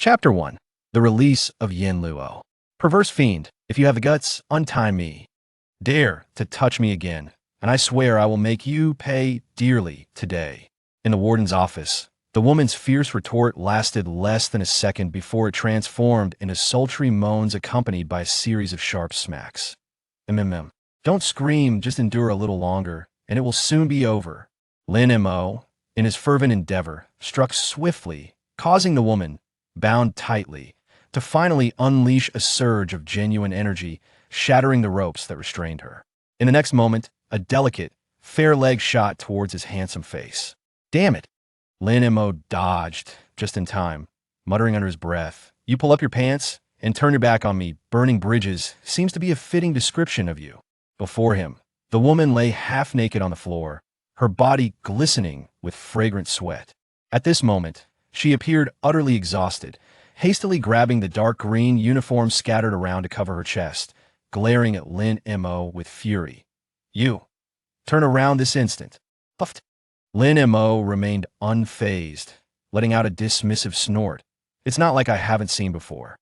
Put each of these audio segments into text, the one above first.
Chapter 1. The Release of Yin Luo. Perverse fiend, if you have the guts, untie me. Dare to touch me again, and I swear I will make you pay dearly today. In the warden's office, the woman's fierce retort lasted less than a second before it transformed into sultry moans accompanied by a series of sharp smacks. Don't scream, just endure a little longer, and it will soon be over. Lin Mo, in his fervent endeavor, struck swiftly, causing the woman, bound tightly, to finally unleash a surge of genuine energy, shattering the ropes that restrained her. In the next moment, a delicate, fair leg shot towards his handsome face. Damn it! Lin Mo dodged, just in time, muttering under his breath, "You pull up your pants and turn your back on me. Burning bridges seems to be a fitting description of you." Before him, the woman lay half-naked on the floor, her body glistening with fragrant sweat. At this moment, she appeared utterly exhausted, hastily grabbing the dark green uniform scattered around to cover her chest, glaring at Lin Mo with fury. "You! Turn around this instant!" Puffed. Lin Mo remained unfazed, letting out a dismissive snort. "It's not like I haven't seen before."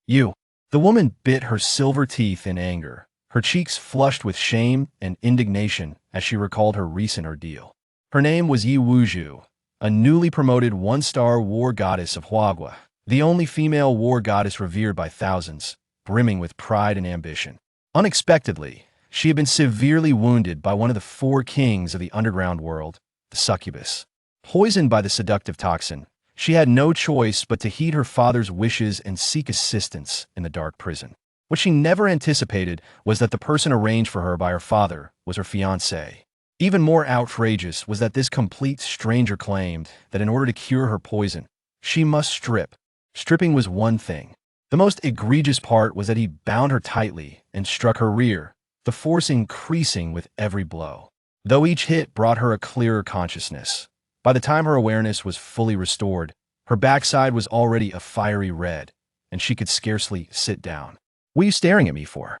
"You!" The woman bit her silver teeth in anger, her cheeks flushed with shame and indignation as she recalled her recent ordeal. Her name was Yi Wuzhu, a newly promoted one-star war goddess of Huagua, the only female war goddess revered by thousands, brimming with pride and ambition. Unexpectedly, she had been severely wounded by one of the four kings of the underground world, the succubus. Poisoned by the seductive toxin, she had no choice but to heed her father's wishes and seek assistance in the dark prison. What she never anticipated was that the person arranged for her by her father was her fiancé. Even more outrageous was that this complete stranger claimed that in order to cure her poison, she must strip. Stripping was one thing. The most egregious part was that he bound her tightly and struck her rear, the force increasing with every blow. Though each hit brought her a clearer consciousness, by the time her awareness was fully restored, her backside was already a fiery red, and she could scarcely sit down. "What are you staring at me for?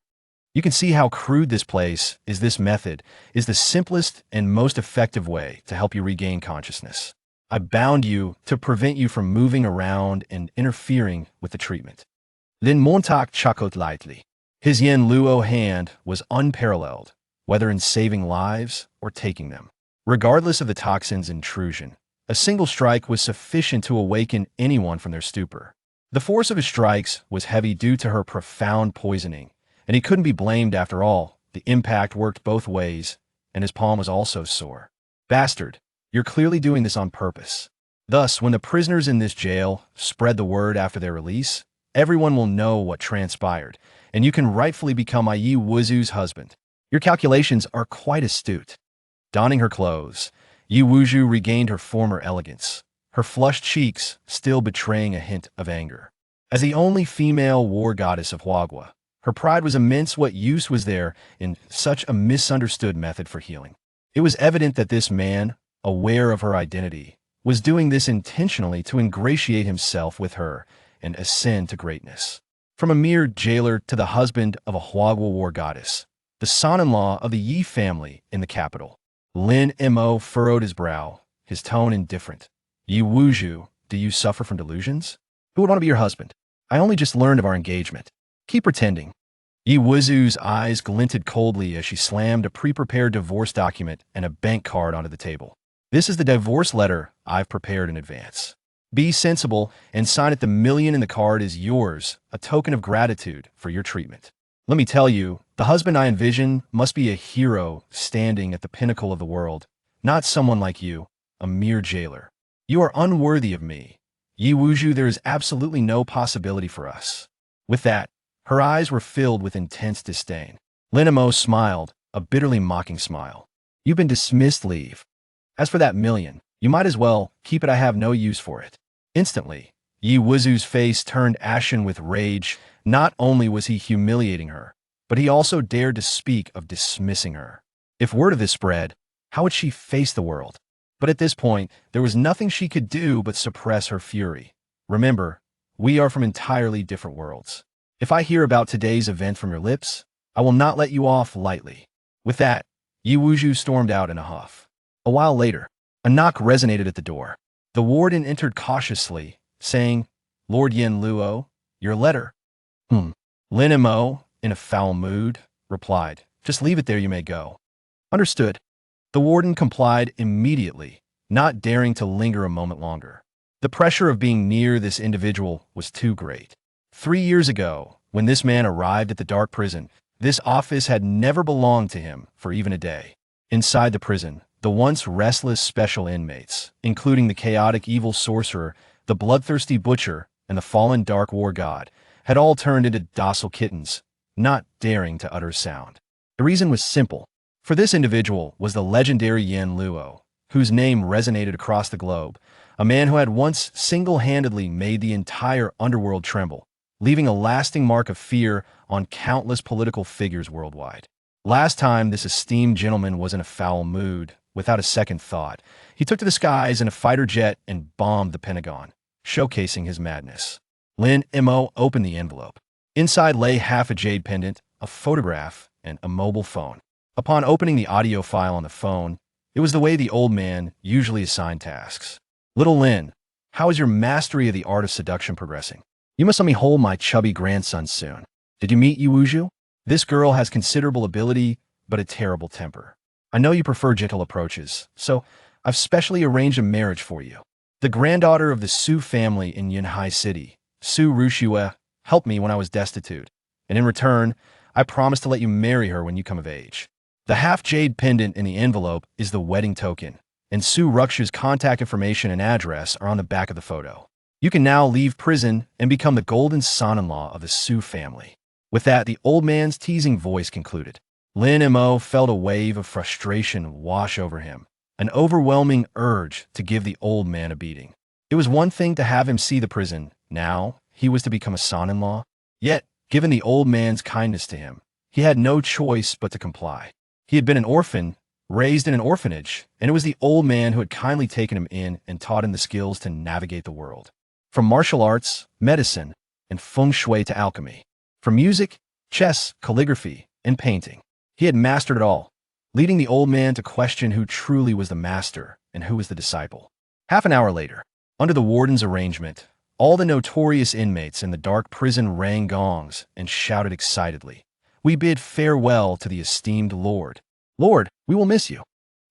You can see how crude this place is. This method is the simplest and most effective way to help you regain consciousness. I bound you to prevent you from moving around and interfering with the treatment." Lin Montauk chuckled lightly. His Yin Luo hand was unparalleled, whether in saving lives or taking them. Regardless of the toxin's intrusion, a single strike was sufficient to awaken anyone from their stupor. The force of his strikes was heavy due to her profound poisoning, and he couldn't be blamed after all. The impact worked both ways, and his palm was also sore. "Bastard, you're clearly doing this on purpose." Thus, when the prisoners in this jail spread the word after their release, everyone will know what transpired, and you can rightfully become Yi Wuzhu's husband. Your calculations are quite astute. Donning her clothes, Yi Wuzhu regained her former elegance, her flushed cheeks still betraying a hint of anger. As the only female war goddess of Huagua, her pride was immense. What use was there in such a misunderstood method for healing? It was evident that this man, aware of her identity, was doing this intentionally to ingratiate himself with her and ascend to greatness. From a mere jailer to the husband of a Huagua war goddess, the son-in-law of the Yi family in the capital, Lin Mo furrowed his brow, his tone indifferent. "Yi Wuzhu, do you suffer from delusions? Who would want to be your husband? I only just learned of our engagement. Keep pretending." Yi Wuzhu's eyes glinted coldly as she slammed a pre-prepared divorce document and a bank card onto the table. "This is the divorce letter I've prepared in advance. Be sensible and sign it. The million in the card is yours, a token of gratitude for your treatment. Let me tell you, the husband I envision must be a hero standing at the pinnacle of the world, not someone like you, a mere jailer. You are unworthy of me. Yi Wuzhu, there is absolutely no possibility for us." With that, her eyes were filled with intense disdain. Lin Mo smiled, a bitterly mocking smile. "You've been dismissed. Leave. As for that million, you might as well keep it. I have no use for it." Instantly, Yi Wuzhu's face turned ashen with rage. Not only was he humiliating her, but he also dared to speak of dismissing her. If word of this spread, how would she face the world? But at this point, there was nothing she could do but suppress her fury. Remember, we are from entirely different worlds. If I hear about today's event from your lips, I will not let you off lightly. With that, Yi Wuzhu stormed out in a huff. A while later, a knock resonated at the door. The warden entered cautiously, saying, Lord Yen Luo, your letter. Hmm. Lin Mo, in a foul mood, replied, just leave it there, you may go. Understood. The warden complied immediately, not daring to linger a moment longer. The pressure of being near this individual was too great. 3 years ago, when this man arrived at the dark prison, this office had never belonged to him for even a day. Inside the prison, the once restless special inmates, including the chaotic evil sorcerer, the bloodthirsty butcher, and the fallen dark war god, had all turned into docile kittens, not daring to utter a sound. The reason was simple. For this individual was the legendary Yen Luo, whose name resonated across the globe, a man who had once single-handedly made the entire underworld tremble, leaving a lasting mark of fear on countless political figures worldwide. Last time this esteemed gentleman was in a foul mood, without a second thought, he took to the skies in a fighter jet and bombed the Pentagon, showcasing his madness. Lin Mo opened the envelope. Inside lay half a jade pendant, a photograph, and a mobile phone. Upon opening the audio file on the phone, it was the way the old man usually assigned tasks. Little Lin, how is your mastery of the art of seduction progressing? You must let me hold my chubby grandson soon. Did you meet Yuwuju? This girl has considerable ability, but a terrible temper. I know you prefer gentle approaches, so I've specially arranged a marriage for you. The granddaughter of the Su family in Yunhai City, Su Rushue, helped me when I was destitute, and in return, I promise to let you marry her when you come of age. The half-jade pendant in the envelope is the wedding token, and Su Rukshu's contact information and address are on the back of the photo. You can now leave prison and become the golden son-in-law of the Su family. With that, the old man's teasing voice concluded. Lin Mo felt a wave of frustration wash over him, an overwhelming urge to give the old man a beating. It was one thing to have him see the prison. Now, he was to become a son-in-law. Yet, given the old man's kindness to him, he had no choice but to comply. He had been an orphan, raised in an orphanage, and it was the old man who had kindly taken him in and taught him the skills to navigate the world. From martial arts, medicine, and feng shui to alchemy. From music, chess, calligraphy, and painting. He had mastered it all, leading the old man to question who truly was the master and who was the disciple. Half an hour later, under the warden's arrangement, all the notorious inmates in the dark prison rang gongs and shouted excitedly, "We bid farewell to the esteemed Lord. Lord, we will miss you."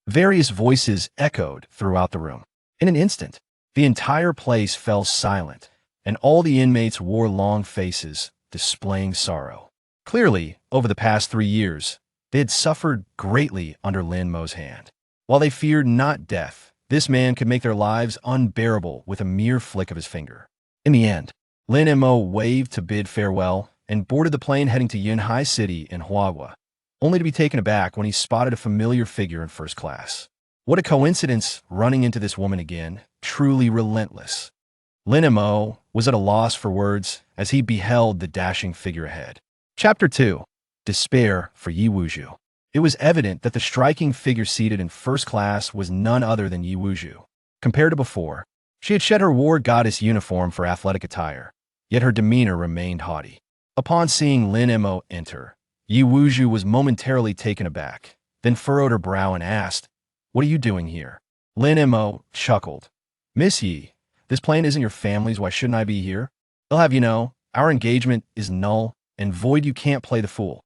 Various voices echoed throughout the room. In an instant, the entire place fell silent, and all the inmates wore long faces, displaying sorrow. Clearly, over the past 3 years, they had suffered greatly under Lin Mo's hand. While they feared not death, this man could make their lives unbearable with a mere flick of his finger. In the end, Lin Mo waved to bid farewell and boarded the plane heading to Yunhai City in Huahua, only to be taken aback when he spotted a familiar figure in first class. What a coincidence running into this woman again, truly relentless. Lin Mo was at a loss for words as he beheld the dashing figure ahead. Chapter 2. Despair for Yuwuju. It was evident that the striking figure seated in first class was none other than Yuwuju. Compared to before, she had shed her war goddess uniform for athletic attire, yet her demeanor remained haughty. Upon seeing Lin Mo enter, Yuwuju was momentarily taken aback, then furrowed her brow and asked, "What are you doing here?" Lin Mo chuckled. "Miss Yi, this plane isn't your family's, why shouldn't I be here? They'll have you know, our engagement is null and void, you can't play the fool."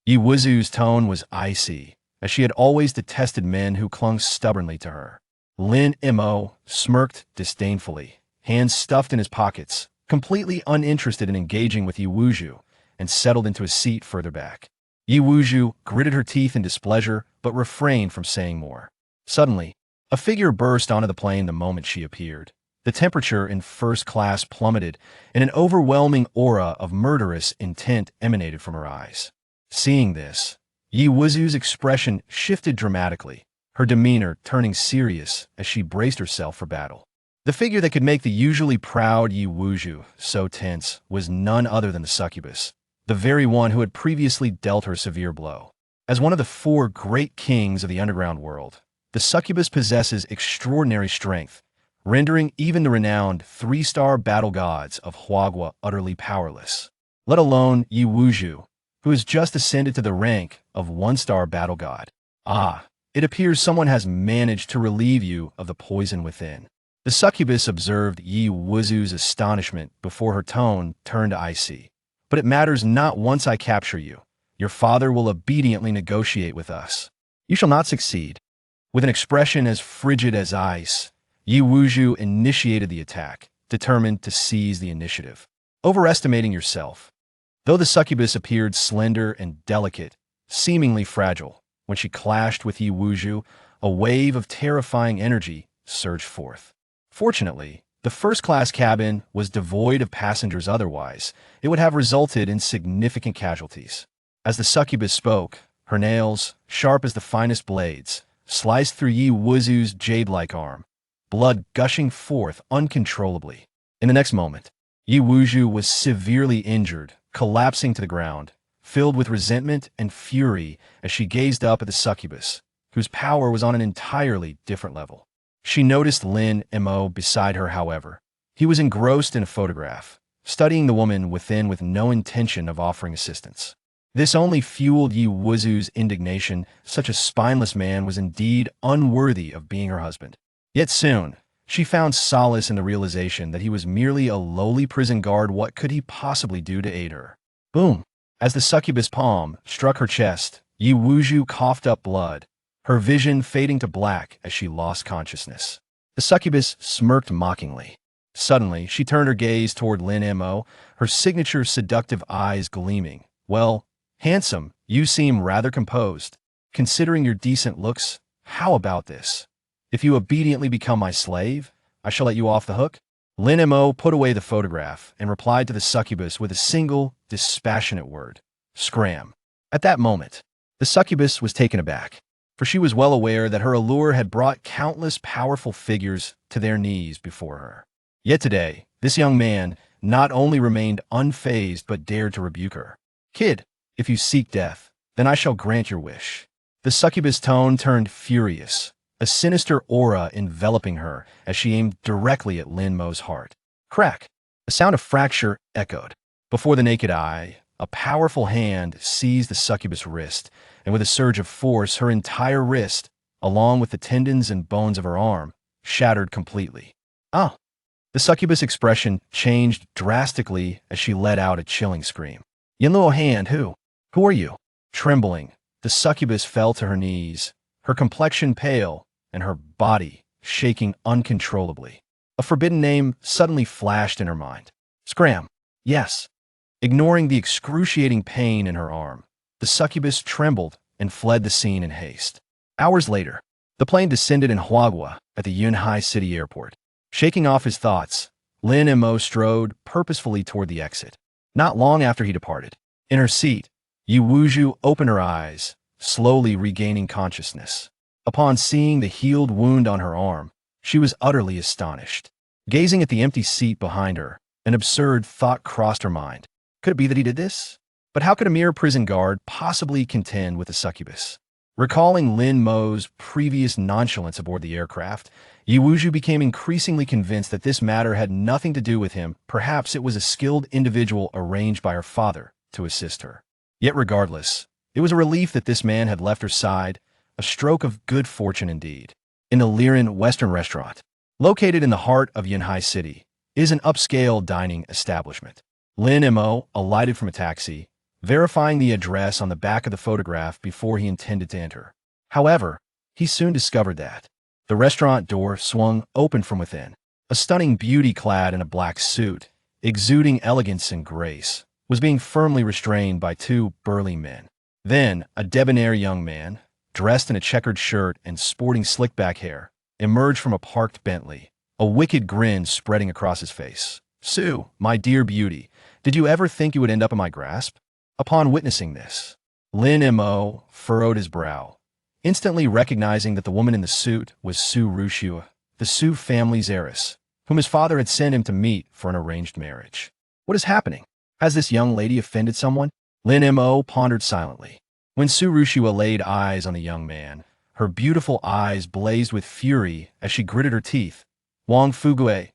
Yuwuju's tone was icy, as she had always detested men who clung stubbornly to her. Lin Mo smirked disdainfully, hands stuffed in his pockets, completely uninterested in engaging with Yuwuju, and settled into a seat further back. Yuwuju gritted her teeth in displeasure, but refrained from saying more. Suddenly, a figure burst onto the plane the moment she appeared. The temperature in first class plummeted, and an overwhelming aura of murderous intent emanated from her eyes. Seeing this, Yuwuju's expression shifted dramatically, her demeanor turning serious as she braced herself for battle. The figure that could make the usually proud Yuwuju so tense was none other than the succubus, the very one who had previously dealt her a severe blow. As one of the 4 great kings of the underground world, the succubus possesses extraordinary strength, rendering even the renowned 3-star battle gods of Huahua utterly powerless, let alone Yuwuju, who has just ascended to the rank of 1-star battle god. Ah, it appears someone has managed to relieve you of the poison within. The succubus observed Yi Wuzu's astonishment before her tone turned icy. But it matters not once I capture you. Your father will obediently negotiate with us. You shall not succeed. With an expression as frigid as ice, Yi Wuju initiated the attack, determined to seize the initiative. Overestimating yourself. Though the succubus appeared slender and delicate, seemingly fragile, when she clashed with Yi Wuju, a wave of terrifying energy surged forth. Fortunately, the first-class cabin was devoid of passengers otherwise. It would have resulted in significant casualties. As the succubus spoke, her nails, sharp as the finest blades, sliced through Yi Wuzu's jade-like arm, blood gushing forth uncontrollably. In the next moment, Yi Wuju was severely injured, collapsing to the ground, filled with resentment and fury as she gazed up at the succubus, whose power was on an entirely different level. She noticed Lin Mo beside her, however. He was engrossed in a photograph, studying the woman within with no intention of offering assistance. This only fueled Yi Wuzu's indignation. Such a spineless man was indeed unworthy of being her husband. Yet soon, she found solace in the realization that he was merely a lowly prison guard. What could he possibly do to aid her? Boom! As the succubus palm struck her chest, Yi Wuju coughed up blood, her vision fading to black as she lost consciousness. The succubus smirked mockingly. Suddenly, she turned her gaze toward Lin Mo, her signature seductive eyes gleaming. Well, handsome, you seem rather composed. Considering your decent looks, how about this? If you obediently become my slave, I shall let you off the hook. Lin Mo put away the photograph and replied to the succubus with a single, dispassionate word. Scram. At that moment, the succubus was taken aback, for she was well aware that her allure had brought countless powerful figures to their knees before her. Yet today, this young man not only remained unfazed but dared to rebuke her. Kid, if you seek death, then I shall grant your wish. The succubus tone turned furious, a sinister aura enveloping her as she aimed directly at Lin Mo's heart. Crack! A sound of fracture echoed. Before the naked eye, a powerful hand seized the succubus' wrist, and with a surge of force, her entire wrist, along with the tendons and bones of her arm, shattered completely. Ah! The succubus' expression changed drastically as she let out a chilling scream. Lin Mo hand, who? Who are you? Trembling, the succubus fell to her knees, her complexion pale, and her body shaking uncontrollably. A forbidden name suddenly flashed in her mind. Scram. Yes. Ignoring the excruciating pain in her arm, the succubus trembled and fled the scene in haste. Hours later, the plane descended in Huagua at the Yunhai City Airport. Shaking off his thoughts, Lin Mo strode purposefully toward the exit. Not long after he departed, in her seat, Yi Wuju opened her eyes, slowly regaining consciousness. Upon seeing the healed wound on her arm, she was utterly astonished. Gazing at the empty seat behind her, an absurd thought crossed her mind. Could it be that he did this? But how could a mere prison guard possibly contend with a succubus? Recalling Lin Mo's previous nonchalance aboard the aircraft, Yi Wuju became increasingly convinced that this matter had nothing to do with him. Perhaps it was a skilled individual arranged by her father to assist her. Yet regardless, it was a relief that this man had left her side, a stroke of good fortune indeed. In the Liren Western Restaurant, located in the heart of Yunhai City, is an upscale dining establishment. Lin Mo alighted from a taxi, verifying the address on the back of the photograph before he intended to enter. However, he soon discovered that the restaurant door swung open from within. A stunning beauty clad in a black suit, exuding elegance and grace, was being firmly restrained by two burly men. Then, a debonair young man, dressed in a checkered shirt and sporting slick-back hair, emerged from a parked Bentley, a wicked grin spreading across his face. Sue, my dear beauty, did you ever think you would end up in my grasp? Upon witnessing this, Lin Mo furrowed his brow, instantly recognizing that the woman in the suit was Su Rushua, the Su family's heiress, whom his father had sent him to meet for an arranged marriage. What is happening? Has this young lady offended someone? Lin Mo pondered silently. When Su Rushua laid eyes on the young man, her beautiful eyes blazed with fury as she gritted her teeth. Wang Fugue,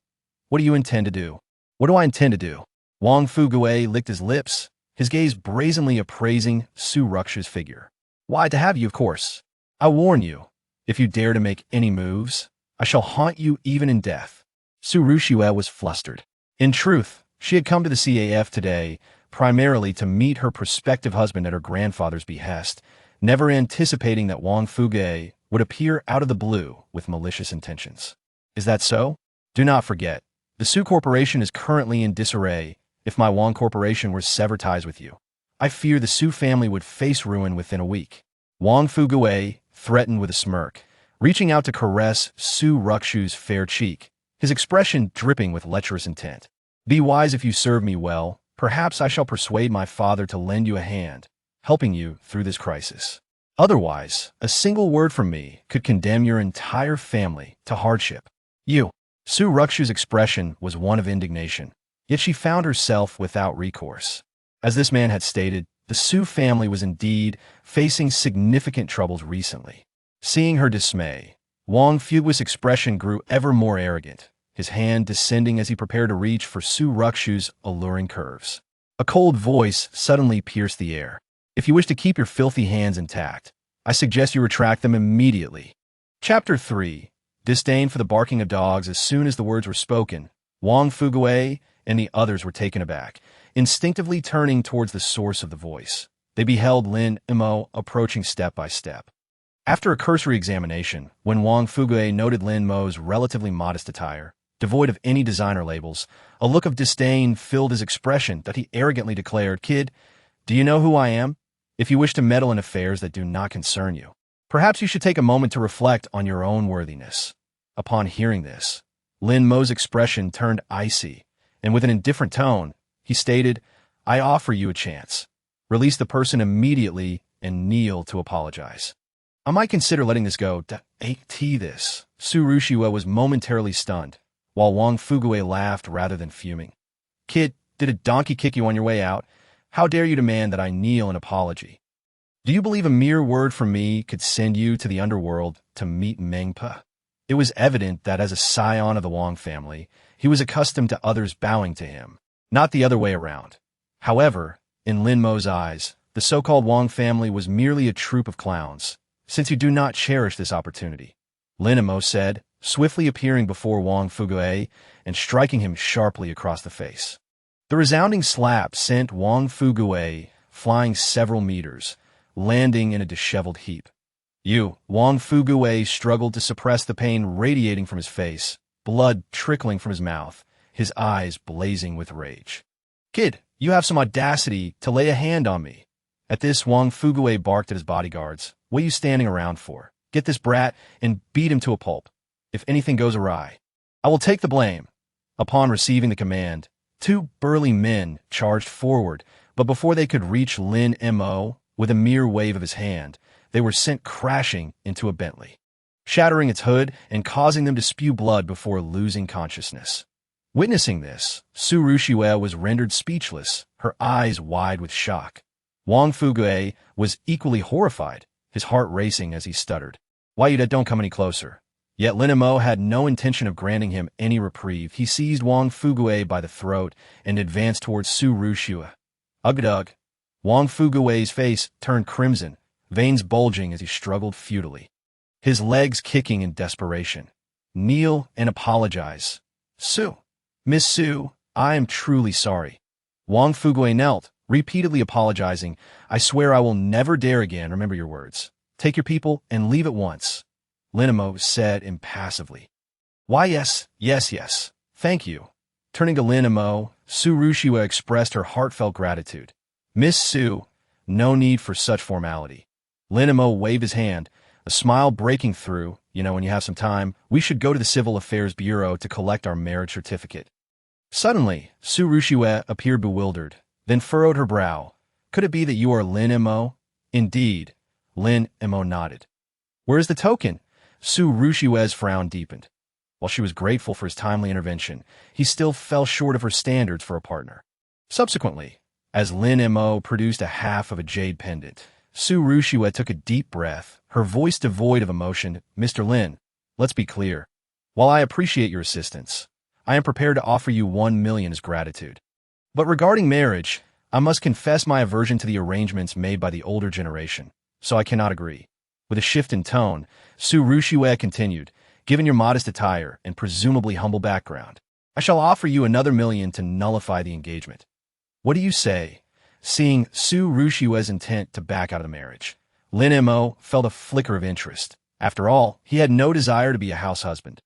what do you intend to do? What do I intend to do? Wang Fugue licked his lips, his gaze brazenly appraising Su Ruksha's figure. Why, to have you, of course. I warn you, if you dare to make any moves, I shall haunt you even in death. Su Rushue was flustered. In truth, she had come to the CAF today primarily to meet her prospective husband at her grandfather's behest, never anticipating that Wang Fuge would appear out of the blue with malicious intentions. Is that so? Do not forget, the Su Corporation is currently in disarray. If my Wang Corporation were to sever ties with you, I fear the Su family would face ruin within a week. Wang Fugue threatened with a smirk, reaching out to caress Su Rukshu's fair cheek, his expression dripping with lecherous intent. Be wise if you serve me well. Perhaps I shall persuade my father to lend you a hand, helping you through this crisis. Otherwise, a single word from me could condemn your entire family to hardship. You. Su Rukshu's expression was one of indignation, yet she found herself without recourse. As this man had stated, the Su family was indeed facing significant troubles recently. Seeing her dismay, Wang Fugue's expression grew ever more arrogant, his hand descending as he prepared to reach for Su Rukshu's alluring curves. A cold voice suddenly pierced the air. If you wish to keep your filthy hands intact, I suggest you retract them immediately. Chapter 3. Disdain for the barking of dogs. As soon as the words were spoken, Wang Fugue and the others were taken aback, instinctively turning towards the source of the voice. They beheld Lin Mo approaching step by step. After a cursory examination, when Wang Fugue noted Lin Mo's relatively modest attire, devoid of any designer labels, a look of disdain filled his expression that he arrogantly declared, "Kid, do you know who I am? If you wish to meddle in affairs that do not concern you, perhaps you should take a moment to reflect on your own worthiness." Upon hearing this, Lin Mo's expression turned icy, and with an indifferent tone, he stated, "I offer you a chance. Release the person immediately and kneel to apologize." "I might consider letting this go. This." Su Rushue was momentarily stunned, while Wang Fugue laughed rather than fuming. "Kid, did a donkey kick you on your way out? How dare you demand that I kneel in apology? Do you believe a mere word from me could send you to the underworld to meet Mengpa?" It was evident that as a scion of the Wang family, he was accustomed to others bowing to him, not the other way around. However, in Lin Mo's eyes, the so-called Wang family was merely a troupe of clowns, since you do not cherish this opportunity. Lin Mo said, swiftly appearing before Wang Fugue and striking him sharply across the face. The resounding slap sent Wang Fugue flying several meters, landing in a disheveled heap. Wang Fugue struggled to suppress the pain radiating from his face, blood trickling from his mouth, his eyes blazing with rage. "Kid, you have some audacity to lay a hand on me." At this, Wang Fugue barked at his bodyguards. "What are you standing around for? Get this brat and beat him to a pulp. If anything goes awry, I will take the blame." Upon receiving the command, two burly men charged forward, but before they could reach Lin Mo, with a mere wave of his hand, they were sent crashing into a Bentley, shattering its hood and causing them to spew blood before losing consciousness. Witnessing this, Su Rushue was rendered speechless, her eyes wide with shock. Wang Fugue was equally horrified, his heart racing as he stuttered, "Why you don't come any closer?" Yet Lin Mo had no intention of granting him any reprieve. He seized Wang Fugue by the throat and advanced towards Su Rushue. Ugh. Wang Fugue's face turned crimson, veins bulging as he struggled futilely, his legs kicking in desperation. "Kneel and apologize. Su. Miss Su, I am truly sorry." Wang Fugue knelt, repeatedly apologizing. "I swear I will never dare again. Remember your words. Take your people and leave at once," Lin Mo said impassively. "Why, yes. Thank you." Turning to Lin Mo, Su Rushue expressed her heartfelt gratitude. "Miss Su, no need for such formality." Lin Mo waved his hand, a smile breaking through. "When you have some time, we should go to the Civil Affairs Bureau to collect our marriage certificate." Suddenly, Su Rushue appeared bewildered, then furrowed her brow. "Could it be that you are Lin Mo?" "Indeed." Lin Mo nodded. "Where is the token?" Su Rushue's frown deepened. While she was grateful for his timely intervention, he still fell short of her standards for a partner. Subsequently, as Lin Mo produced a half of a jade pendant, Su Rushue took a deep breath, her voice devoid of emotion. "Mr. Lin, let's be clear. While I appreciate your assistance, I am prepared to offer you 1 million as gratitude. But regarding marriage, I must confess my aversion to the arrangements made by the older generation, so I cannot agree." With a shift in tone, Su Rushue continued, Given your modest attire and presumably humble background, I shall offer you another 1,000,000 to nullify the engagement. What do you say?" Seeing Su Rushiue's intent to back out of the marriage, Lin Mo felt a flicker of interest. After all, he had no desire to be a house husband.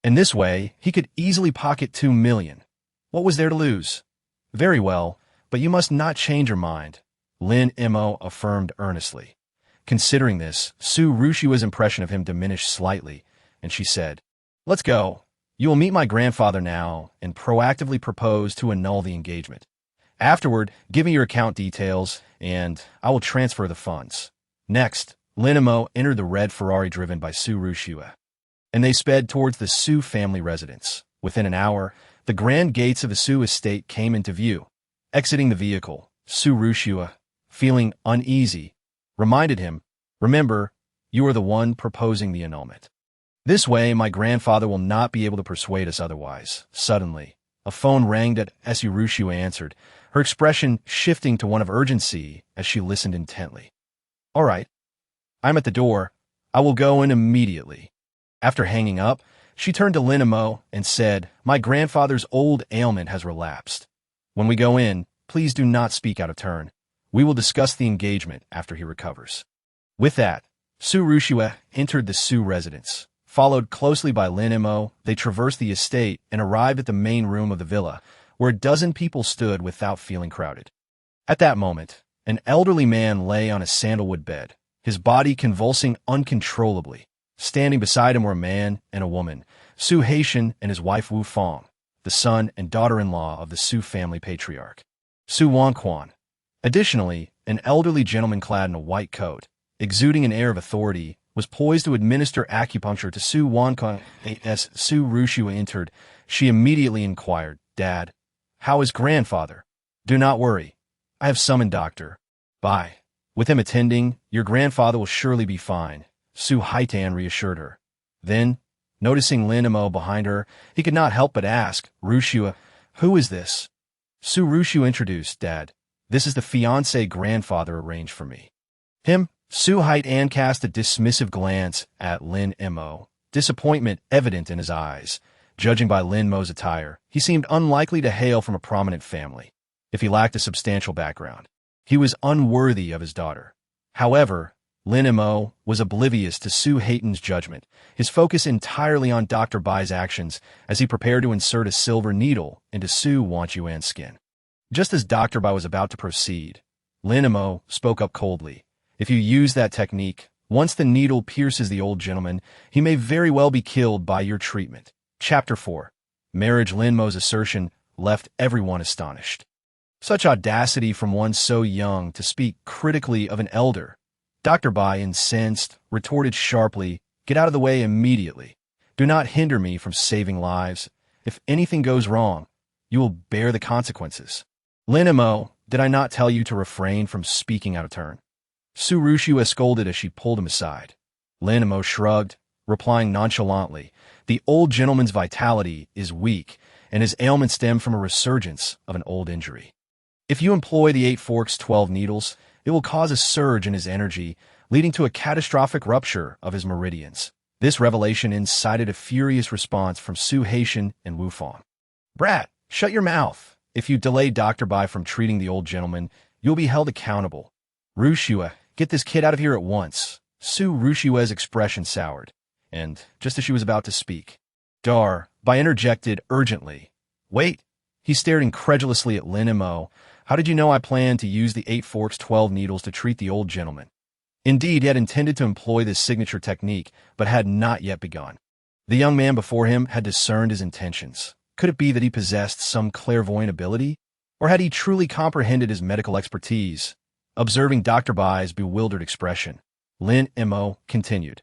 In this way, he could easily pocket 2,000,000. What was there to lose? "Very well, but you must not change your mind," Lin Mo affirmed earnestly. Considering this, Su Rushiue's impression of him diminished slightly, and she said, "Let's go. You will meet my grandfather now and proactively propose to annul the engagement. Afterward, give me your account details, and I will transfer the funds." Next, Lin Mo entered the red Ferrari driven by Su Rushue, and they sped towards the Su family residence. Within an hour, the grand gates of the Su estate came into view. Exiting the vehicle, Su Rushue, feeling uneasy, reminded him, "Remember, you are the one proposing the annulment. This way, my grandfather will not be able to persuade us otherwise." Suddenly, a phone rang that Su Rushue answered, her expression shifting to one of urgency as she listened intently. "All right. I'm at the door. I will go in immediately." After hanging up, she turned to Lin Mo and said, "My grandfather's old ailment has relapsed. When we go in, please do not speak out of turn. We will discuss the engagement after he recovers." With that, Su Rushue entered the Su residence. Followed closely by Lin Mo, they traversed the estate and arrived at the main room of the villa, where a dozen people stood without feeling crowded. At that moment, an elderly man lay on a sandalwood bed, his body convulsing uncontrollably. Standing beside him were a man and a woman, Su Haitian and his wife Wu Fong, the son and daughter-in-law of the Su family patriarch, Su Wanquan. Additionally, an elderly gentleman clad in a white coat, exuding an air of authority, was poised to administer acupuncture to Su Wanquan. As Su Rushue entered, she immediately inquired, "Dad, how is grandfather?" "Do not worry. I have summoned Dr. Bai. With him attending, your grandfather will surely be fine," Su Haitan reassured her. Then, noticing Lin Mo behind her, he could not help but ask, "Rushue, who is this?" Su Rushue introduced, "Dad, this is the fiancé grandfather arranged for me." Him? Su Haitan cast a dismissive glance at Lin Mo, disappointment evident in his eyes. Judging by Lin Mo's attire, he seemed unlikely to hail from a prominent family. If he lacked a substantial background, he was unworthy of his daughter. However, Lin Mo was oblivious to Su Haitan's judgment, his focus entirely on Dr. Bai's actions as he prepared to insert a silver needle into Su Wanquan's skin. Just as Dr. Bai was about to proceed, Lin Mo spoke up coldly. "If you use that technique, once the needle pierces the old gentleman, he may very well be killed by your treatment." Chapter 4. Marriage. Lin Mo's assertion left everyone astonished. Such audacity from one so young to speak critically of an elder. Dr. Bai, incensed, retorted sharply, "Get out of the way immediately. Do not hinder me from saving lives. If anything goes wrong, you will bear the consequences." "Lin Mo, did I not tell you to refrain from speaking out of turn?" Su Rushue scolded as she pulled him aside. Lin Mo shrugged, replying nonchalantly, "The old gentleman's vitality is weak, and his ailment stemmed from a resurgence of an old injury. If you employ the 8 forks 12 needles, it will cause a surge in his energy, leading to a catastrophic rupture of his meridians." This revelation incited a furious response from Su Haitian and Wu Fong. "Brat, shut your mouth. If you delay Dr. Bai from treating the old gentleman, you'll be held accountable. Rushue, get this kid out of here at once." Su Rushue's expression soured, and just as she was about to speak, Bai interjected urgently, "Wait." He stared incredulously at Lin Mo. "How did you know I planned to use the 8 forks 12 needles to treat the old gentleman?" Indeed, he had intended to employ this signature technique, but had not yet begun. The young man before him had discerned his intentions. Could it be that he possessed some clairvoyant ability? Or had he truly comprehended his medical expertise? Observing Dr. Bai's bewildered expression, Lin Mo continued,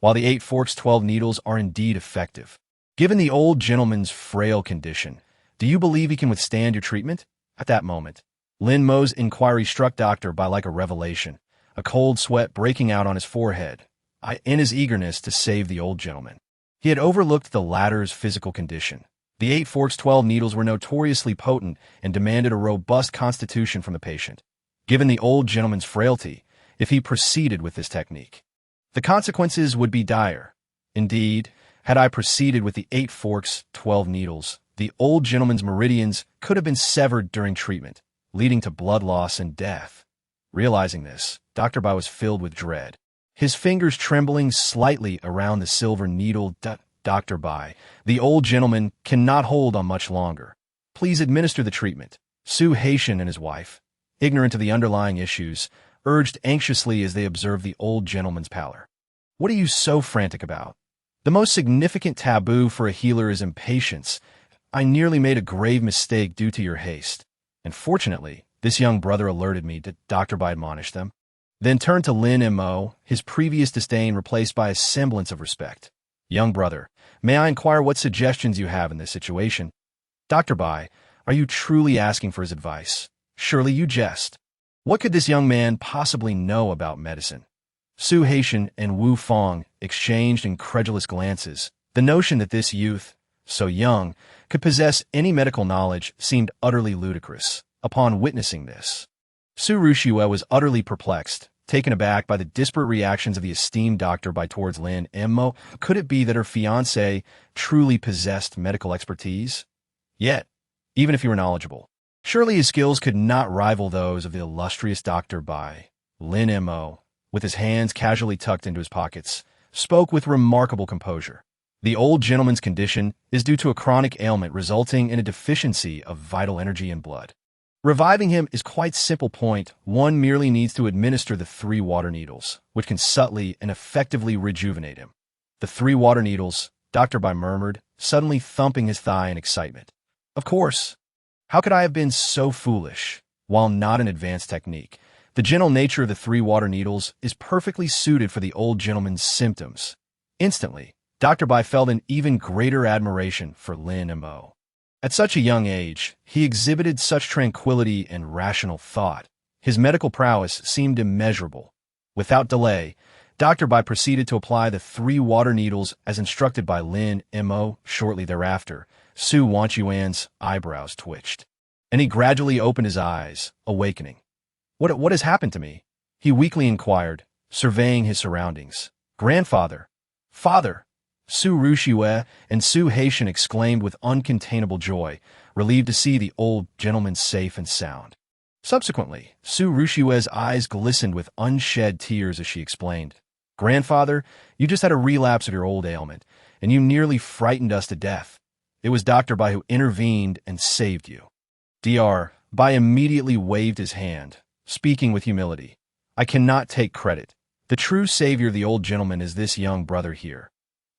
"While the 8 forks 12 needles are indeed effective, given the old gentleman's frail condition, do you believe he can withstand your treatment?" At that moment, Lin Mo's inquiry struck Dr. Bai like a revelation, a cold sweat breaking out on his forehead, in his eagerness to save the old gentleman. He had overlooked the latter's physical condition. The 8 forks 12 needles were notoriously potent and demanded a robust constitution from the patient. Given the old gentleman's frailty, if he proceeded with this technique, the consequences would be dire. Indeed, Had I proceeded with the 8 forks, 12 needles, the old gentleman's meridians could have been severed during treatment, leading to blood loss and death. Realizing this, Dr. Bai was filled with dread. His fingers trembling slightly around the silver needle. Dr. Bai, the old gentleman cannot hold on much longer. Please administer the treatment. Su Haitian and his wife, ignorant of the underlying issues, urged anxiously as they observed the old gentleman's pallor. What are you so frantic about? The most significant taboo for a healer is impatience. I nearly made a grave mistake due to your haste. And fortunately, this young brother alerted me. Dr. Bai admonished them. Then turned to Lin Mo, his previous disdain replaced by a semblance of respect. Young brother, may I inquire what suggestions you have in this situation? Dr. Bai, are you truly asking for his advice? Surely you jest. What could this young man possibly know about medicine? Su Haitian and Wu Fong exchanged incredulous glances. The notion that this youth, so young, could possess any medical knowledge seemed utterly ludicrous. Upon witnessing this, Su Rushue was utterly perplexed, taken aback by the disparate reactions of the esteemed Dr. Bai towards Lin Mo. Could it be that her fiancé truly possessed medical expertise? Yet, even if he were knowledgeable, surely his skills could not rival those of the illustrious Dr. Bai. Lin Mo, with his hands casually tucked into his pockets, spoke with remarkable composure. The old gentleman's condition is due to a chronic ailment resulting in a deficiency of vital energy and blood. Reviving him is quite simple point. One merely needs to administer the 3 water needles, which can subtly and effectively rejuvenate him. The 3 water needles, Dr. Bai murmured, suddenly thumping his thigh in excitement. Of course. How could I have been so foolish? While not an advanced technique, the gentle nature of the 3 water needles is perfectly suited for the old gentleman's symptoms. Instantly, Dr. Bai felt an even greater admiration for Lin Mo. At such a young age, he exhibited such tranquility and rational thought. His medical prowess seemed immeasurable. Without delay, Dr. Bai proceeded to apply the 3 water needles as instructed by Lin Mo. Shortly thereafter, Su Wanchuan's eyebrows twitched, and he gradually opened his eyes, awakening. What has happened to me? He weakly inquired, surveying his surroundings. Grandfather! Father! Su Rushue and Su Haitian exclaimed with uncontainable joy, relieved to see the old gentleman safe and sound. Subsequently, Su Rushue's eyes glistened with unshed tears as she explained, Grandfather, you just had a relapse of your old ailment, and you nearly frightened us to death. It was Dr. Bai who intervened and saved you. Dr. Bai immediately waved his hand, speaking with humility. I cannot take credit. The true savior of the old gentleman is this young brother here.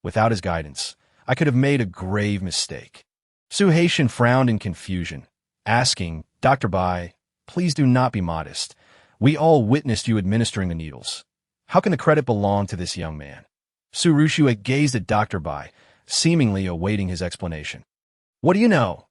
Without his guidance, I could have made a grave mistake. Su Haitian frowned in confusion, asking, Dr. Bai, please do not be modest. We all witnessed you administering the needles. How can the credit belong to this young man? Su Rushue gazed at Dr. Bai, seemingly awaiting his explanation. What do you know?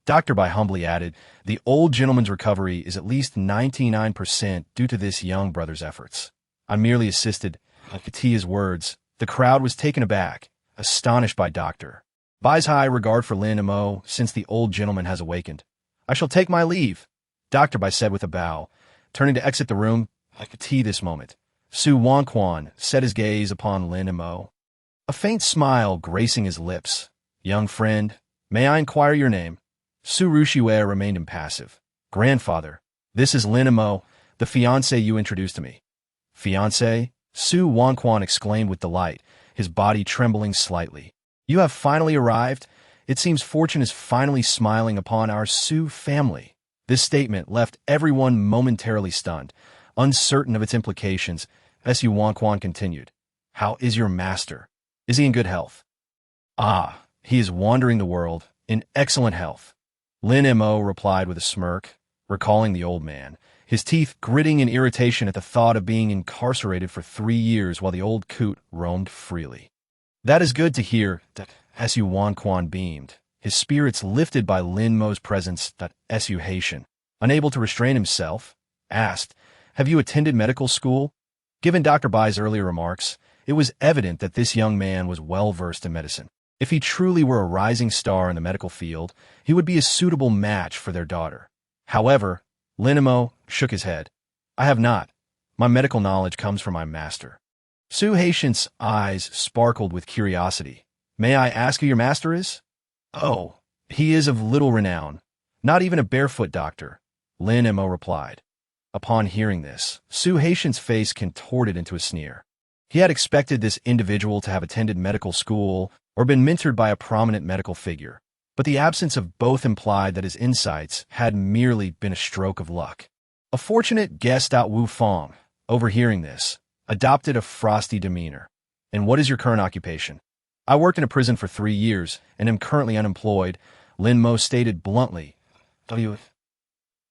Dr. Bai humbly added, the old gentleman's recovery is at least 99% due to this young brother's efforts. I merely assisted. To his words, the crowd was taken aback, astonished by Dr. Bai's high regard for Lin Mo since the old gentleman has awakened. I shall take my leave, Dr. Bai said with a bow, turning to exit the room. I could see this moment. Su Wanquan set his gaze upon Lin Mo, a faint smile gracing his lips. Young friend, may I inquire your name? Su Rushue remained impassive. Grandfather, this is Lin Mo, the fiancé you introduced to me. Fiancé? Su Wanquan exclaimed with delight, his body trembling slightly. You have finally arrived? It seems fortune is finally smiling upon our Su family. This statement left everyone momentarily stunned, uncertain of its implications. Su Wanquan continued. How is your master? Is he in good health? Ah, he is wandering the world, in excellent health. Lin Mo replied with a smirk, recalling the old man, his teeth gritting in irritation at the thought of being incarcerated for 3 years while the old coot roamed freely. That is good to hear, Su Wanquan beamed, his spirits lifted by Lin Mo's presence. Su Haitian, unable to restrain himself, asked, Have you attended medical school? Given Dr. Bai's earlier remarks, it was evident that this young man was well versed in medicine. If he truly were a rising star in the medical field, he would be a suitable match for their daughter. However, Lin Mo shook his head. I have not. My medical knowledge comes from my master. Su Haitian's eyes sparkled with curiosity. May I ask who your master is? Oh, he is of little renown. Not even a barefoot doctor, Lin Mo replied. Upon hearing this, Su Haitian's face contorted into a sneer. He had expected this individual to have attended medical school or been mentored by a prominent medical figure, but the absence of both implied that his insights had merely been a stroke of luck. A fortunate guest Wu Fong, overhearing this, adopted a frosty demeanor. And what is your current occupation? I worked in a prison for 3 years and am currently unemployed, Lin Mo stated bluntly.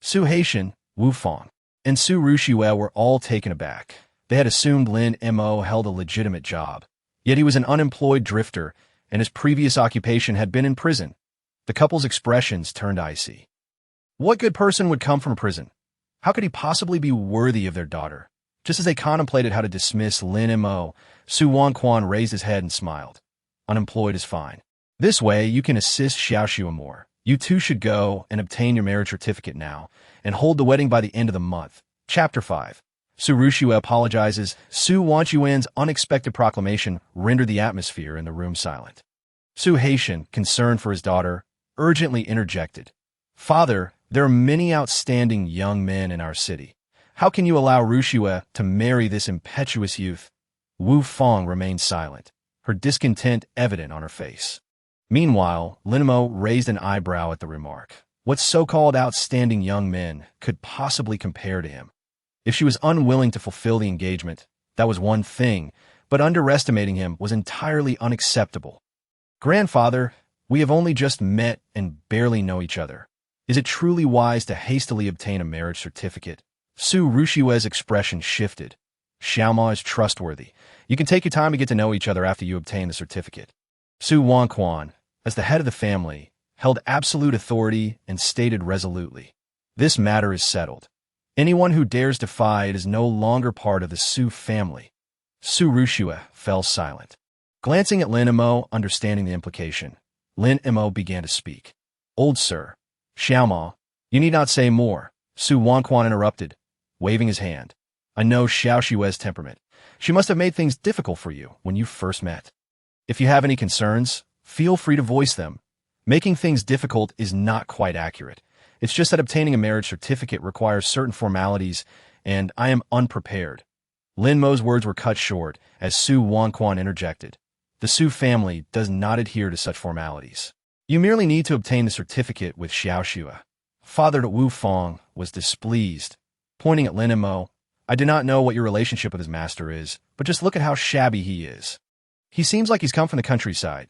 Su Haitian, Wu Fong, and Su Ruxiue were all taken aback. They had assumed Lin Mo held a legitimate job. Yet he was an unemployed drifter, and his previous occupation had been in prison. The couple's expressions turned icy. What good person would come from prison? How could he possibly be worthy of their daughter? Just as they contemplated how to dismiss Lin Mo, Su Wanquan raised his head and smiled. Unemployed is fine. This way, you can assist Xiaoxue more. You two should go and obtain your marriage certificate now, and hold the wedding by the end of the month. Chapter 5. Su Ruxiue apologizes. Su Wanquan's unexpected proclamation rendered the atmosphere in the room silent. Su Haitian, concerned for his daughter, urgently interjected. Father, there are many outstanding young men in our city. How can you allow Ruxiue to marry this impetuous youth? Wu Fong remained silent, her discontent evident on her face. Meanwhile, Lin Mo raised an eyebrow at the remark. What so-called outstanding young men could possibly compare to him? If she was unwilling to fulfill the engagement, that was one thing, but underestimating him was entirely unacceptable. Grandfather, we have only just met and barely know each other. Is it truly wise to hastily obtain a marriage certificate? Su Ruxiue's expression shifted. Xiaoma is trustworthy. You can take your time to get to know each other after you obtain the certificate. Su Wanquan, as the head of the family, held absolute authority and stated resolutely, this matter is settled. Anyone who dares defy it is no longer part of the Su family. Su Ruxiue fell silent. Glancing at Lin Mo, understanding the implication, Lin Mo began to speak. Old sir, Xiaoma, you need not say more, Su Wanquan interrupted, waving his hand. I know Xiaoxue's temperament. She must have made things difficult for you when you first met. If you have any concerns, feel free to voice them. Making things difficult is not quite accurate. It's just that obtaining a marriage certificate requires certain formalities, and I am unprepared. Lin Mo's words were cut short as Su Wanquan interjected. The Su family does not adhere to such formalities. You merely need to obtain the certificate with Xiaoxue. Father Wu Fong was displeased. Pointing at Lin Mo, I do not know what your relationship with his master is, but just look at how shabby he is. He seems like he's come from the countryside.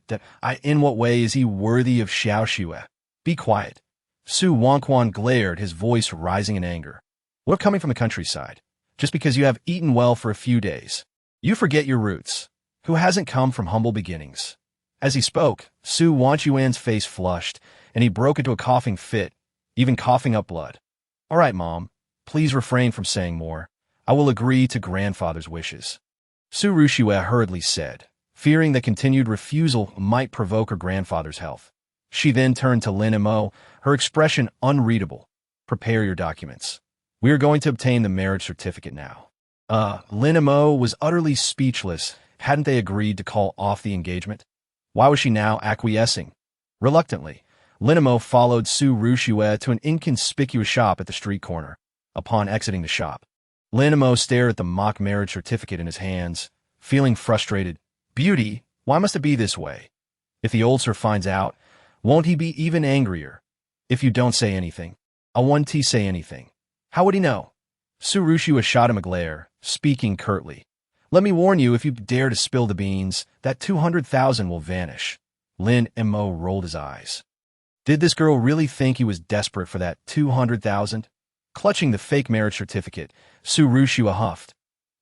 In what way is he worthy of Xiaoxue? Be quiet. Su Wanquan glared, his voice rising in anger. We're coming from the countryside, just because you have eaten well for a few days. You forget your roots. Who hasn't come from humble beginnings? As he spoke, Su Wanquan's face flushed, and he broke into a coughing fit, even coughing up blood. All right, Mom, please refrain from saying more. I will agree to grandfather's wishes. Su Ruxiue hurriedly said, fearing that continued refusal might provoke her grandfather's health. She then turned to Lin Mo, her expression unreadable. Prepare your documents. We are going to obtain the marriage certificate now. Lin Mo was utterly speechless. Hadn't they agreed to call off the engagement? Why was she now acquiescing? Reluctantly, Lin Mo followed Su Ruxiue to an inconspicuous shop at the street corner. Upon exiting the shop, Lin Mo stared at the mock marriage certificate in his hands, feeling frustrated. Beauty, why must it be this way? If the old sir finds out, won't he be even angrier? If you don't say anything, I won't say anything. How would he know? Su Ruxiue shot him a glare, speaking curtly. Let me warn you, if you dare to spill the beans, that 200,000 will vanish. Lin Mo rolled his eyes. Did this girl really think he was desperate for that 200,000? Clutching the fake marriage certificate, Su Ruxiue huffed.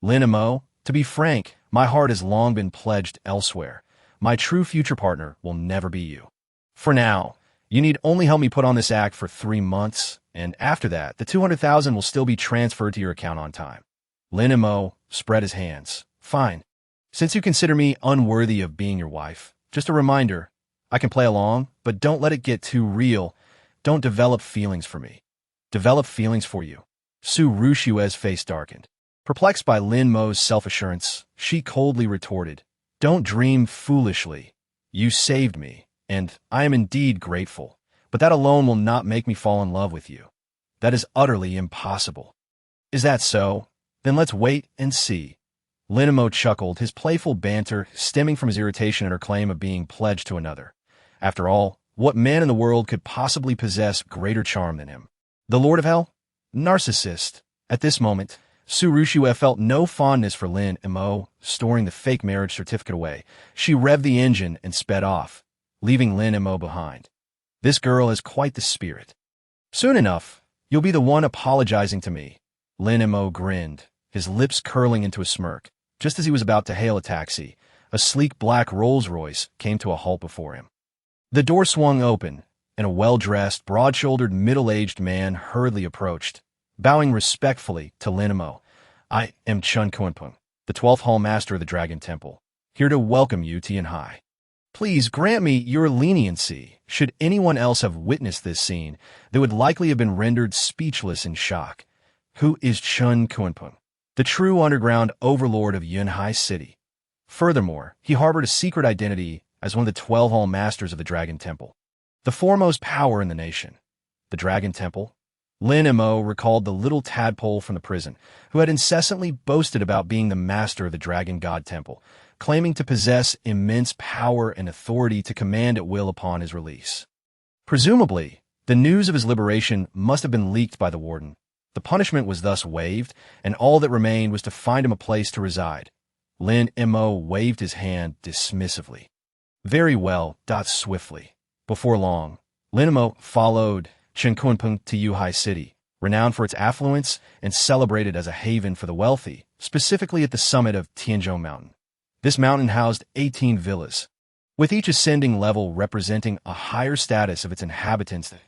Lin Mo, to be frank, my heart has long been pledged elsewhere. My true future partner will never be you. For now, you need only help me put on this act for 3 months, and after that, the 200,000 will still be transferred to your account on time. Lin Mo spread his hands. Fine. Since you consider me unworthy of being your wife, just a reminder, I can play along, but don't let it get too real. Don't develop feelings for me. Develop feelings for you. Su Ruxiue's face darkened. Perplexed by Lin Mo's self-assurance, she coldly retorted, don't dream foolishly. You saved me, and I am indeed grateful, but that alone will not make me fall in love with you. That is utterly impossible. Is that so? Then let's wait and see. Lin Mo chuckled, his playful banter stemming from his irritation at her claim of being pledged to another. After all, what man in the world could possibly possess greater charm than him? The Lord of Hell? Narcissist. At this moment, Su Rushue felt no fondness for Lin Mo, storing the fake marriage certificate away. She revved the engine and sped off, leaving Lin Mo behind. This girl has quite the spirit. Soon enough, you'll be the one apologizing to me. Lin Mo grinned, his lips curling into a smirk. Just as he was about to hail a taxi, a sleek black Rolls-Royce came to a halt before him. The door swung open, and a well-dressed, broad-shouldered, middle-aged man hurriedly approached, bowing respectfully to Lin Mo. I am Chun Kunpung, the 12th Hall Master of the Dragon Temple, here to welcome you to Yanhai. Please grant me your leniency. Should anyone else have witnessed this scene, they would likely have been rendered speechless in shock. Who is Chun Kunpung, the true underground overlord of Yanhai City? Furthermore, he harbored a secret identity as one of the 12 Hall Masters of the Dragon Temple, the foremost power in the nation. The Dragon Temple? Lin Mo recalled the little tadpole from the prison, who had incessantly boasted about being the master of the Dragon God Temple, claiming to possess immense power and authority to command at will upon his release. Presumably, the news of his liberation must have been leaked by the warden. The punishment was thus waived, and all that remained was to find him a place to reside. Lin Mo waved his hand dismissively. Very well, swiftly. Before long, Lin Mo followed Chun Kunpung to Yuhai City, renowned for its affluence and celebrated as a haven for the wealthy, specifically at the summit of Tianzhou Mountain. This mountain housed 18 villas, with each ascending level representing a higher status of its inhabitants than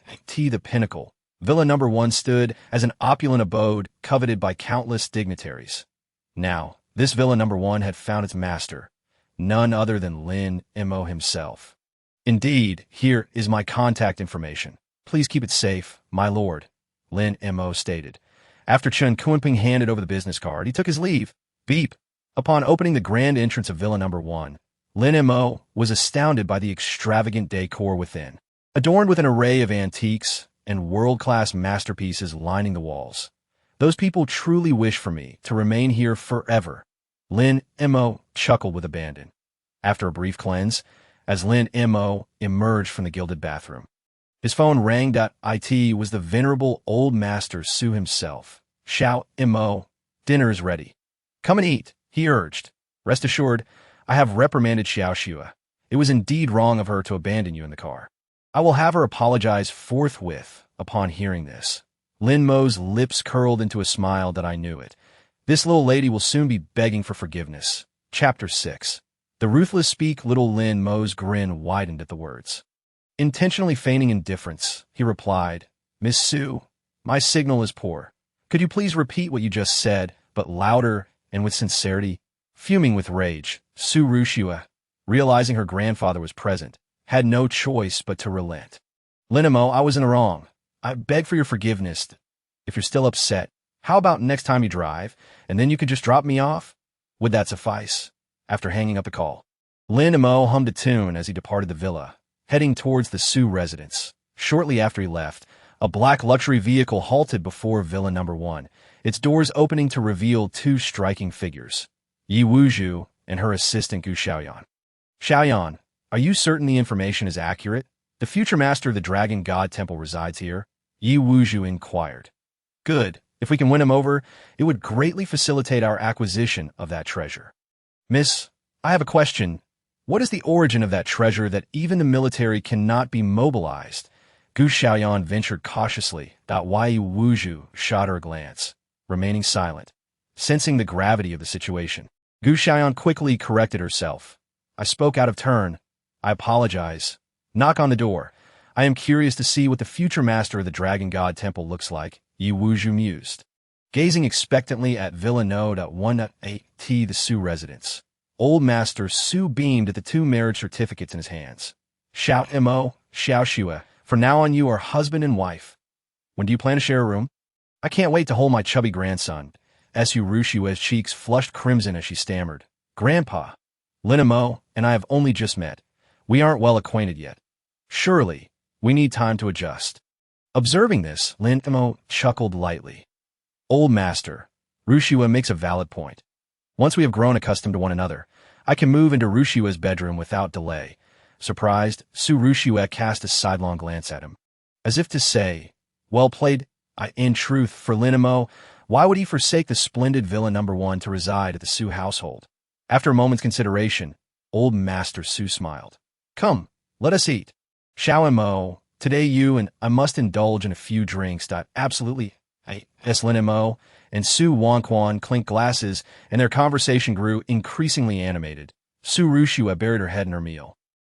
the pinnacle. Villa number 1 stood as an opulent abode coveted by countless dignitaries. Now, this Villa number 1 had found its master, none other than Lin Mo himself. Indeed, here is my contact information. Please keep it safe, my lord, Lin Mo stated. After Chun Kunping handed over the business card, he took his leave. Beep. Upon opening the grand entrance of Villa number 1, Lin Mo was astounded by the extravagant decor within, adorned with an array of antiques and world-class masterpieces lining the walls. Those people truly wish for me to remain here forever. Lin Mo chuckled with abandon. After a brief cleanse, as Lin Mo emerged from the gilded bathroom, his phone rang. It was the venerable old master Su himself. Xiao Mo, dinner is ready. Come and eat, he urged. Rest assured, I have reprimanded Xiao Xua. It was indeed wrong of her to abandon you in the car. I will have her apologize forthwith upon hearing this. Lin Mo's lips curled into a smile that I knew it. This little lady will soon be begging for forgiveness. Chapter 6. The ruthless speak. Little Lin Mo's grin widened at the words. Intentionally feigning indifference, he replied, Miss Su, my signal is poor. Could you please repeat what you just said, but louder and with sincerity? Fuming with rage, Su Rushue, realizing her grandfather was present, had no choice but to relent. Lin Mo, I was in the wrong. I beg for your forgiveness. If you're still upset, how about next time you drive, and then you could just drop me off? Would that suffice? After hanging up the call, Lin Mo hummed a tune as he departed the villa, heading towards the Su residence. Shortly after he left, a black luxury vehicle halted before Villa number 1, its doors opening to reveal 2 striking figures, Yi Wuzhu and her assistant Gu Xiaoyan. Xiaoyan, are you certain the information is accurate? The future master of the Dragon God Temple resides here? Yi Wuzhu inquired. Good. If we can win him over, it would greatly facilitate our acquisition of that treasure. Miss, I have a question. What is the origin of that treasure that even the military cannot be mobilized? Gu Xiaoyan ventured cautiously. Yi Wuzhu shot her a glance, remaining silent, sensing the gravity of the situation. Gu Xiaoyan quickly corrected herself. I spoke out of turn. I apologize. Knock on the door. I am curious to see what the future master of the Dragon God Temple looks like, Yi Wuzhu mused. Gazing expectantly at Villa No. 1-8 the Su residence, old master Su beamed at the 2 marriage certificates in his hands. Xiao Mo, Xiao Xua, from now on you are husband and wife. When do you plan to share a room? I can't wait to hold my chubby grandson. Su Rushue's cheeks flushed crimson as she stammered. Grandpa, Lin Mo and I have only just met. We aren't well acquainted yet. Surely, we need time to adjust. Observing this, Lin Mo chuckled lightly. Old master, Rushua makes a valid point. Once we have grown accustomed to one another, I can move into Rushua's bedroom without delay. Surprised, Su Rushua cast a sidelong glance at him, as if to say, well played. In truth, for Lin Mo, why would he forsake the splendid villa number 1 to reside at the Su household? After a moment's consideration, old master Su smiled. Come, let us eat. Xiao and Mo, today you and I must indulge in a few drinks. Absolutely. Yes, Lin Mo and Su Wanquan clinked glasses, and their conversation grew increasingly animated. Su Rushua buried her head in her meal,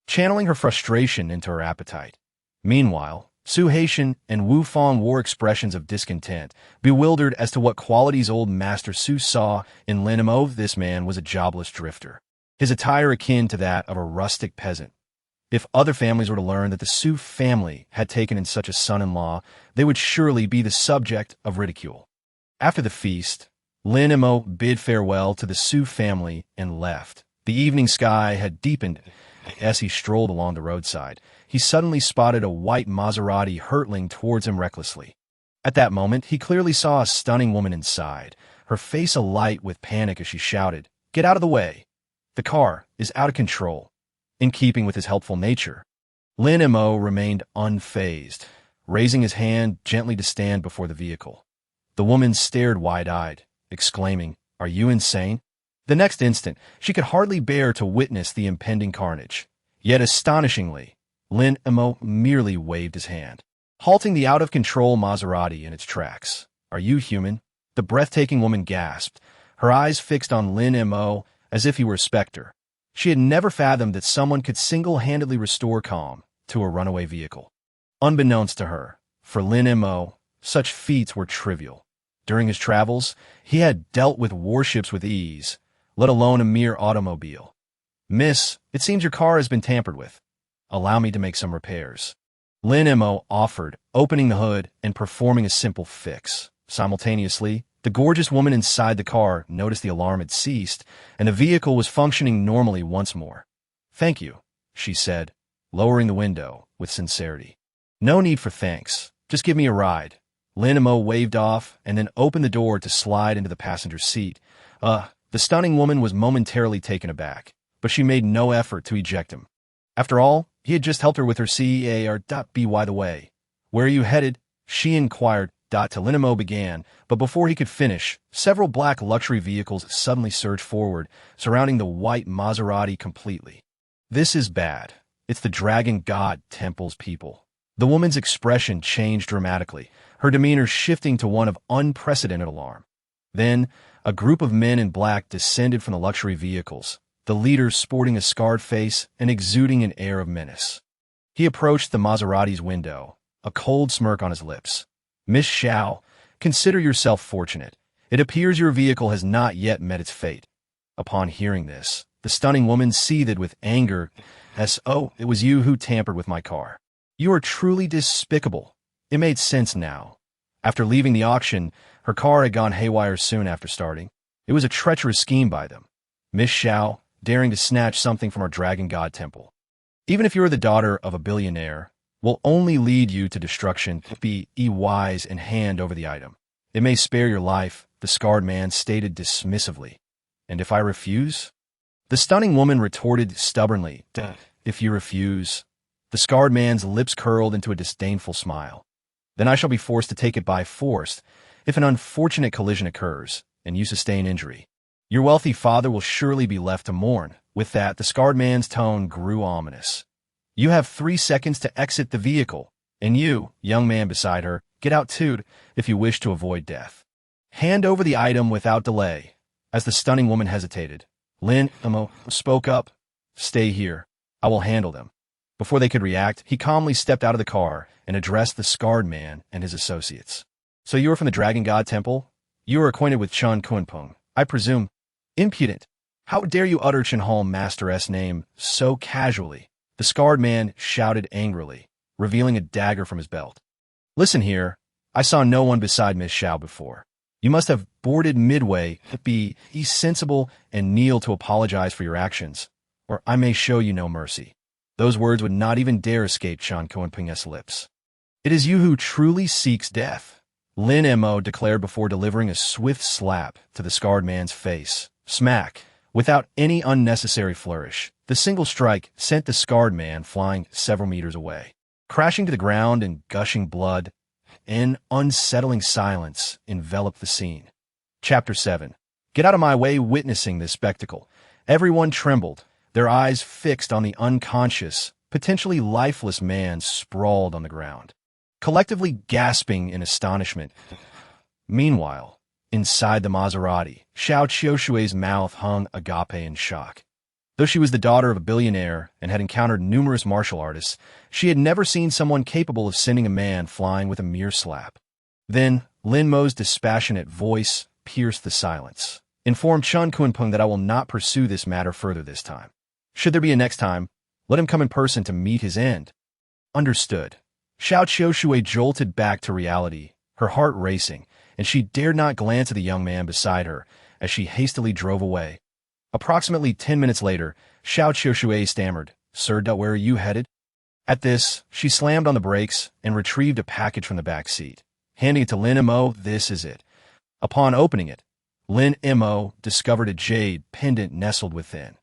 channeling her frustration into her appetite. Meanwhile, Su Haitian and Wu Fong wore expressions of discontent, bewildered as to what qualities old master Su saw in Lin Mo. This man was a jobless drifter, his attire akin to that of a rustic peasant. If other families were to learn that the Su family had taken in such a son-in-law, they would surely be the subject of ridicule. After the feast, Lin Mo bid farewell to the Su family and left. The evening sky had deepened. As he strolled along the roadside, he suddenly spotted a white Maserati hurtling towards him recklessly. At that moment, he clearly saw a stunning woman inside, her face alight with panic as she shouted, "Get out of the way! The car is out of control." In keeping with his helpful nature, Lin Mo remained unfazed, raising his hand gently to stand before the vehicle. The woman stared wide-eyed, exclaiming, "Are you insane?" The next instant, she could hardly bear to witness the impending carnage. Yet astonishingly, Lin Mo merely waved his hand, halting the out-of-control Maserati in its tracks. "Are you human?" The breathtaking woman gasped, her eyes fixed on Lin Mo as if he were a specter. She had never fathomed that someone could single-handedly restore calm to a runaway vehicle. Unbeknownst to her, for Lin Mo, such feats were trivial. During his travels, he had dealt with warships with ease, let alone a mere automobile. "Miss, it seems your car has been tampered with. Allow me to make some repairs." Lin Mo offered, opening the hood and performing a simple fix. Simultaneously, the gorgeous woman inside the car noticed the alarm had ceased, and the vehicle was functioning normally once more. "Thank you," she said, lowering the window with sincerity. "No need for thanks. Just give me a ride." Lin Mo waved off and then opened the door to slide into the passenger seat. The stunning woman was momentarily taken aback, but she made no effort to eject him. After all, he had just helped her with her CEAR. By the way, where are you headed? She inquired. To Lin Mo began, but before he could finish, several black luxury vehicles suddenly surged forward, surrounding the white Maserati completely. "This is bad. It's the Dragon God Temple's people." The woman's expression changed dramatically, her demeanor shifting to one of unprecedented alarm. Then, a group of men in black descended from the luxury vehicles, the leader sporting a scarred face and exuding an air of menace. He approached the Maserati's window, a cold smirk on his lips. "Miss Xiao, consider yourself fortunate. It appears your vehicle has not yet met its fate." Upon hearing this, the stunning woman seethed with anger. "Oh, it was you who tampered with my car. You are truly despicable." It made sense now. After leaving the auction, her car had gone haywire soon after starting. It was a treacherous scheme by them. Miss Xiao, daring to snatch something from our Dragon God Temple. Even if you are the daughter of a billionaire, will only lead you to destruction. Be wise and hand over the item. It may spare your life, the scarred man stated dismissively. "And if I refuse?" The stunning woman retorted stubbornly. "If you refuse?" The scarred man's lips curled into a disdainful smile. "Then I shall be forced to take it by force if an unfortunate collision occurs and you sustain injury. Your wealthy father will surely be left to mourn." With that, the scarred man's tone grew ominous. "You have 3 seconds to exit the vehicle, and you, young man beside her, get out too if you wish to avoid death. Hand over the item without delay." As the stunning woman hesitated, Lin Mo spoke up. "Stay here. I will handle them." Before they could react, he calmly stepped out of the car and addressed the scarred man and his associates. "So you are from the Dragon God Temple? You are acquainted with Chun Kunpeng, I presume?" "Impudent! How dare you utter Chenhal Master's name so casually?" The scarred man shouted angrily, revealing a dagger from his belt. "Listen here, I saw no one beside Miss Xiao before. You must have boarded midway. Be sensible and kneel to apologize for your actions, or I may show you no mercy." Those words would not even dare escape Chan Kuan-ping's lips. "It is you who truly seeks death," Lin Mo declared before delivering a swift slap to the scarred man's face. Smack! Without any unnecessary flourish, the single strike sent the scarred man flying several meters away. Crashing to the ground and gushing blood, an unsettling silence enveloped the scene. Chapter 7. Get out of my way. Witnessing this spectacle, everyone trembled, their eyes fixed on the unconscious, potentially lifeless man sprawled on the ground, collectively gasping in astonishment. Meanwhile, inside the Maserati, Xiao Qiushui's mouth hung agape in shock. Though she was the daughter of a billionaire and had encountered numerous martial artists, she had never seen someone capable of sending a man flying with a mere slap. Then, Lin Mo's dispassionate voice pierced the silence. "Inform Chun Kunpeng that I will not pursue this matter further this time. Should there be a next time, let him come in person to meet his end." Understood. Xiao Qiushui jolted back to reality, her heart racing, and she dared not glance at the young man beside her as she hastily drove away. Approximately 10 minutes later, Xiao Qiushui stammered, "Sir, where are you headed?" At this, she slammed on the brakes and retrieved a package from the back seat. Handing it to Lin Mo, "This is it." Upon opening it, Lin Mo discovered a jade pendant nestled within.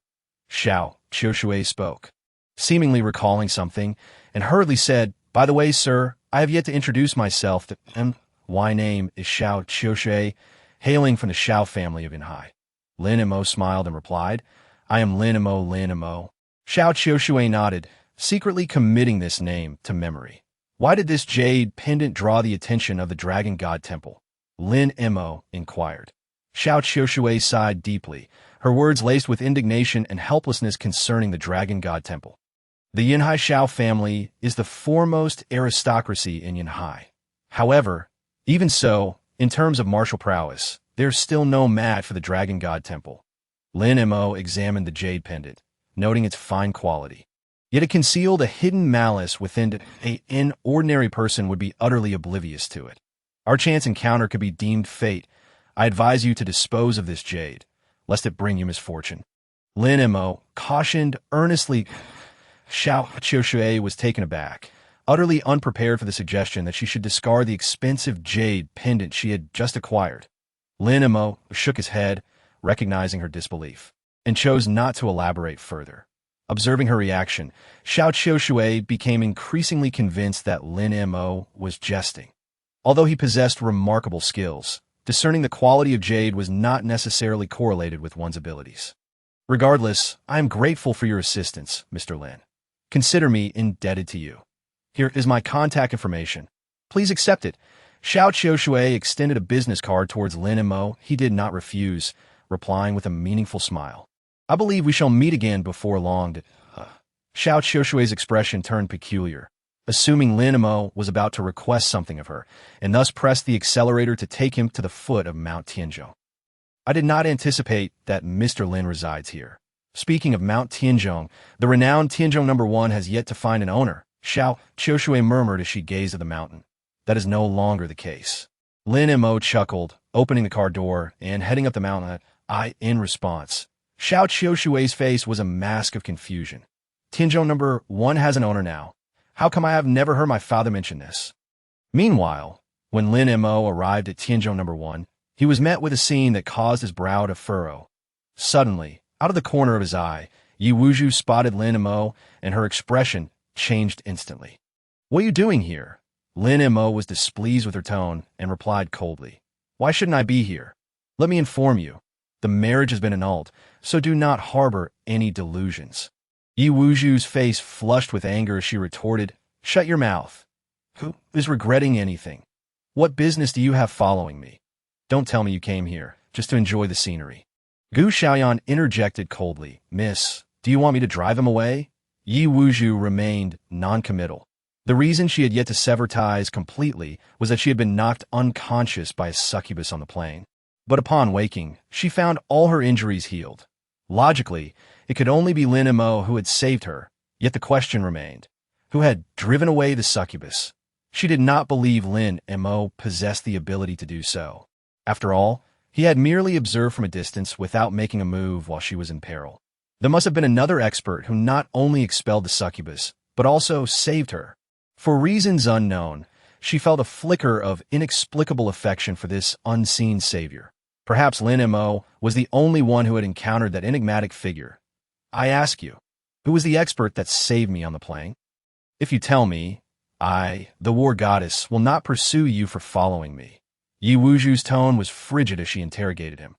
Xiao Qiushui spoke, seemingly recalling something, and hurriedly said, "By the way, sir, I have yet to introduce myself to my name is Xiao Qiushui, hailing from the Xiao family of Yanhai." Lin Mo smiled and replied, "I am Lin Mo, Lin Mo." Xiao Qiushui nodded, secretly committing this name to memory. Why did this jade pendant draw the attention of the Dragon God Temple? Lin Mo inquired. Xiao Qiushui sighed deeply, her words laced with indignation and helplessness concerning the Dragon God Temple. The Yanhai Xiao family is the foremost aristocracy in Yanhai. However, even so, in terms of martial prowess, there's still no match for the Dragon God Temple. Lin Mo examined the jade pendant, noting its fine quality. Yet it concealed a hidden malice within an ordinary person would be utterly oblivious to it. Our chance encounter could be deemed fate. I advise you to dispose of this jade, lest it bring you misfortune. Lin Mo cautioned earnestly. Xiao Qiushui was taken aback, utterly unprepared for the suggestion that she should discard the expensive jade pendant she had just acquired. Lin Mo shook his head, recognizing her disbelief, and chose not to elaborate further. Observing her reaction, Xiao Qiushui became increasingly convinced that Lin Mo was jesting. Although he possessed remarkable skills, discerning the quality of jade was not necessarily correlated with one's abilities. "Regardless, I am grateful for your assistance, Mr. Lin. Consider me indebted to you. Here is my contact information. Please accept it." Xiao Qiushui extended a business card towards Lin Mo. He did not refuse, replying with a meaningful smile. "I believe we shall meet again before long." Xiao Qiushui's expression turned peculiar, assuming Lin Mo was about to request something of her, and thus pressed the accelerator to take him to the foot of Mount Tianzhong. "I did not anticipate that Mr. Lin resides here. Speaking of Mount Tianzhong, the renowned Tianzhong No. 1 has yet to find an owner," Xiao Qiushui murmured as she gazed at the mountain. "That is no longer the case." Lin Mo chuckled, opening the car door and heading up the mountain. In response, Xiao Qiushui's face was a mask of confusion. "Tianzhong No. 1 has an owner now. How come I have never heard my father mention this?" Meanwhile, when Lin Mo arrived at Tianzhong No. 1, he was met with a scene that caused his brow to furrow. Suddenly, out of the corner of his eye, Yi Wuzhu spotted Lin Mo, and her expression changed instantly. "What are you doing here?" Lin Mo was displeased with her tone and replied coldly, "Why shouldn't I be here? Let me inform you. The marriage has been annulled, so do not harbor any delusions." Yi Wuzhu's face flushed with anger as she retorted, "Shut your mouth. Who is regretting anything? What business do you have following me? Don't tell me you came here just to enjoy the scenery." Gu Xiaoyan interjected coldly, "Miss, do you want me to drive him away?" Yi Wuzhu remained non-committal. The reason she had yet to sever ties completely was that she had been knocked unconscious by a succubus on the plane. But upon waking, she found all her injuries healed. Logically, it could only be Lin Mo who had saved her, yet the question remained, who had driven away the succubus? She did not believe Lin Mo possessed the ability to do so. After all, he had merely observed from a distance without making a move while she was in peril. There must have been another expert who not only expelled the succubus, but also saved her. For reasons unknown, she felt a flicker of inexplicable affection for this unseen savior. Perhaps Lin Mo was the only one who had encountered that enigmatic figure. I ask you, who was the expert that saved me on the plane? If you tell me, I, the war goddess, will not pursue you for following me. Yi Wuju's tone was frigid as she interrogated him.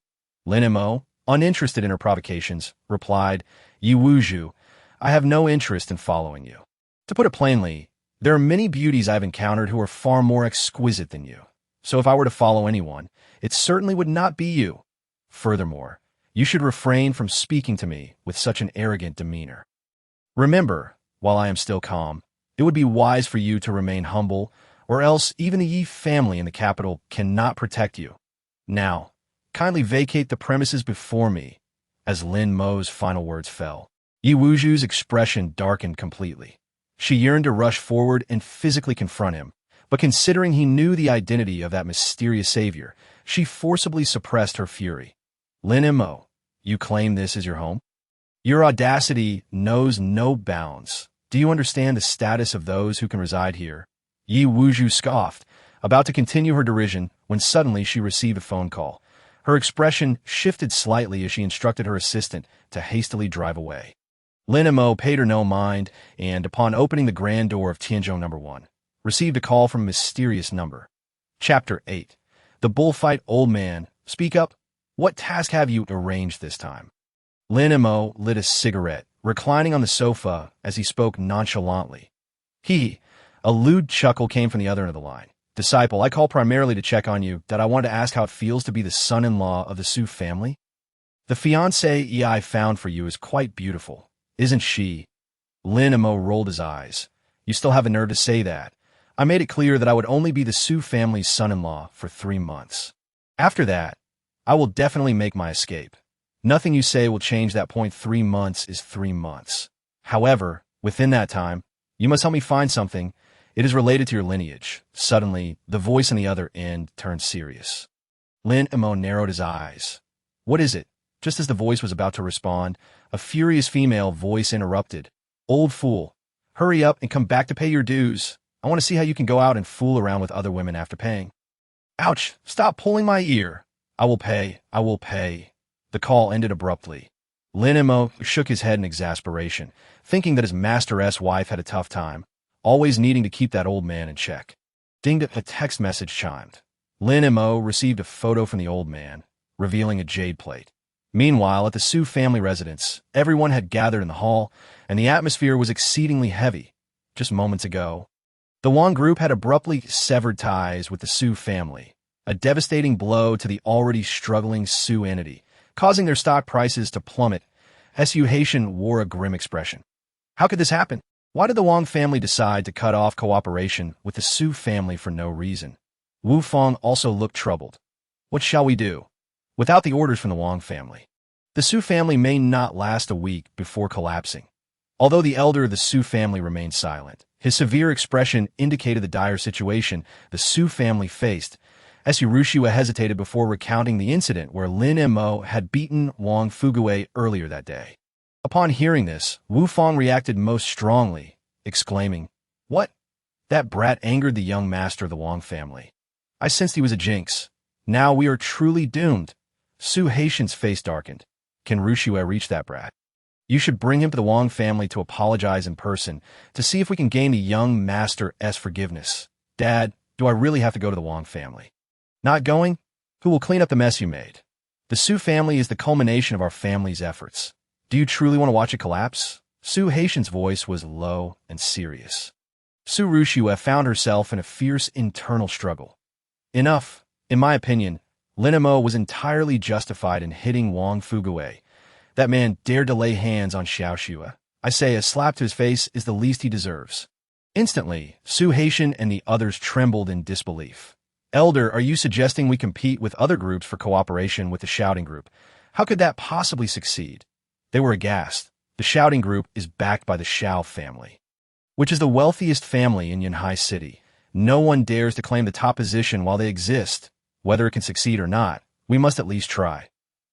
Lin Mo, uninterested in her provocations, replied, Yi Wuju, I have no interest in following you. To put it plainly, there are many beauties I've encountered who are far more exquisite than you. So if I were to follow anyone, it certainly would not be you. Furthermore, you should refrain from speaking to me with such an arrogant demeanor. Remember, while I am still calm, it would be wise for you to remain humble, or else even the Yi family in the capital cannot protect you. Now, kindly vacate the premises before me, as Lin Mo's final words fell. Yi Wuju's expression darkened completely. She yearned to rush forward and physically confront him, but considering he knew the identity of that mysterious savior, she forcibly suppressed her fury. Lin Mo, you claim this is your home? Your audacity knows no bounds. Do you understand the status of those who can reside here? Yi Wuju scoffed, about to continue her derision when suddenly she received a phone call. Her expression shifted slightly as she instructed her assistant to hastily drive away. Lin Mo paid her no mind and, upon opening the grand door of Tianzhou No. 1, received a call from a mysterious number. Chapter 8. The Bullfight. Old man, speak up. What task have you arranged this time? Lin Mo lit a cigarette, reclining on the sofa as he spoke nonchalantly. A lewd chuckle came from the other end of the line. Disciple, I call primarily to check on you, that I want to ask how it feels to be the son-in-law of the Su family. The fiancée I found for you is quite beautiful, isn't she? Lin Mo rolled his eyes. You still have a nerve to say that. I made it clear that I would only be the Su family's son-in-law for 3 months. After that, I will definitely make my escape. Nothing you say will change that point. 3 months is 3 months. However, within that time, you must help me find something. It is related to your lineage. Suddenly, the voice on the other end turned serious. Lin Mo narrowed his eyes. What is it? Just as the voice was about to respond, a furious female voice interrupted. Old fool, hurry up and come back to pay your dues. I want to see how you can go out and fool around with other women after paying. Ouch, stop pulling my ear. I will pay. The call ended abruptly. Lin Mo shook his head in exasperation, thinking that his master's wife had a tough time, always needing to keep that old man in check. Dinged, a text message chimed. Lin Mo received a photo from the old man, revealing a jade plate. Meanwhile, at the Su family residence, everyone had gathered in the hall, and the atmosphere was exceedingly heavy. Just moments ago, the Wang group had abruptly severed ties with the Su family, a devastating blow to the already struggling Su entity, causing their stock prices to plummet. Su Haitian wore a grim expression. How could this happen? Why did the Wang family decide to cut off cooperation with the Su family for no reason? Wu Feng also looked troubled. What shall we do? Without the orders from the Wang family, the Su family may not last a week before collapsing. Although the elder of the Su family remained silent, his severe expression indicated the dire situation the Su family faced. Su Rushua hesitated before recounting the incident where Lin Mo had beaten Wang Fugue earlier that day. Upon hearing this, Wu Feng reacted most strongly, exclaiming, What? That brat angered the young master of the Wang family. I sensed he was a jinx. Now we are truly doomed. Su Haitian's face darkened. Can Rushua reach that brat? You should bring him to the Wang family to apologize in person, to see if we can gain the young master's forgiveness. Dad, do I really have to go to the Wang family? Not going? Who will clean up the mess you made? The Su family is the culmination of our family's efforts. Do you truly want to watch it collapse? Su Haitian's voice was low and serious. Su Rushua found herself in a fierce internal struggle. Enough. In my opinion, Lin Mo was entirely justified in hitting Wang Fugue. That man dared to lay hands on Xiaoxua. I say a slap to his face is the least he deserves. Instantly, Su Haitian and the others trembled in disbelief. Elder, are you suggesting we compete with other groups for cooperation with the Shouting Group? How could that possibly succeed? They were aghast. The Shouting Group is backed by the Xiao family, which is the wealthiest family in Yanhai City. No one dares to claim the top position while they exist. Whether it can succeed or not, we must at least try.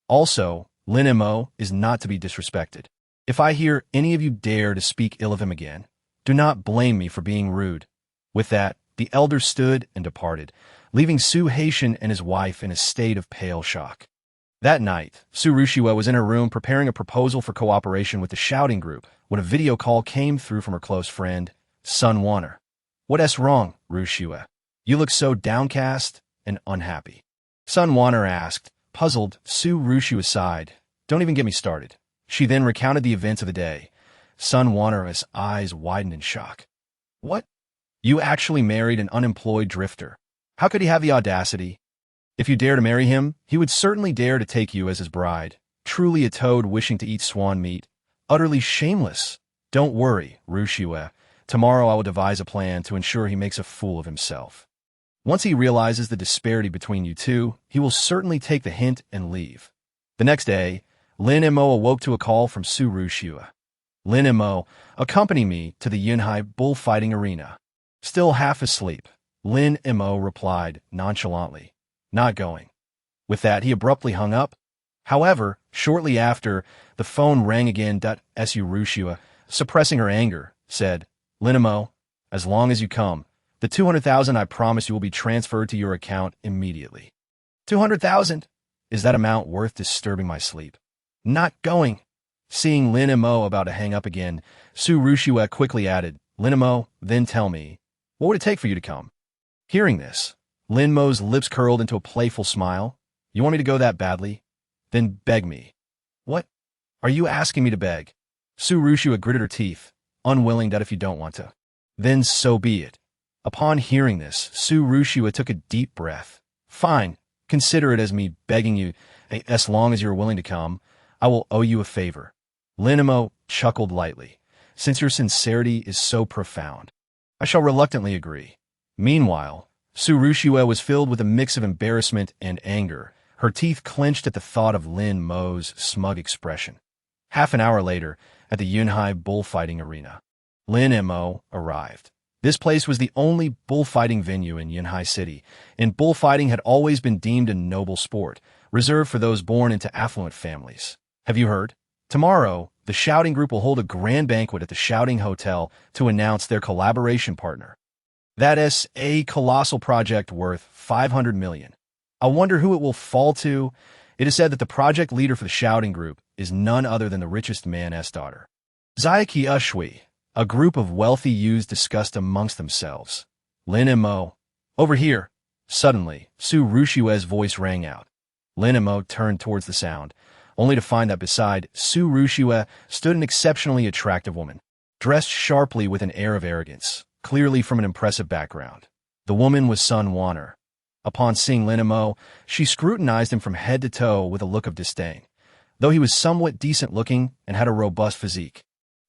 Also, Lin Mo is not to be disrespected. If I hear any of you dare to speak ill of him again, do not blame me for being rude." With that, the elder stood and departed, leaving Su Haitian and his wife in a state of pale shock. That night, Su Rushua was in her room preparing a proposal for cooperation with the shouting group when a video call came through from her close friend, Sun Wanner. "What's wrong, Rushua? You look so downcast and unhappy." Sun Wanner asked, puzzled. Su Rushua sighed. "Don't even get me started." She then recounted the events of the day. Sun Wanner's eyes widened in shock. "What? You actually married an unemployed drifter? How could he have the audacity? If you dare to marry him, he would certainly dare to take you as his bride. Truly a toad wishing to eat swan meat. Utterly shameless. Don't worry, Rushua. Tomorrow I will devise a plan to ensure he makes a fool of himself. Once he realizes the disparity between you two, he will certainly take the hint and leave." The next day, Lin Mo awoke to a call from Su Rushua. "Lin Mo, accompany me to the Yunhai bullfighting arena." Still half asleep, Lin Mo replied nonchalantly, "Not going." With that, he abruptly hung up. However, shortly after, the phone rang again. Su Rushua, suppressing her anger, said, "Lin Mo, as long as you come, the 200,000 I promise you will be transferred to your account immediately." 200,000? Is that amount worth disturbing my sleep? Not going. Seeing Lin Mo about to hang up again, Su Rushua quickly added, "Lin Mo, then tell me, what would it take for you to come?" Hearing this, Lin Mo's lips curled into a playful smile. "You want me to go that badly? Then beg me." "What? Are you asking me to beg?" Su Rushua gritted her teeth, unwilling that if you don't want to, then so be it. Upon hearing this, Su Rushua took a deep breath. "Fine, consider it as me begging you. As long as you're willing to come, I will owe you a favor." Lin Mo chuckled lightly. "Since your sincerity is so profound, I shall reluctantly agree." Meanwhile, Su Rushua was filled with a mix of embarrassment and anger. Her teeth clenched at the thought of Lin Mo's smug expression. Half an hour later, at the Yunhai bullfighting arena, Lin Mo arrived. This place was the only bullfighting venue in Yunhai City, and bullfighting had always been deemed a noble sport, reserved for those born into affluent families. Have you heard? Tomorrow, the shouting group will hold a grand banquet at the Shouting Hotel to announce their collaboration partner. That is a colossal project worth 500 million. I wonder who it will fall to. It is said that the project leader for the shouting group is none other than the richest man's daughter. Zayaki Ushwi, a group of wealthy youths discussed amongst themselves. Lin Mo, over here. Suddenly, Su Rushua's voice rang out. Lin Mo turned towards the sound, only to find that beside Su Rushua stood an exceptionally attractive woman, dressed sharply with an air of arrogance, clearly from an impressive background. The woman was Sun Wanner. Upon seeing Lin Mo, she scrutinized him from head to toe with a look of disdain. Though he was somewhat decent-looking and had a robust physique,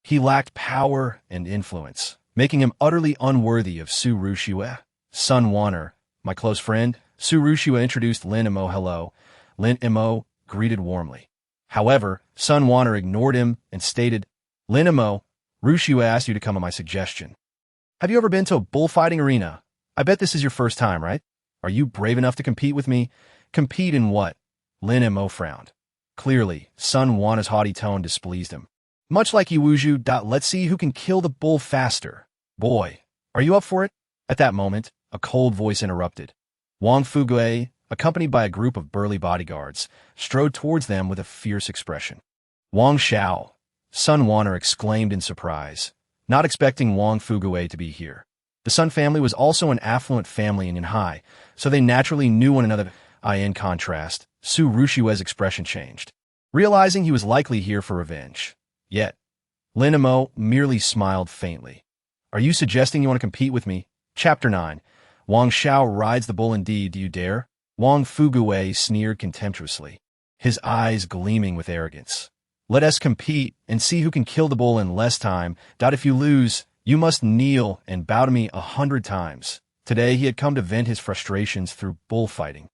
he lacked power and influence, making him utterly unworthy of Su Rushua. "Sun Wanner, my close friend," Su Rushua introduced Lin Mo. "Hello." Lin Mo greeted warmly. However, Sun Wanner ignored him and stated, "Lin Mo, Rushua asked you to come at my suggestion. Have you ever been to a bullfighting arena? I bet this is your first time, right? Are you brave enough to compete with me?" "Compete in what?" Lin Mo frowned. Clearly, Sun Wanner's haughty tone displeased him. "Much like Iwuju. Let's see who can kill the bull faster. Boy, are you up for it?" At that moment, a cold voice interrupted. Wang Fugue, accompanied by a group of burly bodyguards, strode towards them with a fierce expression. "Wang Xiao," Sun Wanner exclaimed in surprise, not expecting Wang Fugue to be here. The Sun family was also an affluent family in Yunhai, so they naturally knew one another. In contrast, Su Rushua's expression changed, realizing he was likely here for revenge. Yet, Lin Mo merely smiled faintly. "Are you suggesting you want to compete with me?" Chapter 9. Wang Xiao rides the bull indeed, do you dare? Wang Fugue sneered contemptuously, his eyes gleaming with arrogance. "Let us compete and see who can kill the bull in less time. If you lose, you must kneel and bow to me 100 times. Today he had come to vent his frustrations through bullfighting,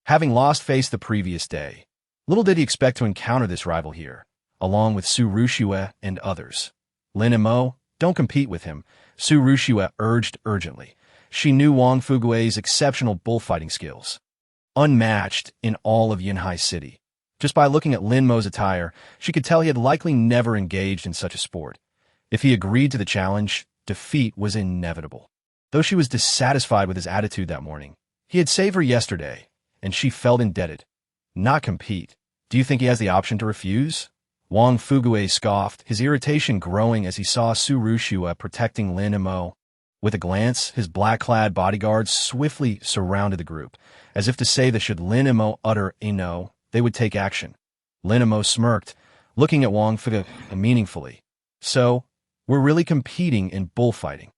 having lost face the previous day. Little did he expect to encounter this rival here, along with Su Rushua and others. "Lin Mo, don't compete with him," Su Rushua urged urgently. She knew Wang Fugue's exceptional bullfighting skills, unmatched in all of Yunhai City. Just by looking at Lin Mo's attire, she could tell he had likely never engaged in such a sport. If he agreed to the challenge, defeat was inevitable. Though she was dissatisfied with his attitude that morning, he had saved her yesterday, and she felt indebted. Not compete. Do you think he has the option to refuse? Wang Fugue scoffed, his irritation growing as he saw Su Rushua protecting Lin Mo. With a glance, his black-clad bodyguards swiftly surrounded the group, as if to say that should Lin Mo utter a no, they would take action. Lin Mo smirked, looking at Wang Fugue meaningfully. So, we're really competing in bullfighting.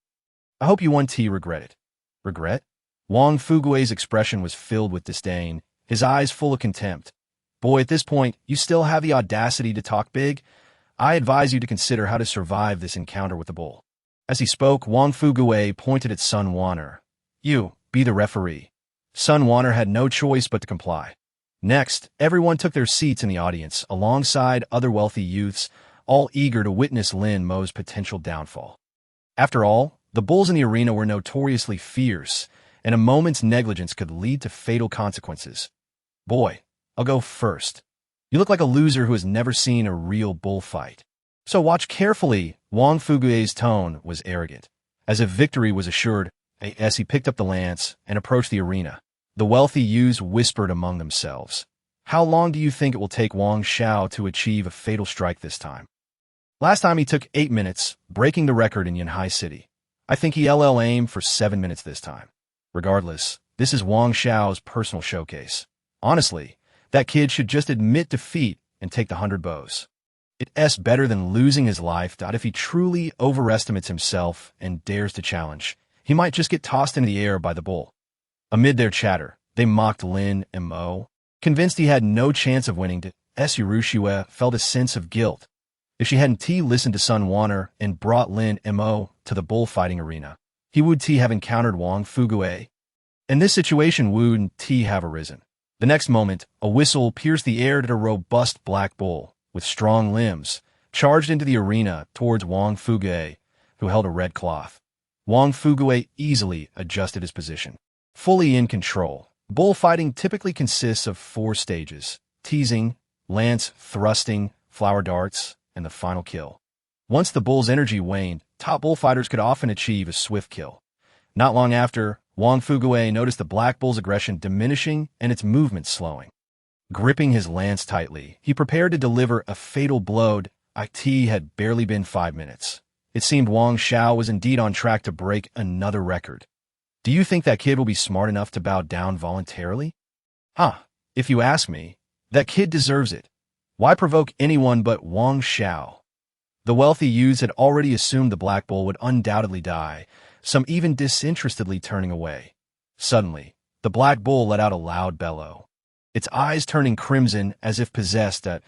I hope you won T regret it. Regret? Wang Fugue's expression was filled with disdain, his eyes full of contempt. Boy, at this point, you still have the audacity to talk big? I advise you to consider how to survive this encounter with the bull. As he spoke, Wang Fugue pointed at Sun Wanner. You, be the referee. Sun Wanner had no choice but to comply. Next, everyone took their seats in the audience, alongside other wealthy youths, all eager to witness Lin Mo's potential downfall. After all, the bulls in the arena were notoriously fierce, and a moment's negligence could lead to fatal consequences. Boy, I'll go first. You look like a loser who has never seen a real bullfight. So watch carefully. Wang Fugue's tone was arrogant, as if victory was assured, as he picked up the lance and approached the arena. The wealthy youths whispered among themselves. How long do you think it will take Wang Xiao to achieve a fatal strike this time? Last time he took 8 minutes, breaking the record in Yanhai City. I think he'll aim for 7 minutes this time. Regardless, this is Wang Xiao's personal showcase. Honestly, that kid should just admit defeat and take the 100 bows. It's better than losing his life. If he truly overestimates himself and dares to challenge, he might just get tossed into the air by the bull. Amid their chatter, they mocked Lin Mo. Convinced he had no chance of winning, Su Rushua felt a sense of guilt. If she hadn't listened to Sun Wanner and brought Lin Mo to the bullfighting arena, he would have encountered Wang Fugue. In this situation, would have arisen. The next moment, a whistle pierced the air at a robust black bull, with strong limbs, charged into the arena towards Wang Fugue, who held a red cloth. Wang Fugue easily adjusted his position. Fully in control, bullfighting typically consists of 4 stages: teasing, lance thrusting, flower darts, and the final kill. Once the bull's energy waned, top bullfighters could often achieve a swift kill. Not long after, Wang Fugue noticed the black bull's aggression diminishing and its movement slowing. Gripping his lance tightly, he prepared to deliver a fatal blow. It had barely been 5 minutes. It seemed Wang Xiao was indeed on track to break another record. Do you think that kid will be smart enough to bow down voluntarily? If you ask me, that kid deserves it. Why provoke anyone but Wang Xiao? The wealthy youths had already assumed the black bull would undoubtedly die, some even disinterestedly turning away. Suddenly, the black bull let out a loud bellow. Its eyes turning crimson as if possessed, it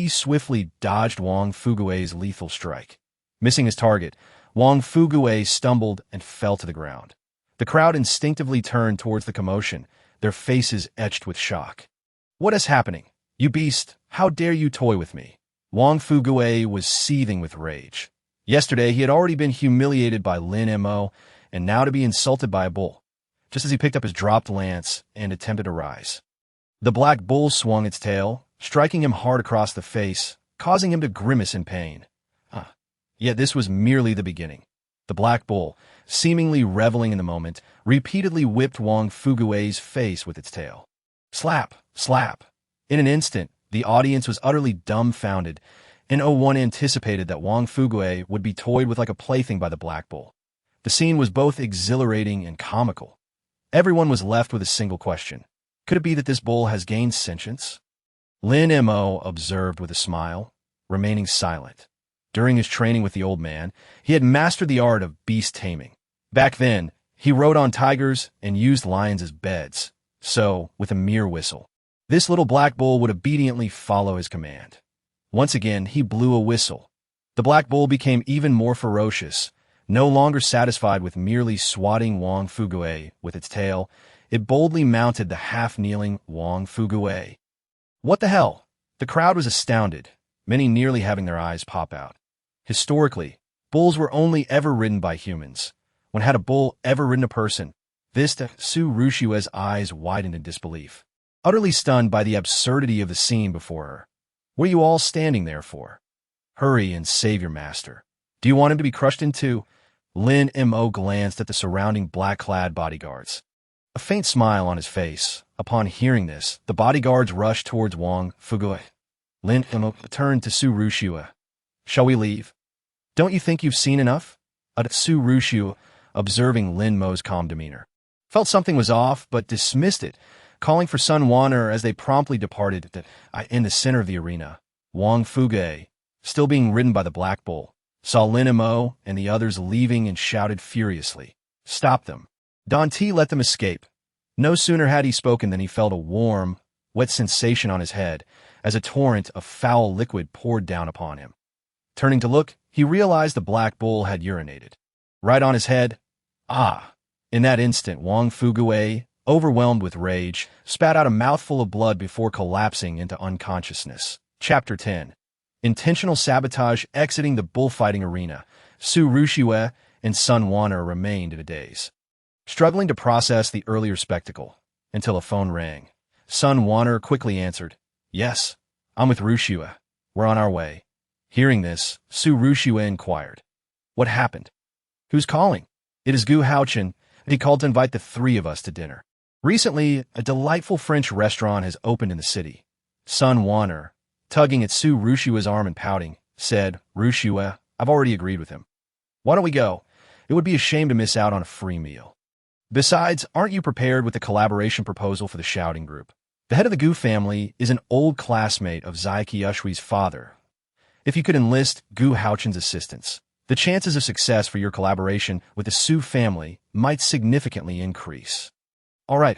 swiftly dodged Wang Fugue's lethal strike. Missing his target, Wang Fugue stumbled and fell to the ground. The crowd instinctively turned towards the commotion, their faces etched with shock. What is happening? You beast, how dare you toy with me? Wang Fugue was seething with rage. Yesterday, he had already been humiliated by Lin Mo, and now to be insulted by a bull, just as he picked up his dropped lance and attempted to rise. The black bull swung its tail, striking him hard across the face, causing him to grimace in pain. Yet this was merely the beginning. The black bull, seemingly reveling in the moment, repeatedly whipped Wang Fugue's face with its tail. Slap! Slap! In an instant, the audience was utterly dumbfounded, and one anticipated that Wang Fugue would be toyed with like a plaything by the black bull. The scene was both exhilarating and comical. Everyone was left with a single question. Could it be that this bull has gained sentience? Lin Mo observed with a smile, remaining silent. During his training with the old man, he had mastered the art of beast taming. Back then, he rode on tigers and used lions as beds. So, with a mere whistle, this little black bull would obediently follow his command. Once again, he blew a whistle. The black bull became even more ferocious. No longer satisfied with merely swatting Wang Fugue with its tail, it boldly mounted the half-kneeling Wang Fugue. What the hell? The crowd was astounded, many nearly having their eyes pop out. Historically, bulls were only ever ridden by humans. When had a bull ever ridden a person? Su Rushua's eyes widened in disbelief. utterly stunned by the absurdity of the scene before her. What are you all standing there for? Hurry and save your master. Do you want him to be crushed in two? Lin Mo glanced at the surrounding black-clad bodyguards. A faint smile on his face. Upon hearing this, the bodyguards rushed towards Wang Fugui. Lin Mo turned to Su Rushua. Shall we leave? Don't you think you've seen enough? Su Rushua, observing Lin Mo's calm demeanor, felt something was off but dismissed it, calling for Sun Wan'er as they promptly departed. In the center of the arena, Wang Fugui, still being ridden by the Black Bull, saw Lin Mo and the others leaving and shouted furiously, "Stop them! Don T let them escape." No sooner had he spoken than he felt a warm, wet sensation on his head as a torrent of foul liquid poured down upon him. Turning to look, he realized the Black Bull had urinated. Right on his head. Ah! In that instant, Wang Fugui, overwhelmed with rage, spat out a mouthful of blood before collapsing into unconsciousness. Chapter 10. Intentional sabotage. Exiting the bullfighting arena, Su Rushua and Sun Wan'er remained in a daze, struggling to process the earlier spectacle, until a phone rang. Sun Wan'er quickly answered. "Yes, I'm with Rushua. We're on our way." Hearing this, Su Rushua inquired, "What happened? Who's calling?" "It is Gu Haochen. He called to invite the three of us to dinner. Recently, a delightful French restaurant has opened in the city." Sun Wan'er, tugging at Su Rushua's arm and pouting, said, "Rushua, I've already agreed with him. Why don't we go? It would be a shame to miss out on a free meal. Besides, aren't you prepared with the collaboration proposal for the shouting group? The head of the Gu family is an old classmate of Zaiki Ushui's father. If you could enlist Gu Haochen's assistance, the chances of success for your collaboration with the Su family might significantly increase." "All right,"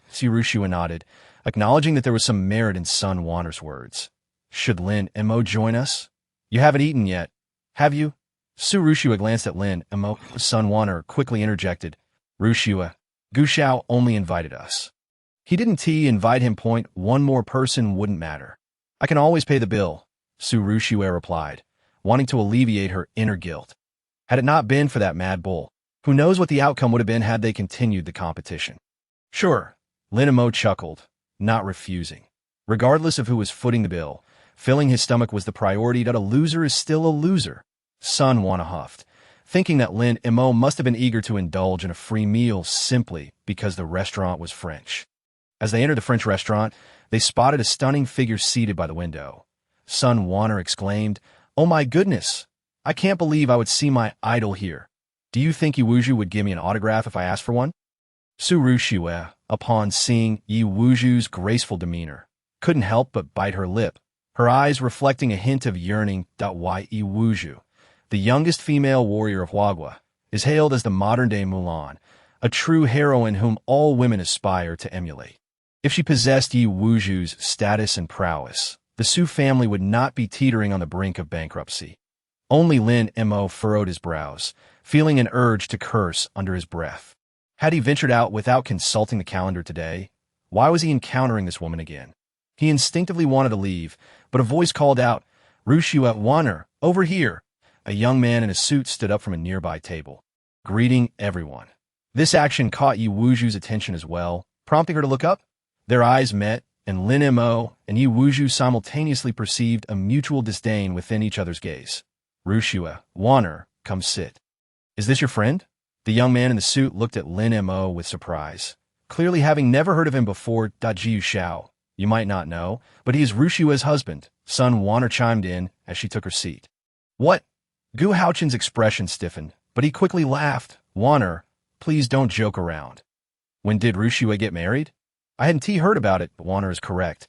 Su Rushua nodded, acknowledging that there was some merit in Sun Wan'er's words. "Should Lin Mo join us? You haven't eaten yet, have you?" Su Rushua glanced at Lin Mo. Sun Wan'er quickly interjected, "Rushua, Gu Shao only invited us. He didn't invite him. One more person wouldn't matter." "I can always pay the bill," Su Rushua replied, wanting to alleviate her inner guilt. Had it not been for that mad bull, who knows what the outcome would have been had they continued the competition. "Sure," Lin Mo chuckled, not refusing. Regardless of who was footing the bill, filling his stomach was the priority. That a loser is still a loser. Sun Wan'er huffed, thinking that Lin Mo must have been eager to indulge in a free meal simply because the restaurant was French. As they entered the French restaurant, they spotted a stunning figure seated by the window. Sun Wan'er exclaimed, "Oh my goodness! I can't believe I would see my idol here. Do you think Yiwuju would give me an autograph if I asked for one?" Su Rushua, upon seeing Yiwuju's graceful demeanor, couldn't help but bite her lip, her eyes reflecting a hint of yearning. Why Yiwuju, the youngest female warrior of Huagua, is hailed as the modern-day Mulan, a true heroine whom all women aspire to emulate. If she possessed Yiwuju's status and prowess, the Su family would not be teetering on the brink of bankruptcy. Only Lin Mo furrowed his brows, feeling an urge to curse under his breath. Had he ventured out without consulting the calendar today? Why was he encountering this woman again? He instinctively wanted to leave, but a voice called out, "Rushua Wan'er, over here!" A young man in a suit stood up from a nearby table, greeting everyone. This action caught Yiwuju's attention as well, prompting her to look up. Their eyes met, and Lin Mo and Yiwuju simultaneously perceived a mutual disdain within each other's gaze. "Rushua Wan'er, come sit." "Is this your friend?" The young man in the suit looked at Lin Mo with surprise, clearly having never heard of him before. "Jiu Shao, you might not know, but he is Rushua's husband," Sun Wan'er chimed in as she took her seat. "What?" Gu Haochen's expression stiffened, but he quickly laughed. "Wan'er, please don't joke around. When did Rushua get married?" "I hadn't heard about it," but Wan'er is correct.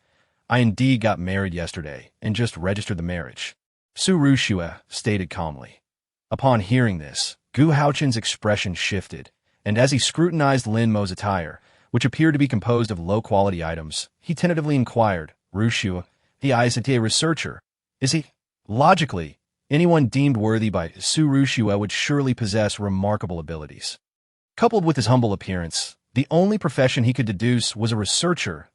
"I indeed got married yesterday and just registered the marriage," Su Rushua stated calmly. Upon hearing this, Gu Haochen's expression shifted, and as he scrutinized Lin Mo's attire, which appeared to be composed of low-quality items, he tentatively inquired, "Rushua, the ISAT researcher, is he?" Logically, anyone deemed worthy by Su Rushua would surely possess remarkable abilities. Coupled with his humble appearance, the only profession he could deduce was a researcher.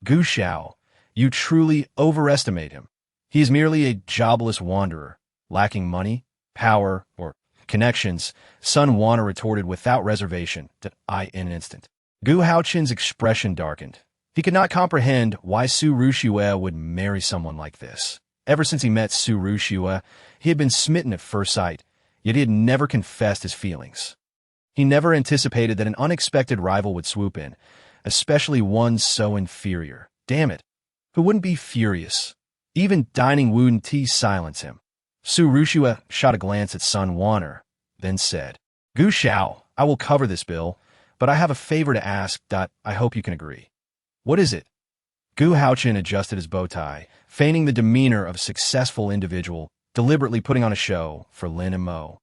Gu Shao, you truly overestimate him. He is merely a jobless wanderer, lacking money, power, or connections, Sun Wan'er retorted without reservation. In an instant, Gu Haochen's expression darkened, He could not comprehend why Su Rushue would marry someone like this. Ever since he met Su Rushue, he had been smitten at first sight, yet he had never confessed his feelings. He never anticipated that an unexpected rival would swoop in, especially one so inferior. Damn it, who wouldn't be furious? Even dining wouldn't silence him. Su Rushue shot a glance at Sun Wanner, then said, Gu Xiao, I will cover this bill, but I have a favor to ask. I hope you can agree. What is it? Gu Haochen adjusted his bow tie, feigning the demeanor of a successful individual, deliberately putting on a show for Lin Mo.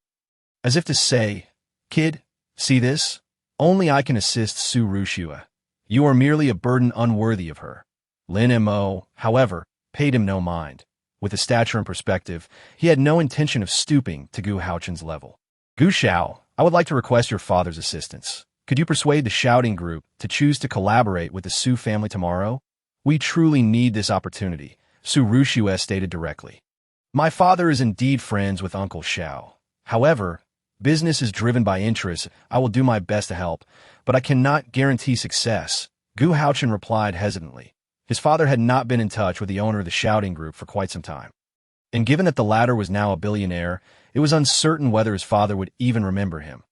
As if to say, Kid, see this? Only I can assist Su Rushue. You are merely a burden unworthy of her. Lin Mo, however, paid him no mind. With his stature and perspective, he had no intention of stooping to Gu Haochen's level. Gu Xiao, I would like to request your father's assistance. Could you persuade the shouting group to choose to collaborate with the Su family tomorrow? We truly need this opportunity, Su Rushue stated directly. My father is indeed friends with Uncle Xiao. However, business is driven by interest. I will do my best to help, but I cannot guarantee success, Gu Haochen replied hesitantly. His father had not been in touch with the owner of the shouting group for quite some time. And given that the latter was now a billionaire, it was uncertain whether his father would even remember him.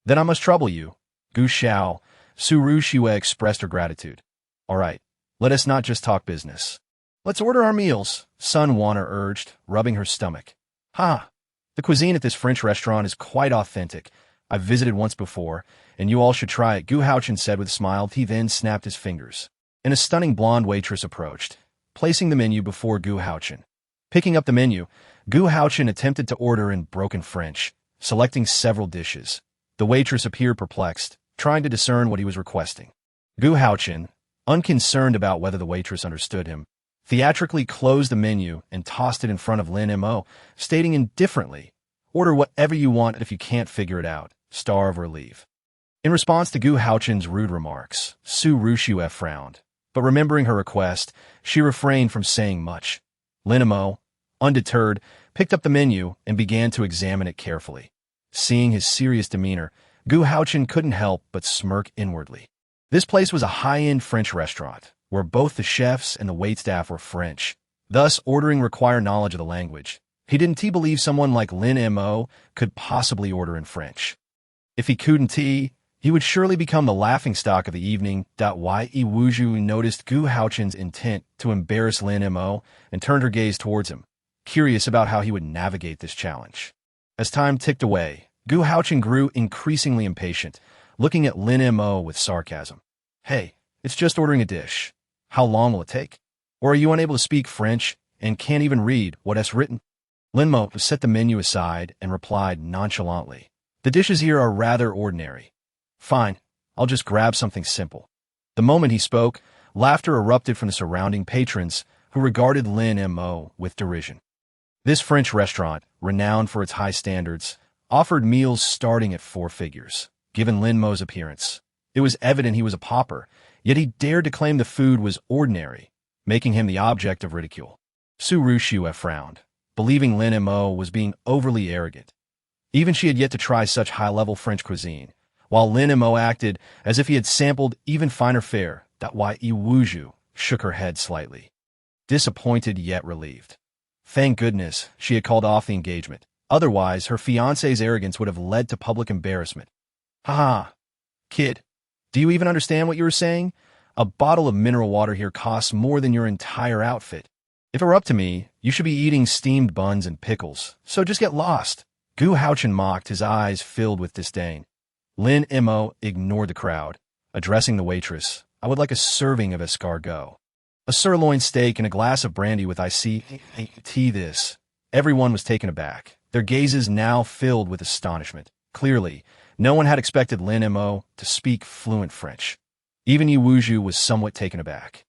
Then I must trouble you, Gu Xiao. Su Rushue expressed her gratitude. All right, let us not just talk business. Let's order our meals, Sun Wanner urged, rubbing her stomach. The cuisine at this French restaurant is quite authentic. I've visited once before, and you all should try it, Gu Haochen said with a smile. He then snapped his fingers. And a stunning blonde waitress approached, placing the menu before Gu Haochen. Picking up the menu, Gu Haochen attempted to order in broken French, selecting several dishes. The waitress appeared perplexed, trying to discern what he was requesting. Gu Haochen, unconcerned about whether the waitress understood him, theatrically closed the menu and tossed it in front of Lin Mo, stating indifferently, Order whatever you want if you can't figure it out, starve or leave. In response to Gu Haochen's rude remarks, Su Rushue frowned, but remembering her request, she refrained from saying much. Lin Mo, undeterred, picked up the menu and began to examine it carefully. Seeing his serious demeanor, Gu Haochen couldn't help but smirk inwardly. This place was a high-end French restaurant, where both the chefs and the waitstaff were French. Thus, ordering required knowledge of the language. He didn't believe someone like Lin Mo could possibly order in French. If he couldn't, he would surely become the laughingstock of the evening. Yi Wuju noticed Gu Haochen's intent to embarrass Lin Mo and turned her gaze towards him, curious about how he would navigate this challenge. As time ticked away, Gu Haochen grew increasingly impatient, looking at Lin Mo with sarcasm. Hey, it's just ordering a dish. How long will it take? Or are you unable to speak French and can't even read what's written? Lin Mo set the menu aside and replied nonchalantly. The dishes here are rather ordinary. Fine, I'll just grab something simple. The moment he spoke, laughter erupted from the surrounding patrons who regarded Lin Mo with derision. This French restaurant, renowned for its high standards, offered meals starting at 4 figures. Given Lin Mo's appearance, it was evident he was a pauper, yet he dared to claim the food was ordinary, making him the object of ridicule. Su Rushue frowned, believing Lin Mo was being overly arrogant. Even she had yet to try such high-level French cuisine, while Lin Mo acted as if he had sampled even finer fare. Yi Wuju shook her head slightly, disappointed yet relieved. Thank goodness she had called off the engagement. Otherwise, her fiancé's arrogance would have led to public embarrassment. Kid, do you even understand what you were saying? A bottle of mineral water here costs more than your entire outfit. If it were up to me, you should be eating steamed buns and pickles, so just get lost. Gu Haochen mocked, his eyes filled with disdain. Lin Mo ignored the crowd, addressing the waitress. I would like a serving of escargot. A sirloin steak and a glass of brandy with tea. This. Everyone was taken aback, their gazes now filled with astonishment. Clearly, no one had expected Lin Mo to speak fluent French. Even Yi Wuju was somewhat taken aback.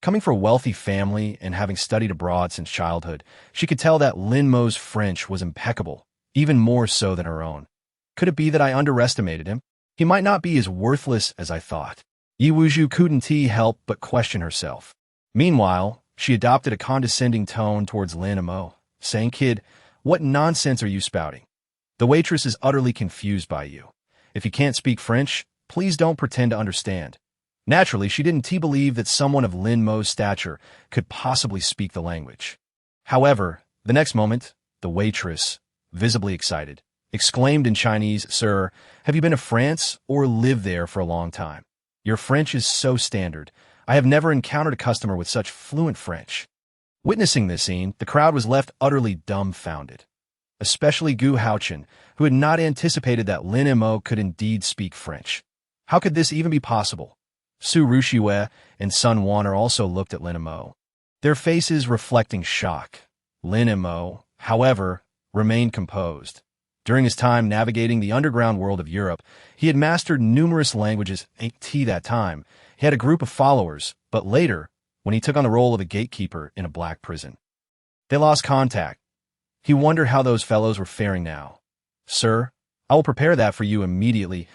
Coming from a wealthy family and having studied abroad since childhood, she could tell that Lin Mo's French was impeccable, even more so than her own. Could it be that I underestimated him? He might not be as worthless as I thought. Yi Wuju couldn't help but question herself. Meanwhile, she adopted a condescending tone towards Lin Mo, saying, Kid, what nonsense are you spouting? The waitress is utterly confused by you. If you can't speak French, please don't pretend to understand. Naturally, she didn't believe that someone of Lin Mo's stature could possibly speak the language. However, the next moment, the waitress, visibly excited, exclaimed in Chinese, "Sir, have you been to France or lived there for a long time? Your French is so standard. I have never encountered a customer with such fluent French." Witnessing this scene, the crowd was left utterly dumbfounded, especially Gu Haochen, who had not anticipated that Lin Mo could indeed speak French. How could this even be possible? Su Ruxue and Sun Wan'er also looked at Lin Mo, their faces reflecting shock. Lin Mo, however, remained composed. During his time navigating the underground world of Europe, he had mastered numerous languages. At that time, he had a group of followers, but later, when he took on the role of a gatekeeper in a black prison, they lost contact. He wondered how those fellows were faring now. "Sir, I will prepare that for you immediately.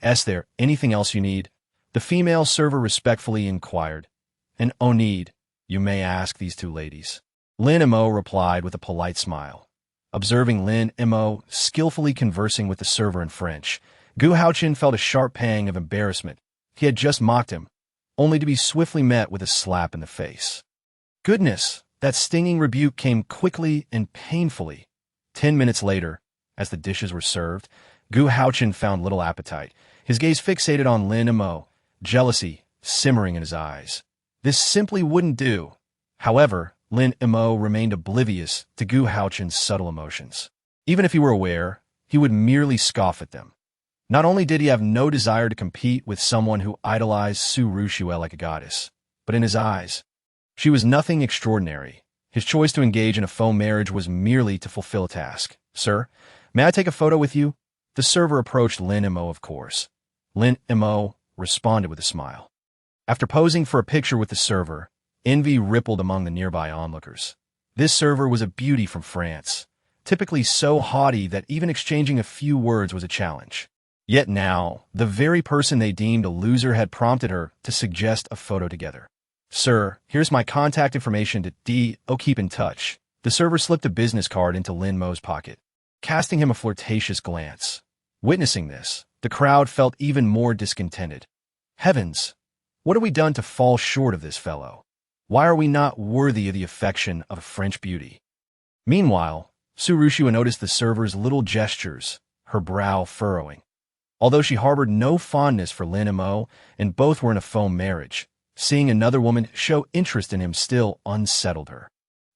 Is there anything else you need?" The female server respectfully inquired. "And oh need, you may ask these two ladies." Lin Mo replied with a polite smile. Observing Lin Mo skillfully conversing with the server in French, Gu Haochen felt a sharp pang of embarrassment. He had just mocked him, only to be swiftly met with a slap in the face. Goodness, that stinging rebuke came quickly and painfully. 10 minutes later, as the dishes were served, Gu Haochen found little appetite, his gaze fixated on Lin Mo, jealousy simmering in his eyes. This simply wouldn't do. However, Lin Mo remained oblivious to Gu Haochen's subtle emotions. Even if he were aware, he would merely scoff at them. Not only did he have no desire to compete with someone who idolized Su Ruxue like a goddess, but in his eyes, she was nothing extraordinary. His choice to engage in a faux marriage was merely to fulfill a task. "Sir, may I take a photo with you?" The server approached Lin Mo, of course. Lin Mo responded with a smile. After posing for a picture with the server, envy rippled among the nearby onlookers. This server was a beauty from France, typically so haughty that even exchanging a few words was a challenge. Yet now, the very person they deemed a loser had prompted her to suggest a photo together. "Sir, here's my contact information to keep in touch." The server slipped a business card into Lin Mo's pocket, casting him a flirtatious glance. Witnessing this, the crowd felt even more discontented. Heavens, what have we done to fall short of this fellow? Why are we not worthy of the affection of a French beauty? Meanwhile, Su Ruxue noticed the server's little gestures, her brow furrowing. Although she harbored no fondness for Lin Mo, and both were in a faux marriage, seeing another woman show interest in him still unsettled her.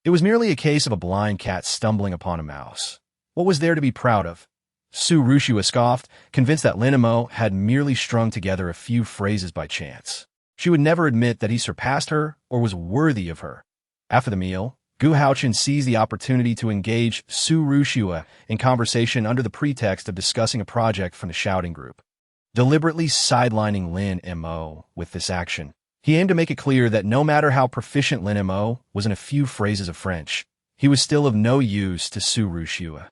It was merely a case of a blind cat stumbling upon a mouse. What was there to be proud of? Su Ruxue scoffed, convinced that Lin Mo had merely strung together a few phrases by chance. She would never admit that he surpassed her or was worthy of her. After the meal, Gu Haochen seized the opportunity to engage Su Ruxue in conversation under the pretext of discussing a project from the shouting group. Deliberately sidelining Lin Mo with this action, he aimed to make it clear that no matter how proficient Lin Mo was in a few phrases of French, he was still of no use to Su Ruxue.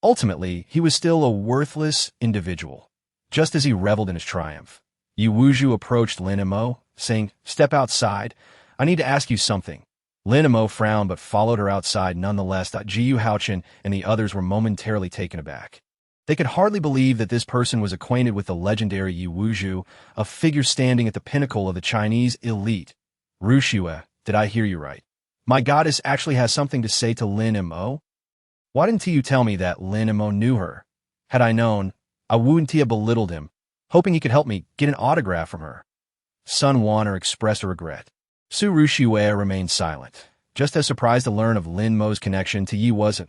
Ultimately, he was still a worthless individual, just as he reveled in his triumph. Yu Wuzhu approached Lin Mo, saying, "Step outside. I need to ask you something." Lin Mo frowned but followed her outside nonetheless. Gu Haochen and the others were momentarily taken aback. They could hardly believe that this person was acquainted with the legendary Yu Wuzhu, a figure standing at the pinnacle of the Chinese elite. "Ruxue, did I hear you right? My goddess actually has something to say to Lin Mo? Why didn't you tell me that Lin Mo knew her? Had I known, I wouldn't have belittled him, hoping he could help me get an autograph from her." Sun Wan'er expressed a regret. Su Ruxue remained silent, just as surprised to learn of Lin Mo's connection to Yi was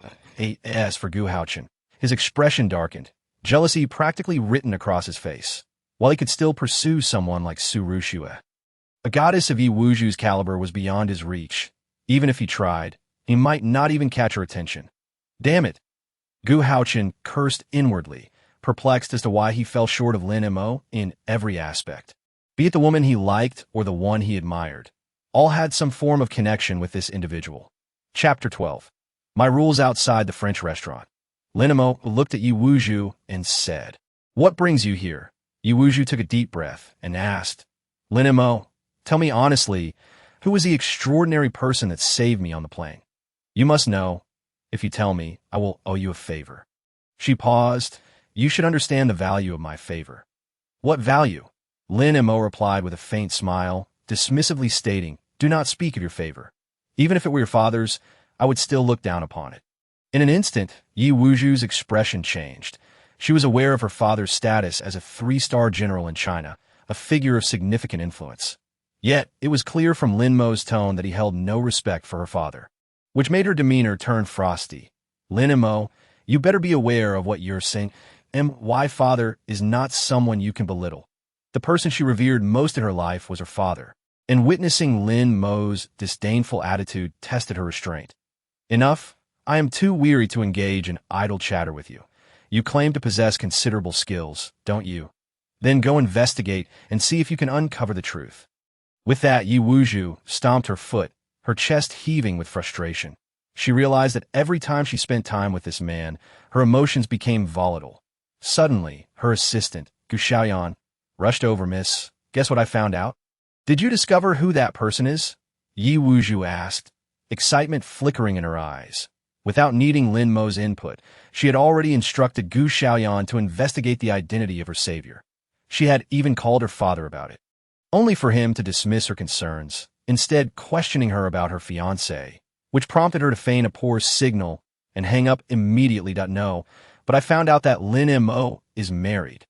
as for Gu Haochen. His expression darkened, jealousy practically written across his face, while he could still pursue someone like Su Ruxue. A goddess of Yi Wuzhu's caliber was beyond his reach. Even if he tried, he might not even catch her attention. Damn it! Gu Haochen cursed inwardly, perplexed as to why he fell short of Lin Mo in every aspect. Be it the woman he liked or the one he admired, all had some form of connection with this individual. Chapter 12. My rules outside the French restaurant. Lin Mo looked at Yu Wuzhu and said, "What brings you here?" Yu Wuzhu took a deep breath and asked, "Lin Mo, tell me honestly, who was the extraordinary person that saved me on the plane? You must know. If you tell me, I will owe you a favor." She paused. "You should understand the value of my favor." "What value?" Lin Mo replied with a faint smile, dismissively stating, "Do not speak of your favor. Even if it were your father's, I would still look down upon it." In an instant, Yi Wuju's expression changed. She was aware of her father's status as a 3-star general in China, a figure of significant influence. Yet, it was clear from Lin Mo's tone that he held no respect for her father, which made her demeanor turn frosty. "Lin Mo, you better be aware of what you're saying. My father is not someone you can belittle." The person she revered most in her life was her father, and witnessing Lin Mo's disdainful attitude tested her restraint. "Enough. I am too weary to engage in idle chatter with you. You claim to possess considerable skills, don't you? Then go investigate and see if you can uncover the truth." With that, Yi Wuju stomped her foot, her chest heaving with frustration. She realized that every time she spent time with this man, her emotions became volatile. Suddenly, her assistant, Gu Xiaoyan, rushed over. "Miss, guess what I found out?" "Did you discover who that person is?" Yi Wuju asked, excitement flickering in her eyes. Without needing Lin Mo's input, she had already instructed Gu Xiaoyan to investigate the identity of her savior. She had even called her father about it, only for him to dismiss her concerns, instead questioning her about her fiancé, which prompted her to feign a poor signal and hang up immediately. "No, but I found out that Lin Mo is married,"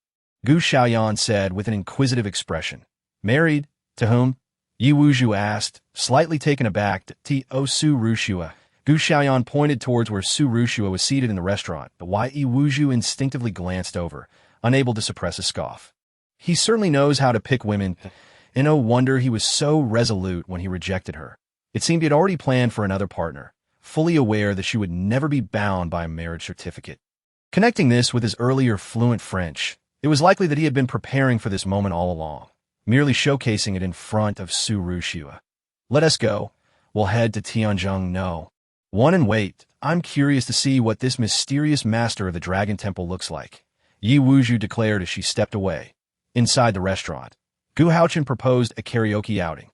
Gu Xiaoyan said with an inquisitive expression. "Married? To whom?" Yi Wuju asked, slightly taken aback. "To Su Rushua." Gu Xiaoyan pointed towards where Su Rushua was seated in the restaurant, but Yi Wuju instinctively glanced over, unable to suppress a scoff. He certainly knows how to pick women, and no wonder he was so resolute when he rejected her. It seemed he had already planned for another partner, fully aware that she would never be bound by a marriage certificate. Connecting this with his earlier fluent French, it was likely that he had been preparing for this moment all along, merely showcasing it in front of Su Rushua. "Let us go. We'll head to Tianjung. No. One and wait. I'm curious to see what this mysterious master of the Dragon Temple looks like," Yi Wuju declared as she stepped away. Inside the restaurant, Gu Haochen proposed a karaoke outing.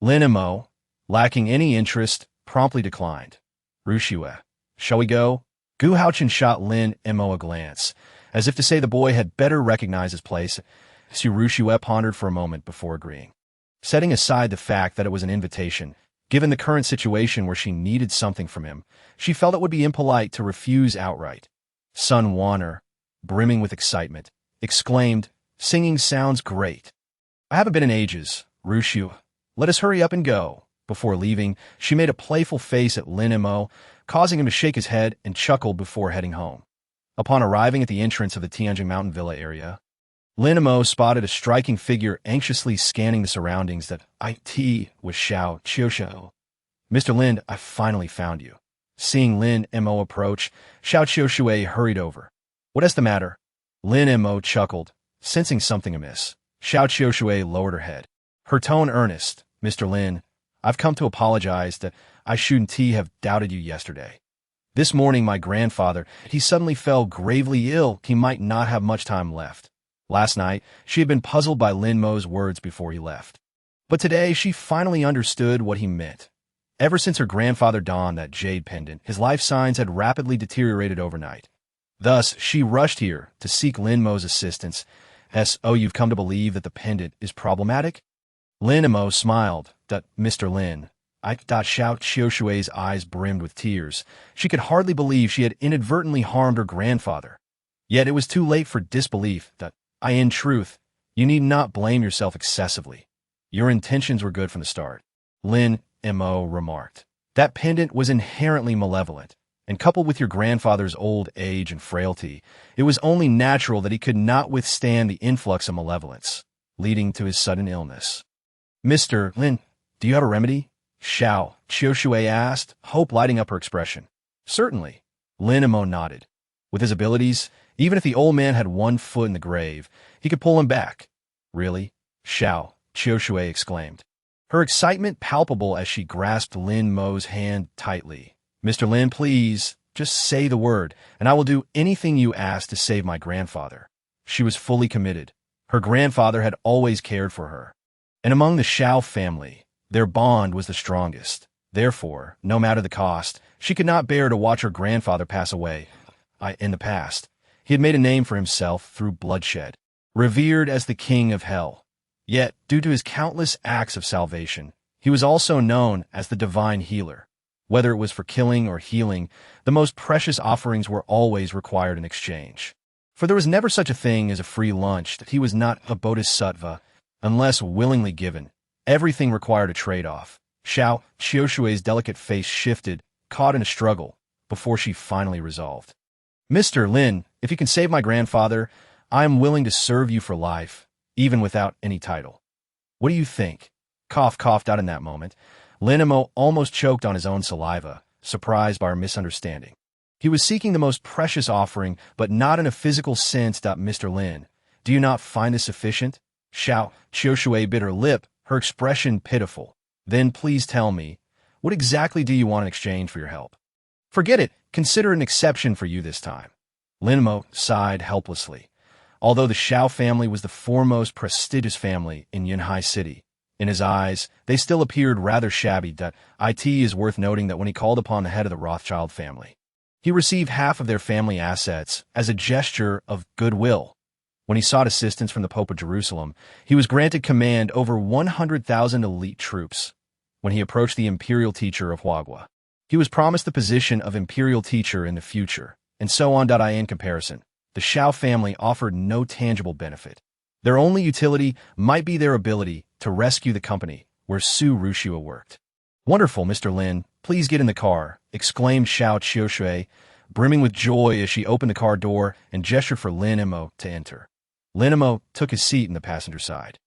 Lin Mo, lacking any interest, promptly declined. "Rushua, shall we go?" Gu Haochen shot Lin Mo a glance, as if to say the boy had better recognize his place. Su Rushua pondered for a moment before agreeing. Setting aside the fact that it was an invitation, given the current situation where she needed something from him, she felt it would be impolite to refuse outright. Sun Wanner, brimming with excitement, exclaimed, "Singing sounds great." "I haven't been in ages, Rushu. Let us hurry up and go." Before leaving, she made a playful face at Lin Mo, causing him to shake his head and chuckle before heading home. Upon arriving at the entrance of the Tianjin Mountain Villa area, Lin Mo spotted a striking figure anxiously scanning the surroundings. "That IT was Xiao Qiushou." "Mr. Lin, I finally found you." Seeing Lin Mo approach, Xiao Qiushui hurried over. "What is the matter?" Lin Mo chuckled, sensing something amiss. Xiao Qiushui lowered her head, her tone earnest. "Mr. Lin, I've come to apologize that I shouldn't have doubted you yesterday. This morning my grandfather, he suddenly fell gravely ill. He might not have much time left. Last night, she had been puzzled by Lin Mo's words before he left. But today, she finally understood what he meant. Ever since her grandfather donned that jade pendant, his life signs had rapidly deteriorated overnight. Thus, she rushed here to seek Lin Mo's assistance. "Oh, you've come to believe that the pendant is problematic?" Lin Mo smiled. "Mr. Lin." Xiao Qiushui's eyes brimmed with tears. She could hardly believe she had inadvertently harmed her grandfather. Yet it was too late for disbelief. In truth, you need not blame yourself excessively. Your intentions were good from the start," Lin Mo remarked. "That pendant was inherently malevolent, and coupled with your grandfather's old age and frailty, it was only natural that he could not withstand the influx of malevolence, leading to his sudden illness." "Mr. Lin, do you have a remedy?" Xiao Qiushui asked, hope lighting up her expression. "Certainly," Lin Mo nodded. With his abilities, even if the old man had one foot in the grave, he could pull him back. "Really?" Xiao Qiushui exclaimed, her excitement palpable as she grasped Lin Mo's hand tightly. "Mr. Lin, please, just say the word, and I will do anything you ask to save my grandfather." She was fully committed. Her grandfather had always cared for her, and among the Xiao family, their bond was the strongest. Therefore, no matter the cost, she could not bear to watch her grandfather pass away. In the past, he had made a name for himself through bloodshed, revered as the king of hell. Yet, due to his countless acts of salvation, he was also known as the divine healer. Whether it was for killing or healing, the most precious offerings were always required in exchange. For there was never such a thing as a free lunch that he was not a bodhisattva, unless willingly given. Everything required a trade-off. Xiao Qiushui's delicate face shifted, caught in a struggle, before she finally resolved. Mr. Lin, if you can save my grandfather, I am willing to serve you for life, even without any title. What do you think? Coughed out in that moment. Lin Mo almost choked on his own saliva, surprised by our misunderstanding. He was seeking the most precious offering, but not in a physical sense. Mr. Lin, do you not find this sufficient? Xiao Qiushui bit her lip, her expression pitiful. Then please tell me, what exactly do you want in exchange for your help? Forget it, consider an exception for you this time. Lin Mo sighed helplessly. Although the Xiao family was the foremost prestigious family in Yunhai City, in his eyes, they still appeared rather shabby. It is worth noting that when he called upon the head of the Rothschild family, he received half of their family assets as a gesture of goodwill. When he sought assistance from the Pope of Jerusalem, he was granted command over 100,000 elite troops. When he approached the imperial teacher of Huagua, he was promised the position of imperial teacher in the future, and so on. In comparison, the Xiao family offered no tangible benefit. Their only utility might be their ability to rescue the company where Su Rushua worked. Wonderful, Mr. Lin, please get in the car, exclaimed Xiao Qiushui, brimming with joy as she opened the car door and gestured for Lin Mo to enter. Lin Mo took his seat in the passenger side,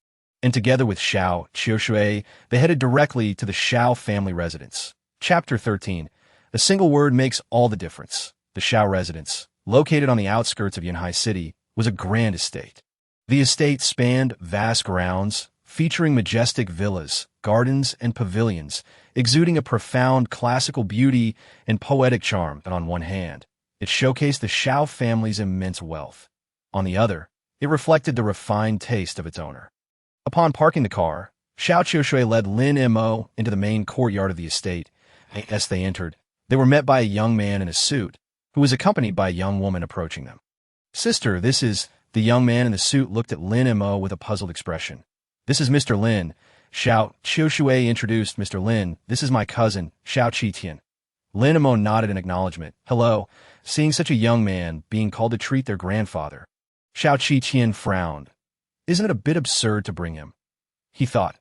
and together with Xiao Qiushui, they headed directly to the Xiao family residence. Chapter 13. A single word makes all the difference. The Xiao residence, located on the outskirts of Yunhai City, was a grand estate. The estate spanned vast grounds, featuring majestic villas, gardens, and pavilions, exuding a profound classical beauty and poetic charm. And on one hand, it showcased the Xiao family's immense wealth. On the other, it reflected the refined taste of its owner. Upon parking the car, Xiao Qiushui led Lin Mo into the main courtyard of the estate. As they entered, they were met by a young man in a suit, who was accompanied by a young woman approaching them. Sister, this is... The young man in the suit looked at Lin Mo with a puzzled expression. This is Mr. Lin. Xiao Qiushui introduced Mr. Lin. This is my cousin, Xiao Qitian. Lin Mo nodded in acknowledgement. Hello, seeing such a young man being called to treat their grandfather. Xiao Qitian frowned. Isn't it a bit absurd to bring him? He thought.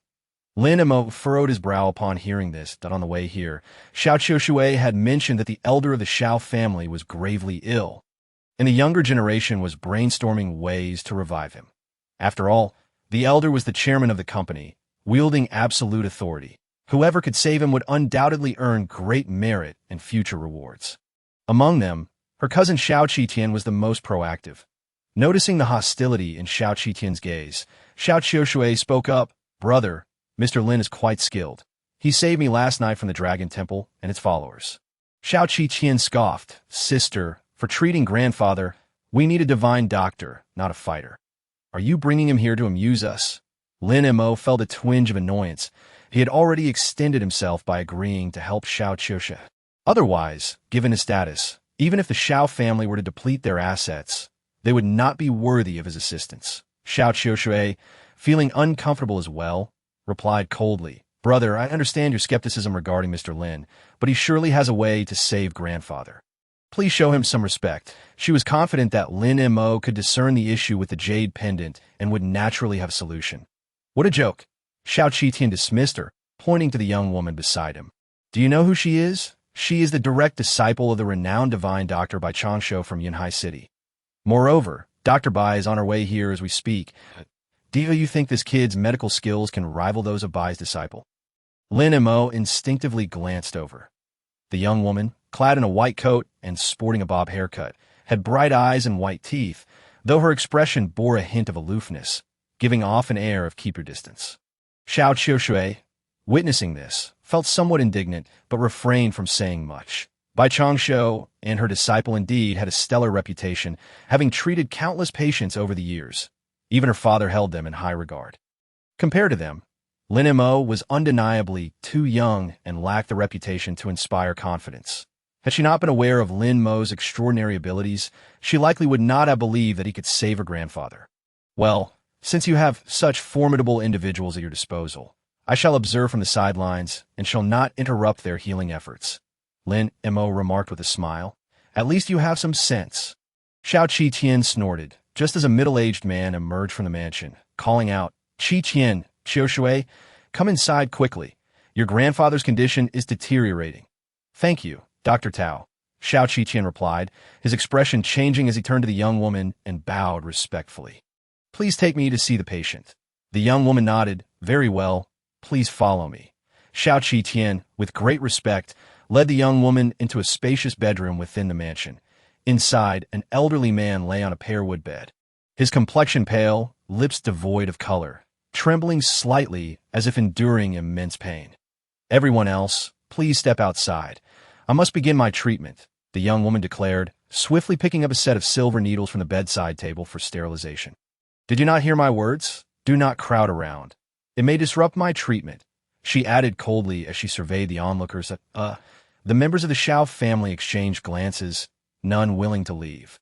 Lin Mo furrowed his brow upon hearing this. On the way here, Xiao Qiushui had mentioned that the elder of the Xiao family was gravely ill, and the younger generation was brainstorming ways to revive him. After all, the elder was the chairman of the company, wielding absolute authority. Whoever could save him would undoubtedly earn great merit and future rewards. Among them, her cousin Xiao Qitian was the most proactive. Noticing the hostility in Xiao Qitian's gaze, Xiao Qiushui spoke up. Brother, Mr. Lin is quite skilled. He saved me last night from the Dragon Temple and its followers. Xiao Qitian scoffed. Sister, for treating grandfather, we need a divine doctor, not a fighter. Are you bringing him here to amuse us? Lin Mo felt a twinge of annoyance. He had already extended himself by agreeing to help Xiao Qiushui. Otherwise, given his status, even if the Xiao family were to deplete their assets, they would not be worthy of his assistance. Xiao Qiushui, feeling uncomfortable as well, replied coldly, Brother, I understand your skepticism regarding Mr. Lin, but he surely has a way to save grandfather. Please show him some respect. She was confident that Lin Mo could discern the issue with the jade pendant and would naturally have a solution. What a joke. Xiao Qitian dismissed her, pointing to the young woman beside him. Do you know who she is? She is the direct disciple of the renowned divine Dr. Bai Changsho from Yunhai City. Moreover, Dr. Bai is on her way here as we speak. Do you think this kid's medical skills can rival those of Bai's disciple? Lin Mo instinctively glanced over. The young woman, clad in a white coat and sporting a bob haircut, had bright eyes and white teeth, though her expression bore a hint of aloofness, giving off an air of keep your distance. Xiao Qiushui, witnessing this, felt somewhat indignant, but refrained from saying much. Bai Changsho and her disciple indeed had a stellar reputation, having treated countless patients over the years. Even her father held them in high regard. Compared to them, Lin Mo was undeniably too young and lacked the reputation to inspire confidence. Had she not been aware of Lin Mo's extraordinary abilities, she likely would not have believed that he could save her grandfather. Well, Since you have such formidable individuals at your disposal, I shall observe from the sidelines and shall not interrupt their healing efforts. Lin Mo remarked with a smile. At least you have some sense. Xiao Qi snorted, just as a middle-aged man emerged from the mansion, calling out, Qi Qian, Qiu Shui, come inside quickly. Your grandfather's condition is deteriorating. Thank you, Dr. Tao. Xiao Qi replied, his expression changing as he turned to the young woman and bowed respectfully. Please take me to see the patient. The young woman nodded. Very well. Please follow me. Xiao Qi, with great respect, led the young woman into a spacious bedroom within the mansion. Inside, an elderly man lay on a pearwood bed. His complexion pale, lips devoid of color, trembling slightly as if enduring immense pain. Everyone else, please step outside. I must begin my treatment, the young woman declared, swiftly picking up a set of silver needles from the bedside table for sterilization. Did you not hear my words? Do not crowd around. It may disrupt my treatment, she added coldly as she surveyed the onlookers. The members of the Xiao family exchanged glances, none willing to leave.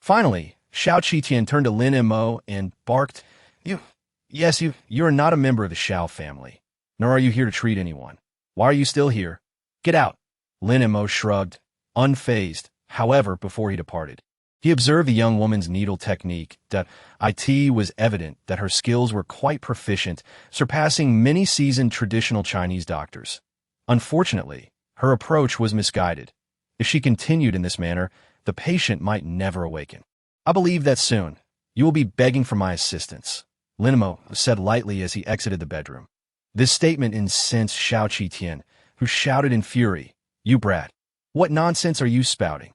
Finally, Xiao Qi turned to Lin Mo and barked, You are not a member of the Xiao family, nor are you here to treat anyone. Why are you still here? Get out. Lin Mo shrugged, unfazed, however, before he departed. He observed the young woman's needle technique. It was evident that her skills were quite proficient, surpassing many seasoned traditional Chinese doctors. Unfortunately, her approach was misguided. If she continued in this manner, the patient might never awaken. I believe that soon. You will be begging for my assistance, Lin Mo said lightly as he exited the bedroom. This statement incensed Xiao Qi, who shouted in fury, You brat! What nonsense are you spouting?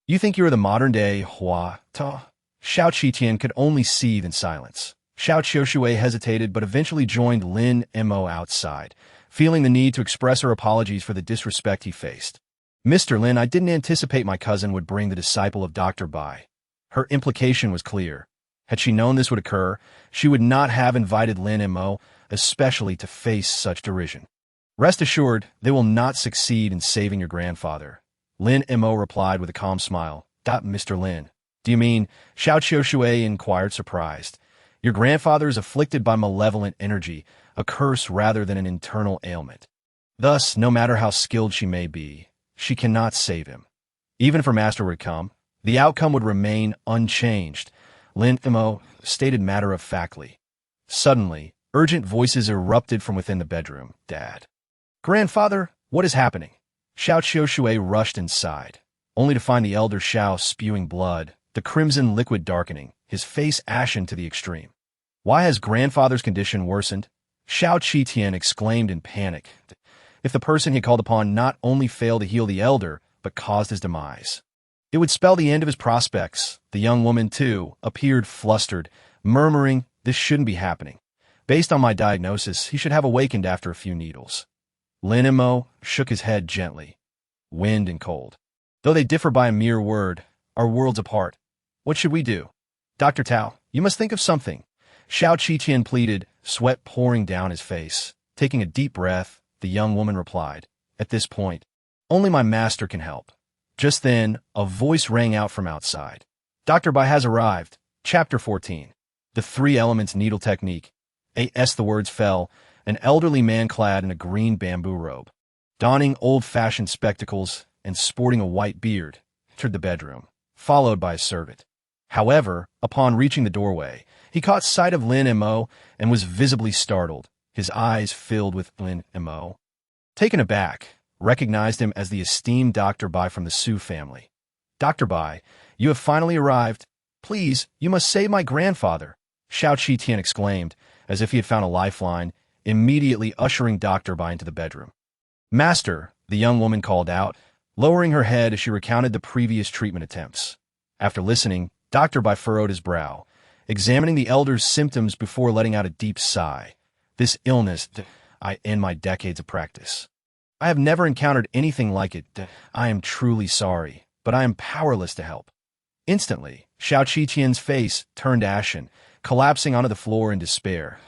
You think you are the modern-day Hua Ta? Xiao Qi could only seethe in silence. Xiao Qiushui hesitated but eventually joined Lin Mo outside, feeling the need to express her apologies for the disrespect he faced. Mr. Lin, I didn't anticipate my cousin would bring the disciple of Dr. Bai. Her implication was clear. Had she known this would occur, she would not have invited Lin Mo, especially to face such derision. Rest assured, they will not succeed in saving your grandfather. Lin Mo replied with a calm smile. Mr. Lin, do you mean? Xiao Qiushui inquired, surprised. Your grandfather is afflicted by malevolent energy, a curse rather than an internal ailment. Thus, no matter how skilled she may be, she cannot save him. Even if her master were to come, the outcome would remain unchanged, Lin Mo stated matter-of-factly. Suddenly, urgent voices erupted from within the bedroom. Dad. Grandfather, what is happening? Xiao Qiushui rushed inside, only to find the elder Xiao spewing blood, the crimson liquid darkening, his face ashen to the extreme. Why has grandfather's condition worsened? Xiao Qi exclaimed in panic. If the person he called upon not only failed to heal the elder, but caused his demise, it would spell the end of his prospects. The young woman, too, appeared flustered, murmuring, This shouldn't be happening. Based on my diagnosis, he should have awakened after a few needles. Lin Mo shook his head gently. Wind and cold. Though they differ by a mere word, are worlds apart. What should we do? Dr. Tao, you must think of something. Xiao Qi pleaded, sweat pouring down his face. Taking a deep breath, the young woman replied, At this point, only my master can help. Just then, a voice rang out from outside. Dr. Bai has arrived. Chapter 14. The Three Elements Needle Technique. The words fell. An elderly man clad in a green bamboo robe, donning old-fashioned spectacles and sporting a white beard, entered the bedroom, followed by a servant. However, upon reaching the doorway, he caught sight of Lin Mo and was visibly startled, his eyes filled with Lin Mo. Taken aback, recognized him as the esteemed Dr. Bai from the Su family. Dr. Bai, you have finally arrived. Please, you must save my grandfather, Xiao Qi exclaimed, as if he had found a lifeline, immediately ushering Dr. Bai into the bedroom. Master, the young woman called out, lowering her head as she recounted the previous treatment attempts. After listening, Dr. Bai furrowed his brow, examining the elder's symptoms before letting out a deep sigh. This illness, I end my decades of practice. I have never encountered anything like it. I am truly sorry, but I am powerless to help. Instantly, Xiao Qi face turned ashen, collapsing onto the floor in despair.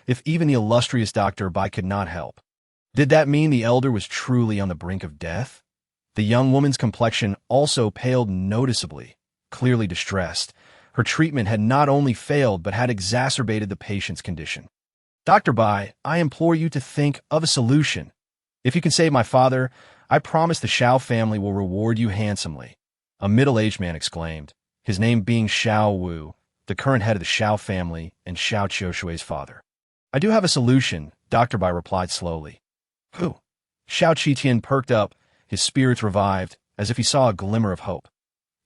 If even the illustrious Dr. Bai could not help, did that mean the elder was truly on the brink of death? The young woman's complexion also paled noticeably, clearly distressed, Her treatment had not only failed but had exacerbated the patient's condition. Dr. Bai, I implore you to think of a solution. If you can save my father, I promise the Xiao family will reward you handsomely. A middle-aged man exclaimed, his name being Xiao Wu, the current head of the Xiao family and Xiao Qiushui's father. I do have a solution, Dr. Bai replied slowly. Who? Xiao Qitian perked up, his spirits revived, as if he saw a glimmer of hope.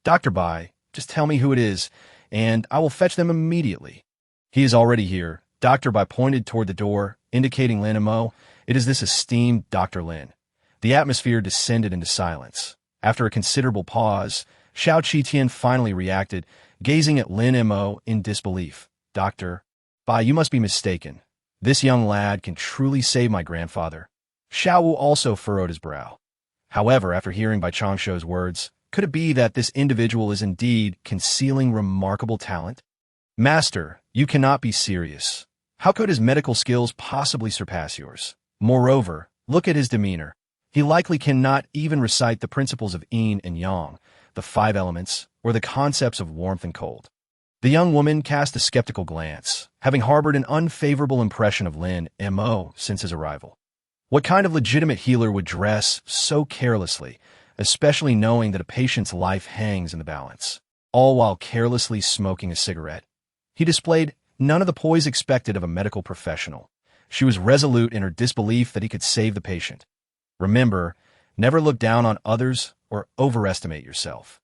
Dr. Bai, just tell me who it is, and I will fetch them immediately. He is already here. Dr. Bai pointed toward the door, indicating Lin Mo. It is this esteemed Dr. Lin. The atmosphere descended into silence. After a considerable pause, Xiao Qitian finally reacted, gazing at Lin Mo in disbelief. Dr. Bai, you must be mistaken. This young lad can truly save my grandfather. Xiao Wu also furrowed his brow. However, after hearing Bai Changshuo's words, could it be that this individual is indeed concealing remarkable talent? Master, you cannot be serious. How could his medical skills possibly surpass yours? Moreover, look at his demeanor. He likely cannot even recite the principles of yin and yang, the 5 elements, or the concepts of warmth and cold. The young woman cast a skeptical glance, having harbored an unfavorable impression of Lin Mo since his arrival. What kind of legitimate healer would dress so carelessly, especially knowing that a patient's life hangs in the balance, all while carelessly smoking a cigarette? He displayed none of the poise expected of a medical professional. She was resolute in her disbelief that he could save the patient. Remember, never look down on others or overestimate yourself.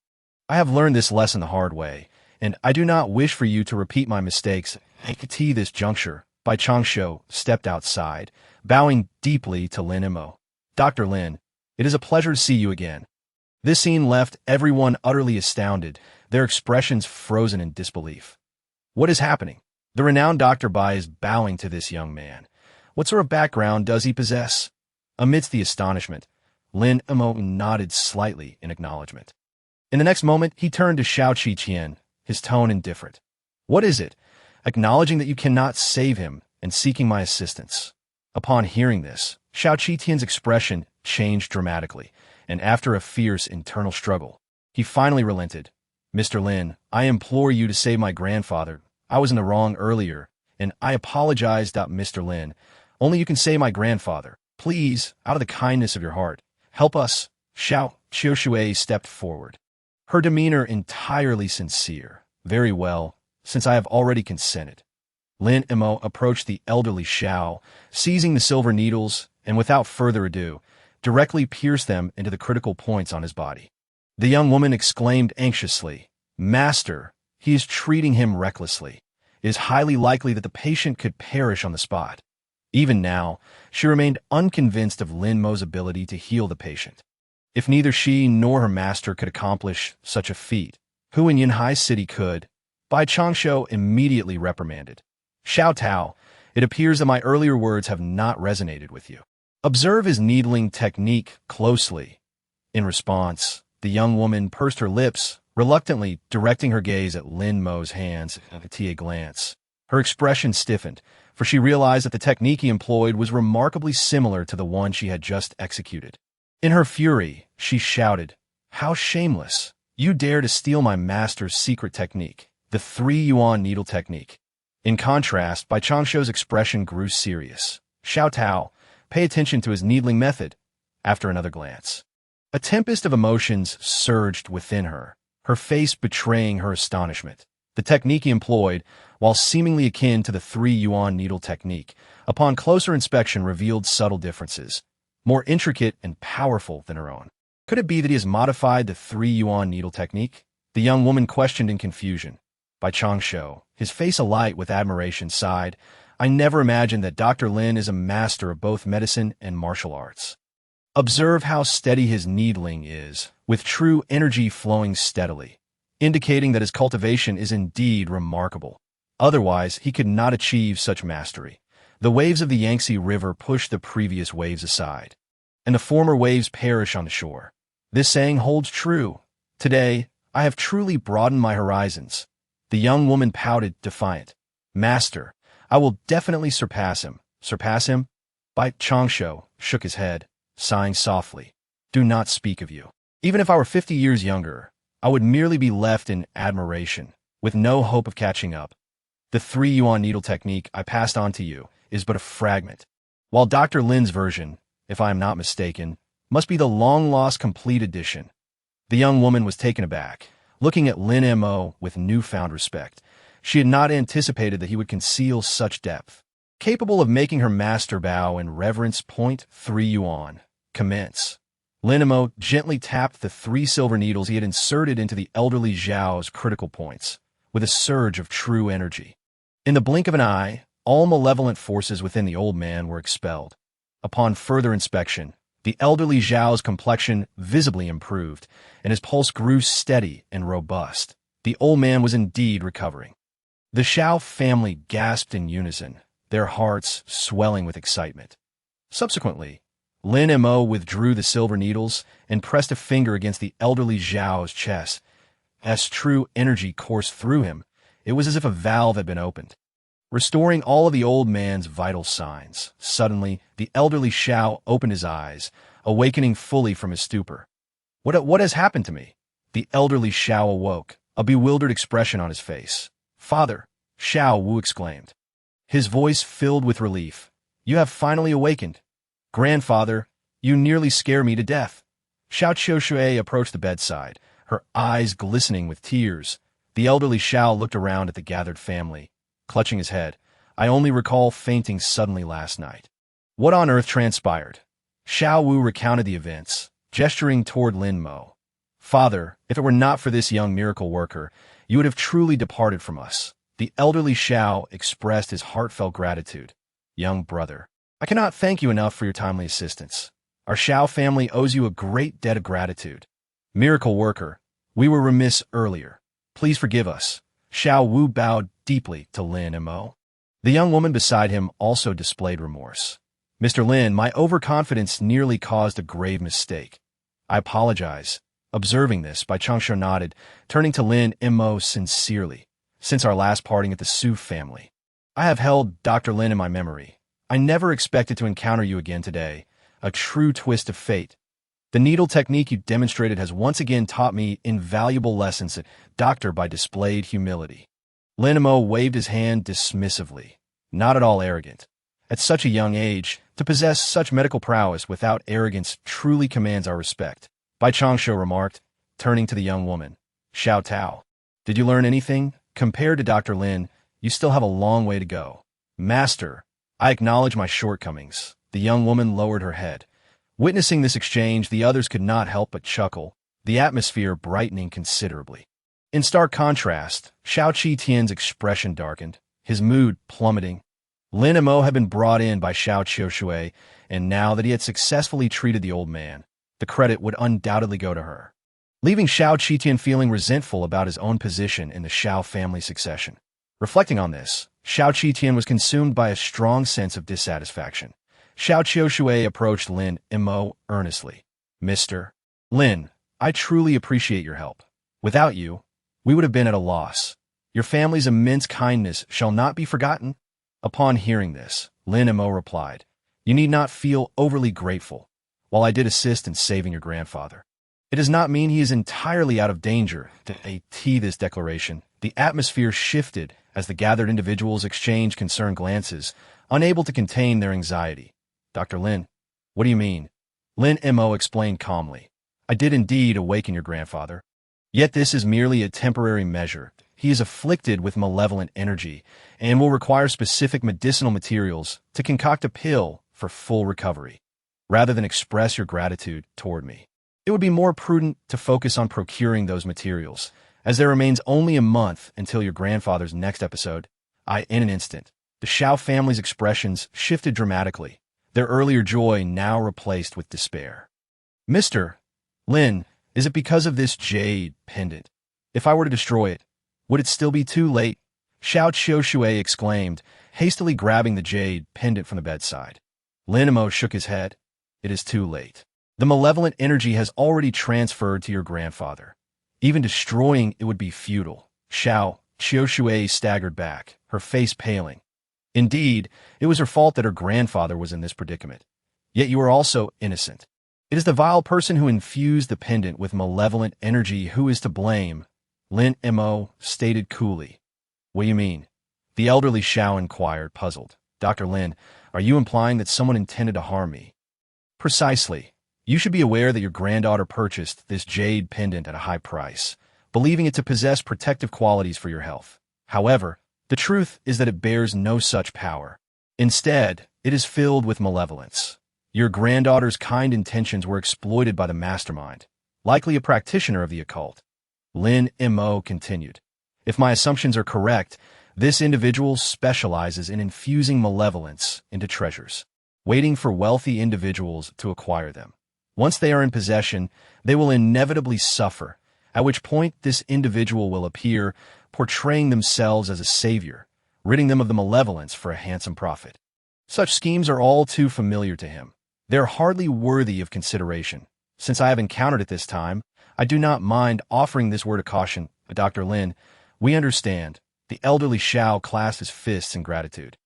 I have learned this lesson the hard way, and I do not wish for you to repeat my mistakes. At this juncture, Bai Changshuo stepped outside, bowing deeply to Lin Mo. Dr. Lin, it is a pleasure to see you again. This scene left everyone utterly astounded, their expressions frozen in disbelief. What is happening? The renowned Dr. Bai is bowing to this young man. What sort of background does he possess? Amidst the astonishment, Lin Mo nodded slightly in acknowledgement. In the next moment, he turned to Xiao Qitian, his tone indifferent. What is it? Acknowledging that you cannot save him and seeking my assistance. Upon hearing this, Xiao Qitian's expression changed dramatically, and after a fierce internal struggle, he finally relented. Mr. Lin, I implore you to save my grandfather. I was in the wrong earlier, and I apologize, Mr. Lin. Only you can save my grandfather. Please, out of the kindness of your heart, help us. Xiao Qiushui stepped forward, her demeanor entirely sincere. Very well, since I have already consented. Lin Mo approached the elderly Xiao, seizing the silver needles, and without further ado, directly pierced them into the critical points on his body. The young woman exclaimed anxiously, Master, he is treating him recklessly. It is highly likely that the patient could perish on the spot. Even now, she remained unconvinced of Lin Mo's ability to heal the patient. If neither she nor her master could accomplish such a feat, who in Yinhai City could? Bai Changshuo immediately reprimanded. Xiao Tao, it appears that my earlier words have not resonated with you. Observe his needling technique closely. In response, the young woman pursed her lips, reluctantly directing her gaze at Lin Mo's hands at a glance. Her expression stiffened, for she realized that the technique he employed was remarkably similar to the one she had just executed. In her fury, she shouted, How shameless! You dare to steal my master's secret technique, the 3-yuan needle technique. In contrast, Bai Changshuo's expression grew serious. Xiao Tao, pay attention to his needling method. After another glance, a tempest of emotions surged within her, her face betraying her astonishment. The technique he employed, while seemingly akin to the 3-yuan needle technique, upon closer inspection revealed subtle differences, more intricate and powerful than her own. Could it be that he has modified the 3-yuan needle technique? The young woman questioned in confusion. Bai Changshuo, his face alight with admiration, sighed, I never imagined that Dr. Lin is a master of both medicine and martial arts. Observe how steady his needling is, with true energy flowing steadily, indicating that his cultivation is indeed remarkable. Otherwise, he could not achieve such mastery. The waves of the Yangtze River push the previous waves aside, and the former waves perish on the shore. This saying holds true. Today, I have truly broadened my horizons. The young woman pouted, defiant. Master, I will definitely surpass him. Surpass him? Bai Changshuo shook his head, sighing softly. Do not speak of you. Even if I were 50 years younger, I would merely be left in admiration, with no hope of catching up. The 3-yuan needle technique I passed on to you is but a fragment, while Dr. Lin's version, if I am not mistaken, must be the long-lost complete edition. The young woman was taken aback, looking at Lin Mo with newfound respect. She had not anticipated that he would conceal such depth. Capable of making her master bow in reverence. 3 yuan. Commence. Lin Mo gently tapped the 3 silver needles he had inserted into the elderly Zhao's critical points, with a surge of true energy. In the blink of an eye, all malevolent forces within the old man were expelled. Upon further inspection, the elderly Zhao's complexion visibly improved, and his pulse grew steady and robust. The old man was indeed recovering. The Xiao family gasped in unison, their hearts swelling with excitement. Subsequently, Lin Mo withdrew the silver needles and pressed a finger against the elderly Zhao's chest. As true energy coursed through him, it was as if a valve had been opened, restoring all of the old man's vital signs. Suddenly, the elderly Xiao opened his eyes, awakening fully from his stupor. What has happened to me? The elderly Xiao awoke, a bewildered expression on his face. Father, Xiao Wu exclaimed, his voice filled with relief. You have finally awakened. Grandfather, you nearly scare me to death. Xiao Qiushui approached the bedside, her eyes glistening with tears. The elderly Xiao looked around at the gathered family, clutching his head. I only recall fainting suddenly last night. What on earth transpired? Xiao Wu recounted the events, gesturing toward Lin Mo. Father, if it were not for this young miracle worker, you would have truly departed from us. The elderly Xiao expressed his heartfelt gratitude. Young brother, I cannot thank you enough for your timely assistance. Our Xiao family owes you a great debt of gratitude. Miracle worker, we were remiss earlier. Please forgive us. Xiao Wu bowed deeply to Lin Mo. The young woman beside him also displayed remorse. Mr. Lin, my overconfidence nearly caused a grave mistake. I apologize. Observing this, Bai Changshu nodded, turning to Lin Mo sincerely. Since our last parting at the Su family, I have held Dr. Lin in my memory. I never expected to encounter you again today. A true twist of fate. The needle technique you demonstrated has once again taught me invaluable lessons. Doctor Bai displayed humility. Lin Mo waved his hand dismissively, not at all arrogant. At such a young age, to possess such medical prowess without arrogance truly commands our respect. Bai Changshu remarked, turning to the young woman. Xiao Tao, did you learn anything? Compared to Dr. Lin, you still have a long way to go. Master, I acknowledge my shortcomings. The young woman lowered her head. Witnessing this exchange, the others could not help but chuckle, the atmosphere brightening considerably. In stark contrast, Xiao Qi Tian's expression darkened, his mood plummeting. Lin Mo had been brought in by Xiao Qiushui, and now that he had successfully treated the old man, the credit would undoubtedly go to her, leaving Xiao Qitian feeling resentful about his own position in the Xiao family succession. Reflecting on this, Xiao Qitian was consumed by a strong sense of dissatisfaction. Xiao Qiushui approached Lin Mo earnestly. Mr. Lin, I truly appreciate your help. Without you, we would have been at a loss. Your family's immense kindness shall not be forgotten. Upon hearing this, Lin Mo replied, You need not feel overly grateful. While I did assist in saving your grandfather, it does not mean he is entirely out of danger. This declaration, the atmosphere shifted as the gathered individuals exchanged concerned glances, unable to contain their anxiety. Dr. Lin, what do you mean? Lin Mo explained calmly. I did indeed awaken your grandfather. Yet this is merely a temporary measure. He is afflicted with malevolent energy and will require specific medicinal materials to concoct a pill for full recovery. Rather than express your gratitude toward me, it would be more prudent to focus on procuring those materials, as there remains only a month until your grandfather's next episode. In an instant, the Xiao family's expressions shifted dramatically, their earlier joy now replaced with despair. Mr. Lin, is it because of this jade pendant? If I were to destroy it, would it still be too late? Xiao Qiushui exclaimed, hastily grabbing the jade pendant from the bedside. Lin Mo shook his head. It is too late. The malevolent energy has already transferred to your grandfather. Even destroying it would be futile. Xiao Qiushui staggered back, her face paling. Indeed, it was her fault that her grandfather was in this predicament. Yet you are also innocent. It is the vile person who infused the pendant with malevolent energy who is to blame. Lin Mo stated coolly. What do you mean? The elderly Xiao inquired, puzzled. Dr. Lin, are you implying that someone intended to harm me? Precisely. You should be aware that your granddaughter purchased this jade pendant at a high price, believing it to possess protective qualities for your health. However, the truth is that it bears no such power. Instead, it is filled with malevolence. Your granddaughter's kind intentions were exploited by the mastermind, likely a practitioner of the occult. Lin Mo continued. If my assumptions are correct, this individual specializes in infusing malevolence into treasures, waiting for wealthy individuals to acquire them. Once they are in possession, they will inevitably suffer, at which point this individual will appear, portraying themselves as a savior, ridding them of the malevolence for a handsome profit. Such schemes are all too familiar to him. They are hardly worthy of consideration. Since I have encountered it this time, I do not mind offering this word of caution. Dr. Lin, we understand. The elderly Xiao clasped his fists in gratitude.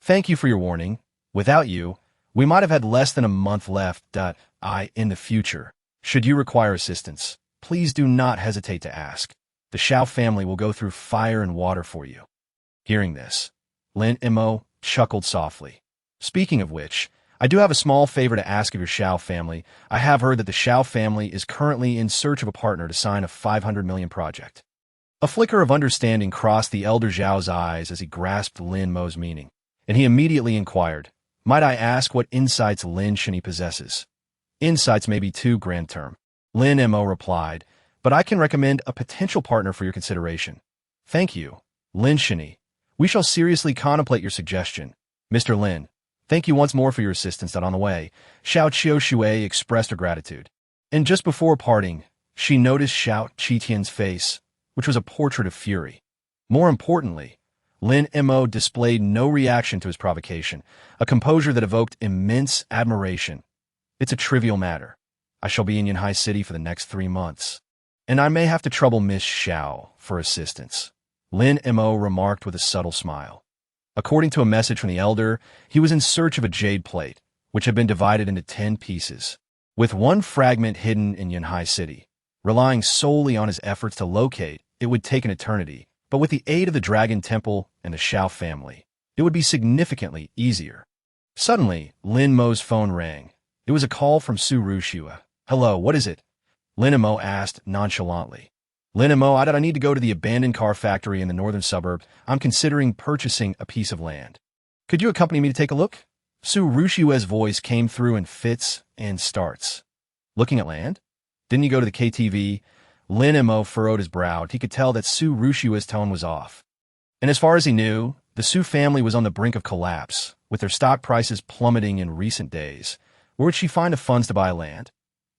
Thank you for your warning. Without you, we might have had less than a month left. In the future, should you require assistance, please do not hesitate to ask. The Xiao family will go through fire and water for you. Hearing this, Lin Mo chuckled softly. Speaking of which, I do have a small favor to ask of your Xiao family. I have heard that the Xiao family is currently in search of a partner to sign a 500 million project. A flicker of understanding crossed the elder Zhao's eyes as he grasped Lin Mo's meaning, and he immediately inquired, might I ask what insights Lin Shini possesses? Insights may be too grand term. Lin Mo replied, but I can recommend a potential partner for your consideration. Thank you, Lin Shini. We shall seriously contemplate your suggestion. Mr. Lin, thank you once more for your assistance. On the way, Xiao Qiushui expressed her gratitude. And just before parting, she noticed Xiao Qitian's face, which was a portrait of fury. More importantly, Lin Mo displayed no reaction to his provocation, a composure that evoked immense admiration. It's a trivial matter. I shall be in Yanhai City for the next 3 months, and I may have to trouble Miss Xiao for assistance. Lin Mo remarked with a subtle smile. According to a message from the elder, he was in search of a jade plate, which had been divided into 10 pieces, with one fragment hidden in Yanhai City. Relying solely on his efforts to locate, it would take an eternity, but with the aid of the Dragon Temple and the Xiao family, it would be significantly easier. Suddenly, Lin Mo's phone rang. It was a call from Su Rushua. Hello, what is it? Lin Mo asked nonchalantly. Lin Mo, I need to go to the abandoned car factory in the northern suburb. I'm considering purchasing a piece of land. Could you accompany me to take a look? Su Rushua's voice came through in fits and starts. Looking at land? Didn't you go to the KTV? Lin Mo furrowed his brow. He could tell that Su Rushua's tone was off. And as far as he knew, the Su family was on the brink of collapse, with their stock prices plummeting in recent days. Where would she find the funds to buy land?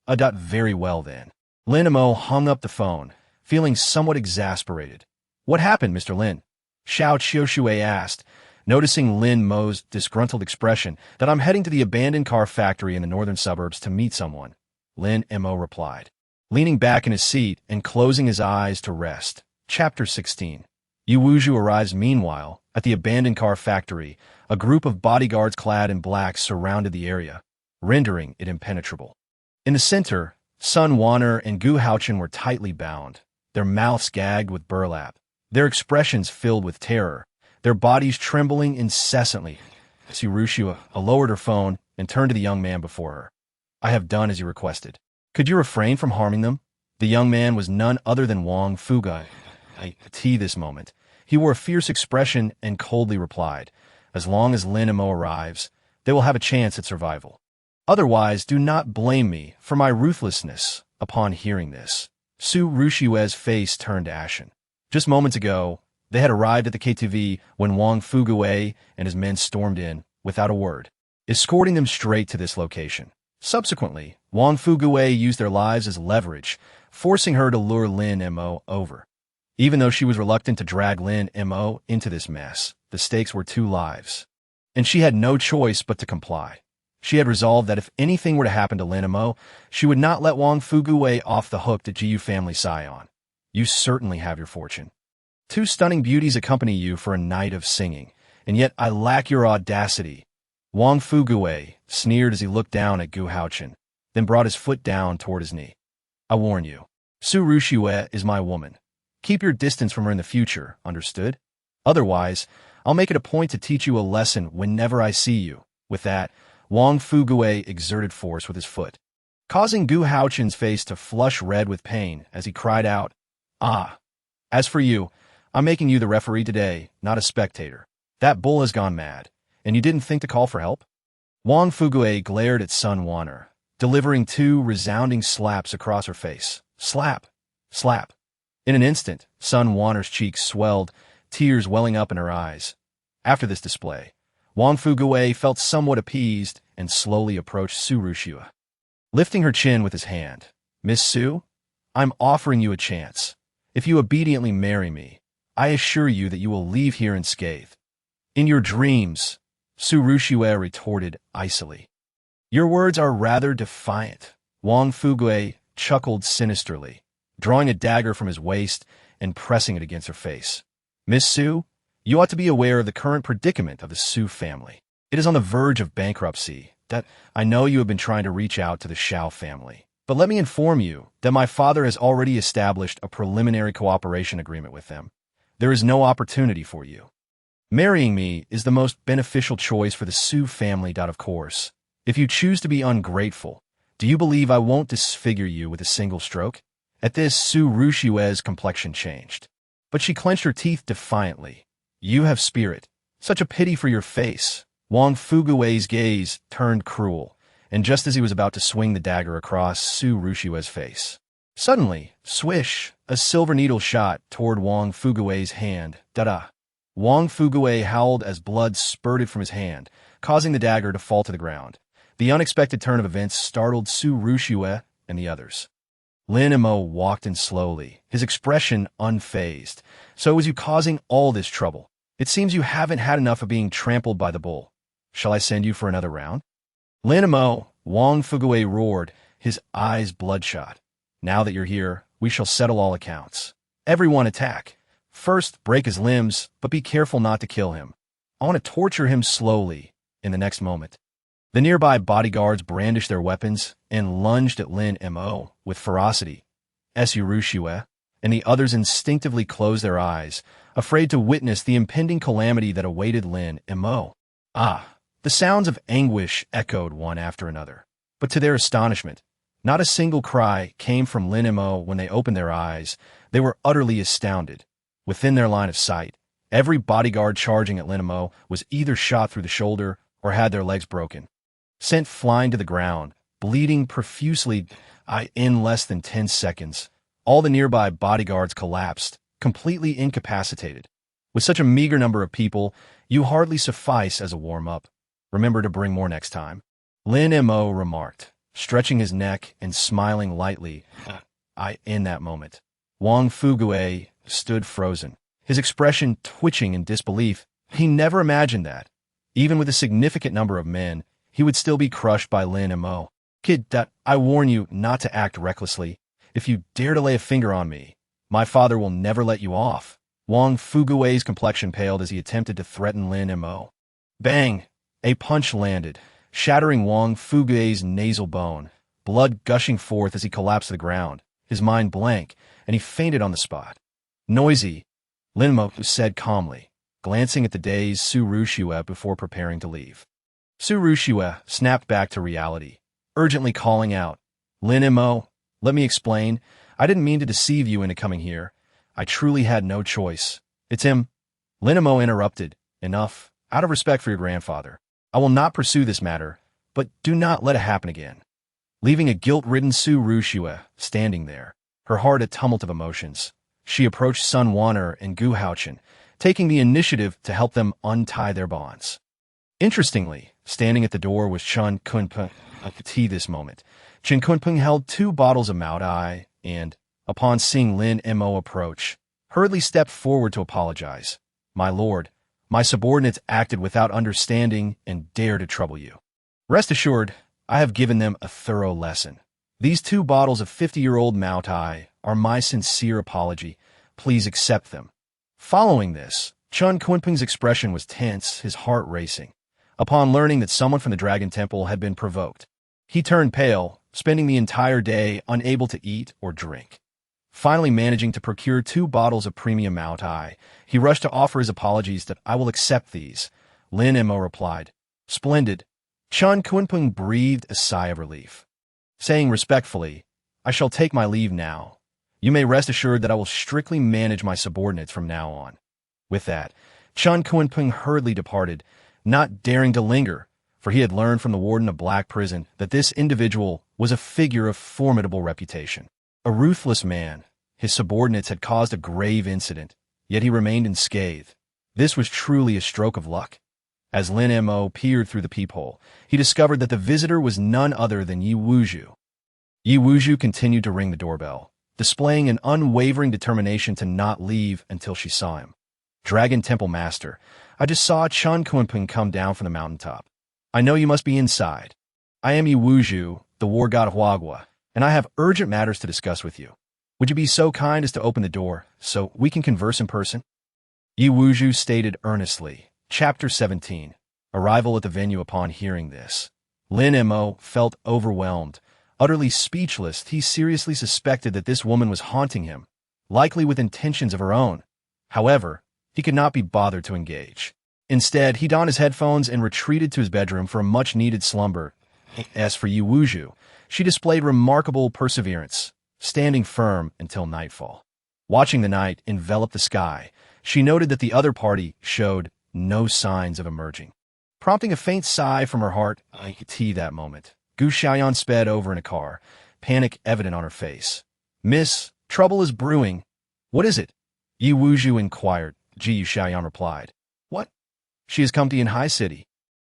Very well then. Lin Mo hung up the phone, feeling somewhat exasperated. What happened, Mr. Lin? Xiao Qiushui asked, noticing Lin Mo's disgruntled expression. That I'm heading to the abandoned car factory in the northern suburbs to meet someone. Lin Mo replied, leaning back in his seat and closing his eyes to rest. Chapter 16. Yu Wuzhu arrives meanwhile at the abandoned car factory. A group of bodyguards clad in black surrounded the area, rendering it impenetrable. In the center, Sun Wanner and Gu Haochen were tightly bound, their mouths gagged with burlap, their expressions filled with terror, their bodies trembling incessantly. Su Rushua lowered her phone and turned to the young man before her. I have done as you requested. Could you refrain from harming them? The young man was none other than Wang Fugai. This moment. He wore a fierce expression and coldly replied, as long as Lin Mo arrives, they will have a chance at survival. Otherwise, do not blame me for my ruthlessness. Upon hearing this, Su Rushua's face turned ashen. Just moments ago, they had arrived at the KTV when Wang Fugai and his men stormed in, without a word, escorting them straight to this location. Subsequently, Wang Fugai used their lives as leverage, forcing her to lure Lin Mo over. Even though she was reluctant to drag Lin Mo into this mess, the stakes were 2 lives, and she had no choice but to comply. She had resolved that if anything were to happen to Lin Mo, she would not let Wang Fugai off the hook to Jiyu family scion. You certainly have your fortune. 2 stunning beauties accompany you for a night of singing, and yet I lack your audacity. Wang Fugai sneered as he looked down at Gu Haochen, then brought his foot down toward his knee. I warn you, Su Rushua is my woman. Keep your distance from her in the future, understood? Otherwise, I'll make it a point to teach you a lesson whenever I see you." With that, Wang Fugui exerted force with his foot, causing Gu Haochen's face to flush red with pain as he cried out, "Ah! As for you, I'm making you the referee today, not a spectator. That bull has gone mad, and you didn't think to call for help?" Wang Fugui glared at Sun Wanner, delivering 2 resounding slaps across her face. Slap! Slap! In an instant, Sun Wanner's cheeks swelled, tears welling up in her eyes. After this display, Wang Fugui felt somewhat appeased and slowly approached Su Rushua. Lifting her chin with his hand, "Miss Su, I'm offering you a chance. If you obediently marry me, I assure you that you will leave here unscathed." "In your dreams," Su Rushua retorted icily. "Your words are rather defiant." Wang Fugui chuckled sinisterly, drawing a dagger from his waist and pressing it against her face. "Miss Su, you ought to be aware of the current predicament of the Su family. It is on the verge of bankruptcy. That I know you have been trying to reach out to the Shao family. But let me inform you that my father has already established a preliminary cooperation agreement with them. There is no opportunity for you. Marrying me is the most beneficial choice for the Su family. Of course, if you choose to be ungrateful, do you believe I won't disfigure you with a single stroke?" At this, Su Rushue's complexion changed, but she clenched her teeth defiantly. "You have spirit. Such a pity for your face." Wang Fugui's gaze turned cruel, and just as he was about to swing the dagger across Su Rushue's face, suddenly, swish, a silver needle shot toward Wang Fugui's hand. Da-da! Wang Fugui howled as blood spurted from his hand, causing the dagger to fall to the ground. The unexpected turn of events startled Su Rushue and the others. Lin Mo walked in slowly, his expression unfazed. "So is you causing all this trouble? It seems you haven't had enough of being trampled by the bull. Shall I send you for another round?" "Lin Mo," Wang Fugui roared, his eyes bloodshot. "Now that you're here, we shall settle all accounts. Everyone attack. First, break his limbs, but be careful not to kill him. I want to torture him slowly." In the next moment, the nearby bodyguards brandished their weapons and lunged at Lin Mo with ferocity. Su Rushue and the others instinctively closed their eyes, afraid to witness the impending calamity that awaited Lin Mo. Ah! The sounds of anguish echoed one after another, but to their astonishment, not a single cry came from Lin Mo when they opened their eyes. They were utterly astounded. Within their line of sight, every bodyguard charging at Lin Mo was either shot through the shoulder or had their legs broken, sent flying to the ground, bleeding profusely. In less than 10 seconds, all the nearby bodyguards collapsed, completely incapacitated. With such a meager number of people, you hardly suffice as a warm-up. Remember to bring more next time," Lin Mo remarked, stretching his neck and smiling lightly. In that moment, Wang Fugui stood frozen, his expression twitching in disbelief. He never imagined that, even with a significant number of men, he would still be crushed by Lin Mo. "Kid, I warn you not to act recklessly. If you dare to lay a finger on me, my father will never let you off." Wang Fugui's complexion paled as he attempted to threaten Lin Mo. Bang! A punch landed, shattering Wang Fugui's nasal bone, blood gushing forth as he collapsed to the ground, his mind blank, and he fainted on the spot. "Noisy," Lin Mo said calmly, glancing at the dazed Su Rushue before preparing to leave. Su Rushue snapped back to reality, urgently calling out, "Lin Mo, let me explain. I didn't mean to deceive you into coming here. I truly had no choice. It's him." Lin Mo interrupted. "Enough. Out of respect for your grandfather, I will not pursue this matter, but do not let it happen again." Leaving a guilt-ridden Su Rushue standing there, her heart a tumult of emotions, she approached Sun Wanner and Gu Haochen, taking the initiative to help them untie their bonds. Interestingly, standing at the door was Chen Kunpeng. At this moment, Chen Kunpeng held 2 bottles of Mao Dai and, upon seeing Lin Mo approach, hurriedly stepped forward to apologize. "My lord, my subordinates acted without understanding and dare to trouble you. Rest assured, I have given them a thorough lesson. These 2 bottles of 50-year-old Mao Tai are my sincere apology. Please accept them." Following this, Chen Kunpeng's expression was tense, his heart racing. Upon learning that someone from the Dragon Temple had been provoked, he turned pale, spending the entire day unable to eat or drink. Finally managing to procure 2 bottles of premium Mao Tai, he rushed to offer his apologies that I will accept these. Lin Mo replied, "Splendid." Chun Kunpeng breathed a sigh of relief, saying respectfully, "I shall take my leave now. You may rest assured that I will strictly manage my subordinates from now on." With that, Chun Kunpeng hurriedly departed, not daring to linger, for he had learned from the warden of Black Prison that this individual was a figure of formidable reputation. A ruthless man, his subordinates had caused a grave incident, yet he remained unscathed. This was truly a stroke of luck. As Lin Mo peered through the peephole, he discovered that the visitor was none other than Yi Wuzhu. Yi Wuzhu continued to ring the doorbell, displaying an unwavering determination to not leave until she saw him. "Dragon Temple Master, I just saw Chun Kunpeng come down from the mountaintop. I know you must be inside. I am Yi Wuzhu, the war god of Huagua, and I have urgent matters to discuss with you. Would you be so kind as to open the door so we can converse in person?" Yi Wuzhu stated earnestly. Chapter 17. Arrival at the venue. Upon hearing this, Lin Mo felt overwhelmed. Utterly speechless, he seriously suspected that this woman was haunting him, likely with intentions of her own. However, he could not be bothered to engage. Instead, he donned his headphones and retreated to his bedroom for a much-needed slumber. As for Yi Wuzhu, she displayed remarkable perseverance, standing firm until nightfall. Watching the night envelop the sky, she noted that the other party showed no signs of emerging. Prompting a faint sigh from her heart, I could see that moment. Gu Xiaoyan sped over in a car, panic evident on her face. "Miss, trouble is brewing." "What is it?" Yi Wuzhu inquired. Gu Xiaoyan replied. "What?" "She has come to Yanhai City."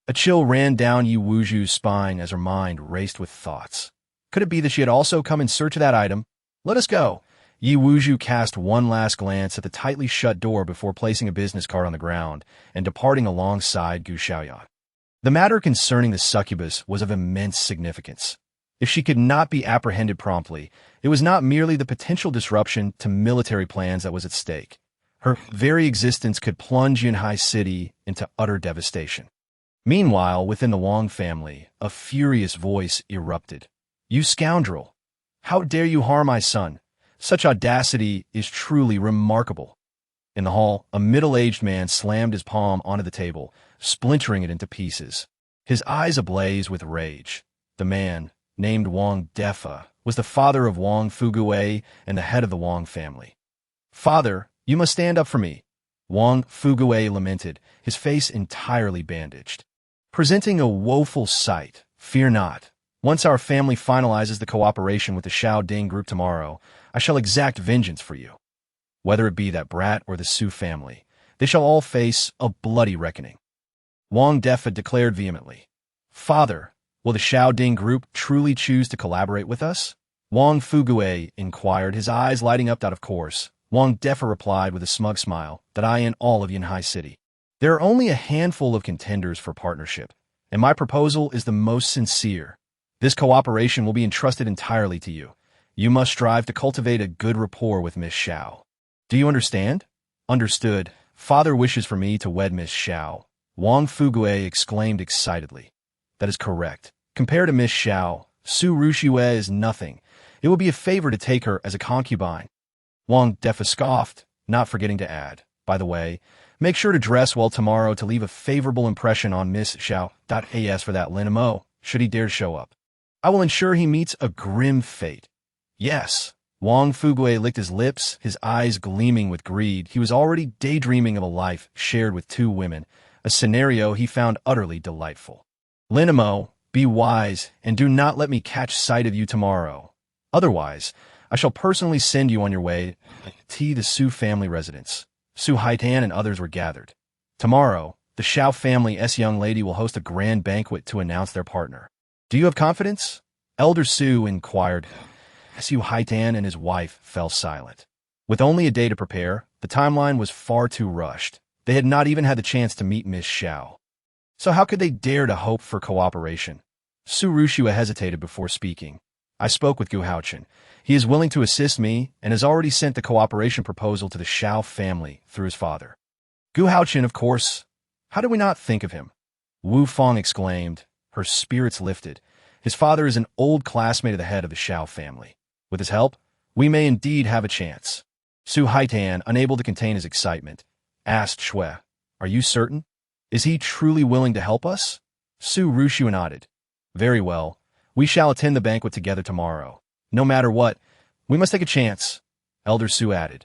A chill ran down Yi Wuzhu's spine as her mind raced with thoughts. Could it be that she had also come in search of that item? "Let us go." Yi Wuzhu cast one last glance at the tightly shut door before placing a business card on the ground and departing alongside Gu Xiaoyan. The matter concerning the succubus was of immense significance. If she could not be apprehended promptly, it was not merely the potential disruption to military plans that was at stake. Her very existence could plunge Yanhai City into utter devastation. Meanwhile, within the Wang family, a furious voice erupted. "You scoundrel! How dare you harm my son? Such audacity is truly remarkable." In the hall, a middle-aged man slammed his palm onto the table, splintering it into pieces. His eyes ablaze with rage. The man, named Wang Defa, was the father of Wang Fuguwei and the head of the Wang family. "Father, you must stand up for me," Wang Fuguwei lamented, his face entirely bandaged. "Presenting a woeful sight. Fear not. Once our family finalizes the cooperation with the Shao Ding group tomorrow, I shall exact vengeance for you. Whether it be that brat or the Su family, they shall all face a bloody reckoning." Wang Defa declared vehemently. "Father, will the Shao Ding group truly choose to collaborate with us?" Wang Fuguwei inquired, his eyes lighting up. "Of course." Wang Defa replied with a smug smile, "that I in all of Yanhai City. There are only a handful of contenders for partnership, and my proposal is the most sincere. This cooperation will be entrusted entirely to you. You must strive to cultivate a good rapport with Miss Shao. Do you understand?" "Understood. Father wishes for me to wed Miss Shao," Wang Fuguwei exclaimed excitedly. "That is correct. Compared to Miss Shao, Su Rushue is nothing. It will be a favor to take her as a concubine." Wang Defa scoffed, not forgetting to add, "By the way, make sure to dress well tomorrow to leave a favorable impression on Miss Shao. As for that Lin Mo, should he dare to show up, I will ensure he meets a grim fate." "Yes." Wang Fuguwei licked his lips, his eyes gleaming with greed. He was already daydreaming of a life shared with 2 women, a scenario he found utterly delightful. "Lin Mo, be wise, and do not let me catch sight of you tomorrow. Otherwise, I shall personally send you on your way to the Su family residence." Su Haitan and others were gathered. "Tomorrow, the Shao family's young lady will host a grand banquet to announce their partner. Do you have confidence?" Elder Su inquired. Su Haitan and his wife fell silent. With only a day to prepare, the timeline was far too rushed. They had not even had the chance to meet Miss Shao. So how could they dare to hope for cooperation? Su Rushua hesitated before speaking. "I spoke with Gu Haochen. He is willing to assist me and has already sent the cooperation proposal to the Shao family through his father." "Gu Haochen, of course. How did we not think of him?" Wu Fong exclaimed. Her spirits lifted. His father is an old classmate of the head of the Shao family. With his help, We may indeed have a chance. Su Haitan, unable to contain his excitement, asked Shui, "Are you certain? Is he truly willing to help us?" Su Rushua nodded. "Very well. We shall attend the banquet together tomorrow. No matter what, we must take a chance," Elder Su added.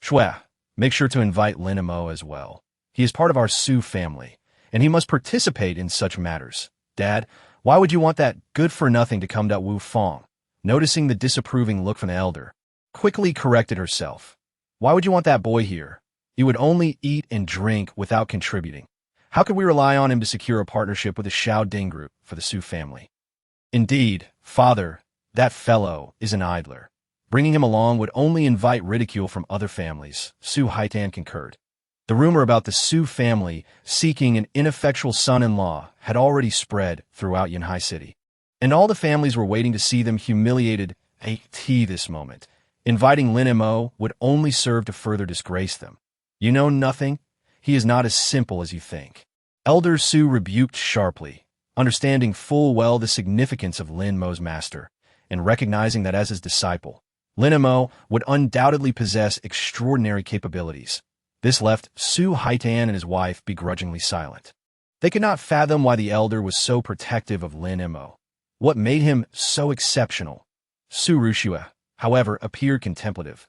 "Shui, make sure to invite Lin Mo as well. He is part of our Su family, and he must participate in such matters. Dad, why would you want that good-for-nothing to come to Wu Fong?" Noticing the disapproving look from the elder, quickly corrected herself. "Why would you want that boy here? He would only eat and drink without contributing. How could we rely on him to secure a partnership with the Xiao Ding group for the Su family?" "Indeed, father, that fellow is an idler. Bringing him along would only invite ridicule from other families," Su Haitan concurred. The rumor about the Su family seeking an ineffectual son-in-law had already spread throughout Yanhai City, and all the families were waiting to see them humiliated at this moment. Inviting Lin Mo would only serve to further disgrace them. "You know nothing? He is not as simple as you think," Elder Su rebuked sharply, understanding full well the significance of Lin Mo's master, and recognizing that as his disciple, Lin Mo would undoubtedly possess extraordinary capabilities. This left Su Haitan and his wife begrudgingly silent. They could not fathom why the elder was so protective of Lin Mo. What made him so exceptional? Su Rushua, however, appeared contemplative.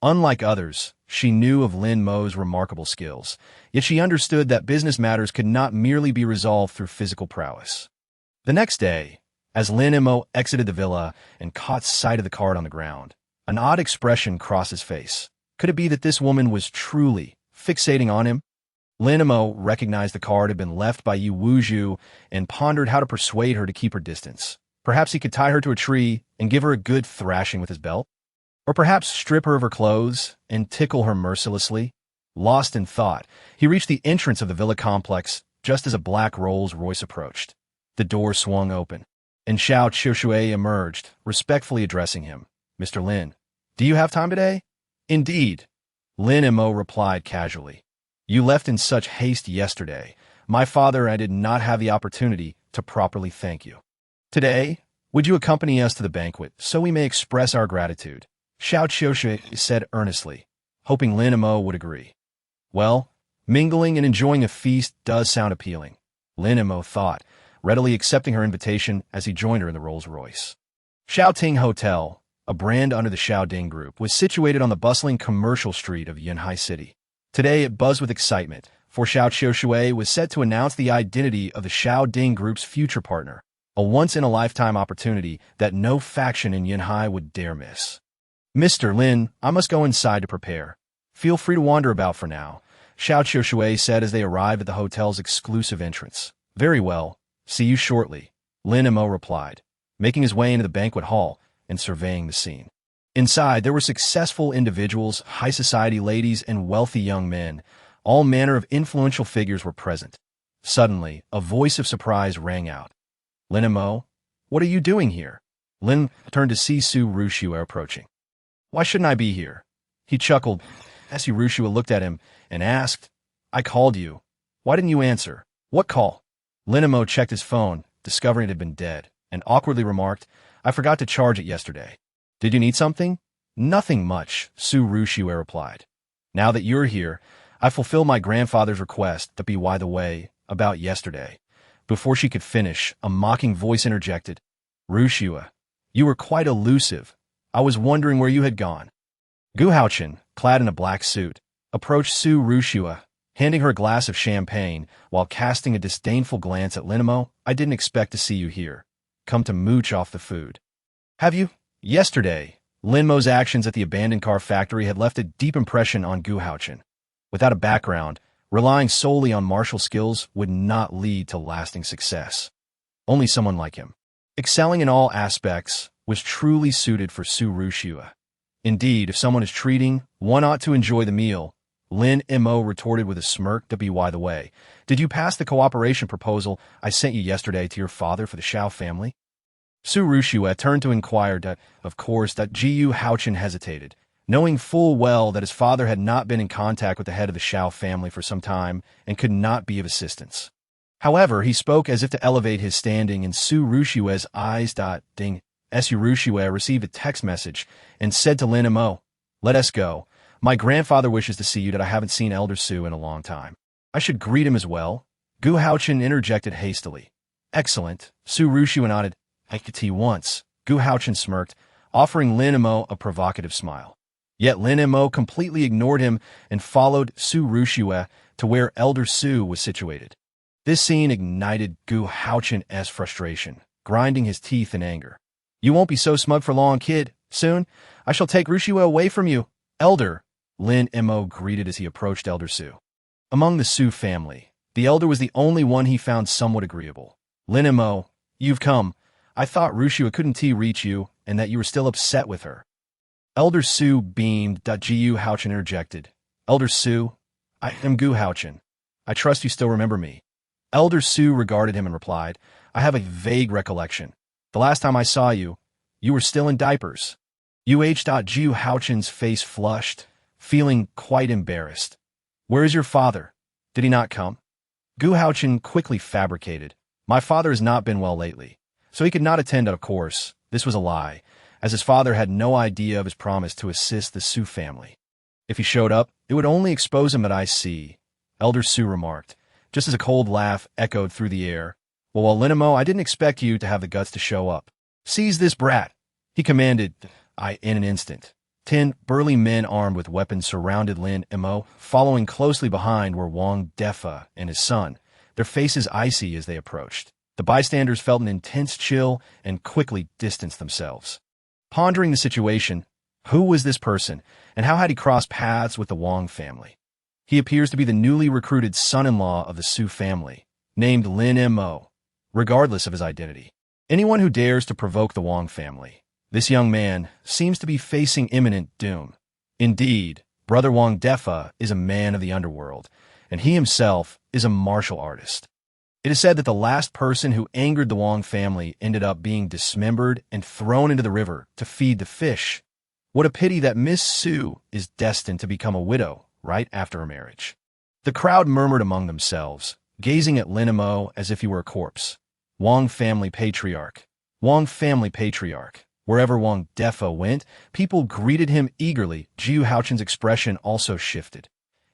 Unlike others, she knew of Lin Mo's remarkable skills, yet she understood that business matters could not merely be resolved through physical prowess. The next day, as Lin Mo exited the villa and caught sight of the card on the ground, an odd expression crossed his face. Could it be that this woman was truly fixating on him? Lin Mo recognized the card had been left by Yu Wuzhu and pondered how to persuade her to keep her distance. Perhaps he could tie her to a tree and give her a good thrashing with his belt? Or perhaps strip her of her clothes and tickle her mercilessly? Lost in thought, he reached the entrance of the villa complex just as a black Rolls-Royce approached. The door swung open, and Xiao Qiushui emerged, respectfully addressing him. "Mr. Lin, do you have time today?" "Indeed," Lin Mo replied casually. "You left in such haste yesterday. My father and I did not have the opportunity to properly thank you. Today, would you accompany us to the banquet so we may express our gratitude?" Xiao Qiushui said earnestly, hoping Lin Mo would agree. Well, mingling and enjoying a feast does sound appealing, Lin Mo thought, readily accepting her invitation as he joined her in the Rolls-Royce. Xiaoting Hotel, a brand under the Xiao Ding Group, was situated on the bustling commercial street of Yanhai City. Today it buzzed with excitement, for Xiao Qiushui was set to announce the identity of the Xiao Ding Group's future partner, a once-in-a-lifetime opportunity that no faction in Yanhai would dare miss. "Mr. Lin, I must go inside to prepare. Feel free to wander about for now," Xiao Qiushui said as they arrived at the hotel's exclusive entrance. "Very well. See you shortly," Lin Mo replied, making his way into the banquet hall and surveying the scene. Inside, there were successful individuals, high society ladies, and wealthy young men. All manner of influential figures were present. Suddenly, a voice of surprise rang out. "Lin Mo, what are you doing here?" Lin turned to see Su Rushua approaching. "Why shouldn't I be here?" He chuckled as Su Rushua looked at him and asked, "I called you. Why didn't you answer?" "What call?" Lin Mo checked his phone, discovering it had been dead, and awkwardly remarked, "I forgot to charge it yesterday." "Did you need something?" "Nothing much," Su Rushua replied. "Now that you're here, I fulfill my grandfather's request that be by the way about yesterday." Before she could finish, a mocking voice interjected, "Rushua, you were quite elusive. I was wondering where you had gone." Gu Haochen, clad in a black suit, approached Su Rushua, handing her a glass of champagne while casting a disdainful glance at Lin Mo. "I didn't expect to see you here. Come to mooch off the food." "Have you?" Yesterday, Lin Mo's actions at the abandoned car factory had left a deep impression on Gu Haochen. Without a background, relying solely on martial skills would not lead to lasting success. Only someone like him, excelling in all aspects, was truly suited for Su Rushua. Indeed, if someone is treating, one ought to enjoy the meal, Lin Mo retorted with a smirk. "By the way, did you pass the cooperation proposal I sent you yesterday to your father for the Xiao family?" Su Rushua turned to inquire of course, Gu Haochen hesitated, knowing full well that his father had not been in contact with the head of the Xiao family for some time and could not be of assistance. However, he spoke as if to elevate his standing in Su Rushua's eyes. "Ding, Su Rushue received a text message and said to Lin Mo, "Let us go. My grandfather wishes to see you that I haven't seen Elder Su in a long time. I should greet him as well." Gu Haochen interjected hastily. "Excellent." Su Rushue nodded. "I could tea once." Gu Haochen smirked, offering Lin Mo a provocative smile. Yet Lin Mo completely ignored him and followed Su Rushue to where Elder Su was situated. This scene ignited Gu Haochen's frustration, grinding his teeth in anger. "You won't be so smug for long, kid. Soon, I shall take Rushue away from you." "Elder," Lin Mo greeted as he approached Elder Su. Among the Su family, the elder was the only one he found somewhat agreeable. "Lin Mo, you've come. I thought Rushue couldn't reach you and that you were still upset with her." Elder Su beamed. Gu Haochen interjected. "Elder Su, I am Gu Haochen. I trust you still remember me." Elder Su regarded him and replied, "I have a vague recollection. The last time I saw you, you were still in diapers." Gu Haochen's face flushed, feeling quite embarrassed. "Where is your father? Did he not come?" Gu Haochen quickly fabricated. "My father has not been well lately, so he could not attend, of course." This was a lie, as his father had no idea of his promise to assist the Su family. "If he showed up, it would only expose him that I see," Elder Su remarked, just as a cold laugh echoed through the air. "Well, Lin Mo, I didn't expect you to have the guts to show up. Seize this brat," he commanded. In an instant, 10 burly men armed with weapons surrounded Lin Mo. Following closely behind were Wang Defa and his son, their faces icy as they approached. The bystanders felt an intense chill and quickly distanced themselves. Pondering the situation, who was this person, and how had he crossed paths with the Wang family? He appears to be the newly recruited son-in-law of the Su family, named Lin Mo, regardless of his identity. Anyone who dares to provoke the Wang family, this young man seems to be facing imminent doom. Indeed, Brother Wang Defa is a man of the underworld, and he himself is a martial artist. It is said that the last person who angered the Wang family ended up being dismembered and thrown into the river to feed the fish. What a pity that Miss Su is destined to become a widow right after her marriage. The crowd murmured among themselves, gazing at Lin Mo as if he were a corpse. Wang family patriarch. Wang family patriarch. Wherever Wang Defa went, people greeted him eagerly. Gu Haochen's expression also shifted.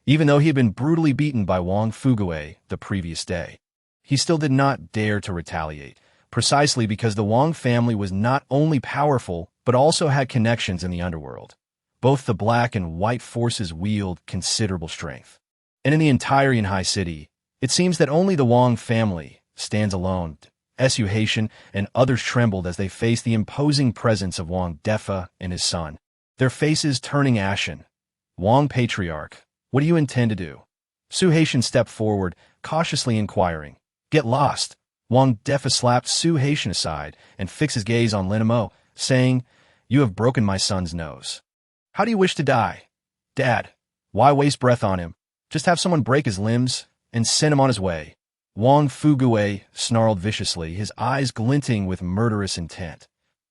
Even though he had been brutally beaten by Wang Fugue the previous day, he still did not dare to retaliate, precisely because the Wang family was not only powerful, but also had connections in the underworld. Both the black and white forces wield considerable strength. And in the entire Yanhai city, it seems that only the Wang family stands alone. Su Haitian and others trembled as they faced the imposing presence of Wang Defa and his son, their faces turning ashen. "Wang Patriarch, what do you intend to do?" Su Haitian stepped forward, cautiously inquiring. "Get lost." Wang Defa slapped Su Haitian aside and fixed his gaze on Lin Mo, saying, "You have broken my son's nose. How do you wish to die?" "Dad, why waste breath on him? Just have someone break his limbs and send him on his way." Wang Fugue snarled viciously, his eyes glinting with murderous intent.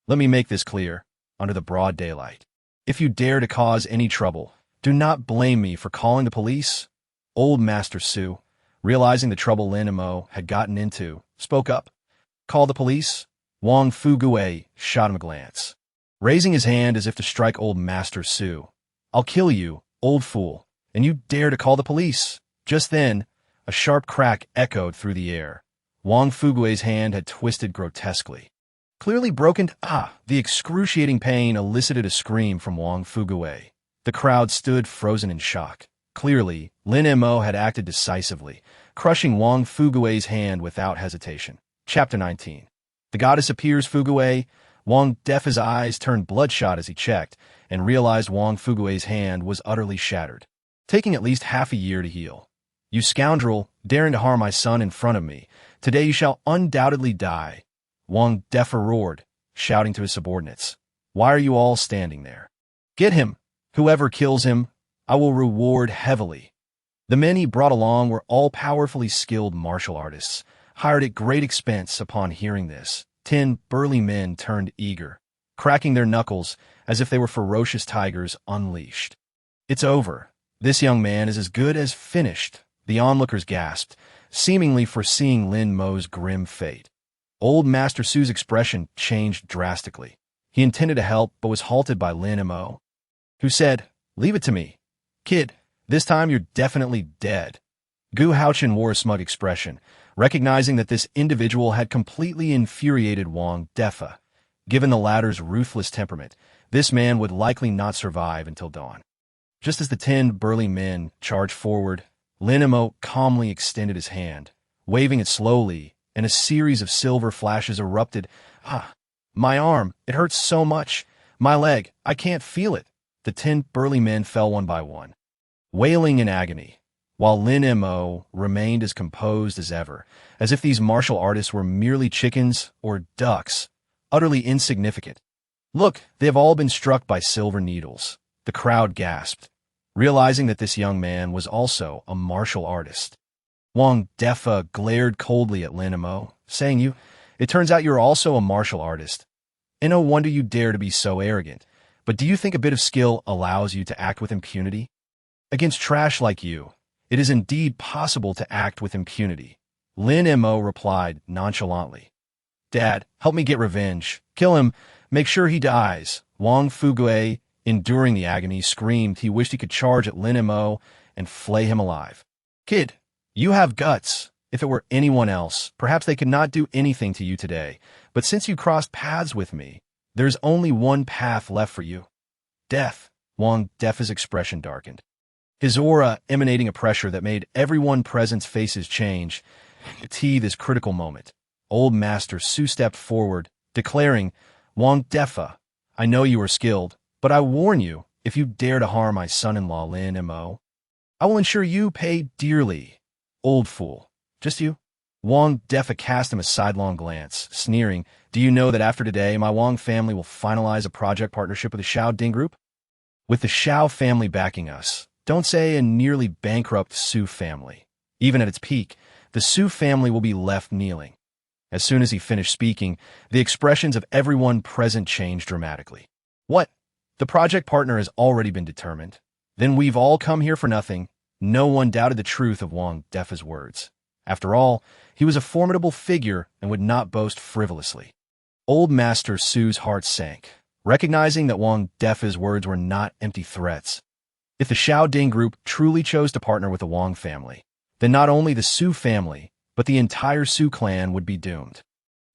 "Let me make this clear, under the broad daylight. If you dare to cause any trouble, do not blame me for calling the police." Old Master Su, realizing the trouble Lin Mo had gotten into, spoke up. "Call the police?" Wang Fugue shot him a glance, raising his hand as if to strike Old Master Su. "I'll kill you, old fool, and you dare to call the police." Just then, a sharp crack echoed through the air. Wang Fugue's hand had twisted grotesquely. Clearly broken. The excruciating pain elicited a scream from Wang Fugue. The crowd stood frozen in shock. Clearly, Lin Mo had acted decisively, crushing Wang Fugue's hand without hesitation. Chapter 19. The goddess appears. Fugue. Wang Defa's eyes turned bloodshot as he checked, and realized Wang Fugue's hand was utterly shattered, taking at least half a year to heal. "You scoundrel, daring to harm my son in front of me. Today you shall undoubtedly die." Wang Defa roared, shouting to his subordinates. "Why are you all standing there? Get him! Whoever kills him, I will reward heavily." The men he brought along were all powerfully skilled martial artists, hired at great expense. Upon hearing this, 10 burly men turned eager, cracking their knuckles as if they were ferocious tigers unleashed. "It's over. This young man is as good as finished," the onlookers gasped, seemingly foreseeing Lin Mo's grim fate. Old Master Su's expression changed drastically. He intended to help, but was halted by Lin Mo, who said, "Leave it to me. Kid, this time you're definitely dead." Gu Haochen wore a smug expression, recognizing that this individual had completely infuriated Wang Defa. Given the latter's ruthless temperament, this man would likely not survive until dawn. Just as the 10 burly men charged forward, Lin Mo calmly extended his hand, waving it slowly, and a series of silver flashes erupted. "Ah, my arm, it hurts so much. My leg, I can't feel it." The 10 burly men fell one by one, wailing in agony, while Lin Mo remained as composed as ever, as if these martial artists were merely chickens or ducks, utterly insignificant. "Look, they have all been struck by silver needles," the crowd gasped, realizing that this young man was also a martial artist. Wang Defa glared coldly at Lin Mo, saying, It turns out you're also a martial artist. And no wonder you dare to be so arrogant. But do you think a bit of skill allows you to act with impunity? Against trash like you, it is indeed possible to act with impunity." Lin Mo replied nonchalantly. "Dad, help me get revenge. Kill him. Make sure he dies." Wang Fugui, enduring the agony, screamed he wished he could charge at Lin Mo and flay him alive. "Kid, you have guts. If it were anyone else, perhaps they could not do anything to you today. But since you crossed paths with me, there's only one path left for you. Death." Wang Defa's expression darkened, his aura emanating a pressure that made everyone present's faces change. At this critical moment, Old Master Su stepped forward, declaring, "Wang Defa, I know you are skilled, but I warn you, if you dare to harm my son-in-law Lin Mo, I will ensure you pay dearly. Old fool. Just you?" Wang Defa cast him a sidelong glance, sneering, "Do you know that after today, my Wang family will finalize a project partnership with the Xiao Ding Group? With the Xiao family backing us, don't say a nearly bankrupt Su family. Even at its peak, the Su family will be left kneeling." As soon as he finished speaking, the expressions of everyone present changed dramatically. "What? The project partner has already been determined? Then we've all come here for nothing." No one doubted the truth of Wang Defa's words. After all, he was a formidable figure and would not boast frivolously. Old Master Su's heart sank, recognizing that Wang Defa's words were not empty threats. If the Xiao Ding Group truly chose to partner with the Wang family, then not only the Su family, but the entire Su clan would be doomed.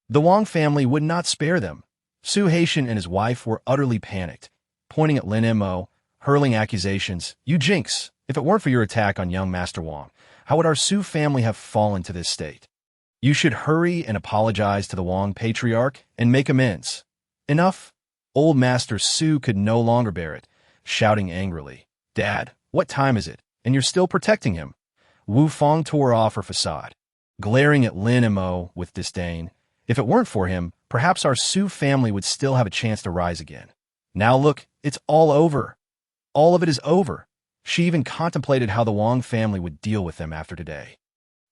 The Wang family would not spare them. Su Haitian and his wife were utterly panicked, pointing at Lin Mo, hurling accusations. "You jinx! If it weren't for your attack on young Master Wang, how would our Su family have fallen to this state? You should hurry and apologize to the Wang patriarch and make amends." "Enough." Old Master Su could no longer bear it, shouting angrily, "Dad, what time is it? And you're still protecting him?" Wu Fong tore off her facade, glaring at Lin Mo with disdain. "If it weren't for him, perhaps our Su family would still have a chance to rise again. Now look, it's all over. All of it is over." She even contemplated how the Wang family would deal with them after today.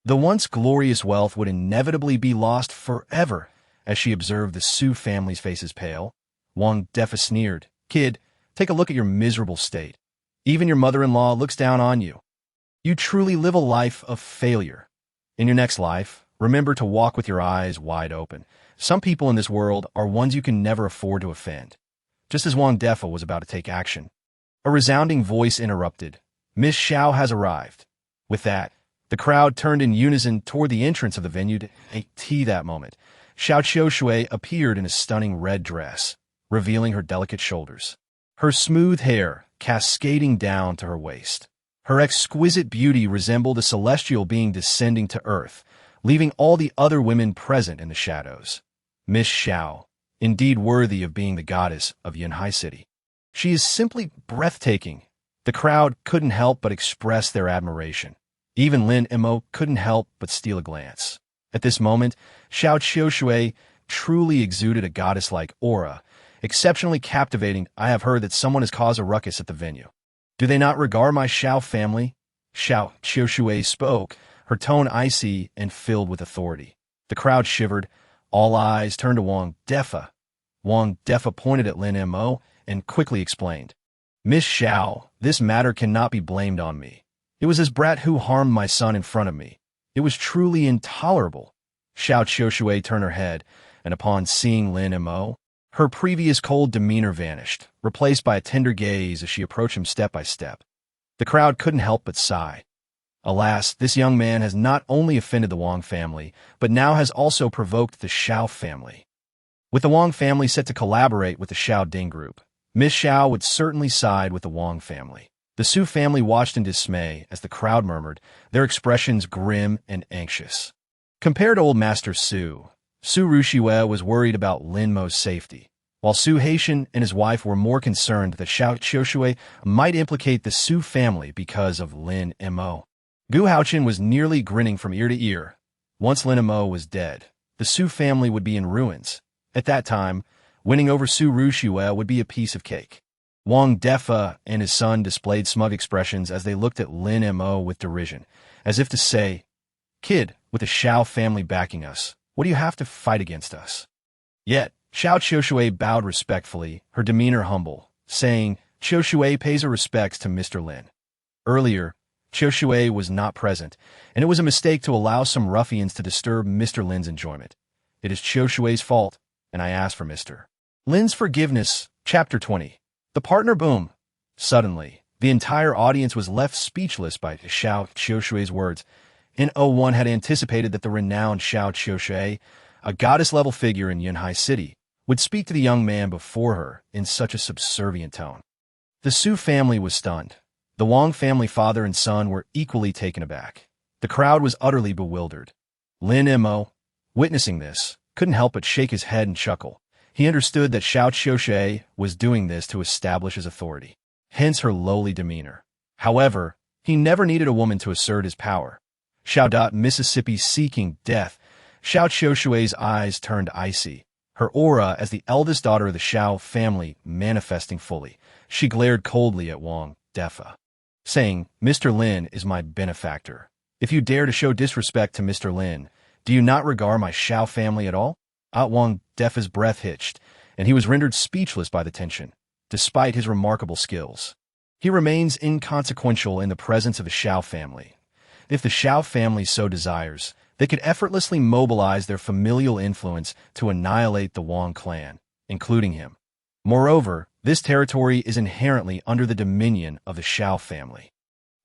The once glorious wealth would inevitably be lost forever. As she observed the Su family's faces pale, Wang Defa sneered, "Kid, take a look at your miserable state. Even your mother-in-law looks down on you. You truly live a life of failure. In your next life, remember to walk with your eyes wide open. Some people in this world are ones you can never afford to offend." Just as Wang Defa was about to take action, a resounding voice interrupted, "Miss Xiao has arrived." With that, the crowd turned in unison toward the entrance of the venue. That moment, Xiao Qiushui appeared in a stunning red dress, revealing her delicate shoulders, her smooth hair cascading down to her waist. Her exquisite beauty resembled a celestial being descending to earth, leaving all the other women present in the shadows. Miss Xiao, indeed worthy of being the goddess of Yanhai City. She is simply breathtaking. The crowd couldn't help but express their admiration. Even Lin Mo couldn't help but steal a glance. At this moment, Xiao Qiushui truly exuded a goddess-like aura, exceptionally captivating. "I have heard that someone has caused a ruckus at the venue. Do they not regard my Xiao family?" Xiao Qiushui spoke, her tone icy and filled with authority. The crowd shivered. All eyes turned to Wang Defa. Wang Defa pointed at Lin Mo and quickly explained, "Miss Xiao, this matter cannot be blamed on me. It was this brat who harmed my son in front of me. It was truly intolerable." Xiao Qiushui turned her head, and upon seeing Lin Mo, her previous cold demeanor vanished, replaced by a tender gaze as she approached him step by step. The crowd couldn't help but sigh. Alas, this young man has not only offended the Wang family, but now has also provoked the Xiao family. With the Wang family set to collaborate with the Xiao Ding group, Miss Xiao would certainly side with the Wang family. The Su family watched in dismay as the crowd murmured, their expressions grim and anxious. Compared to old Master Su Ruxiue was worried about Lin Mo's safety, while Su Haitian and his wife were more concerned that Xiao Qiushui might implicate the Su family because of Lin Mo. Gu Haochen was nearly grinning from ear to ear. Once Lin Mo was dead, the Su family would be in ruins. At that time, winning over Su Ruxiue would be a piece of cake. Wang Defa and his son displayed smug expressions as they looked at Lin Mo with derision, as if to say, "Kid, with the Xiao family backing us, what do you have to fight against us?" Yet, Xiao Qiushui bowed respectfully, her demeanor humble, saying, "Qiushui pays her respects to Mr. Lin." Earlier, Qiushui was not present, and it was a mistake to allow some ruffians to disturb Mr. Lin's enjoyment. It is Qiushui's fault, and I ask for Mr. Lin's forgiveness. Chapter 20. The partner boom. Suddenly, the entire audience was left speechless by Xiao Qiushui's words. N01 had anticipated that the renowned Xiao Qiushui, a goddess-level figure in Yunhai City, would speak to the young man before her in such a subservient tone. The Su family was stunned. The Wang family father and son were equally taken aback. The crowd was utterly bewildered. Lin Mo, witnessing this, couldn't help but shake his head and chuckle. He understood that Xiao Qiushui was doing this to establish his authority, hence her lowly demeanor. However, he never needed a woman to assert his power. Xiao. Mississippi seeking death. Xiao Qiushui's eyes turned icy, her aura as the eldest daughter of the Xiao family manifesting fully. She glared coldly at Wang Defa, saying, "Mr. Lin is my benefactor. If you dare to show disrespect to Mr. Lin, do you not regard my Xiao family at all?" Wang Defa's breath hitched, and he was rendered speechless by the tension, despite his remarkable skills. He remains inconsequential in the presence of the Xiao family. If the Xiao family so desires, they could effortlessly mobilize their familial influence to annihilate the Wang clan, including him. Moreover, this territory is inherently under the dominion of the Xiao family,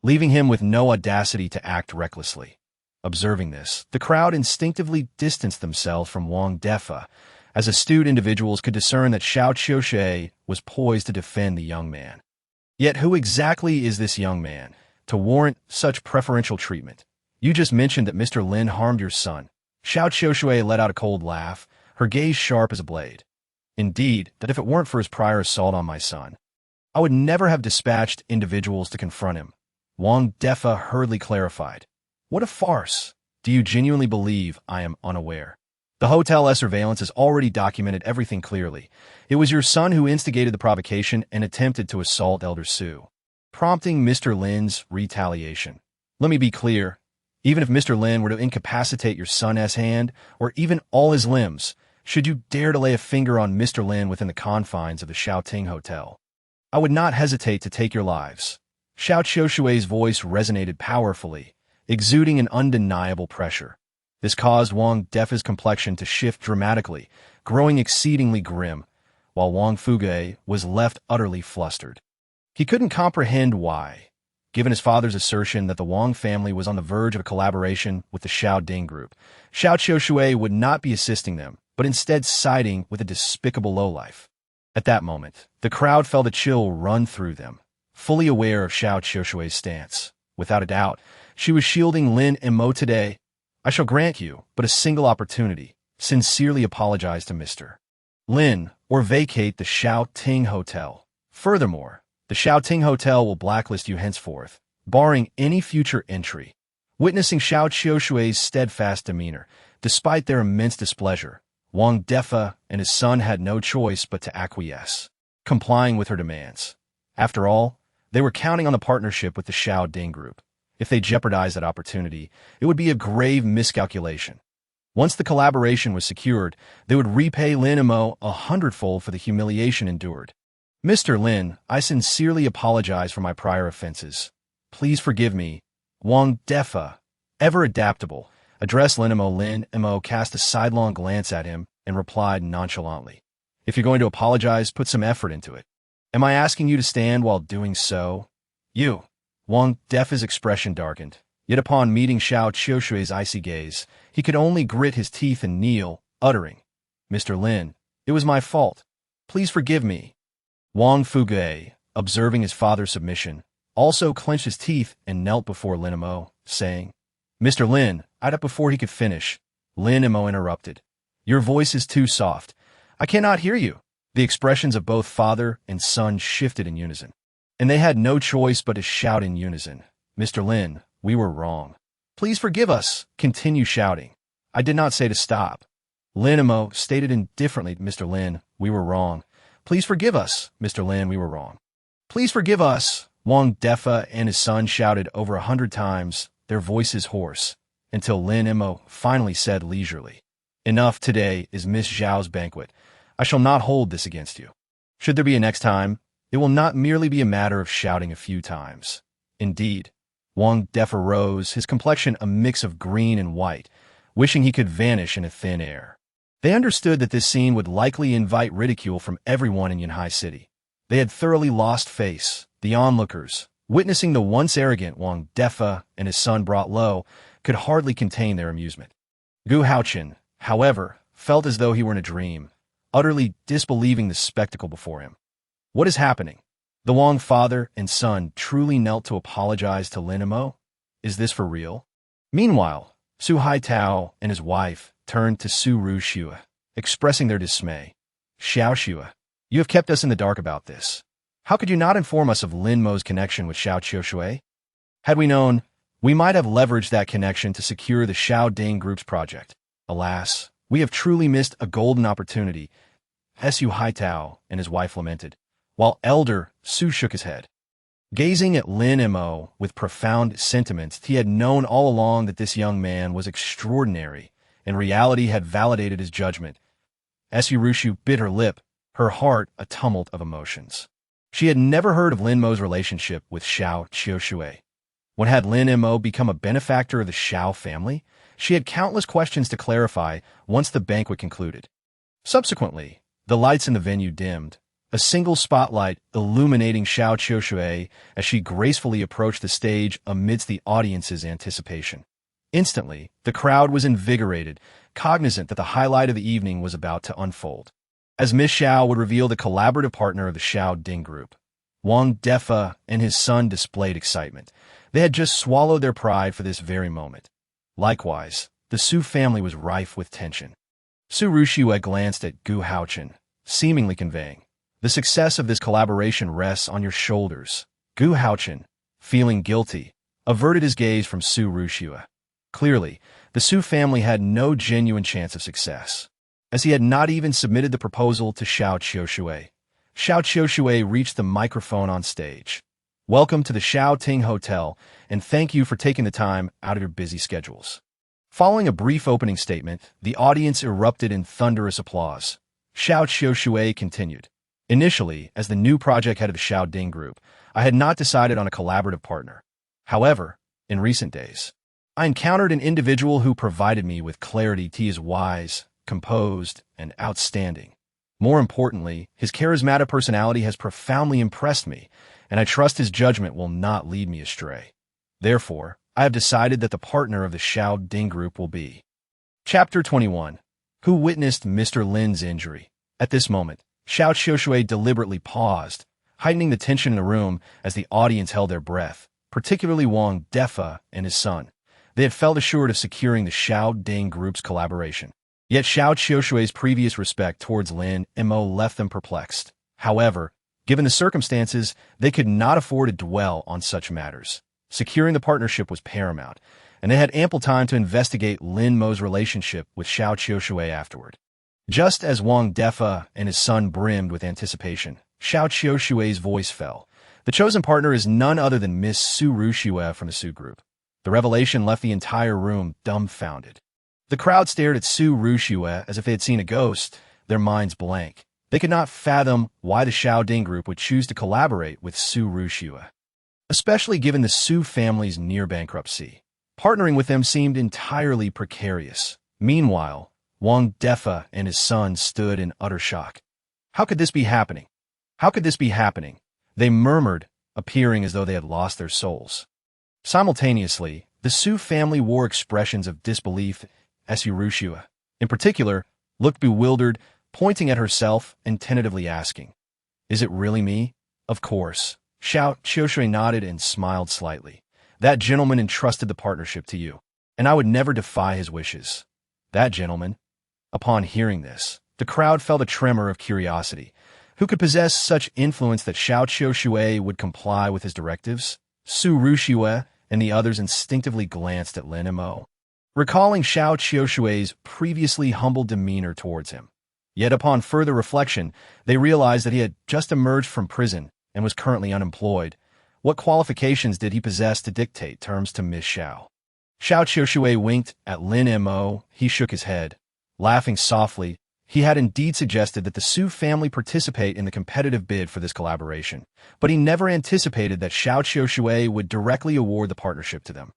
leaving him with no audacity to act recklessly. Observing this, the crowd instinctively distanced themselves from Wang Defa, as astute individuals could discern that Xiao Qiushui was poised to defend the young man. Yet who exactly is this young man to warrant such preferential treatment? You just mentioned that Mr. Lin harmed your son. Xiao Qiushui let out a cold laugh, her gaze sharp as a blade. Indeed, that if it weren't for his prior assault on my son, I would never have dispatched individuals to confront him. Wang Defa hurriedly clarified. What a farce! Do you genuinely believe I am unaware? The hotel surveillance has already documented everything clearly. It was your son who instigated the provocation and attempted to assault Elder Su, prompting Mr. Lin's retaliation. Let me be clear. Even if Mr. Lin were to incapacitate your son's hand, or even all his limbs, should you dare to lay a finger on Mr. Lin within the confines of the Xiaoting Hotel, I would not hesitate to take your lives. Xiao Qiushui's voice resonated powerfully, exuding an undeniable pressure. This caused Wang Defa's complexion to shift dramatically, growing exceedingly grim, while Wang Fuge was left utterly flustered. He couldn't comprehend why, given his father's assertion that the Wang family was on the verge of a collaboration with the Xiao Ding group. Xiao Qiushui would not be assisting them, but instead siding with a despicable lowlife. At that moment, the crowd felt a chill run through them, fully aware of Xiao Qiushui's stance. Without a doubt, she was shielding Lin Mo today. I shall grant you but a single opportunity. Sincerely apologize to Mr. Lin, or vacate the Xiao Ting Hotel. Furthermore, the Xiao Ting Hotel will blacklist you henceforth, barring any future entry. Witnessing Xiao Qiushui's steadfast demeanor, despite their immense displeasure, Wang Defa and his son had no choice but to acquiesce, complying with her demands. After all, they were counting on the partnership with the Xiao Ding group. If they jeopardized that opportunity, it would be a grave miscalculation. Once the collaboration was secured, they would repay Lin Mo 100-fold for the humiliation endured. Mr. Lin, I sincerely apologize for my prior offenses. Please forgive me. Wang Defa, ever adaptable, addressed Lin Mo. Lin Mo cast a sidelong glance at him and replied nonchalantly, "If you're going to apologize, put some effort into it. Am I asking you to stand while doing so?" "You." Wang Defa's expression darkened. Yet upon meeting Xiao Qiushui's icy gaze, he could only grit his teeth and kneel, uttering, "Mr. Lin, it was my fault. Please forgive me." Wang Fuge, observing his father's submission, also clenched his teeth and knelt before Lin Mo, saying, "Mr. Lin," up before he could finish. Lin Mo interrupted. "Your voice is too soft. I cannot hear you." The expressions of both father and son shifted in unison, and they had no choice but to shout in unison, "Mr. Lin, we were wrong. Please forgive us." Continue shouting. "I did not say to stop." Lin Mo stated indifferently, "Mr. Lin, we were wrong. Please forgive us." "Mr. Lin, we were wrong. Please forgive us." Wang Defa and his son shouted over 100 times, their voices hoarse, until Lin Mo finally said leisurely, "Enough. Today is Miss Zhao's banquet. I shall not hold this against you. Should there be a next time, it will not merely be a matter of shouting a few times." Indeed, Wang Defa rose, his complexion a mix of green and white, wishing he could vanish in a thin air. They understood that this scene would likely invite ridicule from everyone in Yanhai City. They had thoroughly lost face. The onlookers, witnessing the once arrogant Wang Defa and his son brought low, could hardly contain their amusement. Gu Haochen, however, felt as though he were in a dream, utterly disbelieving the spectacle before him. What is happening? The Wang father and son truly knelt to apologize to Lin Mo? Is this for real? Meanwhile, Su Haitao and his wife turned to Su Rushua, expressing their dismay. "Xiao Shua, you have kept us in the dark about this. How could you not inform us of Lin Mo's connection with Xiao Qiushui? Had we known, we might have leveraged that connection to secure the Xiao Ding Group's project. Alas, we have truly missed a golden opportunity." Su Haitao and his wife lamented, while elder Su shook his head. Gazing at Lin Mo with profound sentiments, he had known all along that this young man was extraordinary, and reality had validated his judgment. Su Rushu bit her lip, her heart a tumult of emotions. She had never heard of Lin Mo's relationship with Xiao Qiushui. When had Lin Mo become a benefactor of the Xiao family? She had countless questions to clarify once the banquet concluded. Subsequently, the lights in the venue dimmed, a single spotlight illuminating Xiao Qiushui as she gracefully approached the stage amidst the audience's anticipation. Instantly, the crowd was invigorated, cognizant that the highlight of the evening was about to unfold. As Miss Xiao would reveal the collaborative partner of the Xiao Ding Group, Wang Defa and his son displayed excitement. They had just swallowed their pride for this very moment. Likewise, the Su family was rife with tension. Su Rushua glanced at Gu Haochen, seemingly conveying, "The success of this collaboration rests on your shoulders." Gu Haochen, feeling guilty, averted his gaze from Su Rushua. Clearly, the Su family had no genuine chance of success, as he had not even submitted the proposal to Xiao Qiushui. Xiao Qiushui reached the microphone on stage. "Welcome to the Xiao Ting Hotel, and thank you for taking the time out of your busy schedules." Following a brief opening statement, the audience erupted in thunderous applause. Xiao Qiushui continued, "Initially, as the new project head of the Xiao Ding Group, I had not decided on a collaborative partner. However, in recent days, I encountered an individual who provided me with clarity. He is wise, composed, and outstanding. More importantly, his charismatic personality has profoundly impressed me, and I trust his judgment will not lead me astray. Therefore, I have decided that the partner of the Xiao Ding Group will be." Chapter 21. Who witnessed Mr. Lin's injury? At this moment, Xiao Qiushui deliberately paused, heightening the tension in the room as the audience held their breath, particularly Wang Defa and his son. They had felt assured of securing the Xiao Ding Group's collaboration. Yet Xiao Qiushui's previous respect towards Lin Mo left them perplexed. However, given the circumstances, they could not afford to dwell on such matters. Securing the partnership was paramount, and they had ample time to investigate Lin Mo's relationship with Xiao Qiushui afterward. Just as Wang Defa and his son brimmed with anticipation, Xiao Qiushui's voice fell. The chosen partner is none other than Miss Su Rushua from the Su Group. The revelation left the entire room dumbfounded. The crowd stared at Su Rushua as if they had seen a ghost, their minds blank. They could not fathom why the Xiao Ding Group would choose to collaborate with Su Rushua, especially given the Su family's near bankruptcy. Partnering with them seemed entirely precarious. Meanwhile, Wang Defa and his son stood in utter shock. How could this be happening? How could this be happening? They murmured, appearing as though they had lost their souls. Simultaneously, the Su family wore expressions of disbelief. Rushua, in particular, looked bewildered, pointing at herself and tentatively asking, "Is it really me?" "Of course." Xiaoshui nodded and smiled slightly. "That gentleman entrusted the partnership to you, and I would never defy his wishes." That gentleman? Upon hearing this, the crowd felt a tremor of curiosity. Who could possess such influence that Xiaoshui would comply with his directives? Su Rushue and the others instinctively glanced at Lin Mo, recalling Xiaoshui's previously humble demeanor towards him. Yet upon further reflection, they realized that he had just emerged from prison and was currently unemployed. What qualifications did he possess to dictate terms to Miss Xiao? Xiaoshui winked at Lin Mo. He shook his head. Laughing softly, he had indeed suggested that the Su family participate in the competitive bid for this collaboration, but he never anticipated that Xiaoshui would directly award the partnership to them.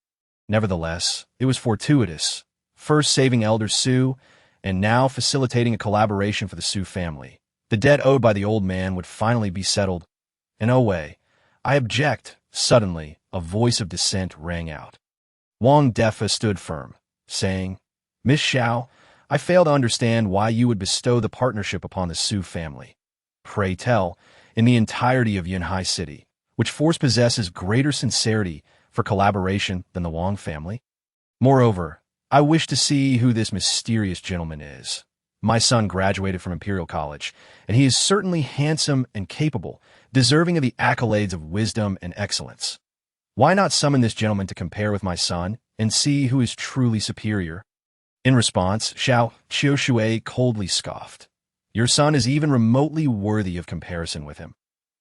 Nevertheless, it was fortuitous, first saving Elder Su, and now facilitating a collaboration for the Su family. The debt owed by the old man would finally be settled. And oh wait, I object. Suddenly, a voice of dissent rang out. Wang Defa stood firm, saying, "Miss Xiao, I fail to understand why you would bestow the partnership upon the Su family. Pray tell, in the entirety of Yunhai City, which force possesses greater sincerity for collaboration than the Wang family? Moreover, I wish to see who this mysterious gentleman is. My son graduated from Imperial College, and he is certainly handsome and capable, deserving of the accolades of wisdom and excellence. Why not summon this gentleman to compare with my son and see who is truly superior?" In response, Xiaoshui coldly scoffed. "Your son is even remotely worthy of comparison with him."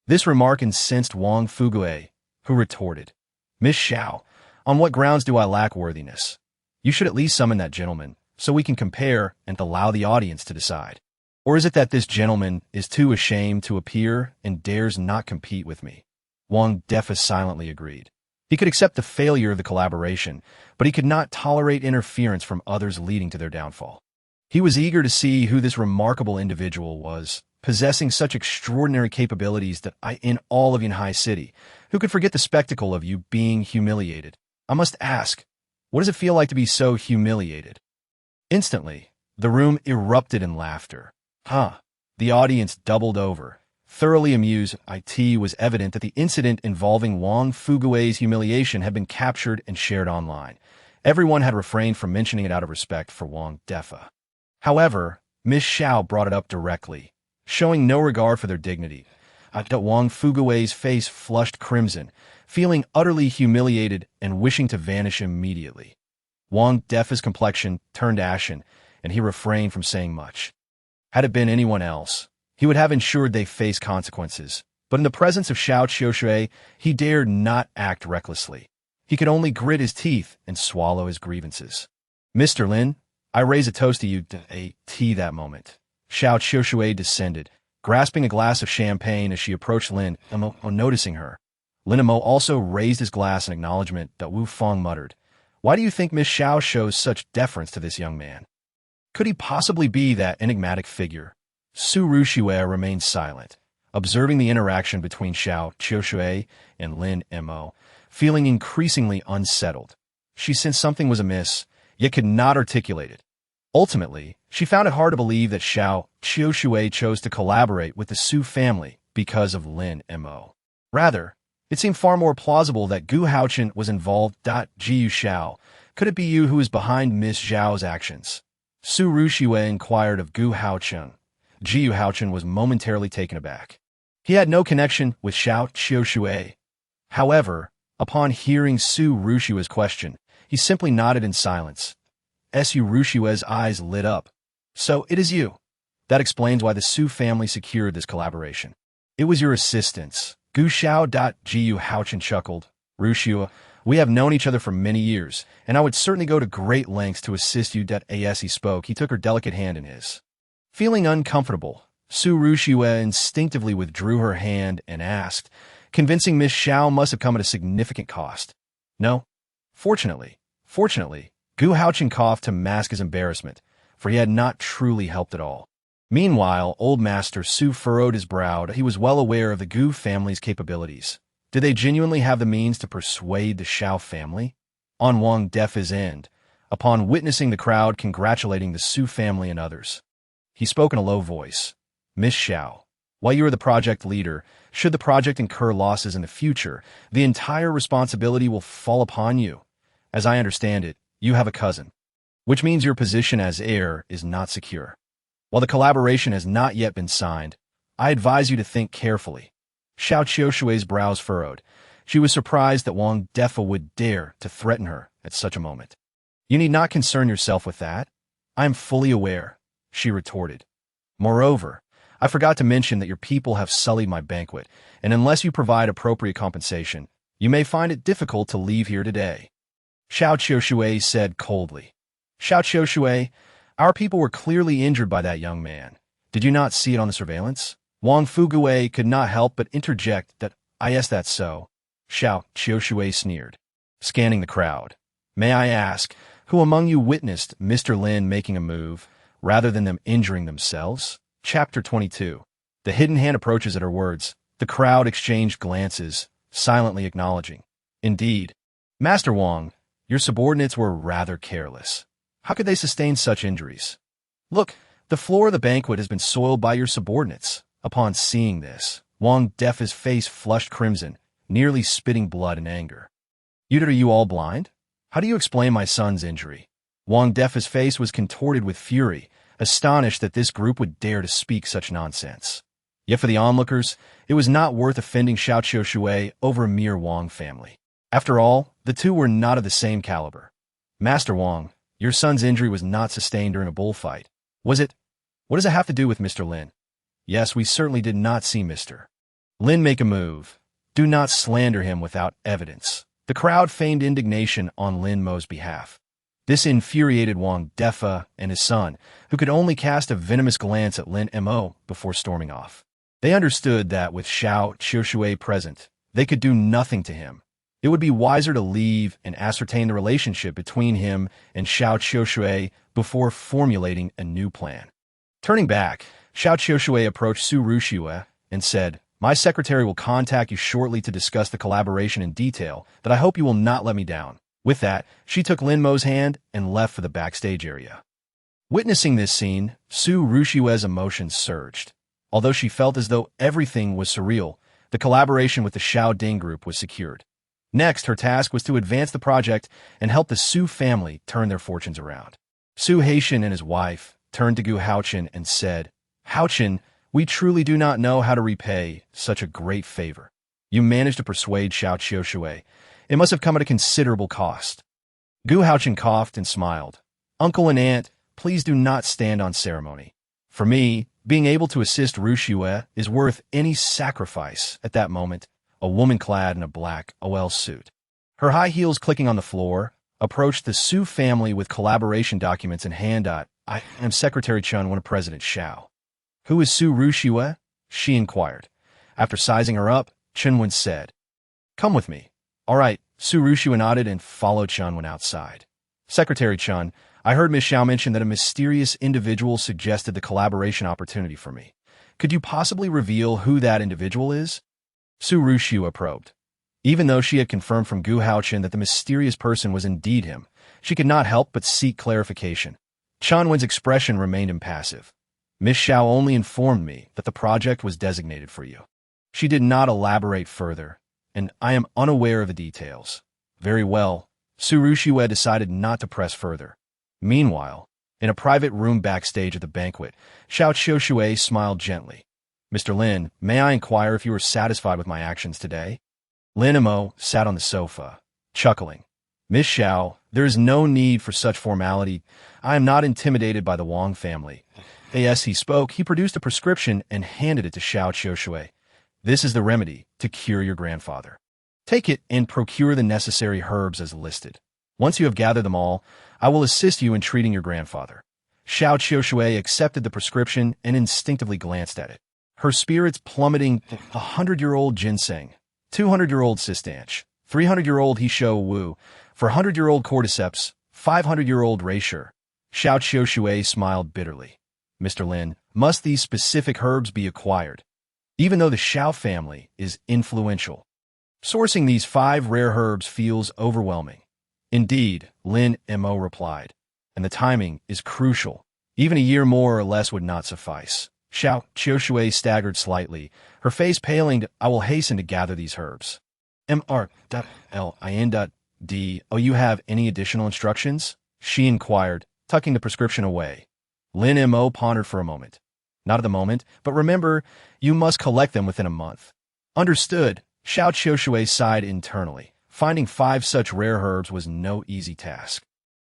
This remark incensed Wang Fugue, who retorted, "Miss Xiao, on what grounds do I lack worthiness? You should at least summon that gentleman, so we can compare and allow the audience to decide. Or is it that this gentleman is too ashamed to appear and dares not compete with me?" Wang Defa silently agreed. He could accept the failure of the collaboration, but he could not tolerate interference from others leading to their downfall. He was eager to see who this remarkable individual was, possessing such extraordinary capabilities that in all of Yunhai City, who could forget the spectacle of you being humiliated? I must ask, what does it feel like to be so humiliated? Instantly, the room erupted in laughter. The audience doubled over. Thoroughly amused, it was evident that the incident involving Wang Fugue's humiliation had been captured and shared online. Everyone had refrained from mentioning it out of respect for Wang Defa. However, Miss Xiao brought it up directly, showing no regard for their dignity. Wang Fugue's face flushed crimson, feeling utterly humiliated and wishing to vanish immediately. Wang Defa's complexion turned ashen, and he refrained from saying much. Had it been anyone else, he would have ensured they face consequences, but in the presence of Xiaoshui, he dared not act recklessly. He could only grit his teeth and swallow his grievances. "Mr. Lin, I raise a toast to you." That moment, Xiaoshui descended, grasping a glass of champagne as she approached Lin Mo, noticing her. Lin Mo also raised his glass in acknowledgement. Wu Feng muttered, "Why do you think Miss Xiao shows such deference to this young man? Could he possibly be that enigmatic figure?" Su Rushue remained silent, observing the interaction between Xiaoshui and Lin Mo, feeling increasingly unsettled. She sensed something was amiss, yet could not articulate it. Ultimately, she found it hard to believe that Xiaoshui chose to collaborate with the Su family because of Lin Mo. Rather, it seemed far more plausible that Gu Haochen was involved. Jiu Xiao, could it be you who is behind Miss Zhao's actions? Su Rushue inquired of Gu Haochen. Jiu Haochen was momentarily taken aback. He had no connection with Xiaoshui. However, upon hearing Su Rushue's question, he simply nodded in silence. Su Rushue's eyes lit up. "So it is you. That explains why the Su family secured this collaboration. It was your assistance." Gu Xiao. Jiu Haochen chuckled. "Rushue, we have known each other for many years, and I would certainly go to great lengths to assist you." As he spoke, he took her delicate hand in his. Feeling uncomfortable, Su Rushue instinctively withdrew her hand and asked, convincing Miss Xiao must have come at a significant cost. "No. Fortunately, Fortunately, Gu Haochen coughed to mask his embarrassment, for he had not truly helped at all. Meanwhile, old Master Su furrowed his brow. He was well aware of the Gu family's capabilities. Did they genuinely have the means to persuade the Xiao family? On Wang Defa's end, upon witnessing the crowd congratulating the Su family and others, he spoke in a low voice. Miss Xiao, while you are the project leader, should the project incur losses in the future, the entire responsibility will fall upon you. As I understand it, you have a cousin, which means your position as heir is not secure. While the collaboration has not yet been signed, I advise you to think carefully. Xiao Qiushui's brows furrowed. She was surprised that Wang Defa would dare to threaten her at such a moment. You need not concern yourself with that. I am fully aware, she retorted. Moreover, I forgot to mention that your people have sullied my banquet, and unless you provide appropriate compensation, you may find it difficult to leave here today. Xiao Qiushui said coldly. Xiao Qiushui, our people were clearly injured by that young man. Did you not see it on the surveillance? Wang Fugue could not help but interject that, yes, that's so. Xiao Qiushui sneered, scanning the crowd. May I ask, who among you witnessed Mr. Lin making a move, rather than them injuring themselves? Chapter 22. The hidden hand approaches at her words. The crowd exchanged glances, silently acknowledging. Indeed, Master Wang, your subordinates were rather careless. How could they sustain such injuries? Look, the floor of the banquet has been soiled by your subordinates. Upon seeing this, Wang Defa's face flushed crimson, nearly spitting blood in anger. Are you all blind? How do you explain my son's injury? Wang Defa's face was contorted with fury, astonished that this group would dare to speak such nonsense. Yet for the onlookers, it was not worth offending Xiao Qiushui over a mere Wang family. After all, the two were not of the same caliber. Master Wang, your son's injury was not sustained during a bullfight. Was it? What does it have to do with Mr. Lin? Yes, we certainly did not see Mr. Lin make a move. Do not slander him without evidence. The crowd feigned indignation on Lin Mo's behalf. This infuriated Wang Defa and his son, who could only cast a venomous glance at Lin Mo before storming off. They understood that with Xiao Qiushui present, they could do nothing to him. It would be wiser to leave and ascertain the relationship between him and Xiao Qiushui before formulating a new plan. Turning back, Xiao Qiushui approached Su Rushue and said, My secretary will contact you shortly to discuss the collaboration in detail, that I hope you will not let me down. With that, she took Lin Mo's hand and left for the backstage area. Witnessing this scene, Su Rushue's emotions surged. Although she felt as though everything was surreal, the collaboration with the Xiao Ding group was secured. Next, her task was to advance the project and help the Su family turn their fortunes around. Su Haitian and his wife turned to Gu Haochen and said, Haochen, we truly do not know how to repay such a great favor. You managed to persuade Xiao Qiushui. It must have come at a considerable cost. Gu Haochen coughed and smiled. Uncle and aunt, please do not stand on ceremony. For me, being able to assist Rushue is worth any sacrifice at that moment. A woman clad in a black OL suit, her high heels clicking on the floor, approached the Su family with collaboration documents in hand. I am Secretary Chun, one of President Xiao. Who is Su Rushue? She inquired. After sizing her up, Chunwen said, Come with me. All right, Su Rushue nodded and followed Chunwen outside. Secretary Chun, I heard Miss Xiao mention that a mysterious individual suggested the collaboration opportunity for me. Could you possibly reveal who that individual is? Su Rushue probed. Even though she had confirmed from Gu Haochen that the mysterious person was indeed him, she could not help but seek clarification. Chanwen's expression remained impassive. Miss Xiao only informed me that the project was designated for you. She did not elaborate further, and I am unaware of the details. Very well. Su Rushue decided not to press further. Meanwhile, in a private room backstage at the banquet, Xiao Qiushui smiled gently. Mr. Lin, may I inquire if you were satisfied with my actions today? Lin Mo sat on the sofa, chuckling. Miss Xiao, there is no need for such formality. I am not intimidated by the Wang family. As he spoke, he produced a prescription and handed it to Xiao Qiushui. This is the remedy to cure your grandfather. Take it and procure the necessary herbs as listed. Once you have gathered them all, I will assist you in treating your grandfather. Xiao Qiushui accepted the prescription and instinctively glanced at it. Her spirits plummeting 100-year-old ginseng, 200-year-old sistanch, 300-year-old Hisho Wu, For 100-year-old cordyceps, 500-year-old rasher. Xiao Qiushui smiled bitterly. Mr. Lin, must these specific herbs be acquired? Even though the Xiao family is influential, sourcing these 5 rare herbs feels overwhelming. Indeed, Lin Mo replied, and the timing is crucial. Even a year more or less would not suffice. Xiao Qiushui staggered slightly, her face paling. I will hasten to gather these herbs. Mr.Lin.D. Oh, you have any additional instructions? She inquired, tucking the prescription away. Lin Mo pondered for a moment. Not at the moment, but remember, you must collect them within a month. Understood. Xiao Qiushui sighed internally. Finding 5 such rare herbs was no easy task.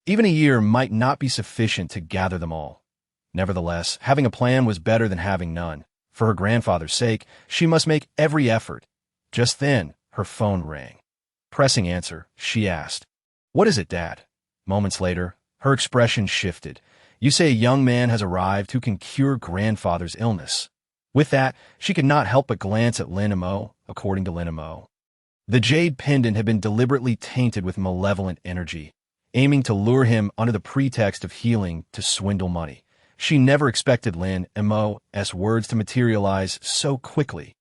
Even a year might not be sufficient to gather them all. Nevertheless, having a plan was better than having none. For her grandfather's sake, she must make every effort. Just then, her phone rang. Pressing answer, she asked, "What is it, Dad?" Moments later, her expression shifted. "You say a young man has arrived who can cure grandfather's illness." With that, she could not help but glance at Lin Mo. According to Lin Mo, the jade pendant had been deliberately tainted with malevolent energy, aiming to lure him under the pretext of healing to swindle money. She never expected Lin Mo's words to materialize so quickly.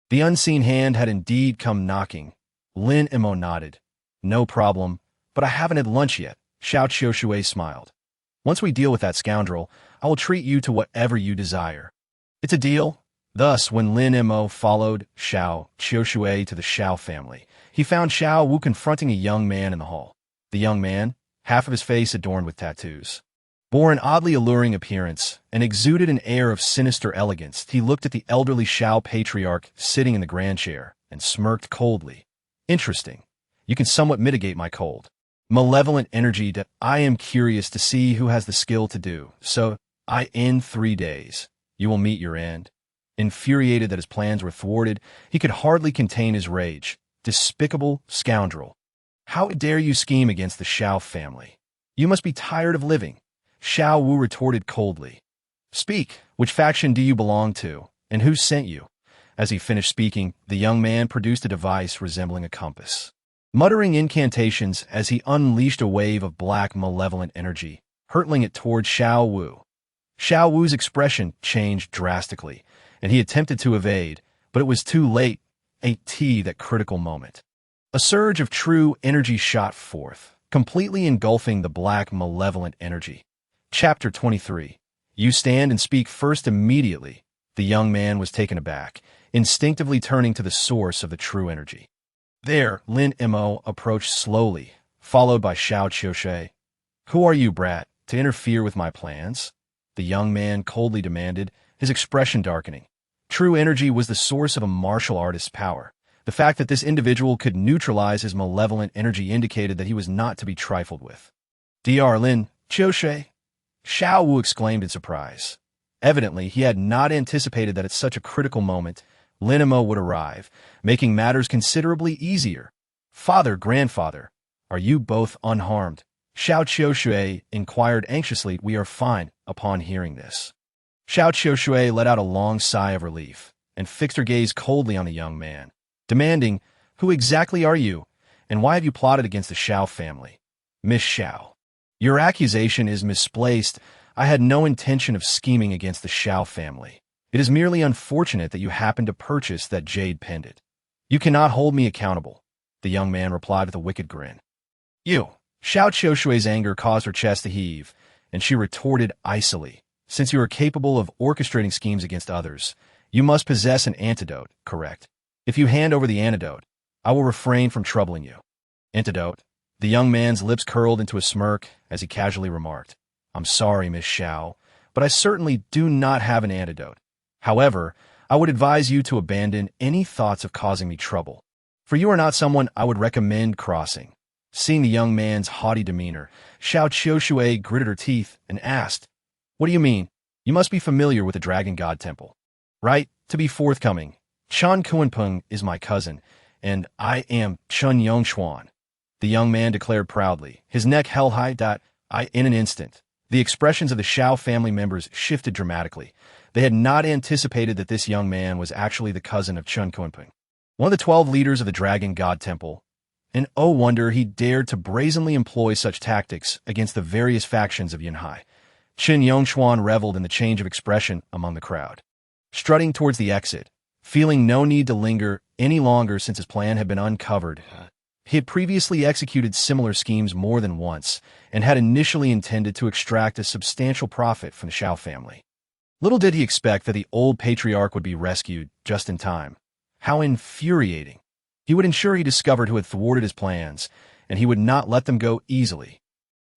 The unseen hand had indeed come knocking. Lin Mo nodded. "No problem, but I haven't had lunch yet." Xiao Qiushui smiled. "Once we deal with that scoundrel, I will treat you to whatever you desire." "It's a deal." Thus, when Lin Mo followed Xiao Qiushui to the Xiao family, he found Xiao Wu confronting a young man in the hall. The young man, half of his face adorned with tattoos, bore an oddly alluring appearance and exuded an air of sinister elegance. He looked at the elderly Xiao patriarch sitting in the grand chair and smirked coldly. "Interesting. You can somewhat mitigate my cold. Malevolent energy that I am curious to see who has the skill to do. So, in 3 days, you will meet your end." Infuriated that his plans were thwarted, he could hardly contain his rage. Despicable scoundrel. How dare you scheme against the Xiao family? You must be tired of living. Xiao Wu retorted coldly. "Speak, which faction do you belong to, and who sent you?" As he finished speaking, the young man produced a device resembling a compass. Muttering incantations as he unleashed a wave of black malevolent energy, hurtling it toward Xiao Wu. Xiao Wu's expression changed drastically, and he attempted to evade, but it was too late. That critical moment. A surge of true energy shot forth, completely engulfing the black malevolent energy. Chapter 23. You stand and speak first. Immediately, the young man was taken aback, instinctively turning to the source of the true energy. There, Lin Mo approached slowly, followed by Xiao Qiushui. "Who are you, brat, to interfere with my plans?" the young man coldly demanded, his expression darkening. True energy was the source of a martial artist's power. The fact that this individual could neutralize his malevolent energy indicated that he was not to be trifled with. "Dr. Lin Qiushui?" Xiao Wu exclaimed in surprise. Evidently, he had not anticipated that at such a critical moment, Lin Mo would arrive, making matters considerably easier. "Father, grandfather, are you both unharmed?" Xiao Qiushui inquired anxiously. "We are fine." Upon hearing this, Xiao Qiushui let out a long sigh of relief and fixed her gaze coldly on the young man, demanding, "Who exactly are you, and why have you plotted against the Xiao family?" "Miss Xiao, your accusation is misplaced. I had no intention of scheming against the Xiao family. It is merely unfortunate that you happened to purchase that jade pendant." "You cannot hold me accountable," the young man replied with a wicked grin. "You." Xiao Qiushui's anger caused her chest to heave, and she retorted icily. "Since you are capable of orchestrating schemes against others, you must possess an antidote, correct? If you hand over the antidote, I will refrain from troubling you." "Antidote?" The young man's lips curled into a smirk as he casually remarked, "I'm sorry, Miss Xiao, but I certainly do not have an antidote. However, I would advise you to abandon any thoughts of causing me trouble, for you are not someone I would recommend crossing." Seeing the young man's haughty demeanor, Xiao Qiushui gritted her teeth and asked, "What do you mean? You must be familiar with the Dragon God Temple, right? To be forthcoming, Chen Kuanpeng is my cousin, and I am Chen Yongxuan," the young man declared proudly, his neck held high. In an instant, the expressions of the Xiao family members shifted dramatically. They had not anticipated that this young man was actually the cousin of Chen Kuanpeng, one of the 12 leaders of the Dragon God Temple. and oh wonder he dared to brazenly employ such tactics against the various factions of Yunhai. Chen Yongchuan reveled in the change of expression among the crowd. Strutting towards the exit, feeling no need to linger any longer since his plan had been uncovered, he had previously executed similar schemes more than once and had initially intended to extract a substantial profit from the Shao family. Little did he expect that the old patriarch would be rescued just in time. How infuriating! He would ensure he discovered who had thwarted his plans, and he would not let them go easily.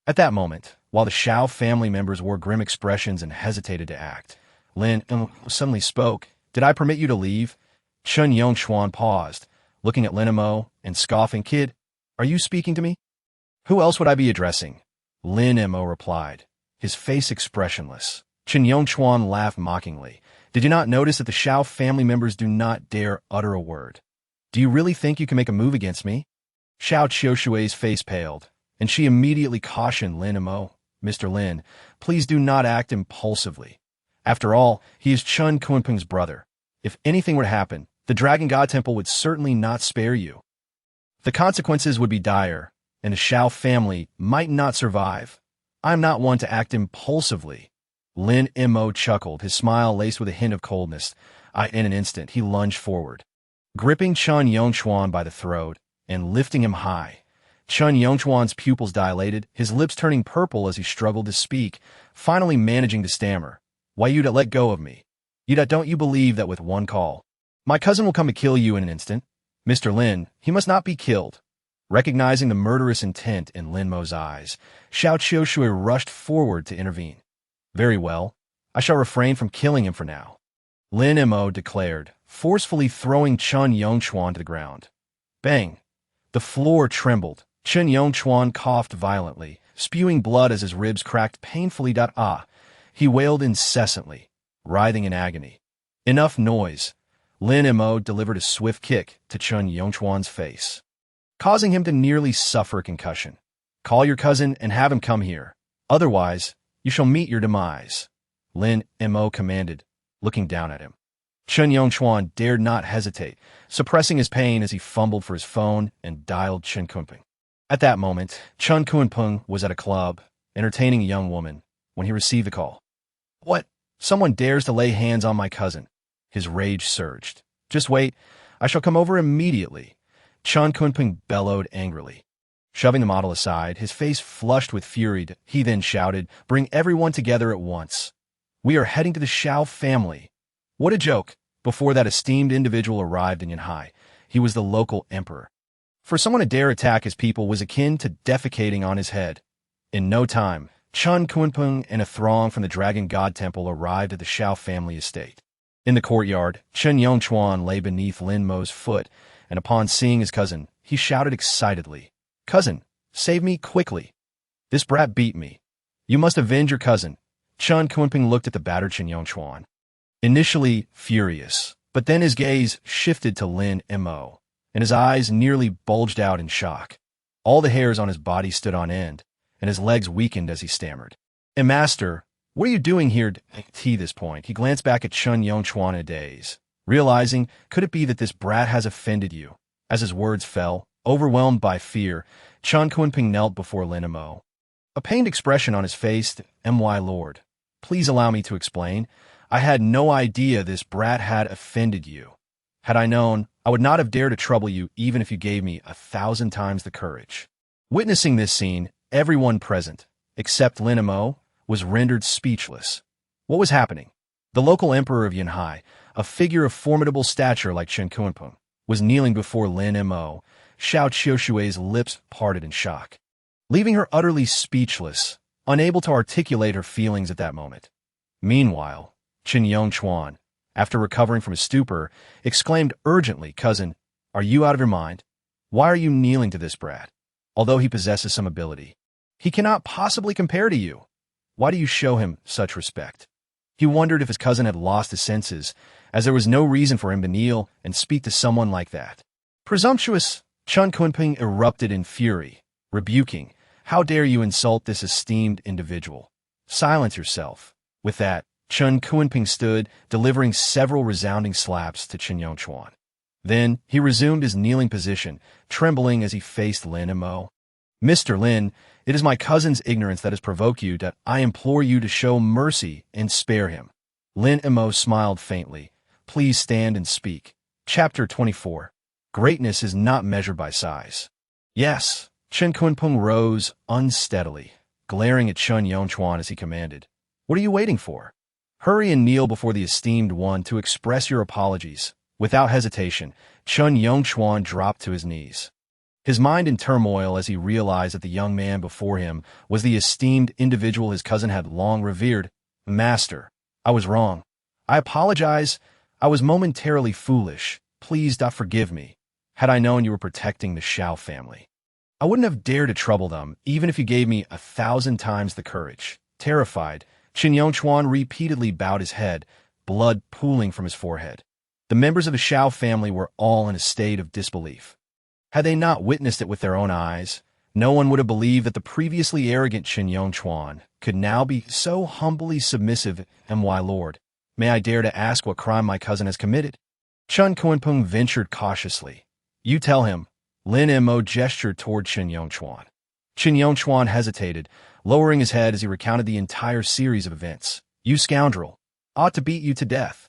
At that moment, while the Shao family members wore grim expressions and hesitated to act, Lin Mo suddenly spoke. "Did I permit you to leave?" Chen Yongchuan paused, looking at Lin Mo and scoffing. "Kid, are you speaking to me?" "Who else would I be addressing?" Lin Mo replied, his face expressionless. Chen Yongchuan laughed mockingly. "Did you not notice that the Shao family members do not dare utter a word? Do you really think you can make a move against me?" Xiao Qiushui's face paled, and she immediately cautioned Lin Mo, "Mr. Lin, please do not act impulsively. After all, he is Chen Kunpeng's brother. If anything were to happen, the Dragon God Temple would certainly not spare you. The consequences would be dire, and the Shao family might not survive. I am not one to act impulsively." Lin Mo chuckled, his smile laced with a hint of coldness. In an instant, he lunged forward, gripping Chen Yongchuan by the throat and lifting him high. Chen Yongchuan's pupils dilated, his lips turning purple as he struggled to speak, finally managing to stammer. "Why you let go of me? Don't you believe that with one call, my cousin will come to kill you in an instant? Mr. Lin, he must not be killed." Recognizing the murderous intent in Lin Mo's eyes, Xiao Qiushui rushed forward to intervene. "Very well, I shall refrain from killing him for now," Lin Mo declared, forcefully throwing Chen Yongchuan to the ground. Bang! The floor trembled. Chen Yongchuan coughed violently, spewing blood as his ribs cracked painfully. He wailed incessantly, writhing in agony. Enough noise. Lin Mo delivered a swift kick to Chen Yongchuan's face, causing him to nearly suffer a concussion. "Call your cousin and have him come here. Otherwise, you shall meet your demise," Lin Mo commanded, looking down at him. Chen Yongchuan dared not hesitate, suppressing his pain as he fumbled for his phone and dialed Chen Kunpeng. At that moment, Chen Kunpeng was at a club, entertaining a young woman, when he received the call. "What? Someone dares to lay hands on my cousin." His rage surged. "Just wait. I shall come over immediately," Chen Kunpeng bellowed angrily. Shoving the model aside, his face flushed with fury, he then shouted, "Bring everyone together at once. We are heading to the Shao family." What a joke! Before that esteemed individual arrived in Yunhai, he was the local emperor. For someone to dare attack his people was akin to defecating on his head. In no time, Chen Kunpeng and a throng from the Dragon God Temple arrived at the Shao family estate. In the courtyard, Chen Yongchuan lay beneath Lin Mo's foot, and upon seeing his cousin, he shouted excitedly, "Cousin, save me quickly. This brat beat me. You must avenge your cousin." Chen Kunpeng looked at the battered Chen Yongchuan, initially furious, but then his gaze shifted to Lin Mo, and his eyes nearly bulged out in shock. All the hairs on his body stood on end, and his legs weakened as he stammered. "Master, what are you doing here?" At this point, he glanced back at Chen Yongchuan in a daze, realizing, could it be that this brat has offended you? As his words fell, overwhelmed by fear, Chen Kunpeng knelt before Lin Mo, a pained expression on his face. "My lord, please allow me to explain. I had no idea this brat had offended you. Had I known, I would not have dared to trouble you even if you gave me 1,000 times the courage." Witnessing this scene, everyone present, except Lin Mo, was rendered speechless. What was happening? The local emperor of Yunhai, a figure of formidable stature like Chen Kunpeng, was kneeling before Lin Mo. Xiao Qiushui's lips parted in shock, leaving her utterly speechless, unable to articulate her feelings at that moment. Meanwhile, Chen Yongchuan, after recovering from his stupor, exclaimed urgently, "Cousin, are you out of your mind? Why are you kneeling to this brat? Although he possesses some ability, he cannot possibly compare to you. Why do you show him such respect?" He wondered if his cousin had lost his senses, as there was no reason for him to kneel and speak to someone like that. "Presumptuous!" Chen Kunpeng erupted in fury, rebuking, "How dare you insult this esteemed individual? Silence yourself." With that, Chen Kunpeng stood, delivering several resounding slaps to Chen Yongchuan. Then he resumed his kneeling position, trembling as he faced Lin Mo. Mr. Lin, it is my cousin's ignorance that has provoked you. That I implore you to show mercy and spare him. Lin Mo smiled faintly. Please stand and speak. Chapter 24. Greatness is not measured by size. Yes. Chen Kunpeng rose unsteadily, glaring at Chun Yongchuan as he commanded. What are you waiting for? Hurry and kneel before the esteemed one to express your apologies. Without hesitation, Chun Yongchuan dropped to his knees. His mind in turmoil as he realized that the young man before him was the esteemed individual his cousin had long revered. Master, I was wrong. I apologize. I was momentarily foolish. Please forgive me. Had I known you were protecting the Xiao family, I wouldn't have dared to trouble them, even if you gave me 1,000 times the courage. Terrified, Qin Yongchuan repeatedly bowed his head, blood pooling from his forehead. The members of the Xiao family were all in a state of disbelief. Had they not witnessed it with their own eyes, no one would have believed that the previously arrogant Qin Yongchuan could now be so humbly submissive. My lord, may I dare to ask what crime my cousin has committed? Chun Kunpeng ventured cautiously. You tell him. Lin Mo gestured toward Qin Yongchuan. Qin Yongchuan hesitated, lowering his head as he recounted the entire series of events. You scoundrel! Ought to beat you to death.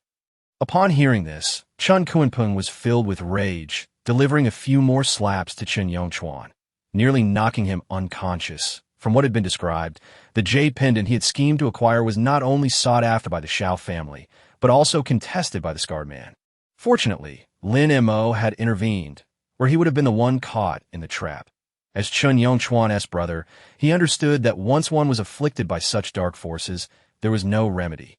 Upon hearing this, Chun Kunpeng was filled with rage, delivering a few more slaps to Qin Yongchuan, nearly knocking him unconscious. From what had been described, the jade pendant he had schemed to acquire was not only sought after by the Xiao family, but also contested by the scarred man. Fortunately, Lin Mo had intervened, where he would have been the one caught in the trap. As Chun Yongchuan's brother, he understood that once one was afflicted by such dark forces, there was no remedy.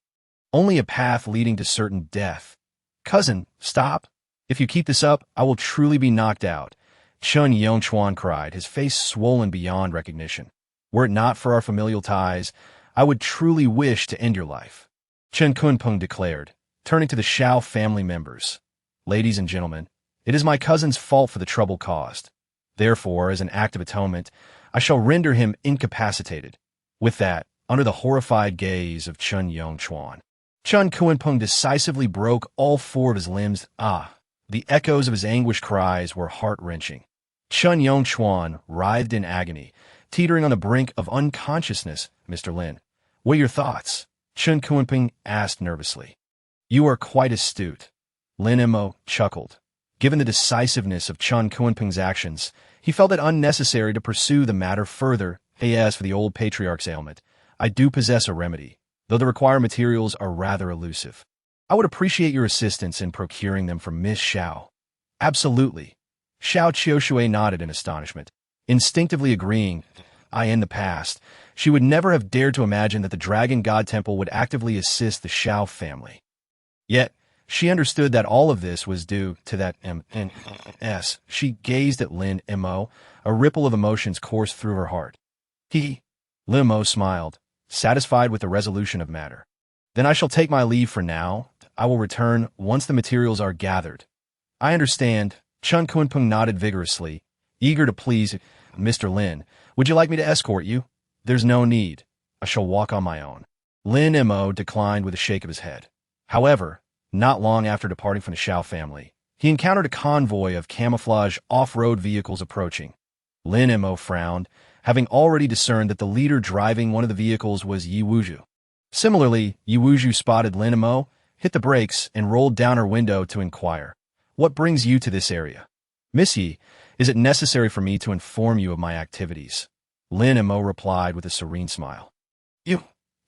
Only a path leading to certain death. Cousin, stop. If you keep this up, I will truly be knocked out. Chun Yongchuan cried, his face swollen beyond recognition. Were it not for our familial ties, I would truly wish to end your life. Chen Kunpeng declared, turning to the Xiao family members. Ladies and gentlemen, it is my cousin's fault for the trouble caused. Therefore, as an act of atonement, I shall render him incapacitated. With that, under the horrified gaze of Chun Yongchuan, Chun Kunpeng decisively broke all 4 of his limbs. The echoes of his anguished cries were heart-wrenching. Chun Yongchuan writhed in agony, teetering on the brink of unconsciousness. Mr. Lin, what are your thoughts? Chun Kunpeng asked nervously. You are quite astute. Lin Mo chuckled. Given the decisiveness of Chun Kunpeng's actions, he felt it unnecessary to pursue the matter further. As for the old patriarch's ailment, I do possess a remedy, though the required materials are rather elusive. I would appreciate your assistance in procuring them from Miss Xiao. Absolutely. Xiao Qiushui nodded in astonishment, instinctively agreeing. In the past, she would never have dared to imagine that the Dragon God Temple would actively assist the Xiao family. Yet, she understood that all of this was due to that M.S. She gazed at Lin Mo, a ripple of emotions coursed through her heart. Lin Mo smiled, satisfied with the resolution of matter. Then I shall take my leave for now. I will return once the materials are gathered. I understand. Chun Kunpeng nodded vigorously, eager to please. Mr. Lin, would you like me to escort you? There's no need. I shall walk on my own. Lin Mo declined with a shake of his head. However, not long after departing from the Xiao family, he encountered a convoy of camouflage off-road vehicles approaching. Lin Mo frowned, having already discerned that the leader driving one of the vehicles was Yi Wuzhu. Similarly, Yi Wuzhu spotted Lin Mo, hit the brakes, and rolled down her window to inquire, What brings you to this area? Miss Yi, is it necessary for me to inform you of my activities? Lin Mo replied with a serene smile. Yi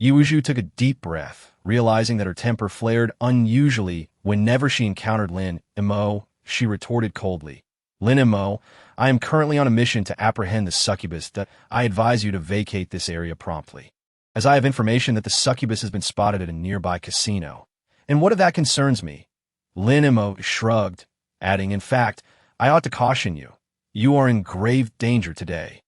Wuzhu took a deep breath, realizing that her temper flared unusually whenever she encountered Lin Mo. She retorted coldly, Lin Mo, I am currently on a mission to apprehend the succubus. I advise you to vacate this area promptly, as I have information that the succubus has been spotted at a nearby casino. And what if that concerns me? Lin Mo shrugged, adding, In fact, I ought to caution you. You are in grave danger today.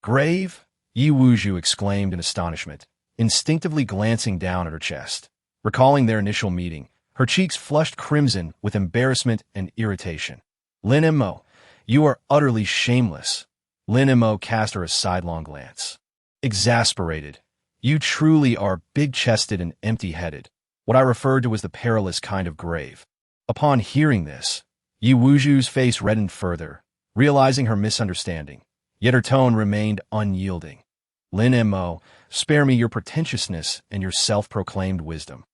Grave? Yi Wuzhu exclaimed in astonishment, instinctively glancing down at her chest. Recalling their initial meeting, her cheeks flushed crimson with embarrassment and irritation. Lin Mo, you are utterly shameless. Lin Mo cast her a sidelong glance. Exasperated. You truly are big-chested and empty-headed, what I referred to as the perilous kind of grave. Upon hearing this, Yi Wuju's face reddened further, realizing her misunderstanding, yet her tone remained unyielding. Lin Mo, spare me your pretentiousness and your self-proclaimed wisdom.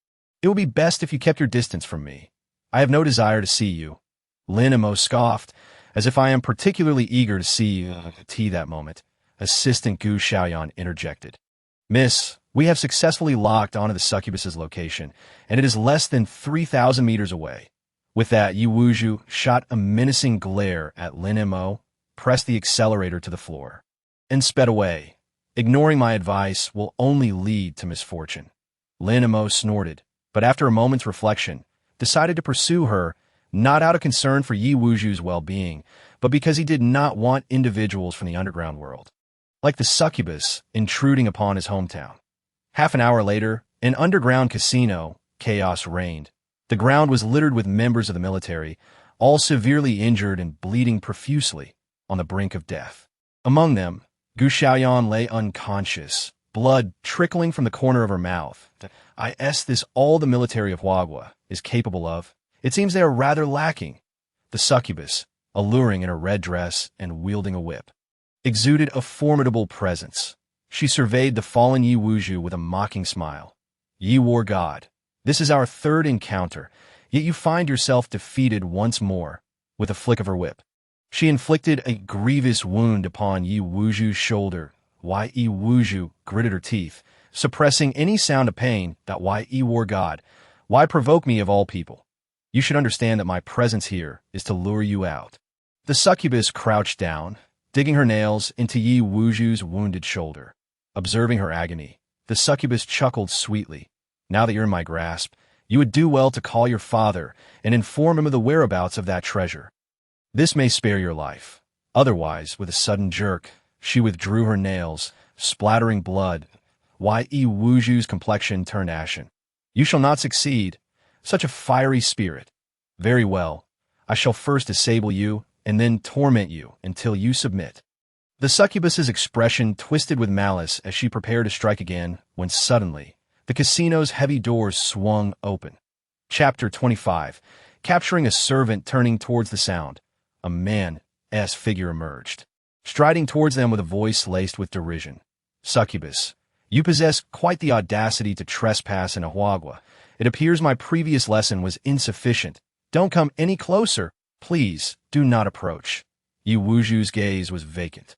It would be best if you kept your distance from me. I have no desire to see you. Lin Mo scoffed, as if I am particularly eager to see tea that moment. Assistant Gu Xiaoyan interjected. Miss, we have successfully locked onto the succubus's location, and it is less than 3,000 meters away. With that, Yi Wuju shot a menacing glare at Lin Mo, pressed the accelerator to the floor, and sped away. Ignoring my advice will only lead to misfortune. Lin Mo snorted, but after a moment's reflection, decided to pursue her, not out of concern for Yi Wuju's well-being, but because he did not want individuals from the underground world, like the succubus, intruding upon his hometown. Half an hour later, in an underground casino, chaos reigned. The ground was littered with members of the military, all severely injured and bleeding profusely, on the brink of death. Among them, Gu Xiaoyan lay unconscious, blood trickling from the corner of her mouth. This all the military of Huagua is capable of. It seems they are rather lacking. The succubus, alluring in her red dress and wielding a whip, exuded a formidable presence. She surveyed the fallen Yi Wuju with a mocking smile. Ye war god, this is our third encounter, yet you find yourself defeated once more. With a flick of her whip, she inflicted a grievous wound upon Yi Wuju's shoulder. Why Yi Wuju gritted her teeth, suppressing any sound of pain. Why Yi war god, why provoke me of all people? You should understand that my presence here is to lure you out. The succubus crouched down, digging her nails into Yi Wuju's wounded shoulder. Observing her agony, the succubus chuckled sweetly. Now that you're in my grasp, you would do well to call your father and inform him of the whereabouts of that treasure. This may spare your life. Otherwise, with a sudden jerk, she withdrew her nails, splattering blood. Why Yi Wuju's complexion turned ashen. You shall not succeed. Such a fiery spirit. Very well. I shall first disable you, and then torment you until you submit. The succubus's expression twisted with malice as she prepared to strike again, when suddenly, the casino's heavy doors swung open. Chapter 25. Capturing a servant turning towards the sound, a man's figure emerged, striding towards them with a voice laced with derision. Succubus, you possess quite the audacity to trespass in a Huagua. It appears my previous lesson was insufficient. Don't come any closer. Please, do not approach. Yi Wuju's gaze was vacant.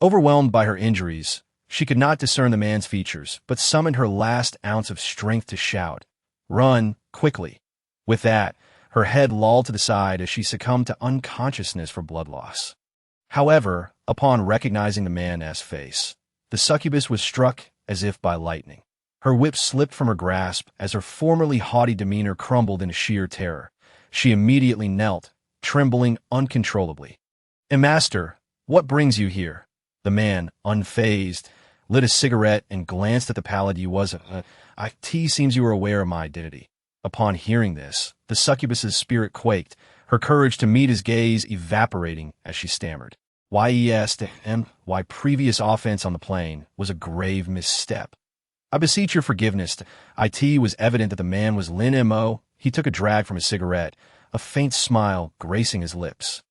Overwhelmed by her injuries, she could not discern the man's features, but summoned her last ounce of strength to shout, "Run, quickly!" With that, her head lolled to the side as she succumbed to unconsciousness for blood loss. However, upon recognizing the man's face, the succubus was struck as if by lightning. Her whip slipped from her grasp as her formerly haughty demeanor crumbled into sheer terror. She immediately knelt, trembling uncontrollably. "Master, what brings you here?" The man, unfazed, lit a cigarette and glanced at the pallid Yi Wuju. "It seems you are aware of my identity." Upon hearing this, the succubus's spirit quaked, her courage to meet his gaze evaporating as she stammered. Why previous offense on the plane was a grave misstep. "I beseech your forgiveness." It was evident that the man was Lin Mo. He took a drag from his cigarette, a faint smile gracing his lips.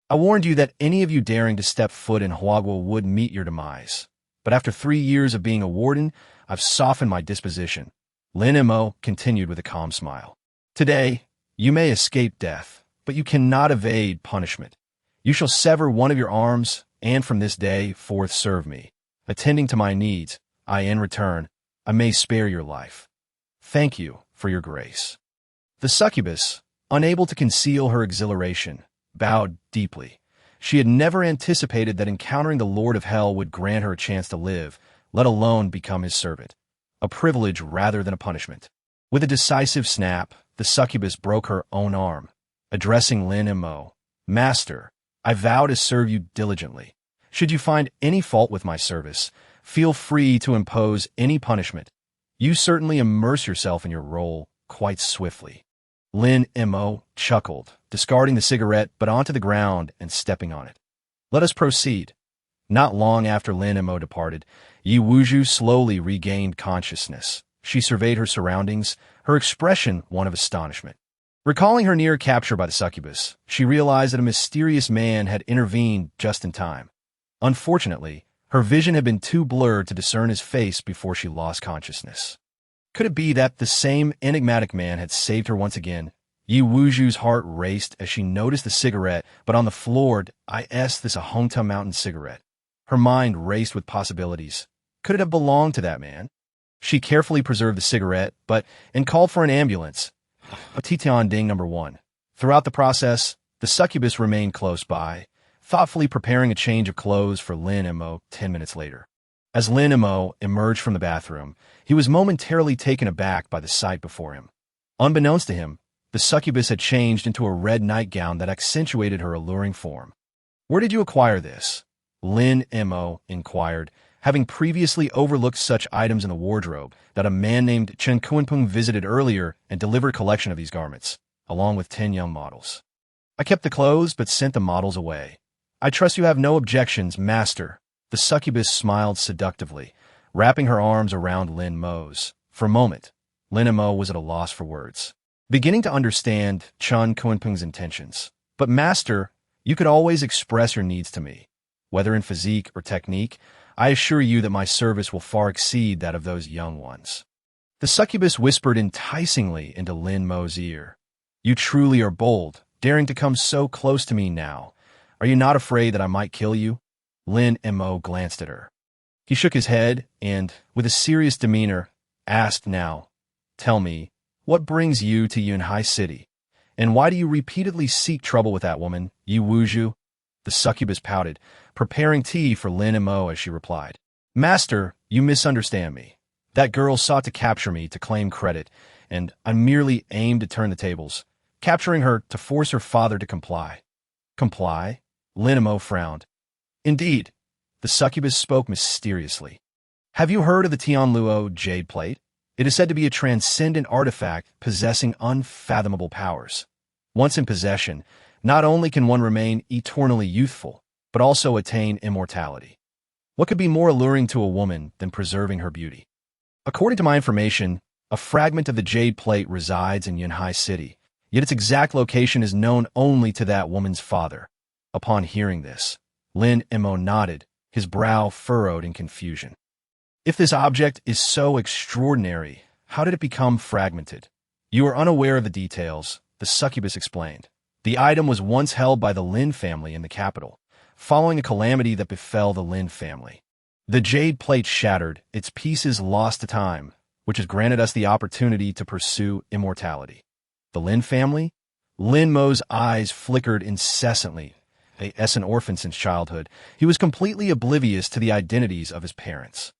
"I warned you that any of you daring to step foot in Huagua would meet your demise. But after 3 years of being a warden, I've softened my disposition." Lin Mo continued with a calm smile. "Today, you may escape death, but you cannot evade punishment. You shall sever one of your arms, and from this day forth serve me, attending to my needs. In return, I may spare your life. Thank you for your grace." The succubus, unable to conceal her exhilaration, bowed deeply. She had never anticipated that encountering the Lord of Hell would grant her a chance to live, let alone become his servant. A privilege rather than a punishment. With a decisive snap, the succubus broke her own arm, addressing Lin Mo. "Master, I vow to serve you diligently. Should you find any fault with my service, feel free to impose any punishment. You certainly immerse yourself in your role quite swiftly." Lin Mo chuckled, discarding the cigarette but onto the ground and stepping on it. "Let us proceed." Not long after Lin Mo departed, Yi Wuju slowly regained consciousness. She surveyed her surroundings, her expression one of astonishment. Recalling her near capture by the succubus, she realized that a mysterious man had intervened just in time. Unfortunately, her vision had been too blurred to discern his face before she lost consciousness. Could it be that the same enigmatic man had saved her once again? Yi Wuju's heart raced as she noticed the cigarette, but on the floor, this a Hongta Mountain cigarette. Her mind raced with possibilities. Could it have belonged to that man? She carefully preserved the cigarette, and called for an ambulance. Tian Ding number 1. Throughout the process, the succubus remained close by, thoughtfully preparing a change of clothes for Lin Mo 10 minutes later. As Lin Mo emerged from the bathroom, he was momentarily taken aback by the sight before him. Unbeknownst to him, the succubus had changed into a red nightgown that accentuated her alluring form. "Where did you acquire this?" Lin Mo inquired, having previously overlooked such items in the wardrobe that a man named Chen Kunpeng visited earlier and delivered a collection of these garments, along with 10 young models. "I kept the clothes but sent the models away. I trust you have no objections, master." The succubus smiled seductively, wrapping her arms around Lin Mo's. For a moment, Lin Mo was at a loss for words, beginning to understand Chen Kunpeng's intentions. "But master, you could always express your needs to me. Whether in physique or technique, I assure you that my service will far exceed that of those young ones." The succubus whispered enticingly into Lin Mo's ear. "You truly are bold, daring to come so close to me now. Are you not afraid that I might kill you?" Lin Mo glanced at her. He shook his head and, with a serious demeanor, asked now, "Tell me, what brings you to Yunhai City? And why do you repeatedly seek trouble with that woman, Yi Wuju?" The succubus pouted, preparing tea for Lin Mo as she replied, "Master, you misunderstand me. That girl sought to capture me to claim credit, and I merely aimed to turn the tables, capturing her to force her father to comply." "Comply?" Lin Mo frowned. "Indeed." The succubus spoke mysteriously. "Have you heard of the Tianluo jade plate? It is said to be a transcendent artifact possessing unfathomable powers. Once in possession, not only can one remain eternally youthful, but also attain immortality. What could be more alluring to a woman than preserving her beauty? According to my information, a fragment of the jade plate resides in Yunhai City, yet its exact location is known only to that woman's father." Upon hearing this, Lin Mo nodded, his brow furrowed in confusion. "If this object is so extraordinary, how did it become fragmented?" "You are unaware of the details," the succubus explained. "The item was once held by the Lin family in the capital, following a calamity that befell the Lin family. The jade plate shattered, its pieces lost to time, which has granted us the opportunity to pursue immortality." "The Lin family?" Lin Mo's eyes flickered incessantly. As an orphan since childhood, he was completely oblivious to the identities of his parents.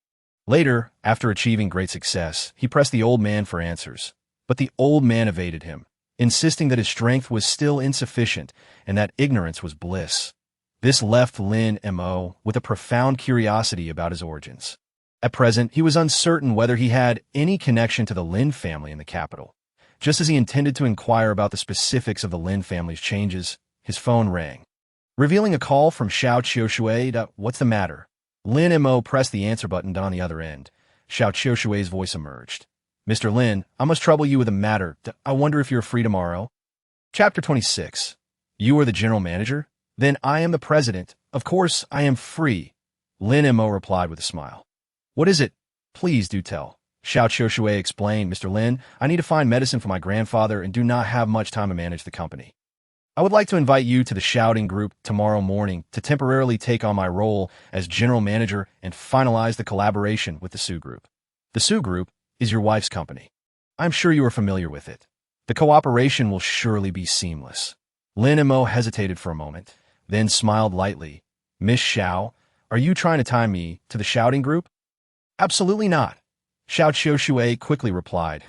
Later, after achieving great success, he pressed the old man for answers. But the old man evaded him, insisting that his strength was still insufficient and that ignorance was bliss. This left Lin Mo with a profound curiosity about his origins. At present, he was uncertain whether he had any connection to the Lin family in the capital. Just as he intended to inquire about the specifics of the Lin family's changes, his phone rang. Revealing a call from Xiao Qiushui. "What's the matter?" Lin Mo pressed the answer button on the other end. Xiao Qiushui's voice emerged. "Mr. Lin, I must trouble you with a matter. I wonder if you're free tomorrow." Chapter 26. "You are the general manager? Then I am the president. Of course, I am free." Lin Mo replied with a smile. "What is it? Please do tell." Xiao Qiushui explained. "Mr. Lin, I need to find medicine for my grandfather and do not have much time to manage the company. I would like to invite you to the shouting group tomorrow morning to temporarily take on my role as general manager and finalize the collaboration with the Su Group. The Su Group is your wife's company. I'm sure you are familiar with it. The cooperation will surely be seamless." Lin Mo hesitated for a moment, then smiled lightly. "Miss Xiao, are you trying to tie me to the shouting group?" "Absolutely not." Xiao Qiushui quickly replied.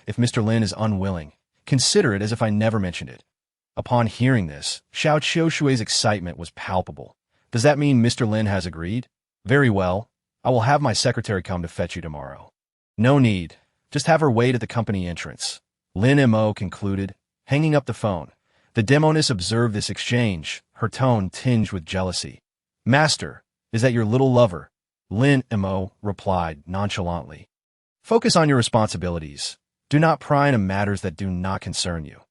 "If Mr. Lin is unwilling, consider it as if I never mentioned it." Upon hearing this, Xiao Qiushui's excitement was palpable. "Does that mean Mr. Lin has agreed?" "Very well. I will have my secretary come to fetch you tomorrow." "No need. Just have her wait at the company entrance," Lin Mo concluded, hanging up the phone. The demoness observed this exchange, her tone tinged with jealousy. "Master, is that your little lover?" Lin Mo replied nonchalantly. "Focus on your responsibilities. Do not pry into matters that do not concern you."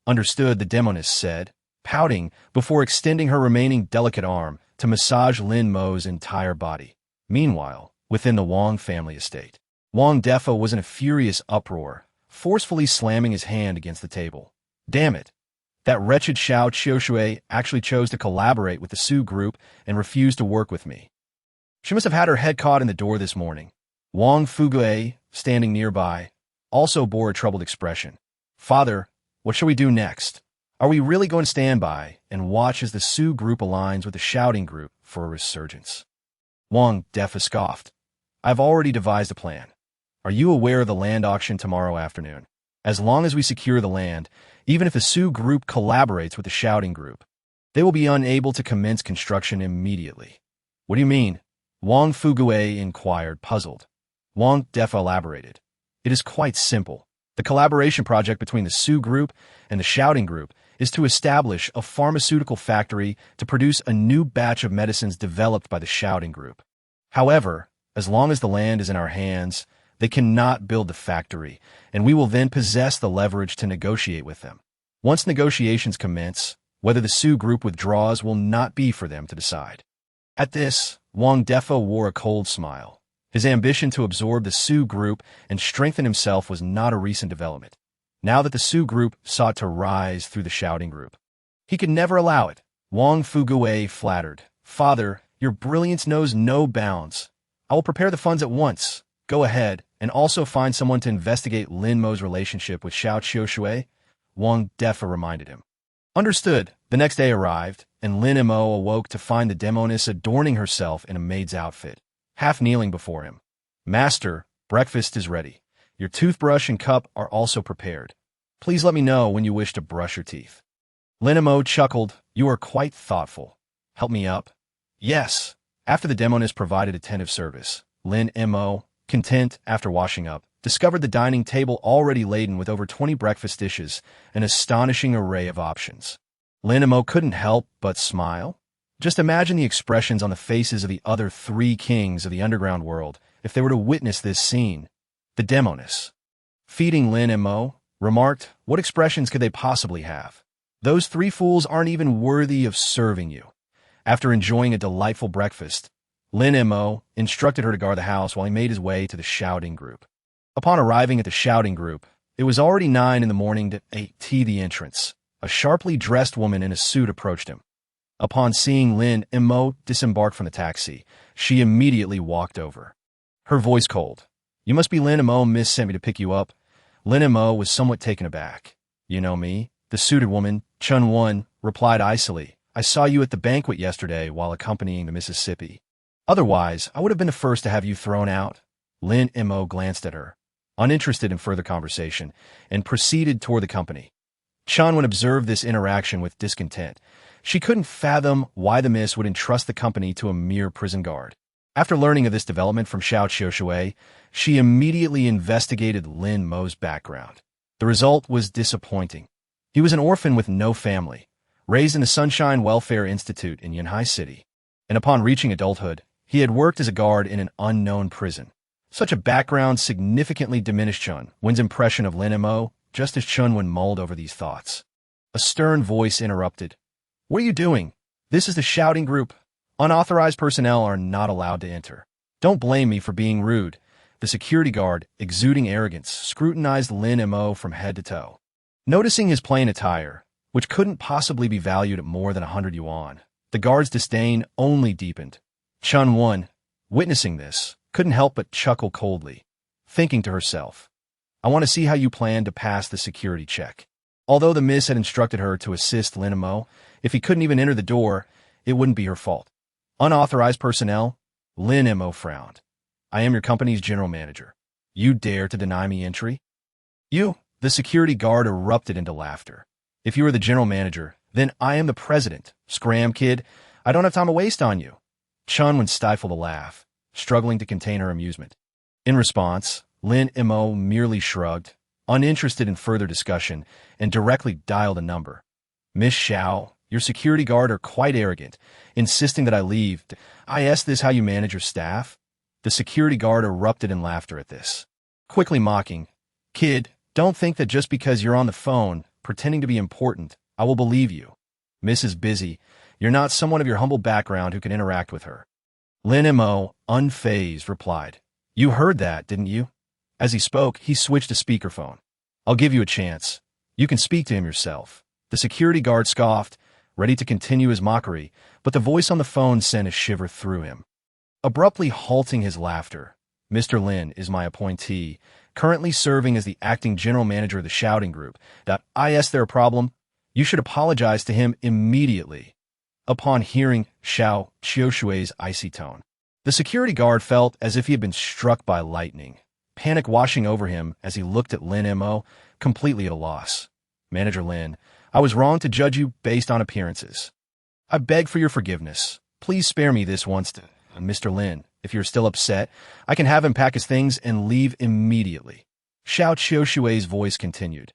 Understood, the demoness said, pouting before extending her remaining delicate arm to massage Lin Mo's entire body. Meanwhile, within the Wang family estate, Wang Defo was in a furious uproar, forcefully slamming his hand against the table. Damn it! That wretched Xiao Qiushui actually chose to collaborate with the Su group and refused to work with me. She must have had her head caught in the door this morning. Wang Fugue, standing nearby, also bore a troubled expression. Father, what shall we do next? Are we really going to stand by and watch as the Su group aligns with the shouting group for a resurgence? Wang Defa scoffed. I've already devised a plan. Are you aware of the land auction tomorrow afternoon? As long as we secure the land, even if the Su group collaborates with the shouting group, they will be unable to commence construction immediately. What do you mean? Wang Fugue inquired, puzzled. Wang Defa elaborated. It is quite simple. The collaboration project between the Su group and the shouting group is to establish a pharmaceutical factory to produce a new batch of medicines developed by the shouting group. However, as long as the land is in our hands, they cannot build the factory, and we will then possess the leverage to negotiate with them. Once negotiations commence, whether the Su group withdraws will not be for them to decide. At this, Wang Defo wore a cold smile. His ambition to absorb the Su group and strengthen himself was not a recent development. Now that the Su group sought to rise through the shouting group, he could never allow it. Wang Fugue flattered. Father, your brilliance knows no bounds. I will prepare the funds at once. Go ahead, and also find someone to investigate Lin Mo's relationship with Xiao Qiushui, Wang Defa reminded him. Understood. The next day arrived, and Lin Mo awoke to find the demoness adorning herself in a maid's outfit, half kneeling before him. Master, breakfast is ready. Your toothbrush and cup are also prepared. Please let me know when you wish to brush your teeth. Lin Mo chuckled. You are quite thoughtful. Help me up? Yes. After the demoness provided attentive service, Lin Mo, content after washing up, discovered the dining table already laden with over 20 breakfast dishes, an astonishing array of options. Lin Mo couldn't help but smile. Just imagine the expressions on the faces of the other 3 kings of the underground world if they were to witness this scene. The demoness, feeding Lin Mo, remarked, what expressions could they possibly have? Those 3 fools aren't even worthy of serving you. After enjoying a delightful breakfast, Lin Mo instructed her to guard the house while he made his way to the shouting group. Upon arriving at the shouting group, it was already 9 in the morning to the entrance. A sharply dressed woman in a suit approached him. Upon seeing Lin Mo disembark from the taxi, she immediately walked over. Her voice cold. You must be Lin Mo. Miss sent me to pick you up. Lin Mo was somewhat taken aback. You know me? The suited woman, Chun Won, replied icily. I saw you at the banquet yesterday while accompanying the Mississippi. Otherwise, I would have been the first to have you thrown out. Lin Mo glanced at her, uninterested in further conversation, and proceeded toward the company. Chun Won observed this interaction with discontent. She couldn't fathom why the miss would entrust the company to a mere prison guard. After learning of this development from Xiao Qiushui, she immediately investigated Lin Mo's background. The result was disappointing. He was an orphan with no family, raised in the Sunshine Welfare Institute in Yanhai City, and upon reaching adulthood, he had worked as a guard in an unknown prison. Such a background significantly diminished Chun Wen's impression of Lin Mo, just as Chun Wen mulled over these thoughts. A stern voice interrupted. What are you doing? This is the shouting group. Unauthorized personnel are not allowed to enter. Don't blame me for being rude. The security guard, exuding arrogance, scrutinized Lin Mo from head to toe. Noticing his plain attire, which couldn't possibly be valued at more than 100 yuan, the guard's disdain only deepened. Chun Won, witnessing this, couldn't help but chuckle coldly, thinking to herself, I want to see how you plan to pass the security check. Although the miss had instructed her to assist Lin Mo, if he couldn't even enter the door, it wouldn't be her fault. Unauthorized personnel? Lin Mo frowned. I am your company's general manager. You dare to deny me entry? You? The security guard erupted into laughter. If you are the general manager, then I am the president. Scram, kid. I don't have time to waste on you. Chun Wen stifled a laugh, struggling to contain her amusement. In response, Lin Mo merely shrugged, uninterested in further discussion, and directly dialed a number. Miss Xiao, your security guard are quite arrogant, insisting that I leave. I ask this how you manage your staff? The security guard erupted in laughter at this, quickly mocking. Kid, don't think that just because you're on the phone, pretending to be important, I will believe you. Miss is busy. You're not someone of your humble background who can interact with her. Lin Mo, unfazed, replied, You heard that, didn't you? As he spoke, he switched to speakerphone. I'll give you a chance. You can speak to him yourself. The security guard scoffed, ready to continue his mockery, but the voice on the phone sent a shiver through him. Abruptly halting his laughter, Mr. Lin is my appointee, currently serving as the acting general manager of the shouting group. Is there a problem? You should apologize to him immediately. Upon hearing Xiao Qiushui's icy tone, the security guard felt as if he had been struck by lightning, panic washing over him as he looked at Lin Mo, completely at a loss. Manager Lin, I was wrong to judge you based on appearances. I beg for your forgiveness. Please spare me this once to Mr. Lin. If you're still upset, I can have him pack his things and leave immediately. Xiao Qiushui's voice continued.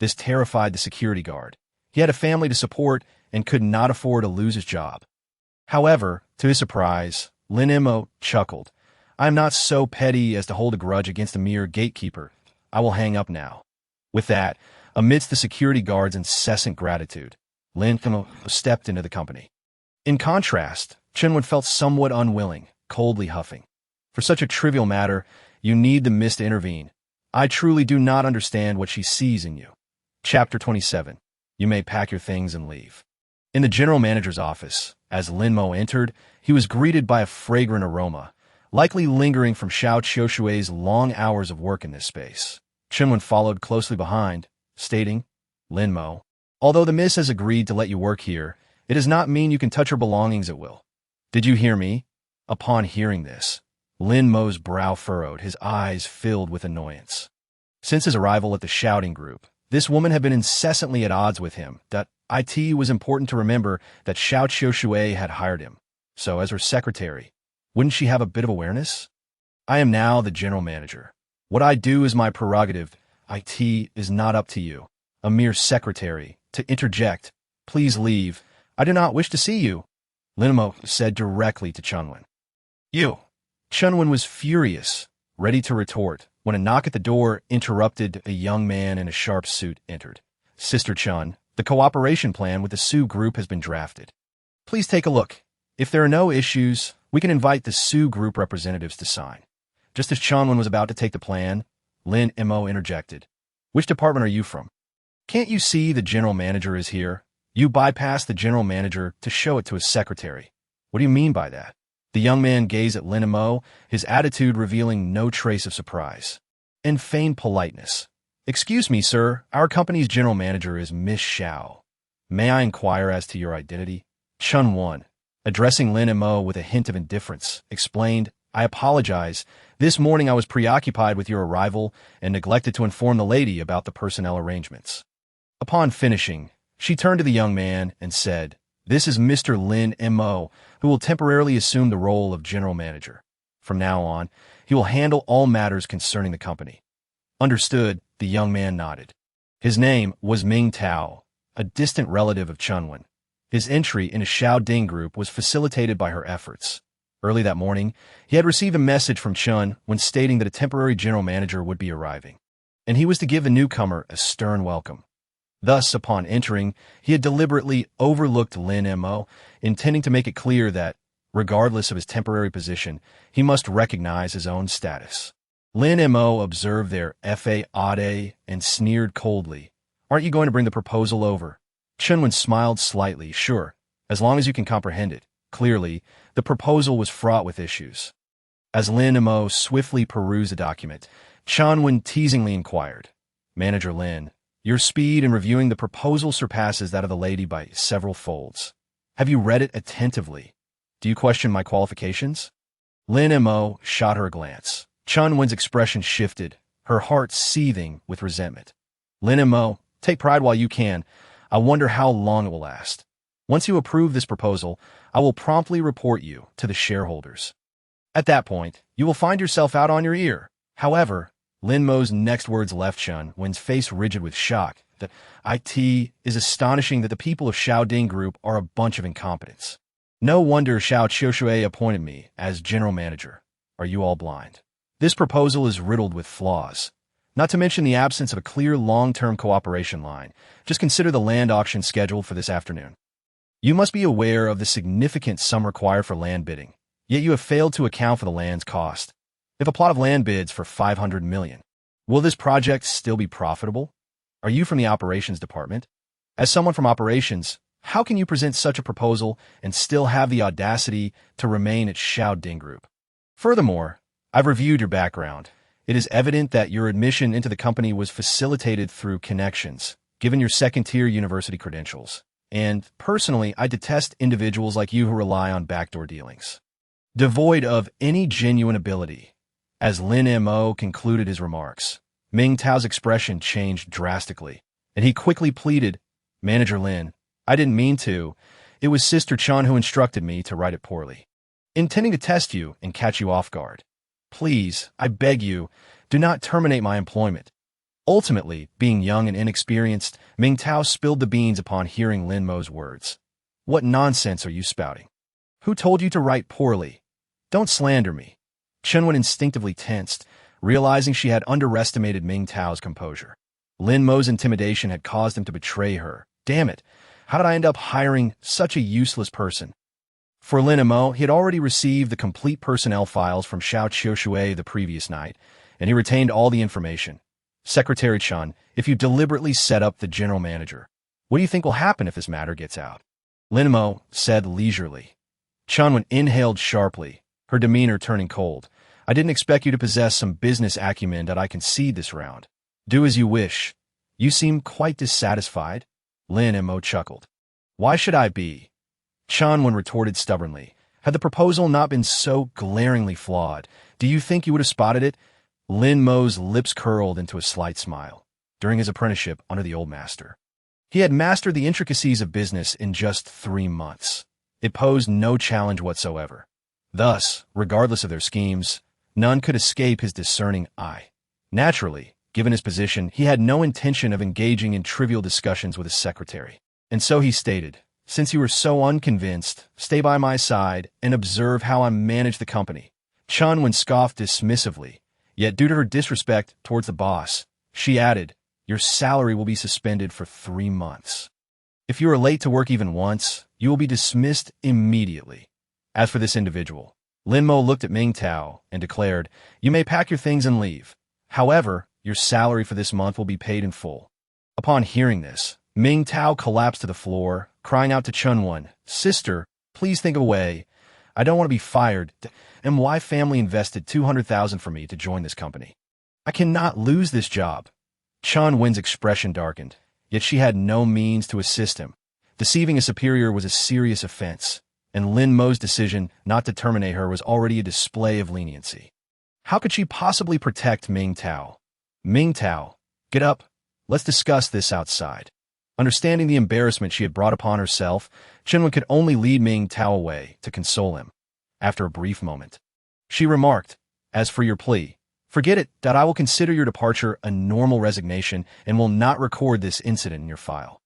This terrified the security guard. He had a family to support and could not afford to lose his job. However, to his surprise, Lin Mo chuckled. I am not so petty as to hold a grudge against a mere gatekeeper. I will hang up now. With that, amidst the security guard's incessant gratitude, Lin Mo stepped into the company. In contrast, Chenwen felt somewhat unwilling, coldly huffing. For such a trivial matter, you need the mist to intervene. I truly do not understand what she sees in you. Chapter 27. You may pack your things and leave. In the general manager's office, as Lin Mo entered, he was greeted by a fragrant aroma, likely lingering from Xiao Qiushui's long hours of work in this space. Chenwen followed closely behind, stating, Lin Mo, although the miss has agreed to let you work here, it does not mean you can touch her belongings at will. Did you hear me? Upon hearing this, Lin Mo's brow furrowed, his eyes filled with annoyance. Since his arrival at the shouting group, this woman had been incessantly at odds with him. It was important to remember that Xiao Qiushui had hired him. So, as her secretary, wouldn't she have a bit of awareness? I am now the general manager. What I do is my prerogative. It is not up to you, a mere secretary, to interject. Please leave. I do not wish to see you, Lin Mo said directly to Chenwen. You. Chenwen was furious, ready to retort, when a knock at the door interrupted. A young man in a sharp suit entered. Sister Chun, the cooperation plan with the Sioux group has been drafted. Please take a look. If there are no issues, we can invite the Sioux group representatives to sign. Just as Chenwen was about to take the plan, Lin Mo interjected. Which department are you from? Can't you see the general manager is here? You bypass the general manager to show it to his secretary. What do you mean by that? The young man gazed at Lin Mo, his attitude revealing no trace of surprise, and feigned politeness. Excuse me, sir, our company's general manager is Miss Xiao. May I inquire as to your identity? Chun-Won, addressing Lin Mo with a hint of indifference, explained, I apologize. This morning I was preoccupied with your arrival and neglected to inform the lady about the personnel arrangements. Upon finishing, she turned to the young man and said, This is Mr. Lin Mo, who will temporarily assume the role of general manager. From now on, he will handle all matters concerning the company. Understood, the young man nodded. His name was Ming Tao, a distant relative of Chunwen. His entry in a Xiao Ding group was facilitated by her efforts. Early that morning, he had received a message from Chun when stating that a temporary general manager would be arriving, and he was to give the newcomer a stern welcome. Thus, upon entering, he had deliberately overlooked Lin Mo, intending to make it clear that, regardless of his temporary position, he must recognize his own status. Lin Mo observed their fa and sneered coldly. Aren't you going to bring the proposal over? Chunwen smiled slightly. Sure, as long as you can comprehend it. Clearly, the proposal was fraught with issues. As Lin Mo swiftly perused the document, Chunwen teasingly inquired, Manager Lin, your speed in reviewing the proposal surpasses that of the lady by several folds. Have you read it attentively? Do you question my qualifications? Lin Mo shot her a glance. Chunwen's expression shifted, her heart seething with resentment. Lin Mo, take pride while you can. I wonder how long it will last. Once you approve this proposal, I will promptly report you to the shareholders. At that point, you will find yourself out on your ear. However, Lin Mo's next words left Chunwen's face rigid with shock. That it is astonishing that the people of Xiao Ding Group are a bunch of incompetents. No wonder Xiao Qiushui appointed me as general manager. Are you all blind? This proposal is riddled with flaws. Not to mention the absence of a clear long-term cooperation line. Just consider the land auction scheduled for this afternoon. You must be aware of the significant sum required for land bidding, yet you have failed to account for the land's cost. If a plot of land bids for 500 million, will this project still be profitable? Are you from the operations department? As someone from operations, how can you present such a proposal and still have the audacity to remain at Xiao Group? Furthermore, I've reviewed your background. It is evident that your admission into the company was facilitated through connections, given your second-tier university credentials. And, personally, I detest individuals like you who rely on backdoor dealings. Devoid of any genuine ability. As Lin Mo concluded his remarks, Ming Tao's expression changed drastically, and he quickly pleaded, "Manager Lin, I didn't mean to. It was Sister Chun who instructed me to write it poorly, intending to test you and catch you off guard. Please, I beg you, do not terminate my employment." Ultimately, being young and inexperienced, Ming Tao spilled the beans upon hearing Lin Mo's words. "What nonsense are you spouting? Who told you to write poorly? Don't slander me." Chen instinctively tensed, realizing she had underestimated Ming Tao's composure. Lin Mo's intimidation had caused him to betray her. Damn it, how did I end up hiring such a useless person? For Lin Mo, he had already received the complete personnel files from Xiao Qiushui the previous night, and he retained all the information. "Secretary Chun, if you deliberately set up the general manager, what do you think will happen if this matter gets out?" Lin Mo said leisurely. Chun inhaled sharply, her demeanor turning cold. "I didn't expect you to possess some business acumen that I concede this round. Do as you wish. You seem quite dissatisfied." Lin Mo chuckled. "Why should I be?" Chun retorted stubbornly. "Had the proposal not been so glaringly flawed, do you think you would have spotted it?" Lin Mo's lips curled into a slight smile. During his apprenticeship under the old master, he had mastered the intricacies of business in just 3 months. It posed no challenge whatsoever. Thus, regardless of their schemes, none could escape his discerning eye. Naturally, given his position, he had no intention of engaging in trivial discussions with his secretary. And so he stated, "Since you are so unconvinced, stay by my side and observe how I manage the company." Chun scoffed dismissively, yet due to her disrespect towards the boss, she added, "Your salary will be suspended for 3 months. If you are late to work even once, you will be dismissed immediately." As for this individual, Lin Mo looked at Ming Tao and declared, "You may pack your things and leave. However, your salary for this month will be paid in full." Upon hearing this, Ming Tao collapsed to the floor, crying out to Chun, "Sister, please think of a way. I don't want to be fired. And my family invested 200,000 for me to join this company. I cannot lose this job." Chun expression darkened, yet she had no means to assist him. Deceiving a superior was a serious offense, and Lin Mo's decision not to terminate her was already a display of leniency. How could she possibly protect Ming Tao? "Ming Tao, get up. Let's discuss this outside." Understanding the embarrassment she had brought upon herself, Chen could only lead Ming Tao away to console him. After a brief moment, she remarked, "As for your plea, forget it, that I will consider your departure a normal resignation and will not record this incident in your file.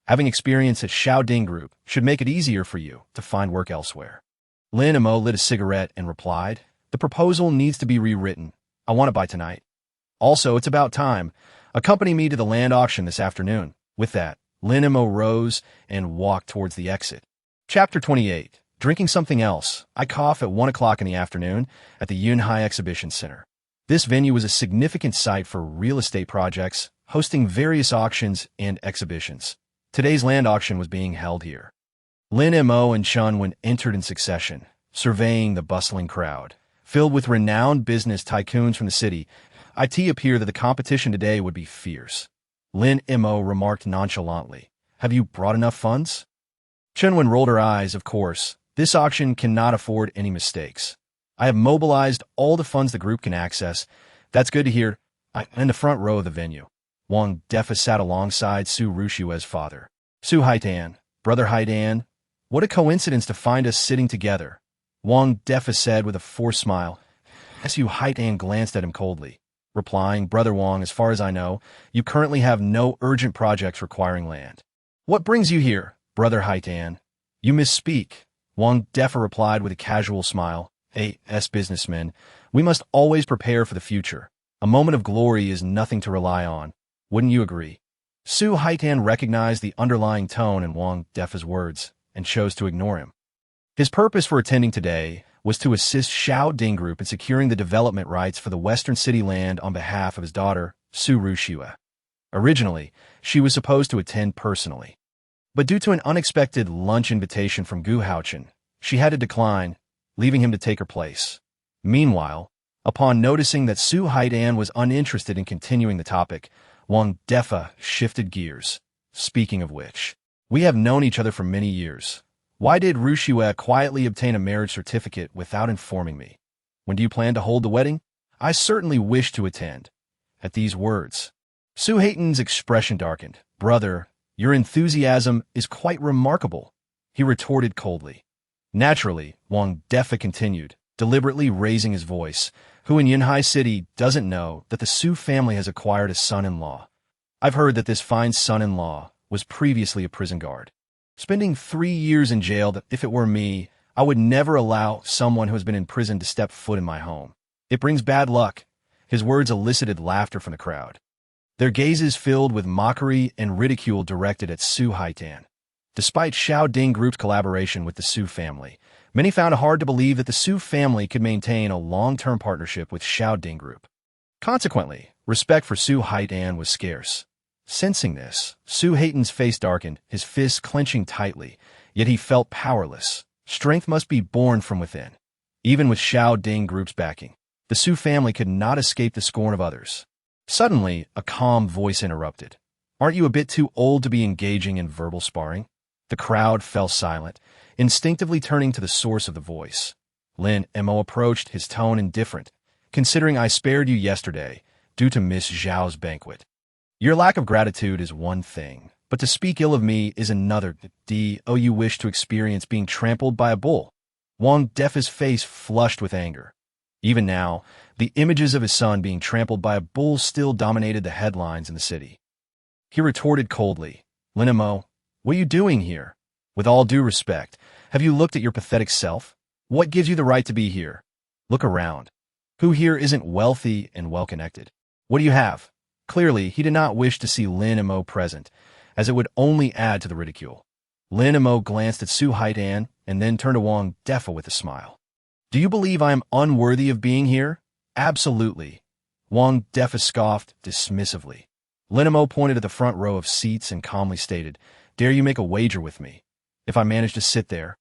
Having experience at Xiao Group should make it easier for you to find work elsewhere." Lin Mo lit a cigarette and replied, "The proposal needs to be rewritten. I want it by tonight. Also, it's about time. Accompany me to the land auction this afternoon." With that, Lin Mo rose and walked towards the exit. Chapter 28. Drinking something else. I cough at 1 o'clock in the afternoon at the Yunhai Exhibition Center. This venue was a significant site for real estate projects, hosting various auctions and exhibitions. Today's land auction was being held here. Lin Mo and Chun entered in succession, surveying the bustling crowd. Filled with renowned business tycoons from the city, it appeared that the competition today would be fierce. Lin Mo remarked nonchalantly, "Have you brought enough funds?" Chun rolled her eyes. "Of course. This auction cannot afford any mistakes. I have mobilized all the funds the group can access." "That's good to hear." In the front row of the venue, Wang Defa sat alongside Su Rushue's father. "Su Haitan, Brother Haitan, what a coincidence to find us sitting together," Wang Defa said with a forced smile. Su Haitan glanced at him coldly, replying, "Brother Wang, as far as I know, you currently have no urgent projects requiring land." "What brings you here, Brother Haitan?" "You misspeak," Wang Defa replied with a casual smile. "As businessmen, we must always prepare for the future. A moment of glory is nothing to rely on. Wouldn't you agree? Su Haitan recognized the underlying tone in Wang Defa's words and chose to ignore him. His purpose for attending today was to assist Xiao Ding Group in securing the development rights for the Western City land on behalf of his daughter, Su Ruxua. Originally, she was supposed to attend personally. But due to an unexpected lunch invitation from Gu Haochen, she had to decline, leaving him to take her place. Meanwhile, upon noticing that Su Haitan was uninterested in continuing the topic, Wang Defa shifted gears. Speaking of which, we have known each other for many years. Why did Ruxua quietly obtain a marriage certificate without informing me? When do you plan to hold the wedding? I certainly wish to attend. At these words, Su Haitan's expression darkened. Brother, your enthusiasm is quite remarkable, he retorted coldly. Naturally, Wang Defa continued, deliberately raising his voice, who in Yinhai City doesn't know that the Su family has acquired a son-in-law. I've heard that this fine son-in-law was previously a prison guard. Spending 3 years in jail, that if it were me, I would never allow someone who has been in prison to step foot in my home. It brings bad luck. His words elicited laughter from the crowd. Their gazes filled with mockery and ridicule directed at Su Haitan. Despite Xiao Ding Group's collaboration with the Su family, many found it hard to believe that the Su family could maintain a long-term partnership with Xiao Ding Group. Consequently, respect for Su Haitan was scarce. Sensing this, Su Haitan's face darkened, his fists clenching tightly, yet he felt powerless. Strength must be born from within. Even with Xiao Ding Group's backing, the Su family could not escape the scorn of others. Suddenly, a calm voice interrupted. Aren't you a bit too old to be engaging in verbal sparring? The crowd fell silent, instinctively turning to the source of the voice. Lin Mo approached, his tone indifferent, considering I spared you yesterday due to Miss Zhao's banquet. Your lack of gratitude is one thing, but to speak ill of me is another. You wish to experience being trampled by a bull. Wang Defa's face flushed with anger. Even now, the images of his son being trampled by a bull still dominated the headlines in the city. He retorted coldly, Lin Mo, what are you doing here? With all due respect, have you looked at your pathetic self? What gives you the right to be here? Look around. Who here isn't wealthy and well-connected? What do you have? Clearly, he did not wish to see Lin Mo present, as it would only add to the ridicule. Lin Mo glanced at Su Haitan and then turned to Wang Defa with a smile. Do you believe I am unworthy of being here? Absolutely. Wang Defa scoffed dismissively. Lin Mo pointed at the front row of seats and calmly stated, Dare you make a wager with me? If I manage to sit there,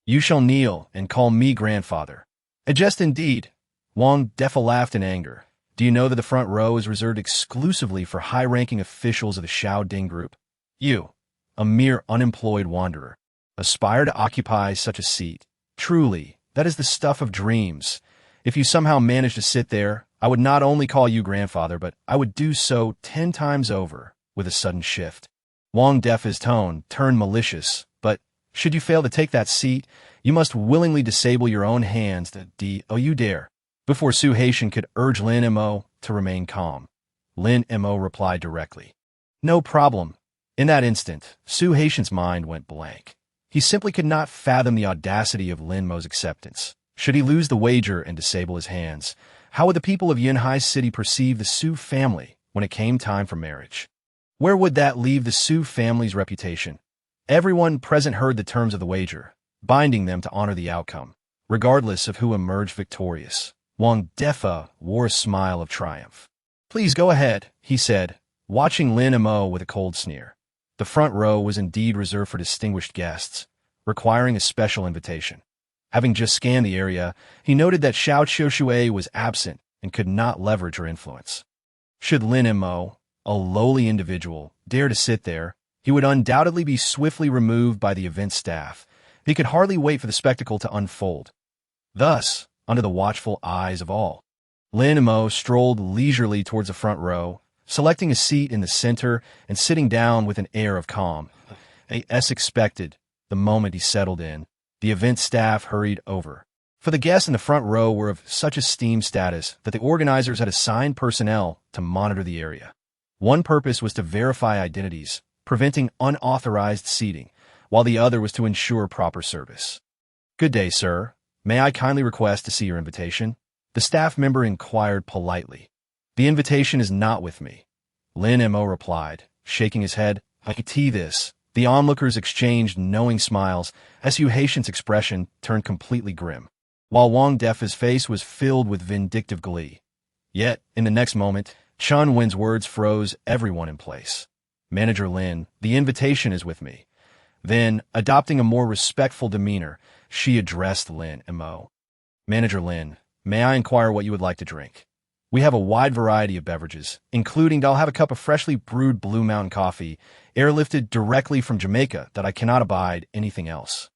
you shall kneel and call me grandfather. A jest indeed. Wang Defa laughed in anger. Do you know that the front row is reserved exclusively for high-ranking officials of the Xiao Ding Group? You, a mere unemployed wanderer, aspire to occupy such a seat. Truly, that is the stuff of dreams. If you somehow manage to sit there, I would not only call you grandfather, but I would do so 10 times over, with a sudden shift. Wang Defa's tone turned malicious, but should you fail to take that seat, you must willingly disable your own hands you dare. Before Su Haitan could urge Lin Mo to remain calm, Lin Mo replied directly. No problem. In that instant, Su Haitan's mind went blank. He simply could not fathom the audacity of Lin Mo's acceptance. Should he lose the wager and disable his hands, how would the people of Yinhai City perceive the Su family when it came time for marriage? Where would that leave the Su family's reputation? Everyone present heard the terms of the wager, binding them to honor the outcome, regardless of who emerged victorious. Wang Defa wore a smile of triumph. Please go ahead, he said, watching Lin Mo with a cold sneer. The front row was indeed reserved for distinguished guests, requiring a special invitation. Having just scanned the area, he noted that Xiao Qiushui was absent and could not leverage her influence. Should Lin Mo, a lowly individual, dare to sit there, he would undoubtedly be swiftly removed by the event staff. He could hardly wait for the spectacle to unfold. Thus, under the watchful eyes of all, Lin Mo strolled leisurely towards the front row, selecting a seat in the center and sitting down with an air of calm. As expected, the moment he settled in, the event staff hurried over. For the guests in the front row were of such esteemed status that the organizers had assigned personnel to monitor the area. One purpose was to verify identities, preventing unauthorized seating, while the other was to ensure proper service. Good day, sir. May I kindly request to see your invitation? The staff member inquired politely. The invitation is not with me. Lin Mo replied, shaking his head. I could see this. The onlookers exchanged knowing smiles as Su Haitian's expression turned completely grim, while Wang Defa's face was filled with vindictive glee. Yet, in the next moment, Chun Wen's words froze everyone in place. Manager Lin, the invitation is with me. Then, adopting a more respectful demeanor, she addressed Lin Mo. Manager Lin, may I inquire what you would like to drink? We have a wide variety of beverages, including I'll have a cup of freshly brewed Blue Mountain coffee, airlifted directly from Jamaica that I cannot abide anything else.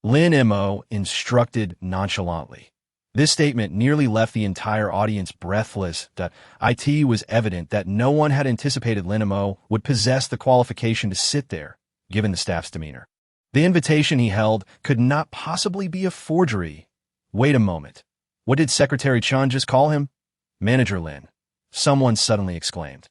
Lin Mo instructed nonchalantly. This statement nearly left the entire audience breathless. It was evident that no one had anticipated Lin Mo would possess the qualification to sit there, given the staff's demeanor. The invitation he held could not possibly be a forgery. Wait a moment. What did Secretary Chun just call him? Manager Lin, someone suddenly exclaimed.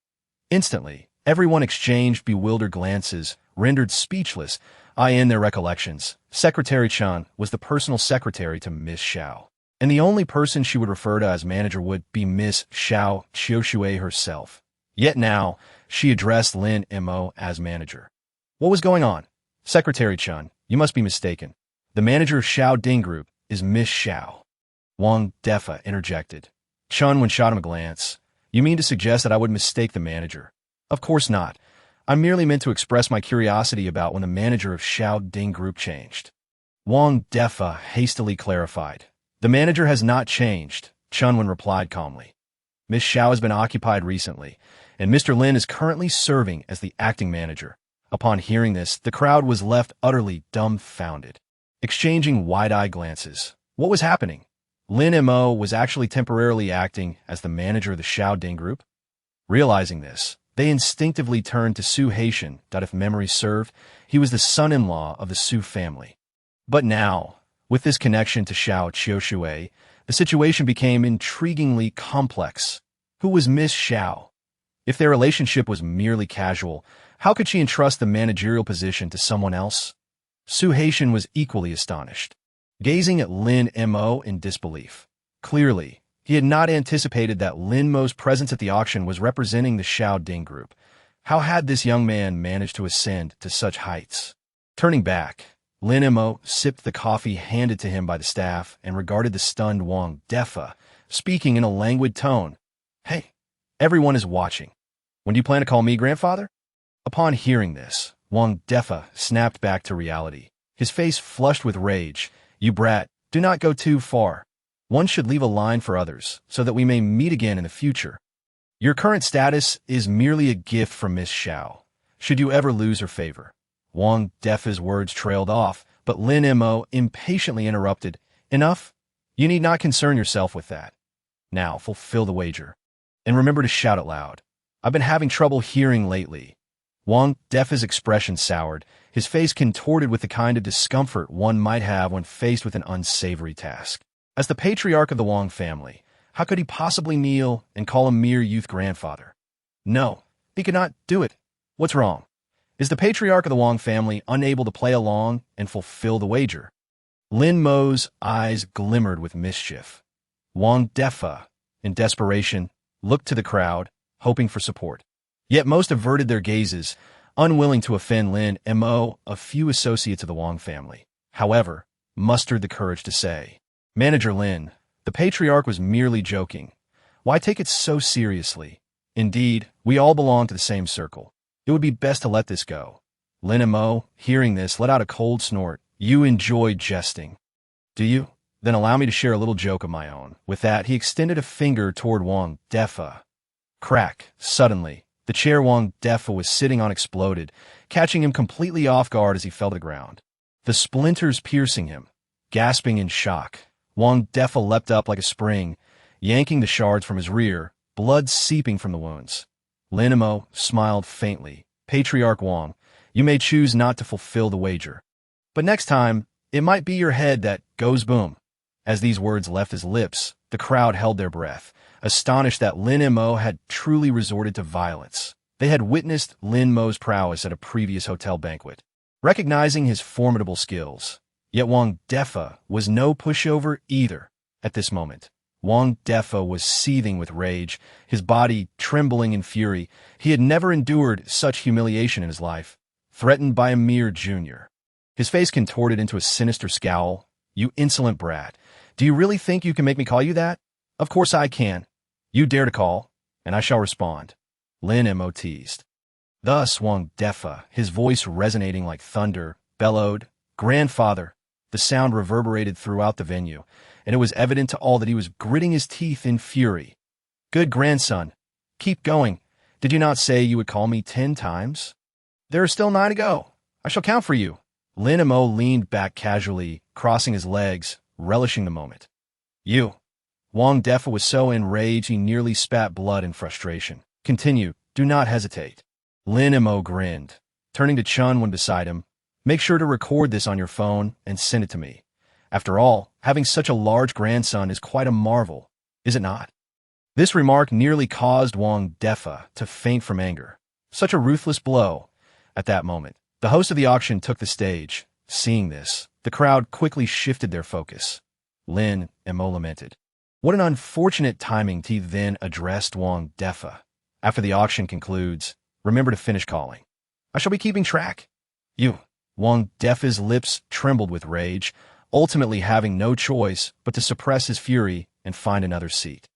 Instantly, everyone exchanged bewildered glances, rendered speechless. In their recollections, Secretary Chun was the personal secretary to Miss Xiao, and the only person she would refer to as manager would be Miss Xiao Qiushui herself. Yet now, she addressed Lin Mo as manager. What was going on? Secretary Chun, you must be mistaken. The manager of Xiao Ding Group is Miss Xiao. Wang Defa interjected. Chun Wen shot him a glance. You mean to suggest that I would mistake the manager? Of course not. I merely meant to express my curiosity about when the manager of Xiao Ding Group changed. Wang Defa hastily clarified. The manager has not changed, Chun Wen replied calmly. Miss Xiao has been occupied recently, and Mr. Lin is currently serving as the acting manager. Upon hearing this, the crowd was left utterly dumbfounded, exchanging wide-eyed glances. What was happening? Lin Mo was actually temporarily acting as the manager of the Xiao Ding Group? Realizing this, they instinctively turned to Su Haitian. If memory served, he was the son-in-law of the Su family. But now, with this connection to Xiao Qiushui, the situation became intriguingly complex. Who was Miss Xiao? If their relationship was merely casual, how could she entrust the managerial position to someone else? Su Haitian was equally astonished, gazing at Lin Mo in disbelief. Clearly, he had not anticipated that Lin Mo's presence at the auction was representing the Xiao Ding Group. How had this young man managed to ascend to such heights? Turning back, Lin Mo sipped the coffee handed to him by the staff and regarded the stunned Wang Defa, speaking in a languid tone. Hey, everyone is watching. When do you plan to call me grandfather? Upon hearing this, Wang Defa snapped back to reality, his face flushed with rage. You brat, do not go too far. One should leave a line for others, so that we may meet again in the future. Your current status is merely a gift from Miss Xiao, should you ever lose her favor. Wang Defa's words trailed off, but Lin Mo impatiently interrupted. Enough? You need not concern yourself with that. Now, fulfill the wager. And remember to shout it loud. I've been having trouble hearing lately. Wang Defa's expression soured, his face contorted with the kind of discomfort one might have when faced with an unsavory task. As the patriarch of the Wang family, how could he possibly kneel and call a mere youth grandfather? No, he could not do it. What's wrong? Is the patriarch of the Wang family unable to play along and fulfill the wager? Lin Mo's eyes glimmered with mischief. Wang Defa, in desperation, looked to the crowd, hoping for support. Yet most averted their gazes, unwilling to offend Lin Mo. A few associates of the Wang family, however, mustered the courage to say, Manager Lin, the patriarch was merely joking. Why take it so seriously? Indeed, we all belong to the same circle. It would be best to let this go. Lin Mo, hearing this, let out a cold snort. You enjoy jesting. Do you? Then allow me to share a little joke of my own. With that, he extended a finger toward Wang Defa. Crack, suddenly. The chair Wang Defa was sitting on exploded, catching him completely off guard as he fell to the ground. The splinters piercing him. Gasping in shock, Wang Defa leapt up like a spring, yanking the shards from his rear, blood seeping from the wounds. Lin Mo smiled faintly. Patriarch Wang, you may choose not to fulfill the wager. But next time, it might be your head that goes boom. As these words left his lips, the crowd held their breath, astonished that Lin Mo had truly resorted to violence. They had witnessed Lin Mo's prowess at a previous hotel banquet, recognizing his formidable skills. Yet Wang Defa was no pushover either. At this moment, Wang Defa was seething with rage, his body trembling in fury. He had never endured such humiliation in his life, threatened by a mere junior. His face contorted into a sinister scowl. "You insolent brat. Do you really think you can make me call you that? Of course I can. You dare to call, and I shall respond." Lin Mo teased. Thus Wang Defa, his voice resonating like thunder, bellowed, "Grandfather." The sound reverberated throughout the venue, and it was evident to all that he was gritting his teeth in fury. "Good grandson. Keep going. Did you not say you would call me 10 times? There are still 9 to go. I shall count for you." Lin Mo leaned back casually, crossing his legs, relishing the moment. "You." Wang Defa was so enraged he nearly spat blood in frustration. "Continue. Do not hesitate." Lin Mo grinned, turning to Chun when beside him. "Make sure to record this on your phone and send it to me. After all, having such a large grandson is quite a marvel, is it not?" This remark nearly caused Wang Defa to faint from anger. Such a ruthless blow. At that moment, the host of the auction took the stage. Seeing this, the crowd quickly shifted their focus. Lin Mo lamented. "What an unfortunate timing." He then addressed Wang Defa. "After the auction concludes, remember to finish calling. I shall be keeping track." "You." Wang Defa's lips trembled with rage, ultimately having no choice but to suppress his fury and find another seat.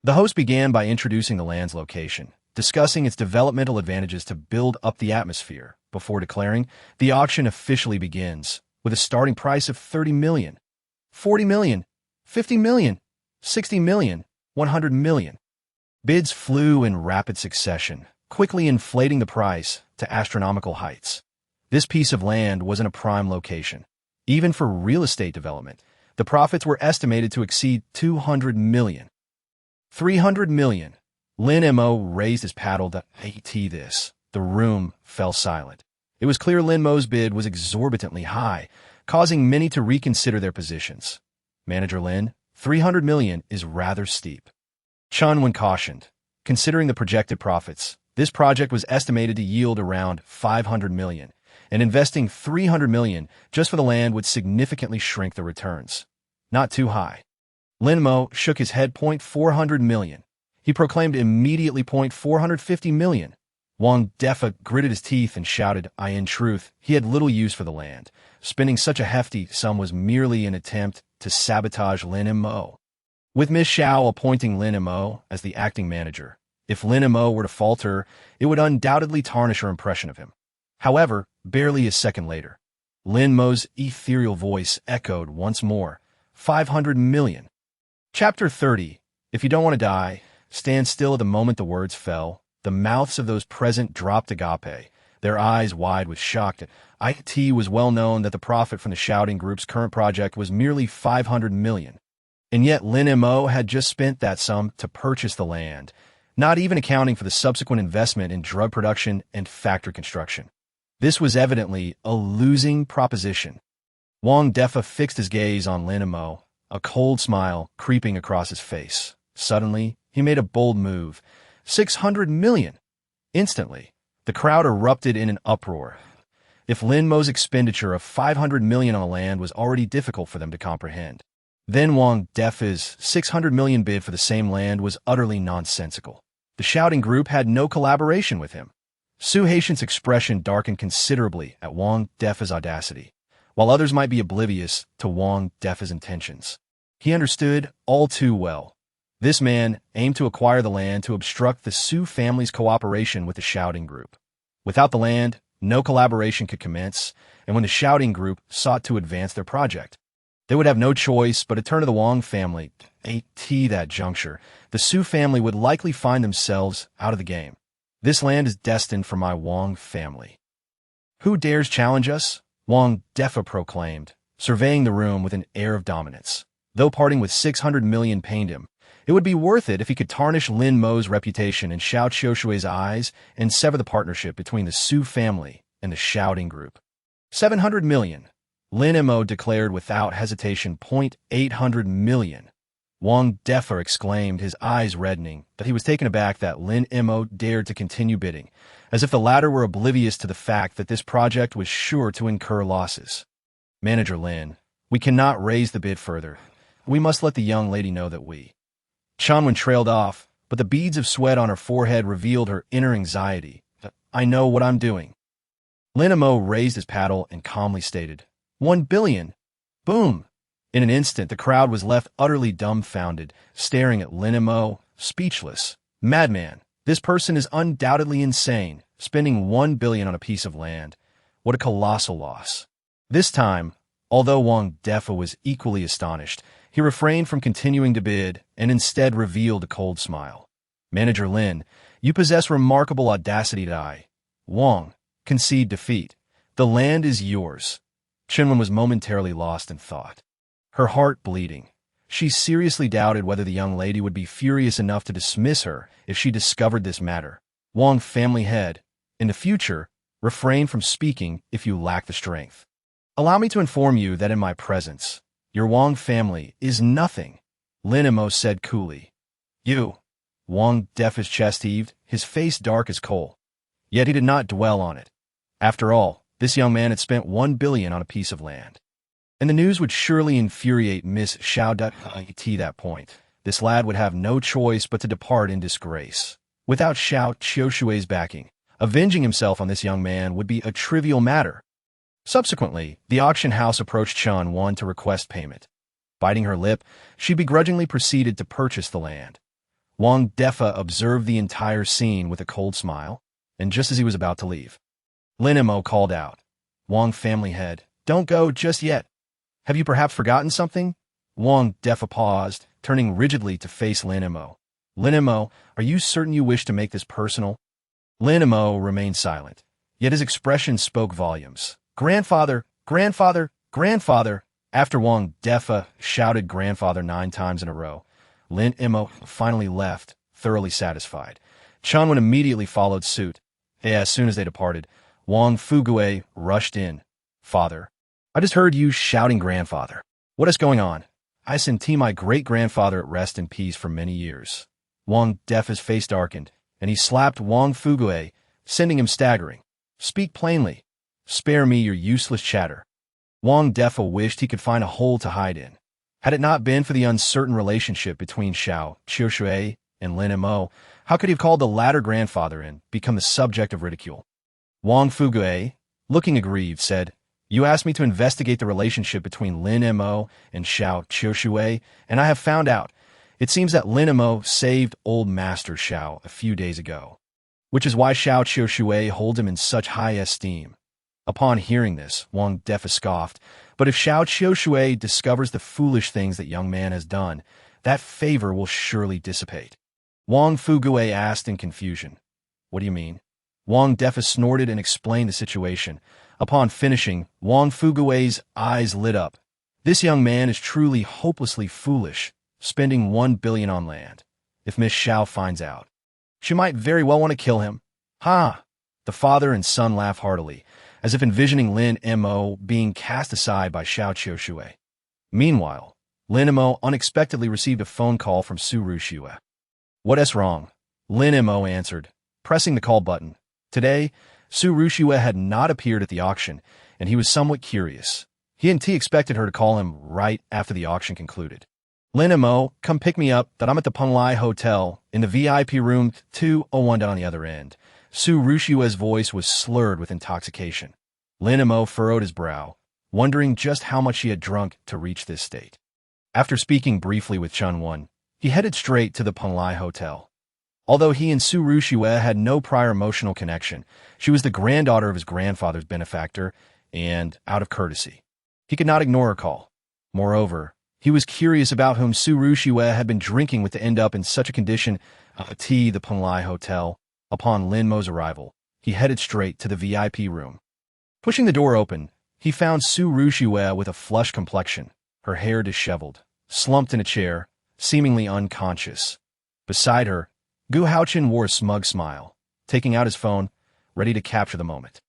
The host began by introducing the land's location, discussing its developmental advantages to build up the atmosphere, before declaring, "The auction officially begins, with a starting price of 30 million, 40 million, 50 million, 60 million, 100 million. Bids flew in rapid succession, quickly inflating the price to astronomical heights. This piece of land was in a prime location. Even for real estate development, the profits were estimated to exceed 200 million. 300 million. Lin Mo raised his paddle to AT this. The room fell silent. It was clear Lin Mo's bid was exorbitantly high, causing many to reconsider their positions. "Manager Lin, 300 million is rather steep." Chun Wen cautioned. Considering the projected profits, this project was estimated to yield around 500 million, and investing 300 million just for the land would significantly shrink the returns. Not too high. Lin Mo shook his head. 400 million. He proclaimed immediately. 450 million. Wang Defa gritted his teeth and shouted, in truth, he had little use for the land. Spending such a hefty sum was merely an attempt to sabotage Lin Mo. With Miss Xiao appointing Lin Mo as the acting manager, if Lin Mo were to falter, it would undoubtedly tarnish her impression of him. However, barely a second later, Lin Mo's ethereal voice echoed once more, 500 million. Chapter 30. If you don't want to die, stand still. At the moment the words fell, the mouths of those present dropped agape, their eyes wide with shock. It was well known that the profit from the Shouting Group's current project was merely 500 million. And yet Lin Mo had just spent that sum to purchase the land, not even accounting for the subsequent investment in drug production and factory construction. This was evidently a losing proposition. Wang Defa fixed his gaze on Lin Mo, a cold smile creeping across his face. Suddenly, he made a bold move. 600 million. Instantly, the crowd erupted in an uproar. If Lin Mo's expenditure of 500 million on the land was already difficult for them to comprehend, then Wang Defa's 600 million bid for the same land was utterly nonsensical. The Shouting Group had no collaboration with him. Su Haitian's expression darkened considerably at Wang Defa's audacity, while others might be oblivious to Wang Defa's intentions. He understood all too well. This man aimed to acquire the land to obstruct the Su family's cooperation with the Shouting Group. Without the land, no collaboration could commence, and when the Shouting Group sought to advance their project, they would have no choice but to turn to the Wang family. At that juncture, the Su family would likely find themselves out of the game. This land is destined for my Wang family. "Who dares challenge us?" Wang Defa proclaimed, surveying the room with an air of dominance. Though parting with 600 million pained him, it would be worth it if he could tarnish Lin Mo's reputation in Xiao Qiushui's eyes and sever the partnership between the Su family and the Shouting Group. 700 million. Lin Mo declared without hesitation. 800 million. Wang Defa exclaimed, his eyes reddening, that he was taken aback that Lin Mo dared to continue bidding, as if the latter were oblivious to the fact that this project was sure to incur losses. "Manager Lin, we cannot raise the bid further. We must let the young lady know that we Chanwen trailed off, but the beads of sweat on her forehead revealed her inner anxiety. I know what I'm doing. Lin Mo raised his paddle and calmly stated, 1 billion. Boom! In an instant, the crowd was left utterly dumbfounded, staring at Lin Mo, speechless. Madman, this person is undoubtedly insane, spending 1 billion on a piece of land. What a colossal loss. This time, although Wang Defa was equally astonished, he refrained from continuing to bid and instead revealed a cold smile. Manager Lin, you possess remarkable audacity to die. Wang, concede defeat. The land is yours. Chinwen was momentarily lost in thought. Her heart bleeding. She seriously doubted whether the young lady would be furious enough to dismiss her if she discovered this matter. Wang family head, in the future, refrain from speaking if you lack the strength. Allow me to inform you that in my presence, your Wang family is nothing, Lin Mo said coolly. You. Wang Defa's chest heaved, his face dark as coal. Yet he did not dwell on it. After all, this young man had spent 1 billion on a piece of land. And the news would surely infuriate Miss Xiao at that point. This lad would have no choice but to depart in disgrace. Without Xiao Qiushui's backing, avenging himself on this young man would be a trivial matter. Subsequently, the auction house approached Chen Wan to request payment. Biting her lip, she begrudgingly proceeded to purchase the land. Wang Defa observed the entire scene with a cold smile, and just as he was about to leave, Lin Mo called out, Wang family head, don't go just yet. Have you perhaps forgotten something? Wang Defa paused, turning rigidly to face Lin Mo. Lin Mo, are you certain you wish to make this personal? Lin Mo remained silent, yet his expression spoke volumes. Grandfather, grandfather, grandfather. After Wang Defa shouted grandfather 9 times in a row, Lin Mo finally left, thoroughly satisfied. Chanwen immediately followed suit. As soon as they departed, Wang Fugue rushed in. Father, I just heard you shouting grandfather. What is going on? I senti my great-grandfather at rest in peace for many years. Wang Defa's face darkened, and he slapped Wang Fugue, sending him staggering. Speak plainly. Spare me your useless chatter. Wang Defa wished he could find a hole to hide in. Had it not been for the uncertain relationship between Xiao Qiushui and Lin Mo, how could he have called the latter grandfather and become the subject of ridicule? Wang Fugue, looking aggrieved, said, You asked me to investigate the relationship between Lin Mo and Xiao Qiushui, and I have found out. It seems that Lin Mo saved old Master Xiao a few days ago, which is why Xiao Qiushui holds him in such high esteem. Upon hearing this, Wang Defa scoffed, but if Xiao Qiushui discovers the foolish things that young man has done, that favor will surely dissipate. Wang Fugue asked in confusion, What do you mean? Wang Defa snorted and explained the situation. Upon finishing, Wang Fugue's eyes lit up. This young man is truly hopelessly foolish, spending 1 billion on land. If Miss Xiao finds out, she might very well want to kill him. Ha! The father and son laughed heartily, as if envisioning Lin Mo being cast aside by Xiao Qiushui. Meanwhile, Lin Mo unexpectedly received a phone call from Su Ruxue. What is wrong? Lin Mo answered, pressing the call button. Today, Su Ruxue had not appeared at the auction, and he was somewhat curious. He expected her to call him right after the auction concluded. Lin Mo, come pick me up, that I'm at the Penglai Hotel, in the VIP room 201 down on the other end. Su Ruxue's voice was slurred with intoxication. Lin Mo furrowed his brow, wondering just how much he had drunk to reach this state. After speaking briefly with Chun Wan, he headed straight to the Penglai Hotel. Although he and Su Ruxue had no prior emotional connection, she was the granddaughter of his grandfather's benefactor, and, out of courtesy, he could not ignore her call. Moreover, he was curious about whom Su Ruxue had been drinking with to end up in such a condition. The Penglai Hotel. Upon Lin Mo's arrival, he headed straight to the VIP room. Pushing the door open, he found Su Ruxue with a flushed complexion, her hair disheveled, slumped in a chair, seemingly unconscious. Beside her, Gu Haochen wore a smug smile, taking out his phone, ready to capture the moment.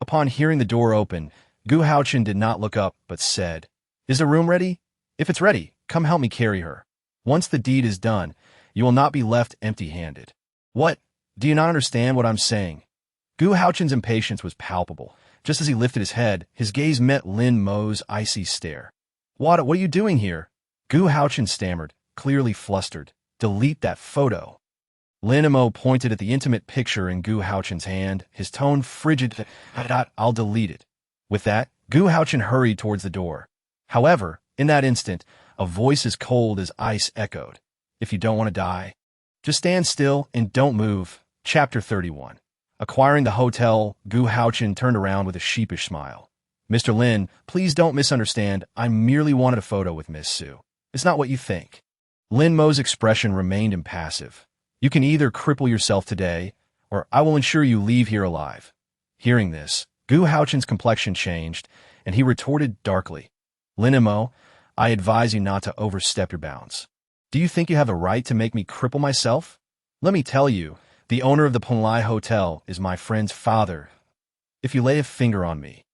Upon hearing the door open, Gu Haochen did not look up, but said, Is the room ready? If it's ready, come help me carry her. Once the deed is done, you will not be left empty-handed. What? Do you not understand what I'm saying? Gu Haochen's impatience was palpable. Just as he lifted his head, his gaze met Lin Mo's icy stare. What are you doing here? Gu Haochen stammered, clearly flustered. delete that photo. Lin Mo pointed at the intimate picture in Gu Haochen's hand, his tone frigid. I'll delete it. With that, Gu Haochen hurried towards the door. However, in that instant, a voice as cold as ice echoed. If you don't want to die, just stand still and don't move. Chapter 31. Acquiring the hotel, Gu Haochen turned around with a sheepish smile. Mr. Lin, please don't misunderstand. I merely wanted a photo with Miss Su. It's not what you think. Lin Mo's expression remained impassive. You can either cripple yourself today, or I will ensure you leave here alive. Hearing this, Gu Haochen's complexion changed, and he retorted darkly. Lin Mo, I advise you not to overstep your bounds. Do you think you have a right to make me cripple myself? Let me tell you, the owner of the Penglai Hotel is my friend's father. If you lay a finger on me,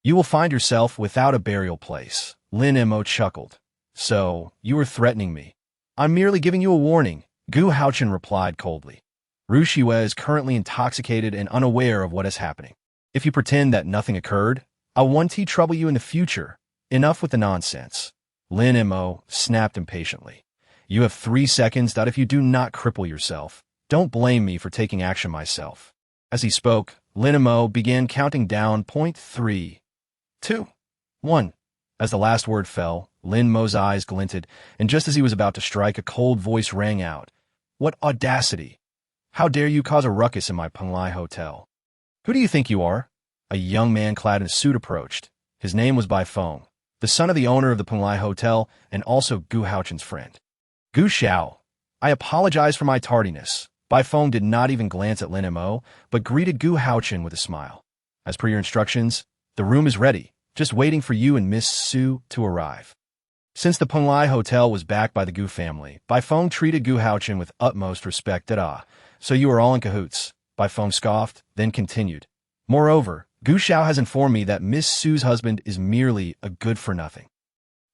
you will find yourself without a burial place. Lin Mo chuckled. So, you are threatening me. I'm merely giving you a warning, Gu Haochen replied coldly. Ru Shihua is currently intoxicated and unaware of what is happening. If you pretend that nothing occurred, I'll one-t trouble you in the future. Enough with the nonsense. Lin Mo snapped impatiently. You have 3 seconds that if you do not cripple yourself, don't blame me for taking action myself. As he spoke, Lin Mo began counting down 3, 2, 1. As the last word fell, Lin Mo's eyes glinted, and just as he was about to strike, a cold voice rang out. What audacity! How dare you cause a ruckus in my Penglai Hotel? Who do you think you are? A young man clad in a suit approached. His name was Bai Feng, the son of the owner of the Penglai Hotel and also Gu Haochen's friend. Gu Xiao, I apologize for my tardiness. Bai Feng did not even glance at Lin Mo, but greeted Gu Haochen with a smile. As per your instructions, the room is ready, just waiting for you and Miss Su to arrive. Since the Penglai Hotel was backed by the Gu family, Bai Feng treated Gu Haochen with utmost respect. So you are all in cahoots. Bai Feng scoffed, then continued. Moreover, Gu Xiao has informed me that Miss Su's husband is merely a good-for-nothing.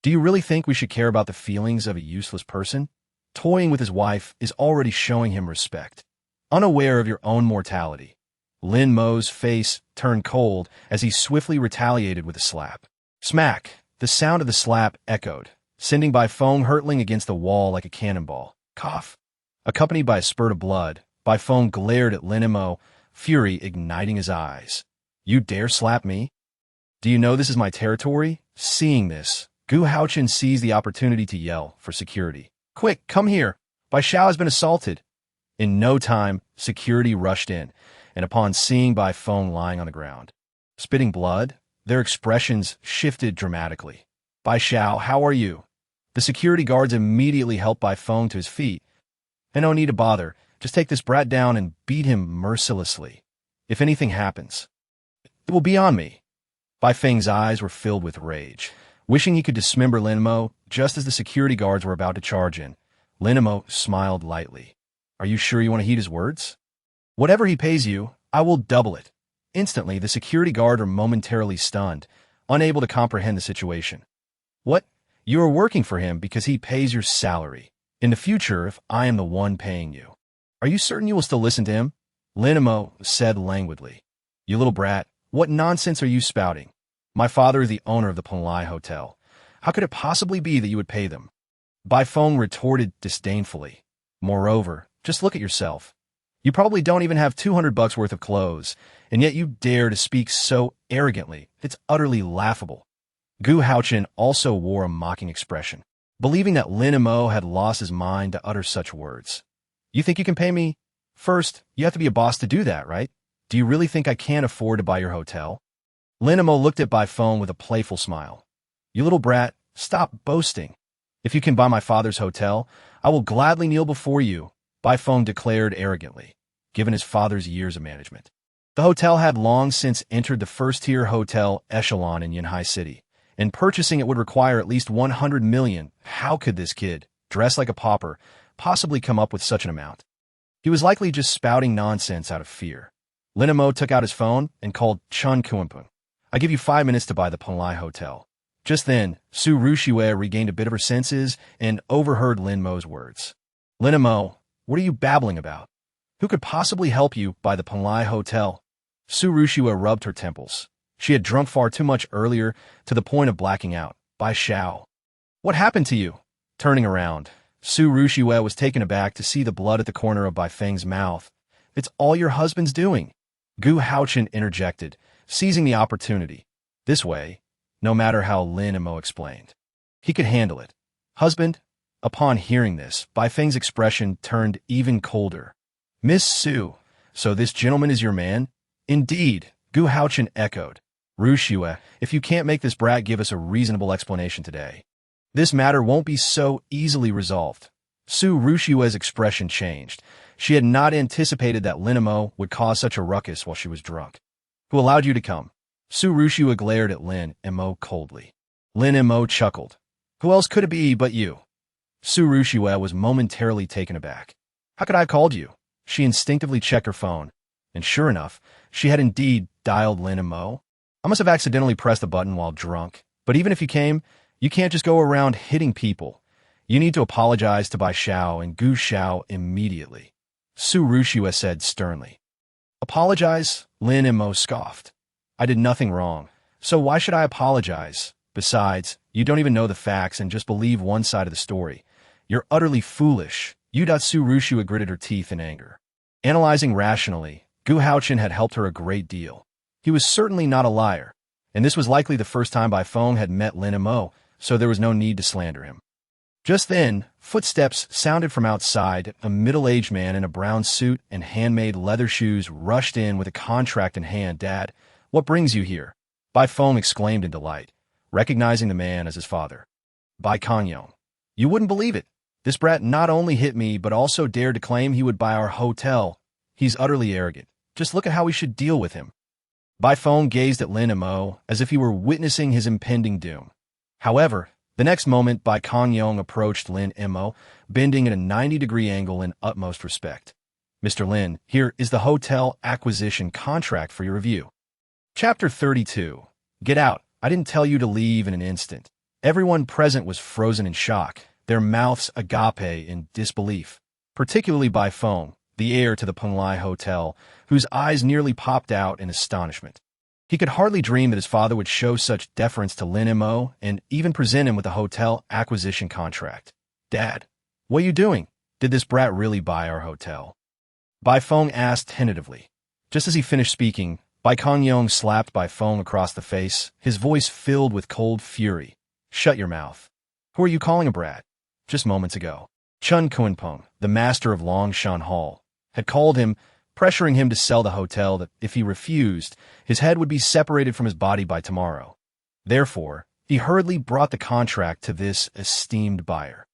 Do you really think we should care about the feelings of a useless person? Toying with his wife is already showing him respect. Unaware of your own mortality. Lin Mo's face turned cold as he swiftly retaliated with a slap. Smack! The sound of the slap echoed, sending Bai Feng hurtling against the wall like a cannonball. Cough! Accompanied by a spurt of blood, Bai Feng glared at Lin Mo, fury igniting his eyes. You dare slap me? Do you know this is my territory? Seeing this, Gu Haochen seized the opportunity to yell for security. Quick, come here! Bai Xiao has been assaulted. In no time, security rushed in, and upon seeing Bai Feng lying on the ground, spitting blood, their expressions shifted dramatically. Bai Xiao, how are you? The security guards immediately helped Bai Feng to his feet. And no need to bother, just take this brat down and beat him mercilessly. If anything happens, it will be on me. Bai Feng's eyes were filled with rage, wishing he could dismember Lin Mo just as the security guards were about to charge in. Lin Mo smiled lightly. Are you sure you want to heed his words? Whatever he pays you, I will double it. Instantly, the security guard were momentarily stunned, unable to comprehend the situation. What? You are working for him because he pays your salary. In the future, if I am the one paying you, are you certain you will still listen to him? Lin Mo said languidly. You little brat, what nonsense are you spouting? My father is the owner of the Penglai Hotel. How could it possibly be that you would pay them? Bai Feng retorted disdainfully. Moreover, just look at yourself. You probably don't even have $200 worth of clothes, and yet you dare to speak so arrogantly. It's utterly laughable. Gu Haochen also wore a mocking expression, believing that Lin Mo had lost his mind to utter such words. You think you can pay me? First, you have to be a boss to do that, right? Do you really think I can't afford to buy your hotel? Lin Mo looked at Bai Feng with a playful smile. You little brat, stop boasting. If you can buy my father's hotel, I will gladly kneel before you, Bai Feng declared arrogantly, given his father's years of management. The hotel had long since entered the first-tier hotel echelon in Yanhai City, and purchasing it would require at least 100 million. How could this kid, dressed like a pauper, possibly come up with such an amount? He was likely just spouting nonsense out of fear. Lin Mo took out his phone and called Chun Kuanpeng. I give you 5 minutes to buy the Penglai Hotel. Just then, Su Rushihua regained a bit of her senses and overheard Lin Mo's words. Lin Mo, what are you babbling about? Who could possibly help you buy the Penglai Hotel? Su Rushihua rubbed her temples. She had drunk far too much earlier to the point of blacking out. Bai Xiao. What happened to you? Turning around, Su Ruxiue was taken aback to see the blood at the corner of Bai Feng's mouth. It's all your husband's doing, Gu Haochen interjected, seizing the opportunity. This way, no matter how Lin Mo explained, he could handle it. Husband? Upon hearing this, Bai Feng's expression turned even colder. Miss Su, so this gentleman is your man? Indeed, Gu Haochen echoed. Ruxiue, if you can't make this brat give us a reasonable explanation today, this matter won't be so easily resolved. Su Ruxiue's expression changed. She had not anticipated that Lin Mo would cause such a ruckus while she was drunk. Who allowed you to come? Su Ruxiue glared at Lin Mo coldly. Lin Mo chuckled. Who else could it be but you? Su Ruxiue was momentarily taken aback. How could I have called you? She instinctively checked her phone, and sure enough, she had indeed dialed Lin Mo. I must have accidentally pressed the button while drunk, but even if you came, you can't just go around hitting people. You need to apologize to Bai Xiao and Gu Xiao immediately, Su Ruxiue said sternly. Apologize? Lin Mo scoffed. I did nothing wrong, so why should I apologize? Besides, you don't even know the facts and just believe one side of the story. You're utterly foolish. Su Ruxiue gritted her teeth in anger. Analyzing rationally, Gu Haochen had helped her a great deal. He was certainly not a liar, and this was likely the first time Bai Feng had met Lin Mo, so there was no need to slander him. Just then, footsteps sounded from outside. A middle-aged man in a brown suit and handmade leather shoes rushed in with a contract in hand. Dad, what brings you here? Bai Feng exclaimed in delight, recognizing the man as his father. Bai Kangyong. You wouldn't believe it. This brat not only hit me, but also dared to claim he would buy our hotel. He's utterly arrogant. Just look at how we should deal with him. Bai Feng gazed at Lin Mo as if he were witnessing his impending doom. However, the next moment Bai Kangyong approached Lin Mo, bending at a 90-degree angle in utmost respect. Mr. Lin, here is the hotel acquisition contract for your review. Chapter 32. Get out. I didn't tell you to leave in an instant. Everyone present was frozen in shock, their mouths agape in disbelief, particularly Bai Feng, the heir to the Penglai Hotel, whose eyes nearly popped out in astonishment. He could hardly dream that his father would show such deference to Lin Mo and even present him with a hotel acquisition contract. Dad, what are you doing? Did this brat really buy our hotel? Bai Feng asked tentatively. Just as he finished speaking, Bai Kangyong slapped Bai Feng across the face, his voice filled with cold fury. Shut your mouth. Who are you calling a brat? Just moments ago, Chun Kunpeng, the master of Longshan Hall, had called him, pressuring him to sell the hotel that, if he refused, his head would be separated from his body by tomorrow. Therefore, he hurriedly brought the contract to this esteemed buyer.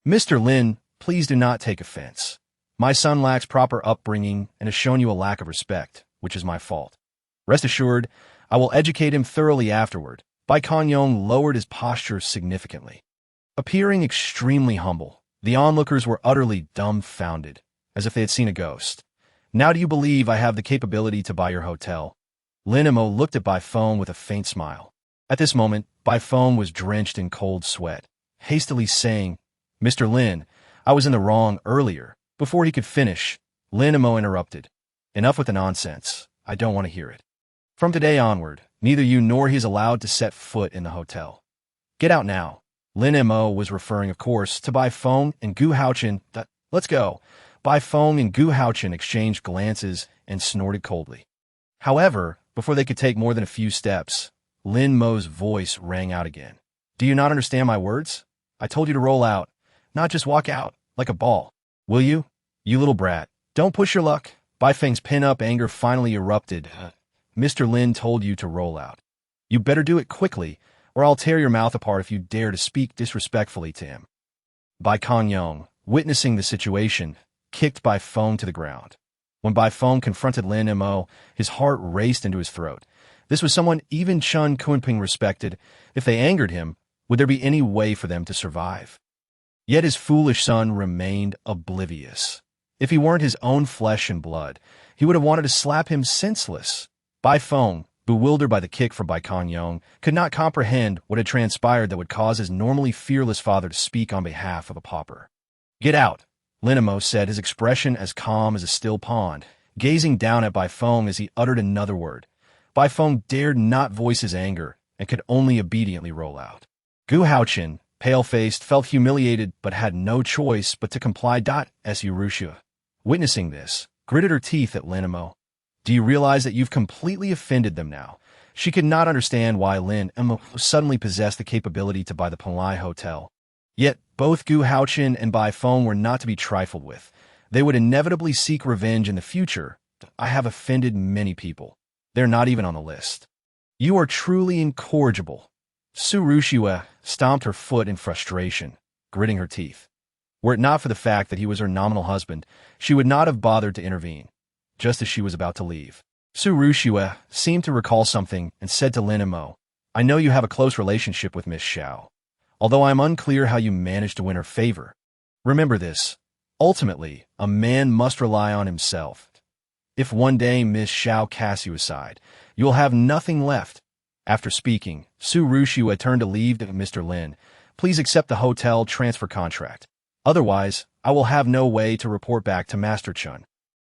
Mr. Lin, please do not take offense. My son lacks proper upbringing and has shown you a lack of respect, which is my fault. Rest assured, I will educate him thoroughly afterward. Bai Kangyong lowered his posture significantly. Appearing extremely humble, the onlookers were utterly dumbfounded, as if they had seen a ghost. Now do you believe I have the capability to buy your hotel? Lin Mo looked at Bai Feng with a faint smile. At this moment, Bai Feng was drenched in cold sweat, hastily saying, Mr. Lin, I was in the wrong earlier. Before he could finish, Lin Mo interrupted. Enough with the nonsense. I don't want to hear it. From today onward, neither you nor he is allowed to set foot in the hotel. Get out now. Lin Mo was referring, of course, to Bai Feng and Gu Haochen. Let's go. Bai Feng and Gu Haochen exchanged glances and snorted coldly. However, before they could take more than a few steps, Lin Mo's voice rang out again. Do you not understand my words? I told you to roll out, not just walk out, like a ball. Will you? You little brat. Don't push your luck. Bai Feng's pin-up anger finally erupted. Mr. Lin told you to roll out. You better do it quickly, or I'll tear your mouth apart if you dare to speak disrespectfully to him. Bai Kangyong, witnessing the situation, kicked Bai Feng to the ground. When Bai Feng confronted Lin Mo, his heart raced into his throat. This was someone even Chun Kunpeng respected. If they angered him, would there be any way for them to survive? Yet his foolish son remained oblivious. If he weren't his own flesh and blood, he would have wanted to slap him senseless. Bai Feng, bewildered by the kick from Bai Kangyong, could not comprehend what had transpired that would cause his normally fearless father to speak on behalf of a pauper. Get out, Lin Mo said, his expression as calm as a still pond, gazing down at Bai Feng as he uttered another word. Bai Feng dared not voice his anger and could only obediently roll out. Gu Haochen, Pale-faced, felt humiliated, but had no choice but to comply. Su Rushua, witnessing this, gritted her teeth at Lin Mo. Do you realize that you've completely offended them now? She could not understand why Lin Mo suddenly possessed the capability to buy the Panlai Hotel. Yet, both Gu Haochen and Bai Feng were not to be trifled with. They would inevitably seek revenge in the future. I have offended many people. They're not even on the list. You are truly incorrigible. Su Rushua stomped her foot in frustration, gritting her teeth. Were it not for the fact that he was her nominal husband, she would not have bothered to intervene. Just as she was about to leave, Su Rushua seemed to recall something and said to Lin Mo, I know you have a close relationship with Miss Xiao, although I am unclear how you managed to win her favor. Remember this, ultimately, a man must rely on himself. If one day Miss Xiao casts you aside, you will have nothing left. After speaking, Su Rushua turned to leave. Mr. Lin, please accept the hotel transfer contract. Otherwise, I will have no way to report back to Master Chun.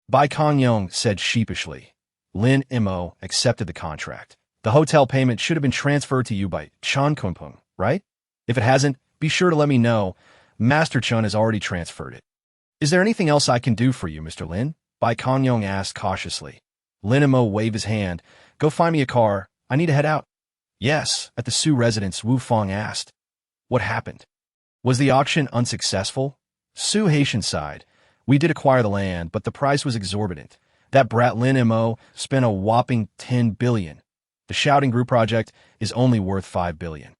Bai Kongyong said sheepishly. Lin Mo accepted the contract. The hotel payment should have been transferred to you by Chun Kunpeng, right? If it hasn't, be sure to let me know. Master Chun has already transferred it. Is there anything else I can do for you, Mr. Lin? Bai Kongyong asked cautiously. Lin Mo waved his hand. Go find me a car. I need to head out. Yes, at the Su residence, Wu Feng asked. What happened? Was the auction unsuccessful? Su Haitian sighed. We did acquire the land, but the price was exorbitant. That brat Lin Mo spent a whopping 10 billion. The Shouting Group project is only worth 5 billion.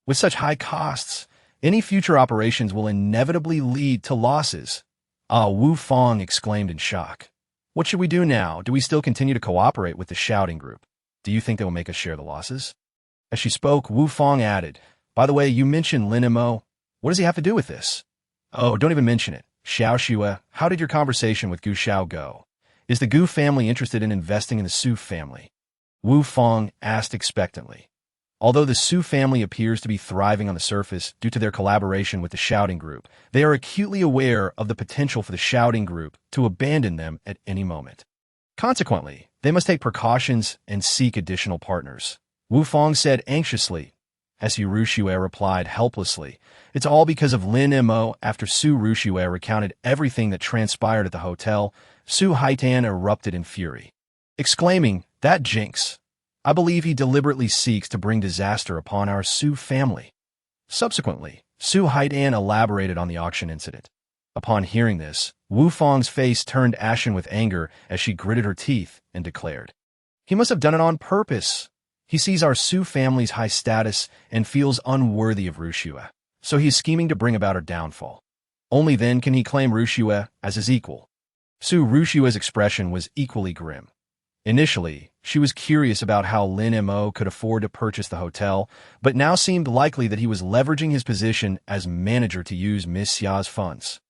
With such high costs, any future operations will inevitably lead to losses. Wu Feng exclaimed in shock. What should we do now? Do we still continue to cooperate with the Shouting Group? Do you think they will make us share the losses? As she spoke, Wu Feng added, By the way, you mentioned Lin Mo. What does he have to do with this? Oh, don't even mention it. Xiao Xue, how did your conversation with Gu Xiao go? Is the Gu family interested in investing in the Su family? Wu Feng asked expectantly. Although the Su family appears to be thriving on the surface due to their collaboration with the Shouting Group, they are acutely aware of the potential for the Shouting Group to abandon them at any moment. Consequently, they must take precautions and seek additional partners. Wu Feng said anxiously. Su Rushua replied helplessly. It's all because of Lin Mo. After Su Rushua recounted everything that transpired at the hotel, Su Haitan erupted in fury, exclaiming, That jinx! I believe he deliberately seeks to bring disaster upon our Su family. Subsequently, Su Haitan elaborated on the auction incident. Upon hearing this, Wu Feng's face turned ashen with anger as she gritted her teeth and declared, He must have done it on purpose. He sees our Su family's high status and feels unworthy of Rushua, so he is scheming to bring about her downfall. Only then can he claim Rushua as his equal. Su Rushua's expression was equally grim. Initially, she was curious about how Lin Mo could afford to purchase the hotel, but now seemed likely that he was leveraging his position as manager to use Miss Xia's funds.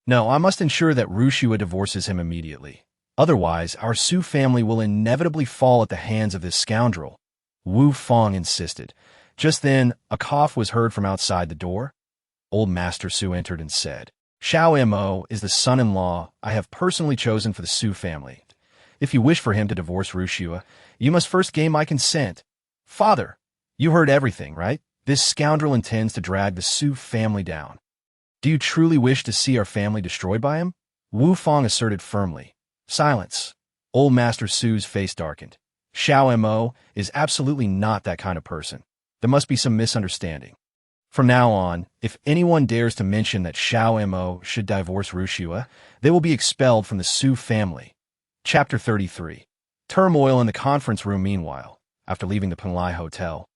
No, I must ensure that Rushua divorces him immediately. Otherwise, our Su family will inevitably fall at the hands of this scoundrel. Wu Feng insisted. Just then, a cough was heard from outside the door. Old Master Su entered and said, Xiao Mo is the son-in-law I have personally chosen for the Su family. If you wish for him to divorce Rushua, you must first gain my consent. Father, you heard everything, right? This scoundrel intends to drag the Su family down. Do you truly wish to see our family destroyed by him? Wu Feng asserted firmly. Silence. Old Master Su's face darkened. Xiao Mo is absolutely not that kind of person. There must be some misunderstanding. From now on, if anyone dares to mention that Xiao Mo should divorce Rushua, they will be expelled from the Su family. Chapter 33. Turmoil in the conference room. Meanwhile, after leaving the Panlai Hotel,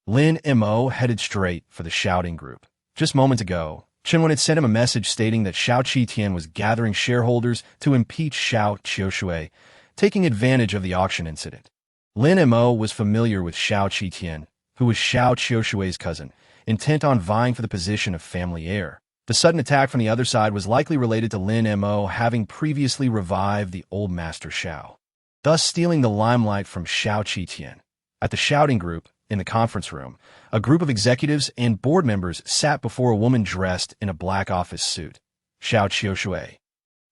Lin Mo headed straight for the Shouting Group. Just moments ago, Chenwen had sent him a message stating that Xiao Qitian was gathering shareholders to impeach Xiao Qiushui, taking advantage of the auction incident. Lin Mo was familiar with Xiao Qitian, who was Xiao Qiushui's cousin, intent on vying for the position of family heir. The sudden attack from the other side was likely related to Lin Mo having previously revived the old Master Xiao, thus stealing the limelight from Xiao Qitian. At the Shouting Group, in the conference room, a group of executives and board members sat before a woman dressed in a black office suit, Xiao Qiushui.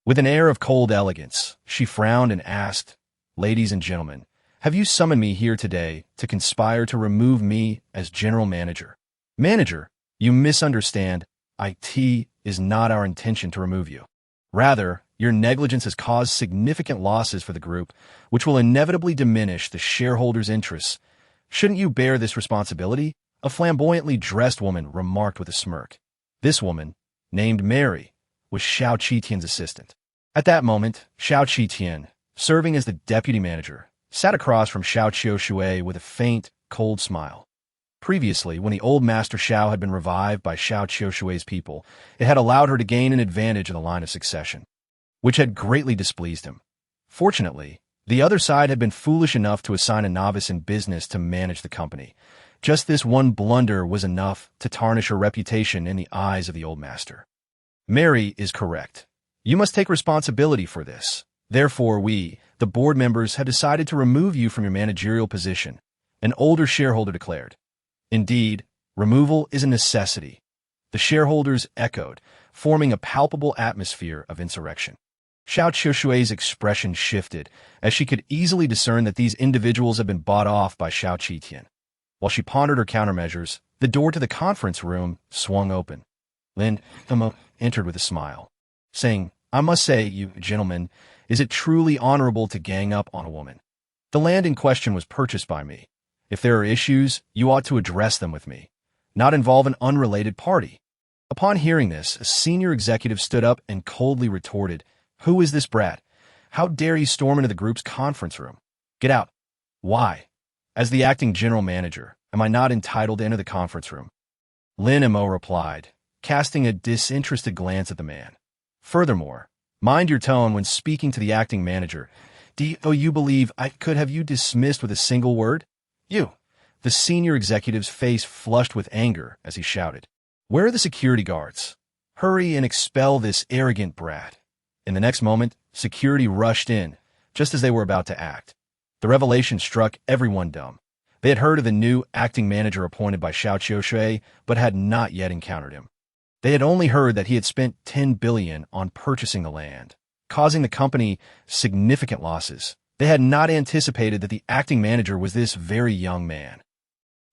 With an air of cold elegance, she frowned and asked, Ladies and gentlemen, have you summoned me here today to conspire to remove me as general manager? Manager? You misunderstand. It is not our intention to remove you. Rather, your negligence has caused significant losses for the group, which will inevitably diminish the shareholders' interests. Shouldn't you bear this responsibility? A flamboyantly dressed woman remarked with a smirk. This woman, named Mary, was Xiao Qitian's assistant. At that moment, Xiao Qitian, serving as the deputy manager, sat across from Xiao Qiushui with a faint, cold smile. Previously, when the old Master Xiao had been revived by Xiao Qiushui's people, it had allowed her to gain an advantage in the line of succession, which had greatly displeased him. Fortunately, the other side had been foolish enough to assign a novice in business to manage the company. Just this one blunder was enough to tarnish her reputation in the eyes of the old master. Mary is correct. You must take responsibility for this. Therefore, we, the board members, have decided to remove you from your managerial position, an older shareholder declared. Indeed, removal is a necessity. The shareholders echoed, forming a palpable atmosphere of insurrection. Xiao Qiushui's expression shifted, as she could easily discern that these individuals had been bought off by Xiao Qitian. While she pondered her countermeasures, the door to the conference room swung open. Lin Mo entered with a smile, saying, "I must say, you gentlemen, is it truly honorable to gang up on a woman? The land in question was purchased by me. If there are issues, you ought to address them with me, not involve an unrelated party." Upon hearing this, a senior executive stood up and coldly retorted, "Who is this brat? How dare he storm into the group's conference room? Get out." "Why? As the acting general manager, am I not entitled to enter the conference room?" Lin Mo replied, casting a disinterested glance at the man. "Furthermore, mind your tone when speaking to the acting manager. Do you believe I could have you dismissed with a single word? You." The senior executive's face flushed with anger as he shouted, "Where are the security guards? Hurry and expel this arrogant brat." In the next moment, security rushed in, just as they were about to act. The revelation struck everyone dumb. They had heard of the new acting manager appointed by Xiao Qiushui, but had not yet encountered him. They had only heard that he had spent 10 billion on purchasing the land, causing the company significant losses. They had not anticipated that the acting manager was this very young man.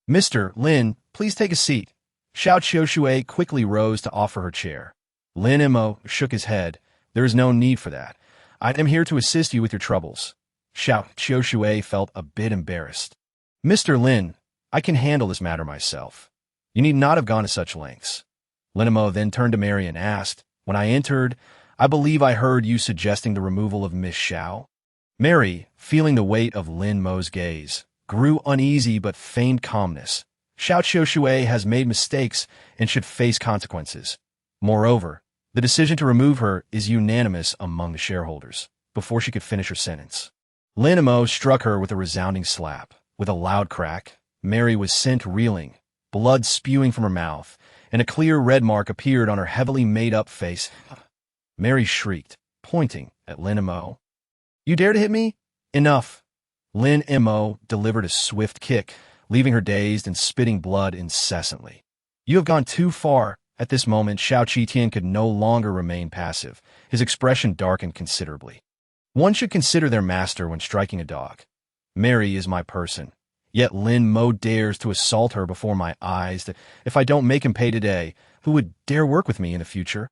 "Mr. Lin, please take a seat." Xiao Qiushui quickly rose to offer her chair. Lin Mo shook his head. "There is no need for that. I am here to assist you with your troubles." Xiao Qiushui felt a bit embarrassed. "Mr. Lin, I can handle this matter myself. You need not have gone to such lengths." Lin Mo then turned to Mary and asked, "When I entered, I believe I heard you suggesting the removal of Miss Xiao?" Mary, feeling the weight of Lin Mo's gaze, grew uneasy but feigned calmness. Xiao Qiushui has made mistakes and should face consequences. Moreover, the decision to remove her is unanimous among the shareholders. Before she could finish her sentence, Lin Mo struck her with a resounding slap. With a loud crack, Mary was sent reeling, blood spewing from her mouth, and a clear red mark appeared on her heavily made-up face. Mary shrieked, pointing at Lin Mo. "You dare to hit me? Enough!" Lin Mo delivered a swift kick, leaving her dazed and spitting blood incessantly. "You have gone too far." At this moment, Xiao Qitian could no longer remain passive. His expression darkened considerably. One should consider their master when striking a dog. Mary is my person, yet Lin Mo dares to assault her before my eyes. That if I don't make him pay today, who would dare work with me in the future?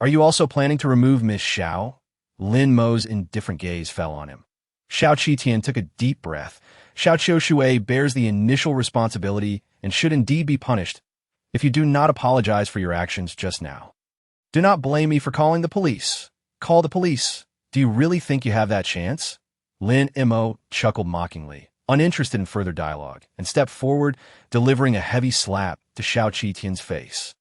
Are you also planning to remove Miss Xiao? Lin Mo's indifferent gaze fell on him. Xiao Qitian took a deep breath. Xiao Qiushui bears the initial responsibility and should indeed be punished if you do not apologize for your actions just now. Do not blame me for calling the police. Call the police. Do you really think you have that chance? Lin Mo chuckled mockingly, uninterested in further dialogue, and stepped forward, delivering a heavy slap to Xiao Qitian's face.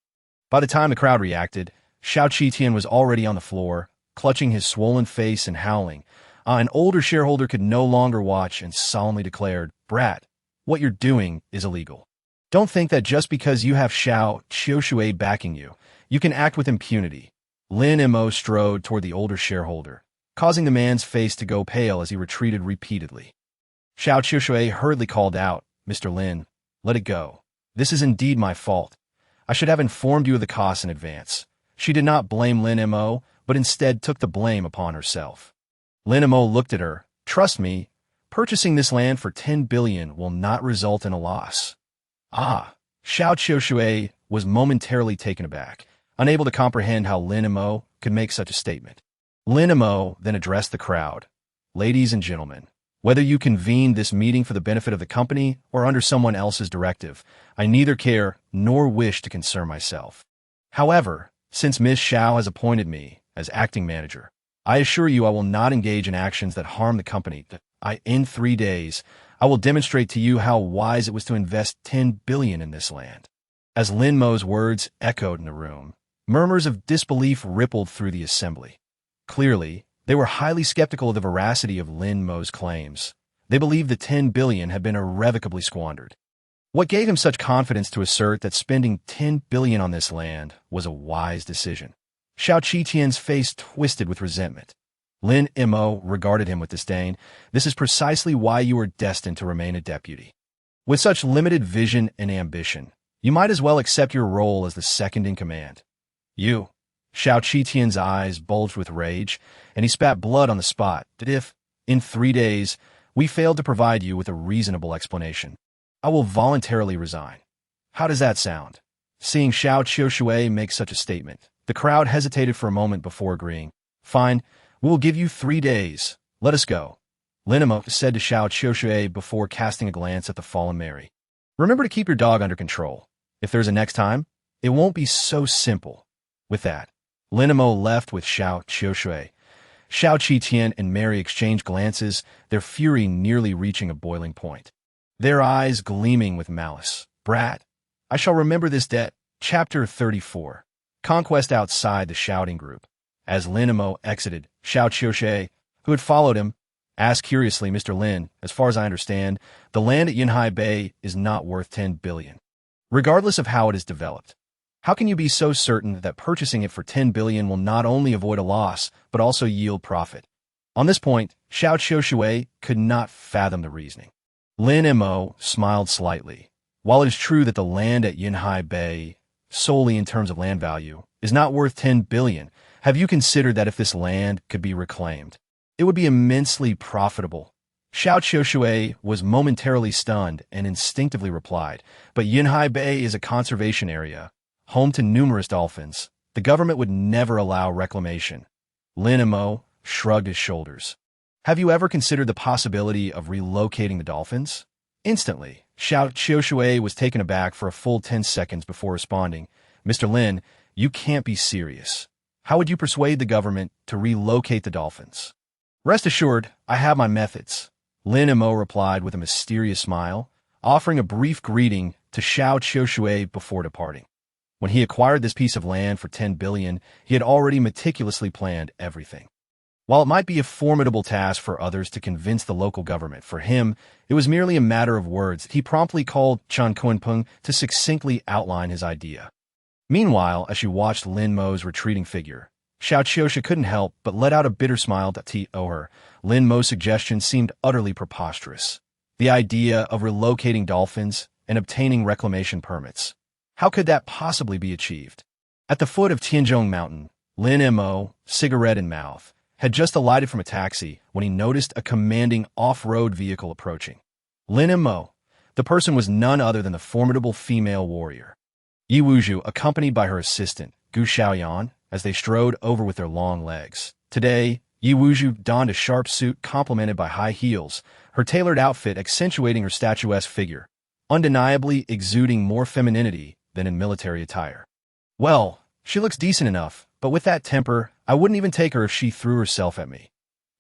By the time the crowd reacted, Xiao Qitian was already on the floor, clutching his swollen face and howling. An older shareholder could no longer watch and solemnly declared, "Brat, what you're doing is illegal. Don't think that just because you have Xiao Qiushui backing you, you can act with impunity." Lin Mo strode toward the older shareholder, causing the man's face to go pale as he retreated repeatedly. Xiao Qiushui hurriedly called out, "Mr. Lin, let it go. This is indeed my fault. I should have informed you of the costs in advance." She did not blame Lin Mo, but instead took the blame upon herself. Lin Mo looked at her. "Trust me, purchasing this land for 10 billion will not result in a loss." "Ah!" Xiao Qiushui was momentarily taken aback, unable to comprehend how Lin Mo could make such a statement. Lin Mo then addressed the crowd. Ladies and gentlemen, whether you convened this meeting for the benefit of the company or under someone else's directive, I neither care nor wish to concern myself. However, since Ms. Xiao has appointed me as acting manager, I assure you I will not engage in actions that harm the company. In 3 days, I will demonstrate to you how wise it was to invest 10 billion in this land. As Lin Mo's words echoed in the room, murmurs of disbelief rippled through the assembly. Clearly, they were highly skeptical of the veracity of Lin Mo's claims. They believed the 10 billion had been irrevocably squandered. What gave him such confidence to assert that spending 10 billion on this land was a wise decision? Xiao Qitian's face twisted with resentment. Lin Mo regarded him with disdain. This is precisely why you are destined to remain a deputy. With such limited vision and ambition, you might as well accept your role as the second in command. You. Xiao Qitian's eyes bulged with rage, and he spat blood on the spot, that if, in 3 days, we failed to provide you with a reasonable explanation, I will voluntarily resign. How does that sound? Seeing Xiao Qiushui make such a statement, the crowd hesitated for a moment before agreeing. Fine, we will give you 3 days. Let us go. Lin Mo said to Xiao Qiushui before casting a glance at the fallen Mary. Remember to keep your dog under control. If there's a next time, it won't be so simple. With that, Lin Mo left with Xiao Qiushui. Xiao Qitian and Mary exchanged glances, their fury nearly reaching a boiling point. Their eyes gleaming with malice. Brat, I shall remember this debt. Chapter 34. Conquest outside the shouting group. As Lin Mo exited, Xiao Qiushui, who had followed him, asked curiously, Mr. Lin, as far as I understand, the land at Yinhai Bay is not worth 10 billion. Regardless of how it is developed, how can you be so certain that purchasing it for 10 billion will not only avoid a loss, but also yield profit? On this point, Xiao Qiushui could not fathom the reasoning. Lin Mo smiled slightly. While it is true that the land at Yinhai Bay, solely in terms of land value, is not worth 10 billion, have you considered that if this land could be reclaimed, it would be immensely profitable? Xiao Qiushui was momentarily stunned and instinctively replied, but Yinhai Bay is a conservation area, home to numerous dolphins. The government would never allow reclamation. Lin Mo shrugged his shoulders. Have you ever considered the possibility of relocating the dolphins? Instantly, Xiao Qiushui was taken aback for a full 10 seconds before responding. Mr. Lin, you can't be serious. How would you persuade the government to relocate the dolphins? Rest assured, I have my methods. Lin Mo replied with a mysterious smile, offering a brief greeting to Xiao Qiushui before departing. When he acquired this piece of land for 10 billion, he had already meticulously planned everything. While it might be a formidable task for others to convince the local government, for him, it was merely a matter of words. He promptly called Chan Kunpeng to succinctly outline his idea. Meanwhile, as she watched Lin Mo's retreating figure, Xiao Qiushui couldn't help but let out a bitter smile to her. Lin Mo's suggestion seemed utterly preposterous. The idea of relocating dolphins and obtaining reclamation permits. How could that possibly be achieved? At the foot of Tianzhong Mountain, Lin Mo, cigarette in mouth, had just alighted from a taxi when he noticed a commanding off-road vehicle approaching. Lin Mo, the person was none other than the formidable female warrior. Yi Wuzhu, accompanied by her assistant, Gu Xiaoyan, as they strode over with their long legs. Today, Yi Wuzhu donned a sharp suit complemented by high heels, her tailored outfit accentuating her statuesque figure, undeniably exuding more femininity than in military attire. Well, she looks decent enough, but with that temper, I wouldn't even take her if she threw herself at me.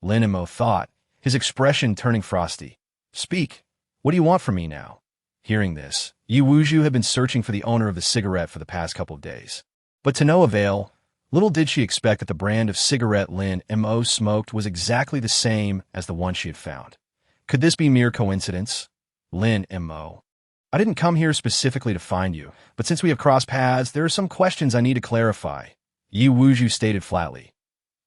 Lin Mo thought, his expression turning frosty. Speak, what do you want from me now? Hearing this, Yi Wuzhu had been searching for the owner of the cigarette for the past couple of days. But to no avail. Little did she expect that the brand of cigarette Lin Mo smoked was exactly the same as the one she had found. Could this be mere coincidence? Lin Mo. I didn't come here specifically to find you, but since we have crossed paths, there are some questions I need to clarify. Yi Wuzhu stated flatly.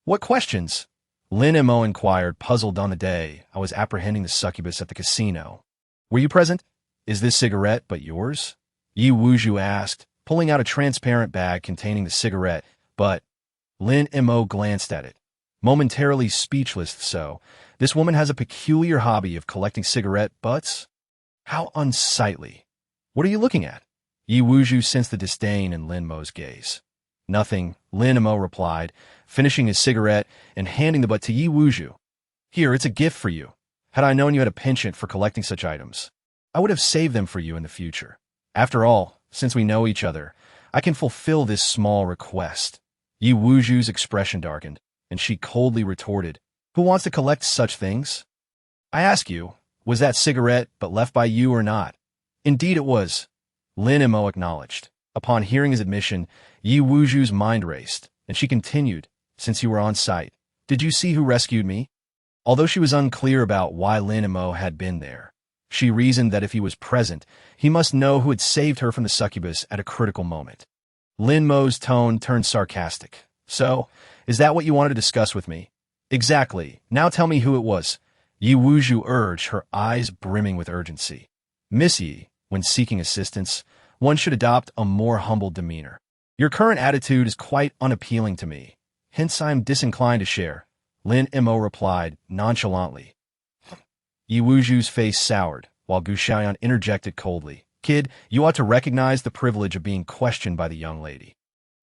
What questions? Lin Mo inquired, puzzled on the day I was apprehending the succubus at the casino. Were you present? Is this cigarette but yours? Yi Wuzhu asked, pulling out a transparent bag containing the cigarette, but Lin Mo glanced at it. Momentarily speechless, so, this woman has a peculiar hobby of collecting cigarette butts? How unsightly. What are you looking at? Yi Wuzhu sensed the disdain in Lin Mo's gaze. Nothing, Lin Mo replied, finishing his cigarette and handing the butt to Yi Wuzhu. Here, it's a gift for you. Had I known you had a penchant for collecting such items, I would have saved them for you in the future. After all, since we know each other, I can fulfill this small request. Yi Wuzhu's expression darkened, and she coldly retorted, Who wants to collect such things? I ask you, was that cigarette but left by you or not? Indeed it was, Lin Mo acknowledged. Upon hearing his admission, Yi Wuzhu's mind raced, and she continued, Since you were on site, did you see who rescued me? Although she was unclear about why Lin Mo had been there, she reasoned that if he was present, he must know who had saved her from the succubus at a critical moment. Lin Mo's tone turned sarcastic. So, is that what you wanted to discuss with me? Exactly. Now tell me who it was. Yi Wuzhu urged, her eyes brimming with urgency. Miss Yi, when seeking assistance, one should adopt a more humble demeanor. Your current attitude is quite unappealing to me. Hence I am disinclined to share. Lin Mo replied nonchalantly. Yi Wuzhu's face soured, while Gu Xiaoyan interjected coldly. Kid, you ought to recognize the privilege of being questioned by the young lady.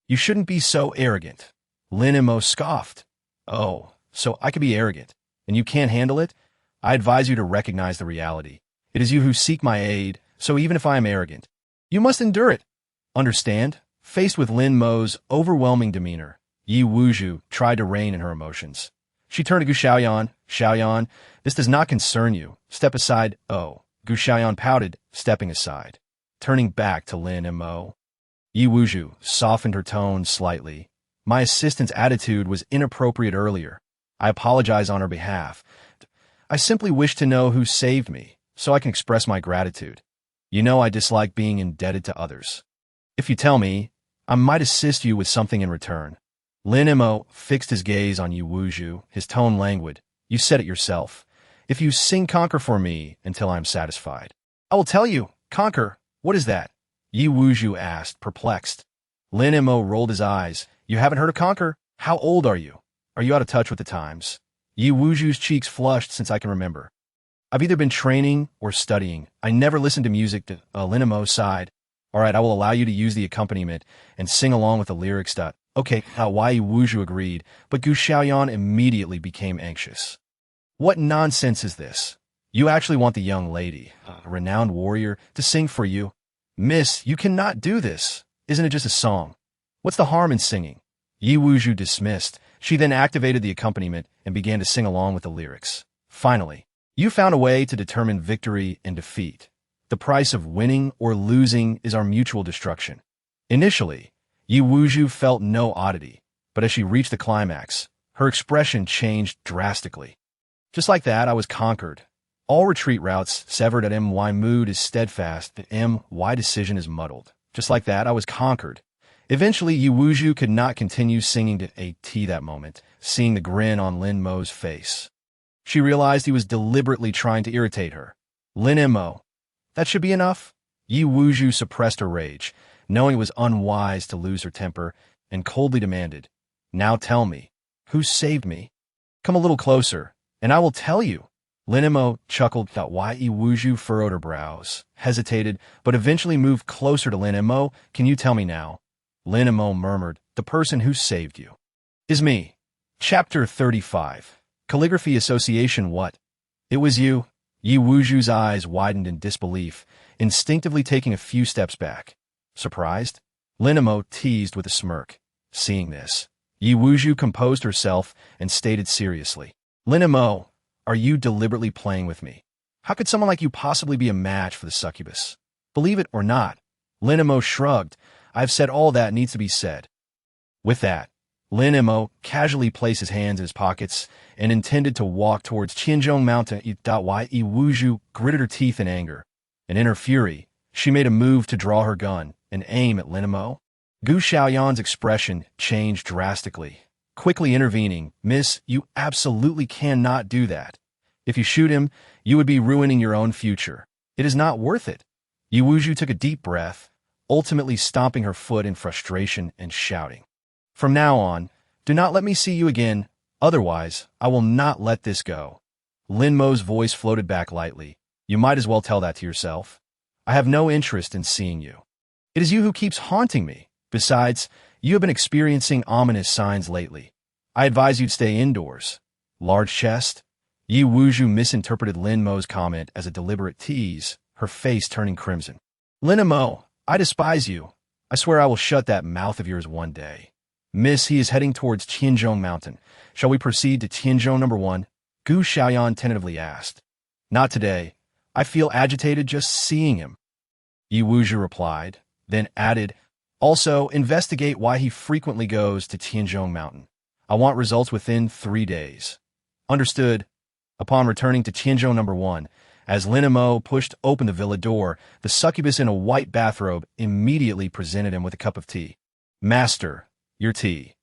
You shouldn't be so arrogant. Lin Mo scoffed. Oh, so I could be arrogant, and you can't handle it? I advise you to recognize the reality. It is you who seek my aid, so even if I am arrogant, you must endure it. Understand? Faced with Lin Mo's overwhelming demeanor, Yi Wuzhu tried to rein in her emotions. She turned to Gu Xiaoyan. Xiaoyan, this does not concern you. Step aside. Oh. Gu Xiaoyan pouted, stepping aside. Turning back to Lin Mo, Yi Wuzhu softened her tone slightly. My assistant's attitude was inappropriate earlier. I apologize on her behalf. I simply wish to know who saved me, so I can express my gratitude. You know I dislike being indebted to others. If you tell me, I might assist you with something in return. Lin Mo fixed his gaze on Yi Wuzhu, his tone languid. You said it yourself. If you sing Conquer for me until I am satisfied. I will tell you. Conquer? What is that? Yi Wuzhu asked, perplexed. Lin Mo rolled his eyes. You haven't heard of Conquer? How old are you? Are you out of touch with the times? Yi Wuzhu's cheeks flushed since I can remember. I've either been training or studying. I never listened to music. Lin Mo sighed. All right, I will allow you to use the accompaniment and sing along with the lyrics. Okay, why Yi Wuzhu agreed, but Gu Xiaoyan immediately became anxious. What nonsense is this? You actually want the young lady, a renowned warrior, to sing for you? Miss, you cannot do this. Isn't it just a song? What's the harm in singing? Yi Wuzhu dismissed. She then activated the accompaniment and began to sing along with the lyrics. Finally, you found a way to determine victory and defeat. The price of winning or losing is our mutual destruction. Initially, Yi Wuzhu felt no oddity, but as she reached the climax, her expression changed drastically. Just like that, I was conquered. All retreat routes severed at my mood is steadfast, the my decision is muddled. Just like that, I was conquered. Eventually, Yi Wuzhu could not continue singing to AT that moment, seeing the grin on Lin Mo's face. She realized he was deliberately trying to irritate her. Lin Mo, that should be enough? Yi Wuzhu suppressed her rage, knowing it was unwise to lose her temper, and coldly demanded, Now tell me, who saved me? Come a little closer, and I will tell you. Lin Mo chuckled. Why Yi Wuzhu furrowed her brows, hesitated, but eventually moved closer to Lin Mo. Can you tell me now? Lin Mo murmured, The person who saved you is me. Chapter 35. Calligraphy Association. What? It was you. Yi Wuzhu's eyes widened in disbelief, instinctively taking a few steps back. Surprised? Lin Mo teased with a smirk. Seeing this, Yi Wuzhu composed herself and stated seriously, Lin Mo, are you deliberately playing with me? How could someone like you possibly be a match for the succubus? Believe it or not, Lin Mo shrugged. I've said all that needs to be said. With that, Lin Mo casually placed his hands in his pockets and intended to walk towards Qianzhong Mountain. Yi Wuzhu gritted her teeth in anger, and in her fury, she made a move to draw her gun and aim at Lin Mo. Gu Xiaoyan's expression changed drastically, quickly intervening. Miss, you absolutely cannot do that. If you shoot him, you would be ruining your own future. It is not worth it. Yi Wuzhu took a deep breath, ultimately stomping her foot in frustration and shouting, From now on, do not let me see you again, otherwise I will not let this go. Lin Mo's voice floated back lightly. You might as well tell that to yourself. I have no interest in seeing you. It is you who keeps haunting me. Besides, you have been experiencing ominous signs lately. I advise you to stay indoors. Large chest? Yi Wuzhu misinterpreted Lin Mo's comment as a deliberate tease, her face turning crimson. Lin Mo, I despise you. I swear I will shut that mouth of yours one day. Miss, he is heading towards Qianzhong Mountain. Shall we proceed to Qianzhong number 1? Gu Xiaoyan tentatively asked. Not today. I feel agitated just seeing him. Yi Wuzhu replied, then added, also, investigate why he frequently goes to Qianzhong Mountain. I want results within 3 days. Understood. Upon returning to Qianzhong number 1, as Lin Mo pushed open the villa door, the succubus in a white bathrobe immediately presented him with a cup of tea. Master, your tea.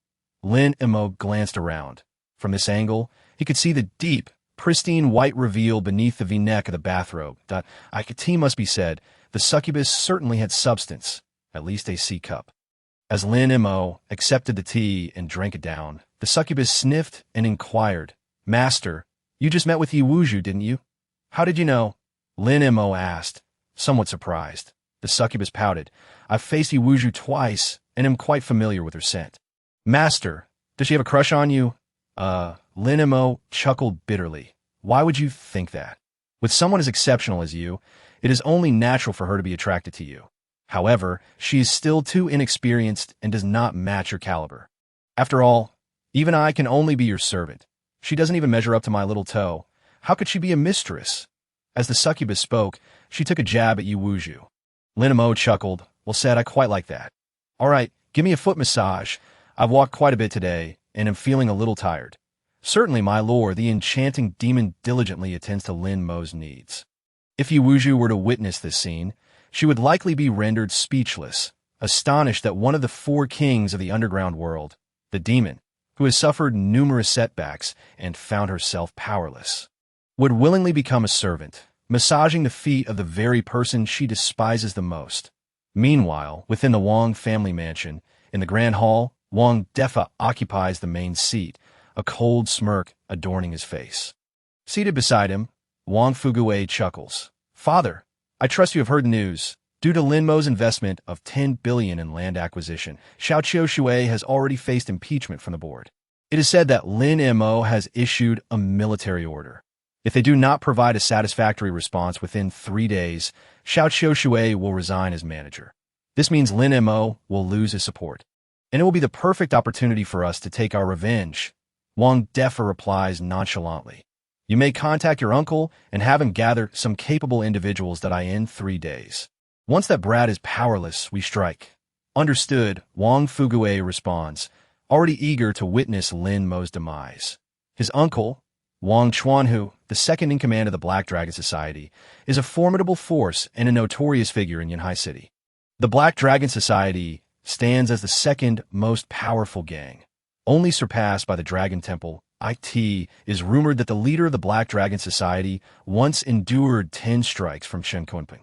Lin Mo glanced around. From this angle, he could see the deep, pristine white reveal beneath the v-neck of the bathrobe. Tea must be said, the succubus certainly had substance, at least a C cup. As Lin Mo accepted the tea and drank it down, the succubus sniffed and inquired, Master, you just met with Yi Wuzhu, didn't you? How did you know? Lin Mo asked, somewhat surprised. The succubus pouted. I've faced Yi Wuzhu twice and am quite familiar with her scent. Master, does she have a crush on you? Lin Mo chuckled bitterly. Why would you think that? With someone as exceptional as you, it is only natural for her to be attracted to you. However, she is still too inexperienced and does not match your caliber. After all, even I can only be your servant. She doesn't even measure up to my little toe. How could she be a mistress? As the succubus spoke, she took a jab at Yi Wuzhu. Lin Mo chuckled. Well said, I quite like that. All right, give me a foot massage. I've walked quite a bit today, and am feeling a little tired. Certainly, my lord, the enchanting demon diligently attends to Lin Mo's needs. If Yi Wuzhu were to witness this scene, she would likely be rendered speechless, astonished that one of the 4 kings of the underground world, the demon, who has suffered numerous setbacks and found herself powerless, would willingly become a servant, massaging the feet of the very person she despises the most. Meanwhile, within the Wang family mansion, in the Grand Hall, Wang Defa occupies the main seat, a cold smirk adorning his face. Seated beside him, Wang Fugui chuckles. Father, I trust you have heard the news. Due to Lin Mo's investment of 10 billion in land acquisition, Xiao Qiushui has already faced impeachment from the board. It is said that Lin Mo has issued a military order. If they do not provide a satisfactory response within 3 days, Xiao Qiushui will resign as manager. This means Lin Mo will lose his support, and it will be the perfect opportunity for us to take our revenge. Wang Defa replies nonchalantly. You may contact your uncle and have him gather some capable individuals that I in 3 days. Once that brat is powerless, we strike. Understood, Wang Fugui responds, already eager to witness Lin Mo's demise. His uncle, Wang Chuanhu, the second in command of the Black Dragon Society, is a formidable force and a notorious figure in Yanhai City. The Black Dragon Society stands as the second most powerful gang, only surpassed by the Dragon Temple. It is rumored that the leader of the Black Dragon Society once endured 10 strikes from Chen Kunping,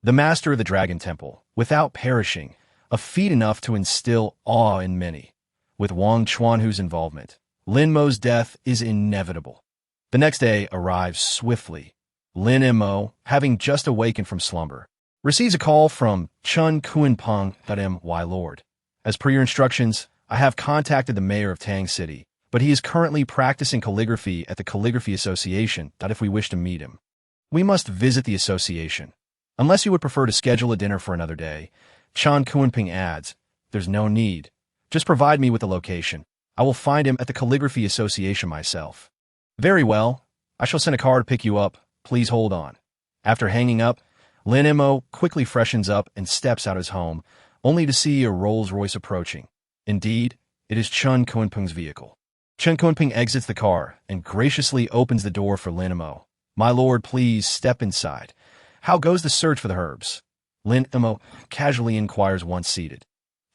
the master of the Dragon Temple, without perishing, a feat enough to instill awe in many. With Wang Chuanhu's involvement, Lin Mo's death is inevitable. The next day arrives swiftly. Lin Mo, having just awakened from slumber, receives a call from Chen Kunpeng that my lord. As per your instructions, I have contacted the mayor of Tang City, but he is currently practicing calligraphy at the Calligraphy Association that if we wish to meet him, we must visit the association. Unless you would prefer to schedule a dinner for another day, Chen Kunpeng adds, there's no need. Just provide me with the location. I will find him at the Calligraphy Association myself. Very well. I shall send a car to pick you up. Please hold on. After hanging up, Lin Mo quickly freshens up and steps out of his home, only to see a Rolls-Royce approaching. Indeed, it is Chen Kunpeng's vehicle. Chen Kunpeng exits the car and graciously opens the door for Lin Mo. My lord, please step inside. How goes the search for the herbs? Lin Mo casually inquires once seated.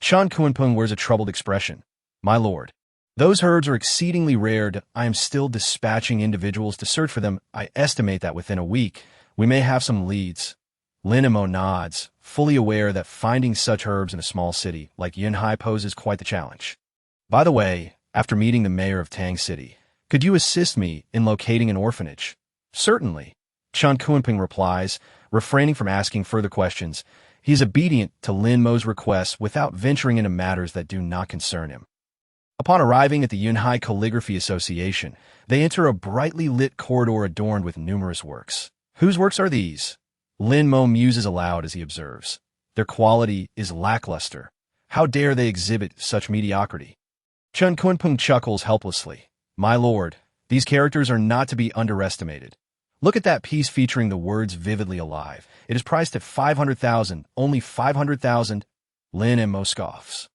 Chen Kunpeng wears a troubled expression. My lord, those herbs are exceedingly rare. I am still dispatching individuals to search for them. I estimate that within a week, we may have some leads. Lin Mo nods, fully aware that finding such herbs in a small city like Yanhai poses quite the challenge. By the way, after meeting the mayor of Tang City, could you assist me in locating an orphanage? Certainly, Chen Kunpeng replies, refraining from asking further questions, He is obedient to Lin Mo's requests without venturing into matters that do not concern him. Upon arriving at the Yunhai Calligraphy Association, they enter a brightly lit corridor adorned with numerous works. Whose works are these? Lin Mo muses aloud as he observes. Their quality is lackluster. How dare they exhibit such mediocrity? Chen Kunpeng chuckles helplessly. My lord, these characters are not to be underestimated. Look at that piece featuring the words vividly alive. It is priced at 500,000, only 500,000. Lin Mo scoffs.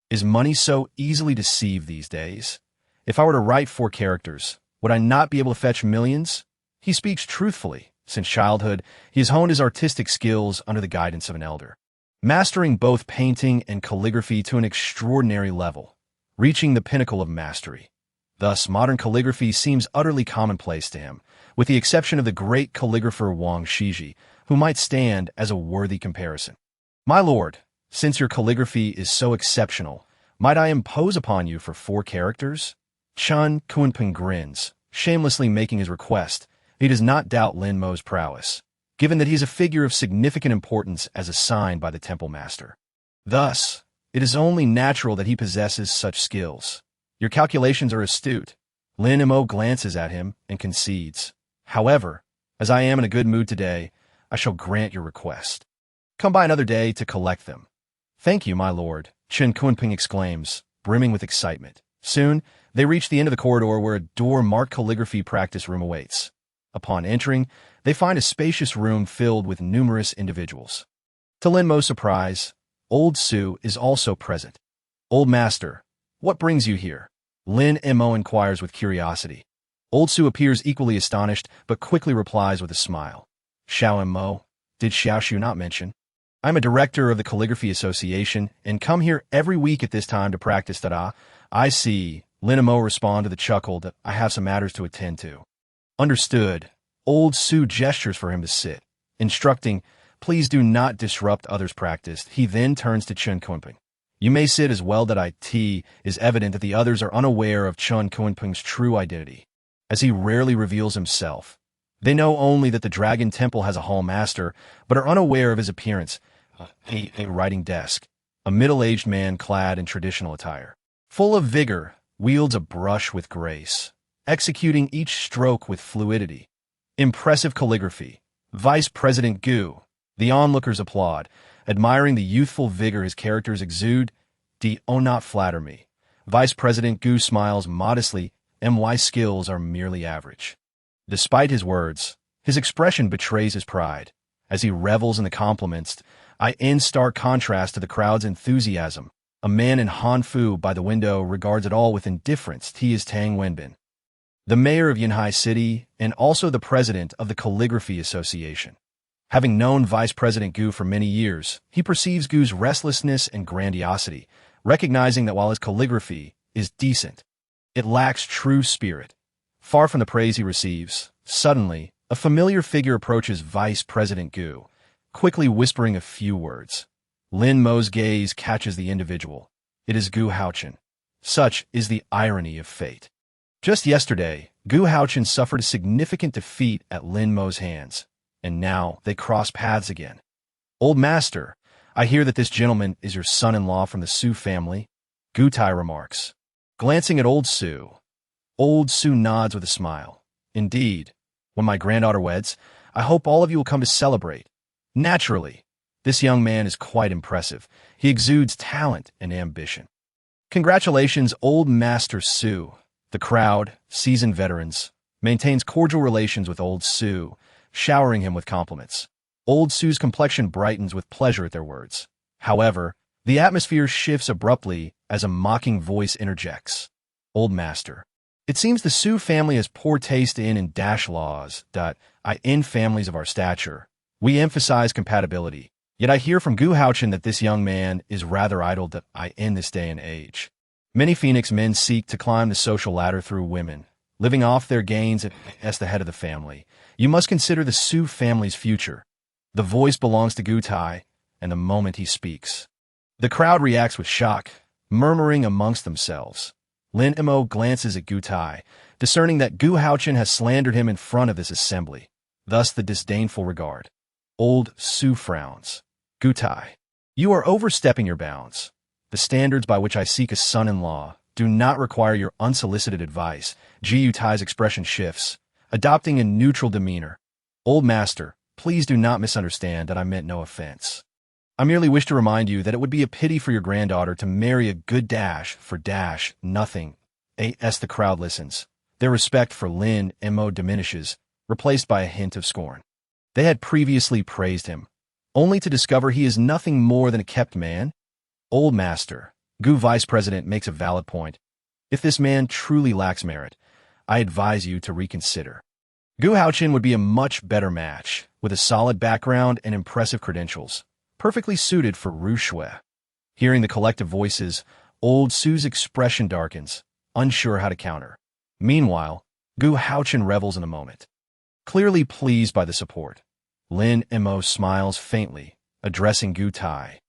Is money so easily deceived these days? If I were to write 4 characters, would I not be able to fetch millions? He speaks truthfully. Since childhood, he has honed his artistic skills under the guidance of an elder, mastering both painting and calligraphy to an extraordinary level, reaching the pinnacle of mastery. Thus, modern calligraphy seems utterly commonplace to him, with the exception of the great calligrapher Wang Shiji, who might stand as a worthy comparison. My lord, since your calligraphy is so exceptional, might I impose upon you for 4 characters? Chen Kunpeng grins, shamelessly making his request. He does not doubt Lin Mo's prowess, given that he is a figure of significant importance as assigned by the temple master. Thus, it is only natural that he possesses such skills. Your calculations are astute. Lin Mo glances at him and concedes. However, as I am in a good mood today, I shall grant your request. Come by another day to collect them. Thank you, my lord, Chen Kunpeng exclaims, brimming with excitement. Soon, they reach the end of the corridor where a door marked calligraphy practice room awaits. Upon entering, they find a spacious room filled with numerous individuals. To Lin Mo's surprise, Old Su is also present. Old master, what brings you here? Lin Mo inquires with curiosity. Old Su appears equally astonished, but quickly replies with a smile. Xiao Mo, did Xiao Shu not mention? I'm a director of the Calligraphy Association and come here every week at this time to practice tada. I see. Lin Mo responded with a chuckle that I have some matters to attend to. Understood. Old Su gestures for him to sit, instructing, please do not disrupt others' practice. He then turns to Chen Kunpeng. You may sit as well that it is evident that the others are unaware of Chen Kunpeng's true identity, as he rarely reveals himself. They know only that the Dragon Temple has a hall master, but are unaware of his appearance. A writing desk. A middle-aged man clad in traditional attire, full of vigor, wields a brush with grace, executing each stroke with fluidity. Impressive calligraphy. Vice President Gu. The onlookers applaud, admiring the youthful vigor his characters exude. Do not flatter me. Vice President Gu smiles modestly. My skills are merely average. Despite his words, his expression betrays his pride. As he revels in the compliments, in stark contrast to the crowd's enthusiasm, a man in Hanfu by the window regards it all with indifference. He is Tang Wenbin, the mayor of Yunhai City and also the president of the Calligraphy Association. Having known Vice President Gu for many years, he perceives Gu's restlessness and grandiosity, recognizing that while his calligraphy is decent, it lacks true spirit. Far from the praise he receives, suddenly, a familiar figure approaches Vice President Gu, quickly whispering a few words. Lin Mo's gaze catches the individual. It is Gu Haochen. Such is the irony of fate. Just yesterday, Gu Haochen suffered a significant defeat at Lin Mo's hands, and now they cross paths again. Old master, I hear that this gentleman is your son-in-law from the Su family, Gu Tai remarks. Glancing at Old Su nods with a smile. Indeed, when my granddaughter weds, I hope all of you will come to celebrate. Naturally, this young man is quite impressive. He exudes talent and ambition. Congratulations, Old Master Su. The crowd, seasoned veterans, maintains cordial relations with Old Su, showering him with compliments. Old Su's complexion brightens with pleasure at their words. However, the atmosphere shifts abruptly as a mocking voice interjects. Old Master. It seems the Su family has poor taste in dash laws. In families of our stature, we emphasize compatibility. Yet I hear from Gu Haochen that this young man is rather idle in this day and age. Many Phoenix men seek to climb the social ladder through women, living off their gains as the head of the family. You must consider the Su family's future. The voice belongs to Gu Tai, and the moment he speaks, the crowd reacts with shock, murmuring amongst themselves. Lin Mo glances at Gu Tai, discerning that Gu Haochen has slandered him in front of this assembly, thus the disdainful regard. Old Su frowns. Gu Tai, you are overstepping your bounds. The standards by which I seek a son-in-law do not require your unsolicited advice. Gu Tai's expression shifts, adopting a neutral demeanor. Old master, please do not misunderstand that I meant no offense. I merely wish to remind you that it would be a pity for your granddaughter to marry a good nothing. As the crowd listens, their respect for Lin Mo diminishes, replaced by a hint of scorn. They had previously praised him, only to discover he is nothing more than a kept man. Old master, Gu Vice President makes a valid point. If this man truly lacks merit, I advise you to reconsider. Gu Haochen would be a much better match, with a solid background and impressive credentials, perfectly suited for Ru Shui. Hearing the collective voices, old Su's expression darkens, unsure how to counter. Meanwhile, Gu Haochen revels in the moment. Clearly pleased by the support, Lin Mo smiles faintly, addressing Gu Tai.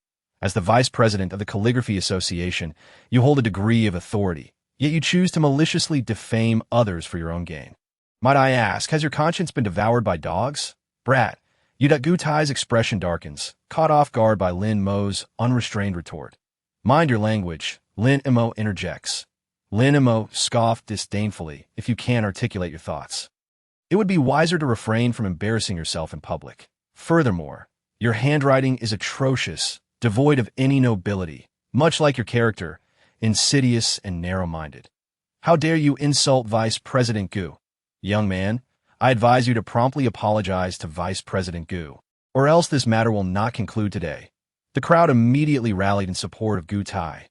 As the vice president of the Calligraphy Association, you hold a degree of authority, yet you choose to maliciously defame others for your own gain. Might I ask, has your conscience been devoured by dogs? Brat, Gu Tai's expression darkens, caught off guard by Lin Mo's unrestrained retort. Mind your language, Lin Mo interjects. Lin Mo scoffed disdainfully if you can't articulate your thoughts. It would be wiser to refrain from embarrassing yourself in public. Furthermore, your handwriting is atrocious, devoid of any nobility, much like your character, insidious and narrow-minded. How dare you insult Vice President Gu? Young man, I advise you to promptly apologize to Vice President Gu, or else this matter will not conclude today. The crowd immediately rallied in support of Gu Tai.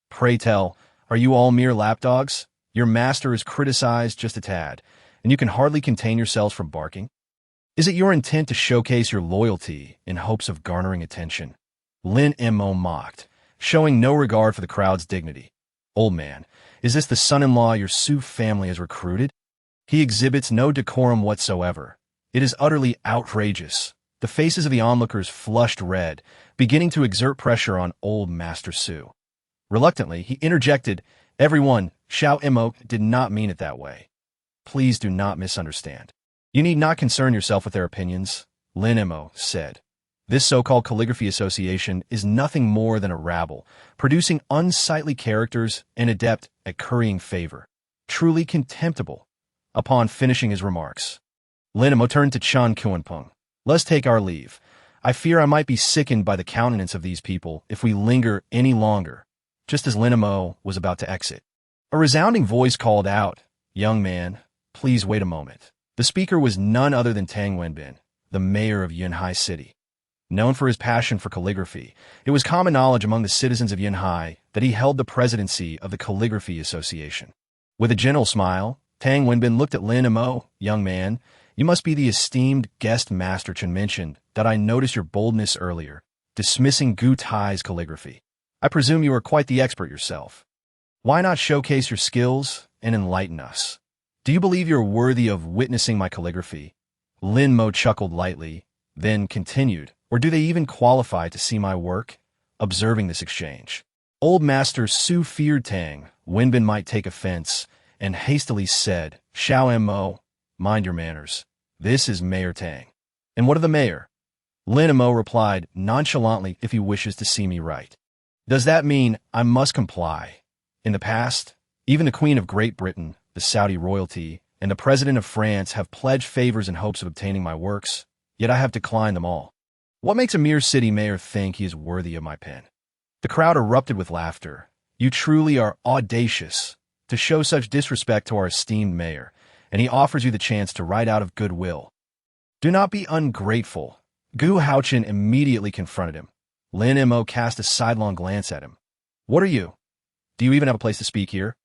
Pray tell, are you all mere lapdogs? Your master is criticized just a tad, and you can hardly contain yourselves from barking? Is it your intent to showcase your loyalty in hopes of garnering attention? Lin Mo mocked, showing no regard for the crowd's dignity. Old man, is this the son-in-law your Su family has recruited? He exhibits no decorum whatsoever. It is utterly outrageous. The faces of the onlookers flushed red, beginning to exert pressure on old Master Su. Reluctantly, he interjected, "Everyone, Xiao Mo did not mean it that way. Please do not misunderstand. You need not concern yourself with their opinions," Lin Mo said. This so-called Calligraphy Association is nothing more than a rabble, producing unsightly characters and adept at currying favor. Truly contemptible. Upon finishing his remarks, Lin Mo turned to Chan Kuanpeng. Let's take our leave. I fear I might be sickened by the countenance of these people if we linger any longer. Just as Lin Mo was about to exit, a resounding voice called out, "Young man, please wait a moment." The speaker was none other than Tang Wenbin, the mayor of Yunhai City. Known for his passion for calligraphy, it was common knowledge among the citizens of Yunhai that he held the presidency of the Calligraphy Association. With a gentle smile, Tang Wenbin looked at Lin Mo. "Young man, you must be the esteemed guest master Chen mentioned that I noticed your boldness earlier, dismissing Gu Tai's calligraphy. I presume you are quite the expert yourself. Why not showcase your skills and enlighten us? Do you believe you're worthy of witnessing my calligraphy?" Lin Mo chuckled lightly, then continued, "Or do they even qualify to see my work?" Observing this exchange, old Master Su feared Tang Wenbin might take offense, and hastily said, "Xiao Mo, mind your manners. This is Mayor Tang." "And what of the mayor?" Lin Mo replied nonchalantly, "If he wishes to see me right." "Does that mean I must comply?" In the past, even the Queen of Great Britain, the Saudi royalty, and the President of France have pledged favors in hopes of obtaining my works, yet I have declined them all. What makes a mere city mayor think he is worthy of my pen? The crowd erupted with laughter. "You truly are audacious to show such disrespect to our esteemed mayor, and he offers you the chance to write out of goodwill. Do not be ungrateful." Gu Haochen immediately confronted him. Lin Mo cast a sidelong glance at him. "What are you? Do you even have a place to speak here?"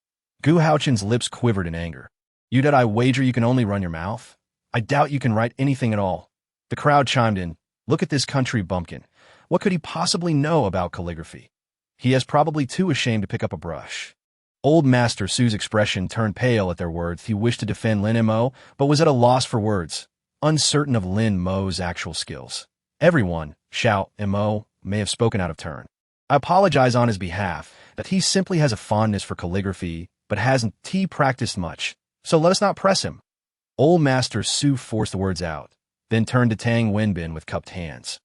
Gu Haochen's lips quivered in anger. "You did I wager you can only run your mouth? I doubt you can write anything at all." The crowd chimed in. "Look at this country bumpkin. What could he possibly know about calligraphy? He is probably too ashamed to pick up a brush." Old Master Su's expression turned pale at their words. He wished to defend Lin Mo, but was at a loss for words, uncertain of Lin Mo's actual skills. Everyone, Xiao Mo, may have spoken out of turn. I apologize on his behalf that he simply has a fondness for calligraphy, but hasn't practiced much, so let us not press him. Old Master Su forced the words out, then turned to Tang Wenbin with cupped hands.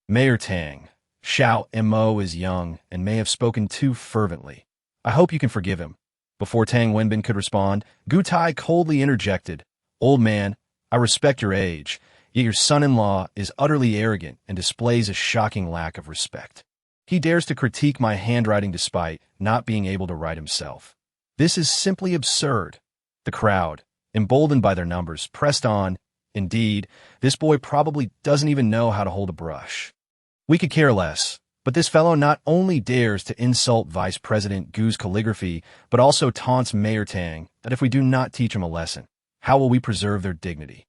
Mayor Tang, Xiao Mo is young and may have spoken too fervently. I hope you can forgive him. Before Tang Wenbin could respond, Gu Tai coldly interjected, Old man, I respect your age, yet your son-in-law is utterly arrogant and displays a shocking lack of respect. He dares to critique my handwriting despite not being able to write himself. This is simply absurd. The crowd, emboldened by their numbers, pressed on. Indeed, this boy probably doesn't even know how to hold a brush. We could care less, but this fellow not only dares to insult Vice President Gu's calligraphy, but also taunts Mayor Tang that if we do not teach him a lesson, how will we preserve their dignity?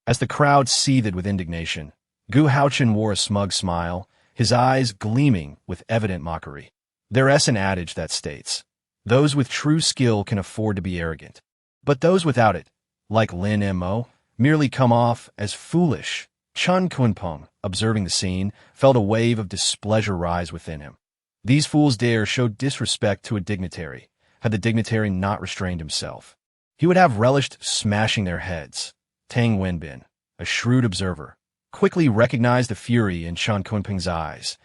As the crowd seethed with indignation, Gu Haochen wore a smug smile, his eyes gleaming with evident mockery. There is an adage that states, those with true skill can afford to be arrogant, but those without it, like Lin Mo, merely come off as foolish. Chun Kunpeng, observing the scene, felt a wave of displeasure rise within him. These fools dare show disrespect to a dignitary. Had the dignitary not restrained himself, he would have relished smashing their heads. Tang Wenbin, a shrewd observer, quickly recognized the fury in Chun Kunpeng's eyes.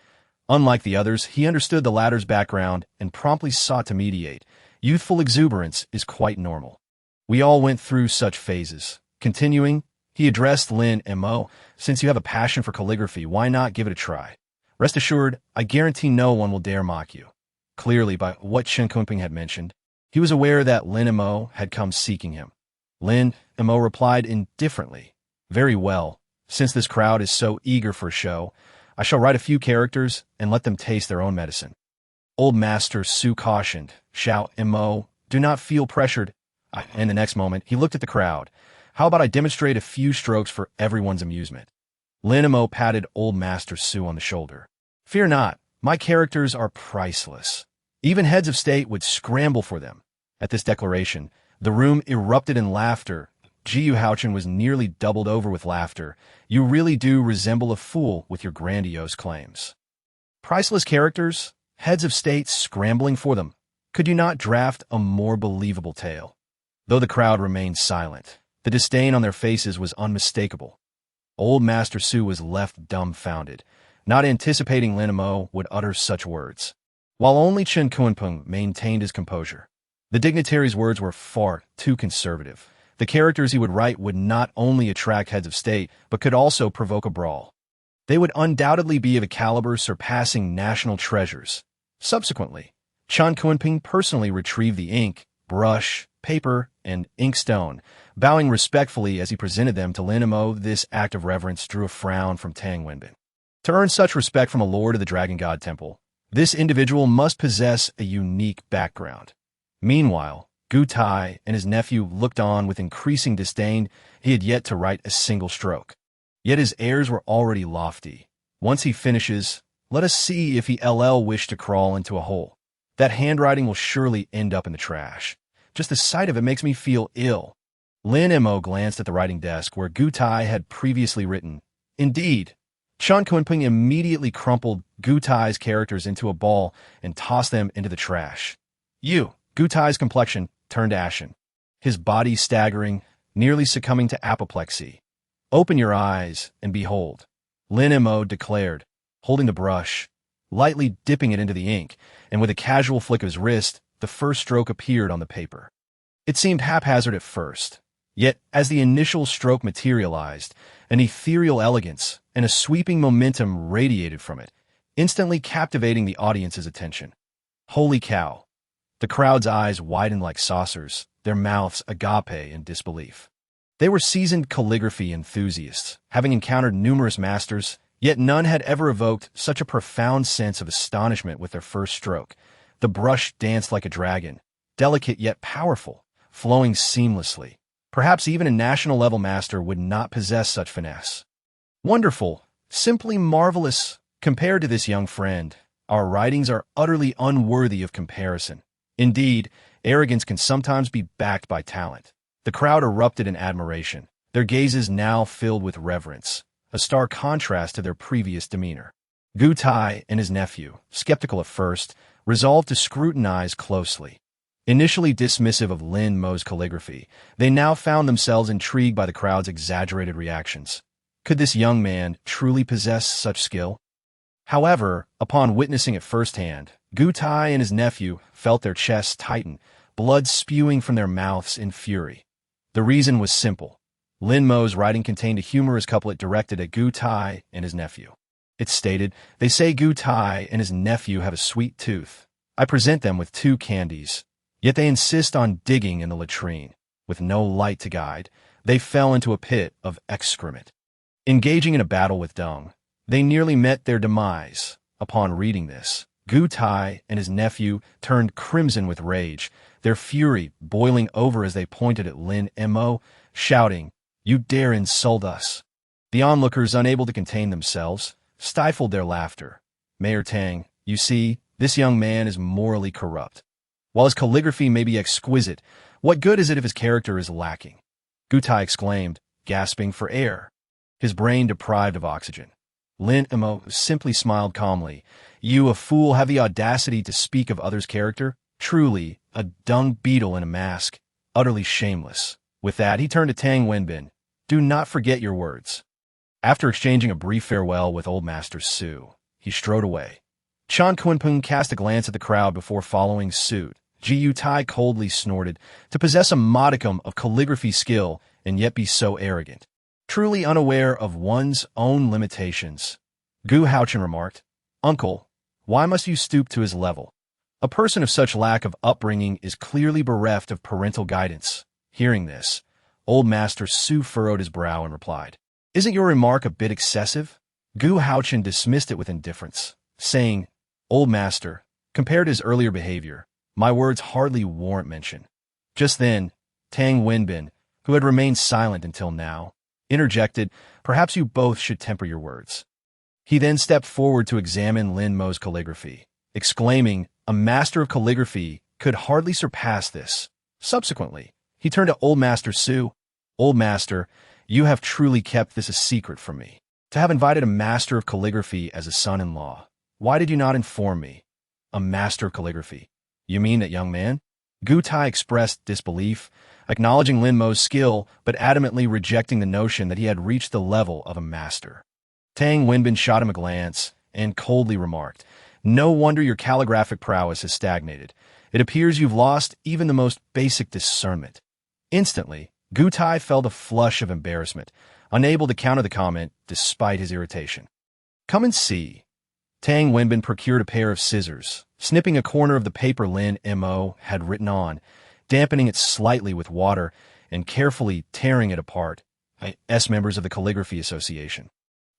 Unlike the others, he understood the latter's background and promptly sought to mediate. Youthful exuberance is quite normal. We all went through such phases. Continuing, he addressed Lin Mo, since you have a passion for calligraphy, why not give it a try? Rest assured, I guarantee no one will dare mock you. Clearly, by what Chen Kunpeng had mentioned, he was aware that Lin Mo had come seeking him. Lin Mo replied indifferently, Very well, since this crowd is so eager for a show, I shall write a few characters and let them taste their own medicine. Old Master Su cautioned, Xiao Mo, do not feel pressured. In the next moment, he looked at the crowd. How about I demonstrate a few strokes for everyone's amusement? Lin Mo patted Old Master Su on the shoulder. Fear not, my characters are priceless. Even heads of state would scramble for them. At this declaration, the room erupted in laughter. Jiu Haochen was nearly doubled over with laughter. You really do resemble a fool with your grandiose claims. Priceless characters, heads of state scrambling for them. Could you not draft a more believable tale? Though the crowd remained silent, the disdain on their faces was unmistakable. Old Master Su was left dumbfounded, not anticipating Lin Mo would utter such words. While only Chen Kunpeng maintained his composure, the dignitary's words were far too conservative. The characters he would write would not only attract heads of state, but could also provoke a brawl. They would undoubtedly be of a caliber surpassing national treasures. Subsequently, Chen Kunpeng personally retrieved the ink, brush, paper, and inkstone, bowing respectfully as he presented them to Lin Mo. This act of reverence drew a frown from Tang Wenbin. To earn such respect from a lord of the Dragon God Temple, this individual must possess a unique background. Meanwhile, Gu Tai and his nephew looked on with increasing disdain. He had yet to write a single stroke. Yet his airs were already lofty. Once he finishes, let us see if he wish to crawl into a hole. That handwriting will surely end up in the trash. Just the sight of it makes me feel ill. Lin Mo glanced at the writing desk where Gu Tai had previously written. Indeed, Chen Kunpeng immediately crumpled Gu Tai's characters into a ball and tossed them into the trash. Gu Tai's complexion turned ashen, his body staggering, nearly succumbing to apoplexy. Open your eyes and behold, Lin Mo declared, holding the brush, lightly dipping it into the ink, and with a casual flick of his wrist, the first stroke appeared on the paper. It seemed haphazard at first, yet as the initial stroke materialized, an ethereal elegance and a sweeping momentum radiated from it, instantly captivating the audience's attention. Holy cow! The crowd's eyes widened like saucers, their mouths agape in disbelief. They were seasoned calligraphy enthusiasts, having encountered numerous masters, yet none had ever evoked such a profound sense of astonishment with their first stroke. The brush danced like a dragon, delicate yet powerful, flowing seamlessly. Perhaps even a national-level master would not possess such finesse. Wonderful, simply marvelous. Compared to this young friend, our writings are utterly unworthy of comparison. Indeed, arrogance can sometimes be backed by talent. The crowd erupted in admiration, their gazes now filled with reverence, a stark contrast to their previous demeanor. Gu Tai and his nephew, skeptical at first, resolved to scrutinize closely. Initially dismissive of Lin Mo's calligraphy, they now found themselves intrigued by the crowd's exaggerated reactions. Could this young man truly possess such skill? However, upon witnessing it firsthand, Gu Tai and his nephew felt their chests tighten, blood spewing from their mouths in fury. The reason was simple. Lin Mo's writing contained a humorous couplet directed at Gu Tai and his nephew. It stated, "They say Gu Tai and his nephew have a sweet tooth. I present them with 2 candies. Yet they insist on digging in the latrine. With no light to guide, they fell into a pit of excrement." Engaging in a battle with dung, they nearly met their demise. Upon reading this, Gu Tai and his nephew turned crimson with rage, their fury boiling over as they pointed at Lin Mo, shouting, "You dare insult us!" The onlookers, unable to contain themselves, stifled their laughter. Mayor Tang, "You see, this young man is morally corrupt. While his calligraphy may be exquisite, what good is it if his character is lacking?" Gu Tai exclaimed, gasping for air, his brain deprived of oxygen. Lin Mo simply smiled calmly. "You, a fool, have the audacity to speak of others' character? Truly, a dung beetle in a mask. Utterly shameless." With that, he turned to Tang Wenbin. "Do not forget your words." After exchanging a brief farewell with Old Master Su, he strode away. Chan Kunpeng cast a glance at the crowd before following suit. Gu Tai coldly snorted. To possess a modicum of calligraphy skill and yet be so arrogant. Truly unaware of one's own limitations. Gu Haochen remarked, "Uncle, why must you stoop to his level? A person of such lack of upbringing is clearly bereft of parental guidance." Hearing this, Old Master Su furrowed his brow and replied, "Isn't your remark a bit excessive?" Gu Haochen dismissed it with indifference, saying, "Old Master, compared to his earlier behavior, my words hardly warrant mention." Just then, Tang Wenbin, who had remained silent until now, interjected, "Perhaps you both should temper your words." He then stepped forward to examine Lin Mo's calligraphy, exclaiming, "A master of calligraphy could hardly surpass this." Subsequently, he turned to Old Master Su. "Old Master, you have truly kept this a secret from me. To have invited a master of calligraphy as a son-in-law, why did you not inform me?" "A master of calligraphy? You mean that young man?" Gu Tai expressed disbelief, acknowledging Lin Mo's skill, but adamantly rejecting the notion that he had reached the level of a master. Tang Wenbin shot him a glance and coldly remarked, "No wonder your calligraphic prowess has stagnated. It appears you've lost even the most basic discernment." Instantly, Gu Tai felt a flush of embarrassment, unable to counter the comment despite his irritation. "Come and see." Tang Wenbin procured a pair of scissors, snipping a corner of the paper Lin Mo had written on, dampening it slightly with water, and carefully tearing it apart. Members of the Calligraphy Association.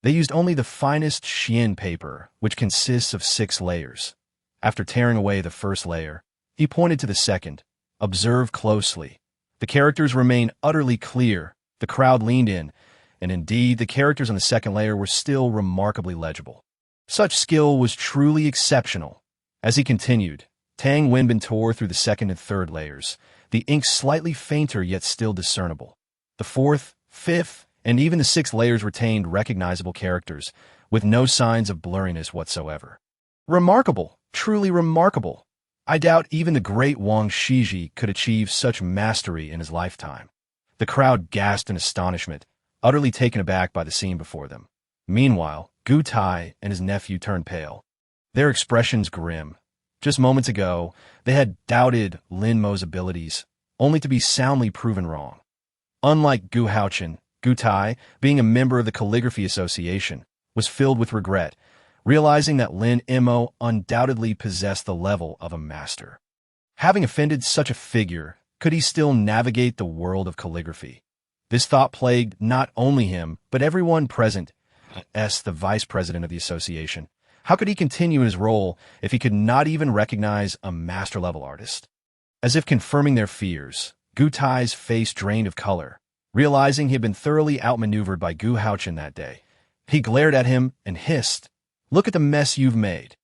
They used only the finest Xian paper, which consists of 6 layers. After tearing away the first layer, he pointed to the second. "Observe closely. The characters remain utterly clear." The crowd leaned in, and indeed the characters on the second layer were still remarkably legible. Such skill was truly exceptional. As he continued, Tang Wenbin tore through the second and third layers, the ink slightly fainter yet still discernible. The fourth, fifth, and even the 6th layers retained recognizable characters, with no signs of blurriness whatsoever. Remarkable, truly remarkable. I doubt even the great Wang Shiji could achieve such mastery in his lifetime. The crowd gasped in astonishment, utterly taken aback by the scene before them. Meanwhile, Gu Tai and his nephew turned pale, their expressions grim. Just moments ago, they had doubted Lin Mo's abilities, only to be soundly proven wrong. Unlike Gu Haochen, Gu Tai, being a member of the Calligraphy Association, was filled with regret, realizing that Lin Mo undoubtedly possessed the level of a master. Having offended such a figure, could he still navigate the world of calligraphy? This thought plagued not only him, but everyone present, the vice president of the association. How could he continue in his role if he could not even recognize a master-level artist? As if confirming their fears, Gu Tai's face drained of color. Realizing he had been thoroughly outmaneuvered by Gu Haochen that day, he glared at him and hissed, "Look at the mess you've made.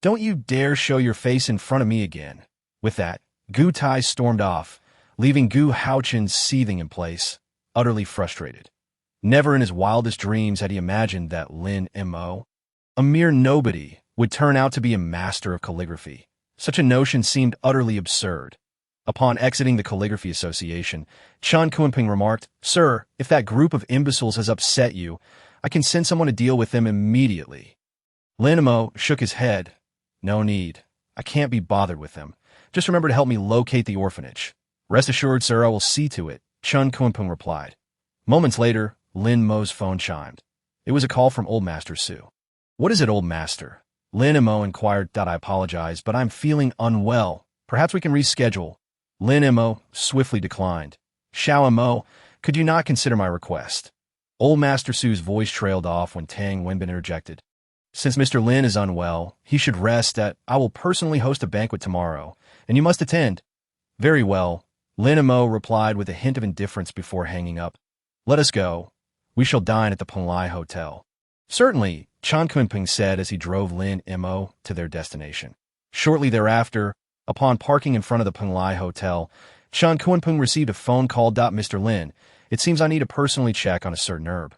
Don't you dare show your face in front of me again." With that, Gu Tai stormed off, leaving Gu Haochen seething in place, utterly frustrated. Never in his wildest dreams had he imagined that Lin Mo, a mere nobody, would turn out to be a master of calligraphy. Such a notion seemed utterly absurd. Upon exiting the Calligraphy Association, Chan Kunping remarked, "Sir, if that group of imbeciles has upset you, I can send someone to deal with them immediately." Lin Mo shook his head. No need. I can't be bothered with them. Just remember to help me locate the orphanage. Rest assured, sir, I will see to it, Chun Kunpung replied. Moments later, Lin Mo's phone chimed. It was a call from Old Master Su. What is it, Old Master? Lin Mo inquired. I apologize, but I'm feeling unwell. Perhaps we can reschedule. Lin Mo swiftly declined. Xiao Mo, could you not consider my request? Old Master Su's voice trailed off when Tang Wenbin interjected. Since Mr. Lin is unwell, he should rest. I will personally host a banquet tomorrow, and you must attend. Very well, Lin Mo replied with a hint of indifference before hanging up. Let us go. We shall dine at the Penglai Hotel. Certainly, Chan Kunping said as he drove Lin Mo to their destination. Shortly thereafter, upon parking in front of the Penglai Hotel, Chan Kunping received a phone call. Mr. Lin, it seems I need to personally check on a certain herb.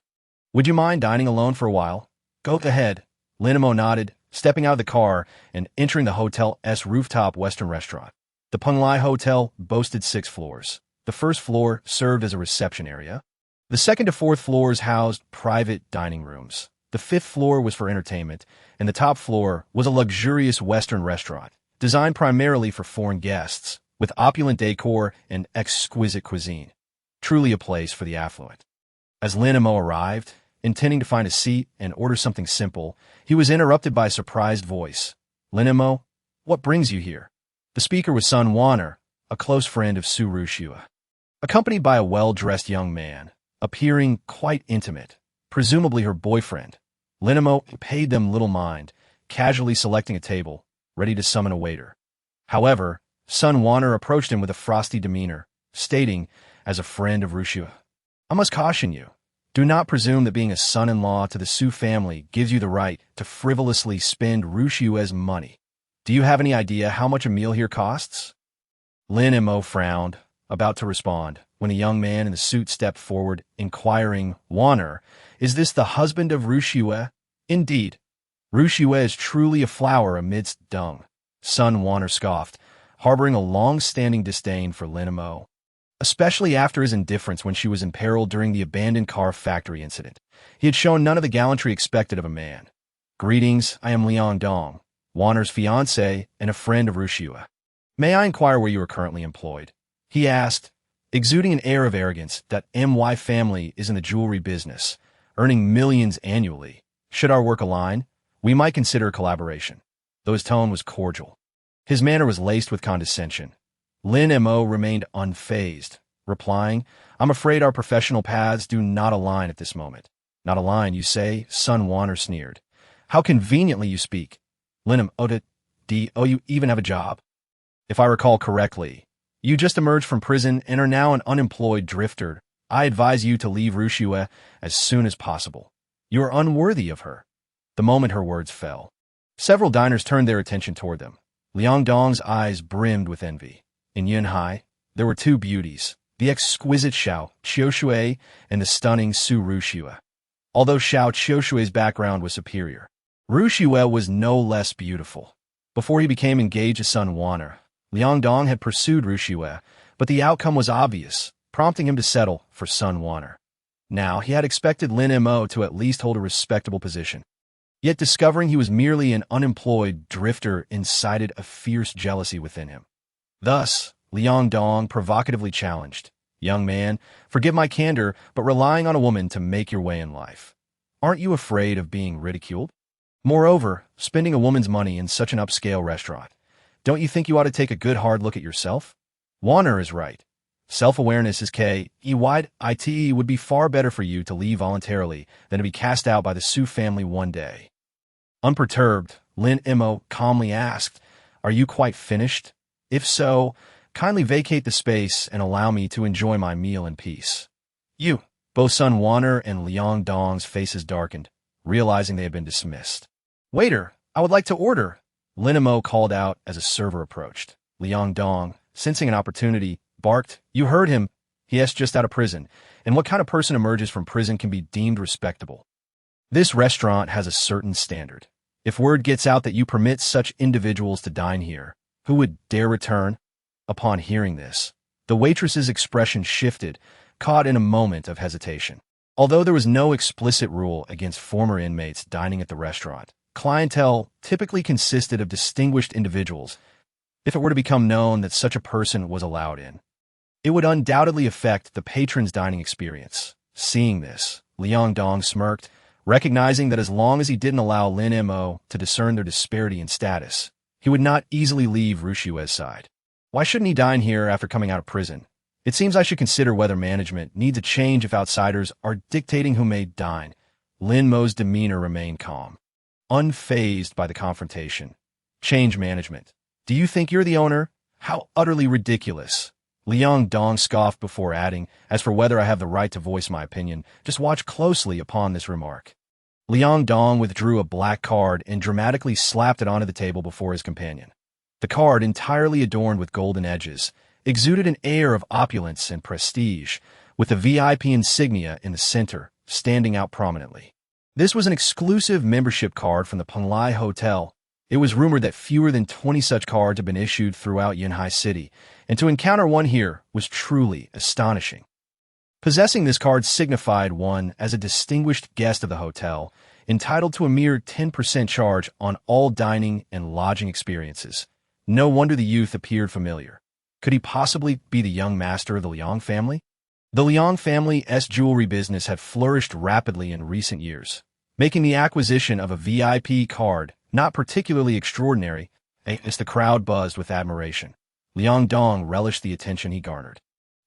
Would you mind dining alone for a while? Go ahead. Lin Mo nodded, stepping out of the car and entering the hotel's rooftop Western restaurant. The Penglai Hotel boasted 6 floors. The first floor served as a reception area. The second to fourth floors housed private dining rooms. The 5th floor was for entertainment, and the top floor was a luxurious Western restaurant, designed primarily for foreign guests, with opulent decor and exquisite cuisine. Truly a place for the affluent. As Lin Mo arrived, intending to find a seat and order something simple, he was interrupted by a surprised voice. Lin Mo, what brings you here? The speaker was Sun Wanner, a close friend of Su Rushua. Accompanied by a well-dressed young man, appearing quite intimate, presumably her boyfriend, Lin Mo paid them little mind, casually selecting a table, ready to summon a waiter. However, Sun Wanner approached him with a frosty demeanor, stating, as a friend of Rushua, I must caution you. Do not presume that being a son-in-law to the Su family gives you the right to frivolously spend Rushua's money. Do you have any idea how much a meal here costs? Lin Mo frowned, about to respond, when a young man in the suit stepped forward, inquiring, Wanner, is this the husband of Rushua? Indeed. Rushua is truly a flower amidst dung. Sun Wanner scoffed, harboring a long-standing disdain for Lin Mo, especially after his indifference when she was imperiled during the abandoned car factory incident. He had shown none of the gallantry expected of a man. Greetings, I am Liang Dong, Wanner's fiancé and a friend of Rushua. May I inquire where you are currently employed? He asked, exuding an air of arrogance that MY family is in the jewelry business, earning millions annually. Should our work align, we might consider a collaboration. Though his tone was cordial, his manner was laced with condescension. Lin Mo remained unfazed, replying, I'm afraid our professional paths do not align at this moment. Not align, you say? Sun Wanner sneered. How conveniently you speak. Lin Mo, you even have a job. If I recall correctly, you just emerged from prison and are now an unemployed drifter. I advise you to leave Rushua as soon as possible. You are unworthy of her. The moment her words fell, several diners turned their attention toward them. Liang Dong's eyes brimmed with envy. In Yunhai, there were 2 beauties, the exquisite Xiao Qiushui and the stunning Su Rushua. Although Xiao Qiushui's background was superior, Rushua was no less beautiful. Before he became engaged to Sun Wanner, Liang Dong had pursued Rushua, but the outcome was obvious, prompting him to settle for Sun Wanner. Now, he had expected Lin Mo to at least hold a respectable position. Yet discovering he was merely an unemployed drifter incited a fierce jealousy within him. Thus, Liang Dong provocatively challenged, Young man, forgive my candor, but relying on a woman to make your way in life. Aren't you afraid of being ridiculed? Moreover, spending a woman's money in such an upscale restaurant, don't you think you ought to take a good hard look at yourself? Warner is right. Self-awareness is key. It would be far better for you to leave voluntarily than to be cast out by the Su family one day. Unperturbed, Lin Mo calmly asked, Are you quite finished? If so, kindly vacate the space and allow me to enjoy my meal in peace. Both Sun Wanner and Liang Dong's faces darkened, realizing they had been dismissed. Waiter, I would like to order, Lin Mo called out as a server approached. Liang Dong, sensing an opportunity, barked, You heard him. He is just out of prison, and what kind of person emerges from prison can be deemed respectable? This restaurant has a certain standard. If word gets out that you permit such individuals to dine here, who would dare return? Upon hearing this, the waitress's expression shifted, caught in a moment of hesitation. Although there was no explicit rule against former inmates dining at the restaurant, Clientele typically consisted of distinguished individuals. If it were to become known that such a person was allowed in, it would undoubtedly affect the patron's dining experience. Seeing this, Liang Dong smirked, recognizing that as long as he didn't allow Lin Mo to discern their disparity in status, he would not easily leave Rushue's side. Why shouldn't he dine here after coming out of prison? It seems I should consider whether management needs a change if outsiders are dictating who may dine. Lin Mo's demeanor remained calm, unfazed by the confrontation. Change management. Do you think you're the owner? How utterly ridiculous. Liang Dong scoffed before adding, as for whether I have the right to voice my opinion, just watch closely upon this remark. Liang Dong withdrew a black card and dramatically slapped it onto the table before his companion. The card, entirely adorned with golden edges, exuded an air of opulence and prestige, with the VIP insignia in the center, standing out prominently. This was an exclusive membership card from the Penglai Hotel. It was rumored that fewer than 20 such cards had been issued throughout Yunhai City, and to encounter one here was truly astonishing. Possessing this card signified one as a distinguished guest of the hotel, entitled to a mere 10% charge on all dining and lodging experiences. No wonder the youth appeared familiar. Could he possibly be the young master of the Liang family? The Liang family's jewelry business had flourished rapidly in recent years, making the acquisition of a VIP card not particularly extraordinary, as the crowd buzzed with admiration. Liang Dong relished the attention he garnered.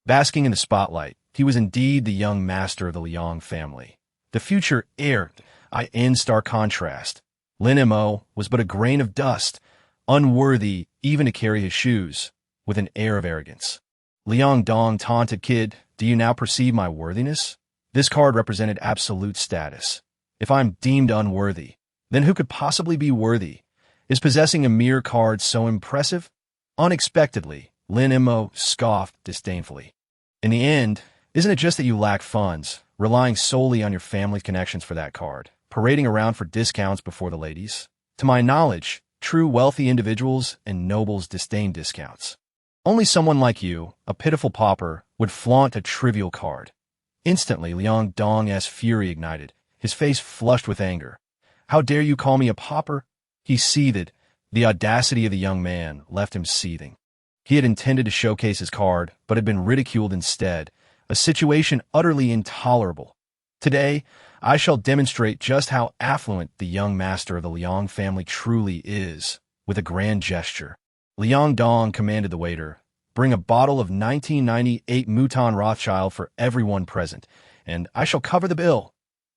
Basking in the spotlight, he was indeed the young master of the Liang family, the future heir. In stark contrast, Lin Mo was but a grain of dust, unworthy even to carry his shoes, with an air of arrogance. Liang Dong taunted, "Kid, do you now perceive my worthiness? This card represented absolute status. If I'm deemed unworthy, then who could possibly be worthy? Is possessing a mere card so impressive?" Unexpectedly, Lin Mo scoffed disdainfully. "In the end, isn't it just that you lack funds, relying solely on your family connections for that card, parading around for discounts before the ladies? To my knowledge, true wealthy individuals and nobles disdain discounts. Only someone like you, a pitiful pauper, would flaunt a trivial card." Instantly, Liang Dong's fury ignited, his face flushed with anger. "How dare you call me a pauper?" He seethed. The audacity of the young man left him seething. He had intended to showcase his card, but had been ridiculed instead, a situation utterly intolerable. Today, I shall demonstrate just how affluent the young master of the Liang family truly is. With a grand gesture, Liang Dong commanded the waiter, "Bring a bottle of 1998 Mouton Rothschild for everyone present, and I shall cover the bill."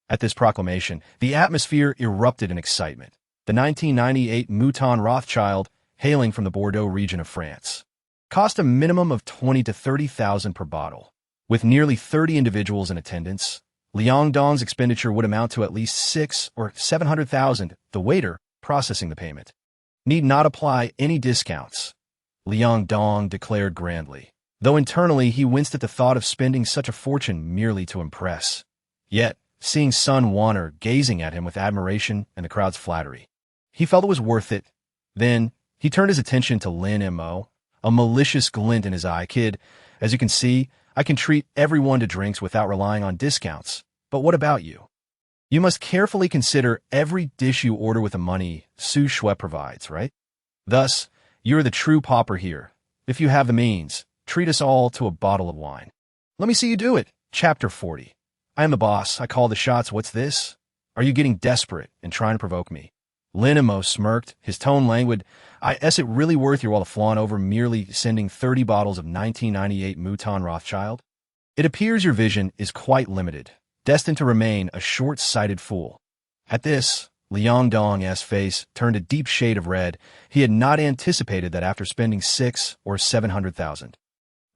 At this proclamation, the atmosphere erupted in excitement. The 1998 Mouton Rothschild, hailing from the Bordeaux region of France, cost a minimum of 20 to 30,000 per bottle. With nearly 30 individuals in attendance, Liang Dong's expenditure would amount to at least 600,000 or 700,000, the waiter processing the payment. "Need not apply any discounts," Liang Dong declared grandly, though internally he winced at the thought of spending such a fortune merely to impress. Yet, seeing Sun Wanner gazing at him with admiration and the crowd's flattery, he felt it was worth it. Then, he turned his attention to Lin Mo, a malicious glint in his eye. "Kid, as you can see, I can treat everyone to drinks without relying on discounts. But what about you? You must carefully consider every dish you order with the money Su Shui provides, right? Thus, you're the true pauper here. If you have the means, treat us all to a bottle of wine." "Let me see you do it." Chapter 40. "I am the boss. I call the shots. What's this? Are you getting desperate and trying to provoke me?" Lin Mo smirked, his tone languid. "Is it really worth your while to flaunt over merely sending 30 bottles of 1998 Mouton Rothschild? It appears your vision is quite limited, destined to remain a short-sighted fool." At this, Liang Dong's face turned a deep shade of red. He had not anticipated that after spending 600,000 or 700,000,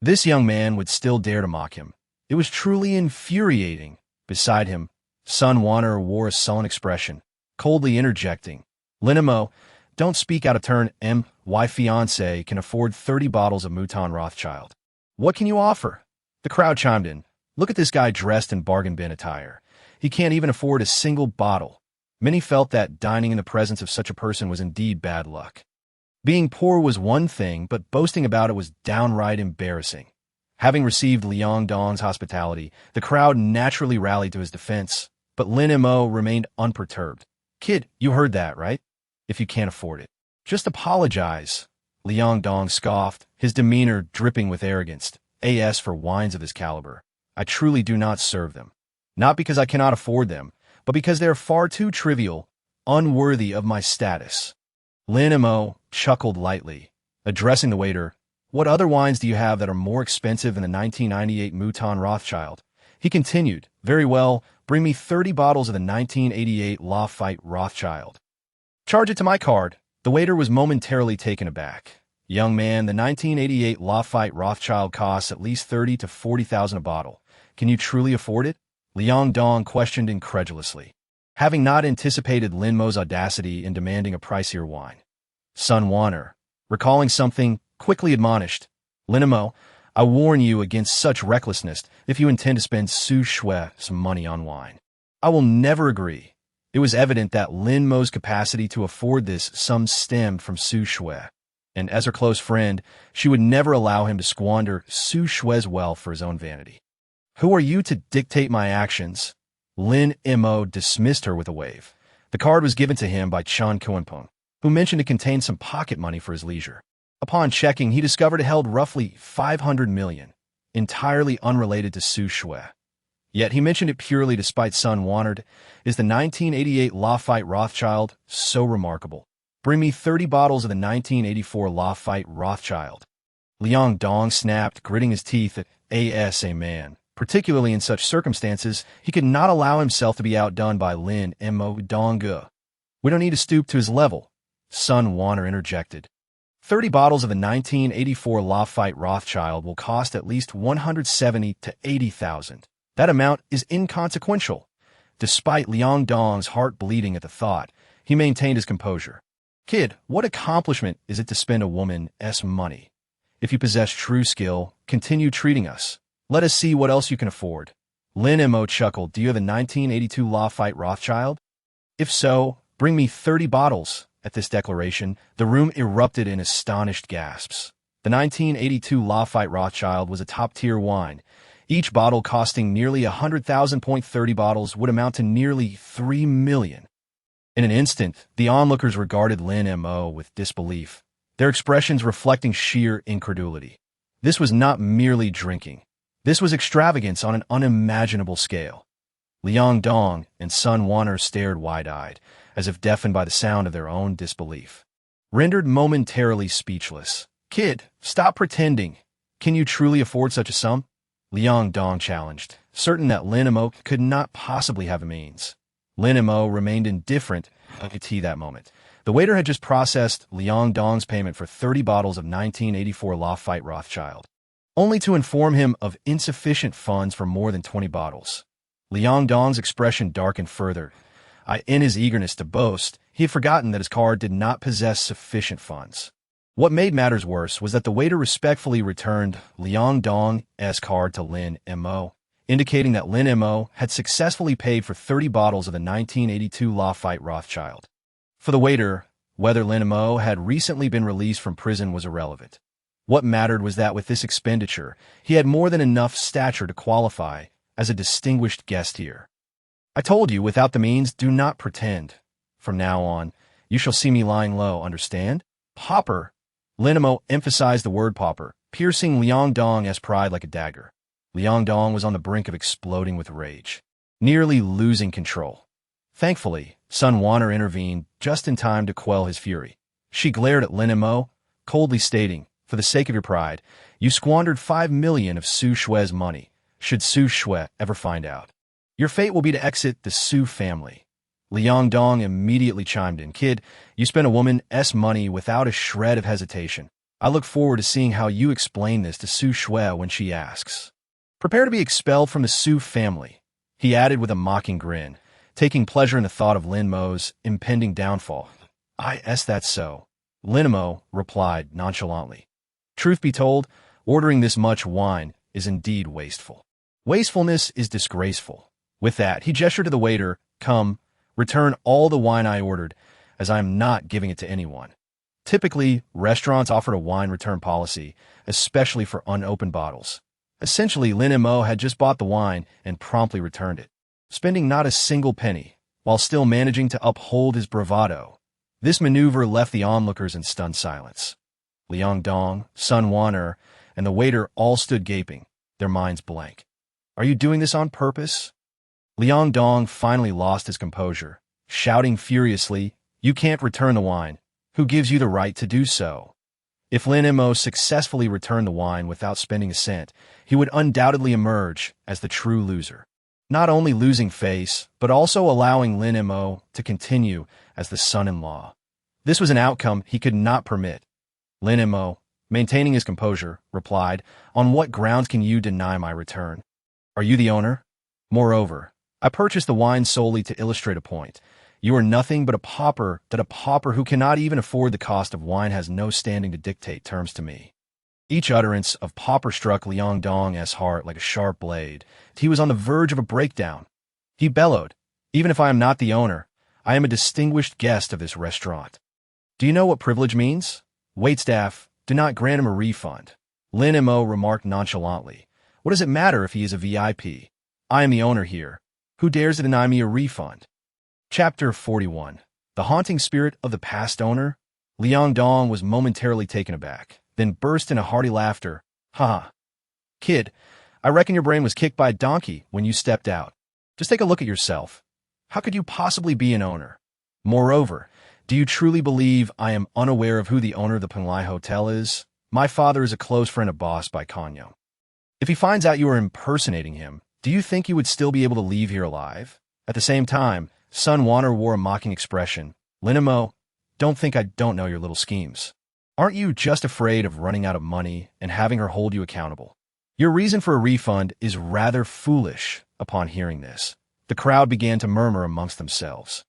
this young man would still dare to mock him. It was truly infuriating. Beside him, Sun Wanner wore a sullen expression, coldly interjecting, "Lin Mo, don't speak out of turn. My fiancé can afford 30 bottles of Mouton Rothschild. What can you offer?" The crowd chimed in. "Look at this guy dressed in bargain bin attire. He can't even afford a single bottle." Many felt that dining in the presence of such a person was indeed bad luck. Being poor was one thing, but boasting about it was downright embarrassing. Having received Liang Dong's hospitality, the crowd naturally rallied to his defense, but Lin Mo remained unperturbed. Kid, you heard that, right? If you can't afford it, just apologize. Liang Dong scoffed, his demeanor dripping with arrogance. As for wines of this caliber, I truly do not serve them. Not because I cannot afford them, but because they are far too trivial, unworthy of my status. Lin Mo chuckled lightly, addressing the waiter. What other wines do you have that are more expensive than the 1998 Mouton Rothschild? He continued, very well, bring me 30 bottles of the 1988 Lafite Rothschild. Charge it to my card. The waiter was momentarily taken aback. Young man, the 1988 Lafite Rothschild costs at least 30 to 40,000 a bottle. Can you truly afford it? Liang Dong questioned incredulously, having not anticipated Lin Mo's audacity in demanding a pricier wine. Sun Wanner, recalling something, quickly admonished, Lin Mo, I warn you against such recklessness if you intend to spend Su Shui some money on wine. I will never agree. It was evident that Lin Mo's capacity to afford this sum stemmed from Su Shui, and as her close friend, she would never allow him to squander Su Shui's wealth for his own vanity. Who are you to dictate my actions? Lin Mo dismissed her with a wave. The card was given to him by Chan Kuanpeng, who mentioned it contained some pocket money for his leisure. Upon checking, he discovered it held roughly 500 million, entirely unrelated to Su Shui. Yet he mentioned it purely despite Sun Wanner. Is the 1988 Lafite Rothschild so remarkable? Bring me 30 bottles of the 1984 Lafite Rothschild. Liang Dong snapped, gritting his teeth at a man. Particularly in such circumstances, he could not allow himself to be outdone by Lin Mo Dongge. We don't need to stoop to his level, Sun Wanner interjected. 30 bottles of the 1984 Lafite Rothschild will cost at least 170 to 80,000. That amount is inconsequential. Despite Liang Dong's heart bleeding at the thought, he maintained his composure. Kid, what accomplishment is it to spend a woman's money? If you possess true skill, continue treating us. Let us see what else you can afford. Lin Mo chuckled. Do you have a 1982 Lafite Rothschild? If so, bring me 30 bottles. At this declaration, the room erupted in astonished gasps. The 1982 Lafite Rothschild was a top-tier wine, each bottle costing nearly 100,000. 30 bottles would amount to nearly 3 million. In an instant, the onlookers regarded Lin Mo with disbelief, their expressions reflecting sheer incredulity. This was not merely drinking. This was extravagance on an unimaginable scale. Liang Dong and Sun Wanner stared wide-eyed, as if deafened by the sound of their own disbelief. Rendered momentarily speechless. Kid, stop pretending. Can you truly afford such a sum? Liang Dong challenged, certain that Lin Mo could not possibly have a means. Lin Mo remained indifferent until that moment. The waiter had just processed Liang Dong's payment for 30 bottles of 1984 Lafite Rothschild, only to inform him of insufficient funds for more than 20 bottles. Liang Dong's expression darkened further. In his eagerness to boast, he had forgotten that his card did not possess sufficient funds. What made matters worse was that the waiter respectfully returned Liang Dong's card to Lin Mo, indicating that Lin Mo had successfully paid for 30 bottles of the 1982 Lafite Rothschild. For the waiter, whether Lin Mo had recently been released from prison was irrelevant. What mattered was that with this expenditure, he had more than enough stature to qualify as a distinguished guest here. I told you, without the means, do not pretend. From now on, you shall see me lying low, understand? Pauper. Lin Mo emphasized the word pauper, piercing Liang Dong's pride like a dagger. Liang Dong was on the brink of exploding with rage, nearly losing control. Thankfully, Sun Wanner intervened just in time to quell his fury. She glared at Lin Mo, coldly stating, for the sake of your pride, you squandered 5 million of Su Shui's money, should Su Shui ever find out. Your fate will be to exit the Su family. Liang Dong immediately chimed in. Kid, you spent a woman's money without a shred of hesitation. I look forward to seeing how you explain this to Su Shui when she asks. Prepare to be expelled from the Su family, he added with a mocking grin, taking pleasure in the thought of Lin Mo's impending downfall. That's so. Lin Mo replied nonchalantly. Truth be told, ordering this much wine is indeed wasteful. Wastefulness is disgraceful. With that, he gestured to the waiter, come, return all the wine I ordered, as I am not giving it to anyone. Typically, restaurants offered a wine return policy, especially for unopened bottles. Essentially, Lin Mo had just bought the wine and promptly returned it, spending not a single penny. while still managing to uphold his bravado. This maneuver left the onlookers in stunned silence. Liang Dong, Sun Wan'er, and the waiter all stood gaping, their minds blank. Are you doing this on purpose? Liang Dong finally lost his composure, shouting furiously, You can't return the wine. Who gives you the right to do so? If Lin Mo successfully returned the wine without spending a cent, he would undoubtedly emerge as the true loser. Not only losing face, but also allowing Lin Mo to continue as the son-in-law. This was an outcome he could not permit. Lin Mo, maintaining his composure, replied, On what grounds can you deny my return? Are you the owner? Moreover, I purchased the wine solely to illustrate a point. You are nothing but a pauper who cannot even afford the cost of wine has no standing to dictate terms to me. Each utterance of pauper struck Liang Dong's heart like a sharp blade. He was on the verge of a breakdown. He bellowed, Even if I am not the owner, I am a distinguished guest of this restaurant. Do you know what privilege means? Waitstaff, do not grant him a refund. Lin Mo remarked nonchalantly. What does it matter if he is a VIP? I am the owner here. Who dares to deny me a refund? Chapter 41. The Haunting Spirit of the Past Owner? Liang Dong was momentarily taken aback, then burst into hearty laughter. Ha! Kid, I reckon your brain was kicked by a donkey when you stepped out. Just take a look at yourself. How could you possibly be an owner? Moreover, do you truly believe I am unaware of who the owner of the Penglai Hotel is? My father is a close friend of Boss Bai Kanyong. If he finds out you are impersonating him, do you think you would still be able to leave here alive? At the same time, Sun Wan'er wore a mocking expression. Lin Mo, don't think I don't know your little schemes. Aren't you just afraid of running out of money and having her hold you accountable? Your reason for a refund is rather foolish. Upon hearing this, the crowd began to murmur amongst themselves.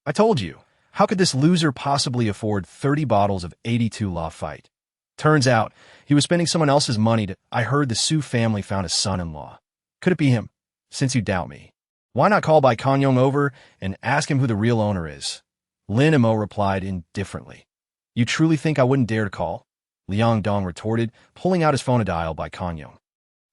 I told you, how could this loser possibly afford 30 bottles of 82 La Fight? Turns out, he was spending someone else's money I heard the Su family found a son-in-law. Could it be him? Since you doubt me, why not call Bai Kanyong over and ask him who the real owner is? Lin Mo replied indifferently. You truly think I wouldn't dare to call? Liang Dong retorted, pulling out his phone to dial Bai Kanyong.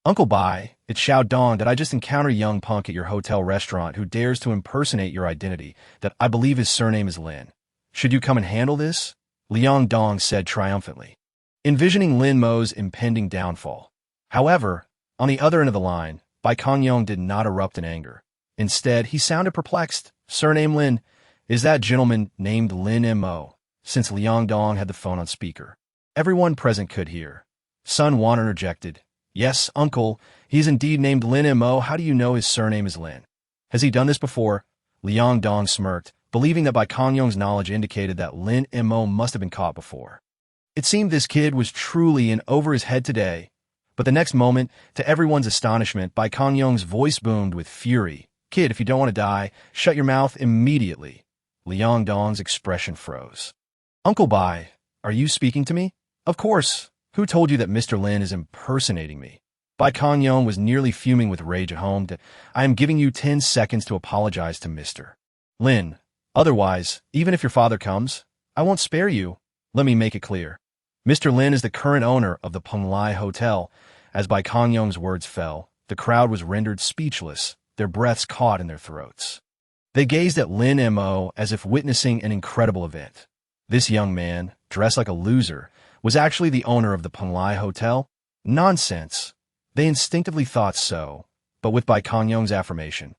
Uncle Bai, it's Xiao Dong that I just encountered a young punk at your hotel restaurant who dares to impersonate your identity, that I believe his surname is Lin. Should you come and handle this? Liang Dong said triumphantly, envisioning Lin Mo's impending downfall. However, on the other end of the line, Bai Kanyong did not erupt in anger. Instead, he sounded perplexed. Surname Lin, is that gentleman named Lin Mo? Since Liang Dong had the phone on speaker, everyone present could hear. Sun Wan'er interjected. Yes, uncle, he is indeed named Lin Mo. How do you know his surname is Lin? Has he done this before? Liang Dong smirked, believing that Bai Kanyong's knowledge indicated that Lin Mo must have been caught before. It seemed this kid was truly in over his head today. But the next moment, to everyone's astonishment, Bai Kanyong's voice boomed with fury. Kid, if you don't want to die, shut your mouth immediately. Liang Dong's expression froze. Uncle Bai, are you speaking to me? Of course. Who told you that Mr. Lin is impersonating me? Bai Kanyong was nearly fuming with rage at home. I am giving you 10 seconds to apologize to Mr. Lin. Otherwise, even if your father comes, I won't spare you. Let me make it clear. Mr. Lin is the current owner of the Penglai Hotel. As Bai Kanyong's words fell, the crowd was rendered speechless, their breaths caught in their throats. They gazed at Lin Mo as if witnessing an incredible event. This young man, dressed like a loser, was actually the owner of the Penglai Hotel? Nonsense. They instinctively thought so, but with Bai Kanyong's affirmation,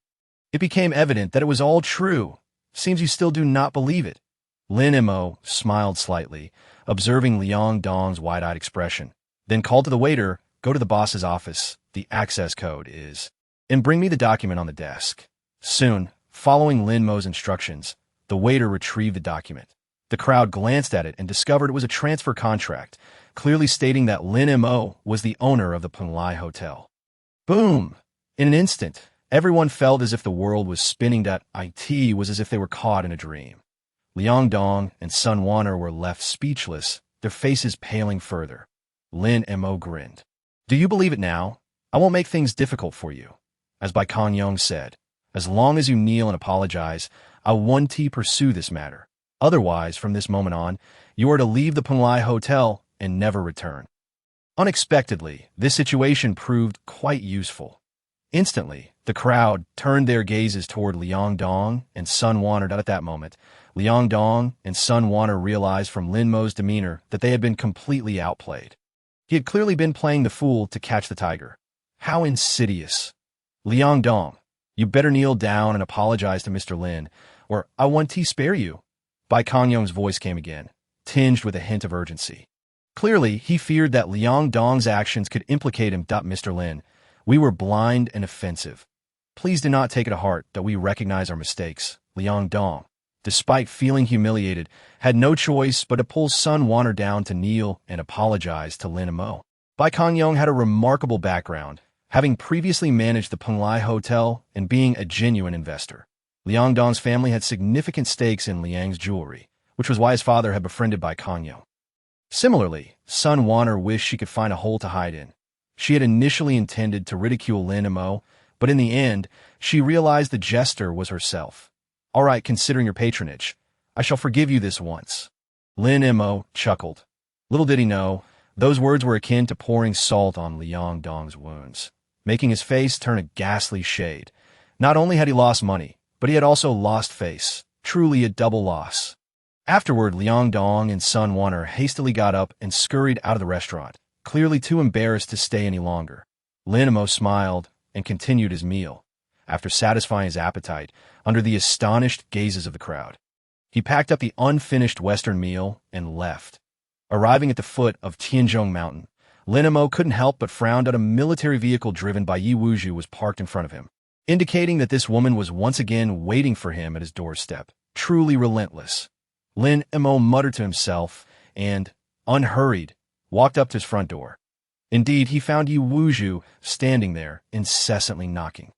it became evident that it was all true. Seems you still do not believe it. Lin Mo smiled slightly, observing Liang Dong's wide-eyed expression, then called to the waiter, go to the boss's office, the access code is, and bring me the document on the desk. Soon, following Lin Mo's instructions, the waiter retrieved the document. The crowd glanced at it and discovered it was a transfer contract, clearly stating that Lin Mo was the owner of the Penglai Hotel. Boom! In an instant, everyone felt as if the world was spinning. That it was as if they were caught in a dream. Liang Dong and Sun Wan'er were left speechless, their faces paling further. Lin Mo grinned. Do you believe it now? I won't make things difficult for you. As Bai Kanyong said, as long as you kneel and apologize, I won't pursue this matter. Otherwise, from this moment on, you are to leave the Penglai Hotel and never return. Unexpectedly, this situation proved quite useful. Instantly, The crowd turned their gazes toward Liang Dong and Sun Wanner. At that moment, Liang Dong and Sun Wanner realized from Lin Mo's demeanor that they had been completely outplayed. He had clearly been playing the fool to catch the tiger. How insidious. Liang Dong, you better kneel down and apologize to Mr. Lin, or I want to spare you. Bai Kongyong's voice came again, tinged with a hint of urgency. Clearly, he feared that Liang Dong's actions could implicate him. Mr. Lin, we were blind and offensive. Please do not take it to heart that we recognize our mistakes. Liang Dong, despite feeling humiliated, had no choice but to pull Sun Wanner down to kneel and apologize to Lin Mo. Bai Kongyong had a remarkable background, having previously managed the Penglai Hotel and being a genuine investor. Liang Dong's family had significant stakes in Liang's jewelry, which was why his father had befriended Bai Kongyong. Similarly, Sun Wanner wished she could find a hole to hide in. She had initially intended to ridicule Lin Mo, but in the end, she realized the jester was herself. All right, considering your patronage, I shall forgive you this once. Lin Mo chuckled. Little did he know, those words were akin to pouring salt on Liang Dong's wounds, making his face turn a ghastly shade. Not only had he lost money, but he had also lost face, truly a double loss. Afterward, Liang Dong and Sun Wanner hastily got up and scurried out of the restaurant, clearly too embarrassed to stay any longer. Lin Mo smiled and continued his meal, after satisfying his appetite under the astonished gazes of the crowd. He packed up the unfinished Western meal and left. Arriving at the foot of Tianzhong Mountain, Lin Mo couldn't help but frown at a military vehicle driven by Yi Wuju was parked in front of him, indicating that this woman was once again waiting for him at his doorstep, truly relentless. Lin Mo muttered to himself and, unhurried, walked up to his front door. Indeed, he found Yi Wuju standing there, incessantly knocking.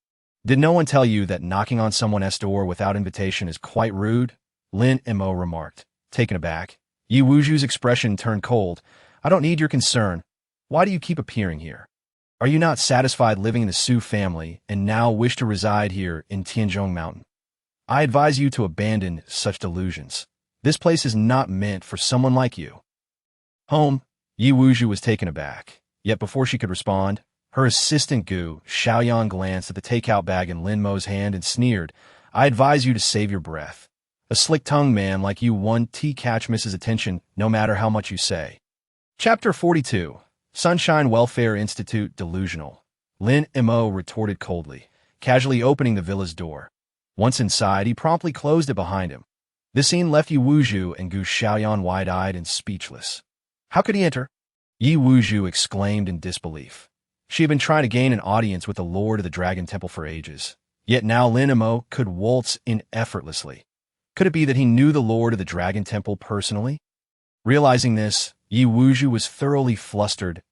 Did no one tell you that knocking on someone's door without invitation is quite rude? Lin Mo remarked, taken aback. Yi Wuju's expression turned cold. I don't need your concern. Why do you keep appearing here? Are you not satisfied living in the Su family and now wish to reside here in Tianzhong Mountain? I advise you to abandon such delusions. This place is not meant for someone like you. Home. Yi Wuju was taken aback. Yet before she could respond, her assistant Gu, Xiaoyan, glanced at the takeout bag in Lin Mo's hand and sneered, I advise you to save your breath. A slick-tongued man like you won't catch Mrs. Attention no matter how much you say. Chapter 42. Sunshine Welfare Institute Delusional. Lin Mo retorted coldly, casually opening the villa's door. Once inside, he promptly closed it behind him. This scene left Yi Wuju and Gu Xiaoyan wide-eyed and speechless. How could he enter? Yi Wuju exclaimed in disbelief. She had been trying to gain an audience with the Lord of the Dragon Temple for ages. Yet now Lin Mo could waltz in effortlessly. Could it be that he knew the Lord of the Dragon Temple personally? Realizing this, Yi Wuju was thoroughly flustered.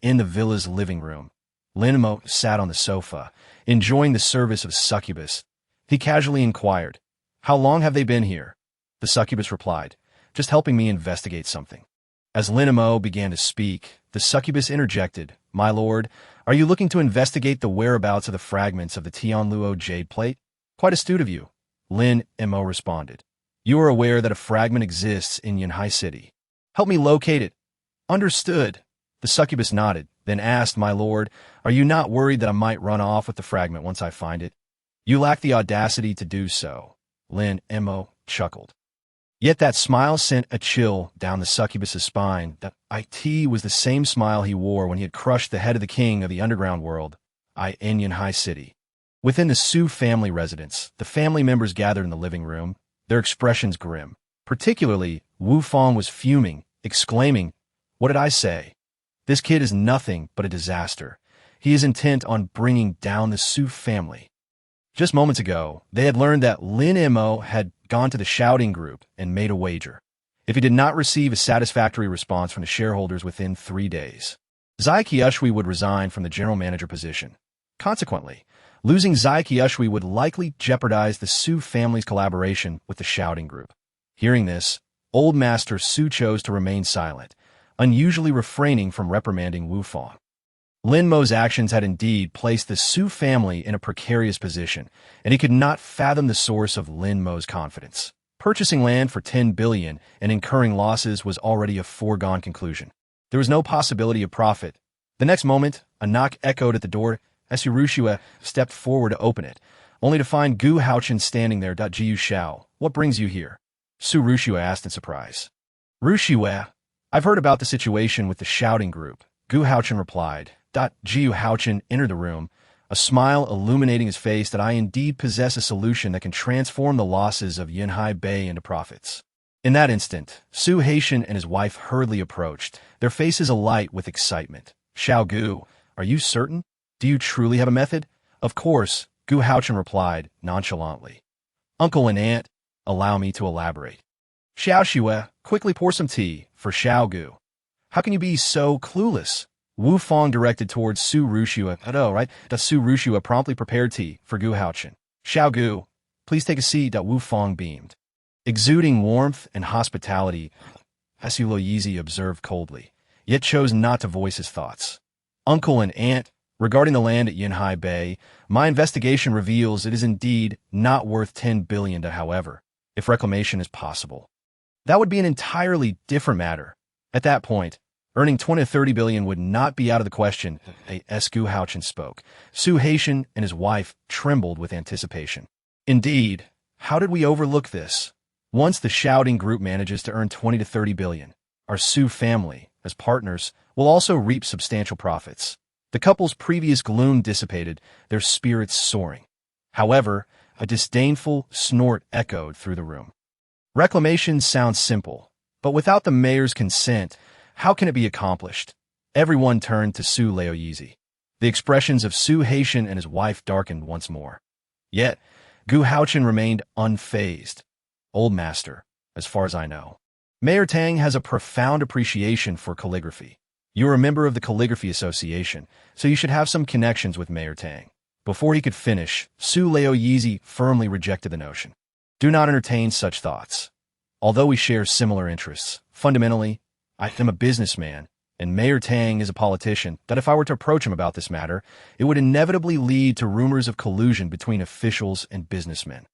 In the villa's living room, Lin Mo sat on the sofa, enjoying the service of succubus. He casually inquired, How long have they been here? The succubus replied, Just helping me investigate something. As Lin Mo began to speak, the succubus interjected, My lord, are you looking to investigate the whereabouts of the fragments of the Tianluo jade plate? Quite astute of you. Lin Mo responded. You are aware that a fragment exists in Yanhai City. Help me locate it. Understood. The succubus nodded, then asked, My lord, are you not worried that I might run off with the fragment once I find it? You lack the audacity to do so. Lin Mo chuckled. Yet that smile sent a chill down the succubus's spine. That it was the same smile he wore when he had crushed the head of the king of the underground world, in Yanhai City. Within the Su family residence, the family members gathered in the living room, their expressions grim. Particularly, Wu Fang was fuming, exclaiming, What did I say? This kid is nothing but a disaster. He is intent on bringing down the Su family. Just moments ago, they had learned that Lin Mo had gone to the shouting group and made a wager. If he did not receive a satisfactory response from the shareholders within 3 days, Zai Qiushui would resign from the general manager position. Consequently, losing Zai Qiushui would likely jeopardize the Su family's collaboration with the shouting group. Hearing this, Old Master Su chose to remain silent, unusually refraining from reprimanding Wu Fang. Lin Mo's actions had indeed placed the Su family in a precarious position, and he could not fathom the source of Lin Mo's confidence. Purchasing land for 10 billion and incurring losses was already a foregone conclusion. There was no possibility of profit. The next moment, a knock echoed at the door. Su Rushua stepped forward to open it, only to find Gu Haochen standing there. Jiu Shao, what brings you here? Su Rushua asked in surprise. Rushua, I've heard about the situation with the shouting group, Gu Haochen replied. Jiu Haochen entered the room, a smile illuminating his face. That I indeed possess a solution that can transform the losses of Yinhai Bei into profits. In that instant, Su Haitian and his wife hurriedly approached, their faces alight with excitement. Xiao Gu, are you certain? Do you truly have a method? Of course, Gu Haochen replied nonchalantly. Uncle and aunt, allow me to elaborate. Xiao Xue, quickly pour some tea for Xiao Gu. How can you be so clueless? Wu Fong directed towards Su Rushua. Right? Su Rushua promptly prepared tea for Gu Haochen. Xiao Gu, please take a seat. Wu Fong beamed. Exuding warmth and hospitality, Su Loyizi observed coldly, yet chose not to voice his thoughts. Uncle and aunt, regarding the land at Yinhai Bay, my investigation reveals it is indeed not worth 10 billion. However, if reclamation is possible, that would be an entirely different matter. At that point, earning 20 to 30 billion would not be out of the question. Gu Haochen spoke. Su Haitian and his wife trembled with anticipation. Indeed, how did we overlook this? Once the shouting group manages to earn 20 to 30 billion, our Su family, as partners, will also reap substantial profits. The couple's previous gloom dissipated, their spirits soaring. However, a disdainful snort echoed through the room. Reclamation sounds simple, but without the mayor's consent, how can it be accomplished? Everyone turned to Su Loyizi. The expressions of Su Haitian and his wife darkened once more. Yet, Gu Haochen remained unfazed. Old master, as far as I know. Mayor Tang has a profound appreciation for calligraphy. You're a member of the Calligraphy Association, so you should have some connections with Mayor Tang. Before he could finish, Su Loyizi firmly rejected the notion. Do not entertain such thoughts. Although we share similar interests, fundamentally, I am a businessman, and Mayor Tang is a politician. That if I were to approach him about this matter, it would inevitably lead to rumors of collusion between officials and businessmen,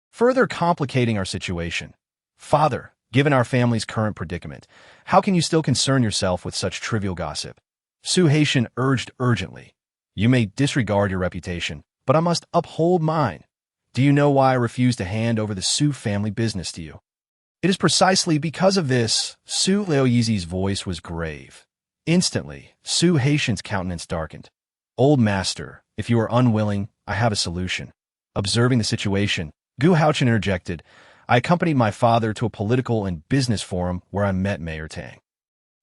further complicating our situation. Father, given our family's current predicament, how can you still concern yourself with such trivial gossip? Su Haitian urged urgently. You may disregard your reputation, but I must uphold mine. Do you know why I refuse to hand over the Su family business to you? It is precisely because of this. Su Loyizi's voice was grave. Instantly, Su Haitian's countenance darkened. Old master, if you are unwilling, I have a solution. Observing the situation, Gu Haochen interjected. I accompanied my father to a political and business forum where I met Mayor Tang.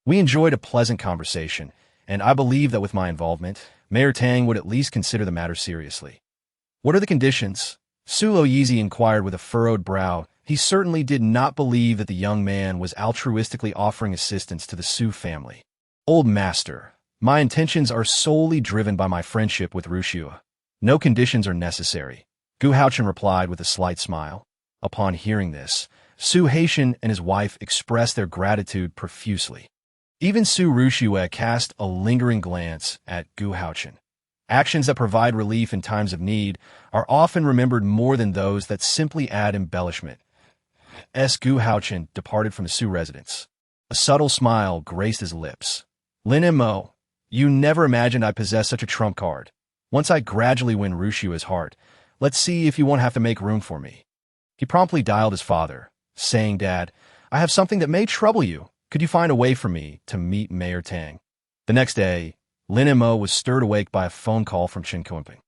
We enjoyed a pleasant conversation, and I believe that with my involvement, Mayor Tang would at least consider the matter seriously. What are the conditions? Su Loyizi inquired with a furrowed brow. He certainly did not believe that the young man was altruistically offering assistance to the Su family. Old master, my intentions are solely driven by my friendship with Rushua. No conditions are necessary, Gu Haochen replied with a slight smile. Upon hearing this, Su Haitian and his wife expressed their gratitude profusely. Even Su Rushua cast a lingering glance at Gu Haochen. Actions that provide relief in times of need are often remembered more than those that simply add embellishment. Gu Haochen departed from the Su residence. A subtle smile graced his lips. Lin Mo, you never imagined I possessed such a trump card. Once I gradually win Rushua's heart, let's see if you won't have to make room for me. He promptly dialed his father, saying, Dad, I have something that may trouble you. Could you find a way for me to meet Mayor Tang? The next day, Lin Mo was stirred awake by a phone call from Chen Kunping.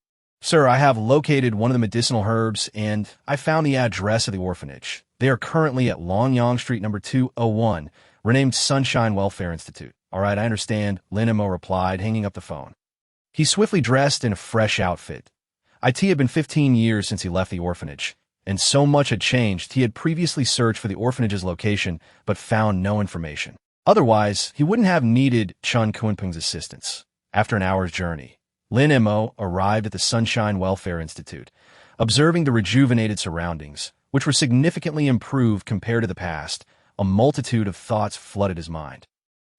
Sir, I have located one of the medicinal herbs, and I found the address of the orphanage. They are currently at Longyang Street number 201, renamed Sunshine Welfare Institute. All right, I understand, Lin Mo replied, hanging up the phone. He swiftly dressed in a fresh outfit. It had been 15 years since he left the orphanage, and so much had changed he had previously searched for the orphanage's location but found no information. Otherwise, he wouldn't have needed Chen Kunping's assistance. After an hour's journey, Lin Mo arrived at the Sunshine Welfare Institute, observing the rejuvenated surroundings, which were significantly improved compared to the past. A multitude of thoughts flooded his mind.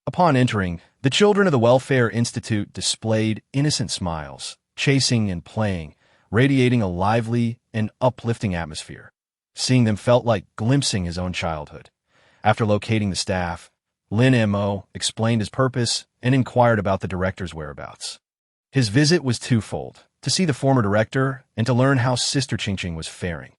Upon entering, the children of the Welfare Institute displayed innocent smiles, chasing and playing, radiating a lively and uplifting atmosphere. Seeing them felt like glimpsing his own childhood. After locating the staff, Lin Mo explained his purpose and inquired about the director's whereabouts. His visit was twofold: to see the former director and to learn how Sister Qingqing was faring.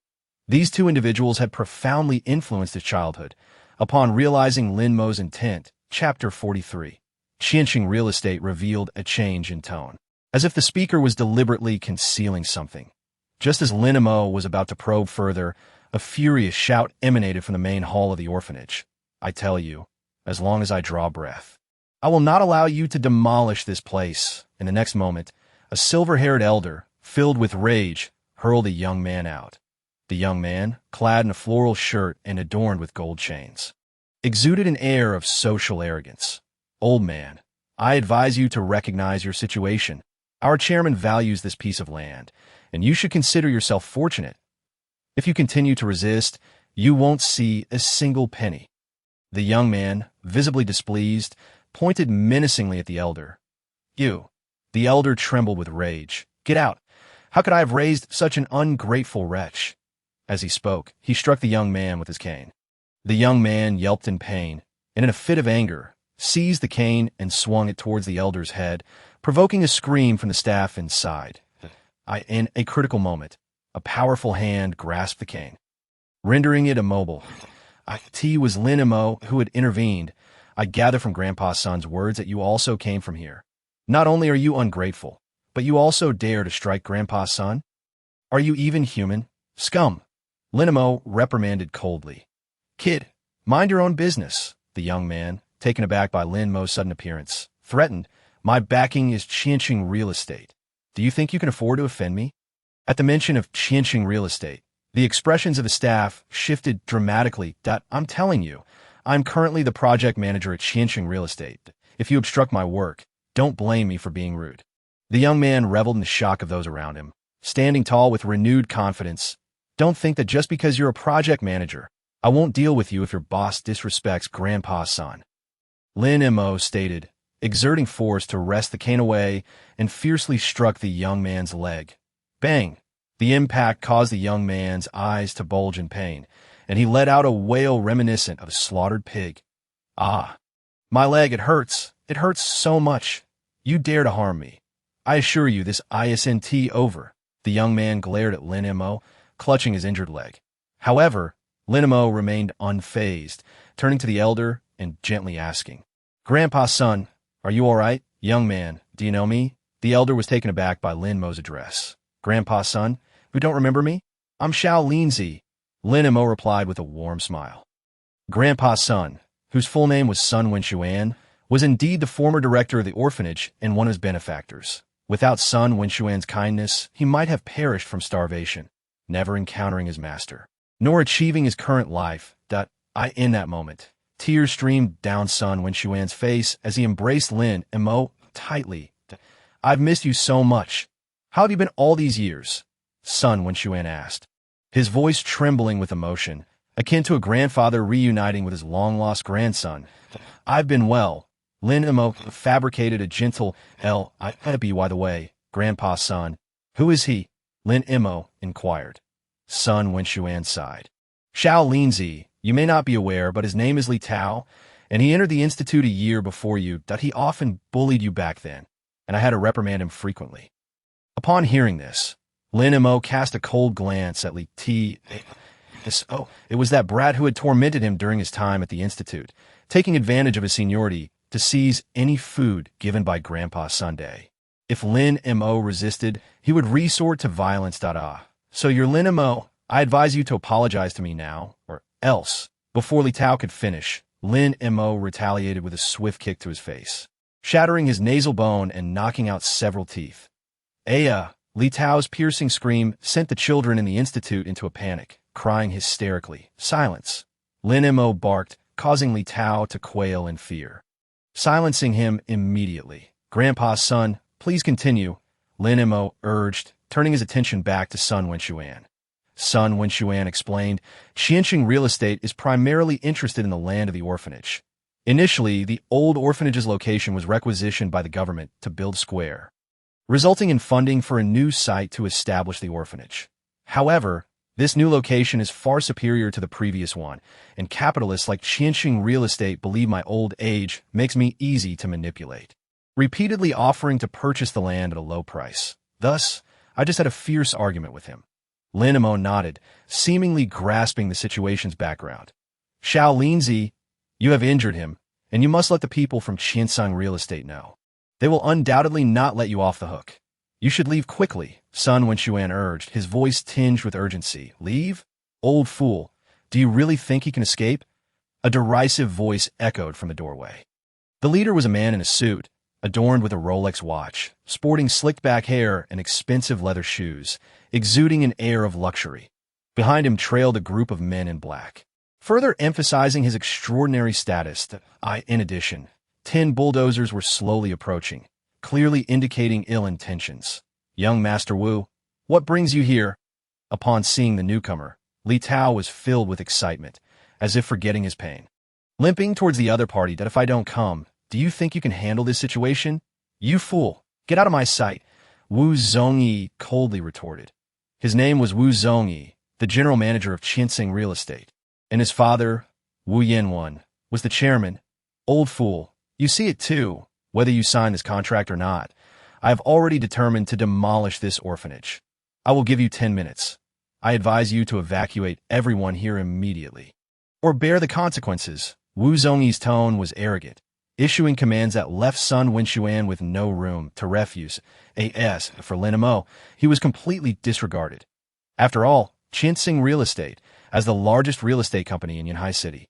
These two individuals had profoundly influenced his childhood. Upon realizing Lin Mo's intent, Chapter 43, Qingqing Real Estate revealed a change in tone, as if the speaker was deliberately concealing something. Just as Lin Mo was about to probe further, a furious shout emanated from the main hall of the orphanage. I tell you, as long as I draw breath, I will not allow you to demolish this place. In the next moment, a silver-haired elder, filled with rage, hurled a young man out. The young man, clad in a floral shirt and adorned with gold chains, exuded an air of social arrogance. Old man, I advise you to recognize your situation. Our chairman values this piece of land, and you should consider yourself fortunate. If you continue to resist, you won't see a single penny. The young man, visibly displeased, pointed menacingly at the elder. You. The elder trembled with rage. Get out. How could I have raised such an ungrateful wretch? As he spoke, he struck the young man with his cane. The young man yelped in pain, and in a fit of anger, seized the cane and swung it towards the elder's head, provoking a scream from the staff inside. In a critical moment, a powerful hand grasped the cane, rendering it immobile. It was Lin Mo who had intervened. I gather from Grandpa's son's words that you also came from here. Not only are you ungrateful, but you also dare to strike Grandpa's son? Are you even human? Scum! Lin Mo reprimanded coldly. Kid, mind your own business, the young man, taken aback by Lin Mo's sudden appearance, threatened. My backing is Qingqing Real Estate. Do you think you can afford to offend me? At the mention of Qingqing Real Estate, the expressions of the staff shifted dramatically. I'm telling you, I'm currently the project manager at Qingqing Real Estate. If you obstruct my work, don't blame me for being rude. The young man reveled in the shock of those around him, standing tall with renewed confidence. Don't think that just because you're a project manager, I won't deal with you if your boss disrespects Grandpa's son. Lin Mo stated, exerting force to wrest the cane away, and fiercely struck the young man's leg. Bang! The impact caused the young man's eyes to bulge in pain, and he let out a wail reminiscent of a slaughtered pig. Ah! My leg, it hurts. It hurts so much. You dare to harm me. I assure you this isn't over. The young man glared at Lin Mo, clutching his injured leg. However, Lin Mo remained unfazed, turning to the elder and gently asking, Grandpa's son, are you all right? Young man, do you know me? The elder was taken aback by Lin Mo's address. Grandpa's son, who don't remember me? I'm Xiao Linzi. Lin Mo replied with a warm smile. Grandpa's son, whose full name was Sun Wenxuan, was indeed the former director of the orphanage and one of his benefactors. Without Sun Wenxuan's kindness, he might have perished from starvation, never encountering his master, nor achieving his current life. In that moment, tears streamed down Sun Wenxuan's face as he embraced Lin Mo tightly. I've missed you so much. How have you been all these years? Sun Wenxuan asked, his voice trembling with emotion, akin to a grandfather reuniting with his long-lost grandson. I've been well. Lin Mo fabricated a gentle happy by the way, Grandpa's son. Who is he? Lin Mo inquired. Sun Wenxuan sighed. Xiao Linzi, you may not be aware, but his name is Li Tao, and he entered the institute a year before you. He often bullied you back then, and I had to reprimand him frequently. Upon hearing this, Lin Mo cast a cold glance at Li T. It was that brat who had tormented him during his time at the institute, taking advantage of his seniority to seize any food given by Grandpa's Sunday. If Lin Mo resisted, he would resort to violence. So you're Lin Mo. I advise you to apologize to me now, or else. Before Li Tao could finish, Lin Mo retaliated with a swift kick to his face, shattering his nasal bone and knocking out several teeth. Li Tao's piercing scream sent the children in the institute into a panic, crying hysterically. Silence! Lin Mo barked, causing Li Tao to quail in fear, silencing him immediately. Grandpa's son, please continue, Lin Mo urged, turning his attention back to Sun Wenxuan. Sun Wenxuan explained, Qingqing Real Estate is primarily interested in the land of the orphanage. Initially, the old orphanage's location was requisitioned by the government to build square, resulting in funding for a new site to establish the orphanage. However, this new location is far superior to the previous one, and capitalists like Qingqing Real Estate believe my old age makes me easy to manipulate, repeatedly offering to purchase the land at a low price. Thus, I just had a fierce argument with him. Lin Mo nodded, seemingly grasping the situation's background. Xiao Linzi, you have injured him, and you must let the people from Qiansang Real Estate know. They will undoubtedly not let you off the hook. You should leave quickly, Sun Wenxuan urged, his voice tinged with urgency. Leave? Old fool, do you really think he can escape? A derisive voice echoed from the doorway. The leader was a man in a suit, adorned with a Rolex watch, sporting slicked-back hair and expensive leather shoes, exuding an air of luxury. Behind him trailed a group of men in black, further emphasizing his extraordinary status. In addition, 10 bulldozers were slowly approaching, clearly indicating ill intentions. Young Master Wu, what brings you here? Upon seeing the newcomer, Li Tao was filled with excitement, as if forgetting his pain. Limping towards the other party, that if I don't come, do you think you can handle this situation? You fool, get out of my sight, Wu Zongyi coldly retorted. His name was Wu Zongyi, the general manager of Qiansing Real Estate, and his father, Wu Yanwan, was the chairman. Old fool, you see it too, whether you sign this contract or not. I have already determined to demolish this orphanage. I will give you 10 minutes. I advise you to evacuate everyone here immediately, or bear the consequences. Wu Zongyi's tone was arrogant, issuing commands that left Sun Wenxuan with no room to refuse. As for Lin Mo, he was completely disregarded. After all, Qiansing Real Estate, as the largest real estate company in Yanhai City,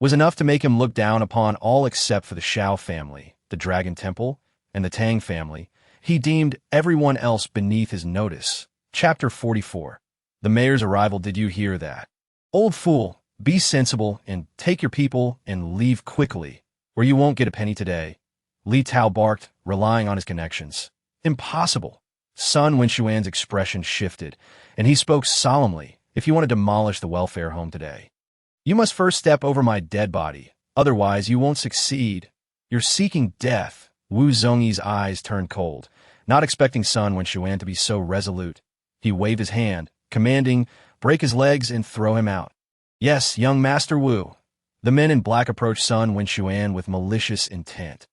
was enough to make him look down upon all except for the Xiao family, the Dragon Temple, and the Tang family. He deemed everyone else beneath his notice. Chapter 44. The mayor's arrival. Did you hear that? Old fool, be sensible and take your people and leave quickly, or you won't get a penny today. Li Tao barked, relying on his connections. Impossible. Sun Wenxuan's expression shifted, and he spoke solemnly. If you want to demolish the welfare home today, you must first step over my dead body, otherwise you won't succeed. You're seeking death. Wu Zongyi's eyes turned cold, not expecting Sun Wenxuan to be so resolute. He waved his hand, commanding, break his legs and throw him out. Yes, young Master Wu. The men in black approached Sun Wenxuan with malicious intent.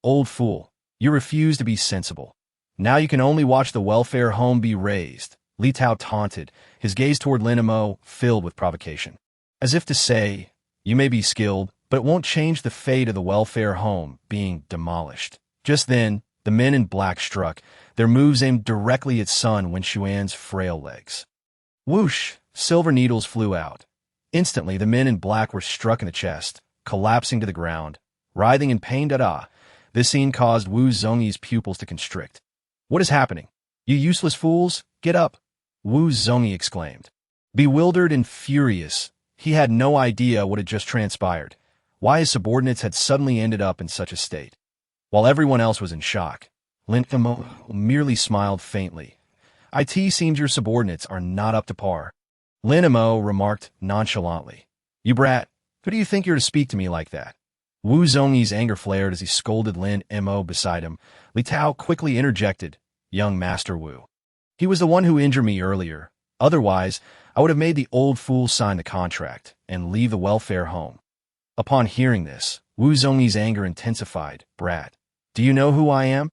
Old fool, you refuse to be sensible. Now you can only watch the welfare home be razed. Li Tao taunted, his gaze toward Lin Mo filled with provocation. As if to say, you may be skilled, but it won't change the fate of the welfare home being demolished. Just then, the men in black struck, their moves aimed directly at Sun Wenxuan's frail legs. Whoosh! Silver needles flew out. Instantly, the men in black were struck in the chest, collapsing to the ground, writhing in pain. This scene caused Wu Zongyi's pupils to constrict. What is happening? You useless fools, get up! Wu Zongyi exclaimed. Bewildered and furious, he had no idea what had just transpired, why his subordinates had suddenly ended up in such a state. While everyone else was in shock, Lin Mo merely smiled faintly. It seems your subordinates are not up to par. Lin Mo remarked nonchalantly. You brat, who do you think you're to speak to me like that? Wu Zongyi's anger flared as he scolded Lin Mo beside him. Li Tao quickly interjected, young Master Wu. He was the one who injured me earlier. Otherwise, I would have made the old fool sign the contract and leave the welfare home. Upon hearing this, Wu Zongyi's anger intensified. Brat, do you know who I am?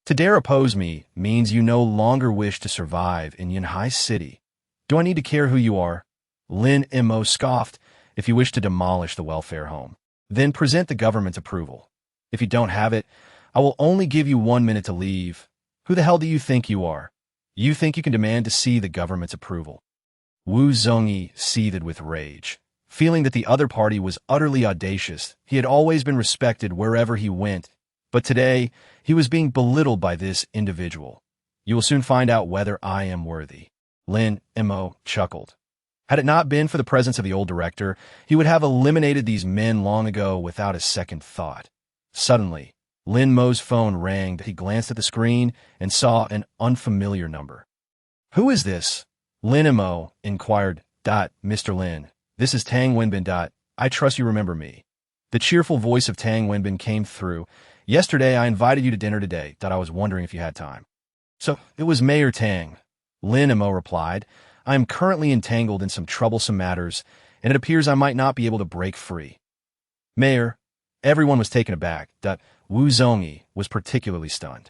To dare oppose me means you no longer wish to survive in Yanhai City. Do I need to care who you are? Lin Mo scoffed. If you wish to demolish the welfare home, then present the government's approval. If you don't have it, I will only give you 1 minute to leave. Who the hell do you think you are? You think you can demand to see the government's approval? Wu Zongyi seethed with rage, feeling that the other party was utterly audacious. He had always been respected wherever he went, but today he was being belittled by this individual. You will soon find out whether I am worthy. Lin Mo chuckled. Had it not been for the presence of the old director, he would have eliminated these men long ago without a second thought. Suddenly, Lin Mo's phone rang. He glanced at the screen and saw an unfamiliar number. Who is this? Lin Mo inquired. Mr. Lin, this is Tang Wenbin. I trust you remember me. The cheerful voice of Tang Wenbin came through. Yesterday, I invited you to dinner today. I was wondering if you had time. So, it was Mayor Tang. Lin Mo replied. I am currently entangled in some troublesome matters, and it appears I might not be able to break free. Mayor, Everyone was taken aback. Wu Zongyi was particularly stunned.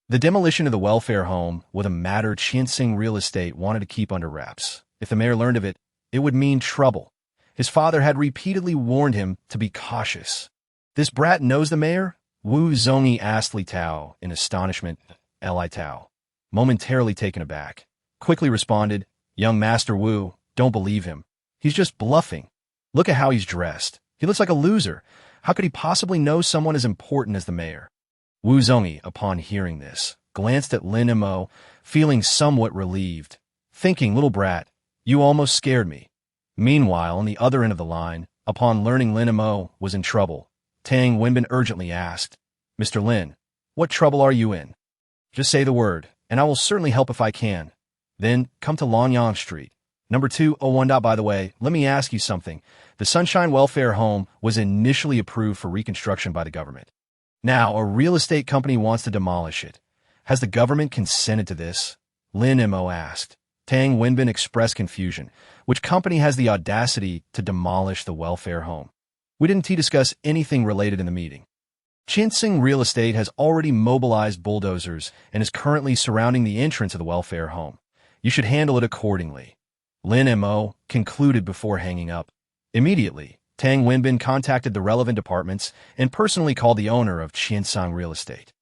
The demolition of the welfare home was a matter Qianxing Real Estate wanted to keep under wraps. If the mayor learned of it, it would mean trouble. His father had repeatedly warned him to be cautious. This brat knows the mayor? Wu Zongyi asked Li Tao in astonishment. Li Tao, momentarily taken aback, quickly responded, "Young Master Wu, don't believe him. He's just bluffing. Look at how he's dressed. He looks like a loser. How could he possibly know someone as important as the mayor?" Wu Zongyi, upon hearing this, glanced at Lin Mo, feeling somewhat relieved, thinking, "Little brat, you almost scared me." Meanwhile, on the other end of the line, upon learning Lin Mo was in trouble, Tang Wenbin urgently asked, "Mr. Lin, what trouble are you in? Just say the word, and I will certainly help if I can. Then come to Lonyang Street, number 201. By the way, let me ask you something. The Sunshine Welfare Home was initially approved for reconstruction by the government. Now, a real estate company wants to demolish it. Has the government consented to this?" Lin Mo asked. Tang Wenbin expressed confusion. Which company has the audacity to demolish the welfare home? We didn't discuss anything related in the meeting. Qianxing Real Estate has already mobilized bulldozers and is currently surrounding the entrance of the welfare home. You should handle it accordingly. Lin Mo concluded before hanging up. Immediately, Tang Wenbin contacted the relevant departments and personally called the owner of Qianxing Real Estate.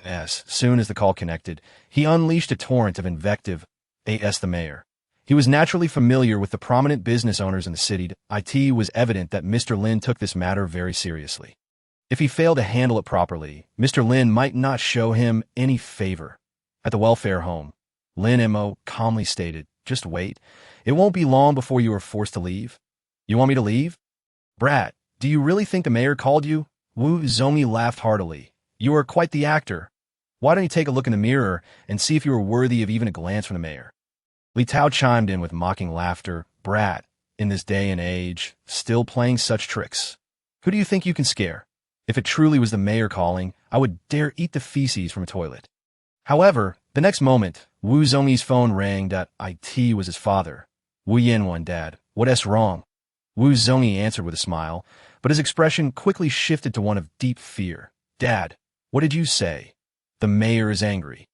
As soon as the call connected, he unleashed a torrent of invective as the mayor. He was naturally familiar with the prominent business owners in the city. It was evident that Mr. Lin took this matter very seriously. If he failed to handle it properly, Mr. Lin might not show him any favor. At the welfare home, Lin Mo calmly stated, "Just wait. It won't be long before you are forced to leave." "You want me to leave?" "Brat, do you really think the mayor called you?" Wu Zongyi laughed heartily. "You are quite the actor. Why don't you take a look in the mirror and see if you are worthy of even a glance from the mayor?" Li Tao chimed in with mocking laughter. "Brat, in this day and age, still playing such tricks. Who do you think you can scare? If it truly was the mayor calling, I would dare eat the feces from a toilet." However, the next moment, Wu Zongyi's phone rang. It was his father. "Wu Yanwan, Dad, what's wrong?" Wu Zongyi answered with a smile, but his expression quickly shifted to one of deep fear. "Dad, what did you say?" "The mayor is angry."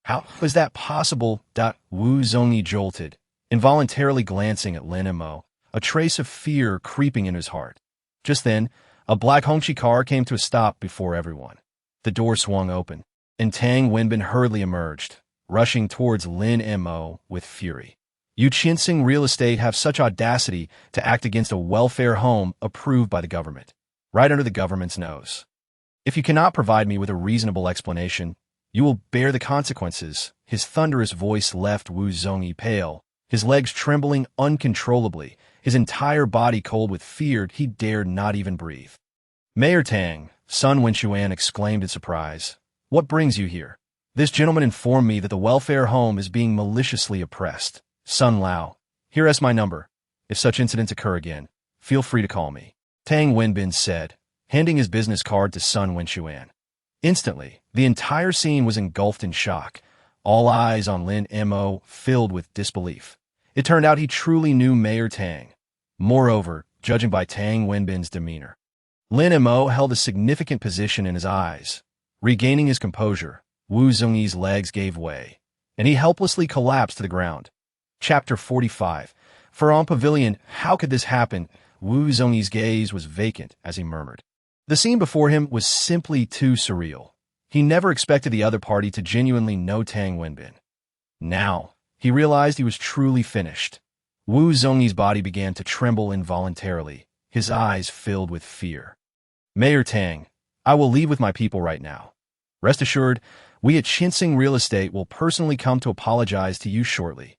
"How is that possible?" Wu Zongyi jolted, involuntarily glancing at Lin Mo, a trace of fear creeping in his heart. Just then, a black Hongqi car came to a stop before everyone. The door swung open, and Tang Wenbin hurriedly emerged, rushing towards Lin Mo with fury. "You Qianxing Real Estate have such audacity to act against a welfare home approved by the government, right under the government's nose. If you cannot provide me with a reasonable explanation, you will bear the consequences." His thunderous voice left Wu Zongyi pale, his legs trembling uncontrollably, his entire body cold with fear. He dared not even breathe. "Mayor Tang," Sun Wenxuan exclaimed in surprise, "what brings you here?" "This gentleman informed me that the welfare home is being maliciously oppressed. Sun Lao, here is my number. If such incidents occur again, feel free to call me," Tang Wenbin said, handing his business card to Sun Wenxuan. Instantly, the entire scene was engulfed in shock, all eyes on Lin Mo filled with disbelief. It turned out he truly knew Mayor Tang. Moreover, judging by Tang Wenbin's demeanor, Lin Mo held a significant position in his eyes. Regaining his composure, Wu Zongyi's legs gave way, and he helplessly collapsed to the ground. Chapter 45. Ferron Pavilion, how could this happen? Wu Zongyi's gaze was vacant as he murmured. The scene before him was simply too surreal. He never expected the other party to genuinely know Tang Wenbin. Now, he realized he was truly finished. Wu Zongyi's body began to tremble involuntarily, his eyes filled with fear. "Mayor Tang, I will leave with my people right now. Rest assured, we at Qianxing Real Estate will personally come to apologize to you shortly."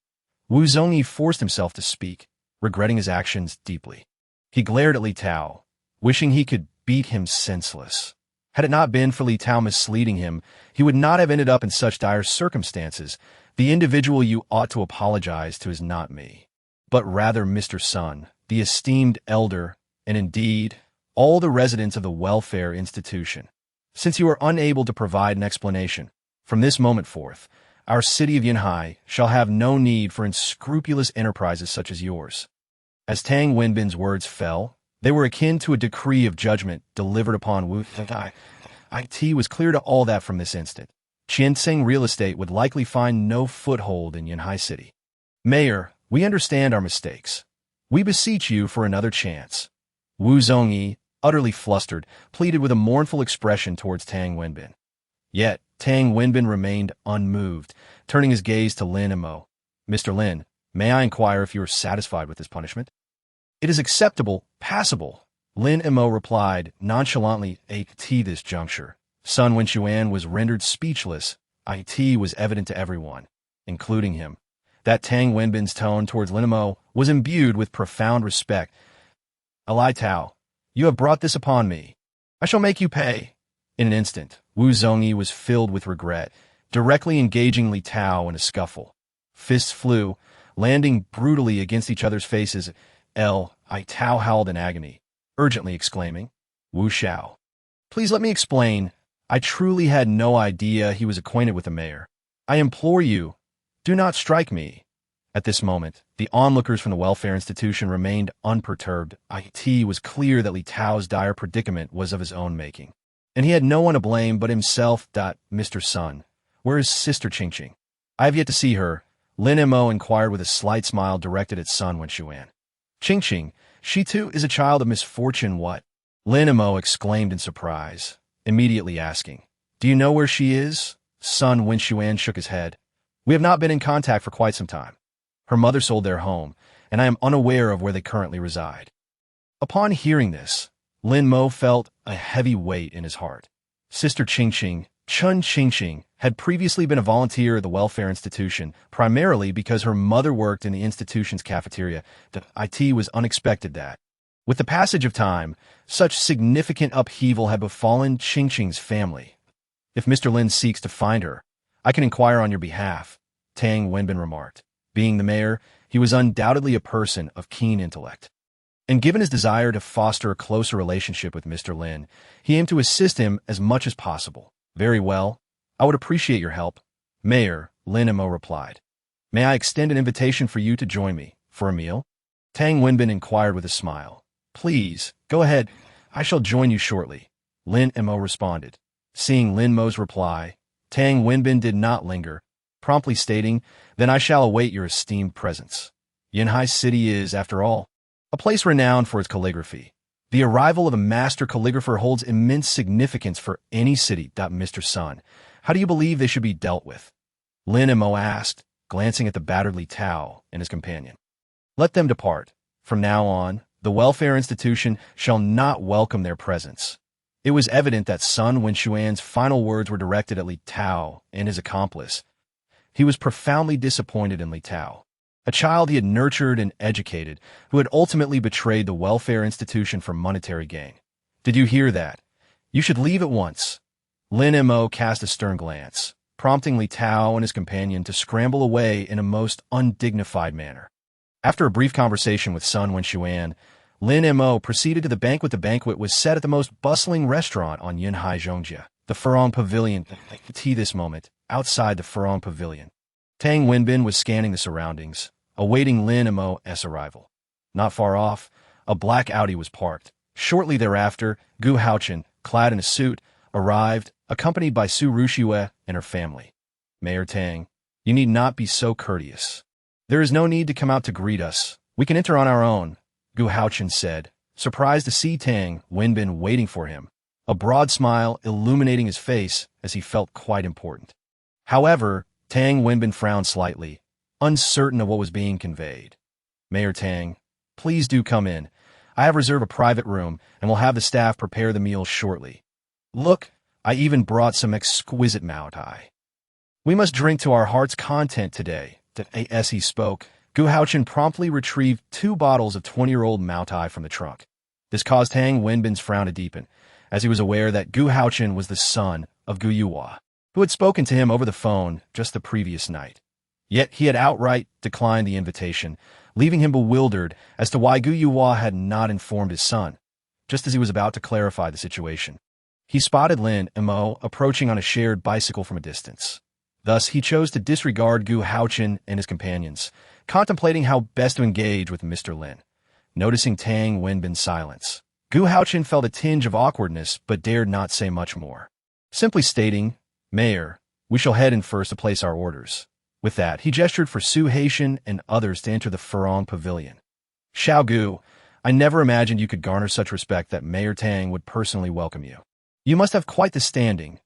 Wu Zongyi forced himself to speak, regretting his actions deeply. He glared at Li Tao, wishing he could beat him senseless. Had it not been for Li Tao misleading him, he would not have ended up in such dire circumstances. "The individual you ought to apologize to is not me, but rather Mr. Sun, the esteemed elder, and indeed, all the residents of the welfare institution. Since you are unable to provide an explanation, from this moment forth, our city of Yanhai shall have no need for unscrupulous enterprises such as yours." As Tang Wenbin's words fell, They were akin to a decree of judgment delivered upon Wu Zhai. It was clear to all that from this instant, Qianxing real estate would likely find no foothold in Yanhai City. Mayor, we understand our mistakes. We beseech you for another chance. Wu Zhongyi, utterly flustered, pleaded with a mournful expression towards Tang Wenbin. Yet, Tang Wenbin remained unmoved, turning his gaze to Lin Mo. Mr. Lin, may I inquire if you are satisfied with this punishment? It is acceptable, passable, Lin Mo replied nonchalantly. At this juncture, Sun Wenxuan was rendered speechless. It was evident to everyone, including him, that Tang Wenbin's tone towards Lin Mo was imbued with profound respect. Alai Tao, you have brought this upon me. I shall make you pay. In an instant, Wu Zhongyi was filled with regret, directly engaging Li Tao in a scuffle. Fists flew, landing brutally against each other's faces. Tao howled in agony, urgently exclaiming, Wu Xiao, please let me explain. I truly had no idea he was acquainted with the mayor. I implore you, do not strike me. At this moment, the onlookers from the welfare institution remained unperturbed. It was clear that Li Tao's dire predicament was of his own making, and he had no one to blame but himself. Mr. Sun, where is Sister Qingqing? I have yet to see her, Lin Mo inquired with a slight smile directed at Sun Wenxuan. Qingqing, she too is a child of misfortune. What? Lin Mo exclaimed in surprise, immediately asking, do you know where she is? Sun Wenxuan shook his head. We have not been in contact for quite some time. Her mother sold their home, and I am unaware of where they currently reside. Upon hearing this, Lin Mo felt a heavy weight in his heart. Sister Qingqing, Chun Qingqing, had previously been a volunteer at the welfare institution, primarily because her mother worked in the institution's cafeteria. It was unexpected that, with the passage of time, such significant upheaval had befallen Qingqing's family. If Mr. Lin seeks to find her, I can inquire on your behalf, Tang Wenbin remarked. Being the mayor, he was undoubtedly a person of keen intellect. And given his desire to foster a closer relationship with Mr. Lin, he aimed to assist him as much as possible. Very well. I would appreciate your help. Mayor, Lin Mo replied. May I extend an invitation for you to join me for a meal? Tang Wenbin inquired with a smile. Please, go ahead. I shall join you shortly, Lin Mo responded. Seeing Lin Mo's reply, Tang Wenbin did not linger, promptly stating, then I shall await your esteemed presence. Yanhai City is, after all, a place renowned for its calligraphy. The arrival of a master calligrapher holds immense significance for any city. Mr. Sun, how do you believe they should be dealt with? Lin Mo asked, glancing at the battered Li Tao and his companion. Let them depart. From now on, the welfare institution shall not welcome their presence. It was evident that Sun Wenxuan's final words were directed at Li Tao and his accomplice. He was profoundly disappointed in Li Tao, a child he had nurtured and educated, who had ultimately betrayed the welfare institution for monetary gain. Did you hear that? You should leave at once. Lin Mo cast a stern glance, prompting Li Tao and his companion to scramble away in a most undignified manner. After a brief conversation with Sun Wenxuan, Lin Mo proceeded to the banquet. The banquet was set at the most bustling restaurant on Yanhai Zhongjia, the Furong Pavilion. This moment, outside the Furong Pavilion, Tang Wenbin was scanning the surroundings, awaiting Lin Mo's arrival. Not far off, a black Audi was parked. Shortly thereafter, Gu Haochen, clad in a suit, arrived, accompanied by Su Ruxue and her family. Mayor Tang, you need not be so courteous. There is no need to come out to greet us. We can enter on our own, Gu Haochen said, surprised to see Tang Wenbin waiting for him, a broad smile illuminating his face as he felt quite important. However, Tang Wenbin frowned slightly, uncertain of what was being conveyed. Mayor Tang, please do come in. I have reserved a private room and will have the staff prepare the meal shortly. Look, I even brought some exquisite Maotai. We must drink to our heart's content today. As he spoke, Gu Haochen promptly retrieved 2 bottles of 20-year-old Maotai from the trunk. This caused Tang Wenbin's frown to deepen, as he was aware that Gu Haochen was the son of Gu Yuhua, who had spoken to him over the phone just the previous night. Yet he had outright declined the invitation, leaving him bewildered as to why Gu Yuhua had not informed his son. Just as he was about to clarify the situation, he spotted Lin Mo approaching on a shared bicycle from a distance. Thus, he chose to disregard Gu Haochen and his companions, contemplating how best to engage with Mr. Lin. noticing Tang Wenbin's silence. Gu Haochen felt a tinge of awkwardness but dared not say much more. Simply stating, "Mayor, we shall head in first to place our orders." With that, he gestured for Su Haitian and others to enter the Furong Pavilion. "Xiao Gu, I never imagined you could garner such respect that Mayor Tang would personally welcome you. You must have quite the standing,"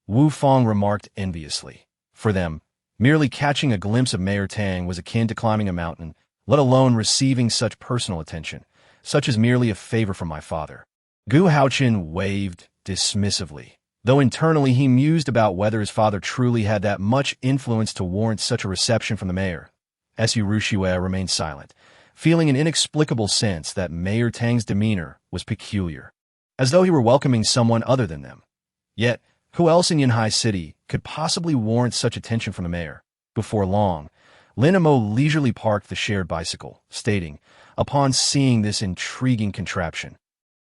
Wu Fong remarked enviously. For them, merely catching a glimpse of Mayor Tang was akin to climbing a mountain, let alone receiving such personal attention, such as merely a favor from my father. Gu Haochen waved dismissively, though internally he mused about whether his father truly had that much influence to warrant such a reception from the mayor. Su Rushue remained silent, feeling an inexplicable sense that Mayor Tang's demeanor was peculiar, as though he were welcoming someone other than them. Yet, who else in Yunhai City could possibly warrant such attention from the mayor? Before long, Lin Mo leisurely parked the shared bicycle, stating, upon seeing this intriguing contraption,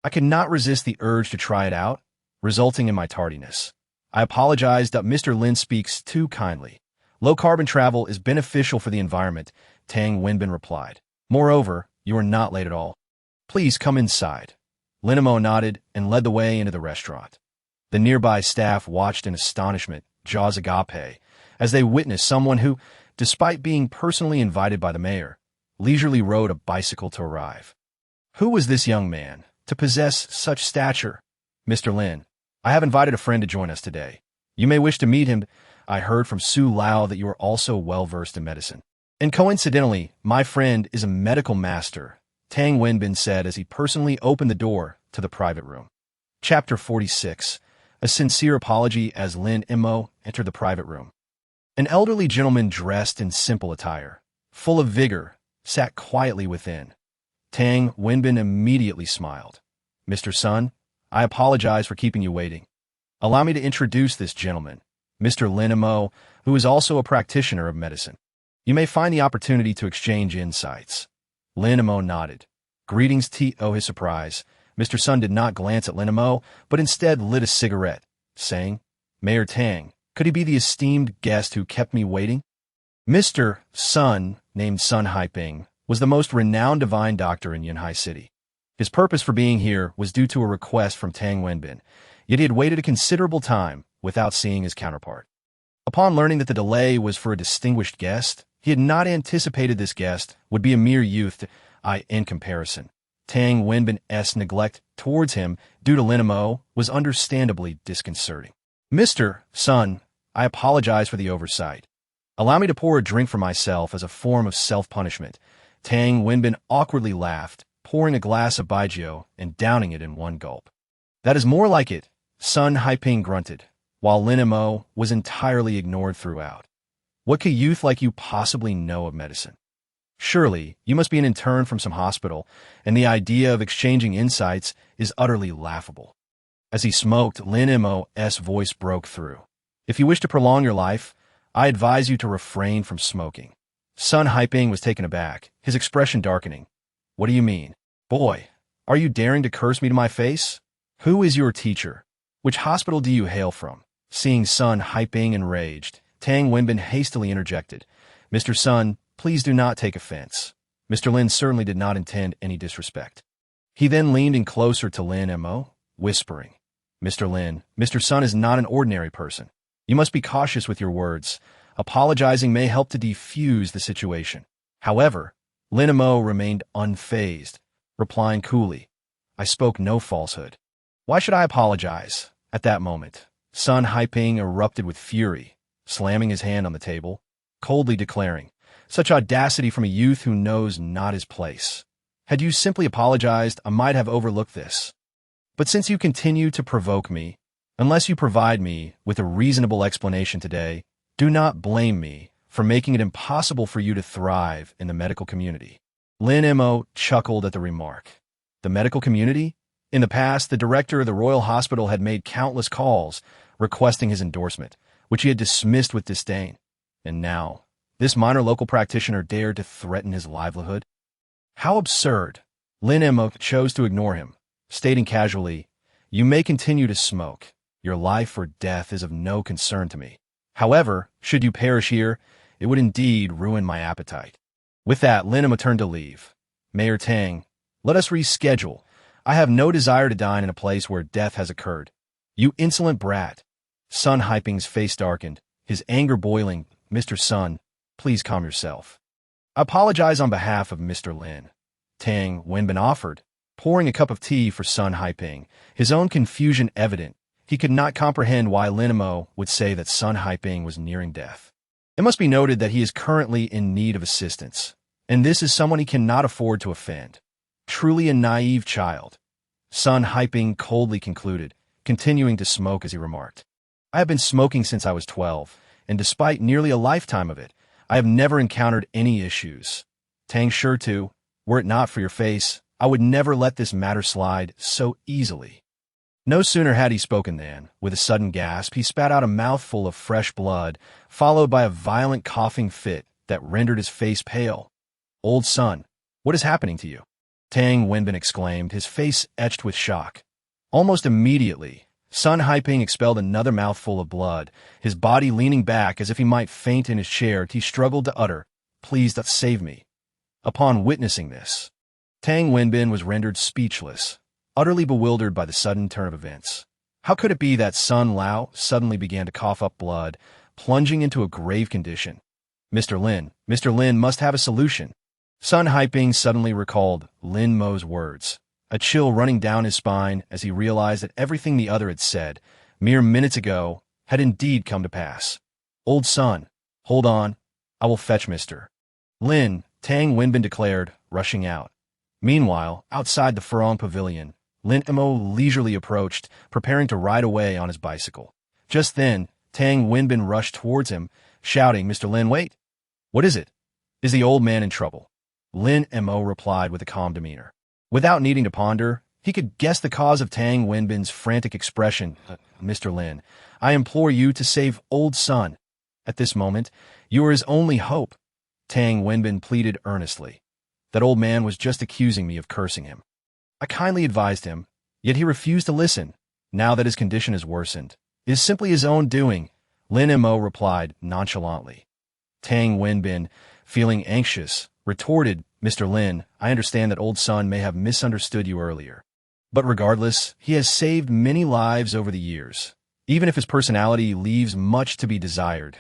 "I could not resist the urge to try it out, resulting in my tardiness. I apologize that Mr. Lin speaks too kindly. Low-carbon travel is beneficial for the environment," Tang Wenbin replied. "Moreover, you are not late at all. Please come inside." Lin Mo nodded and led the way into the restaurant. The nearby staff watched in astonishment, jaws agape, as they witnessed someone who, despite being personally invited by the mayor, leisurely rode a bicycle to arrive. Who was this young man, to possess such stature? "Mr. Lin, I have invited a friend to join us today. You may wish to meet him. I heard from Su Lao that you are also well-versed in medicine. And coincidentally, my friend is a medical master," Tang Wenbin said as he personally opened the door to the private room. Chapter 46. A sincere apology as Lin Mo entered the private room. An elderly gentleman dressed in simple attire, full of vigor, sat quietly within. Tang Wenbin immediately smiled. "Mr. Sun, I apologize for keeping you waiting. Allow me to introduce this gentleman, Mr. Lin Mo, who is also a practitioner of medicine. You may find the opportunity to exchange insights." Lin Mo nodded. "Greetings." To his surprise, Mr. Sun did not glance at Lin Mo, but instead lit a cigarette, saying, "Mayor Tang, could he be the esteemed guest who kept me waiting?" Mr. Sun, named Sun Haiping, was the most renowned divine doctor in Yunhai City. His purpose for being here was due to a request from Tang Wenbin, yet he had waited a considerable time without seeing his counterpart. Upon learning that the delay was for a distinguished guest, he had not anticipated this guest would be a mere youth in comparison. Tang Wenbin's neglect towards him due to Lin Mo was understandably disconcerting. "Mr. Sun, I apologize for the oversight. Allow me to pour a drink for myself as a form of self-punishment." Tang Wenbin awkwardly laughed, pouring a glass of baijiu and downing it in one gulp. "That is more like it," Sun Haiping grunted, while Lin Mo was entirely ignored throughout. "What could youth like you possibly know of medicine? Surely, you must be an intern from some hospital, and the idea of exchanging insights is utterly laughable." As he smoked, Lin Mo's voice broke through. "If you wish to prolong your life, I advise you to refrain from smoking." Sun Haiping was taken aback, his expression darkening. "What do you mean? Boy, are you daring to curse me to my face? Who is your teacher? Which hospital do you hail from?" Seeing Sun Haiping enraged, Tang Wenbin hastily interjected, "Mr. Sun, please do not take offense. Mr. Lin certainly did not intend any disrespect." He then leaned in closer to Lin Mo, whispering, "Mr. Lin, Mr. Sun is not an ordinary person. You must be cautious with your words. Apologizing may help to defuse the situation." However, Lin Mo remained unfazed, replying coolly, "I spoke no falsehood. Why should I apologize?" At that moment, Sun Haiping erupted with fury, slamming his hand on the table, coldly declaring, "Such audacity from a youth who knows not his place. Had you simply apologized, I might have overlooked this. But since you continue to provoke me, unless you provide me with a reasonable explanation today, do not blame me for making it impossible for you to thrive in the medical community." Lin Mo chuckled at the remark. The medical community? In the past, the director of the Royal Hospital had made countless calls requesting his endorsement, which he had dismissed with disdain. And now, this minor local practitioner dared to threaten his livelihood? How absurd! Lin Mo chose to ignore him, stating casually, "You may continue to smoke. Your life or death is of no concern to me. However, should you perish here, it would indeed ruin my appetite." With that, Lin Mo turned to leave. "Mayor Tang, Let us reschedule. I have no desire to dine in a place where death has occurred. You insolent brat. Sun Haiping's face darkened, his anger boiling. Mr. Sun, please calm yourself. I apologize on behalf of Mr. Lin. Tang Wenbin offered, pouring a cup of tea for Sun Haiping, his own confusion evident. He could not comprehend why Lin Mo would say that Sun Haiping was nearing death. It must be noted that he is currently in need of assistance, and this is someone he cannot afford to offend. Truly a naive child. Sun Haiping coldly concluded, continuing to smoke as he remarked, I have been smoking since I was 12, and despite nearly a lifetime of it, I have never encountered any issues. Tang sure to, were it not for your face, I would never let this matter slide so easily. No sooner had he spoken than, with a sudden gasp, he spat out a mouthful of fresh blood, followed by a violent coughing fit that rendered his face pale. Old son, what is happening to you? Tang Wenbin exclaimed, his face etched with shock. Almost immediately, Sun Haiping expelled another mouthful of blood, his body leaning back as if he might faint in his chair. He struggled to utter, Please save me. Upon witnessing this, Tang Wenbin was rendered speechless, utterly bewildered by the sudden turn of events. How could it be that Sun Lao suddenly began to cough up blood, plunging into a grave condition? Mr. Lin must have a solution. Sun Haiping suddenly recalled Lin Mo's words, a chill running down his spine as he realized that everything the other had said, mere minutes ago, had indeed come to pass. Old son, hold on, I will fetch Mr. Lin, Tang Wenbin declared, rushing out. Meanwhile, outside the Furong Pavilion, Lin Mo leisurely approached, preparing to ride away on his bicycle. Just then, Tang Wenbin rushed towards him, shouting, Mr. Lin, wait! What is it? Is the old man in trouble? Lin Mo replied with a calm demeanor. Without needing to ponder, he could guess the cause of Tang Wenbin's frantic expression. Mr. Lin, I implore you to save old son. At this moment, you are his only hope. Tang Wenbin pleaded earnestly. That old man was just accusing me of cursing him. I kindly advised him, yet he refused to listen. Now that his condition has worsened, it is simply his own doing, Lin Mo replied nonchalantly. Tang Wenbin, feeling anxious, retorted, Mr. Lin, I understand that old son may have misunderstood you earlier. But regardless, he has saved many lives over the years, even if his personality leaves much to be desired.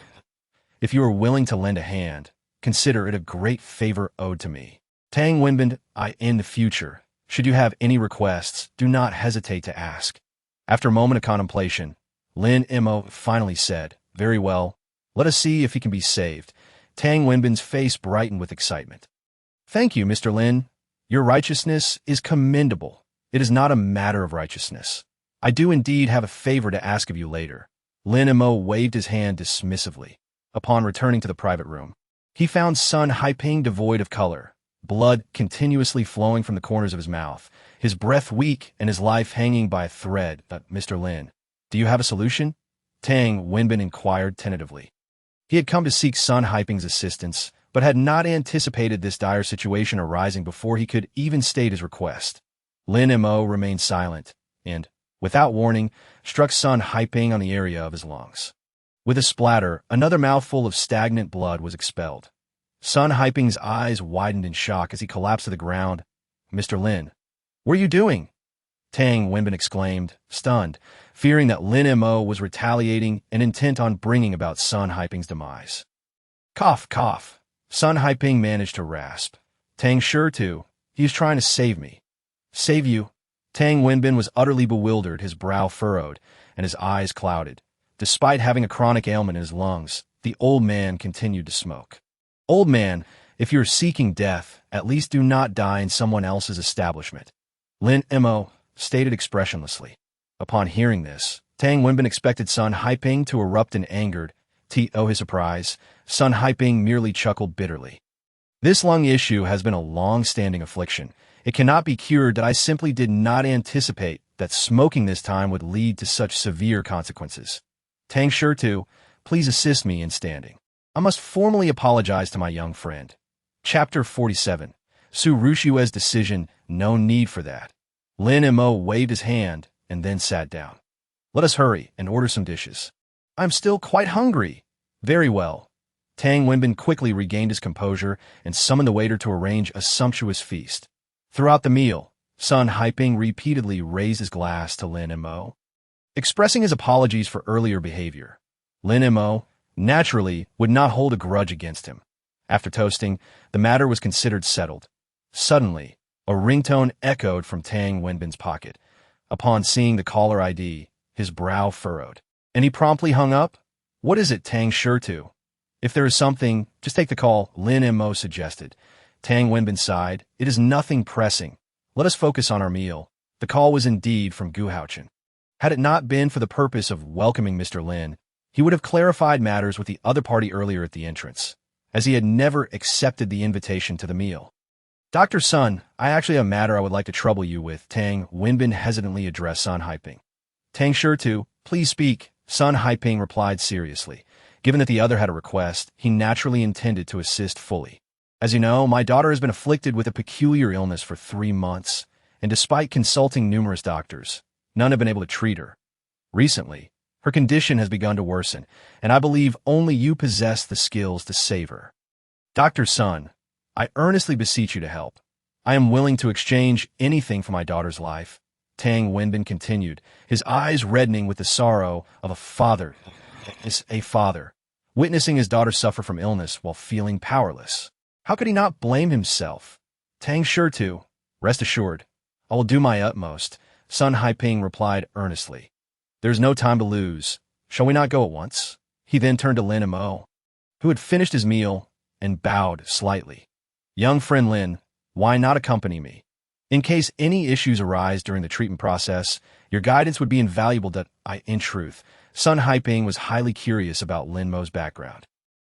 If you are willing to lend a hand, consider it a great favor owed to me. Tang Wenbin, in the future, should you have any requests, do not hesitate to ask. After a moment of contemplation, Lin Mo finally said, Very well, let us see if he can be saved. Tang Wenbin's face brightened with excitement. Thank you, Mr. Lin. Your righteousness is commendable. It is not a matter of righteousness. I do indeed have a favor to ask of you later. Lin Mo waved his hand dismissively. Upon returning to the private room, he found Sun Haiping devoid of color, blood continuously flowing from the corners of his mouth, his breath weak and his life hanging by a thread. Mr. Lin, do you have a solution? Tang Wenbin inquired tentatively. He had come to seek Sun Haiping's assistance, but had not anticipated this dire situation arising before he could even state his request. Lin Mo remained silent and, without warning, struck Sun Haiping on the area of his lungs. With a splatter, another mouthful of stagnant blood was expelled. Sun Haiping's eyes widened in shock as he collapsed to the ground. Mr. Lin, what are you doing? Tang Wenbin exclaimed, stunned, fearing that Lin Mo was retaliating and intent on bringing about Sun Haiping's demise. Cough, cough. Sun Haiping managed to rasp. Tang sure to. He is trying to save me. Save you? Tang Wenbin was utterly bewildered, his brow furrowed, and his eyes clouded. Despite having a chronic ailment in his lungs, the old man continued to smoke. Old man, if you are seeking death, at least do not die in someone else's establishment. Lin Mo stated expressionlessly. Upon hearing this, Tang Wenbin expected Sun Haiping to erupt in anger. To his surprise, Sun Haiping merely chuckled bitterly. This lung issue has been a long-standing affliction. It cannot be cured that I simply did not anticipate that smoking this time would lead to such severe consequences. Tang sure to, please assist me in standing. I must formally apologize to my young friend. Chapter 47. Su Rushue's decision, no need for that. Lin Mo waved his hand and then sat down. Let us hurry and order some dishes. I'm still quite hungry. Very well. Tang Wenbin quickly regained his composure and summoned the waiter to arrange a sumptuous feast. Throughout the meal, Sun Haiping repeatedly raised his glass to Lin Mo, expressing his apologies for earlier behavior. Lin Mo, naturally, would not hold a grudge against him. After toasting, the matter was considered settled. Suddenly, a ringtone echoed from Tang Wenbin's pocket. Upon seeing the caller ID, his brow furrowed, and he promptly hung up. "What is it, Tang sure to? If there is something, just take the call," Lin Mo suggested. Tang Wenbin sighed. "It is nothing pressing. Let us focus on our meal." The call was indeed from Gu Haochen. Had it not been for the purpose of welcoming Mr. Lin, he would have clarified matters with the other party earlier at the entrance, as he had never accepted the invitation to the meal. "Dr. Sun, I actually have a matter I would like to trouble you with," Tang Wenbin hesitantly addressed Sun Haiping. "Tang sure to, please speak," Sun Haiping replied seriously. Given that the other had a request, he naturally intended to assist fully. "As you know, my daughter has been afflicted with a peculiar illness for 3 months, and despite consulting numerous doctors, none have been able to treat her. Recently, her condition has begun to worsen, and I believe only you possess the skills to save her. Dr. Sun, I earnestly beseech you to help. I am willing to exchange anything for my daughter's life," Tang Wenbin continued, his eyes reddening with the sorrow of a father, witnessing his daughter suffer from illness while feeling powerless. How could he not blame himself? "Tang sure to, rest assured, I will do my utmost," Sun Haiping replied earnestly. "There's no time to lose. Shall we not go at once?" He then turned to Lin Mo, who had finished his meal, and bowed slightly. "Young friend Lin, why not accompany me? In case any issues arise during the treatment process, your guidance would be invaluable." In truth, Sun Haiping was highly curious about Lin Mo's background.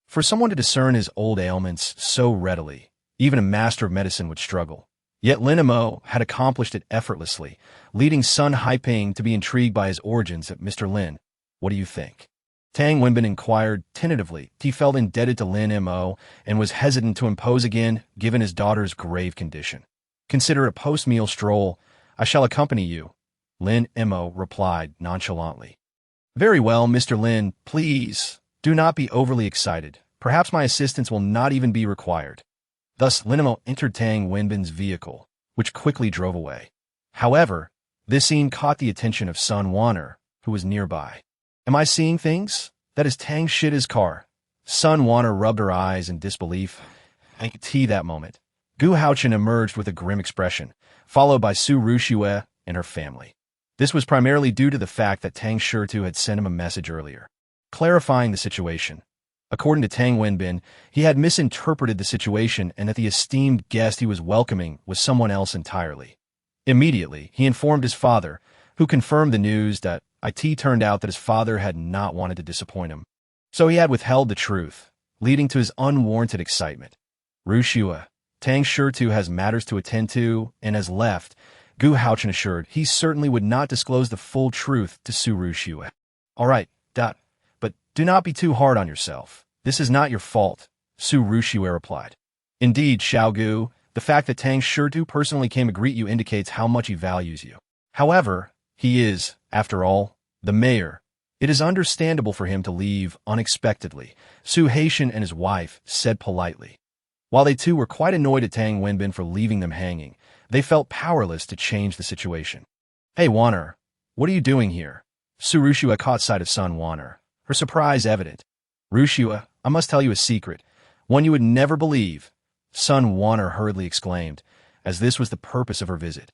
For someone to discern his old ailments so readily, even a master of medicine would struggle. Yet Lin Mo had accomplished it effortlessly, leading Sun Haiping to be intrigued by his origins. "Mr. Lin, what do you think?" Tang Wenbin inquired tentatively. He felt indebted to Lin Mo and was hesitant to impose again, given his daughter's grave condition. "Consider it a post-meal stroll. I shall accompany you," Lin Mo replied nonchalantly. "Very well, Mr. Lin, please do not be overly excited. Perhaps my assistance will not even be required." Thus, Lin Mo entered Tang Wenbin's vehicle, which quickly drove away. However, this scene caught the attention of Sun Wanner, who was nearby. "Am I seeing things? That is Tang Shida's car." Sun Wanner rubbed her eyes in disbelief. At that moment, Gu Haochen emerged with a grim expression, followed by Su Ruxue and her family. This was primarily due to the fact that Tang Shurtu had sent him a message earlier, clarifying the situation. According to Tang Wenbin, he had misinterpreted the situation and that the esteemed guest he was welcoming was someone else entirely. Immediately, he informed his father, who confirmed the news that it turned out that his father had not wanted to disappoint him. So he had withheld the truth, leading to his unwarranted excitement. Ruxue, Tang Shurtu has matters to attend to and has left, Gu Haochen assured. He certainly would not disclose the full truth to Su Ruxue. "All right, but do not be too hard on yourself. This is not your fault," Su Ruxue replied. "Indeed, Xiao Gu, the fact that Tang Shurtu personally came to greet you indicates how much he values you. However, he is, after all, the mayor. It is understandable for him to leave unexpectedly," Su Haitian and his wife said politely. While they too were quite annoyed at Tang Wenbin for leaving them hanging, they felt powerless to change the situation. "Hey, Wanner, what are you doing here?" Su Ruxue caught sight of Sun Wanner, her surprise evident. "Ruxue, I must tell you a secret, one you would never believe," Sun Wanner hurriedly exclaimed, as this was the purpose of her visit.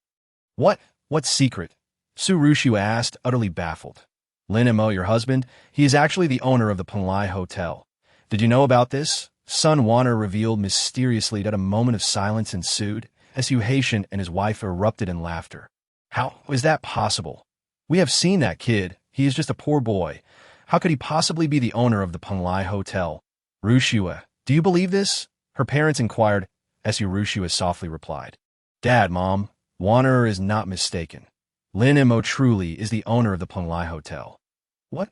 What secret?" Su Ruxue asked, utterly baffled. "Lin Mo, your husband, he is actually the owner of the Penglai Hotel. Did you know about this?" Sun Wanner revealed mysteriously that a moment of silence ensued, as Su Haitian and his wife erupted in laughter. "How is that possible? We have seen that kid. He is just a poor boy. How could he possibly be the owner of the Penglai Hotel?" "Ruxue, do you believe this?" her parents inquired, as Su Ruxue softly replied. "Dad, Mom, Wanner is not mistaken. Lin Mo truly is the owner of the Penglai Hotel." "What?"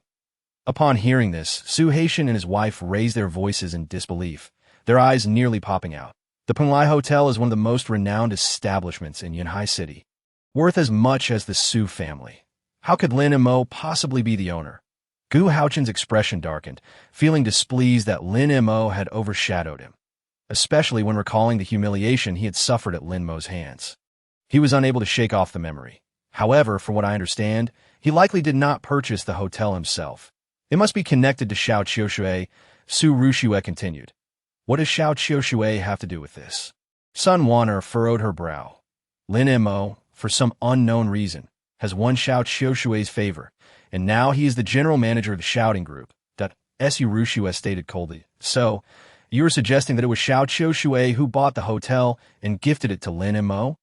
Upon hearing this, Su Haitian and his wife raised their voices in disbelief, their eyes nearly popping out. The Penglai Hotel is one of the most renowned establishments in Yunhai City, worth as much as the Su family. How could Lin Mo possibly be the owner? Gu Haochen's expression darkened, feeling displeased that Lin Mo had overshadowed him, especially when recalling the humiliation he had suffered at Lin Mo's hands. He was unable to shake off the memory. However, from what I understand, he likely did not purchase the hotel himself. It must be connected to Xiao Qiushui, Su Rushue continued. What does Xiao Qiushui have to do with this? Sun Wanner furrowed her brow. Lin Mo, for some unknown reason, has won Xiao Qiushui's favor, and now he is the general manager of the shouting group. Su Rushue stated coldly. So, you are suggesting that it was Xiao Qiushui who bought the hotel and gifted it to Lin Mo?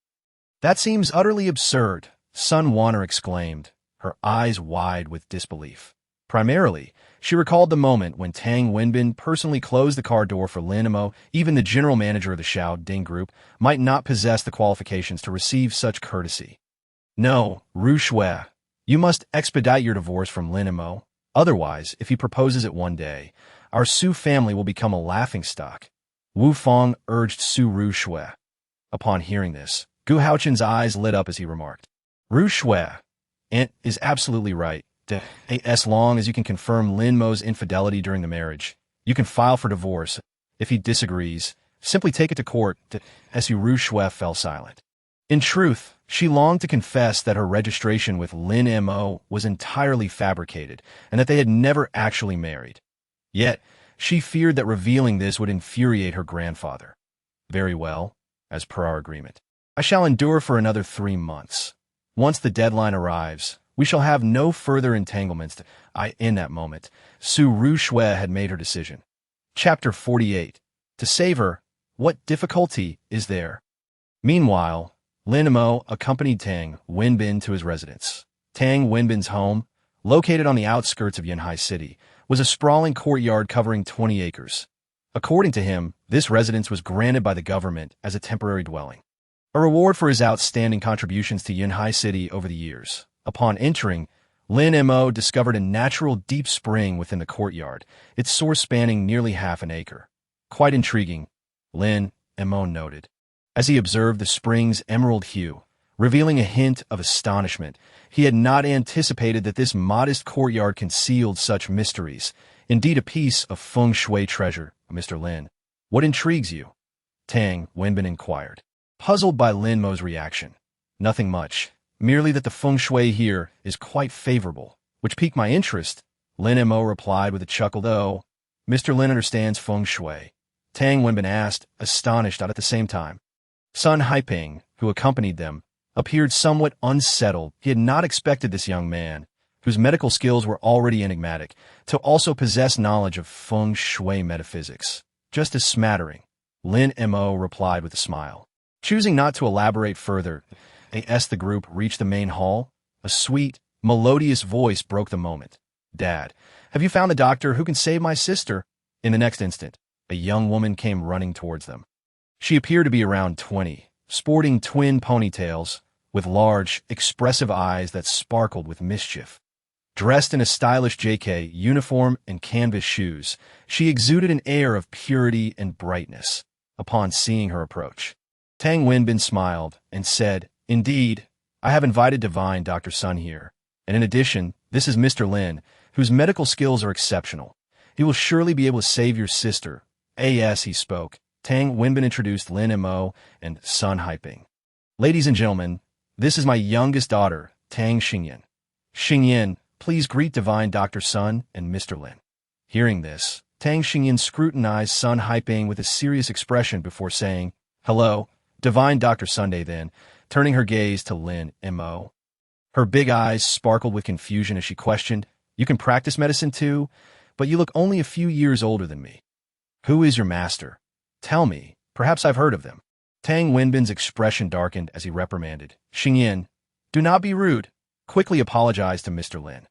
That seems utterly absurd, Sun Wanner exclaimed, her eyes wide with disbelief. Primarily, she recalled the moment when Tang Wenbin personally closed the car door for Lin Mo. Even the general manager of the Xiao Ding group might not possess the qualifications to receive such courtesy. No, Rushue, you must expedite your divorce from Lin Mo. Otherwise, if he proposes it one day, our Su family will become a laughingstock. Wu Fong urged Su Rushue. Upon hearing this, Gu Haochen's eyes lit up as he remarked, Rushue, Aunt is absolutely right. As long as you can confirm Lin Mo's infidelity during the marriage, you can file for divorce. If he disagrees, simply take it to court. Su Rushue fell silent. In truth, she longed to confess that her registration with Lin Mo was entirely fabricated and that they had never actually married. Yet, she feared that revealing this would infuriate her grandfather. Very well, as per our agreement. I shall endure for another 3 months. Once the deadline arrives, we shall have no further entanglements. In that moment, Su Rushue had made her decision. Chapter 48. To save her, what difficulty is there? Meanwhile, Lin Mo accompanied Tang Wenbin to his residence. Tang Wenbin's home, located on the outskirts of Yanhai City, was a sprawling courtyard covering 20 acres. According to him, this residence was granted by the government as a temporary dwelling, a reward for his outstanding contributions to Yanhai City over the years. Upon entering, Lin Mo discovered a natural deep spring within the courtyard, its source spanning nearly half an acre. Quite intriguing, Lin Mo noted, as he observed the spring's emerald hue, revealing a hint of astonishment. He had not anticipated that this modest courtyard concealed such mysteries. Indeed, a piece of feng shui treasure, Mr. Lin. What intrigues you? Tang Wenbin inquired, puzzled by Lin Mo's reaction. Nothing much, merely that the feng shui here is quite favorable, which piqued my interest, Lin Mo replied with a chuckle. Oh, Mr. Lin understands feng shui, Tang Wenbin asked, astonished at the same time. Sun Haiping, who accompanied them, appeared somewhat unsettled. He had not expected this young man, whose medical skills were already enigmatic, to also possess knowledge of feng shui metaphysics. Just a smattering, Lin Mo replied with a smile. Choosing not to elaborate further, as the group reached the main hall, a sweet, melodious voice broke the moment. Dad, have you found the doctor who can save my sister? In the next instant, a young woman came running towards them. She appeared to be around 20, sporting twin ponytails, with large, expressive eyes that sparkled with mischief. Dressed in a stylish JK uniform and canvas shoes, she exuded an air of purity and brightness. Upon seeing her approach, Tang Wenbin smiled and said, Indeed, I have invited divine Dr. Sun here, and in addition, this is Mr. Lin, whose medical skills are exceptional. He will surely be able to save your sister. As he spoke, Tang Wenbin introduced Lin Mo and Sun Haiping. Ladies and gentlemen, this is my youngest daughter, Tang Xingyan. Xingyan, please greet divine Dr. Sun and Mr. Lin. Hearing this, Tang Xingyan scrutinized Sun Haiping with a serious expression before saying, Hello, divine Dr. Sunday then, turning her gaze to Lin Mo. Her big eyes sparkled with confusion as she questioned, You can practice medicine too, but you look only a few years older than me. Who is your master? Tell me, perhaps I've heard of them. Tang Wenbin's expression darkened as he reprimanded. Xingyan, do not be rude. Quickly apologized to Mr. Lin.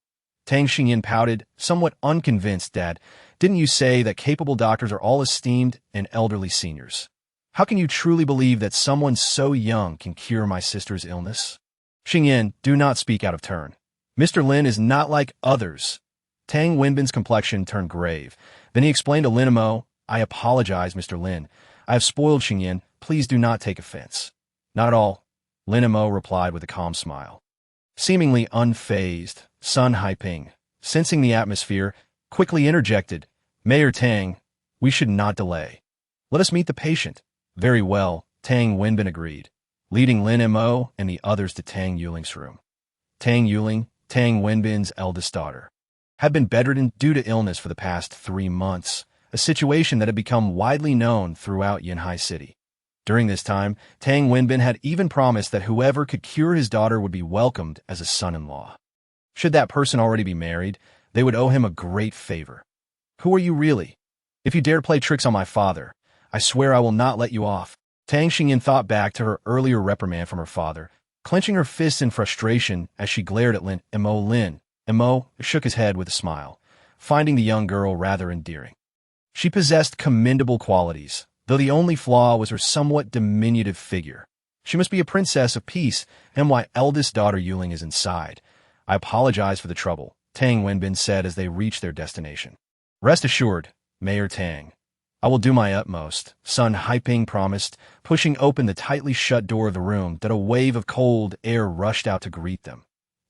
Tang Xingyan pouted, somewhat unconvinced. Dad, didn't you say that capable doctors are all esteemed and elderly seniors? How can you truly believe that someone so young can cure my sister's illness? Xingyan, do not speak out of turn. Mr. Lin is not like others. Tang Wenbin's complexion turned grave. Then he explained to Lin Mo, I apologize, Mr. Lin. I have spoiled Xingyan. Please do not take offense. Not at all, Lin Mo replied with a calm smile. Seemingly unfazed, Sun Haiping, sensing the atmosphere, quickly interjected, Mayor Tang, we should not delay. Let us meet the patient. Very well, Tang Wenbin agreed. leading Lin Mo and the others to Tang Yuling's room. Tang Yuling, Tang Wenbin's eldest daughter, had been bedridden due to illness for the past 3 months, a situation that had become widely known throughout Yanhai City. During this time, Tang Wenbin had even promised that whoever could cure his daughter would be welcomed as a son-in-law. Should that person already be married, they would owe him a great favor. Who are you really? If you dare to play tricks on my father, I swear I will not let you off. Tang Xingyan thought back to her earlier reprimand from her father, clenching her fists in frustration as she glared at Lin Mo. Lin Mo shook his head with a smile, finding the young girl rather endearing. She possessed commendable qualities, though the only flaw was her somewhat diminutive figure. She must be a princess of peace, and my eldest daughter Yuling is inside. I apologize for the trouble, Tang Wenbin said as they reached their destination. Rest assured, Mayor Tang, I will do my utmost, Sun Haiping promised, pushing open the tightly shut door of the room that a wave of cold air rushed out to greet them.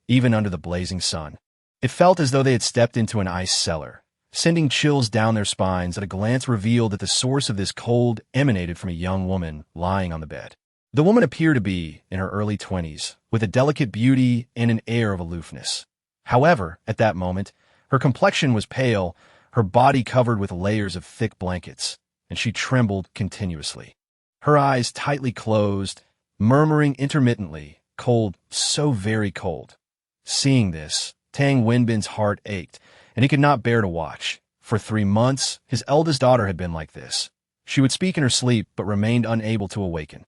Even under the blazing sun, it felt as though they had stepped into an ice cellar, sending chills down their spines at a glance revealed that the source of this cold emanated from a young woman lying on the bed. The woman appeared to be in her early 20s, with a delicate beauty and an air of aloofness. However, at that moment, her complexion was pale, her body covered with layers of thick blankets, and she trembled continuously. Her eyes tightly closed, murmuring intermittently, "Cold, so very cold." Seeing this, Tang Wenbin's heart ached, and he could not bear to watch. For 3 months, his eldest daughter had been like this. She would speak in her sleep, but remained unable to awaken.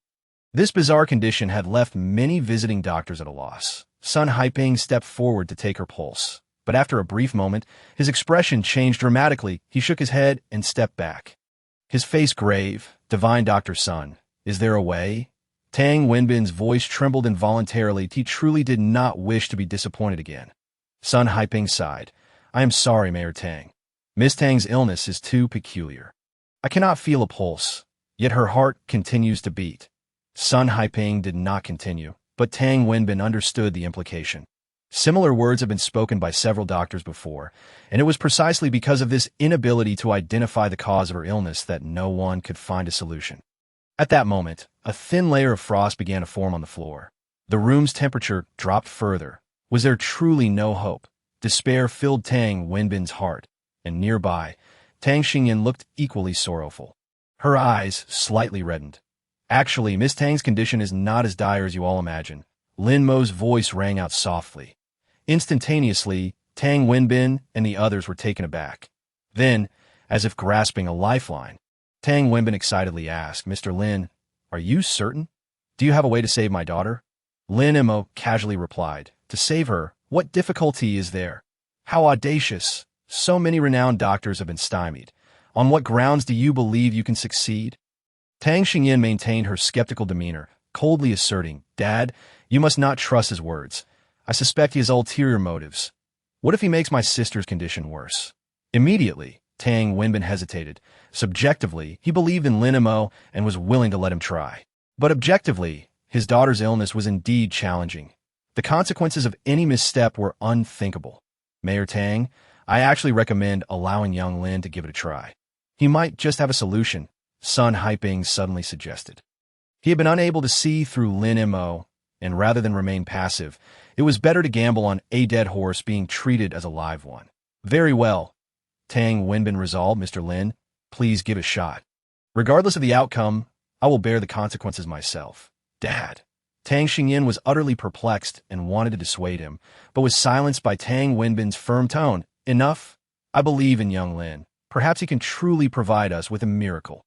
This bizarre condition had left many visiting doctors at a loss. Sun Haiping stepped forward to take her pulse, but after a brief moment, his expression changed dramatically. He shook his head and stepped back. His face grave. "Divine Dr. Sun, is there a way?" Tang Wenbin's voice trembled involuntarily. He truly did not wish to be disappointed again. Sun Haiping sighed. "I am sorry, Mayor Tang. Miss Tang's illness is too peculiar. I cannot feel a pulse, yet her heart continues to beat." Sun Haiping did not continue, but Tang Wenbin understood the implication. Similar words have been spoken by several doctors before, and it was precisely because of this inability to identify the cause of her illness that no one could find a solution. At that moment, a thin layer of frost began to form on the floor. The room's temperature dropped further. Was there truly no hope? Despair filled Tang Wenbin's heart, and nearby, Tang Xingyan looked equally sorrowful. Her eyes slightly reddened. "Actually, Miss Tang's condition is not as dire as you all imagine." Lin Mo's voice rang out softly. Instantaneously, Tang Wenbin and the others were taken aback. Then, as if grasping a lifeline, Tang Wenbin excitedly asked, "Mr. Lin, are you certain? Do you have a way to save my daughter?" Lin Mo casually replied, "To save her, what difficulty is there? How audacious! So many renowned doctors have been stymied. On what grounds do you believe you can succeed?" Tang Xingyan maintained her skeptical demeanor, coldly asserting, "Dad, you must not trust his words. I suspect he has ulterior motives. What if he makes my sister's condition worse?" Immediately, Tang Wenbin hesitated. Subjectively, he believed in Lin Mo and was willing to let him try. But objectively, his daughter's illness was indeed challenging. The consequences of any misstep were unthinkable. "Mayor Tang, I actually recommend allowing young Lin to give it a try. He might just have a solution," Sun Haiping suddenly suggested. He had been unable to see through Lin Mo, and rather than remain passive, it was better to gamble on a dead horse being treated as a live one. "Very well," Tang Wenbin resolved. "Mr. Lin, please give it a shot. Regardless of the outcome, I will bear the consequences myself." "Dad." Tang Xingyan was utterly perplexed and wanted to dissuade him, but was silenced by Tang Wenbin's firm tone. "Enough. I believe in young Lin. Perhaps he can truly provide us with a miracle."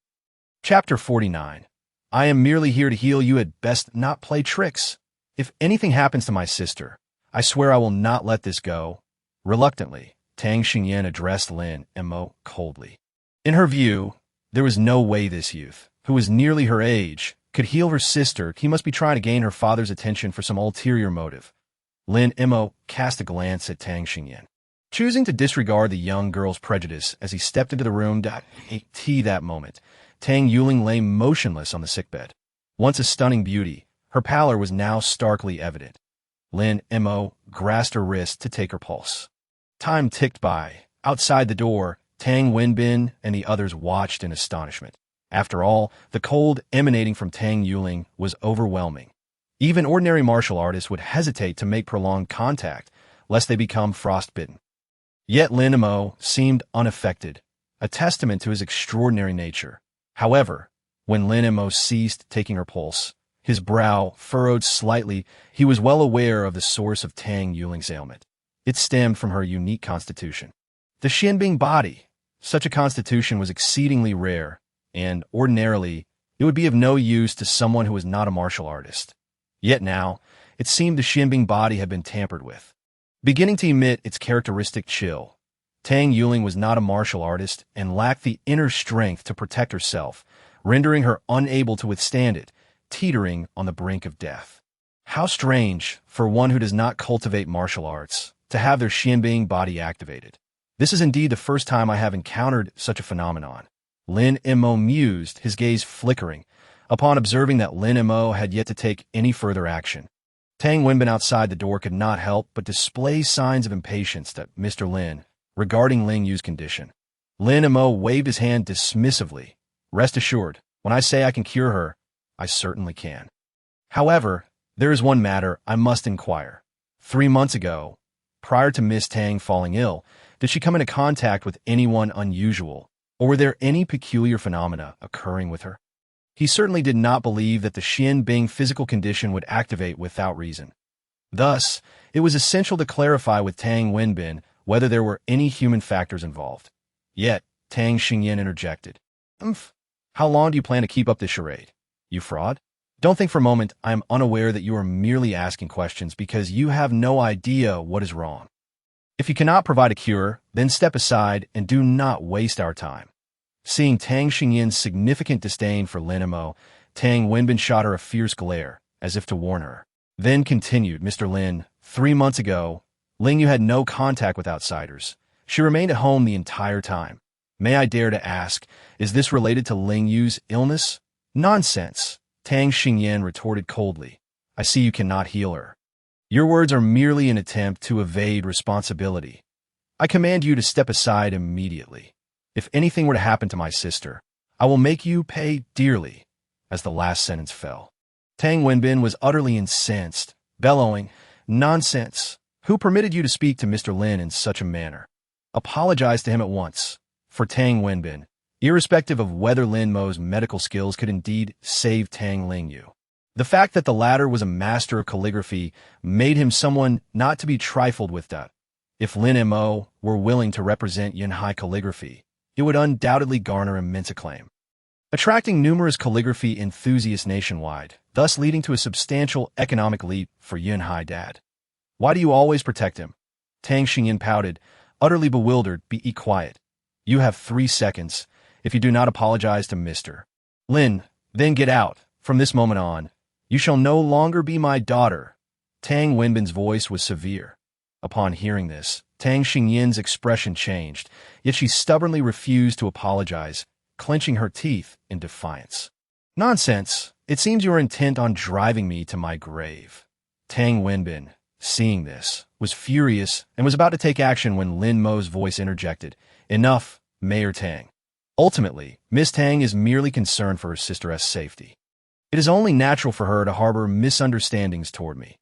Chapter 49. "I am merely here to heal. You had best not play tricks. If anything happens to my sister, I swear I will not let this go." Reluctantly, Tang Xingyan addressed Lin Mo coldly. In her view, there was no way this youth, who was nearly her age, could heal her sister. He must be trying to gain her father's attention for some ulterior motive. Lin Mo cast a glance at Tang Xingyan, choosing to disregard the young girl's prejudice as he stepped into the room. That moment, Tang Yuling lay motionless on the sickbed. Once a stunning beauty, her pallor was now starkly evident. Lin Mo grasped her wrist to take her pulse. Time ticked by. Outside the door, Tang Wenbin and the others watched in astonishment. After all, the cold emanating from Tang Yuling was overwhelming. Even ordinary martial artists would hesitate to make prolonged contact, lest they become frostbitten. Yet Lin Mo seemed unaffected, a testament to his extraordinary nature. However, when Lin Mo ceased taking her pulse, his brow furrowed slightly. He was well aware of the source of Tang Yuling's ailment. It stemmed from her unique constitution. The Xianbing body. Such a constitution was exceedingly rare, and ordinarily, it would be of no use to someone who was not a martial artist. Yet now, it seemed the Xianbing body had been tampered with. Beginning to emit its characteristic chill, Tang Yuling was not a martial artist and lacked the inner strength to protect herself, rendering her unable to withstand it, teetering on the brink of death. How strange for one who does not cultivate martial arts to have their Xianbing body activated. This is indeed the first time I have encountered such a phenomenon. Lin Mo mused, his gaze flickering, upon observing that Lin Mo had yet to take any further action. Tang Wenbin outside the door could not help but display signs of impatience at Mr. Lin regarding Ling Yu's condition. Lin Mo waved his hand dismissively. Rest assured, when I say I can cure her, I certainly can. However, there is one matter I must inquire. 3 months ago, prior to Miss Tang falling ill, did she come into contact with anyone unusual, or were there any peculiar phenomena occurring with her? He certainly did not believe that the Xianbing physical condition would activate without reason. Thus, it was essential to clarify with Tang Wenbin whether there were any human factors involved. Yet, Tang Xingyan interjected. How long do you plan to keep up this charade? You fraud? Don't think for a moment I am unaware that you are merely asking questions because you have no idea what is wrong. If you cannot provide a cure, then step aside and do not waste our time. Seeing Tang Xingyan's significant disdain for Lin Mo, Tang Wenbin shot her a fierce glare, as if to warn her. Then continued, Mr. Lin, 3 months ago, Ling Yu had no contact with outsiders. She remained at home the entire time. May I dare to ask, is this related to Ling Yu's illness? Nonsense, Tang Xingyan retorted coldly. I see you cannot heal her. Your words are merely an attempt to evade responsibility. I command you to step aside immediately. If anything were to happen to my sister, I will make you pay dearly, as the last sentence fell. Tang Wenbin was utterly incensed, bellowing, Nonsense! Who permitted you to speak to Mr. Lin in such a manner? Apologize to him at once. For Tang Wenbin, irrespective of whether Lin Mo's medical skills could indeed save Tang Lingyu. The fact that the latter was a master of calligraphy made him someone not to be trifled with. If Lin Mo were willing to represent Yunhai calligraphy, it would undoubtedly garner immense acclaim, attracting numerous calligraphy enthusiasts nationwide, thus leading to a substantial economic leap for Yunhai Dad. Why do you always protect him? Tang Xingyan pouted, utterly bewildered. Be quiet. You have 3 seconds. If you do not apologize to Mr. Lin, then get out. From this moment on, you shall no longer be my daughter. Tang Wenbin's voice was severe. Upon hearing this, Tang Xingyan's expression changed, yet she stubbornly refused to apologize, clenching her teeth in defiance. Nonsense! It seems you are intent on driving me to my grave. Tang Wenbin, seeing this, was furious and was about to take action when Lin Mo's voice interjected. Enough, Mayor Tang. Ultimately, Miss Tang is merely concerned for her sister's safety. It is only natural for her to harbor misunderstandings toward me.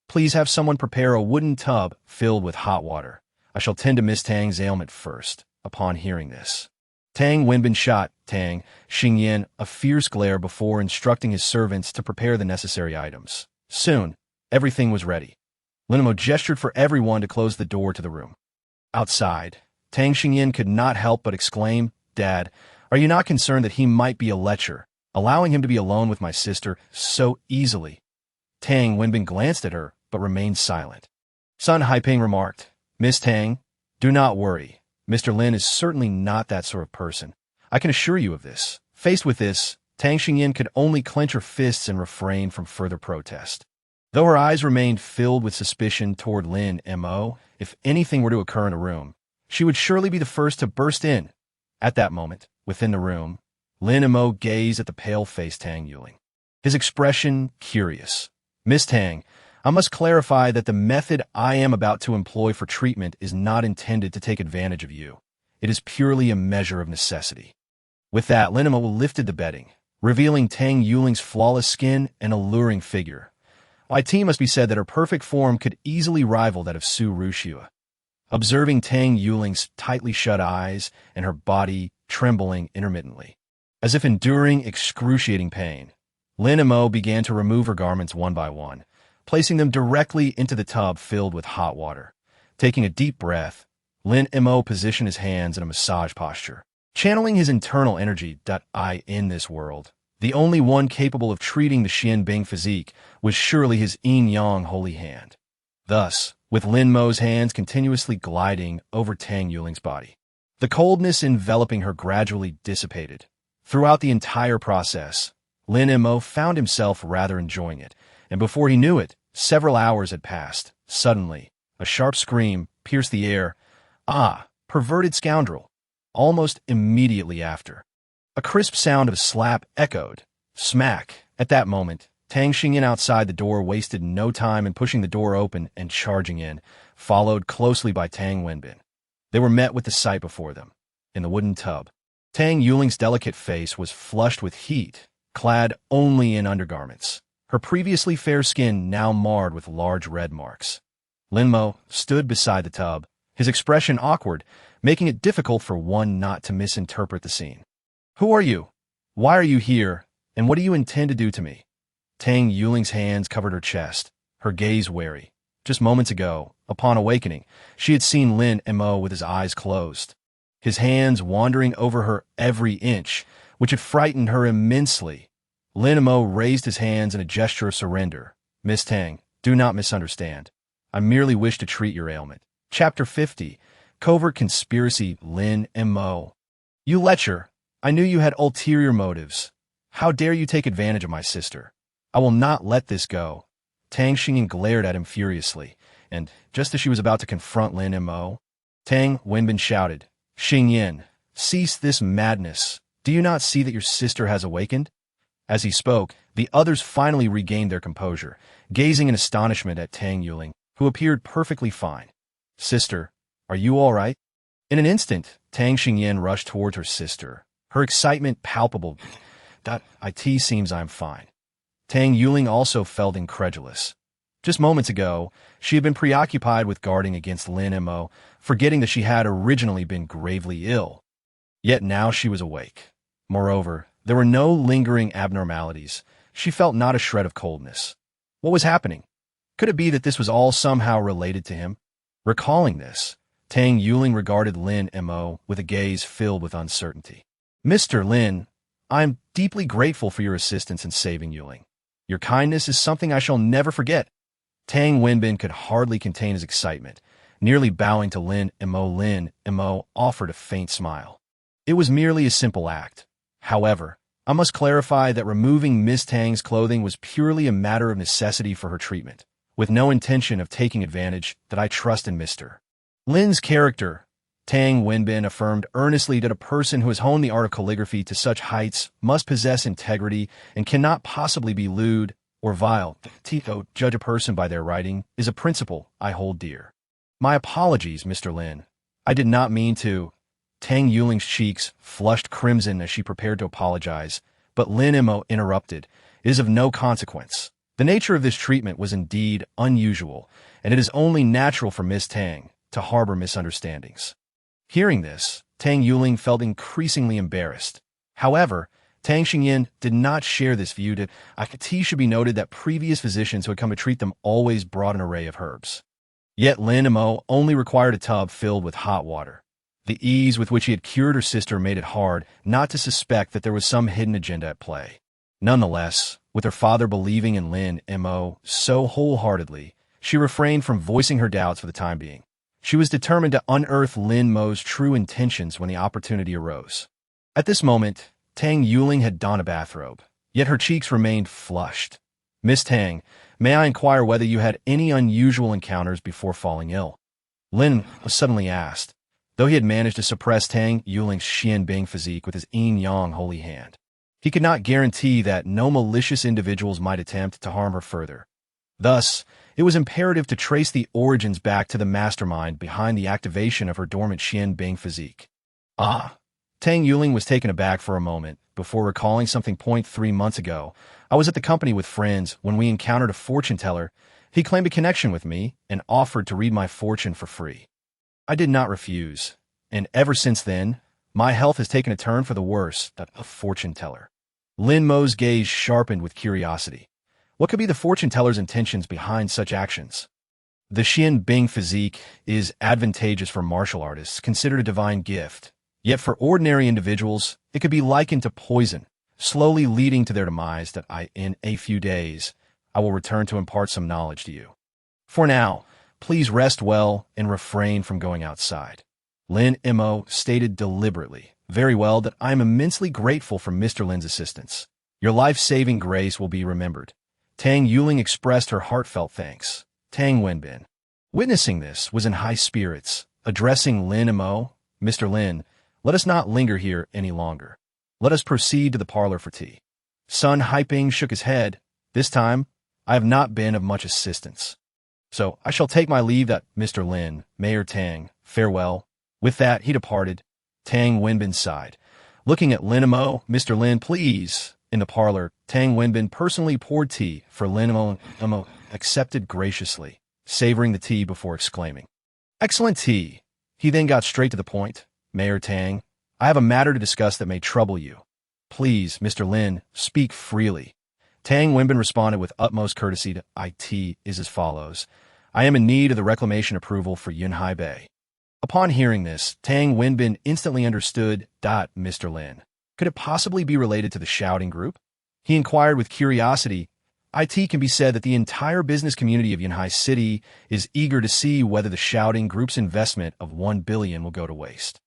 Please have someone prepare a wooden tub filled with hot water. I shall tend to Miss Tang's ailment first. Upon hearing this, Tang Wenbin shot Tang Xingyan a fierce glare before instructing his servants to prepare the necessary items. Soon, everything was ready. Lin Mo gestured for everyone to close the door to the room. Outside, Tang Xingyan could not help but exclaim, Dad, are you not concerned that he might be a lecher, allowing him to be alone with my sister so easily? Tang Wenbin glanced at her, but remained silent. Sun Haiping remarked, Miss Tang, do not worry. Mr. Lin is certainly not that sort of person. I can assure you of this. Faced with this, Tang Xingyan could only clench her fists and refrain from further protest. Though her eyes remained filled with suspicion toward Lin Mo, if anything were to occur in a room, she would surely be the first to burst in. At that moment, within the room, Lin Mo gazed at the pale-faced Tang Yuling. His expression curious. Miss Tang, I must clarify that the method I am about to employ for treatment is not intended to take advantage of you. It is purely a measure of necessity. With that, Lin Mo lifted the bedding, revealing Tang Yuling's flawless skin and alluring figure. It must be said that her perfect form could easily rival that of Su Ruxia. Observing Tang Yuling's tightly shut eyes and her body trembling intermittently, as if enduring excruciating pain, Lin Mo began to remove her garments one by one, placing them directly into the tub filled with hot water. Taking a deep breath, Lin Mo positioned his hands in a massage posture, channeling his internal energy. In this world, the only one capable of treating the Xian Bing physique was surely his yin-yang holy hand. Thus, with Lin Mo's hands continuously gliding over Tang Yuling's body, the coldness enveloping her gradually dissipated. Throughout the entire process, Lin Mo found himself rather enjoying it, and before he knew it, several hours had passed. Suddenly, a sharp scream pierced the air. "Ah, perverted scoundrel!" Almost immediately after, a crisp sound of a slap echoed. Smack! At that moment, Tang Xingyan outside the door wasted no time in pushing the door open and charging in, followed closely by Tang Wenbin. They were met with the sight before them. In the wooden tub, Tang Yuling's delicate face was flushed with heat, clad only in undergarments, her previously fair skin now marred with large red marks. Lin Mo stood beside the tub, his expression awkward, making it difficult for one not to misinterpret the scene. "Who are you? Why are you here? And what do you intend to do to me?" Tang Yuling's hands covered her chest, her gaze wary. Just moments ago, upon awakening, she had seen Lin Mo with his eyes closed, his hands wandering over her every inch, which had frightened her immensely. Lin Mo raised his hands in a gesture of surrender. "Miss Tang, do not misunderstand. I merely wish to treat your ailment." Chapter 50. Covert Conspiracy. Lin Mo. "You lecher! I knew you had ulterior motives. How dare you take advantage of my sister? I will not let this go." Tang Xingyan glared at him furiously, and just as she was about to confront Lin Mo, Tang Wenbin shouted, "Xingyan, cease this madness. Do you not see that your sister has awakened?" As he spoke, the others finally regained their composure, gazing in astonishment at Tang Yuling, who appeared perfectly fine. "Sister, are you all right?" In an instant, Tang Xingyan rushed towards her sister, her excitement palpable. "It seems I'm fine." Tang Yuling also felt incredulous. Just moments ago, she had been preoccupied with guarding against Lin Mo, forgetting that she had originally been gravely ill. Yet now she was awake. Moreover, there were no lingering abnormalities. She felt not a shred of coldness. What was happening? Could it be that this was all somehow related to him? Recalling this, Tang Yuling regarded Lin Mo with a gaze filled with uncertainty. "Mr. Lin, I am deeply grateful for your assistance in saving Yuling. Your kindness is something I shall never forget." Tang Wenbin could hardly contain his excitement. Nearly bowing to Lin Mo offered a faint smile. It was merely a simple act. However, I must clarify that removing Miss Tang's clothing was purely a matter of necessity for her treatment, with no intention of taking advantage. That I trust in Mr. Lin's character. Tang Wenbin affirmed earnestly that a person who has honed the art of calligraphy to such heights must possess integrity and cannot possibly be lewd or vile. To judge a person by their writing is a principle I hold dear. "My apologies, Mr. Lin. I did not mean to." Tang Yuling's cheeks flushed crimson as she prepared to apologize, but Lin Mo interrupted. "It is of no consequence. The nature of this treatment was indeed unusual, and it is only natural for Miss Tang to harbor misunderstandings." Hearing this, Tang Yuling felt increasingly embarrassed. However, Tang Xingyan did not share this view. It should be noted that previous physicians who had come to treat them always brought an array of herbs. Yet Lin Mo only required a tub filled with hot water. The ease with which he had cured her sister made it hard not to suspect that there was some hidden agenda at play. Nonetheless, with her father believing in Lin Mo so wholeheartedly, she refrained from voicing her doubts for the time being. She was determined to unearth Lin Mo's true intentions when the opportunity arose. At this moment, Tang Yuling had donned a bathrobe, yet her cheeks remained flushed. "Miss Tang, may I inquire whether you had any unusual encounters before falling ill?" Lin was suddenly asked, though he had managed to suppress Tang Yuling's Xian Bing physique with his yin-yang holy hand. He could not guarantee that no malicious individuals might attempt to harm her further. Thus, it was imperative to trace the origins back to the mastermind behind the activation of her dormant Xian Bing physique. "Ah, Tang Yuling was taken aback for a moment before recalling something. 3 months ago, I was at the company with friends when we encountered a fortune teller. He claimed a connection with me and offered to read my fortune for free. I did not refuse, and ever since then, my health has taken a turn for the worse. A fortune teller. Lin Mo's gaze sharpened with curiosity. What could be the fortune teller's intentions behind such actions? The Xian Bing physique is advantageous for martial artists, considered a divine gift. Yet for ordinary individuals, it could be likened to poison, slowly leading to their demise. In a few days, I will return to impart some knowledge to you. For now, please rest well and refrain from going outside. Lin Mo stated deliberately. Very well, that I am immensely grateful for Mr. Lin's assistance. Your life-saving grace will be remembered. Tang Yuling expressed her heartfelt thanks. Tang Wenbin, witnessing this, was in high spirits, addressing Lin Mo. Mr. Lin, let us not linger here any longer. Let us proceed to the parlor for tea. Sun Haiping shook his head. This time, I have not been of much assistance. So I shall take my leave. Mr. Lin, Mayor Tang, farewell. With that, he departed. Tang Wenbin sighed. Looking at Lin Mo, Mr. Lin, please. In the parlor, Tang Wenbin personally poured tea for Lin Mo. Mo accepted graciously, savoring the tea before exclaiming, "Excellent tea." He then got straight to the point. Mayor Tang, I have a matter to discuss that may trouble you. Please, Mr. Lin, speak freely. Tang Wenbin responded with utmost courtesy. It is as follows. I am in need of the reclamation approval for Yunhai Bay. Upon hearing this, Tang Wenbin instantly understood. Mr. Lin, could it possibly be related to the shouting group? He inquired with curiosity. It can be said that the entire business community of Yunhai City is eager to see whether the shouting group's investment of 1 billion will go to waste.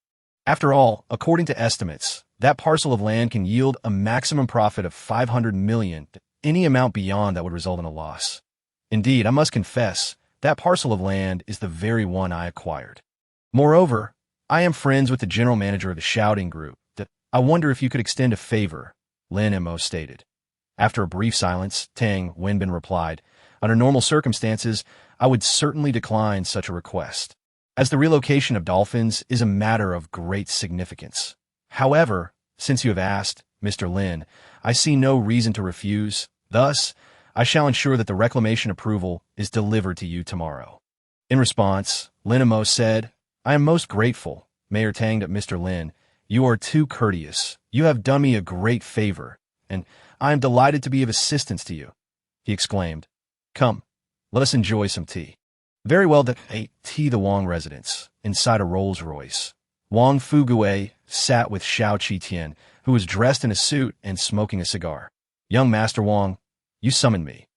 After all, according to estimates, that parcel of land can yield a maximum profit of 500 million. Any amount beyond that would result in a loss. Indeed, I must confess, that parcel of land is the very one I acquired. Moreover, I am friends with the general manager of the shouting group. I wonder if you could extend a favor, Lin Mo stated. After a brief silence, Tang Wenbin replied, under normal circumstances, I would certainly decline such a request, as the relocation of dolphins is a matter of great significance. However, since you have asked, Mr. Lin, I see no reason to refuse. Thus, I shall ensure that the reclamation approval is delivered to you tomorrow. In response, Lin Mo said, I am most grateful, Mayor Tang. Mr. Lin, you are too courteous. You have done me a great favor, and I am delighted to be of assistance to you. He exclaimed, Come, let us enjoy some tea. Very well. The Wang residence, inside a Rolls-Royce. Wang Fugue sat with Xiao Qitian, who was dressed in a suit and smoking a cigar. Young Master Wang, you summoned me.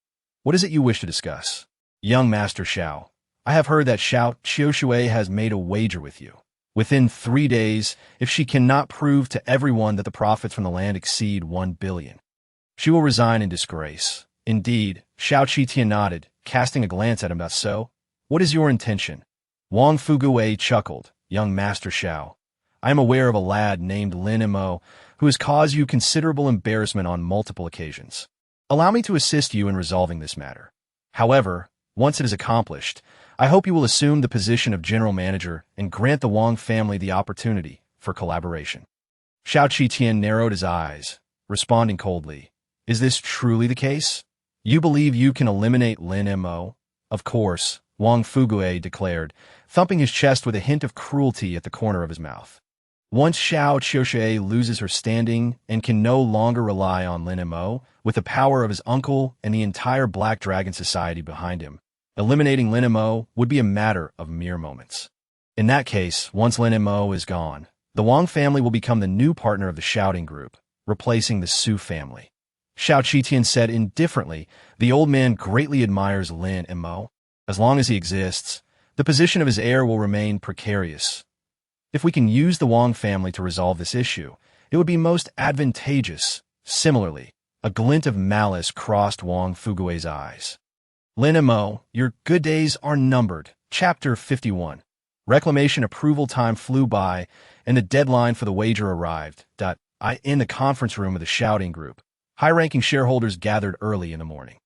What is it you wish to discuss? Young Master Xiao, I have heard that Xiao Qiushui has made a wager with you. Within 3 days, if she cannot prove to everyone that the profits from the land exceed 1 billion, she will resign in disgrace. Indeed, Xiao Qitian nodded, casting a glance at him. So, what is your intention? Wang Fugue chuckled. Young Master Xiao, I am aware of a lad named Lin Mo who has caused you considerable embarrassment on multiple occasions. Allow me to assist you in resolving this matter. However, once it is accomplished, I hope you will assume the position of general manager and grant the Wang family the opportunity for collaboration. Xiao Qitian narrowed his eyes, responding coldly, Is this truly the case? You believe you can eliminate Lin Mo? Of course, Wang Fugue declared, thumping his chest with a hint of cruelty at the corner of his mouth. Once Xiao Qiushui loses her standing and can no longer rely on Lin Mo, with the power of his uncle and the entire Black Dragon Society behind him, eliminating Lin Mo would be a matter of mere moments. In that case, once Lin Mo is gone, the Wang family will become the new partner of the shouting group, replacing the Su family. Xiao Qitian said indifferently, the old man greatly admires Lin Mo. As long as he exists, the position of his heir will remain precarious. If we can use the Wang family to resolve this issue, it would be most advantageous. Similarly, a glint of malice crossed Wang Fugue's eyes. Lin Mo, your good days are numbered. Chapter 51. Reclamation approval time flew by, and the deadline for the wager arrived. In the conference room of the shouting group, high-ranking shareholders gathered early in the morning.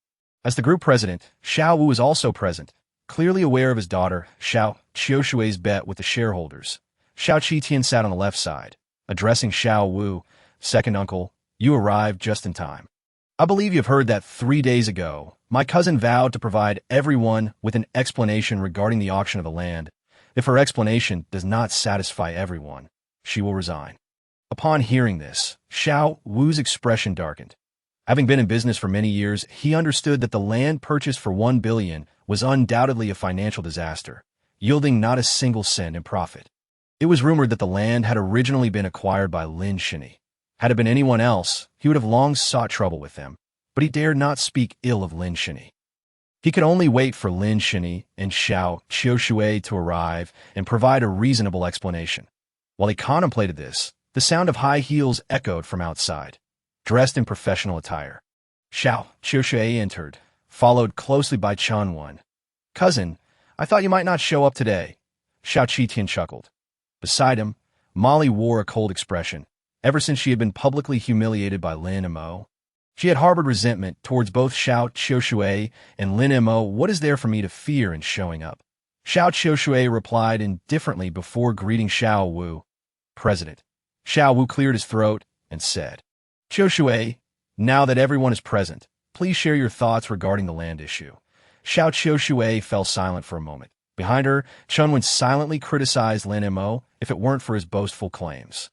As the group president, Xiao Wu was also present, clearly aware of his daughter, Xiao Qiushui's bet with the shareholders. Xiao Qitian sat on the left side, Addressing Xiao Wu, second uncle, you arrived just in time. I believe you've heard that 3 days ago, my cousin vowed to provide everyone with an explanation regarding the auction of the land. If her explanation does not satisfy everyone, she will resign. Upon hearing this, Xiao Wu's expression darkened. Having been in business for many years, he understood that the land purchased for 1 billion was undoubtedly a financial disaster, yielding not a single cent in profit. It was rumored that the land had originally been acquired by Lin Mo. Had it been anyone else, he would have long sought trouble with them, but he dared not speak ill of Lin Mo. He could only wait for Lin Mo and Xiao Qiushui to arrive and provide a reasonable explanation. While he contemplated this, the sound of high heels echoed from outside. Dressed in professional attire, Xiao Qiushui entered, followed closely by Chunwan. Cousin, I thought you might not show up today. Xiao Qitian chuckled. Beside him, Molly wore a cold expression. Ever since she had been publicly humiliated by Lin Mo, she had harbored resentment towards both Xiao Qiushui and Lin Mo. What is there for me to fear in showing up? Xiao Qiushui replied indifferently before greeting Xiao Wu. President. Xiao Wu cleared his throat and said, Qiushui, now that everyone is present, please share your thoughts regarding the land issue. Xiao Qiushui fell silent for a moment. Behind her, Chunwan silently criticized Lin Mo if it weren't for his boastful claims.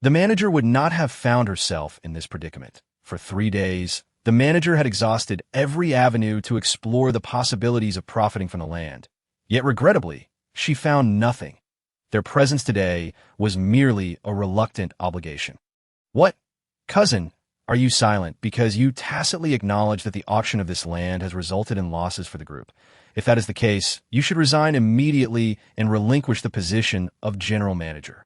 The manager would not have found herself in this predicament. For 3 days, the manager had exhausted every avenue to explore the possibilities of profiting from the land. Yet regrettably, she found nothing. Their presence today was merely a reluctant obligation. What? Cousin, are you silent because you tacitly acknowledge that the auction of this land has resulted in losses for the group? If that is the case, you should resign immediately and relinquish the position of general manager.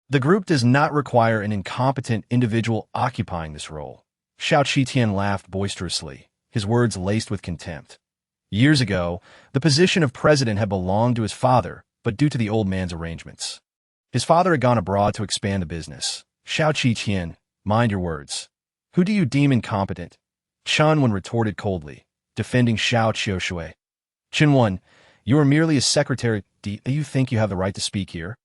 The group does not require an incompetent individual occupying this role. Xiao Qitian laughed boisterously, his words laced with contempt. Years ago, the position of president had belonged to his father, but due to the old man's arrangements, his father had gone abroad to expand the business. Xiao Qitian, mind your words. Who do you deem incompetent? Chunwan retorted coldly, defending Xiao Qiushui. Chunwan, you are merely a secretary. Do you think you have the right to speak here?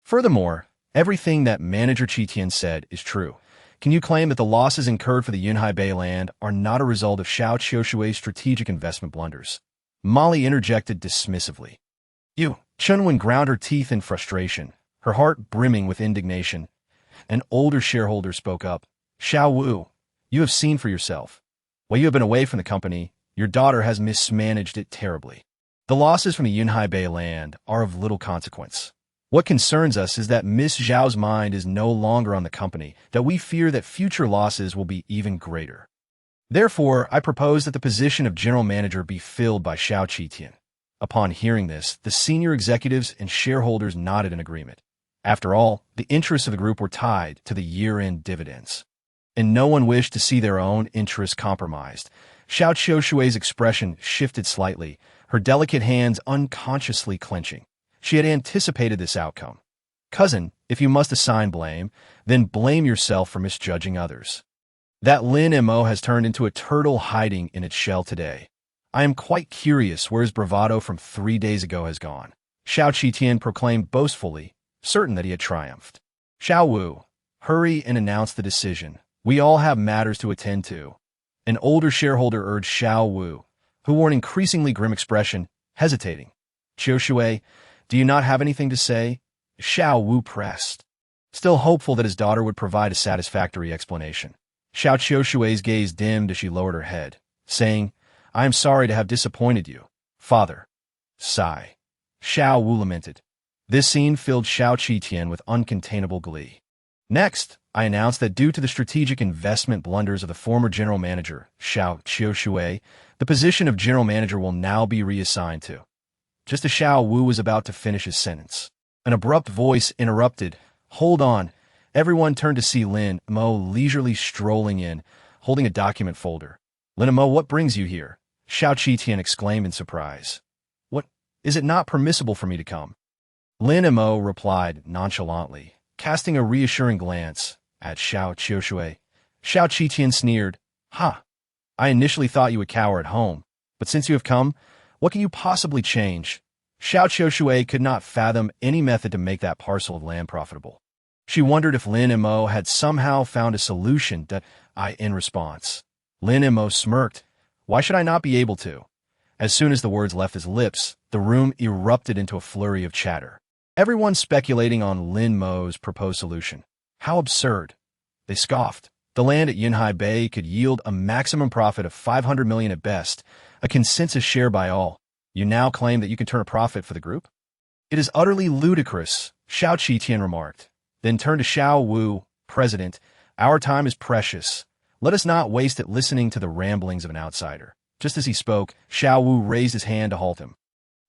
Furthermore, everything that Manager Qitian said is true. Can you claim that the losses incurred for the Yunhai Bay land are not a result of Xiao Qiushui's strategic investment blunders? Molly interjected dismissively. You. Chunwan ground her teeth in frustration, her heart brimming with indignation. An older shareholder spoke up. Xiao Wu, you have seen for yourself. While you have been away from the company, your daughter has mismanaged it terribly. The losses from the Yunhai Bay land are of little consequence. What concerns us is that Miss Zhao's mind is no longer on the company, that we fear that future losses will be even greater. Therefore, I propose that the position of general manager be filled by Xiao Qitian. Upon hearing this, the senior executives and shareholders nodded in agreement. After all, the interests of the group were tied to the year-end dividends, and no one wished to see their own interests compromised. Xiao Qiushui's expression shifted slightly, her delicate hands unconsciously clenching. She had anticipated this outcome. Cousin, if you must assign blame, then blame yourself for misjudging others. That Lin Mo has turned into a turtle hiding in its shell today. I am quite curious where his bravado from 3 days ago has gone. Xiao Qitian proclaimed boastfully, certain that he had triumphed. Xiao Wu, hurry and announce the decision. We all have matters to attend to. An older shareholder urged Xiao Wu, who wore an increasingly grim expression, hesitating. Qiushui, do you not have anything to say? Xiao Wu pressed, still hopeful that his daughter would provide a satisfactory explanation. Xiao Qiushui's gaze dimmed as she lowered her head, saying, I am sorry to have disappointed you, father. Sigh. Xiao Wu lamented. This scene filled Xiao Qitian with uncontainable glee. Next, I announced that due to the strategic investment blunders of the former general manager, Xiao Qiushui, the position of general manager will now be reassigned to. Just as Xiao Wu was about to finish his sentence, an abrupt voice interrupted. Hold on. Everyone turned to see Lin Mo leisurely strolling in, holding a document folder. Lin Mo, what brings you here? Xiao Qitian exclaimed in surprise. What? Is it not permissible for me to come? Lin Mo replied nonchalantly, casting a reassuring glance at Xiao Qiushui. Xiao Qitian sneered. Ha! I initially thought you would cower at home, but since you have come, what can you possibly change? Xiao Qiushui could not fathom any method to make that parcel of land profitable. She wondered if Lin Mo had somehow found a solution that in response. Lin Mo smirked. Why should I not be able to? As soon as the words left his lips, the room erupted into a flurry of chatter. Everyone speculating on Lin Mo's proposed solution. How absurd. They scoffed. The land at Yunhai Bay could yield a maximum profit of 500 million at best, a consensus share by all. You now claim that you can turn a profit for the group? It is utterly ludicrous, Xiao Qitian remarked. Then turned to Xiao Wu, President. Our time is precious. Let us not waste it listening to the ramblings of an outsider. Just as he spoke, Xiao Wu raised his hand to halt him.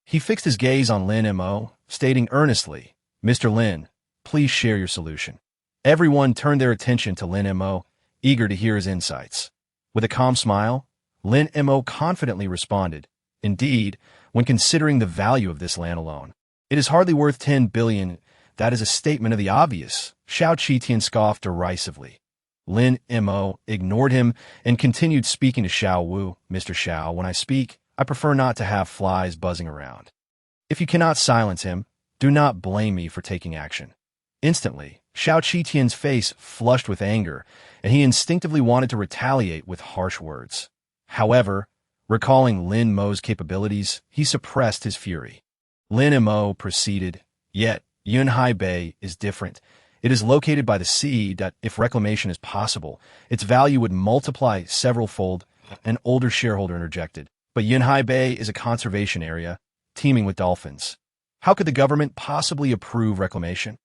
He fixed his gaze on Lin Mo, stating earnestly, Mr. Lin, please share your solution. Everyone turned their attention to Lin Mo, eager to hear his insights. With a calm smile, Lin Mo confidently responded, Indeed, when considering the value of this land alone, it is hardly worth 10 billion. That is a statement of the obvious. Xiao Qitian scoffed derisively. Lin Mo ignored him and continued speaking to Xiao Wu. Mr. Xiao, when I speak, I prefer not to have flies buzzing around. If you cannot silence him, do not blame me for taking action. Instantly, Xiao Qitian's face flushed with anger, and he instinctively wanted to retaliate with harsh words. However, recalling Lin Mo's capabilities, he suppressed his fury. Lin Mo proceeded, Yet, Yunhai Bay is different. It is located by the sea that, if reclamation is possible, its value would multiply several-fold. An older shareholder interjected. But Yunhai Bay is a conservation area, teeming with dolphins. How could the government possibly approve reclamation?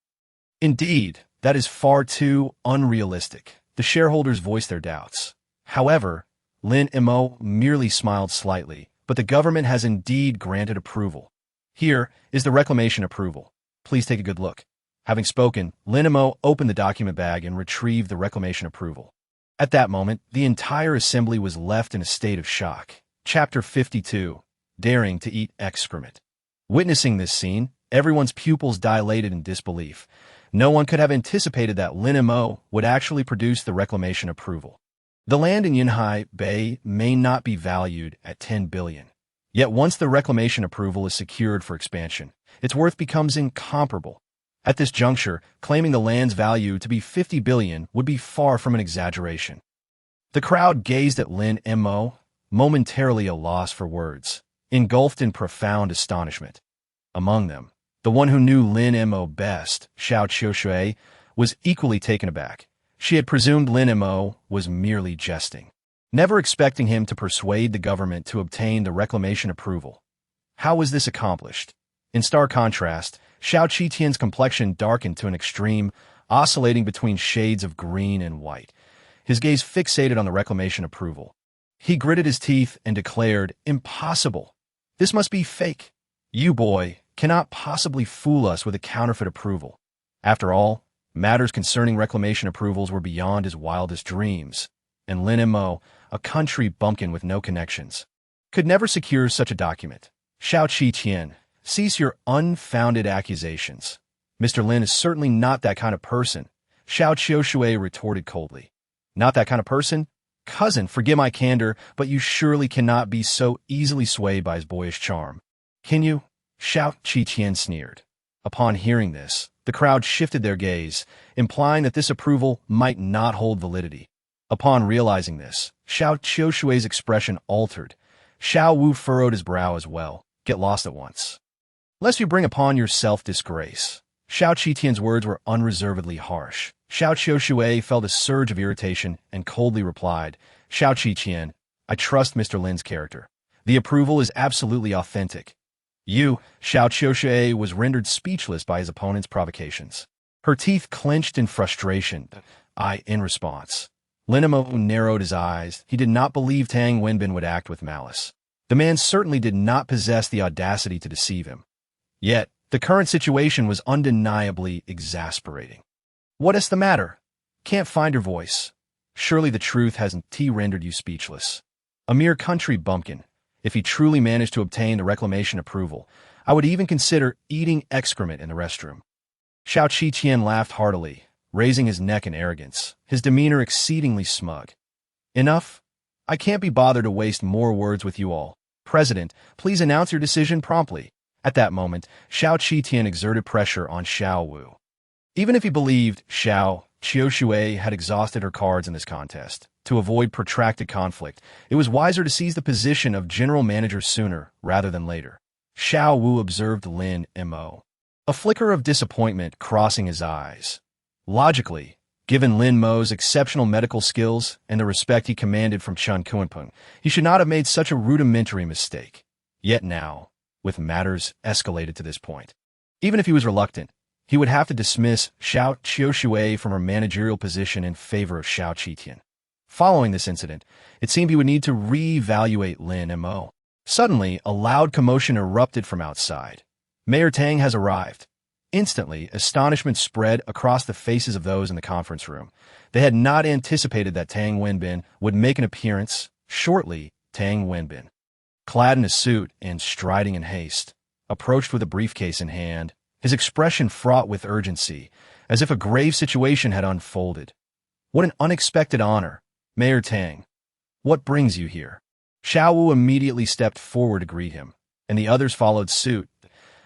Indeed, that is far too unrealistic. The shareholders voiced their doubts. However, Lin Mo merely smiled slightly, but the government has indeed granted approval. Here is the reclamation approval. Please take a good look. Having spoken, Lin Mo opened the document bag and retrieved the reclamation approval. At that moment, the entire assembly was left in a state of shock. Chapter 52. Daring to Eat Excrement. Witnessing this scene, everyone's pupils dilated in disbelief. No one could have anticipated that Lin Mo would actually produce the reclamation approval. The land in Yunhai Bay may not be valued at 10 billion. Yet once the reclamation approval is secured for expansion, its worth becomes incomparable. At this juncture, claiming the land's value to be 50 billion would be far from an exaggeration. The crowd gazed at Lin Mo, momentarily a loss for words, engulfed in profound astonishment. Among them, the one who knew Lin Mo best, Xiao Qiushui, was equally taken aback. She had presumed Lin Mo was merely jesting, never expecting him to persuade the government to obtain the reclamation approval. How was this accomplished? In stark contrast, Xiao Qitian's complexion darkened to an extreme, oscillating between shades of green and white, his gaze fixated on the reclamation approval. He gritted his teeth and declared, Impossible! This must be fake. You, boy, cannot possibly fool us with a counterfeit approval. After all, matters concerning reclamation approvals were beyond his wildest dreams, and Lin Mo, a country bumpkin with no connections, could never secure such a document. Xiao Qitian, cease your unfounded accusations. Mr. Lin is certainly not that kind of person, Xiao Qiushui retorted coldly. Not that kind of person? Cousin, forgive my candor, but you surely cannot be so easily swayed by his boyish charm. Can you? Xiao Qitian sneered. Upon hearing this, the crowd shifted their gaze, implying that this approval might not hold validity. Upon realizing this, Xiao Qiushui's expression altered. Xiao Wu furrowed his brow as well. Get lost at once, lest you bring upon yourself disgrace. Xiao Qitian's words were unreservedly harsh. Xiao Qiushui felt a surge of irritation and coldly replied, Xiao Qitian, I trust Mr. Lin's character. The approval is absolutely authentic. You, Xiao Qiushui, was rendered speechless by his opponent's provocations. Her teeth clenched in frustration. In response. Lin Mo narrowed his eyes. He did not believe Tang Wenbin would act with malice. The man certainly did not possess the audacity to deceive him. Yet, the current situation was undeniably exasperating. What is the matter? Can't find your voice. Surely the truth hasn't rendered you speechless. A mere country bumpkin. If he truly managed to obtain the reclamation approval, I would even consider eating excrement in the restroom. Xiao Qitian laughed heartily, raising his neck in arrogance, his demeanor exceedingly smug. Enough? I can't be bothered to waste more words with you all. President, please announce your decision promptly. At that moment, Xiao Qitian exerted pressure on Xiao Wu. Even if he believed Xiao Qiushui had exhausted her cards in this contest, to avoid protracted conflict, it was wiser to seize the position of general manager sooner rather than later. Xiao Wu observed Lin Mo, a flicker of disappointment crossing his eyes. Logically, given Lin Mo's exceptional medical skills and the respect he commanded from Chen Kunpeng, he should not have made such a rudimentary mistake. Yet now, with matters escalated to this point, even if he was reluctant, he would have to dismiss Xiao Qiushui from her managerial position in favor of Xiao Qitian. Following this incident, it seemed he would need to re-evaluate Lin Mo. Suddenly, a loud commotion erupted from outside. Mayor Tang has arrived. Instantly, astonishment spread across the faces of those in the conference room. They had not anticipated that Tang Wenbin would make an appearance. Shortly, Tang Wenbin, clad in a suit and striding in haste, approached with a briefcase in hand, his expression fraught with urgency, as if a grave situation had unfolded. What an unexpected honor, Mayor Tang. What brings you here? Xiao Wu immediately stepped forward to greet him, and the others followed suit.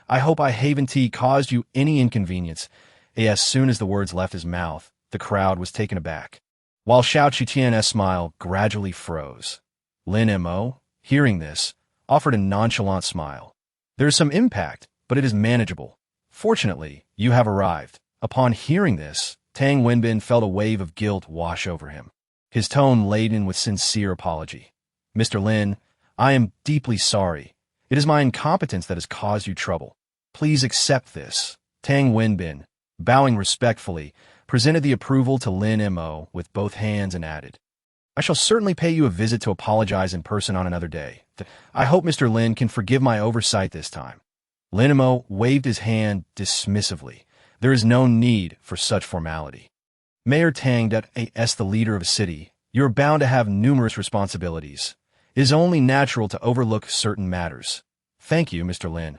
I hope I haven't caused you any inconvenience. As soon as the words left his mouth, the crowd was taken aback, while Xiao Qitian's smile gradually froze. Lin Mo, hearing this, offered a nonchalant smile. There is some impact, but it is manageable. Fortunately, you have arrived. Upon hearing this, Tang Wenbin felt a wave of guilt wash over him, his tone laden with sincere apology. Mr. Lin, I am deeply sorry. It is my incompetence that has caused you trouble. Please accept this. Tang Wenbin, bowing respectfully, presented the approval to Lin Mo with both hands and added, I shall certainly pay you a visit to apologize in person on another day. I hope Mr. Lin can forgive my oversight this time. Lin Mo waved his hand dismissively. There is no need for such formality. Mayor Tang, as the leader of a city, you are bound to have numerous responsibilities. It is only natural to overlook certain matters. Thank you, Mr. Lin.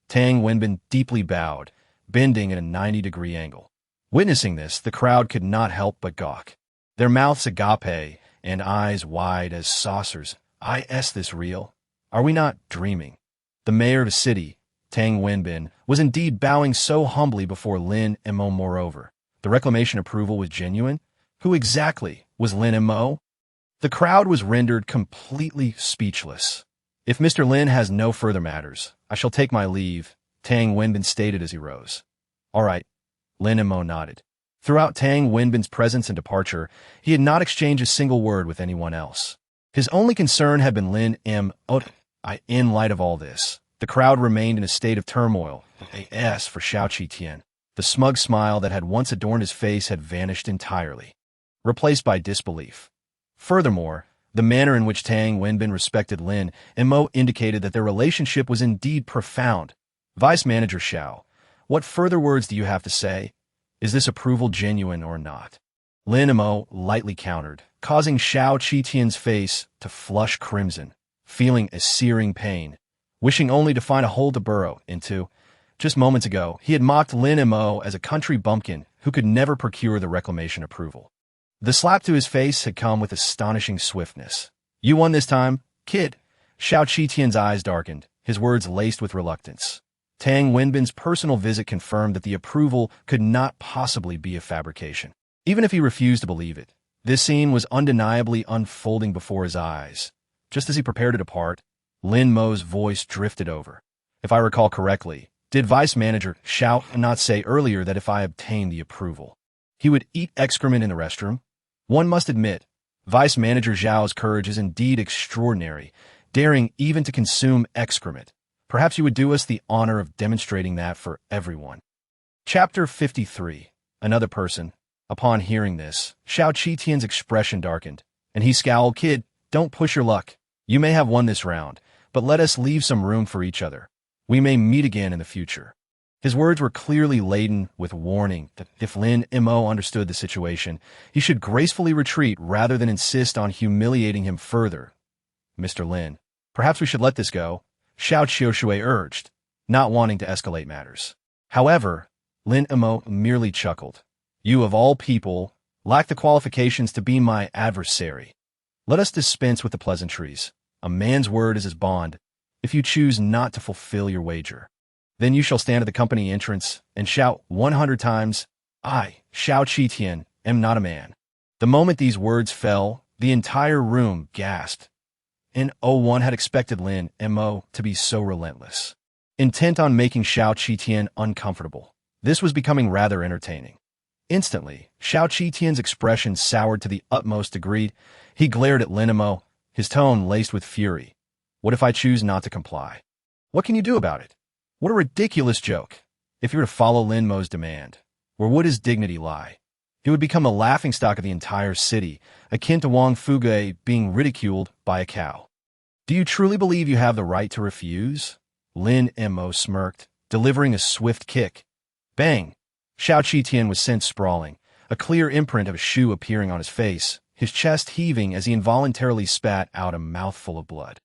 Tang Wenbin deeply bowed, bending at a 90-degree angle. Witnessing this, the crowd could not help but gawk, their mouths agape and eyes wide as saucers. Is this real? Are we not dreaming? The mayor of a city, Tang Wenbin, was indeed bowing so humbly before Lin Mo. Moreover, the reclamation approval was genuine. Who exactly was Lin Mo? The crowd was rendered completely speechless. If Mr. Lin has no further matters, I shall take my leave, Tang Wenbin stated as he rose. All right, Lin Mo nodded. Throughout Tang Wenbin's presence and departure, he had not exchanged a single word with anyone else. His only concern had been Lin Mo. In light of all this, the crowd remained in a state of turmoil. As for Xiao Qitian, the smug smile that had once adorned his face had vanished entirely, replaced by disbelief. Furthermore, the manner in which Tang Wenbin respected Lin Mo indicated that their relationship was indeed profound. Vice Manager Xiao, what further words do you have to say? Is this approval genuine or not? Lin Mo lightly countered, causing Xiao Qitian's face to flush crimson, feeling a searing pain, wishing only to find a hole to burrow into. Just moments ago, he had mocked Lin Mo as a country bumpkin who could never procure the reclamation approval. The slap to his face had come with astonishing swiftness. You won this time, kid. Xiao Qitian's eyes darkened, his words laced with reluctance. Tang Wenbin's personal visit confirmed that the approval could not possibly be a fabrication. Even if he refused to believe it, this scene was undeniably unfolding before his eyes. Just as he prepared to depart, Lin Mo's voice drifted over. If I recall correctly, did Vice Manager Xiao not say earlier that if I obtained the approval, he would eat excrement in the restroom? One must admit, Vice Manager Zhao's courage is indeed extraordinary, daring even to consume excrement. Perhaps you would do us the honor of demonstrating that for everyone. Chapter 53. Another person. Upon hearing this, Xiao Qitian's expression darkened, and he scowled. Kid, don't push your luck. You may have won this round, but let us leave some room for each other. We may meet again in the future. His words were clearly laden with warning that if Lin Mo understood the situation, he should gracefully retreat rather than insist on humiliating him further. Mr. Lin, perhaps we should let this go, Xiao Qiushui urged, not wanting to escalate matters. However, Lin Mo merely chuckled. You of all people lack the qualifications to be my adversary. Let us dispense with the pleasantries. A man's word is his bond. If you choose not to fulfill your wager, then you shall stand at the company entrance and shout 100 times, I, Xiao Qitian, am not a man. The moment these words fell, the entire room gasped. And one had expected Lin Mo to be so relentless. Intent on making Xiao Qitian uncomfortable, this was becoming rather entertaining. Instantly, Xiao Qitian's expression soured to the utmost degree. He glared at Lin Mo, his tone laced with fury. What if I choose not to comply? What can you do about it? What a ridiculous joke. If you were to follow Lin Mo's demand, where would his dignity lie? He would become a laughingstock of the entire city, akin to Wang Fuge being ridiculed by a cow. Do you truly believe you have the right to refuse? Lin Mo smirked, delivering a swift kick. Bang! Xiao Qitian was sent sprawling, a clear imprint of a shoe appearing on his face, his chest heaving as he involuntarily spat out a mouthful of blood.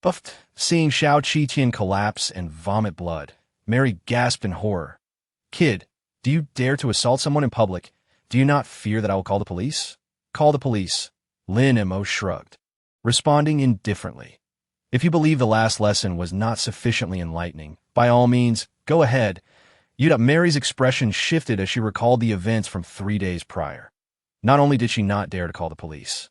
Buffed, seeing Xiao Qitian collapse and vomit blood, Mary gasped in horror. Kid, do you dare to assault someone in public? Do you not fear that I will call the police? Call the police. Lin Mo shrugged, responding indifferently. If you believe the last lesson was not sufficiently enlightening, by all means, go ahead. Mary's expression shifted as she recalled the events from 3 days prior. Not only did she not dare to call the police,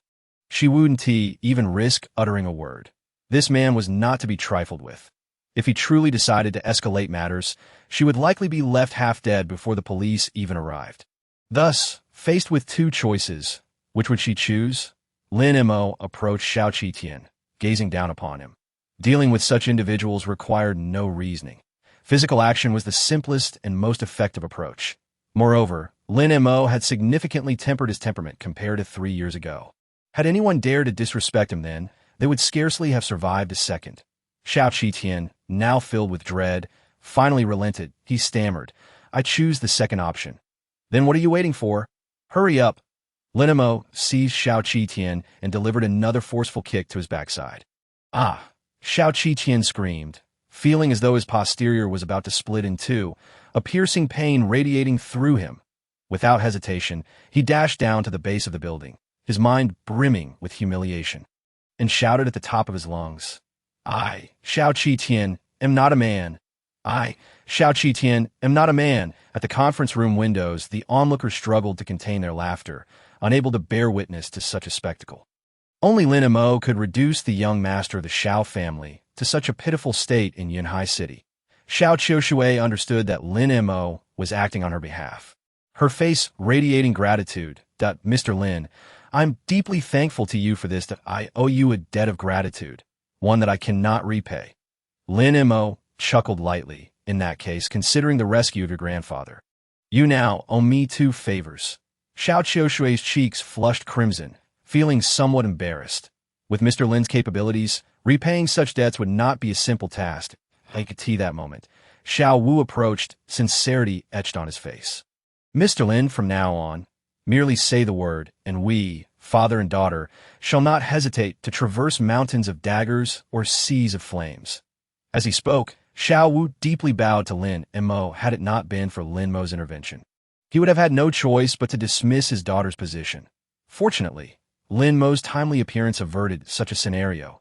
she wouldn't even risk uttering a word. This man was not to be trifled with. If he truly decided to escalate matters, she would likely be left half dead before the police even arrived. Thus, faced with two choices, which would she choose? Lin Mo approached Xiao Qitian, gazing down upon him. Dealing with such individuals required no reasoning. Physical action was the simplest and most effective approach. Moreover, Lin Mo had significantly tempered his temperament compared to 3 years ago. Had anyone dared to disrespect him then, they would scarcely have survived a second. Xiao Qitian, now filled with dread, finally relented. He stammered, I choose the second option. Then what are you waiting for? Hurry up. Lin Mo seized Xiao Qitian and delivered another forceful kick to his backside. Ah! Xiao Qitian screamed, feeling as though his posterior was about to split in two, a piercing pain radiating through him. Without hesitation, he dashed down to the base of the building, his mind brimming with humiliation, and shouted at the top of his lungs, I, Xiao Qitian, am not a man. I, Xiao Qitian, am not a man. At the conference room windows, the onlookers struggled to contain their laughter, unable to bear witness to such a spectacle. Only Lin Mo could reduce the young master of the Xiao family to such a pitiful state in Yunhai City. Xiao Qiushui understood that Lin Mo was acting on her behalf, her face radiating gratitude. Mr. Lin, I'm deeply thankful to you for this. That I owe you a debt of gratitude, one that I cannot repay. Lin Mo chuckled lightly, in that case, considering the rescue of your grandfather. You now owe me 2 favors. Xiao Qiushui's cheeks flushed crimson, feeling somewhat embarrassed. With Mr. Lin's capabilities, repaying such debts would not be a simple task. I could see that moment. Xiao Wu approached, sincerity etched on his face. Mr. Lin, from now on, merely say the word, and we, father and daughter, shall not hesitate to traverse mountains of daggers or seas of flames. As he spoke, Xiao Wu deeply bowed to Lin Mo had it not been for Lin Mo's intervention. He would have had no choice but to dismiss his daughter's position. Fortunately, Lin Mo's timely appearance averted such a scenario.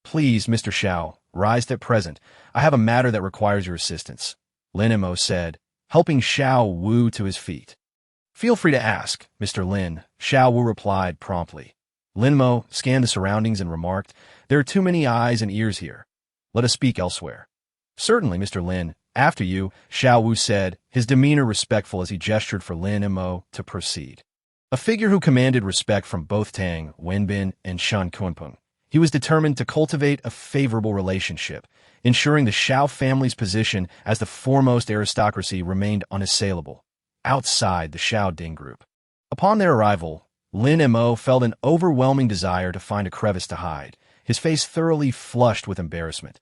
Please, Mr. Xiao, rise at present. I have a matter that requires your assistance, Lin Mo said, helping Xiao Wu to his feet. Feel free to ask, Mr. Lin, Xiao Wu replied promptly. Lin Mo scanned the surroundings and remarked, there are too many eyes and ears here. Let us speak elsewhere. Certainly, Mr. Lin. After you, Xiao Wu said, his demeanor respectful as he gestured for Lin Mo to proceed. A figure who commanded respect from both Tang Wenbin and Shan Kunpeng. He was determined to cultivate a favorable relationship, ensuring the Xiao family's position as the foremost aristocracy remained unassailable, outside the Xiao Ding group. Upon their arrival, Lin Mo felt an overwhelming desire to find a crevice to hide, his face thoroughly flushed with embarrassment.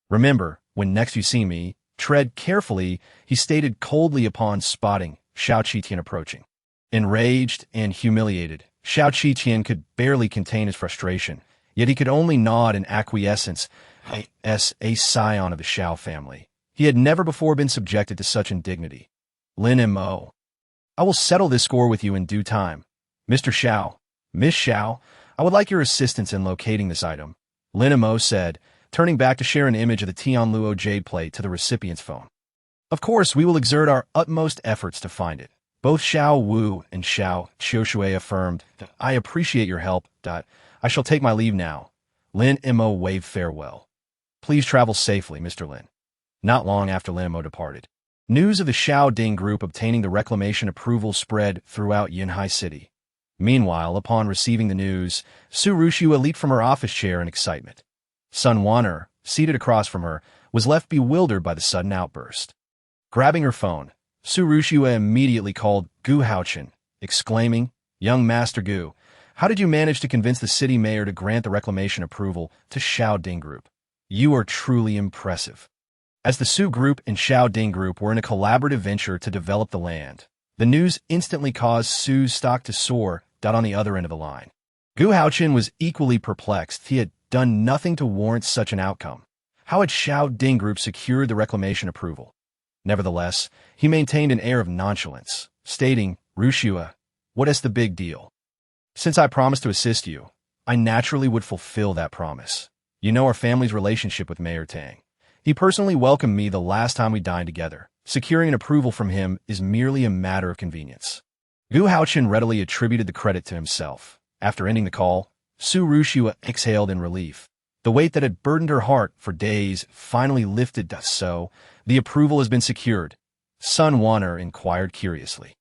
Remember, when next you see me, tread carefully, he stated coldly upon spotting Xiao Qitian approaching. Enraged and humiliated, Xiao Qitian could barely contain his frustration, yet he could only nod in acquiescence as a scion of the Xiao family. He had never before been subjected to such indignity. Lin Mo, I will settle this score with you in due time. Mr. Xiao, Miss Xiao, I would like your assistance in locating this item, Lin Mo said, turning back to share an image of the Tianluo jade plate to the recipient's phone. Of course, we will exert our utmost efforts to find it. Both Xiao Wu and Xiao Qiushui affirmed, I appreciate your help. I shall take my leave now. Lin Mo waved farewell. Please travel safely, Mr. Lin. Not long after Lin Mo departed, news of the Xiao Ding group obtaining the reclamation approval spread throughout Yinhai City. Meanwhile, upon receiving the news, Su Ruxiu leaped from her office chair in excitement. Sun Wanner, seated across from her, was left bewildered by the sudden outburst. Grabbing her phone, Su Ruxiu immediately called Gu Haochen, exclaiming, Young Master Gu, how did you manage to convince the city mayor to grant the reclamation approval to Xiao Ding Group? You are truly impressive. As the Su Group and Xiao Ding Group were in a collaborative venture to develop the land, the news instantly caused Su's stock to soar on the other end of the line. Gu Haochen was equally perplexed. He had done nothing to warrant such an outcome. How had Xiao Ding Group secured the reclamation approval? Nevertheless, he maintained an air of nonchalance, stating, Ruxiu, what is the big deal? Since I promised to assist you, I naturally would fulfill that promise. You know our family's relationship with Mayor Tang. He personally welcomed me the last time we dined together. Securing an approval from him is merely a matter of convenience. Gu Haochen readily attributed the credit to himself. After ending the call, Su Ruxiu exhaled in relief. The weight that had burdened her heart for days finally lifted. So, the approval has been secured. Sun Wanner inquired curiously.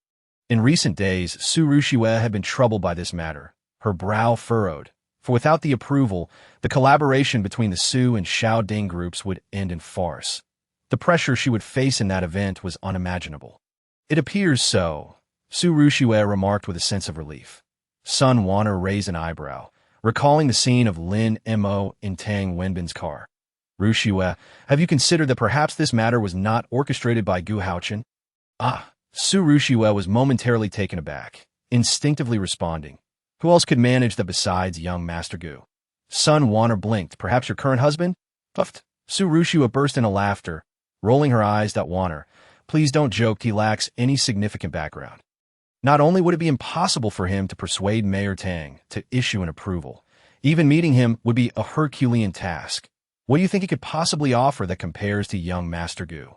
In recent days, Su Ruxiu had been troubled by this matter, her brow furrowed, for without the approval, the collaboration between the Su and Xiao Ding groups would end in farce. The pressure she would face in that event was unimaginable. It appears so, Su Ruxiu remarked with a sense of relief. Sun Wanner raised an eyebrow, recalling the scene of Lin Mo in Tang Wenbin's car. Ruxiu, have you considered that perhaps this matter was not orchestrated by Gu Haochen? Su Ruxiu was momentarily taken aback, instinctively responding. Who else could manage that besides young Master Gu? Sun Wanner blinked. Perhaps your current husband? Puffed. Su Ruxiu burst into laughter, rolling her eyes at Wanner. Please don't joke, he lacks any significant background. Not only would it be impossible for him to persuade Mayor Tang to issue an approval, even meeting him would be a Herculean task. What do you think he could possibly offer that compares to young Master Gu?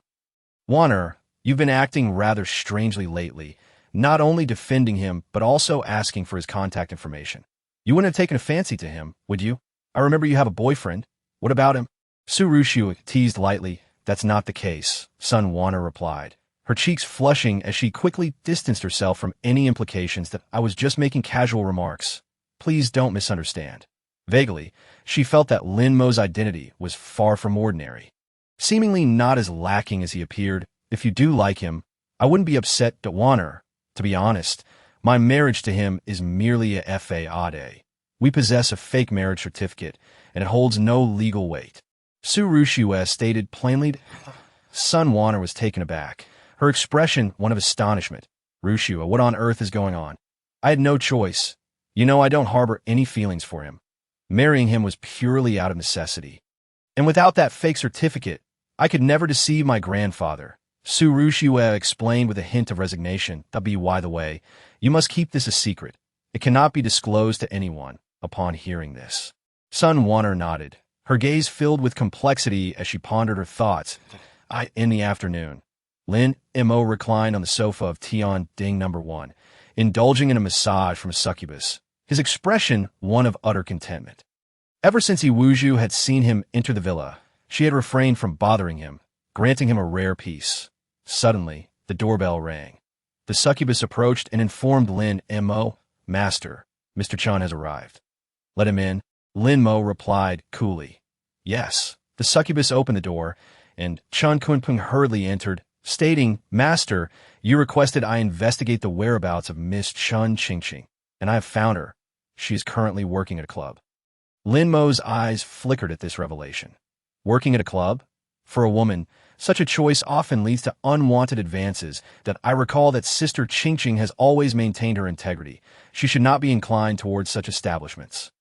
Wanner, you've been acting rather strangely lately, not only defending him, but also asking for his contact information. You wouldn't have taken a fancy to him, would you? I remember you have a boyfriend. What about him? Su Ruxiu teased lightly. That's not the case, Sun Wanner replied, her cheeks flushing as she quickly distanced herself from any implications that I was just making casual remarks. Please don't misunderstand. Vaguely, she felt that Lin Mo's identity was far from ordinary. Seemingly not as lacking as he appeared, if you do like him, I wouldn't be upset to Wanner. To be honest, my marriage to him is merely a fade. We possess a fake marriage certificate, and it holds no legal weight. Su Ruxiu stated plainly. Sun Wanner was taken aback, her expression one of astonishment. Ruxiu, what on earth is going on? I had no choice. You know I don't harbor any feelings for him. Marrying him was purely out of necessity. And without that fake certificate, I could never deceive my grandfather. Su Ruxiu explained with a hint of resignation. By the way, you must keep this a secret. It cannot be disclosed to anyone. Upon hearing this, Sun Wanner nodded, her gaze filled with complexity as she pondered her thoughts. In the afternoon, Lin Mo reclined on the sofa of Tian Ding No. 1, indulging in a massage from a succubus, his expression one of utter contentment. Ever since Wuju had seen him enter the villa, she had refrained from bothering him, granting him a rare peace. Suddenly, the doorbell rang. The succubus approached and informed Lin Mo, Master, Mr. Chun has arrived. Let him in, Lin Mo replied coolly. Yes. The succubus opened the door, and Chun Kunpeng hurriedly entered, stating, Master, you requested I investigate the whereabouts of Miss Chun Qingqing, and I have found her. She is currently working at a club. Lin Mo's eyes flickered at this revelation. Working at a club? For a woman, such a choice often leads to unwanted advances. That I recall that Sister Qingqing has always maintained her integrity. She should not be inclined towards such establishments.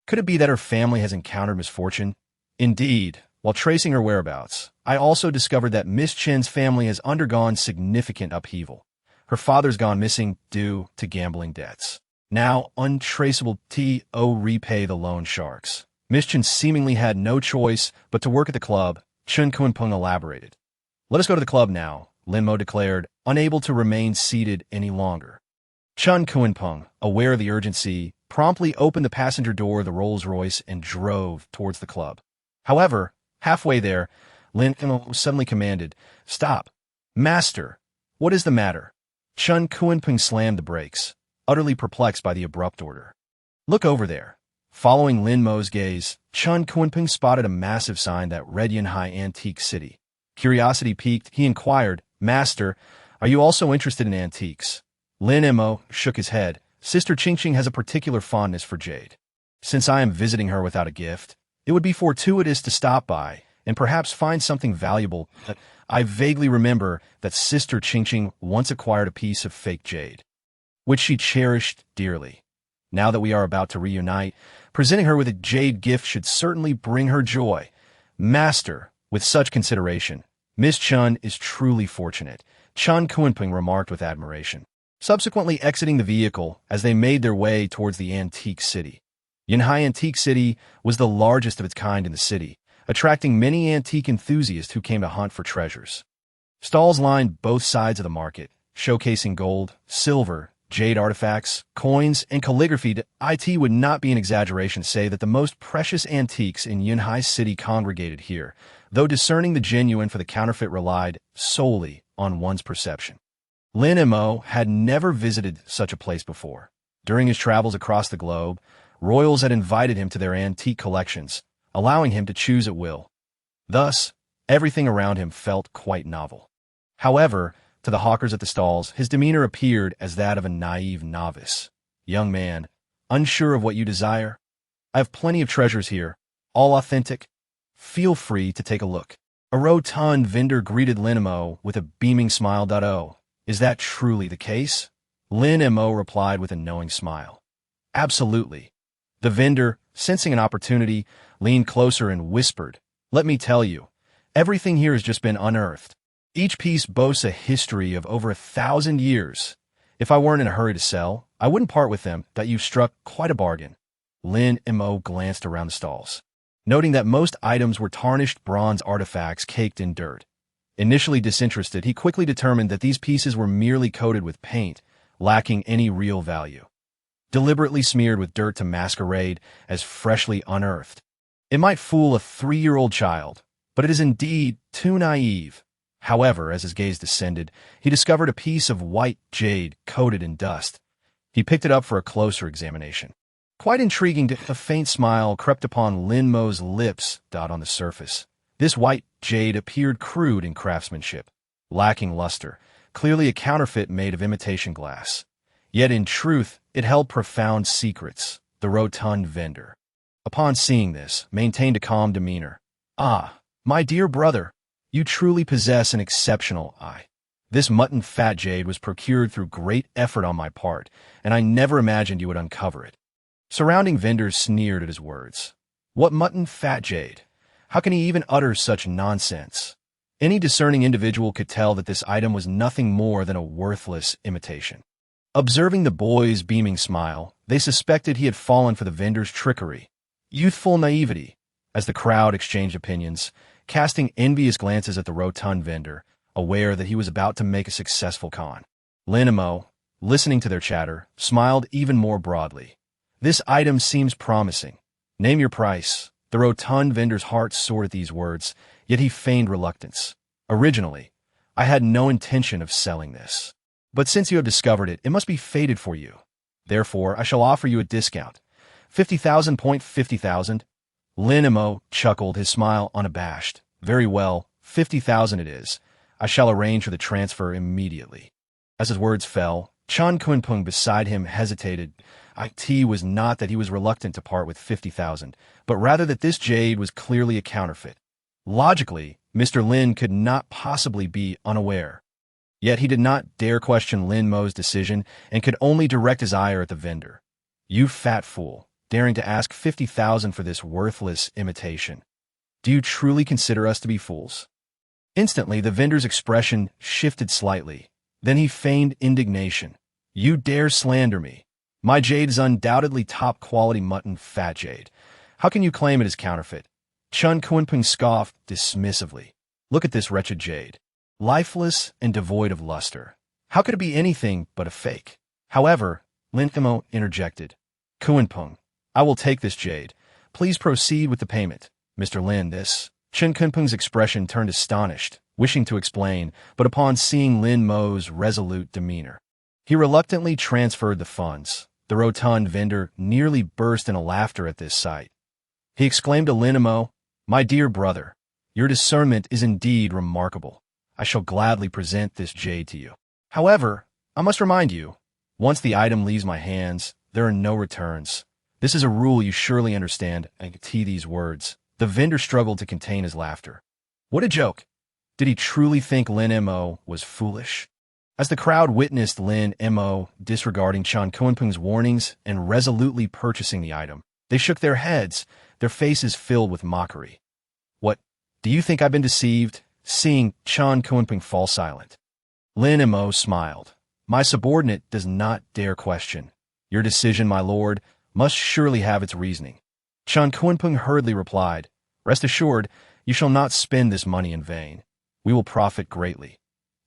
Could it be that her family has encountered misfortune? Indeed, while tracing her whereabouts, I also discovered that Miss Chen's family has undergone significant upheaval. Her father's gone missing due to gambling debts. Now untraceable to repay the loan sharks. Miss Chen seemingly had no choice but to work at the club, Chun Kunpeng elaborated. Let us go to the club now. Lin Mo declared, unable to remain seated any longer. Chun Kunpeng, aware of the urgency, promptly opened the passenger door of the Rolls-Royce and drove towards the club. However, halfway there, Lin Mo suddenly commanded, "Stop! Master! What is the matter?" Chun Kunpeng slammed the brakes, utterly perplexed by the abrupt order. "Look over there." Following Lin Mo's gaze, Chun Kunpeng spotted a massive sign that read Yanhai Antique City. Curiosity piqued, he inquired, "Master, are you also interested in antiques?" Lin Mo shook his head. "Sister Qingqing has a particular fondness for jade. Since I am visiting her without a gift, it would be fortuitous to stop by and perhaps find something valuable. I vaguely remember that Sister Qingqing once acquired a piece of fake jade, which she cherished dearly. Now that we are about to reunite, presenting her with a jade gift should certainly bring her joy. Master, with such consideration, Miss Chun is truly fortunate," Chun Kunpeng remarked with admiration. Subsequently exiting the vehicle as they made their way towards the antique city. Yanhai Antique City was the largest of its kind in the city, attracting many antique enthusiasts who came to hunt for treasures. Stalls lined both sides of the market, showcasing gold, silver, jade artifacts, coins, and calligraphy. It would not be an exaggeration to say that the most precious antiques in Yanhai City congregated here, though discerning the genuine for the counterfeit relied solely on one's perception. Lin Mo had never visited such a place before. During his travels across the globe, royals had invited him to their antique collections, allowing him to choose at will. Thus, everything around him felt quite novel. However, to the hawkers at the stalls, his demeanor appeared as that of a naive novice. "Young man, unsure of what you desire? I have plenty of treasures here, all authentic. Feel free to take a look." A rotund vendor greeted Lin Mo with a beaming smile. "Oh, is that truly the case?" Lin Mo replied with a knowing smile. "Absolutely." The vendor, sensing an opportunity, leaned closer and whispered, "Let me tell you, everything here has just been unearthed. Each piece boasts a history of over 1,000 years. If I weren't in a hurry to sell, I wouldn't part with them. That you've struck quite a bargain." Lin Mo glanced around the stalls, noting that most items were tarnished bronze artifacts caked in dirt. Initially disinterested, he quickly determined that these pieces were merely coated with paint, lacking any real value. Deliberately smeared with dirt to masquerade as freshly unearthed. It might fool a 3-year-old child, but it is indeed too naive. However, as his gaze descended, he discovered a piece of white jade coated in dust. He picked it up for a closer examination. Quite intriguing, a faint smile crept upon Lin Mo's lips. On the surface, this white jade appeared crude in craftsmanship, lacking luster, clearly a counterfeit made of imitation glass. Yet in truth, it held profound secrets. The rotund vendor, upon seeing this, maintained a calm demeanor. "Ah, my dear brother, you truly possess an exceptional eye. This mutton fat jade was procured through great effort on my part, and I never imagined you would uncover it." Surrounding vendors sneered at his words. What mutton fat jade? How can he even utter such nonsense? Any discerning individual could tell that this item was nothing more than a worthless imitation. Observing the boy's beaming smile, they suspected he had fallen for the vendor's trickery. Youthful naivety. As the crowd exchanged opinions, casting envious glances at the rotund vendor, aware that he was about to make a successful con. Lin Mo, listening to their chatter, smiled even more broadly. "This item seems promising. Name your price." The rotund vendor's heart soared at these words, yet he feigned reluctance. "Originally, I had no intention of selling this. But since you have discovered it, it must be fated for you. Therefore, I shall offer you a discount. 50,000. 50,000. Lin Mo chuckled, his smile unabashed. "Very well, 50,000 it is. I shall arrange for the transfer immediately." As his words fell, Chun Kunpeng beside him hesitated. It was not that he was reluctant to part with 50,000, but rather that this jade was clearly a counterfeit. Logically, Mr. Lin could not possibly be unaware. Yet he did not dare question Lin Mo's decision and could only direct his ire at the vendor. "You fat fool, daring to ask 50,000 for this worthless imitation. Do you truly consider us to be fools?" Instantly, the vendor's expression shifted slightly. Then he feigned indignation. "You dare slander me? My jade is undoubtedly top-quality mutton fat jade. How can you claim it is counterfeit?" Chun Kunpeng scoffed dismissively. "Look at this wretched jade. lifeless and devoid of luster. How could it be anything but a fake? However, Lin Mo interjected. Kunpeng, I will take this jade. Please proceed with the payment. Mr. Lin, this. Chen Kunpeng's expression turned astonished, wishing to explain, but upon seeing Lin Mo's resolute demeanor, he reluctantly transferred the funds. The rotund vendor nearly burst into laughter at this sight. He exclaimed to Lin Mo, My dear brother, your discernment is indeed remarkable. I shall gladly present this jade to you. However, I must remind you, once the item leaves my hands, there are no returns. This is a rule you surely understand. And to these words, the vendor struggled to contain his laughter. What a joke! Did he truly think Lin Mo was foolish? As the crowd witnessed Lin Mo disregarding Chen Kunpeng's warnings and resolutely purchasing the item, they shook their heads, their faces filled with mockery. What? Do you think I've been deceived? Seeing Chen Kunpeng fall silent, Lin Mo smiled. My subordinate does not dare question. Your decision, my lord, must surely have its reasoning. Chen Kunpeng hurriedly replied, Rest assured, you shall not spend this money in vain. We will profit greatly.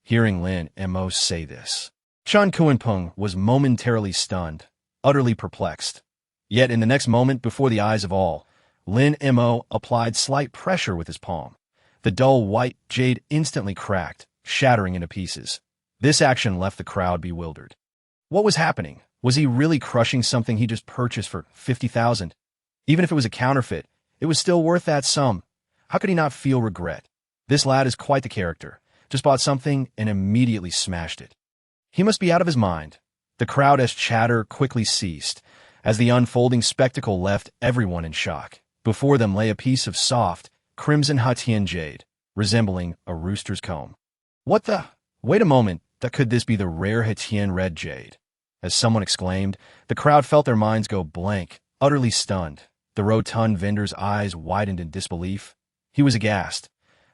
Hearing Lin Mo say this, Chen Kunpeng was momentarily stunned, utterly perplexed. Yet in the next moment, before the eyes of all, Lin Mo applied slight pressure with his palm. The dull white jade instantly cracked, shattering into pieces. This action left the crowd bewildered. What was happening? Was he really crushing something he just purchased for 50,000? Even if it was a counterfeit, it was still worth that sum. How could he not feel regret? This lad is quite the character. Just bought something and immediately smashed it. He must be out of his mind. The crowd's chatter quickly ceased, as the unfolding spectacle left everyone in shock. Before them lay a piece of soft, crimson Hatian jade, resembling a rooster's comb. What the? Wait a moment, could this be the rare Hatian red jade? As someone exclaimed, the crowd felt their minds go blank, utterly stunned. The rotund vendor's eyes widened in disbelief. He was aghast.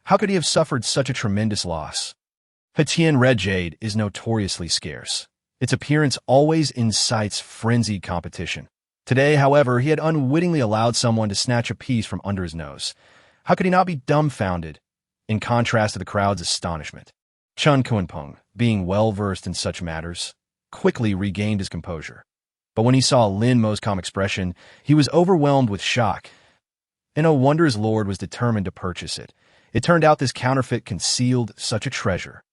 How could he have suffered such a tremendous loss? Hatian red jade is notoriously scarce. Its appearance always incites frenzied competition. Today, however, he had unwittingly allowed someone to snatch a piece from under his nose. How could he not be dumbfounded? In contrast to the crowd's astonishment, Chen Kunpeng, being well-versed in such matters, quickly regained his composure. But when he saw Lin Mo's calm expression, he was overwhelmed with shock. And no wonder his lord was determined to purchase it. It turned out this counterfeit concealed such a treasure.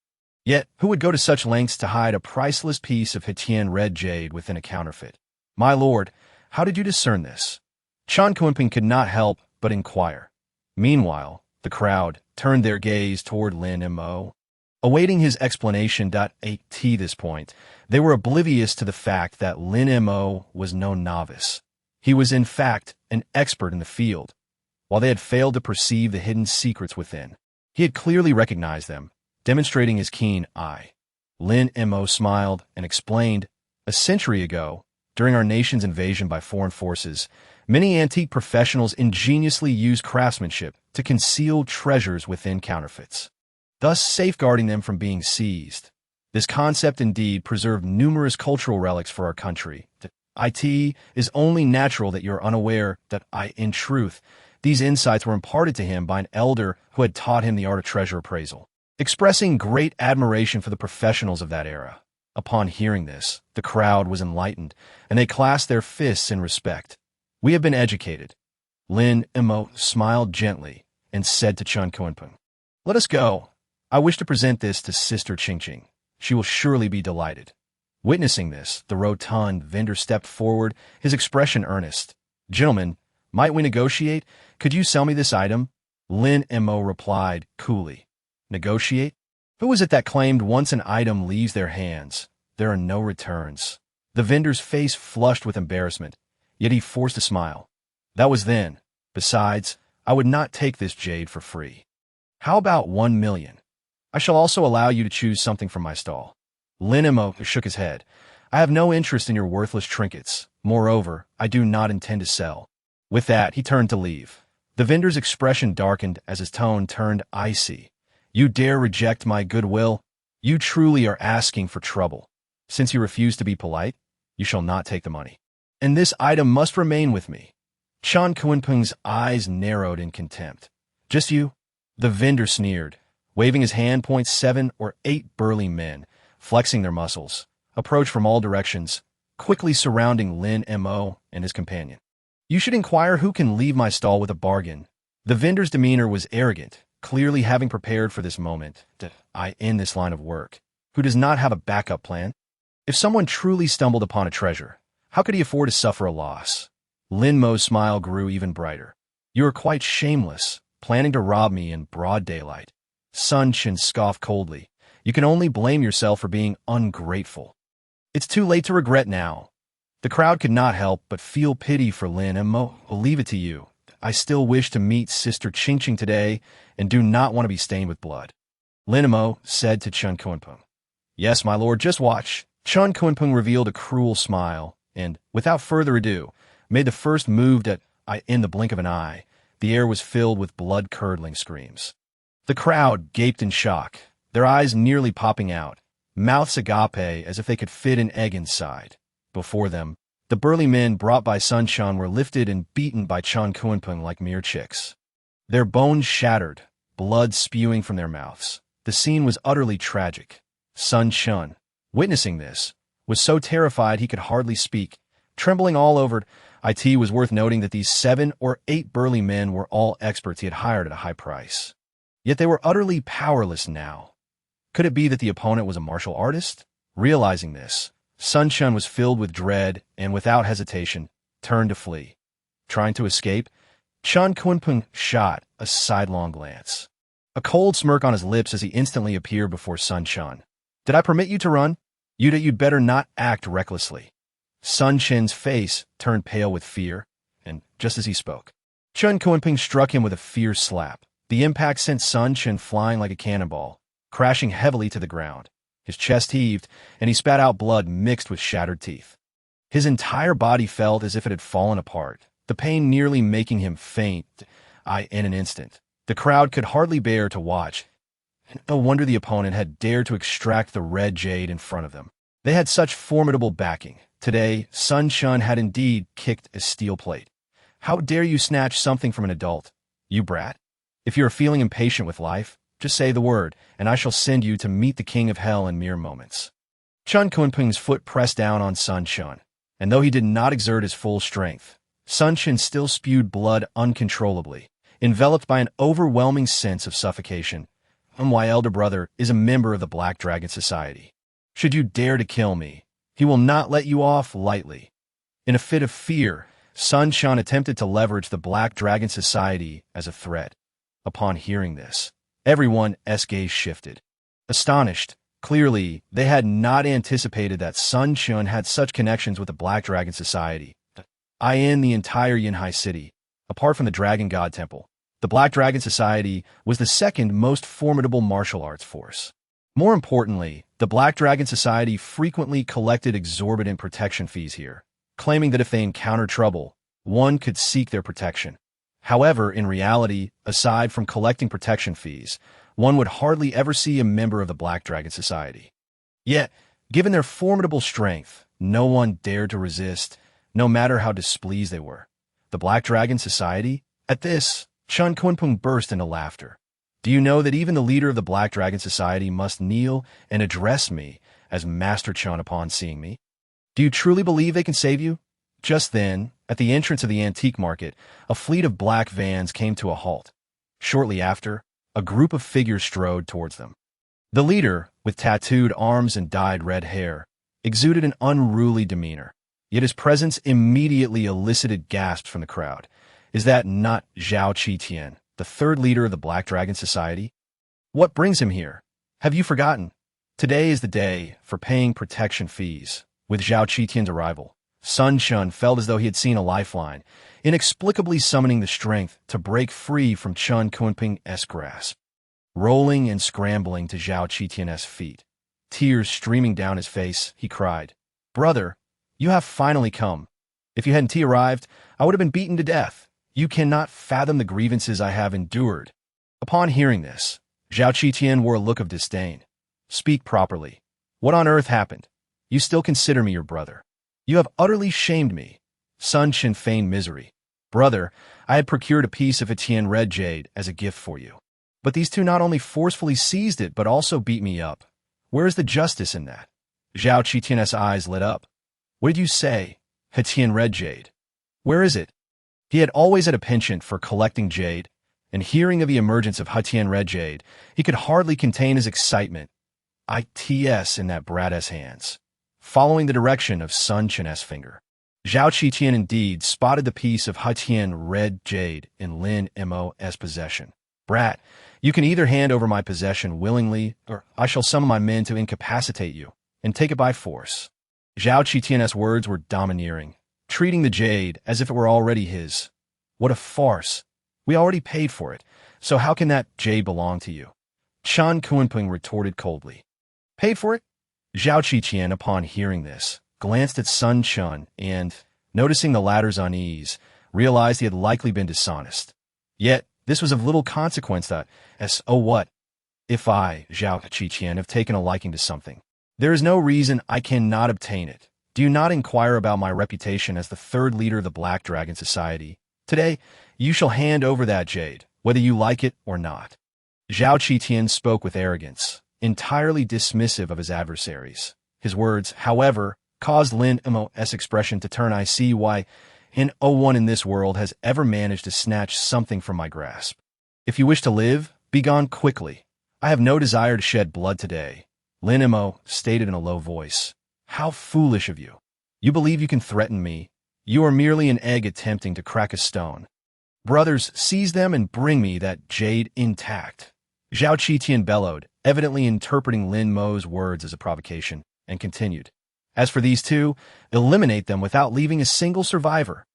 Yet, who would go to such lengths to hide a priceless piece of Hatian red jade within a counterfeit? My lord, how did you discern this? Chen Kunpeng could not help but inquire. Meanwhile, the crowd turned their gaze toward Lin Mo. Awaiting his explanation. At this point, they were oblivious to the fact that Lin Mo was no novice. He was in fact an expert in the field. While they had failed to perceive the hidden secrets within, he had clearly recognized them, demonstrating his keen eye. Lin Mo smiled and explained, A century ago, during our nation's invasion by foreign forces, many antique professionals ingeniously used craftsmanship to conceal treasures within counterfeits, thus safeguarding them from being seized. This concept indeed preserved numerous cultural relics for our country. It is only natural that you're unaware that in truth, these insights were imparted to him by an elder who had taught him the art of treasure appraisal, expressing great admiration for the professionals of that era. Upon hearing this, the crowd was enlightened, and they clasped their fists in respect. We have been educated. Lin Mo smiled gently and said to Chen Kunpeng, Let us go. I wish to present this to Sister Qingqing. She will surely be delighted. Witnessing this, the rotund vendor stepped forward, his expression earnest. Gentlemen, might we negotiate? Could you sell me this item? Lin Mo replied coolly. Negotiate? Who is it that claimed once an item leaves their hands, there are no returns? The vendor's face flushed with embarrassment, yet he forced a smile. That was then. Besides, I would not take this jade for free. How about 1 million? I shall also allow you to choose something from my stall. Lin Mo shook his head. I have no interest in your worthless trinkets. Moreover, I do not intend to sell. With that, he turned to leave. The vendor's expression darkened as his tone turned icy. You dare reject my goodwill? You truly are asking for trouble. Since you refuse to be polite, you shall not take the money. And this item must remain with me. Chen Kunpeng's eyes narrowed in contempt. Just you? The vendor sneered. Waving his hand, 7 or 8 burly men, flexing their muscles, approached from all directions, quickly surrounding Lin Mo and his companion. You should inquire who can leave my stall with a bargain. The vendor's demeanor was arrogant, clearly having prepared for this moment. I end this line of work. Who does not have a backup plan? If someone truly stumbled upon a treasure, how could he afford to suffer a loss? Lin Mo's smile grew even brighter. You are quite shameless, planning to rob me in broad daylight. Sun Chen scoffed coldly. You can only blame yourself for being ungrateful. It's too late to regret now. The crowd could not help but feel pity for Lin Mo. I'll leave it to you. I still wish to meet Sister Ching Ching today and do not want to be stained with blood. Lin Mo said to Chun Kunpeng. Yes, my lord, just watch. Chun Kunpeng revealed a cruel smile and, without further ado, made the first move that, in the blink of an eye, the air was filled with blood-curdling screams. The crowd gaped in shock, their eyes nearly popping out, mouths agape as if they could fit an egg inside. Before them, the burly men brought by Sun Quan were lifted and beaten by Chun Kunpeng like mere chicks. Their bones shattered, blood spewing from their mouths. The scene was utterly tragic. Sun Quan, witnessing this, was so terrified he could hardly speak, trembling all over. It was worth noting that these 7 or 8 burly men were all experts he had hired at a high price. Yet they were utterly powerless now. Could it be that the opponent was a martial artist? Realizing this, Sun Quan was filled with dread and, without hesitation, turned to flee. Trying to escape, Chun Kunpeng shot a sidelong glance. A cold smirk on his lips as he instantly appeared before Sun Quan. Did I permit you to run? You'd better not act recklessly. Sun Chen's face turned pale with fear, and just as he spoke, Chun Kunpeng struck him with a fierce slap. The impact sent Sun Chen flying like a cannonball, crashing heavily to the ground. His chest heaved, and he spat out blood mixed with shattered teeth. His entire body felt as if it had fallen apart, the pain nearly making him faint. In an instant, the crowd could hardly bear to watch. No wonder the opponent had dared to extract the red jade in front of them. They had such formidable backing. Today, Sun Quan had indeed kicked a steel plate. How dare you snatch something from an adult, you brat? If you are feeling impatient with life, just say the word, and I shall send you to meet the king of hell in mere moments. Chun Kunpeng's foot pressed down on Sun Quan, and though he did not exert his full strength, Sun Chen still spewed blood uncontrollably, enveloped by an overwhelming sense of suffocation. My elder brother is a member of the Black Dragon Society. Should you dare to kill me, he will not let you off lightly. In a fit of fear, Sun Quan attempted to leverage the Black Dragon Society as a threat. Upon hearing this, everyone's gaze shifted. Astonished, clearly, they had not anticipated that Sun Quan had such connections with the Black Dragon Society. In the entire Yinhai city, apart from the Dragon God Temple, the Black Dragon Society was the second most formidable martial arts force. More importantly, the Black Dragon Society frequently collected exorbitant protection fees here, claiming that if they encountered trouble, one could seek their protection. However, in reality, aside from collecting protection fees, one would hardly ever see a member of the Black Dragon Society. Yet, given their formidable strength, no one dared to resist, no matter how displeased they were. The Black Dragon Society? At this, Chun Kunpeng burst into laughter. Do you know that even the leader of the Black Dragon Society must kneel and address me as Master Chun upon seeing me? Do you truly believe they can save you? Just then, at the entrance of the antique market, a fleet of black vans came to a halt. Shortly after, a group of figures strode towards them. The leader, with tattooed arms and dyed red hair, exuded an unruly demeanor, yet his presence immediately elicited gasps from the crowd. Is that not Zhao Qitian, the third leader of the Black Dragon Society? What brings him here? Have you forgotten? Today is the day for paying protection fees. With Zhao Qitian's arrival, Sun Quan felt as though he had seen a lifeline, inexplicably summoning the strength to break free from Chun Kunpeng's grasp. Rolling and scrambling to Zhao Qitian's feet, tears streaming down his face, he cried, "Brother, you have finally come. If you hadn't arrived, I would have been beaten to death. You cannot fathom the grievances I have endured." Upon hearing this, Zhao Qitian wore a look of disdain. "Speak properly. What on earth happened? You still consider me your brother. You have utterly shamed me." Sun Chen feigned misery. "Brother, I had procured a piece of Etienne red jade as a gift for you. But these two not only forcefully seized it, but also beat me up. Where is the justice in that? Zhao Qitian's eyes lit up. What did you say? Hetian Red Jade. Where is it? He had always had a penchant for collecting jade, and hearing of the emergence of Hetian Red Jade, he could hardly contain his excitement. ITS in that brat's hands, following the direction of Sun Chen's finger. Zhao Qitian indeed spotted the piece of Hetian Red Jade in Lin Mo's possession. Brat, you can either hand over my possession willingly, or I shall summon my men to incapacitate you and take it by force. Zhao Qitian's words were domineering, treating the jade as if it were already his. What a farce! We already paid for it, so how can that jade belong to you? Chen Kunpeng retorted coldly. Paid for it? Zhao Qitian, upon hearing this, glanced at Sun Chen and, noticing the latter's unease, realized he had likely been dishonest. Yet, this was of little consequence oh what? If I, Zhao Qitian, have taken a liking to something, there is no reason I cannot obtain it. Do you not inquire about my reputation as the third leader of the Black Dragon Society? Today, you shall hand over that jade, whether you like it or not. Zhao Qitian spoke with arrogance, entirely dismissive of his adversaries. His words, however, caused Lin Mo's expression to turn. I see why no one in this world has ever managed to snatch something from my grasp. If you wish to live, be gone quickly. I have no desire to shed blood today. Lin Mo stated in a low voice. How foolish of you. You believe you can threaten me. You are merely an egg attempting to crack a stone. Brothers, seize them and bring me that jade intact. Zhao Qitian bellowed, evidently interpreting Lin Mo's words as a provocation, and continued. As for these two, eliminate them without leaving a single survivor.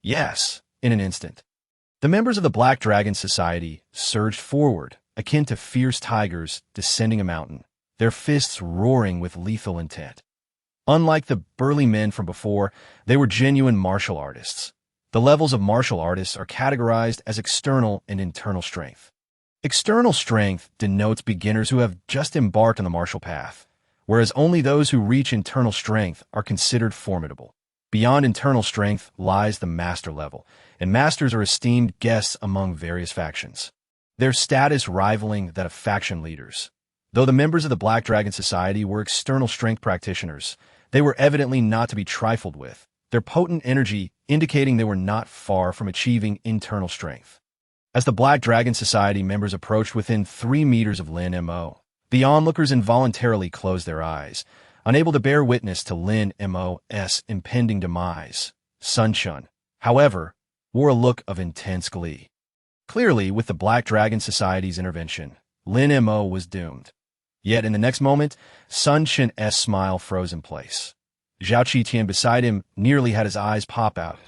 Yes, in an instant. The members of the Black Dragon Society surged forward, akin to fierce tigers descending a mountain, their fists roaring with lethal intent. Unlike the burly men from before, they were genuine martial artists. The levels of martial artists are categorized as external and internal strength. External strength denotes beginners who have just embarked on the martial path, whereas only those who reach internal strength are considered formidable. Beyond internal strength lies the master level, and masters are esteemed guests among various factions, their status rivaling that of faction leaders. Though the members of the Black Dragon Society were external strength practitioners, they were evidently not to be trifled with, their potent energy indicating they were not far from achieving internal strength. As the Black Dragon Society members approached within 3 meters of Lin Mo, the onlookers involuntarily closed their eyes, unable to bear witness to Lin Mo's impending demise. Sun Chen, however, wore a look of intense glee. Clearly, with the Black Dragon Society's intervention, Lin Mo was doomed. Yet in the next moment, Sun Chen's smile froze in place. Zhao Qitian beside him nearly had his eyes pop out.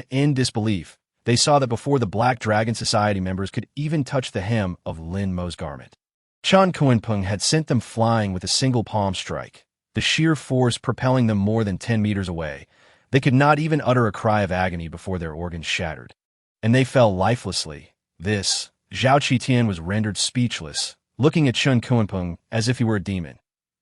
In disbelief, they saw that before the Black Dragon Society members could even touch the hem of Lin Mo's garment, Chen Kunpeng had sent them flying with a single palm strike, the sheer force propelling them more than 10 meters away. They could not even utter a cry of agony before their organs shattered, and they fell lifelessly. This, Zhao Qitian was rendered speechless, looking at Chen Kunpeng as if he were a demon.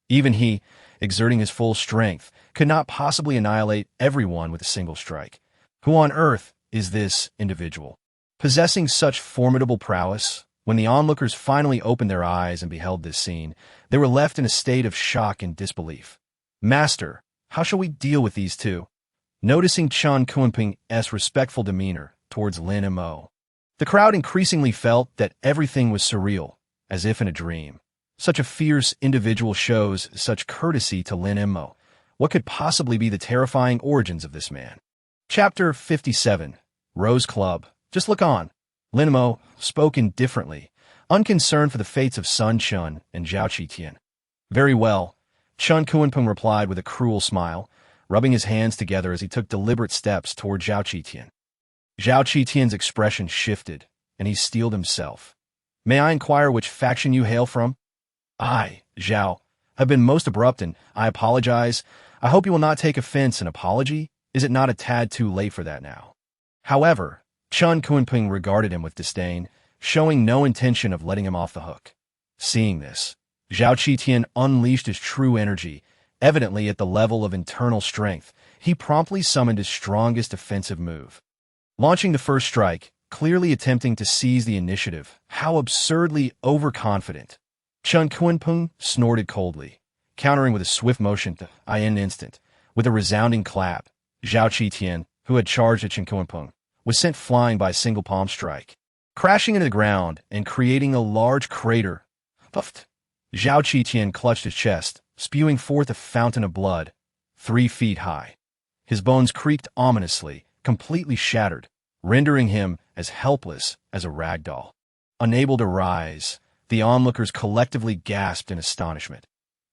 Even he, exerting his full strength, could not possibly annihilate everyone with a single strike. Who on earth is this individual, possessing such formidable prowess? When the onlookers finally opened their eyes and beheld this scene, they were left in a state of shock and disbelief. Master, how shall we deal with these two? Noticing Chen Kunpeng's respectful demeanor towards Lin Mo, the crowd increasingly felt that everything was surreal, as if in a dream. Such a fierce individual shows such courtesy to Lin Mo. What could possibly be the terrifying origins of this man? Chapter 57, Rose Club. Just look on. Lin Mo spoke indifferently, unconcerned for the fates of Sun Chen and Zhao Qitian. Very well, Chen Kunpeng replied with a cruel smile, rubbing his hands together as he took deliberate steps toward Zhao Qitian. Zhao Qitian's expression shifted, and he steeled himself. May I inquire which faction you hail from? I, Zhao, have been most abrupt and I apologize. I hope you will not take offense. An apology? Is it not a tad too late for that now? However, Chen Kunpeng regarded him with disdain, showing no intention of letting him off the hook. Seeing this, Zhao Qitian unleashed his true energy, evidently at the level of internal strength. He promptly summoned his strongest offensive move. Launching the first strike, clearly attempting to seize the initiative. How absurdly overconfident. Chen Kunpeng snorted coldly, countering with a swift motion to in an instant. With a resounding clap, Zhao Qitian, who had charged at Chen Kunpeng, was sent flying by a single palm strike, crashing into the ground and creating a large crater. Puffed. Zhao Qitian clutched his chest, spewing forth a fountain of blood, 3 feet high. His bones creaked ominously, completely shattered, rendering him as helpless as a rag doll. Unable to rise, the onlookers collectively gasped in astonishment.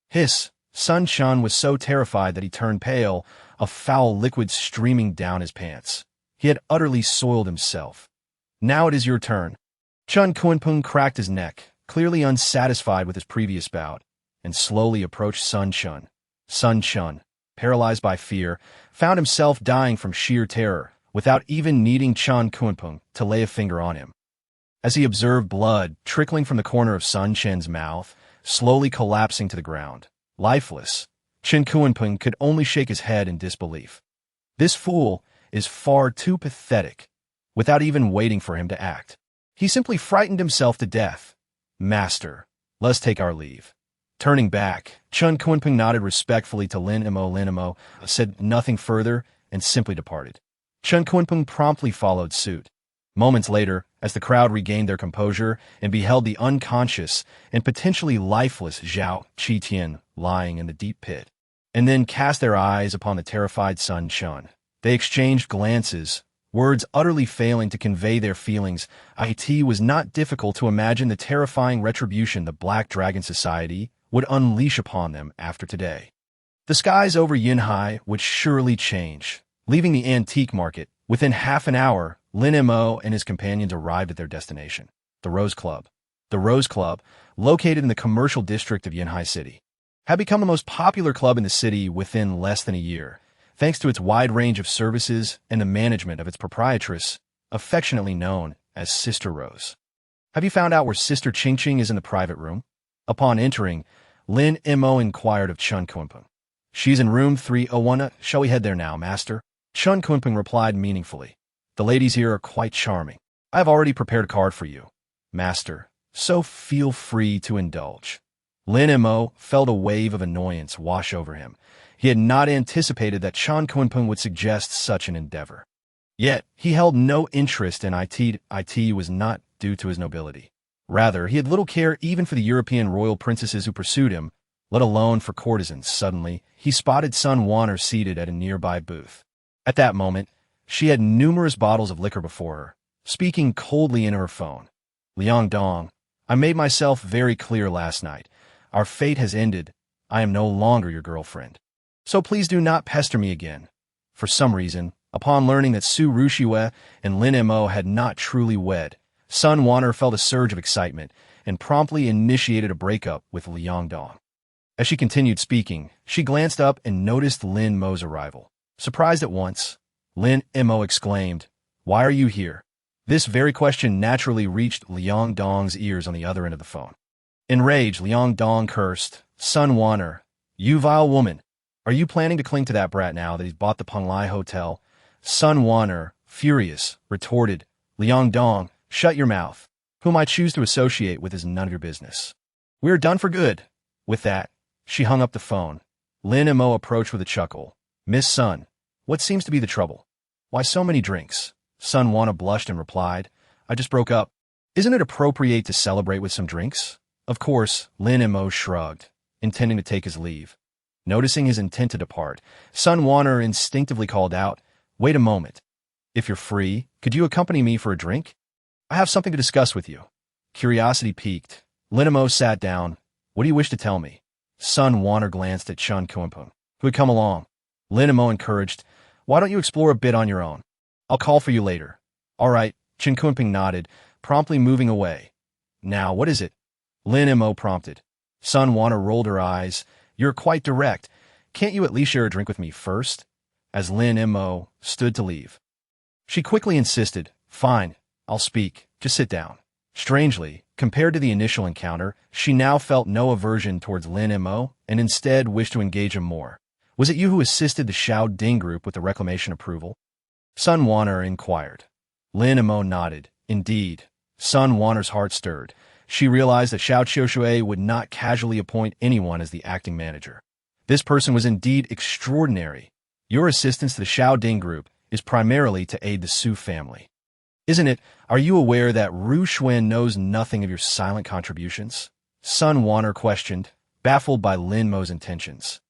Hiss! Sun Quan was so terrified that he turned pale, a foul liquid streaming down his pants. He had utterly soiled himself. Now it is your turn. Chen Kunpeng cracked his neck, clearly unsatisfied with his previous bout, and slowly approached Sun Quan. Sun Quan, paralyzed by fear, found himself dying from sheer terror, without even needing Chen Kunpeng to lay a finger on him. As he observed blood trickling from the corner of Sun Quan's mouth, slowly collapsing to the ground, lifeless, Chen Kunpeng could only shake his head in disbelief. This fool is far too pathetic. Without even waiting for him to act, he simply frightened himself to death. Master, let's take our leave. Turning back, Chen Kunpeng nodded respectfully to Lin Mo. Lin Mo said nothing further and simply departed. Chen Kunpeng promptly followed suit. Moments later, as the crowd regained their composure and beheld the unconscious and potentially lifeless Zhao Qitian lying in the deep pit, and then cast their eyes upon the terrified Sun Quan, they exchanged glances, words utterly failing to convey their feelings. It was not difficult to imagine the terrifying retribution the Black Dragon Society would unleash upon them after today. The skies over Yinhai would surely change. Leaving the antique market, within half an hour, Lin Mo and his companions arrived at their destination, the Rose Club. The Rose Club, located in the commercial district of Yinhai City, had become the most popular club in the city within less than a year, thanks to its wide range of services and the management of its proprietress, affectionately known as Sister Rose. Have you found out where Sister Ching Ching is in the private room? Upon entering, Lin Mo inquired of Chen Kunpeng. She's in room 301. Shall we head there now, master? Chen Kunpeng replied meaningfully. The ladies here are quite charming. I have already prepared a card for you, master, so feel free to indulge. Lin Mo felt a wave of annoyance wash over him. He had not anticipated that Chen Kunpeng would suggest such an endeavor. Yet, he held no interest in it. It was not due to his nobility. Rather, he had little care even for the European royal princesses who pursued him, let alone for courtesans. Suddenly, he spotted Sun Wanner seated at a nearby booth. At that moment, she had numerous bottles of liquor before her, speaking coldly into her phone. Liang Dong, I made myself very clear last night. Our fate has ended. I am no longer your girlfriend. So please do not pester me again. For some reason, upon learning that Su Ruxiue and Lin Mo had not truly wed, Sun Wanner felt a surge of excitement and promptly initiated a breakup with Liang Dong. As she continued speaking, she glanced up and noticed Lin Mo's arrival. Surprised at once, Lin Mo exclaimed, "Why are you here?" This very question naturally reached Liang Dong's ears on the other end of the phone. Enraged, Liang Dong cursed, "Sun Wanner, you vile woman! Are you planning to cling to that brat now that he's bought the Penglai Hotel?" Sun Wanner, furious, retorted, "Liang Dong, shut your mouth. Whom I choose to associate with is none of your business. We are done for good." With that, she hung up the phone. Lin Mo approached with a chuckle. "Miss Sun, what seems to be the trouble? Why so many drinks?" Sun Wanna blushed and replied, "I just broke up. Isn't it appropriate to celebrate with some drinks?" Of course, Lin Mo shrugged, intending to take his leave. Noticing his intent to depart, Sun Wanner instinctively called out, "Wait a moment. If you're free, could you accompany me for a drink? I have something to discuss with you." Curiosity piqued, Lin Mo sat down. "What do you wish to tell me?" Sun Wanner glanced at Chen Kunpeng, who had come along. Lin Mo encouraged, "Why don't you explore a bit on your own? I'll call for you later." "All right," Chen Kunpeng nodded, promptly moving away. "Now, what is it?" Lin Mo prompted. Sun Wanner rolled her eyes. "You're quite direct. Can't you at least share a drink with me first?" As Lin Mo stood to leave, she quickly insisted, "Fine, I'll speak. Just sit down." Strangely, compared to the initial encounter, she now felt no aversion towards Lin Mo and instead wished to engage him more. "Was it you who assisted the Xiao Ding group with the reclamation approval?" Sun Wanner inquired. Lin Mo nodded. Indeed. Sun Wanner's heart stirred. She realized that Xiao Qiushui would not casually appoint anyone as the acting manager. This person was indeed extraordinary. Your assistance to the Xiao Ding group is primarily to aid the Su family. Isn't it? Are you aware that Ru Xuan knows nothing of your silent contributions? Sun Wanner questioned, baffled by Lin Mo's intentions.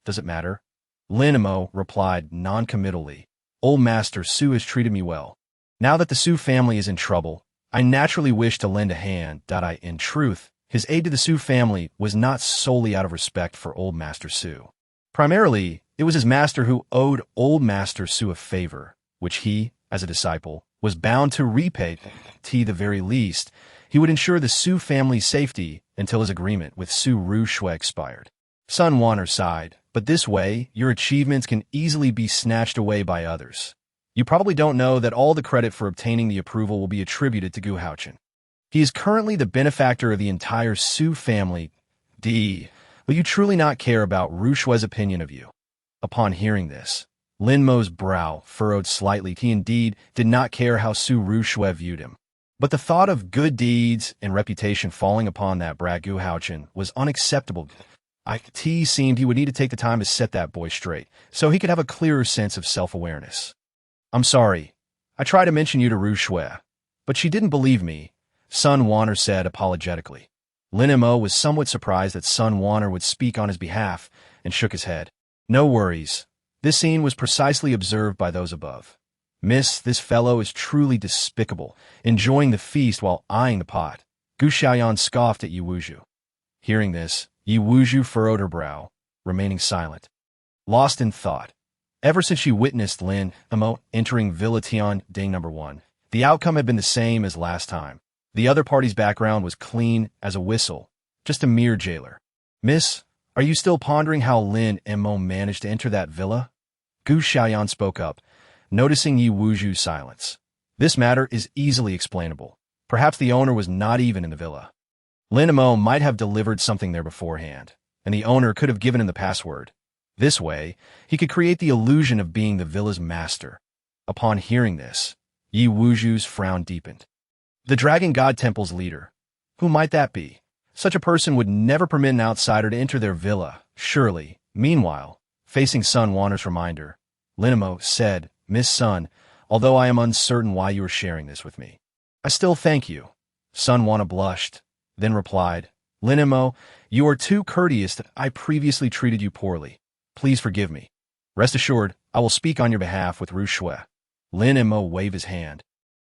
Does it matter? Lin Mo replied non-committally. Old Master Su has treated me well. Now that the Su family is in trouble, I naturally wish to lend a hand. In truth, his aid to the Su family was not solely out of respect for Old Master Su. Primarily, it was his master who owed Old Master Su a favor, which he, as a disciple, was bound to repay. To the very least, he would ensure the Su family's safety until his agreement with Su Ru Shui expired. Sun Wanner sighed, but this way, your achievements can easily be snatched away by others. You probably don't know that all the credit for obtaining the approval will be attributed to Gu Haochen. He is currently the benefactor of the entire Su family. Will you truly not care about Ru Shui's opinion of you? Upon hearing this, Lin Mo's brow furrowed slightly. He indeed did not care how Su Ru Shui viewed him. But the thought of good deeds and reputation falling upon that brat Gu Haochen was unacceptable. It seemed he would need to take the time to set that boy straight, so he could have a clearer sense of self-awareness. I'm sorry. I tried to mention you to Ru Shui, but she didn't believe me, Sun Wanner said apologetically. Lin Mo was somewhat surprised that Sun Wanner would speak on his behalf and shook his head. No worries. This scene was precisely observed by those above. Miss, this fellow is truly despicable, enjoying the feast while eyeing the pot. Gu Xiaoyan scoffed at Yi Wuzhu. Hearing this, Yi Wuzhu furrowed her brow, remaining silent, lost in thought. Ever since she witnessed Lin Mo entering Villa Tian Ding No. 1, the outcome had been the same as last time. The other party's background was clean as a whistle, just a mere jailer. Miss, are you still pondering how Lin Mo managed to enter that villa? Gu Xiaoyan spoke up, noticing Yi Wuzhu's silence. This matter is easily explainable. Perhaps the owner was not even in the villa. Lin Mo might have delivered something there beforehand, and the owner could have given him the password. This way, he could create the illusion of being the villa's master. Upon hearing this, Yi Wuzhu's frown deepened. The Dragon God Temple's leader. Who might that be? Such a person would never permit an outsider to enter their villa, surely. Meanwhile, facing Sun Wanner's reminder, Lin Mo said, Miss Sun, although I am uncertain why you are sharing this with me, I still thank you. Sun Wanner blushed, then replied, Lin Mo, you are too courteous that I previously treated you poorly. Please forgive me. Rest assured, I will speak on your behalf with Ru Shui. Lin Mo waved his hand.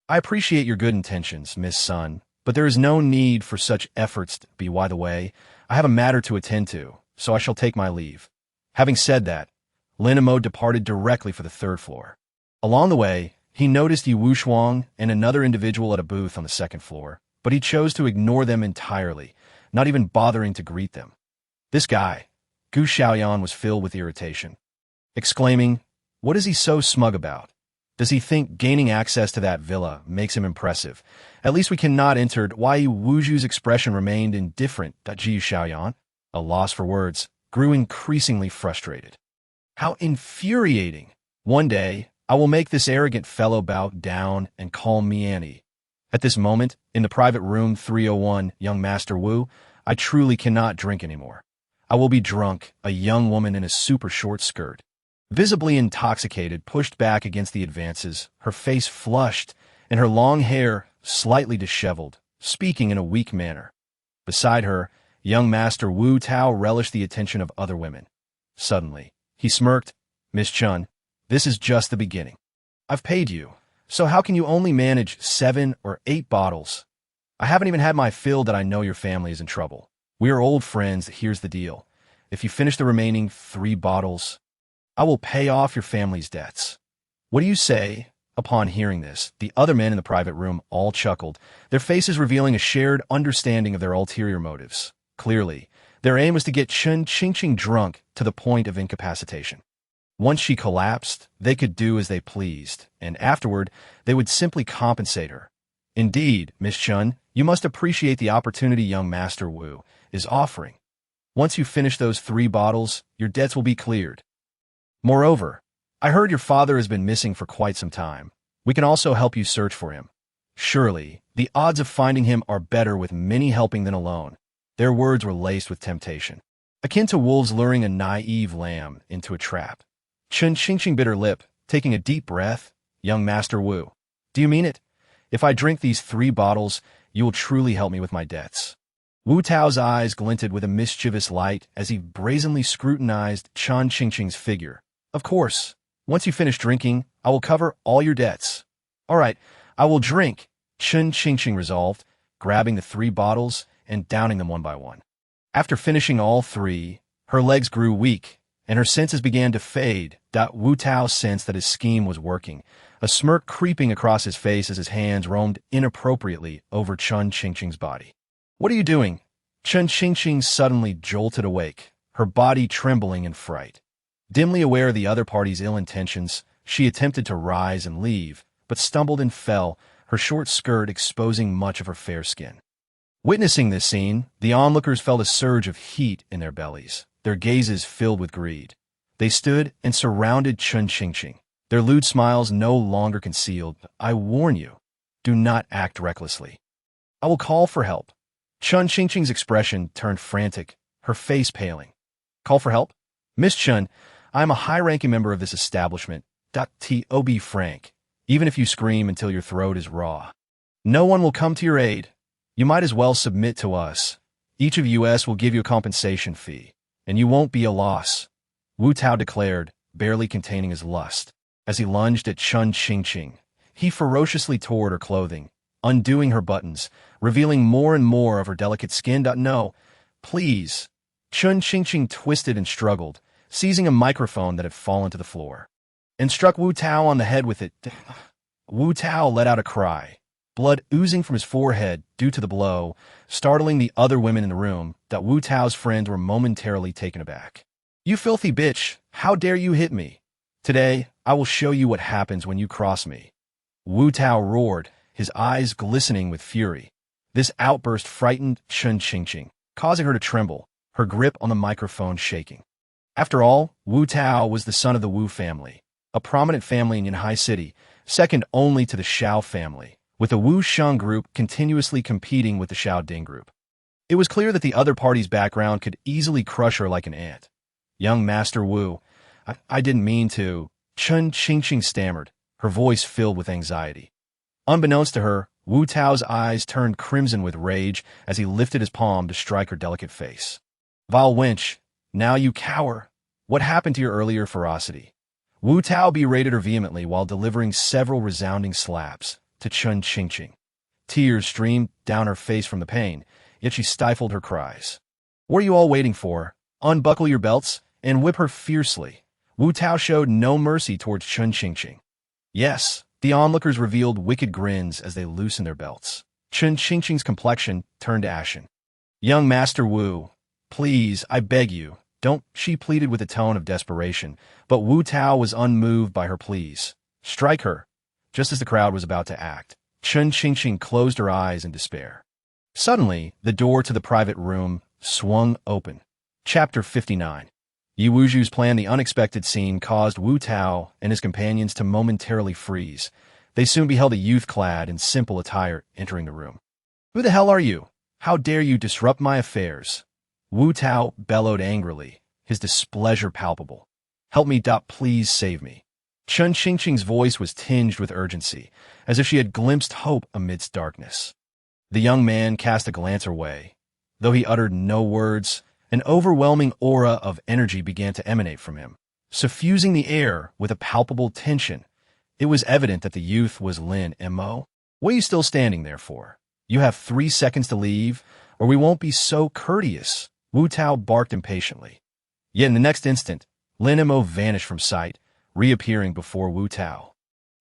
I appreciate your good intentions, Miss Sun, but there is no need for such efforts to be. By the way, I have a matter to attend to, so I shall take my leave. Having said that, Lin Mo departed directly for the third floor. Along the way, he noticed Yi Wushuang and another individual at a booth on the second floor, but he chose to ignore them entirely, not even bothering to greet them. This guy, Gu Xiaoyan, was filled with irritation, exclaiming, what is he so smug about? Does he think gaining access to that villa makes him impressive? At least we cannot enter. Why Yi Wuzhu's expression remained indifferent. Ji Xiaoyan, a loss for words, grew increasingly frustrated. How infuriating! One day, I will make this arrogant fellow bow down and call me Annie. At this moment, in the private room 301, young Master Wu, I truly cannot drink anymore. I will be drunk, a young woman in a super short skirt, visibly intoxicated, pushed back against the advances, her face flushed, and her long hair slightly disheveled, speaking in a weak manner. Beside her, young Master Wu Tao relished the attention of other women. Suddenly, he smirked, Miss Chun, this is just the beginning. I've paid you, so how can you only manage 7 or 8 bottles? I haven't even had my fill. That I know your family is in trouble. We are old friends. Here's the deal. If you finish the remaining 3 bottles, I will pay off your family's debts. What do you say? Upon hearing this, the other men in the private room all chuckled, their faces revealing a shared understanding of their ulterior motives. Clearly, their aim was to get Chen Qingqing drunk to the point of incapacitation. Once she collapsed, they could do as they pleased, and afterward, they would simply compensate her. Indeed, Miss Chun, you must appreciate the opportunity young Master Wu is offering. Once you finish those 3 bottles, your debts will be cleared. Moreover, I heard your father has been missing for quite some time. We can also help you search for him. Surely, the odds of finding him are better with many helping than alone. Their words were laced with temptation, akin to wolves luring a naive lamb into a trap. Chen Qingqing bit her lip, taking a deep breath. Young Master Wu, do you mean it? If I drink these 3 bottles, you will truly help me with my debts. Wu Tao's eyes glinted with a mischievous light as he brazenly scrutinized Chen Qingqing's figure. Of course, once you finish drinking, I will cover all your debts. All right, I will drink, Chen Qingqing resolved, grabbing the 3 bottles and downing them one by one. After finishing all 3, her legs grew weak, and her senses began to fade. Wu Tao sensed that his scheme was working, a smirk creeping across his face as his hands roamed inappropriately over Chen Qingqing's body. What are you doing? Chen Qingqing suddenly jolted awake, her body trembling in fright. Dimly aware of the other party's ill intentions, she attempted to rise and leave, but stumbled and fell, her short skirt exposing much of her fair skin. Witnessing this scene, the onlookers felt a surge of heat in their bellies, their gazes filled with greed. They stood and surrounded Chen Qingqing, their lewd smiles no longer concealed. I warn you, do not act recklessly. I will call for help. Chen Qingqing's expression turned frantic, her face paling. Call for help? Miss Chen, I am a high-ranking member of this establishment. To be frank, even if you scream until your throat is raw. No one will come to your aid. You might as well submit to us. Each of us will give you a compensation fee, and you won't be a loss. Wu Tao declared, barely containing his lust. As he lunged at Chen Qingqing, he ferociously tore at her clothing, undoing her buttons, revealing more and more of her delicate skin. No, please. Chen Qingqing twisted and struggled, seizing a microphone that had fallen to the floor, and struck Wu Tao on the head with it. Wu Tao let out a cry, blood oozing from his forehead due to the blow, startling the other women in the room. Wu Tao's friends were momentarily taken aback. You filthy bitch, how dare you hit me? Today, I will show you what happens when you cross me. Wu Tao roared, his eyes glistening with fury. This outburst frightened Chen Qingqing, causing her to tremble, her grip on the microphone shaking. After all, Wu Tao was the son of the Wu family, a prominent family in Yanhai City, second only to the Xiao family, with the Wu Sheng group continuously competing with the Xiao Ding group. It was clear that the other party's background could easily crush her like an ant. Young Master Wu, I didn't mean to, Chen Qingqing stammered, her voice filled with anxiety. Unbeknownst to her, Wu Tao's eyes turned crimson with rage as he lifted his palm to strike her delicate face. Vile wench, now you cower. What happened to your earlier ferocity? Wu Tao berated her vehemently while delivering several resounding slaps to Chen Qingqing. Tears streamed down her face from the pain, yet she stifled her cries. What are you all waiting for? Unbuckle your belts and whip her fiercely. Wu Tao showed no mercy towards Chen Qingqing. Yes, the onlookers revealed wicked grins as they loosened their belts. Chen Qingqing's complexion turned ashen. Young Master Wu, please, I beg you, don't, she pleaded with a tone of desperation, but Wu Tao was unmoved by her pleas. Strike her. Just as the crowd was about to act, Chen Qingqing closed her eyes in despair. Suddenly, the door to the private room swung open. Chapter 59. Yi Wuju's plan. The unexpected scene caused Wu Tao and his companions to momentarily freeze. They soon beheld a youth clad in simple attire entering the room. Who the hell are you? How dare you disrupt my affairs? Wu Tao bellowed angrily, his displeasure palpable. Help me, please save me. Chen Qingqing's voice was tinged with urgency, as if she had glimpsed hope amidst darkness. The young man cast a glance her way. Though he uttered no words, an overwhelming aura of energy began to emanate from him, suffusing the air with a palpable tension. It was evident that the youth was Lin Mo. What are you still standing there for? You have 3 seconds to leave, or we won't be so courteous. Wu Tao barked impatiently. Yet in the next instant, Lin Mo vanished from sight, reappearing before Wu Tao.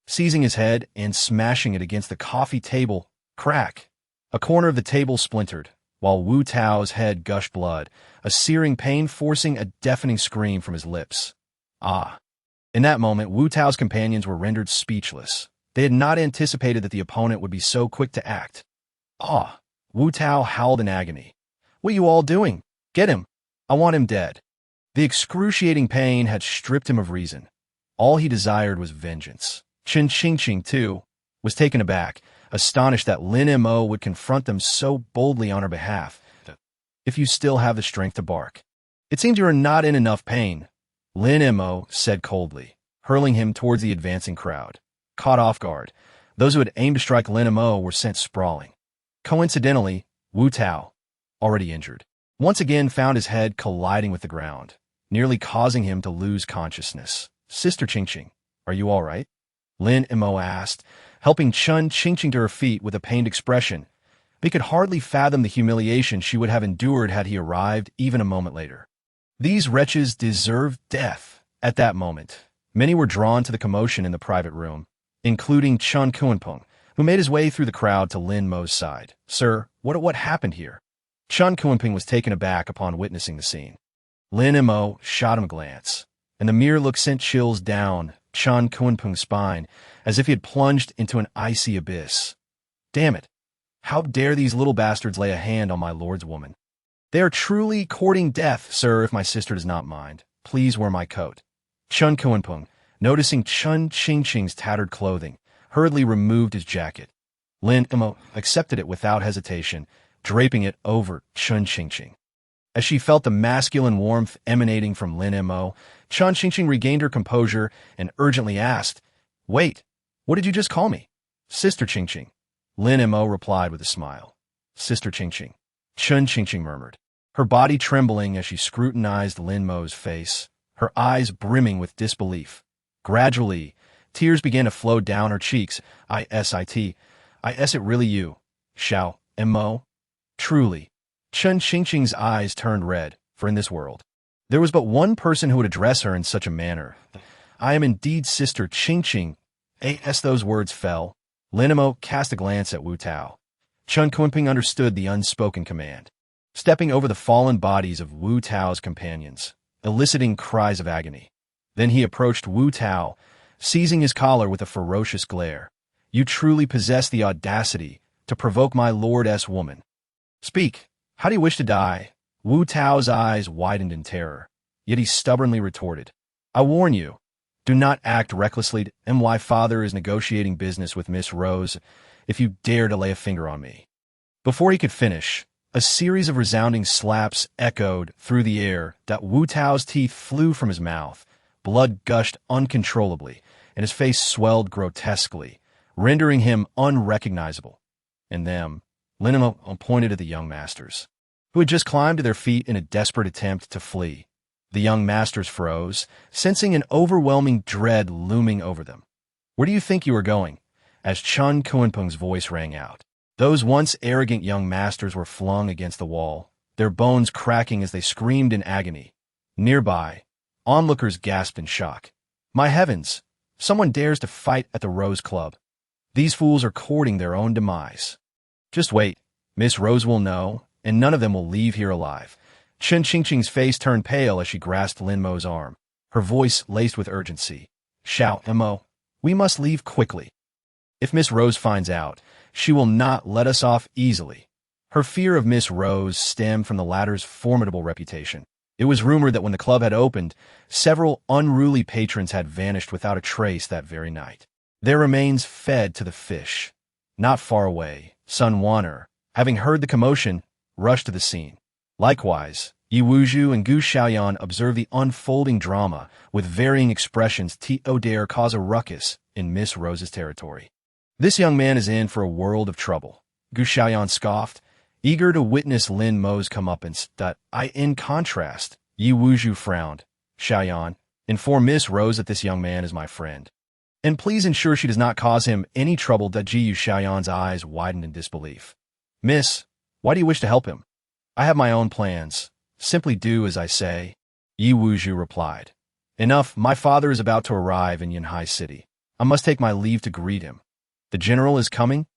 Seizing his head and smashing it against the coffee table, crack! A corner of the table splintered, while Wu Tao's head gushed blood, a searing pain forcing a deafening scream from his lips. Ah! In that moment, Wu Tao's companions were rendered speechless. They had not anticipated that the opponent would be so quick to act. Ah! Wu Tao howled in agony. What are you all doing? Get him! I want him dead. The excruciating pain had stripped him of reason. All he desired was vengeance. Chen Qingqing, too, was taken aback, astonished that Lin Mo would confront them so boldly on her behalf. If you still have the strength to bark. It seems you are not in enough pain, Lin Mo said coldly, hurling him towards the advancing crowd. Caught off guard, those who had aimed to strike Lin Mo were sent sprawling. Coincidentally, Wu Tao, already injured, once again found his head colliding with the ground, nearly causing him to lose consciousness. Sister Qingqing, are you all right? Lin Mo asked, helping Chen Qingqing to her feet with a pained expression. They could hardly fathom the humiliation she would have endured had he arrived even a moment later. These wretches deserved death. At that moment, many were drawn to the commotion in the private room, including Chen Kunpeng, who made his way through the crowd to Lin Mo's side. Sir, what happened here? Chen Kunpeng was taken aback upon witnessing the scene. Lin Mo shot him a glance, and the mere look sent chills down Chen Kunpeng's spine as if he had plunged into an icy abyss. Damn it! How dare these little bastards lay a hand on my lord's woman? They are truly courting death, sir, if my sister does not mind. Please wear my coat. Chen Kunpeng, noticing Chen Qingqing's tattered clothing, hurriedly removed his jacket. Lin Mo accepted it without hesitation, draping it over Chen Qingqing. As she felt the masculine warmth emanating from Lin Mo, Chen Qingqing regained her composure and urgently asked, Wait, what did you just call me? Sister Qingqing. Lin Mo replied with a smile. Sister Qingqing. Chen Qingqing murmured, her body trembling as she scrutinized Lin Mo's face, her eyes brimming with disbelief. Gradually, tears began to flow down her cheeks. Is it really you, Xiao Mo? Truly. Chen Qingqing's eyes turned red, for in this world, there was but one person who would address her in such a manner. I am indeed Sister Qingqing. As those words fell, Lin Mo cast a glance at Wu Tao. Chen Kunpeng understood the unspoken command, stepping over the fallen bodies of Wu Tao's companions, eliciting cries of agony. Then he approached Wu Tao, seizing his collar with a ferocious glare. You truly possess the audacity to provoke my lord's woman. Speak, how do you wish to die? Wu Tao's eyes widened in terror, yet he stubbornly retorted. I warn you, do not act recklessly. My father is negotiating business with Miss Rose if you dare to lay a finger on me. Before he could finish, a series of resounding slaps echoed through the air that Wu Tao's teeth flew from his mouth, blood gushed uncontrollably, and his face swelled grotesquely, rendering him unrecognizable. And them, Lin Mo pointed at the young masters, who had just climbed to their feet in a desperate attempt to flee. The young masters froze, sensing an overwhelming dread looming over them. Where do you think you are going? As Chen Kunpeng's voice rang out. Those once arrogant young masters were flung against the wall, their bones cracking as they screamed in agony. Nearby, onlookers gasped in shock. My heavens! Someone dares to fight at the Rose Club. These fools are courting their own demise. Just wait. Miss Rose will know, and none of them will leave here alive. Chen Qingqing's face turned pale as she grasped Lin Mo's arm, her voice laced with urgency. Xiao Mo, we must leave quickly. If Miss Rose finds out, she will not let us off easily. Her fear of Miss Rose stemmed from the latter's formidable reputation. It was rumored that when the club had opened, several unruly patrons had vanished without a trace that very night. Their remains fed to the fish. Not far away, Sun Wan'er, having heard the commotion, rushed to the scene. Likewise, Yi Wuzhu and Gu Xiaoyan observed the unfolding drama with varying expressions to dare cause a ruckus in Miss Rose's territory. This young man is in for a world of trouble, Gu Xiaoyan scoffed, eager to witness Lin Mo's comeuppance. In contrast, Yi Wuzhu frowned. Xiaoyan, inform Miss Rose that this young man is my friend. And please ensure she does not cause him any trouble. Ji Xiaoyan's eyes widened in disbelief. Miss, why do you wish to help him? I have my own plans. Simply do as I say, Yi Wuzhu replied. Enough, my father is about to arrive in Yanhai City. I must take my leave to greet him. The general is coming?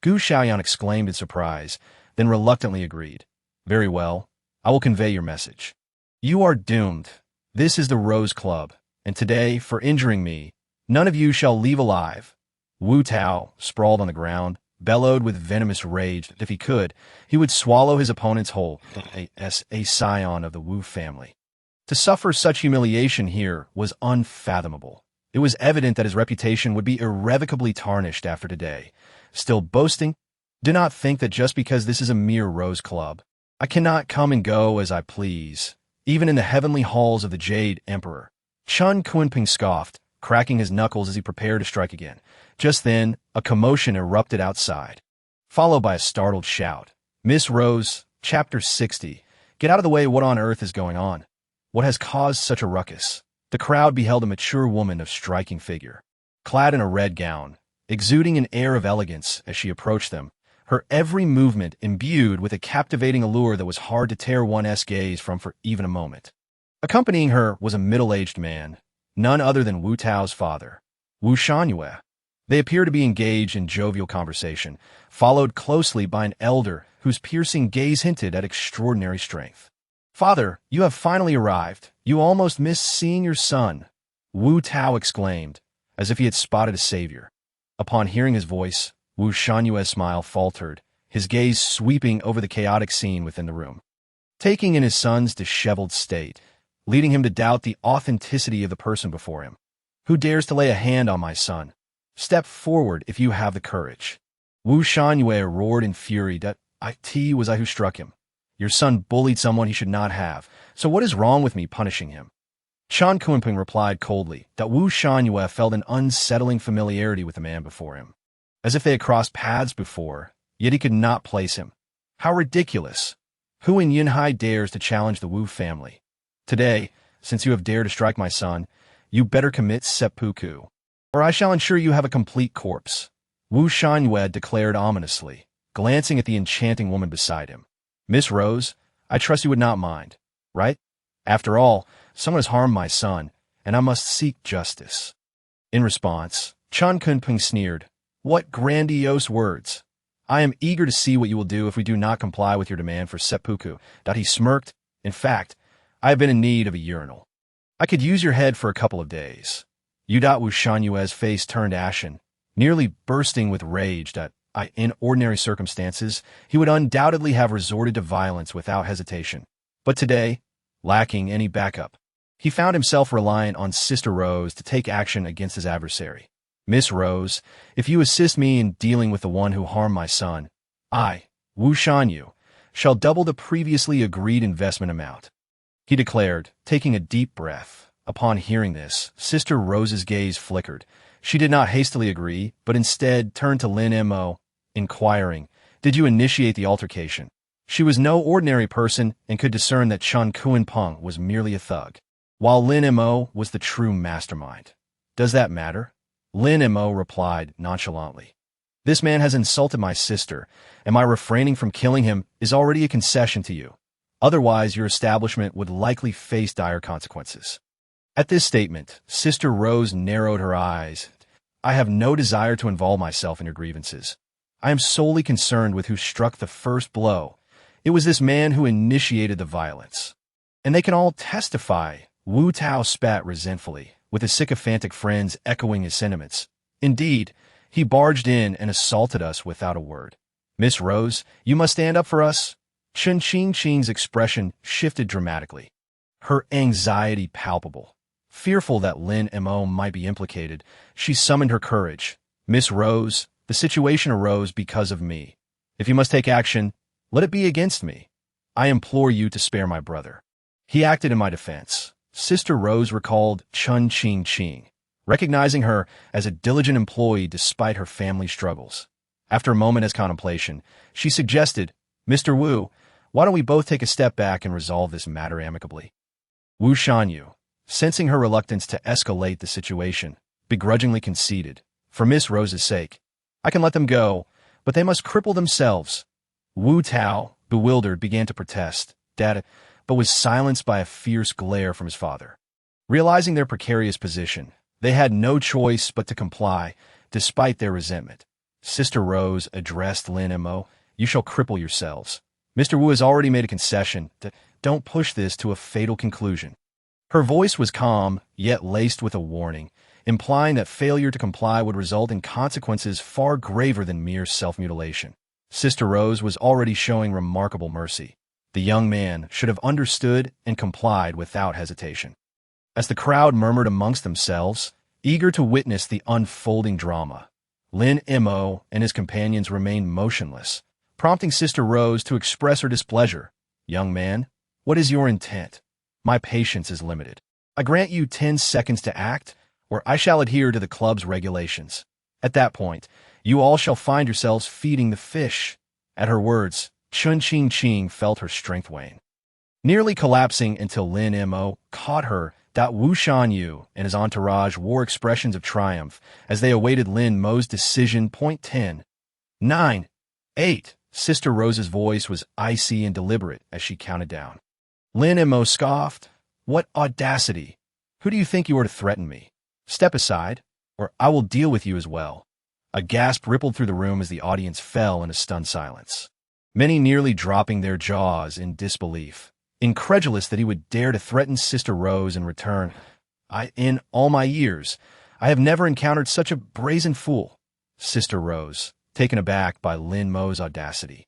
Gu Xiaoyan exclaimed in surprise, then reluctantly agreed. Very well, I will convey your message. You are doomed. This is the Rose Club, and today, for injuring me, none of you shall leave alive. Wu Tao, sprawled on the ground, bellowed with venomous rage that if he could, he would swallow his opponent's whole, a scion of the Wu family. To suffer such humiliation here was unfathomable. It was evident that his reputation would be irrevocably tarnished after today. Still boasting? Do not think that just because this is a mere rose club, I cannot come and go as I please, even in the heavenly halls of the Jade Emperor. Chun Kunping scoffed, cracking his knuckles as he prepared to strike again. Just then, a commotion erupted outside, followed by a startled shout. Miss Rose, Chapter 60. Get out of the way, what on earth is going on? What has caused such a ruckus? The crowd beheld a mature woman of striking figure, clad in a red gown, exuding an air of elegance as she approached them, her every movement imbued with a captivating allure that was hard to tear one's gaze from for even a moment. Accompanying her was a middle-aged man, none other than Wu Tao's father, Wu Shangyue. They appeared to be engaged in jovial conversation, followed closely by an elder whose piercing gaze hinted at extraordinary strength. "Father, you have finally arrived. You almost missed seeing your son," Wu Tao exclaimed, as if he had spotted a savior. Upon hearing his voice, Wu Shanyue's smile faltered, his gaze sweeping over the chaotic scene within the room, taking in his son's disheveled state, leading him to doubt the authenticity of the person before him. "Who dares to lay a hand on my son? Step forward if you have the courage." Wu Shanyue roared in fury that it was I who struck him. Your son bullied someone he should not have, so what is wrong with me punishing him? Chan Kunping replied coldly that Wu Shanyue felt an unsettling familiarity with the man before him, as if they had crossed paths before, yet he could not place him. How ridiculous! Who in Yunhai dares to challenge the Wu family? Today, since you have dared to strike my son, you better commit seppuku, or I shall ensure you have a complete corpse, Wu Shanyue declared ominously, glancing at the enchanting woman beside him. "Miss Rose, I trust you would not mind, right? After all, someone has harmed my son, and I must seek justice." In response, Chan Kunping sneered, "What grandiose words! I am eager to see what you will do if we do not comply with your demand for seppuku." He smirked. "In fact, I have been in need of a urinal. I could use your head for a couple of days." Wu Shanyue's face turned ashen, nearly bursting with rage that, in ordinary circumstances, he would undoubtedly have resorted to violence without hesitation. But today, lacking any backup, he found himself reliant on Sister Rose to take action against his adversary. "Miss Rose, if you assist me in dealing with the one who harmed my son, I, Wu Shanyu, shall double the previously agreed investment amount," he declared, taking a deep breath. Upon hearing this, Sister Rose's gaze flickered. She did not hastily agree, but instead turned to Lin Mo, inquiring, "Did you initiate the altercation?" She was no ordinary person and could discern that Chun Kunping was merely a thug, while Lin Mo was the true mastermind. "Does that matter?" Lin Mo replied nonchalantly. "This man has insulted my sister, and my refraining from killing him is already a concession to you. Otherwise, your establishment would likely face dire consequences." At this statement, Sister Rose narrowed her eyes. "I have no desire to involve myself in your grievances. I am solely concerned with who struck the first blow. It was this man who initiated the violence. And they can all testify." Wu Tao spat resentfully, with his sycophantic friends echoing his sentiments. "Indeed, he barged in and assaulted us without a word. Miss Rose, you must stand up for us." Chen Qingqing's expression shifted dramatically, her anxiety palpable. Fearful that Lin Mo might be implicated, she summoned her courage. "Miss Rose, the situation arose because of me. If you must take action, let it be against me. I implore you to spare my brother. He acted in my defense." Sister Rose recalled Chun Qingqing, recognizing her as a diligent employee despite her family struggles. After a moment's contemplation, she suggested, "Mr. Wu, why don't we both take a step back and resolve this matter amicably?" Wu Shanyu, sensing her reluctance to escalate the situation, begrudgingly conceded, "For Miss Rose's sake, I can let them go, but they must cripple themselves." Wu Tao, bewildered, began to protest, but was silenced by a fierce glare from his father. Realizing their precarious position, they had no choice but to comply, despite their resentment. Sister Rose addressed Lin Mo, "You shall cripple yourselves. Mr. Wu has already made a concession. Don't push this to a fatal conclusion." Her voice was calm, yet laced with a warning, implying that failure to comply would result in consequences far graver than mere self-mutilation. Sister Rose was already showing remarkable mercy. The young man should have understood and complied without hesitation. As the crowd murmured amongst themselves, eager to witness the unfolding drama. Lin Mo and his companions remained motionless, prompting Sister Rose to express her displeasure. "Young man, what is your intent? My patience is limited. I grant you 10 seconds to act, or I shall adhere to the club's regulations. At that point, you all shall find yourselves feeding the fish." At her words, Chun Ching felt her strength wane, nearly collapsing until Lin Mo caught her. Wu Shanyu and his entourage wore expressions of triumph as they awaited Lin Mo's decision. 10, 9, 8. Sister Rose's voice was icy and deliberate as she counted down. Lin Mo scoffed. "What audacity! Who do you think you are to threaten me? Step aside, or I will deal with you as well." A gasp rippled through the room as the audience fell in a stunned silence, many nearly dropping their jaws in disbelief, incredulous that he would dare to threaten Sister Rose in return. In all my years, I have never encountered such a brazen fool." Sister Rose, taken aback by Lin Mo's audacity,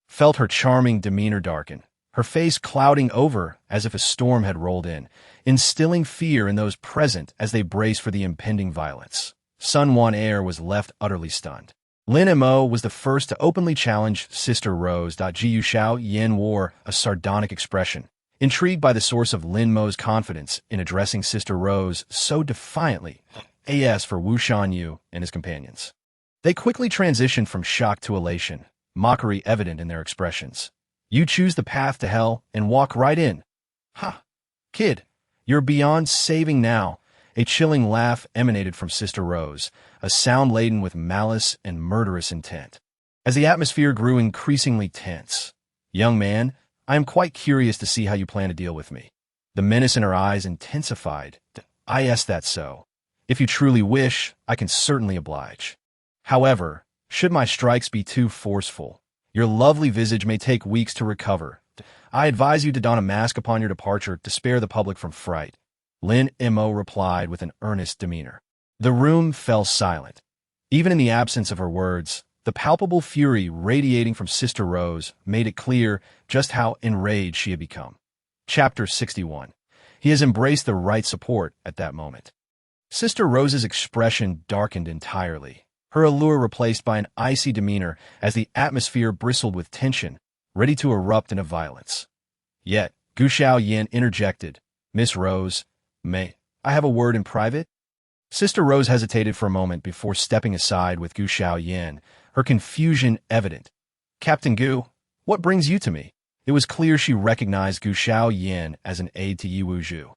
felt her charming demeanor darken, her face clouding over as if a storm had rolled in, instilling fear in those present as they braced for the impending violence. Sun Wan Air was left utterly stunned. Lin Mo was the first to openly challenge Sister Rose. Gu Xiao Yen wore a sardonic expression, intrigued by the source of Lin Mo's confidence in addressing Sister Rose so defiantly. As for Wu Shanyu and his companions, they quickly transitioned from shock to elation, mockery evident in their expressions. "You choose the path to hell and walk right in. Ha! Kid, you're beyond saving now." A chilling laugh emanated from Sister Rose, a sound laden with malice and murderous intent. As the atmosphere grew increasingly tense, "Young man, I am quite curious to see how you plan to deal with me." The menace in her eyes intensified. "I ask that so. If you truly wish, I can certainly oblige. However, should my strikes be too forceful, your lovely visage may take weeks to recover. I advise you to don a mask upon your departure to spare the public from fright." Lin Mo replied with an earnest demeanor. The room fell silent. Even in the absence of her words, the palpable fury radiating from Sister Rose made it clear just how enraged she had become. Chapter 61. He has embraced the right support at that moment. Sister Rose's expression darkened entirely, her allure replaced by an icy demeanor as the atmosphere bristled with tension, ready to erupt into violence. Yet, Gu Xiao Yin interjected, "Miss Rose, may I have a word in private?" Sister Rose hesitated for a moment before stepping aside with Gu Xiao Yin, her confusion evident. "Captain Gu, what brings you to me?" It was clear she recognized Gu Xiao Yin as an aide to Yi Wuzhu.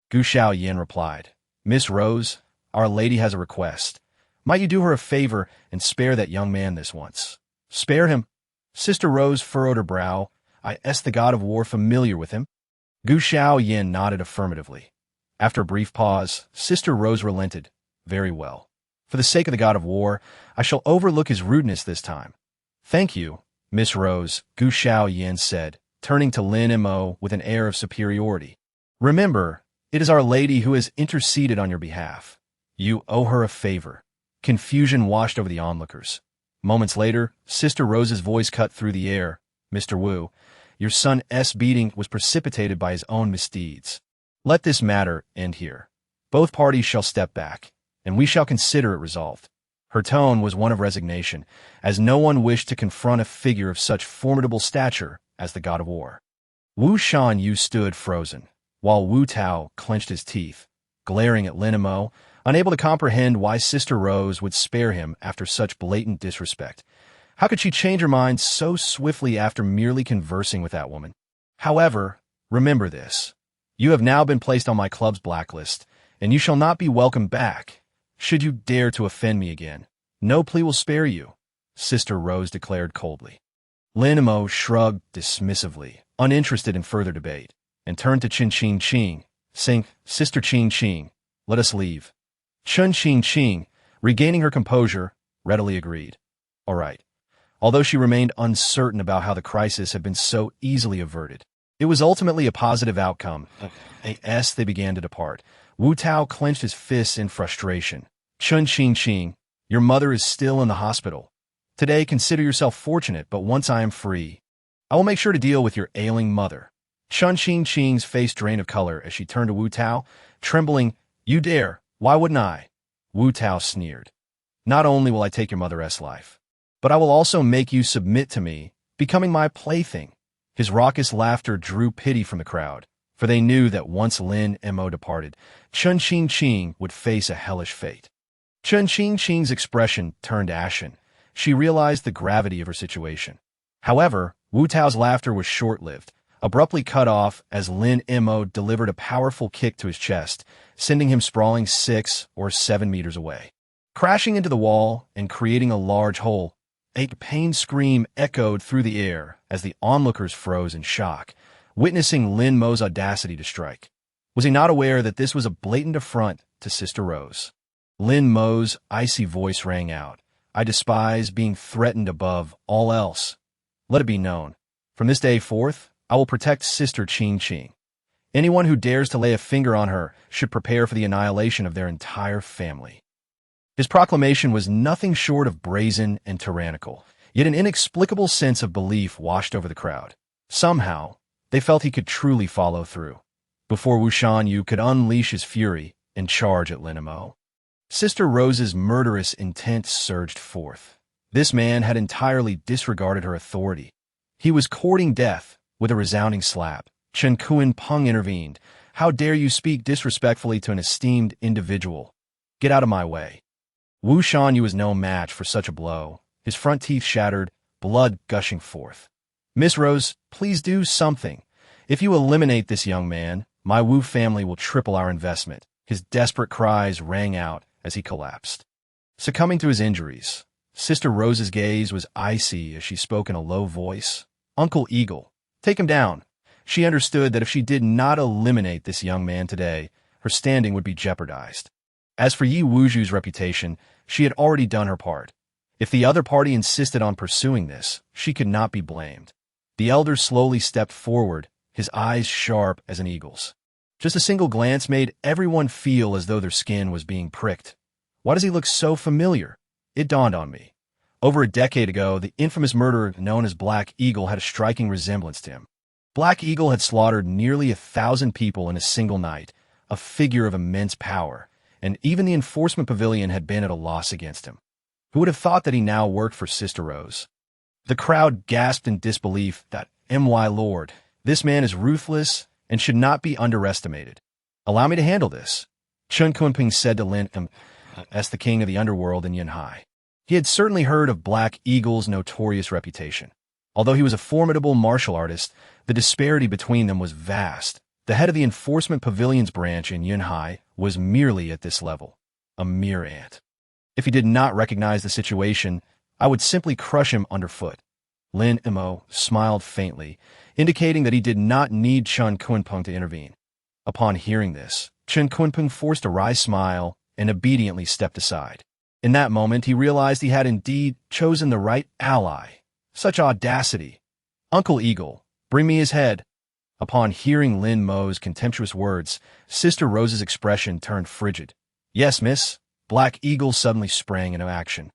Gu Xiao Yin replied, "Miss Rose, Our Lady has a request. Might you do her a favor and spare that young man this once?" "Spare him?" Sister Rose furrowed her brow. "I the god of war familiar with him?" Gu Xiao Yin nodded affirmatively. After a brief pause, Sister Rose relented. "Very well. For the sake of the god of war, I shall overlook his rudeness this time." "Thank you, Miss Rose," Gu Xiao Yin said, turning to Lin Mo with an air of superiority. "Remember, it is Our Lady who has interceded on your behalf. You owe her a favor." Confusion washed over the onlookers. Moments later, Sister Rose's voice cut through the air. "Mr. Wu, your son's beating was precipitated by his own misdeeds. Let this matter end here. Both parties shall step back, and we shall consider it resolved." Her tone was one of resignation, as no one wished to confront a figure of such formidable stature as the god of war. Wu Shanyu stood frozen, while Wu Tao clenched his teeth, glaring at Lin Mo, unable to comprehend why Sister Rose would spare him after such blatant disrespect. How could she change her mind so swiftly after merely conversing with that woman? "However, remember this. You have now been placed on my club's blacklist, and you shall not be welcomed back. Should you dare to offend me again, no plea will spare you," Sister Rose declared coldly. Lin Mo shrugged dismissively, uninterested in further debate, and turned to Chun Ching, saying, "Sister Ching, let us leave." Chun Ching, regaining her composure, readily agreed. All right. Although she remained uncertain about how the crisis had been so easily averted, it was ultimately a positive outcome. As they began to depart, Wu Tao clenched his fists in frustration. "Chun Ching, your mother is still in the hospital. Today, consider yourself fortunate, but once I am free, I will make sure to deal with your ailing mother." Chun Ching's face drained of color as she turned to Wu Tao, trembling. "You dare? Why wouldn't I?" Wu Tao sneered. Not only will I take your mother-s life, but I will also make you submit to me, becoming my plaything. His raucous laughter drew pity from the crowd, for they knew that once Lin Mo departed, Chun Qing would face a hellish fate. Chun Qing's expression turned ashen. She realized the gravity of her situation. However, Wu Tao's laughter was short-lived, abruptly cut off as Lin Mo delivered a powerful kick to his chest, sending him sprawling 6 or 7 meters away. Crashing into the wall and creating a large hole, a pained scream echoed through the air as the onlookers froze in shock, witnessing Lin Mo's audacity to strike. Was he not aware that this was a blatant affront to Sister Rose? Lin Mo's icy voice rang out. I despise being threatened above all else. Let it be known. From this day forth, I will protect Sister Qing. Anyone who dares to lay a finger on her should prepare for the annihilation of their entire family. His proclamation was nothing short of brazen and tyrannical, yet an inexplicable sense of belief washed over the crowd. Somehow, they felt he could truly follow through. Before Wu Shanyu could unleash his fury and charge at Lin Mo, Sister Rose's murderous intent surged forth. This man had entirely disregarded her authority. He was courting death with a resounding slap. Chen Kunpeng intervened. How dare you speak disrespectfully to an esteemed individual? Get out of my way. Wu Shanyu was no match for such a blow, his front teeth shattered, blood gushing forth. Miss Rose, please do something. If you eliminate this young man, my Wu family will triple our investment. His desperate cries rang out as he collapsed. Succumbing to his injuries, Sister Rose's gaze was icy as she spoke in a low voice. Uncle Eagle, take him down. She understood that if she did not eliminate this young man today, her standing would be jeopardized. As for Yi Wuju's reputation, she had already done her part. If the other party insisted on pursuing this, she could not be blamed. The elder slowly stepped forward, his eyes sharp as an eagle's. Just a single glance made everyone feel as though their skin was being pricked. Why does he look so familiar? It dawned on me. Over a decade ago, the infamous murderer known as Black Eagle had a striking resemblance to him. Black Eagle had slaughtered nearly 1,000 people in a single night, a figure of immense power, and even the enforcement pavilion had been at a loss against him. Who would have thought that he now worked for Sister Rose? The crowd gasped in disbelief that, my lord, this man is ruthless and should not be underestimated. Allow me to handle this, Chun Kunpeng said to Lin Mo, as the king of the underworld in Yunhai. He had certainly heard of Black Eagle's notorious reputation. Although he was a formidable martial artist, the disparity between them was vast. The head of the enforcement pavilion's branch in Yunhai was merely at this level, a mere ant. If he did not recognize the situation, I would simply crush him underfoot. Lin Mo smiled faintly, indicating that he did not need Chun Kunpeng to intervene. Upon hearing this, Chun Kunpeng forced a wry smile and obediently stepped aside. In that moment, he realized he had indeed chosen the right ally. Such audacity! Uncle Eagle, bring me his head. Upon hearing Lin Mo's contemptuous words, Sister Rose's expression turned frigid. Yes, miss. Black Eagle suddenly sprang into action,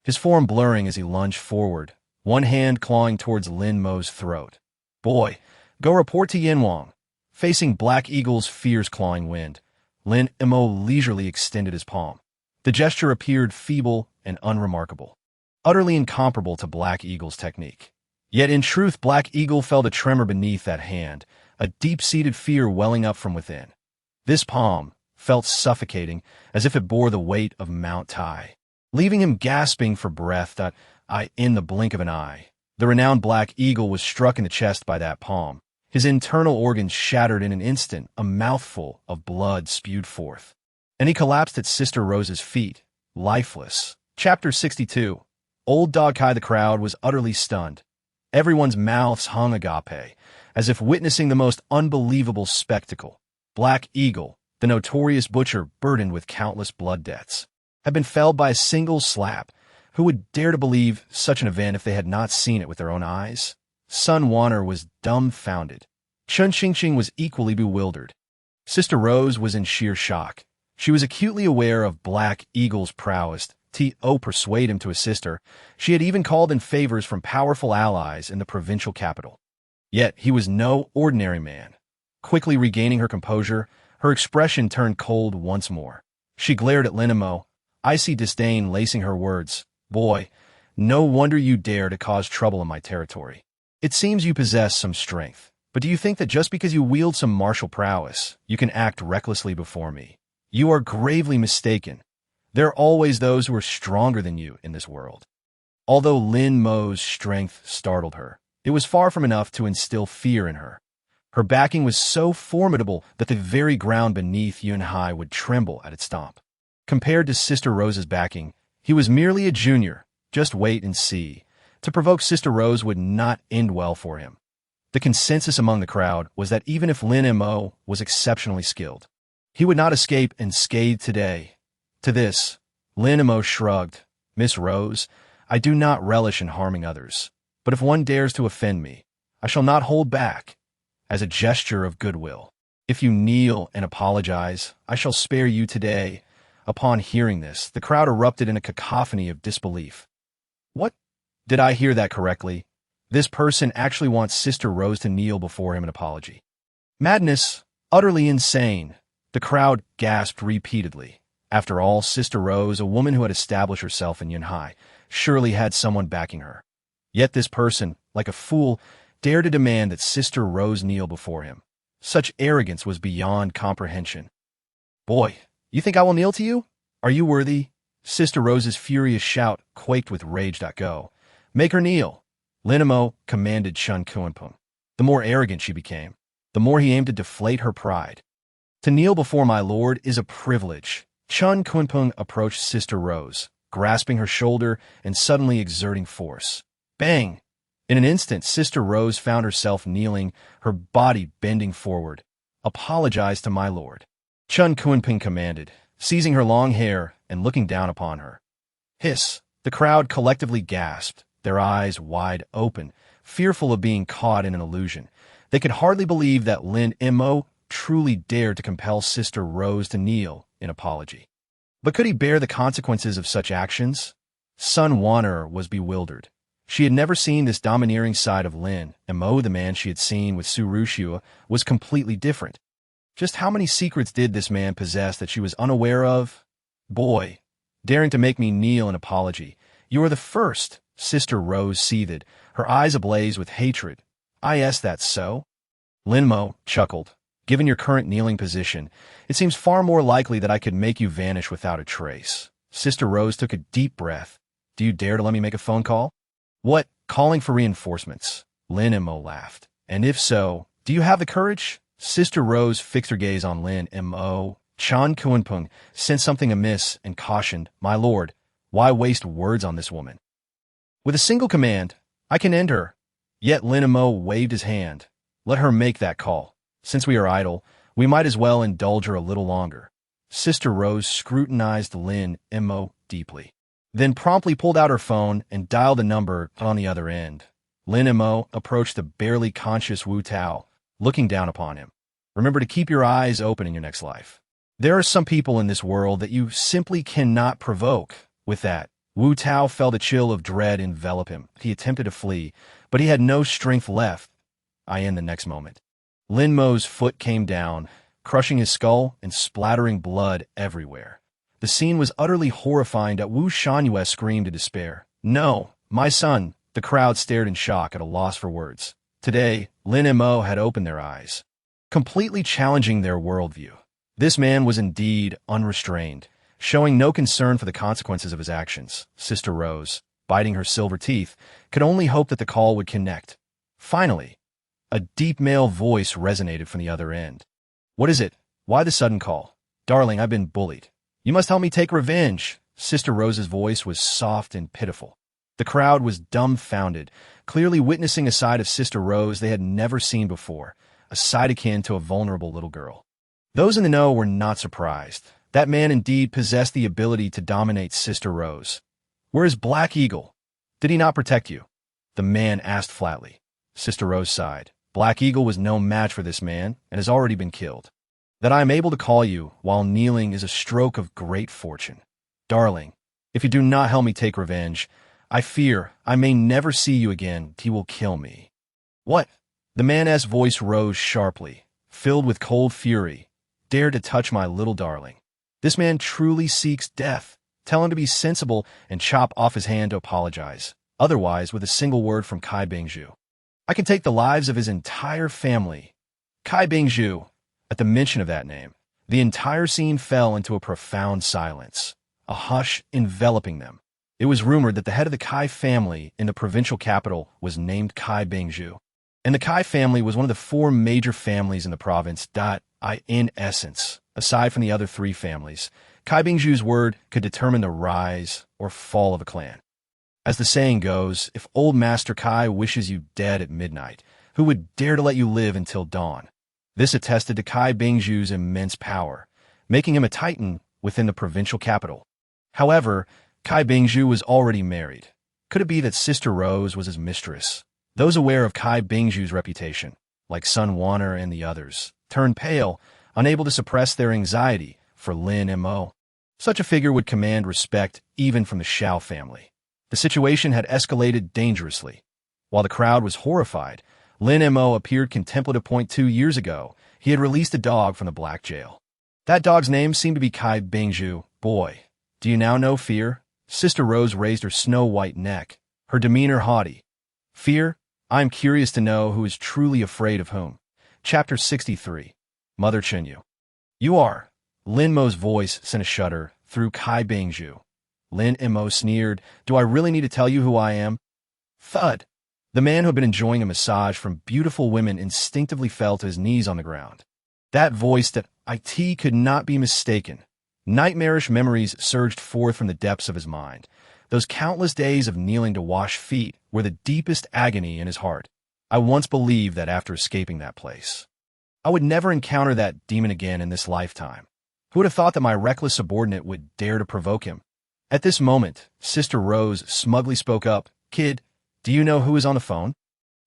his form blurring as he lunged forward, one hand clawing towards Lin Mo's throat. Boy, go report to Yin Wang. Facing Black Eagle's fierce clawing wind, Lin Mo leisurely extended his palm. The gesture appeared feeble and unremarkable, utterly incomparable to Black Eagle's technique. Yet in truth, Black Eagle felt a tremor beneath that hand, a deep-seated fear welling up from within. This palm felt suffocating, as if it bore the weight of Mount Tai, leaving him gasping for breath that in the blink of an eye. The renowned Black Eagle was struck in the chest by that palm. His internal organs shattered in an instant, a mouthful of blood spewed forth, and he collapsed at Sister Rose's feet, lifeless. Chapter 62. Old Dog Kai. The crowd was utterly stunned. Everyone's mouths hung agape, as if witnessing the most unbelievable spectacle. Black Eagle, the notorious butcher burdened with countless blood debts, had been felled by a single slap. Who would dare to believe such an event if they had not seen it with their own eyes? Sun Wanner was dumbfounded. Chun Qing was equally bewildered. Sister Rose was in sheer shock. She was acutely aware of Black Eagle's prowess. To persuade him to assist her, she had even called in favors from powerful allies in the provincial capital. Yet he was no ordinary man. Quickly regaining her composure, her expression turned cold once more. She glared at Lin Mo. icy disdain lacing her words. Boy, no wonder you dare to cause trouble in my territory. It seems you possess some strength, but do you think that just because you wield some martial prowess, you can act recklessly before me? You are gravely mistaken. There are always those who are stronger than you in this world. Although Lin Mo's strength startled her, it was far from enough to instill fear in her. Her backing was so formidable that the very ground beneath Yunhai would tremble at its stomp. Compared to Sister Rose's backing, he was merely a junior. Just wait and see. To provoke Sister Rose would not end well for him. The consensus among the crowd was that even if Lin Mo was exceptionally skilled, he would not escape unscathed today. To this, Lin Mo shrugged. Miss Rose, I do not relish in harming others, but if one dares to offend me, I shall not hold back. As a gesture of goodwill, if you kneel and apologize, I shall spare you today. Upon hearing this, the crowd erupted in a cacophony of disbelief. What? Did I hear that correctly? This person actually wants Sister Rose to kneel before him in apology. Madness, utterly insane. The crowd gasped repeatedly. After all, Sister Rose, a woman who had established herself in Yunhai, surely had someone backing her. Yet this person, like a fool, dared to demand that Sister Rose kneel before him. Such arrogance was beyond comprehension. Boy, you think I will kneel to you? Are you worthy? Sister Rose's furious shout quaked with rage. Go. Make her kneel. Lin Mo commanded Chun Kunpeng. The more arrogant she became, the more he aimed to deflate her pride. To kneel before my lord is a privilege. Chun Kunpeng approached Sister Rose, grasping her shoulder and suddenly exerting force. Bang! In an instant, Sister Rose found herself kneeling, her body bending forward. Apologize to my lord. Chun Kunpeng commanded, seizing her long hair and looking down upon her. Hiss! The crowd collectively gasped, their eyes wide open, fearful of being caught in an illusion. They could hardly believe that Lin Mo truly dared to compel Sister Rose to kneel in apology. But could he bear the consequences of such actions? Sun Wanner was bewildered. She had never seen this domineering side of Lin Mo. The man she had seen with Su Rushua was completely different. Just how many secrets did this man possess that she was unaware of? Boy, daring to make me kneel in apology. You are the first, Sister Rose seethed, her eyes ablaze with hatred. Is that so? Lin Mo chuckled. Given your current kneeling position, it seems far more likely that I could make you vanish without a trace. Sister Rose took a deep breath. Do you dare to let me make a phone call? What? Calling for reinforcements? Lin Mo laughed. And if so, do you have the courage? Sister Rose fixed her gaze on Lin Mo. Chun Kunpeng sensed something amiss and cautioned, My lord, why waste words on this woman? With a single command, I can end her. Yet Lin Mo waved his hand. Let her make that call. Since we are idle, we might as well indulge her a little longer. Sister Rose scrutinized Lin Mo deeply, then promptly pulled out her phone and dialed the number on the other end. Lin Mo approached the barely conscious Wu Tao, looking down upon him. Remember to keep your eyes open in your next life. There are some people in this world that you simply cannot provoke. With that, Wu Tao felt a chill of dread envelop him. He attempted to flee, but he had no strength left. In the next moment, Lin Mo's foot came down, crushing his skull and splattering blood everywhere. The scene was utterly horrifying. Wu Shanyue screamed in despair. No, my son! The crowd stared in shock at a loss for words. Today, Lin Mo had opened their eyes, completely challenging their worldview. This man was indeed unrestrained, showing no concern for the consequences of his actions. Sister Rose, biting her silver teeth, could only hope that the call would connect. Finally, a deep male voice resonated from the other end. What is it? Why the sudden call? Darling, I've been bullied. You must help me take revenge. Sister Rose's voice was soft and pitiful. The crowd was dumbfounded, clearly witnessing a side of Sister Rose they had never seen before, a side akin to a vulnerable little girl. Those in the know were not surprised. That man indeed possessed the ability to dominate Sister Rose. Where is Black Eagle? Did he not protect you? The man asked flatly. Sister Rose sighed. Black Eagle was no match for this man and has already been killed. That I am able to call you while kneeling is a stroke of great fortune. Darling, if you do not help me take revenge, I fear I may never see you again. He will kill me. What? The man's voice rose sharply, filled with cold fury. Dare to touch my little darling. This man truly seeks death. Tell him to be sensible and chop off his hand to apologize. Otherwise, with a single word from Kai Bingzhu, I can take the lives of his entire family. Kai Bingzhu. At the mention of that name, the entire scene fell into a profound silence, a hush enveloping them. It was rumored that the head of the Kai family in the provincial capital was named Kai Bingzhu, and the Kai family was one of the four major families in the province. In essence, aside from the other three families, Kai Bingzhu's word could determine the rise or fall of a clan. As the saying goes, if old Master Kai wishes you dead at midnight, who would dare to let you live until dawn? This attested to Kai Bingzhu's immense power, making him a titan within the provincial capital. However, Kai Bingzhu was already married. Could it be that Sister Rose was his mistress? Those aware of Kai Bingzhu's reputation, like Sun Wanner and the others, turned pale, unable to suppress their anxiety for Lin Mo. Such a figure would command respect even from the Shao family. The situation had escalated dangerously. While the crowd was horrified, Lin Mo appeared contemplative. 2 years ago, he had released a dog from the black jail. That dog's name seemed to be Kai Bingzhu. Boy, do you now know fear? Sister Rose raised her snow-white neck, her demeanor haughty. Fear? I am curious to know who is truly afraid of whom. Chapter 63. Mother Chenyu. You are. Lin Mo's voice sent a shudder through Kai Bingzhu. Lin Mo sneered. Do I really need to tell you who I am? Thud. The man who had been enjoying a massage from beautiful women instinctively fell to his knees on the ground. That voice that it could not be mistaken. Nightmarish memories surged forth from the depths of his mind. Those countless days of kneeling to wash feet were the deepest agony in his heart. I once believed that after escaping that place, I would never encounter that demon again in this lifetime. Who would have thought that my reckless subordinate would dare to provoke him? At this moment, Sister Rose smugly spoke up. Kid, do you know who is on the phone?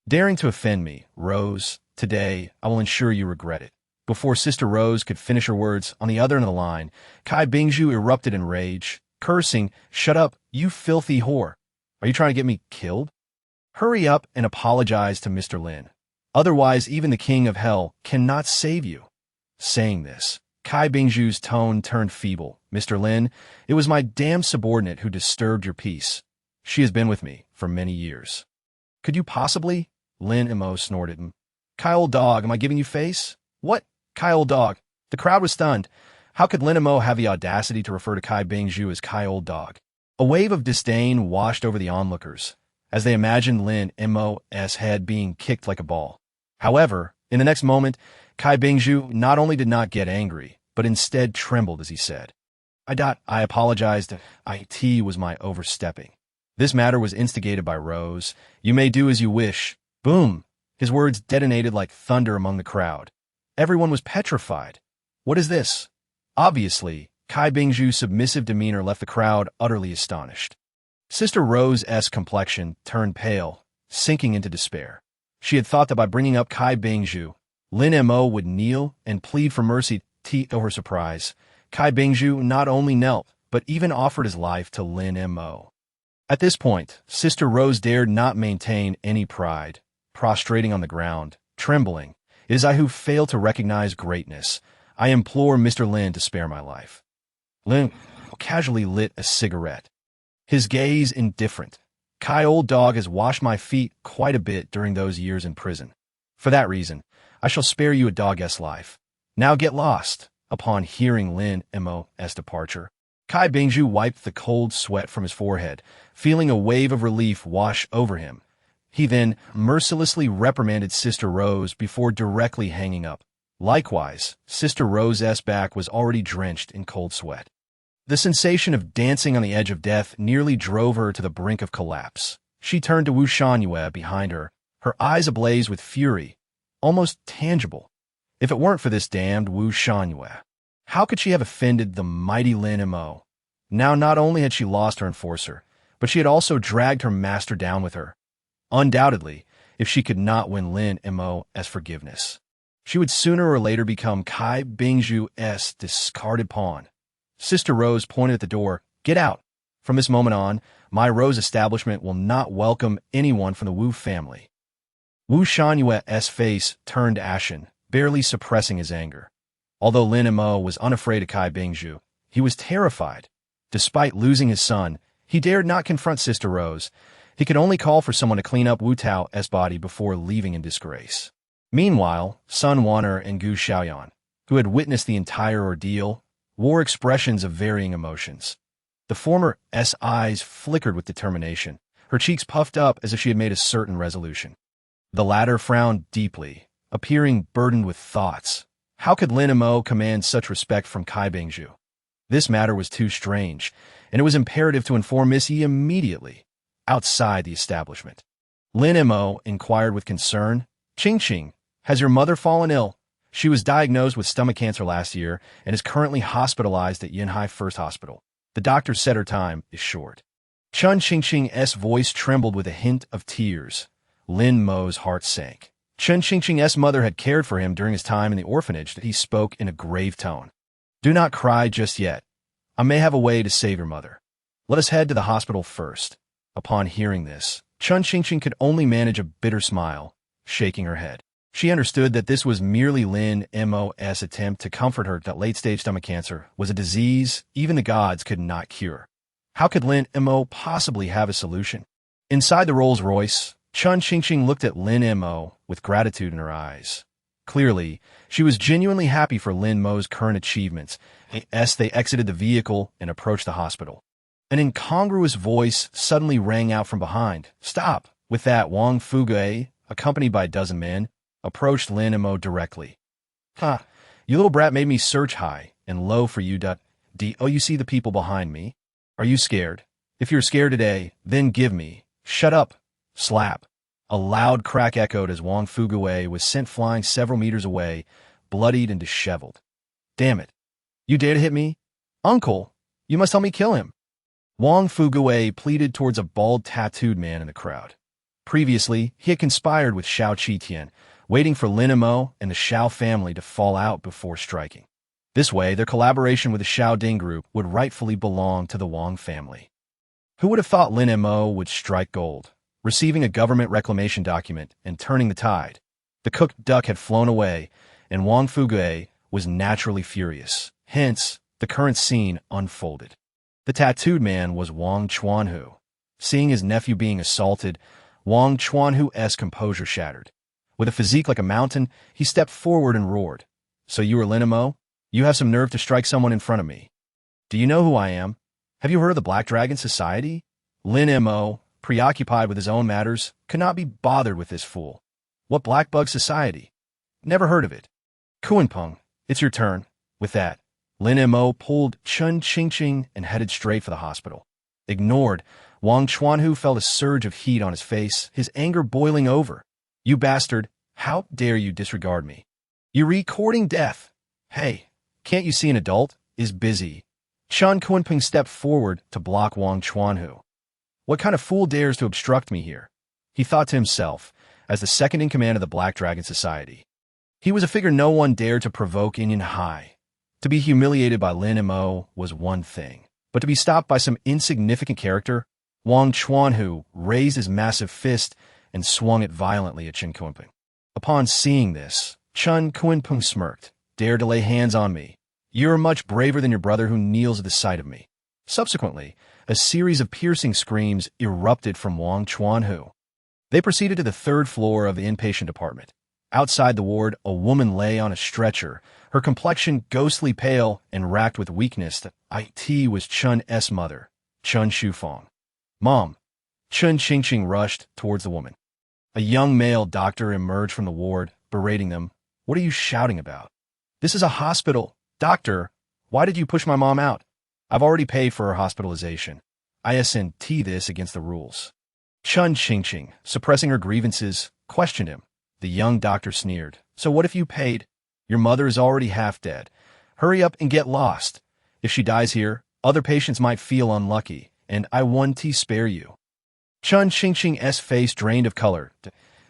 Daring to offend me, Rose, today I will ensure you regret it. Before Sister Rose could finish her words, on the other end of the line, Kai Bingzhu erupted in rage, cursing, Shut up, you filthy whore. Are you trying to get me killed? Hurry up and apologize to Mr. Lin. Otherwise, even the King of Hell cannot save you. Saying this, Kai Bingzhu's tone turned feeble. Mr. Lin, it was my damned subordinate who disturbed your peace. She has been with me for many years. Could you possibly? Lin Mo snorted. Kai, old dog, am I giving you face? What? Kai, old dog. The crowd was stunned. How could Lin Mo have the audacity to refer to Kai Bingzhu as Kai, old dog? A wave of disdain washed over the onlookers, as they imagined Lin Mo's head being kicked like a ball. However, in the next moment, Kai Bingzhu not only did not get angry, but instead trembled as he said, I apologized. It was my overstepping. This matter was instigated by Rose. You may do as you wish. Boom! His words detonated like thunder among the crowd. Everyone was petrified. What is this? Obviously, Kai Bingzhu's submissive demeanor left the crowd utterly astonished. Sister Rose's complexion turned pale, sinking into despair. She had thought that by bringing up Kai Bingzhu, Lin Mo would kneel and plead for mercy. To her surprise, Kai Bingzhu not only knelt, but even offered his life to Lin Mo. At this point, Sister Rose dared not maintain any pride. Prostrating on the ground, trembling, it is I who fail to recognize greatness. I implore Mr. Lin to spare my life. Lin casually lit a cigarette, his gaze indifferent. Kai, old dog, has washed my feet quite a bit during those years in prison. For that reason, I shall spare you a dog's life. Now get lost. Upon hearing Lin Mo's departure, Kai Bingzhu wiped the cold sweat from his forehead, feeling a wave of relief wash over him. He then mercilessly reprimanded Sister Rose before directly hanging up. Likewise, Sister Rose's back was already drenched in cold sweat. The sensation of dancing on the edge of death nearly drove her to the brink of collapse. She turned to Wu Shangyue behind her, her eyes ablaze with fury, almost tangible. If it weren't for this damned Wu Shangyue, how could she have offended the mighty Lin Mo? Now not only had she lost her enforcer, but she had also dragged her master down with her. Undoubtedly, if she could not win Lin Mo's forgiveness, she would sooner or later become Kai Bingzhu's discarded pawn. Sister Rose pointed at the door. Get out. From this moment on, my Rose establishment will not welcome anyone from the Wu family. Wu Shanyue's face turned ashen, barely suppressing his anger. Although Lin Mo was unafraid of Kai Bingzhu, he was terrified. Despite losing his son, he dared not confront Sister Rose. He could only call for someone to clean up Wu Tao's body before leaving in disgrace. Meanwhile, Sun Waner and Gu Xiaoyan, who had witnessed the entire ordeal, wore expressions of varying emotions. The former's eyes flickered with determination, her cheeks puffed up as if she had made a certain resolution. The latter frowned deeply, appearing burdened with thoughts. How could Lin Mo command such respect from Kai Bingzhu? This matter was too strange, and it was imperative to inform Miss Yi immediately, outside the establishment. Lin Mo inquired with concern, "Qing, has your mother fallen ill? She was diagnosed with stomach cancer last year and is currently hospitalized at Yinhai First Hospital. The doctor said her time is short." Chun Qing's voice trembled with a hint of tears. Lin Mo's heart sank. Chun Qing's mother had cared for him during his time in the orphanage. That he spoke in a grave tone. "Do not cry just yet. I may have a way to save your mother. Let us head to the hospital first." Upon hearing this, Chun Qing could only manage a bitter smile, shaking her head. She understood that this was merely Lin Mo's attempt to comfort her that late-stage stomach cancer was a disease even the gods could not cure. How could Lin Mo possibly have a solution? Inside the Rolls-Royce, Chun Qing looked at Lin Mo with gratitude in her eyes. Clearly, she was genuinely happy for Lin Mo's current achievements. As they exited the vehicle and approached the hospital, an incongruous voice suddenly rang out from behind. "Stop!" With that, Wang Fugue, accompanied by a dozen men, approached Lin Mo directly. "Ha! You little brat made me search high and low for you. Oh, you see the people behind me? Are you scared? If you're scared today, then give me. Shut up!" Slap! A loud crack echoed as Wang Fugue was sent flying several meters away, bloodied and disheveled. "Damn it! You dare to hit me? Uncle, you must help me kill him." Wang Fugue pleaded towards a bald, tattooed man in the crowd. Previously, he had conspired with Xiao Qitian, waiting for Lin Mo and the Xiao family to fall out before striking. This way, their collaboration with the Xiao Ding group would rightfully belong to the Wang family. Who would have thought Lin Mo would strike gold, receiving a government reclamation document and turning the tide? The cooked duck had flown away, and Wang Fugue was naturally furious. Hence, the current scene unfolded. The tattooed man was Wang Chuanhu. Seeing his nephew being assaulted, Wang Chuanhu's composure shattered. With a physique like a mountain, he stepped forward and roared. "So you are Lin Mo? You have some nerve to strike someone in front of me. Do you know who I am? Have you heard of the Black Dragon Society?" Lin Mo, preoccupied with his own matters, could not be bothered with this fool. "What Black Bug Society? Never heard of it. Kuanpeng, it's your turn." With that, Lin Mo pulled Chun Qing and headed straight for the hospital. Ignored, Wang Chuanhu felt a surge of heat on his face, his anger boiling over. "You bastard, how dare you disregard me? You're recording death. Hey, can't you see an adult is busy?" Chun Kuanping stepped forward to block Wang Chuanhu. "What kind of fool dares to obstruct me here?" he thought to himself, as the second in command of the Black Dragon Society. He was a figure no one dared to provoke in Yinhai. To be humiliated by Lin Mo was one thing, but to be stopped by some insignificant character? Wang Chuanhu raised his massive fist and swung it violently at Chun Kuanping. Upon seeing this, Chun Kuanping smirked. "Dare to lay hands on me? You're much braver than your brother who kneels at the sight of me." Subsequently, a series of piercing screams erupted from Wang Chuanhu. They proceeded to the third floor of the inpatient department. Outside the ward, a woman lay on a stretcher, her complexion ghostly pale and racked with weakness. It was Chun's mother, Chun Shufang. "Mom!" Chun Qing rushed towards the woman. A young male doctor emerged from the ward, berating them. "What are you shouting about? This is a hospital. Doctor, why did you push my mom out? I've already paid for her hospitalization. ISNT this against the rules." Chun Qing, suppressing her grievances, questioned him. The young doctor sneered. "So what if you paid? Your mother is already half dead. Hurry up and get lost. If she dies here, other patients might feel unlucky, and I want to spare you." Chun Qing's face drained of color.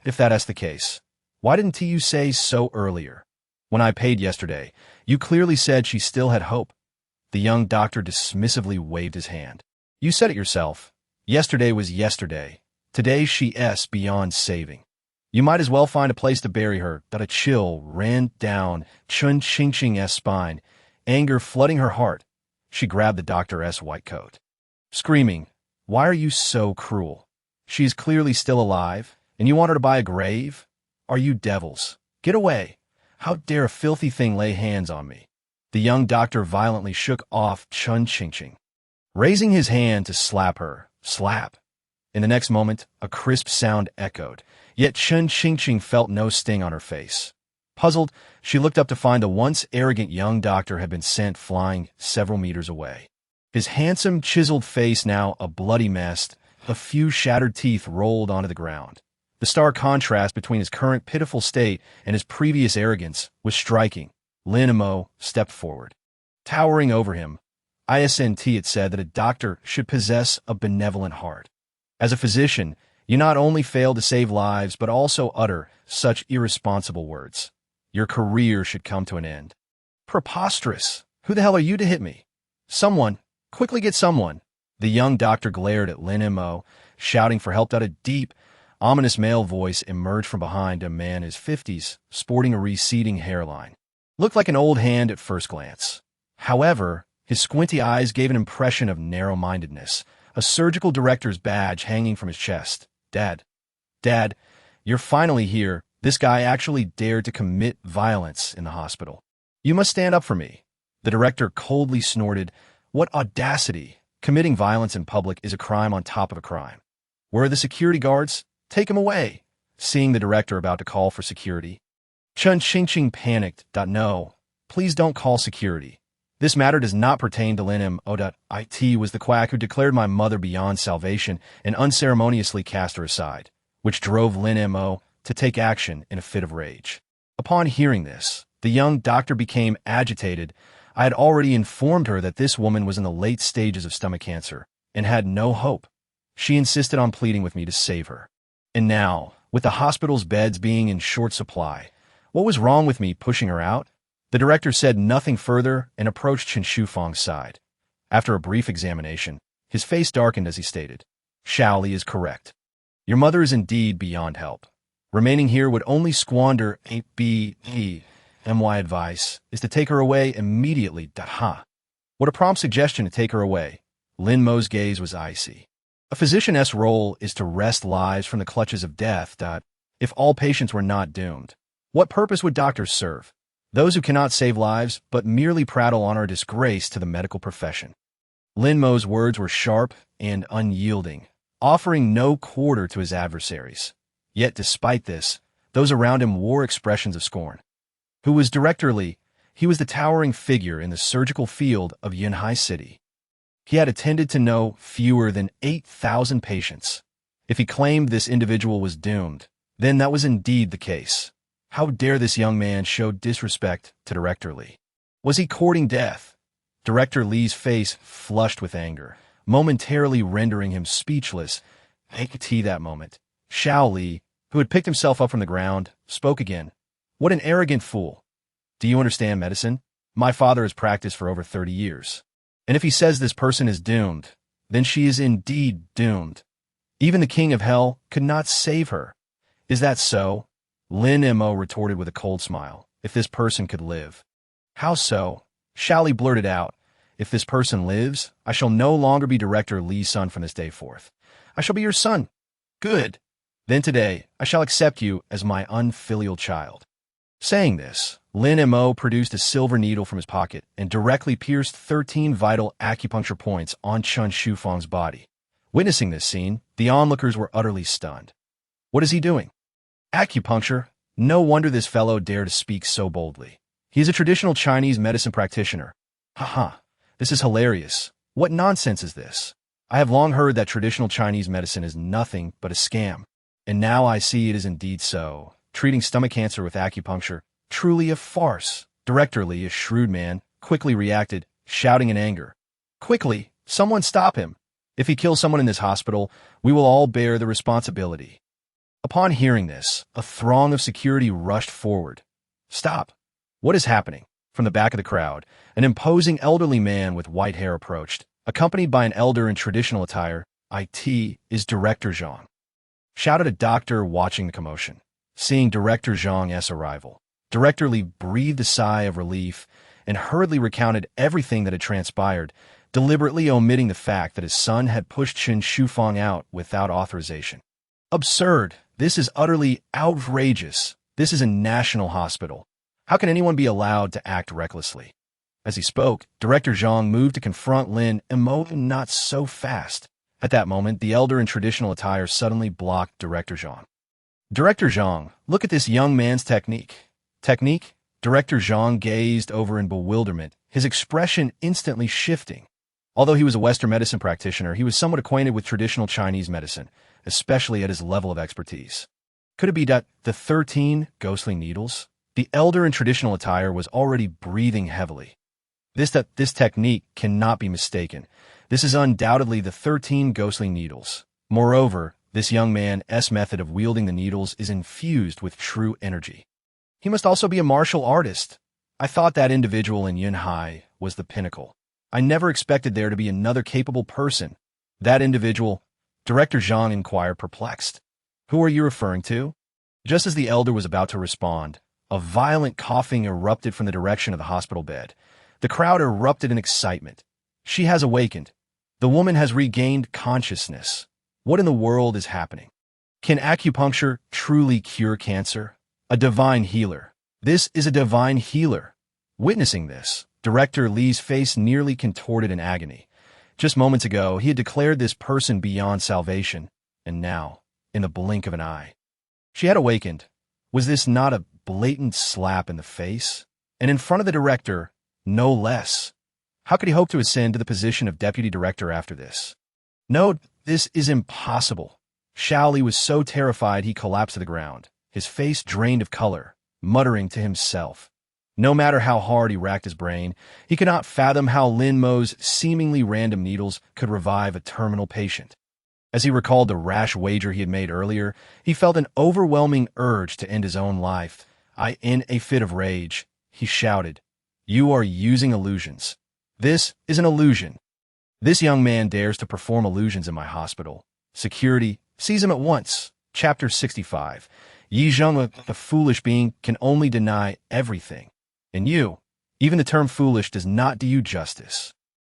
"If that's the case, why didn't you say so earlier? When I paid yesterday, you clearly said she still had hope." The young doctor dismissively waved his hand. "You said it yourself. Yesterday was yesterday. Today she's beyond saving. You might as well find a place to bury her." That a chill ran down Chun Qing's spine, anger flooding her heart. She grabbed the doctor's white coat, screaming, "Why are you so cruel? She is clearly still alive, and you want her to buy a grave? Are you devils? Get away! How dare a filthy thing lay hands on me?" The young doctor violently shook off Chun Qingqing, raising his hand to slap her. Slap! In the next moment, a crisp sound echoed, yet Chun Qingqing felt no sting on her face. Puzzled, she looked up to find the once arrogant young doctor had been sent flying several meters away. His handsome, chiseled face now a bloody mess, a few shattered teeth rolled onto the ground. The stark contrast between his current pitiful state and his previous arrogance was striking. Lin Mo stepped forward. Towering over him, ISNT had said that a doctor should possess a benevolent heart. As a physician, you not only fail to save lives, but also utter such irresponsible words. Your career should come to an end. Preposterous! Who the hell are you to hit me? Someone! Quickly get someone! The young doctor glared at Lin Mo, shouting for help. A deep, ominous male voice emerged from behind a man in his 50s, sporting a receding hairline. Looked like an old hand at first glance. However, his squinty eyes gave an impression of narrow-mindedness, a surgical director's badge hanging from his chest. Dad, you're finally here. This guy actually dared to commit violence in the hospital. You must stand up for me. The director coldly snorted. What audacity! Committing violence in public is a crime on top of a crime. Where are the security guards? Take him away. Seeing the director about to call for security, Chun Qingqing panicked. No, please don't call security. This matter does not pertain to Lin Mo. It was the quack who declared my mother beyond salvation and unceremoniously cast her aside, which drove Lin Mo to take action in a fit of rage. Upon hearing this, the young doctor became agitated. I had already informed her that this woman was in the late stages of stomach cancer and had no hope. She insisted on pleading with me to save her. And now, with the hospital's beds being in short supply, what was wrong with me pushing her out? The director said nothing further and approached Chen Shufang's side. After a brief examination, his face darkened as he stated, "Xiao Li is correct. Your mother is indeed beyond help. Remaining here would only squander my advice is to take her away immediately." What a prompt suggestion to take her away. Lin Mo's gaze was icy. A physician's role is to wrest lives from the clutches of death. If all patients were not doomed, what purpose would doctors serve? Those who cannot save lives, but merely prattle on, are a disgrace to the medical profession. Lin Mo's words were sharp and unyielding, offering no quarter to his adversaries. Yet despite this, those around him wore expressions of scorn. Who was Director Li? He was the towering figure in the surgical field of Yunhai City. He had attended to no fewer than 8,000 patients. If he claimed this individual was doomed, then that was indeed the case. How dare this young man show disrespect to Director Li? Was he courting death? Director Li's face flushed with anger, momentarily rendering him speechless. That moment, Xiao Li, who had picked himself up from the ground, spoke again. What an arrogant fool. Do you understand medicine? My father has practiced for over 30 years. And if he says this person is doomed, then she is indeed doomed. Even the king of hell could not save her. Is that so? Lin Mo retorted with a cold smile. If this person could live. How so? Xiao Li blurted out. If this person lives, I shall no longer be Director Li's son from this day forth. I shall be your son. Good. Then today, I shall accept you as my unfilial child. Saying this, Lin Mo produced a silver needle from his pocket and directly pierced 13 vital acupuncture points on Chun Shufang's body. Witnessing this scene, the onlookers were utterly stunned. What is he doing? Acupuncture? No wonder this fellow dared to speak so boldly. He is a traditional Chinese medicine practitioner. This is hilarious. What nonsense is this? I have long heard that traditional Chinese medicine is nothing but a scam. And now I see it is indeed so. Treating stomach cancer with acupuncture, truly a farce. Director Li, a shrewd man, quickly reacted, shouting in anger. Quickly, someone stop him. If he kills someone in this hospital, we will all bear the responsibility. Upon hearing this, a throng of security rushed forward. Stop. What is happening? From the back of the crowd, an imposing elderly man with white hair approached, accompanied by an elder in traditional attire. "It is Director Zhang," shouted a doctor watching the commotion. Seeing Director Zhang's arrival, Director Li breathed a sigh of relief and hurriedly recounted everything that had transpired, deliberately omitting the fact that his son had pushed Chen Shufang out without authorization. Absurd. This is utterly outrageous. This is a national hospital. How can anyone be allowed to act recklessly? As he spoke, Director Zhang moved to confront Lin Mo. Not so fast. At that moment, the elder in traditional attire suddenly blocked Director Zhang. Director Zhang, look at this young man's technique. Technique? Director Zhang gazed over in bewilderment, his expression instantly shifting. Although he was a Western medicine practitioner, he was somewhat acquainted with traditional Chinese medicine, especially at his level of expertise. Could it be that the 13 ghostly needles? The elder in traditional attire was already breathing heavily. This technique cannot be mistaken. This is undoubtedly the 13 ghostly needles. Moreover, this young man's method of wielding the needles is infused with true energy. He must also be a martial artist. I thought that individual in Yunhai was the pinnacle. I never expected there to be another capable person. That individual, Director Zhang inquired, perplexed. Who are you referring to? Just as the elder was about to respond, a violent coughing erupted from the direction of the hospital bed. The crowd erupted in excitement. She has awakened. The woman has regained consciousness. What in the world is happening? Can acupuncture truly cure cancer? A divine healer. This is a divine healer. Witnessing this, Director Li's face nearly contorted in agony. Just moments ago, he had declared this person beyond salvation, and now, in the blink of an eye, she had awakened. Was this not a blatant slap in the face? And in front of the director, no less. How could he hope to ascend to the position of deputy director after this? No, this is impossible. Xiao Li was so terrified he collapsed to the ground, his face drained of color, muttering to himself. No matter how hard he racked his brain, he could not fathom how Lin Mo's seemingly random needles could revive a terminal patient. As he recalled the rash wager he had made earlier, he felt an overwhelming urge to end his own life. In a fit of rage, he shouted, "You are using illusions. This is an illusion. This young man dares to perform illusions in my hospital. Security, seize him at once." Chapter 65. Yi Zheng, the foolish being, can only deny everything. And you, even the term foolish does not do you justice.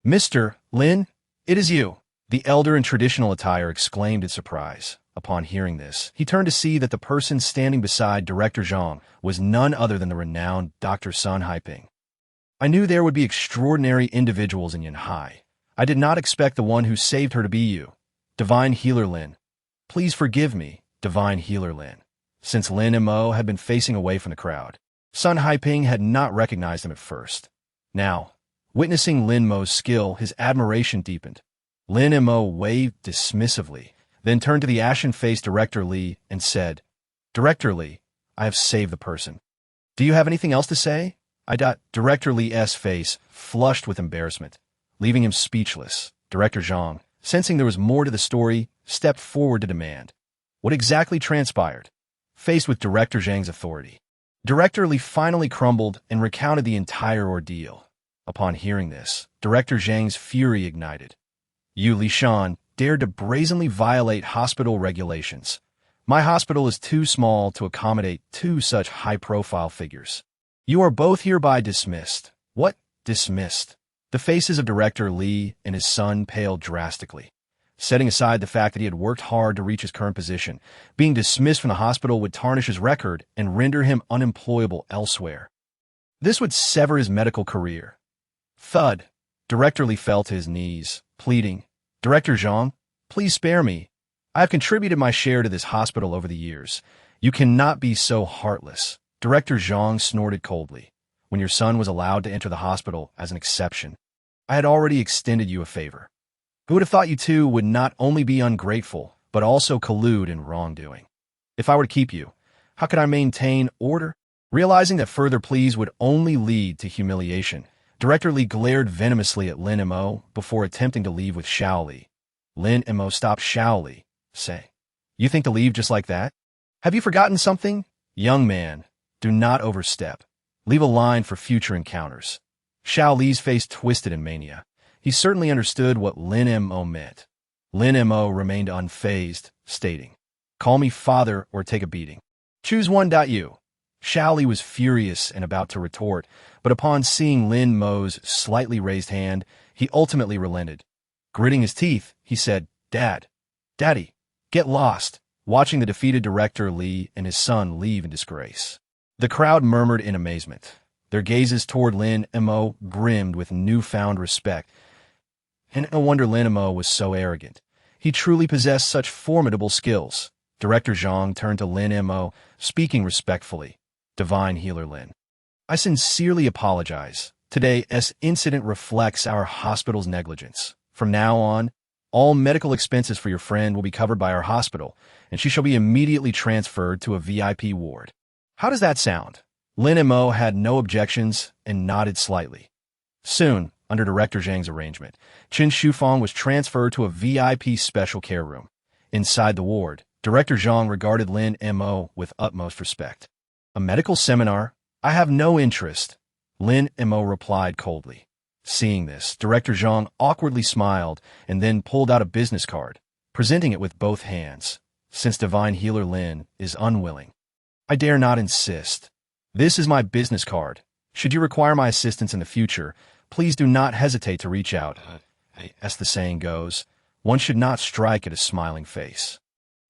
Mr. Lin, it is you. The elder in traditional attire exclaimed in surprise. Upon hearing this, he turned to see that the person standing beside Director Zhang was none other than the renowned Dr. Sun Haiping. I knew there would be extraordinary individuals in Yunhai. I did not expect the one who saved her to be you. Divine Healer Lin. Please forgive me, Divine Healer Lin. Since Lin Mo had been facing away from the crowd, Sun Haiping had not recognized him at first. Now, witnessing Lin Mo's skill, his admiration deepened. Lin Mo waved dismissively, then turned to the ashen-faced Director Li and said, "Director Li, I have saved the person. Do you have anything else to say?" Director Li's face flushed with embarrassment, leaving him speechless. Director Zhang, sensing there was more to the story, stepped forward to demand. What exactly transpired? Faced with Director Zhang's authority, Director Li finally crumbled and recounted the entire ordeal. Upon hearing this, Director Zhang's fury ignited. You, Li Shan, dared to brazenly violate hospital regulations. My hospital is too small to accommodate two such high-profile figures. You are both hereby dismissed. What? Dismissed? The faces of Director Li and his son paled drastically. Setting aside the fact that he had worked hard to reach his current position, being dismissed from the hospital would tarnish his record and render him unemployable elsewhere. This would sever his medical career. Thud. Director Li fell to his knees, pleading, "Director Zhang, please spare me. I have contributed my share to this hospital over the years. You cannot be so heartless." Director Zhang snorted coldly. When your son was allowed to enter the hospital as an exception, I had already extended you a favor. Who would have thought you two would not only be ungrateful, but also collude in wrongdoing? If I were to keep you, how could I maintain order? Realizing that further pleas would only lead to humiliation, Director Li glared venomously at Lin Mo before attempting to leave with Xiao Li. Lin Mo stopped Xiao Li. Say, you think to leave just like that? Have you forgotten something? Young man, do not overstep. Leave a line for future encounters. Xiao Li's face twisted in mania. He certainly understood what Lin Mo meant. Lin Mo remained unfazed, stating, "Call me father or take a beating. Choose one. You." Xiao Li was furious and about to retort, but upon seeing Lin Mo's slightly raised hand, he ultimately relented. Gritting his teeth, he said, Daddy, get lost," watching the defeated director Li and his son leave in disgrace. The crowd murmured in amazement. Their gazes toward Lin Mo brimmed with newfound respect. And no wonder Lin Mo was so arrogant. He truly possessed such formidable skills. Director Zhang turned to Lin Mo, speaking respectfully. "Divine Healer Lin, I sincerely apologize. Today's incident reflects our hospital's negligence. From now on, all medical expenses for your friend will be covered by our hospital, and she shall be immediately transferred to a VIP ward." How does that sound? Lin Mo had no objections and nodded slightly. Soon, under Director Zhang's arrangement, Qin Shufang was transferred to a VIP special care room. Inside the ward, Director Zhang regarded Lin Mo with utmost respect. "A medical seminar? I have no interest," Lin Mo replied coldly. Seeing this, Director Zhang awkwardly smiled and then pulled out a business card, presenting it with both hands. "Since Divine Healer Lin is unwilling, I dare not insist. This is my business card. Should you require my assistance in the future, please do not hesitate to reach out. As the saying goes, one should not strike at a smiling face."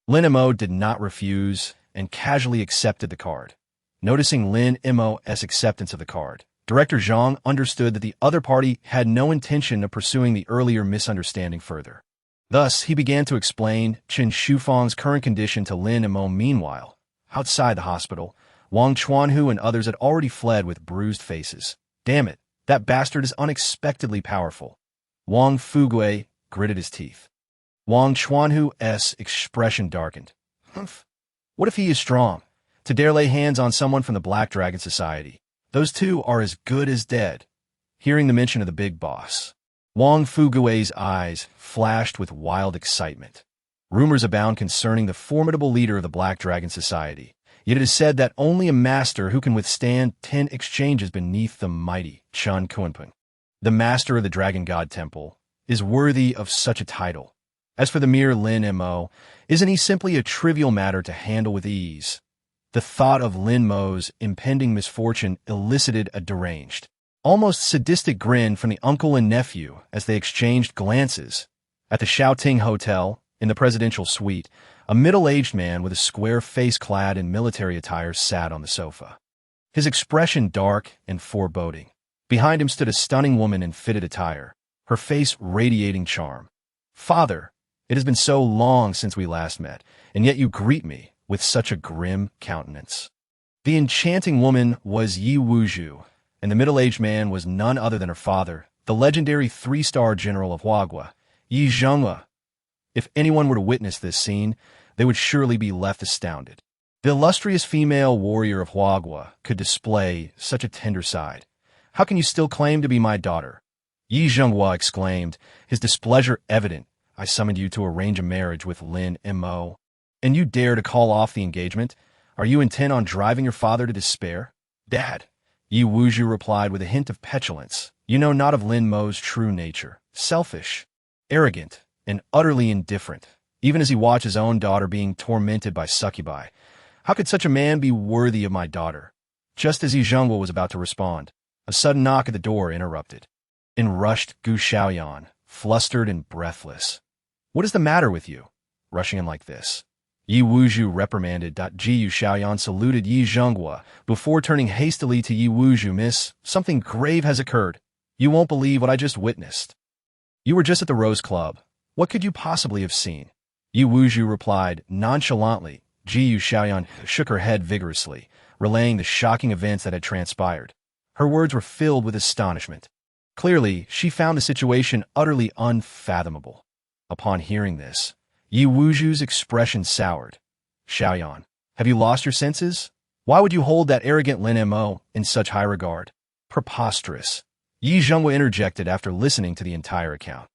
Lin Mo did not refuse and casually accepted the card. Noticing Lin Mo's acceptance of the card, Director Zhang understood that the other party had no intention of pursuing the earlier misunderstanding further. Thus, he began to explain Qin Shufang's current condition to Lin Mo. Meanwhile, outside the hospital, Wang Chuanhu and others had already fled with bruised faces. "Damn it, that bastard is unexpectedly powerful." Wang Fugui gritted his teeth. Wang Chuanhu's expression darkened. "Humph. What if he is strong? To dare lay hands on someone from the Black Dragon Society. Those two are as good as dead." Hearing the mention of the big boss, Wang Fugui's eyes flashed with wild excitement. Rumors abound concerning the formidable leader of the Black Dragon Society, yet it is said that only a master who can withstand 10 exchanges beneath the mighty Chun Kunpeng, the master of the Dragon God Temple, is worthy of such a title. As for the mere Lin Mo, isn't he simply a trivial matter to handle with ease? The thought of Lin Mo's impending misfortune elicited a deranged, almost sadistic grin from the uncle and nephew as they exchanged glances. At the Xiaoting Hotel, in the presidential suite, a middle-aged man with a square face clad in military attire sat on the sofa, his expression dark and foreboding. Behind him stood a stunning woman in fitted attire, her face radiating charm. "Father, it has been so long since we last met, and yet you greet me with such a grim countenance." The enchanting woman was Yi Wuzhu, and the middle-aged man was none other than her father, the legendary 3-star general of Huagua, Yi Zhenghua. If anyone were to witness this scene, they would surely be left astounded. The illustrious female warrior of Huagua could display such a tender side. "How can you still claim to be my daughter?" Yi Zhenghua exclaimed, his displeasure evident. "I summoned you to arrange a marriage with Lin Mo, and you dare to call off the engagement? Are you intent on driving your father to despair?" "Dad," Yi Wuzhu replied with a hint of petulance, "you know not of Lin Mo's true nature. Selfish, arrogant, and utterly indifferent, even as he watched his own daughter being tormented by succubi. How could such a man be worthy of my daughter?" Just as Yi Zhenghua was about to respond, a sudden knock at the door interrupted. In rushed Gu Xiaoyan, flustered and breathless. "What is the matter with you, rushing in like this?" Yi Wuzhu reprimanded. Gu Xiaoyan saluted Yi Zhenghua before turning hastily to Yi Wuzhu. "Miss, something grave has occurred. You won't believe what I just witnessed." "You were just at the Rose Club. What could you possibly have seen?" Yi Wuzhu replied nonchalantly. Gu Xiaoyan shook her head vigorously, relaying the shocking events that had transpired. Her words were filled with astonishment. Clearly, she found the situation utterly unfathomable. Upon hearing this, Yi Wuzhu's expression soured. "Xiaoyan, have you lost your senses? Why would you hold that arrogant Lin Mo in such high regard?" "Preposterous," Yi Zhenghua interjected after listening to the entire account.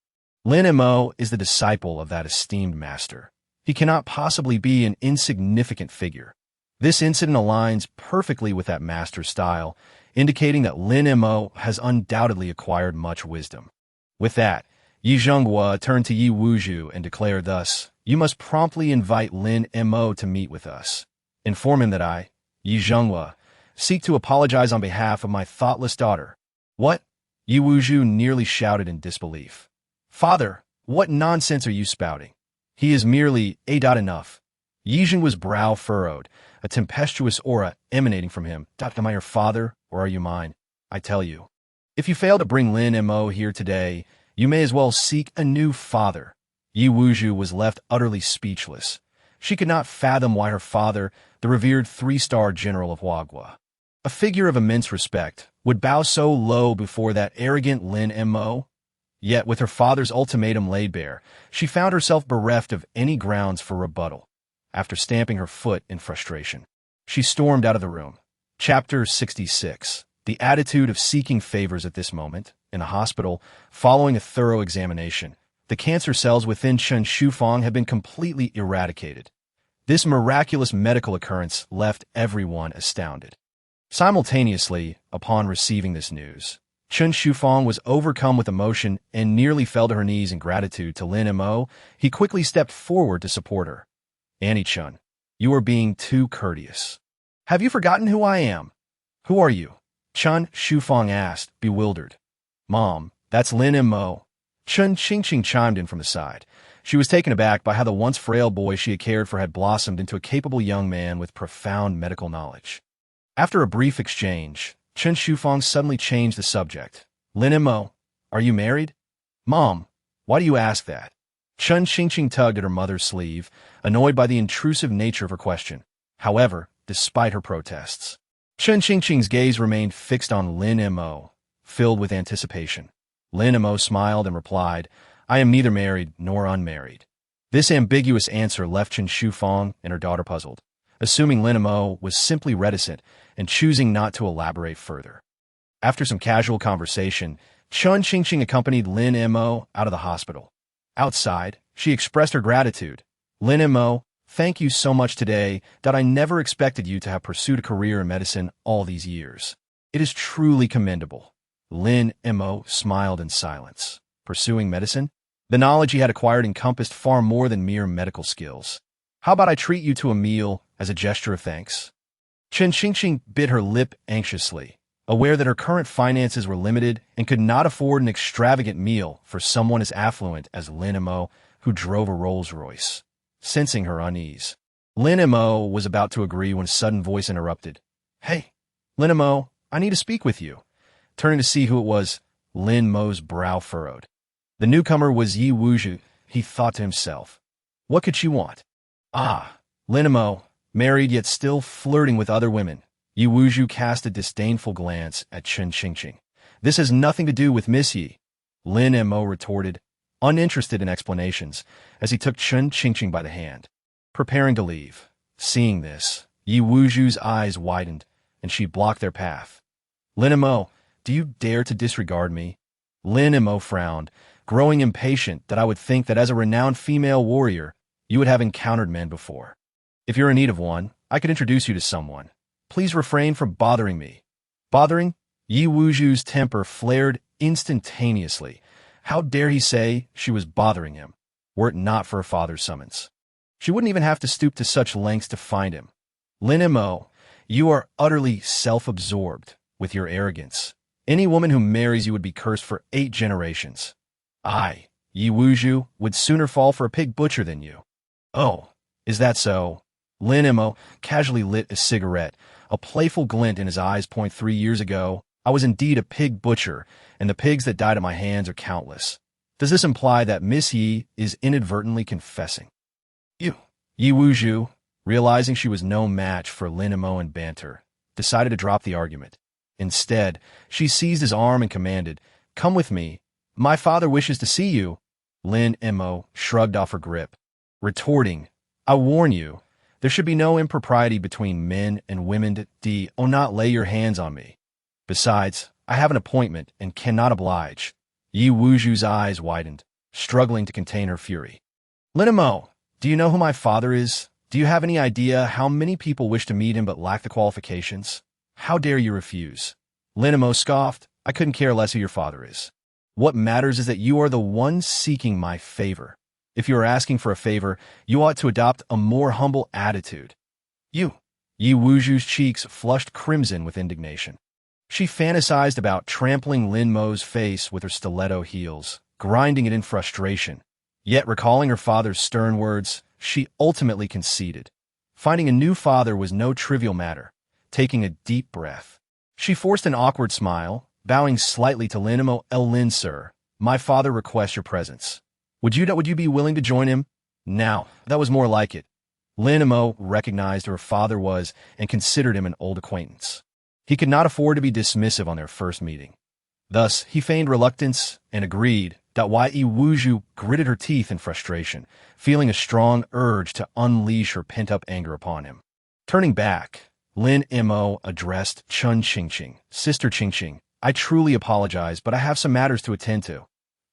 "Lin Mo is the disciple of that esteemed master. He cannot possibly be an insignificant figure. This incident aligns perfectly with that master's style, indicating that Lin Mo has undoubtedly acquired much wisdom." With that, Yi Zhenghua turned to Yi Wuzhu and declared thus, "You must promptly invite Lin Mo to meet with us. Inform him that I, Yi Zhenghua, seek to apologize on behalf of my thoughtless daughter. What? Yi Wuzhu nearly shouted in disbelief. Father, what nonsense are you spouting? He is merely enough. Yijing was brow furrowed, a tempestuous aura emanating from him. Am I your father, or are you mine? I tell you. If you fail to bring Lin Mo here today, you may as well seek a new father. Yi Wuzhu was left utterly speechless. She could not fathom why her father, the revered 3-star general of Huagua, a figure of immense respect, would bow so low before that arrogant Lin Mo. Yet, with her father's ultimatum laid bare, she found herself bereft of any grounds for rebuttal. After stamping her foot in frustration, she stormed out of the room. Chapter 66. The attitude of seeking favors at this moment. In a hospital, following a thorough examination, the cancer cells within Chen Shufang had been completely eradicated. This miraculous medical occurrence left everyone astounded. Simultaneously, upon receiving this news, Chen Shufang was overcome with emotion and nearly fell to her knees in gratitude to Lin Mo. He quickly stepped forward to support her. Annie Chun, you are being too courteous. Have you forgotten who I am? Who are you? Chen Shufang asked, bewildered. Mom, that's Lin Mo. Chen Qingqing chimed in from the side. She was taken aback by how the once frail boy she had cared for had blossomed into a capable young man with profound medical knowledge. After a brief exchange, Chen Shufang suddenly changed the subject. Lin Mo, are you married? Mom, why do you ask that? Chen Qingqing tugged at her mother's sleeve, annoyed by the intrusive nature of her question. However, despite her protests, Chen Qingqing's gaze remained fixed on Lin Mo, filled with anticipation. Lin Mo smiled and replied, I am neither married nor unmarried. This ambiguous answer left Chen Shufang and her daughter puzzled, assuming Lin Mo was simply reticent and choosing not to elaborate further. After some casual conversation, Chen Qingqing accompanied Lin Mo out of the hospital. Outside, she expressed her gratitude. Lin Mo, thank you so much today that I never expected you to have pursued a career in medicine all these years. It is truly commendable. Lin Mo smiled in silence. Pursuing medicine? The knowledge he had acquired encompassed far more than mere medical skills. How about I treat you to a meal as a gesture of thanks? Chen Qingqing bit her lip anxiously, aware that her current finances were limited and could not afford an extravagant meal for someone as affluent as Lin Mo, who drove a Rolls-Royce. Sensing her unease, Lin Mo was about to agree when a sudden voice interrupted. Hey, Lin Mo, I need to speak with you. Turning to see who it was, Lin Mo's brow furrowed. The newcomer was Yi Wuzhu, he thought to himself. What could she want? Ah, Lin Mo, married yet still flirting with other women. Yi Wuzhu cast a disdainful glance at Chen Qingqing. This has nothing to do with Miss Yi. Lin Mo retorted, uninterested in explanations, as he took Chen Qingqing by the hand, preparing to leave. Seeing this, Yi Wuzhu's eyes widened, and she blocked their path. Lin Mo, do you dare to disregard me? Lin Mo frowned, growing impatient that I would think that as a renowned female warrior, you would have encountered men before. If you're in need of one, I could introduce you to someone. Please refrain from bothering me. Bothering? Yi Wuzhu's temper flared instantaneously. How dare he say she was bothering him, were it not for her father's summons? She wouldn't even have to stoop to such lengths to find him. Lin Mo, you are utterly self-absorbed with your arrogance. Any woman who marries you would be cursed for 8 generations. I, Yi Wuzhu, would sooner fall for a pig butcher than you. Oh, is that so? Lin Mo casually lit a cigarette, a playful glint in his eyes. 3 years ago, I was indeed a pig butcher, and the pigs that died at my hands are countless. Does this imply that Miss Yi is inadvertently confessing? You, Yi Wuzhu, realizing she was no match for Lin Mo in banter, decided to drop the argument. Instead, she seized his arm and commanded, Come with me. My father wishes to see you. Lin Mo shrugged off her grip, retorting, I warn you, there should be no impropriety between men and women. Do not lay your hands on me. Besides, I have an appointment and cannot oblige. Yi Wuzhu's eyes widened, struggling to contain her fury. Lin Mo, do you know who my father is? Do you have any idea how many people wish to meet him but lack the qualifications? How dare you refuse? Lin Mo scoffed, I couldn't care less who your father is. What matters is that you are the one seeking my favor. If you are asking for a favor, you ought to adopt a more humble attitude. You, Yi Wuju's cheeks flushed crimson with indignation. She fantasized about trampling Lin Mo's face with her stiletto heels, grinding it in frustration. Yet, recalling her father's stern words, she ultimately conceded. Finding a new father was no trivial matter. Taking a deep breath, she forced an awkward smile, bowing slightly to Lin Mo. Lin, sir, my father requests your presence. Would you be willing to join him? Now, that was more like it. Lin Mo recognized who her father was and considered him an old acquaintance. He could not afford to be dismissive on their first meeting. Thus, he feigned reluctance and agreed. Yi Wuju gritted her teeth in frustration, feeling a strong urge to unleash her pent-up anger upon him. Turning back, Lin Mo addressed Chun Qingqing. Sister Qingqing, I truly apologize, but I have some matters to attend to.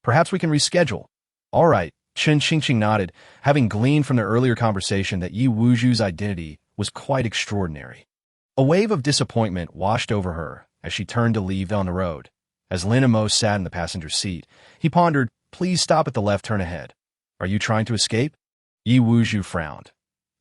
Perhaps we can reschedule. All right, Chun Qingqing nodded, having gleaned from their earlier conversation that Yi Wuju's identity was quite extraordinary. A wave of disappointment washed over her as she turned to leave down the road. As Lin Mo sat in the passenger seat, he pondered, please stop at the left turn ahead. Are you trying to escape? Yi Wuju frowned.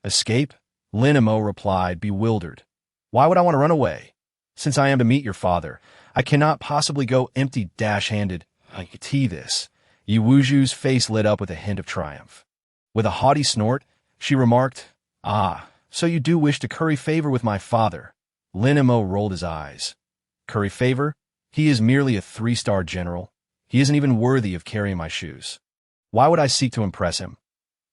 Escape? Lin Mo replied, bewildered. Why would I want to run away? Since I am to meet your father, I cannot possibly go empty-handed. I can see this. Yi Wuju's face lit up with a hint of triumph. With a haughty snort, she remarked, ah, so you do wish to curry favor with my father. Lin Mo rolled his eyes. Curry favor? He is merely a 3-star general. He isn't even worthy of carrying my shoes. Why would I seek to impress him?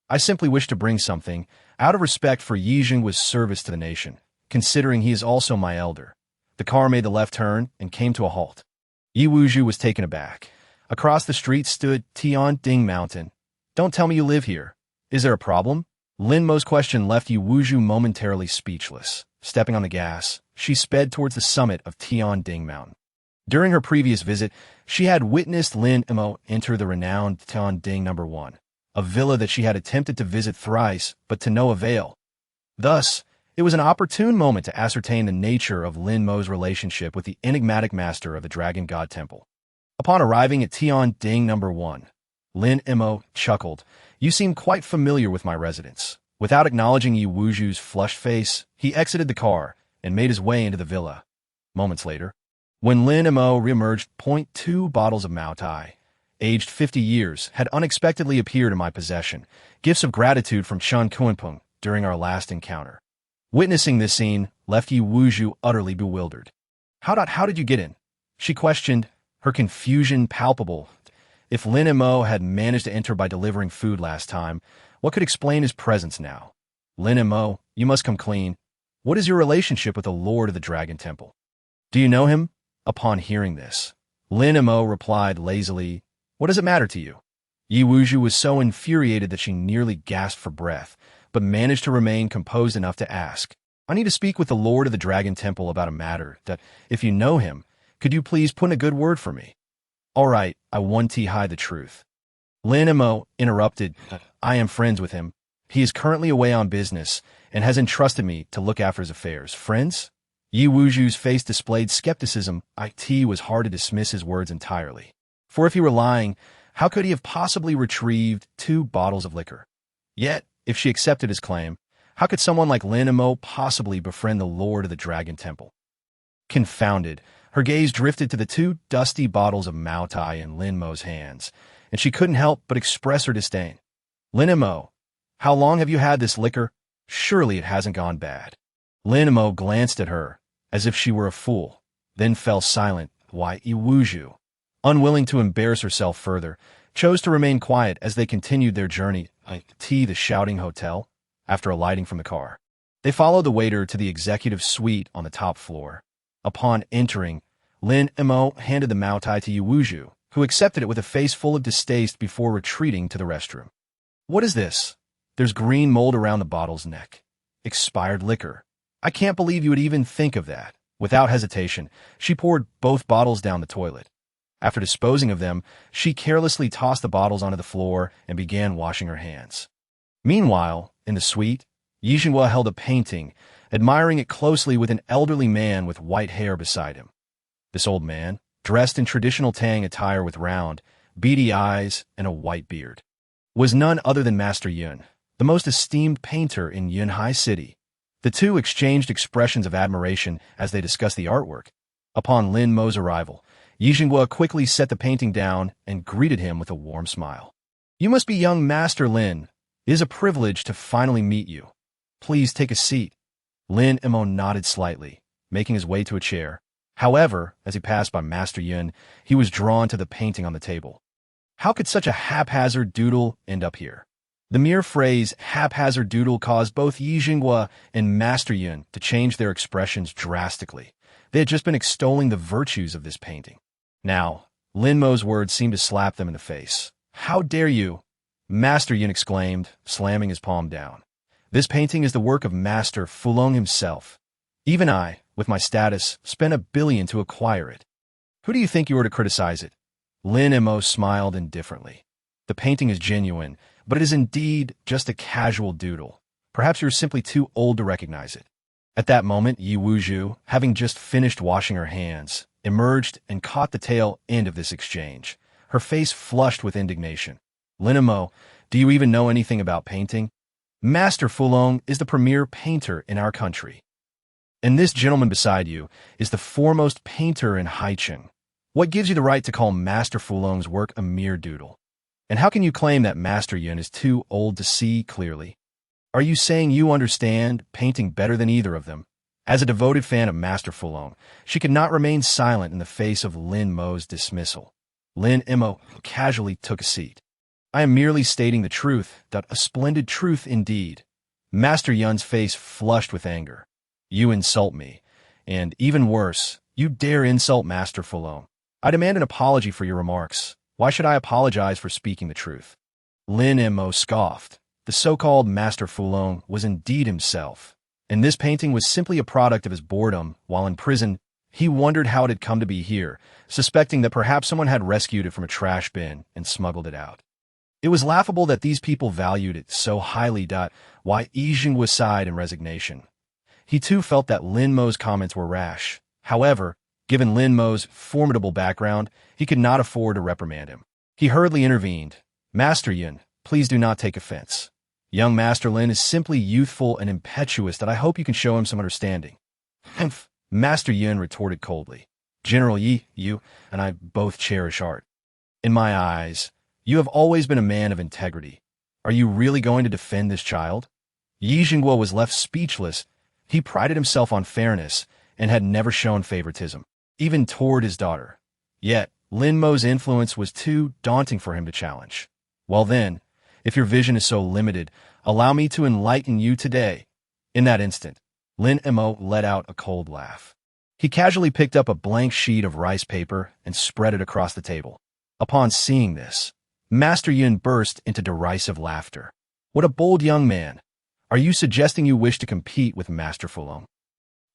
I simply wish to bring something, out of respect for Yijing's service to the nation, considering he is also my elder. The car made the left turn and came to a halt. Yi Wuju was taken aback. Across the street stood Tianding Mountain. Don't tell me you live here. Is there a problem? Lin Mo's question left Yi Wuju momentarily speechless. Stepping on the gas, she sped towards the summit of Tianding Mountain. During her previous visit, she had witnessed Lin Mo enter the renowned Tianding No. 1, a villa that she had attempted to visit thrice, but to no avail. Thus, it was an opportune moment to ascertain the nature of Lin Mo's relationship with the enigmatic master of the Dragon God Temple. Upon arriving at Tianding No. 1, Lin Mo chuckled. You seem quite familiar with my residence. Without acknowledging Yi Wuju's flushed face, he exited the car and made his way into the villa. Moments later, when Lin Mo reemerged, 2 bottles of Maotai, aged 50 years, had unexpectedly appeared in my possession, gifts of gratitude from Chun Kunpeng during our last encounter. Witnessing this scene left Yi Wuju utterly bewildered. How did you get in? She questioned, her confusion palpable. If Lin Mo had managed to enter by delivering food last time, what could explain his presence now? Lin Mo, you must come clean. What is your relationship with the Lord of the Dragon Temple? Do you know him? Upon hearing this, Lin Mo replied lazily, what does it matter to you? Yi Wuju was so infuriated that she nearly gasped for breath, but managed to remain composed enough to ask, I need to speak with the Lord of the Dragon Temple about a matter that, if you know him, could you please put in a good word for me? All right, I want to hide the truth. Lin Mo interrupted, I am friends with him. He is currently away on business and has entrusted me to look after his affairs. Friends? Yi Wuju's face displayed skepticism. It was hard to dismiss his words entirely. For if he were lying, how could he have possibly retrieved 2 bottles of liquor? Yet, if she accepted his claim, how could someone like Lin Mo possibly befriend the Lord of the Dragon Temple? Confounded, her gaze drifted to the 2 dusty bottles of Maotai in Lin Mo's hands, and she couldn't help but express her disdain. Lin Mo, how long have you had this liquor? Surely it hasn't gone bad. Lin Mo glanced at her, as if she were a fool, then fell silent. Yi Wuju, unwilling to embarrass herself further, chose to remain quiet as they continued their journey to the shouting hotel. After alighting from the car, they followed the waiter to the executive suite on the top floor. Upon entering, Lin Mo handed the Maotai to Yi Wuju, who accepted it with a face full of distaste before retreating to the restroom. What is this? There's green mold around the bottle's neck. Expired liquor. I can't believe you would even think of that. Without hesitation, she poured both bottles down the toilet. After disposing of them, she carelessly tossed the bottles onto the floor and began washing her hands. Meanwhile, in the suite, Yijingwa held a painting, admiring it closely with an elderly man with white hair beside him. This old man, dressed in traditional Tang attire with round, beady eyes and a white beard, was none other than Master Yun, the most esteemed painter in Yunhai City. The two exchanged expressions of admiration as they discussed the artwork. Upon Lin Mo's arrival, Yijingwa quickly set the painting down and greeted him with a warm smile. "You must be young Master Lin. It is a privilege to finally meet you. Please take a seat." Lin Mo nodded slightly, making his way to a chair. However, as he passed by Master Yun, he was drawn to the painting on the table. How could such a haphazard doodle end up here? The mere phrase haphazard doodle caused both Yijingwa and Master Yun to change their expressions drastically. They had just been extolling the virtues of this painting. Now, Lin Mo's words seemed to slap them in the face. "How dare you?" Master Yun exclaimed, slamming his palm down. "This painting is the work of Master Fulong himself. Even I, with my status, spent $1 billion to acquire it. Who do you think you are to criticize it?" Lin Mo smiled indifferently. "The painting is genuine, but it is indeed just a casual doodle. Perhaps you're simply too old to recognize it." At that moment, Yi Wuzhu, having just finished washing her hands, emerged and caught the tail end of this exchange, her face flushed with indignation. "Lin Mo, do you even know anything about painting? Master Fulong is the premier painter in our country. And this gentleman beside you is the foremost painter in Haicheng. What gives you the right to call Master Fulong's work a mere doodle? And how can you claim that Master Yun is too old to see clearly? Are you saying you understand painting better than either of them?" As a devoted fan of Master Fulong, she could not remain silent in the face of Lin Mo's dismissal. Lin Mo casually took a seat. "I am merely stating the truth, that a splendid truth indeed." Master Yun's face flushed with anger. "You insult me, and even worse, you dare insult Master Fulong. I demand an apology for your remarks. Why should I apologize for speaking the truth?" Lin Mo scoffed. The so-called Master Fulong was indeed himself, and this painting was simply a product of his boredom while in prison. He wondered how it had come to be here, suspecting that perhaps someone had rescued it from a trash bin and smuggled it out. It was laughable that these people valued it so highly. Why Yijingwa sighed in resignation. He too felt that Lin Mo's comments were rash. However, given Lin Mo's formidable background, he could not afford to reprimand him. He hurriedly intervened. "Master Yun, please do not take offense. Young Master Lin is simply youthful and impetuous that I hope you can show him some understanding." "Humph," Master Yun retorted coldly. "General Yi, you and I both cherish art. In my eyes, you have always been a man of integrity. Are you really going to defend this child?" Yijingwa was left speechless. He prided himself on fairness and had never shown favoritism, even toward his daughter. Yet, Lin Mo's influence was too daunting for him to challenge. "Well then, if your vision is so limited, allow me to enlighten you today." In that instant, Lin Mo let out a cold laugh. He casually picked up a blank sheet of rice paper and spread it across the table. Upon seeing this, Master Yun burst into derisive laughter. "What a bold young man! Are you suggesting you wish to compete with Master Fulong?"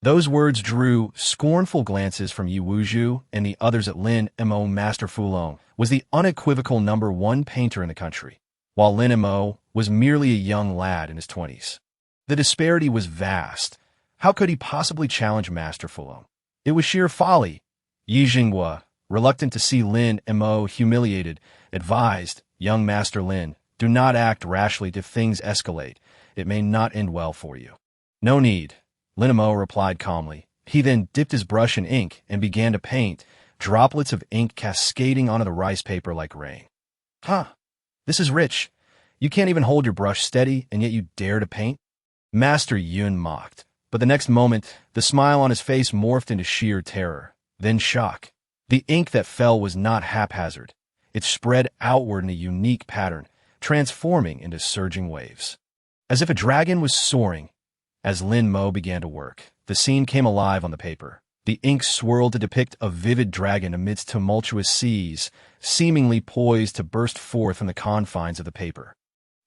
Those words drew scornful glances from Yi Wuzhu and the others at Lin Mo. Master Fulong was the unequivocal #1 painter in the country, while Lin Mo was merely a young lad in his 20s. The disparity was vast. How could he possibly challenge Master Fulong? It was sheer folly. Yijingwa, reluctant to see Lin Mo humiliated, advised, "Young Master Lin, do not act rashly if things escalate. It may not end well for you." "No need," Lin Mo replied calmly. He then dipped his brush in ink and began to paint, droplets of ink cascading onto the rice paper like rain. "Huh, this is rich. You can't even hold your brush steady, and yet you dare to paint?" Master Yun mocked, but the next moment, the smile on his face morphed into sheer terror, then shock. The ink that fell was not haphazard. It spread outward in a unique pattern, transforming into surging waves. As if a dragon was soaring. As Lin Mo began to work, the scene came alive on the paper. The ink swirled to depict a vivid dragon amidst tumultuous seas, seemingly poised to burst forth from the confines of the paper.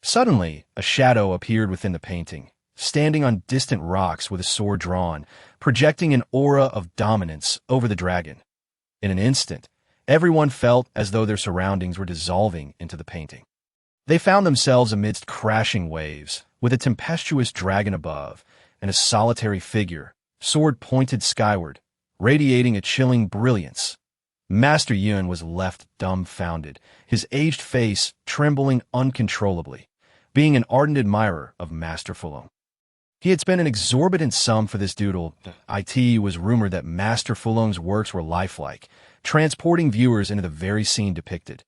Suddenly, a shadow appeared within the painting, standing on distant rocks with a sword drawn, projecting an aura of dominance over the dragon. In an instant, everyone felt as though their surroundings were dissolving into the painting. They found themselves amidst crashing waves, with a tempestuous dragon above, and a solitary figure, sword pointed skyward, radiating a chilling brilliance. Master Yun was left dumbfounded, his aged face trembling uncontrollably, being an ardent admirer of Master Fulong. He had spent an exorbitant sum for this doodle. It was rumored that Master Fulong's works were lifelike, transporting viewers into the very scene depicted.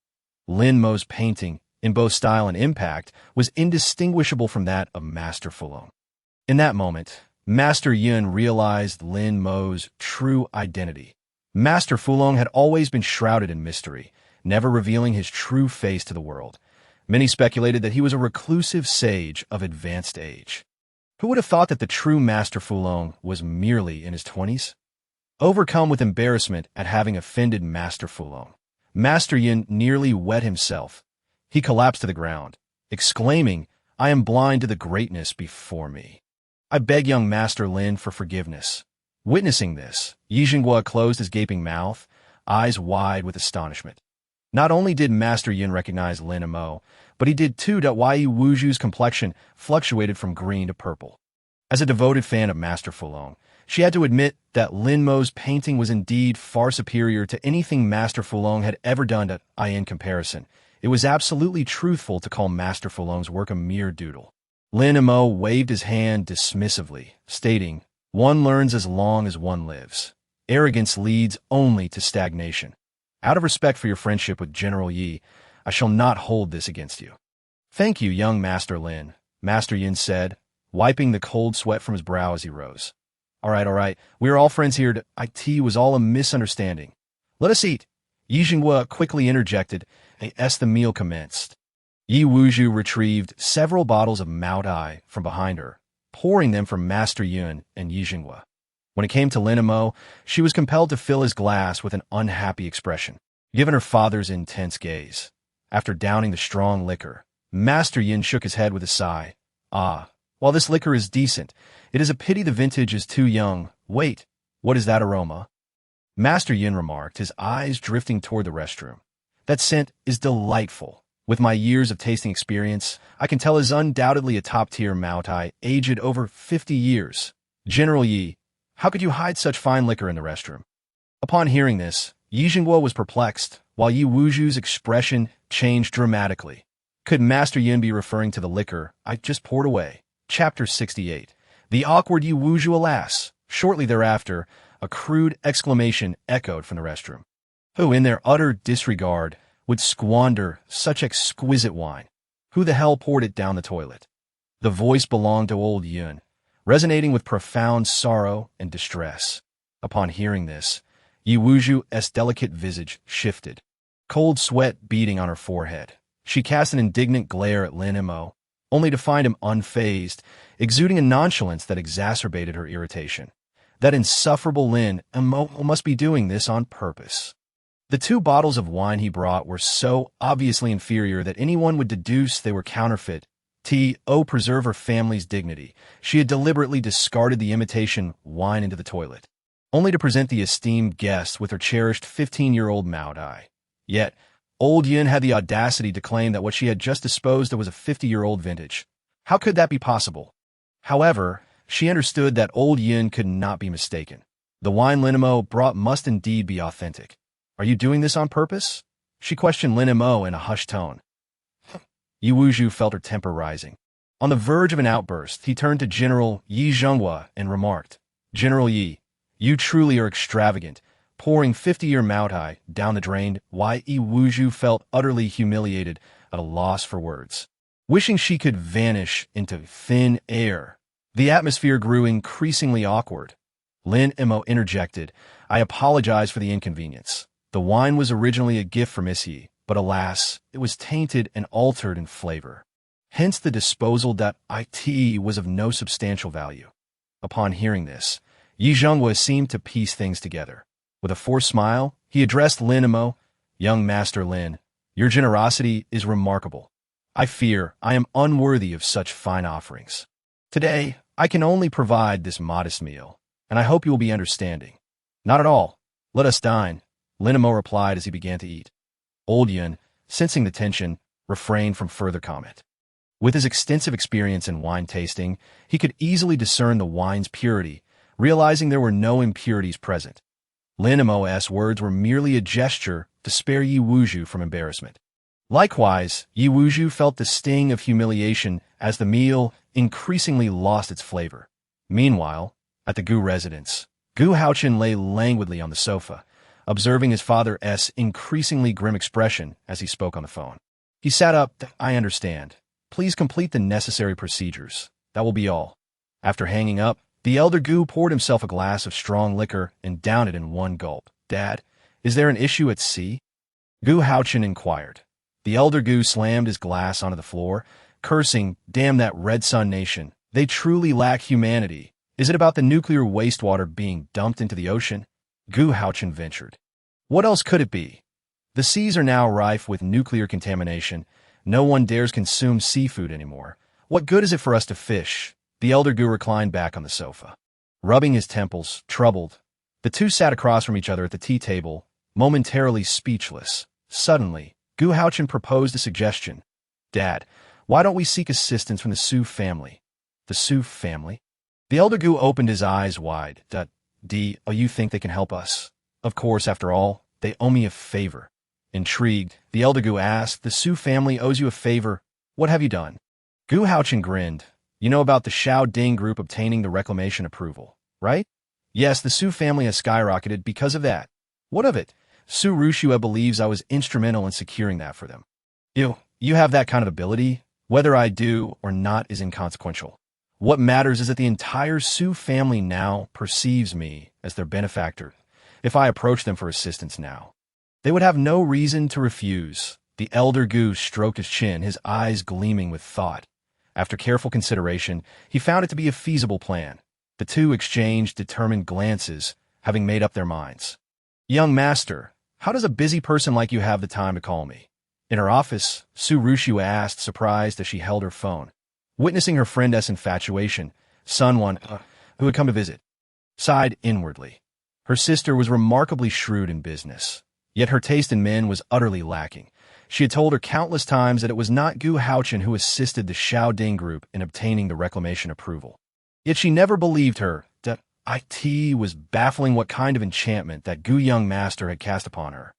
Lin Mo's painting, in both style and impact, was indistinguishable from that of Master Fulong. In that moment, Master Yun realized Lin Mo's true identity. Master Fulong had always been shrouded in mystery, never revealing his true face to the world. Many speculated that he was a reclusive sage of advanced age. Who would have thought that the true Master Fulong was merely in his 20s? Overcome with embarrassment at having offended Master Fulong, Master Yin nearly wet himself. He collapsed to the ground, exclaiming, "I am blind to the greatness before me. I beg young Master Lin for forgiveness." Witnessing this, Yi Jinghua closed his gaping mouth, eyes wide with astonishment. Not only did Master Yin recognize Lin Mo, but he did too that Yi Wuju's complexion fluctuated from green to purple. As a devoted fan of Master Fulong, she had to admit that Lin Mo's painting was indeed far superior to anything Master Fulong had ever done to in comparison. It was absolutely truthful to call Master Fulong's work a mere doodle. Lin Mo waved his hand dismissively, stating, "One learns as long as one lives. Arrogance leads only to stagnation. Out of respect for your friendship with General Yi, I shall not hold this against you." "Thank you, young Master Lin," Master Yin said, wiping the cold sweat from his brow as he rose. All right. We are all friends here. It was all a misunderstanding. Let us eat." Yi Jinghua quickly interjected, as the meal commenced. Yi Wuju retrieved several bottles of Mao Tai from behind her, pouring them for Master Yun and Yi Jinghua. When it came to Lin Mo, she was compelled to fill his glass with an unhappy expression, given her father's intense gaze. After downing the strong liquor, Master Yin shook his head with a sigh. While this liquor is decent, it is a pity the vintage is too young. Wait, what is that aroma?" Master Yin remarked, his eyes drifting toward the restroom. "That scent is delightful. With my years of tasting experience, I can tell it is undoubtedly a top-tier Mao Tai, aged over 50 years. General Yi, how could you hide such fine liquor in the restroom?" Upon hearing this, Yi Jinghua was perplexed, while Yi Wuju's expression changed dramatically. Could Master Yin be referring to the liquor I just poured away? Chapter 68. The awkward Yi Wuju, alas! Shortly thereafter, a crude exclamation echoed from the restroom. Who, in their utter disregard, would squander such exquisite wine? Who the hell poured it down the toilet? The voice belonged to old Yun, resonating with profound sorrow and distress. Upon hearing this, Yi Wuju's delicate visage shifted, cold sweat beading on her forehead. She cast an indignant glare at Lin Mo, only to find him unfazed, exuding a nonchalance that exacerbated her irritation. That insufferable Lin Mo must be doing this on purpose. The 2 bottles of wine he brought were so obviously inferior that anyone would deduce they were counterfeit. Preserve her family's dignity. She had deliberately discarded the imitation wine into the toilet, only to present the esteemed guest with her cherished 15-year-old Mao Tai. Yet, old Yin had the audacity to claim that what she had just disposed of was a 50-year-old vintage. How could that be possible? However, she understood that old Yin could not be mistaken. The wine Lin Mo brought must indeed be authentic. "Are you doing this on purpose?" she questioned Lin Mo in a hushed tone. Yi Wuju felt her temper rising. On the verge of an outburst, he turned to General Yi Jinghua and remarked, "General Yi, you truly are extravagant, pouring 50-year Mao Tai down the drain." Yi Wuju felt utterly humiliated, at a loss for words. Wishing she could vanish into thin air, the atmosphere grew increasingly awkward. Lin Mo interjected, "I apologize for the inconvenience. The wine was originally a gift for Miss Yi, but alas, it was tainted and altered in flavor. Hence the disposal that it was of no substantial value." Upon hearing this, Yi Jinghua seemed to piece things together. With a forced smile, he addressed Lin Mo, "Young Master Lin, your generosity is remarkable. I fear I am unworthy of such fine offerings. Today, I can only provide this modest meal, and I hope you will be understanding." "Not at all. Let us dine," Lin Mo replied as he began to eat. Old Yun, sensing the tension, refrained from further comment. With his extensive experience in wine tasting, he could easily discern the wine's purity, realizing there were no impurities present. Lin Mo's words were merely a gesture to spare Yi Wuju from embarrassment. Likewise, Yi Wuzhu felt the sting of humiliation as the meal increasingly lost its flavor. Meanwhile, at the Gu residence, Gu Haochen lay languidly on the sofa, observing his father's increasingly grim expression as he spoke on the phone. He sat up. "I understand. Please complete the necessary procedures. That will be all." After hanging up, the elder Gu poured himself a glass of strong liquor and downed it in one gulp. "Dad, is there an issue at sea?" Gu Haochen inquired. The elder Gu slammed his glass onto the floor, cursing, "Damn that Red Sun nation. They truly lack humanity. Is it about the nuclear wastewater being dumped into the ocean?" Gu Haochen ventured. "What else could it be? The seas are now rife with nuclear contamination. No one dares consume seafood anymore. What good is it for us to fish?" The elder Gu reclined back on the sofa, rubbing his temples, troubled. The two sat across from each other at the tea table, momentarily speechless. Suddenly, Gu Haochen proposed a suggestion. "Dad, why don't we seek assistance from the Su family?" "The Su family?" The elder Gu opened his eyes wide. "Oh, you think they can help us?" "Of course, after all, they owe me a favor." Intrigued, the elder Gu asked, "The Su family owes you a favor. What have you done?" Gu Haochen grinned. "You know about the Xiao Ding group obtaining the reclamation approval, right?" "Yes, the Su family has skyrocketed because of that." "What of it?" "Su Rushua believes I was instrumental in securing that for them." You have that kind of ability? Whether I do or not is inconsequential. What matters is that the entire Su family now perceives me as their benefactor. If I approach them for assistance now, they would have no reason to refuse." The elder Gu stroked his chin, his eyes gleaming with thought. After careful consideration, he found it to be a feasible plan. The two exchanged determined glances, having made up their minds. "Young master, how does a busy person like you have the time to call me?" In her office, Su Rushua asked, surprised as she held her phone. Witnessing her friend's infatuation, Sun Wan, who had come to visit, sighed inwardly. Her sister was remarkably shrewd in business, yet her taste in men was utterly lacking. She had told her countless times that it was not Gu Haochen who assisted the Xiao Ding group in obtaining the reclamation approval. Yet she never believed her. It was baffling what kind of enchantment that Gu young master had cast upon her.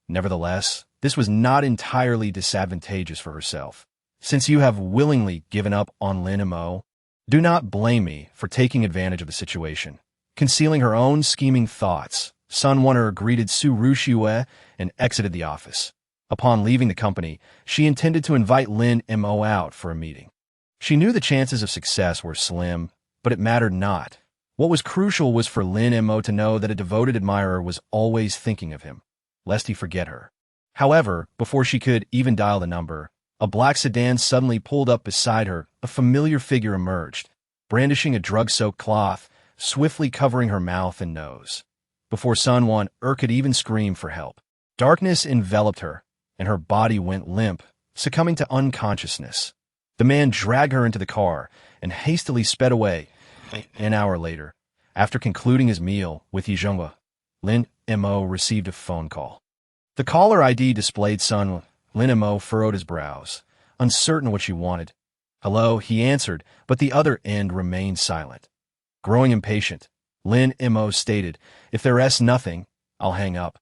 Nevertheless, this was not entirely disadvantageous for herself. "Since you have willingly given up on Lin Mo, do not blame me for taking advantage of the situation." Concealing her own scheming thoughts, Sun Wonner greeted Su Rushua and exited the office. Upon leaving the company, she intended to invite Lin Mo out for a meeting. She knew the chances of success were slim, but it mattered not. What was crucial was for Lin Mo to know that a devoted admirer was always thinking of him, lest he forget her. However, before she could even dial the number, a black sedan suddenly pulled up beside her. A familiar figure emerged, brandishing a drug-soaked cloth, swiftly covering her mouth and nose. Before Sun Wan could even scream for help, darkness enveloped her, and her body went limp, succumbing to unconsciousness. The man dragged her into the car and hastily sped away. An hour later, after concluding his meal with Yi Zhonghua, Lin Mo received a phone call. The caller ID displayed Sun. Lin Mo furrowed his brows, uncertain what she wanted. "Hello," he answered, but the other end remained silent. Growing impatient, Lin Mo stated, "If there's nothing, I'll hang up."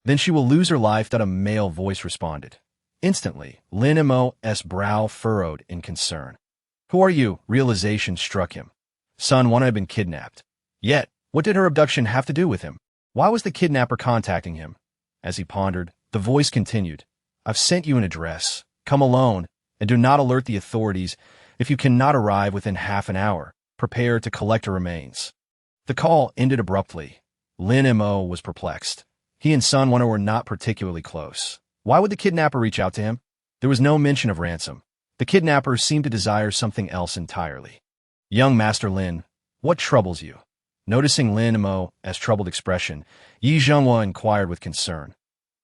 "Then she will lose her life," a male voice responded. Instantly, Lin Mo's brow furrowed in concern. "Who are you?" Realization struck him. Sun Wan had been kidnapped. Yet, what did her abduction have to do with him? Why was the kidnapper contacting him? As he pondered, the voice continued, "I've sent you an address. Come alone, and do not alert the authorities. If you cannot arrive within half an hour, prepare to collect her remains." The call ended abruptly. Lin Mo was perplexed. He and Sun Wan were not particularly close. Why would the kidnapper reach out to him? There was no mention of ransom. The kidnapper seemed to desire something else entirely. "Young Master Lin, what troubles you?" Noticing Lin Mo's troubled expression, Yi Zhonghua inquired with concern.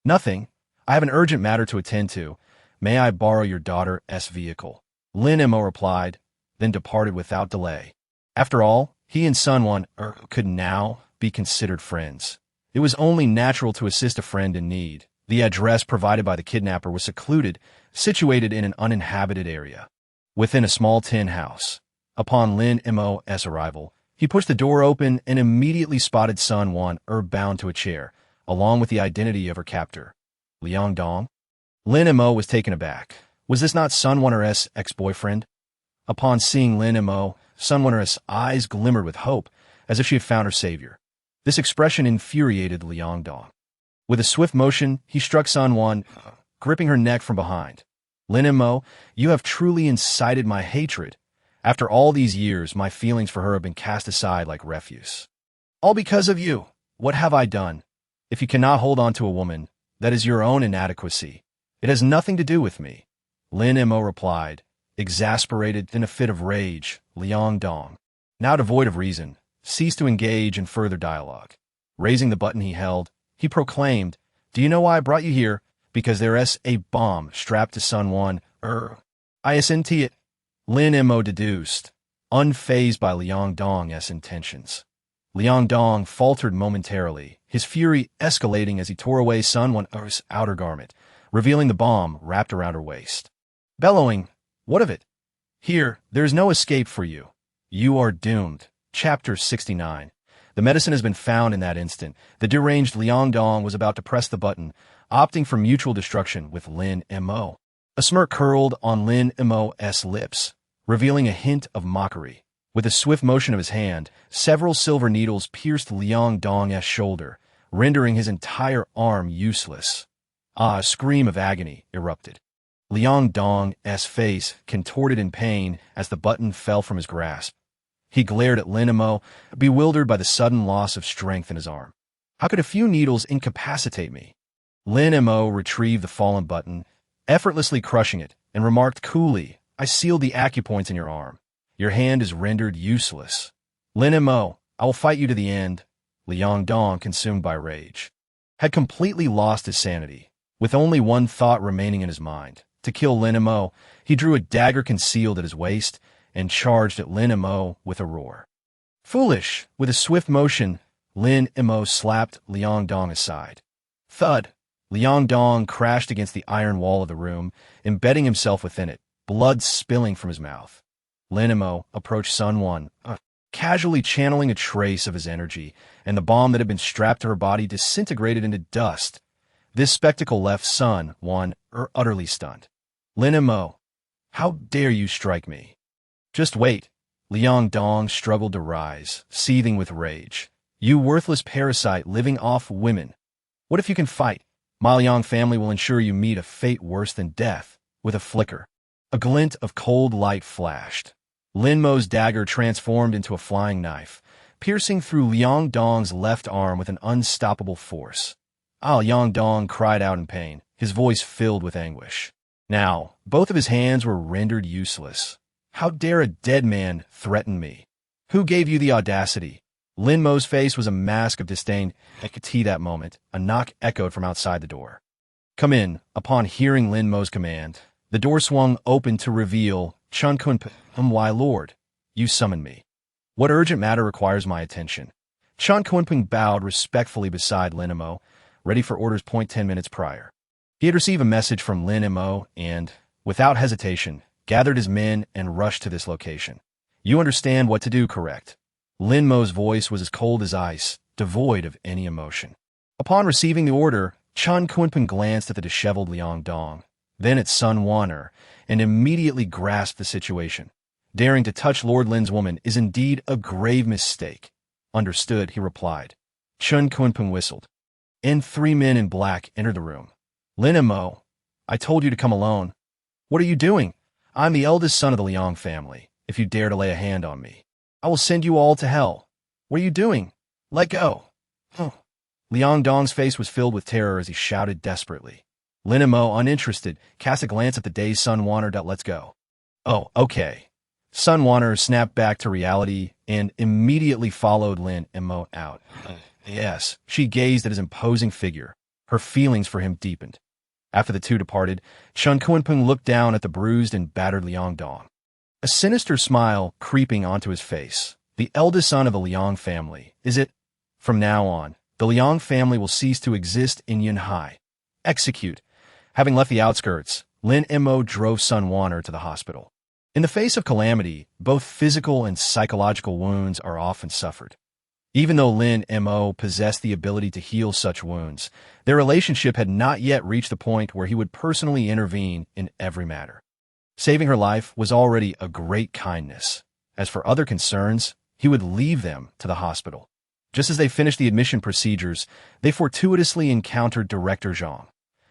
"Nothing. I have an urgent matter to attend to. May I borrow your daughter's vehicle?" Lin Mo replied, then departed without delay. After all, he and Sun Wan could now be considered friends. It was only natural to assist a friend in need. The address provided by the kidnapper was secluded, situated in an uninhabited area, within a small tin house. Upon Lin Mo's arrival, he pushed the door open and immediately spotted Sun Wan bound to a chair, along with the identity of her captor. Liang Dong? Lin Mo was taken aback. Was this not Sunwonner's ex-boyfriend? Upon seeing Lin Mo, Sunwonner's eyes glimmered with hope, as if she had found her savior. This expression infuriated Liangdong. With a swift motion, he struck Sunwon, gripping her neck from behind. Lin Mo, you have truly incited my hatred. After all these years, my feelings for her have been cast aside like refuse. All because of you. What have I done? If you cannot hold on to a woman, that is your own inadequacy. It has nothing to do with me. Lin Mo replied, exasperated in a fit of rage. Liangdong, now devoid of reason, ceased to engage in further dialogue. Raising the button he held, he proclaimed, "Do you know why I brought you here? Because there is a bomb strapped to Sunwon. I isn't it." Lin Mo deduced, unfazed by Liangdong's intentions. Liangdong faltered momentarily, his fury escalating as he tore away Sunwon's outer garment, revealing the bomb wrapped around her waist. Bellowing, "What of it? Here, there is no escape for you. You are doomed." Chapter 69. The medicine has been found in that instant. The deranged Liangdong was about to press the button, opting for mutual destruction with Lin Mo. A smirk curled on Lin Mo's lips, revealing a hint of mockery. With a swift motion of his hand, several silver needles pierced Liangdong's shoulder, rendering his entire arm useless. A scream of agony erupted. Liangdong's face contorted in pain as the button fell from his grasp. He glared at Lin Mo, bewildered by the sudden loss of strength in his arm. How could a few needles incapacitate me? Lin Mo retrieved the fallen button, effortlessly crushing it, and remarked coolly, "I sealed the acupoints in your arm. Your hand is rendered useless. Lin Mo, I will fight you to the end." Liangdong, consumed by rage, had completely lost his sanity. With only one thought remaining in his mind, to kill Lin Mo, he drew a dagger concealed at his waist and charged at Lin Mo with a roar. Foolish! With a swift motion, Lin Mo slapped Liangdong aside. Thud! Liangdong crashed against the iron wall of the room, embedding himself within it, blood spilling from his mouth. Lin Mo approached Sunwon, casually channeling a trace of his energy, and the bomb that had been strapped to her body disintegrated into dust. This spectacle left Sunwon utterly stunned. Lin Mo, how dare you strike me? Just wait. Liangdong struggled to rise, seething with rage. You worthless parasite living off women. What if you can fight? My Liang family will ensure you meet a fate worse than death. With a flicker, a glint of cold light flashed. Lin Mo's dagger transformed into a flying knife, piercing through Liangdong's left arm with an unstoppable force. Liangdong cried out in pain, his voice filled with anguish. Now, both of his hands were rendered useless. How dare a dead man threaten me? Who gave you the audacity? Lin Mo's face was a mask of disdain. I could see that moment. A knock echoed from outside the door. Come in. Upon hearing Lin Mo's command, the door swung open to reveal Chun Kunpeng. Why, Lord, you summoned me. What urgent matter requires my attention? Chun Kunpeng bowed respectfully beside Lin Mo, ready for orders 10 minutes prior. He had received a message from Lin Mo and, without hesitation, gathered his men and rushed to this location. You understand what to do, correct? Lin Mo's voice was as cold as ice, devoid of any emotion. Upon receiving the order, Chun Kunpeng glanced at the disheveled Liangdong, then at Sunwon, and immediately grasped the situation. Daring to touch Lord Lin's woman is indeed a grave mistake. Understood, he replied. Chun Kunpeng whistled. And 3 men in black entered the room. Lin Mo, I told you to come alone. What are you doing? I'm the eldest son of the Liang family. If you dare to lay a hand on me, I will send you all to hell. What are you doing? Let go. Liangdong's face was filled with terror as he shouted desperately. Lin Mo, uninterested, cast a glance at the dazed Sunwon. Let's go. Oh, okay. Sunwon snapped back to reality and immediately followed Lin Mo out. Yes, she gazed at his imposing figure. Her feelings for him deepened. After the two departed, Chun Kunpeng looked down at the bruised and battered Liangdong. A sinister smile creeping onto his face. The eldest son of the Liang family, is it? From now on, the Liang family will cease to exist in Yunhai. Execute. Having left the outskirts, Lin Mo drove Sunwon to the hospital. In the face of calamity, both physical and psychological wounds are often suffered. Even though Lin Mo possessed the ability to heal such wounds, their relationship had not yet reached the point where he would personally intervene in every matter. Saving her life was already a great kindness. As for other concerns, he would leave them to the hospital. Just as they finished the admission procedures, they fortuitously encountered Director Zhang,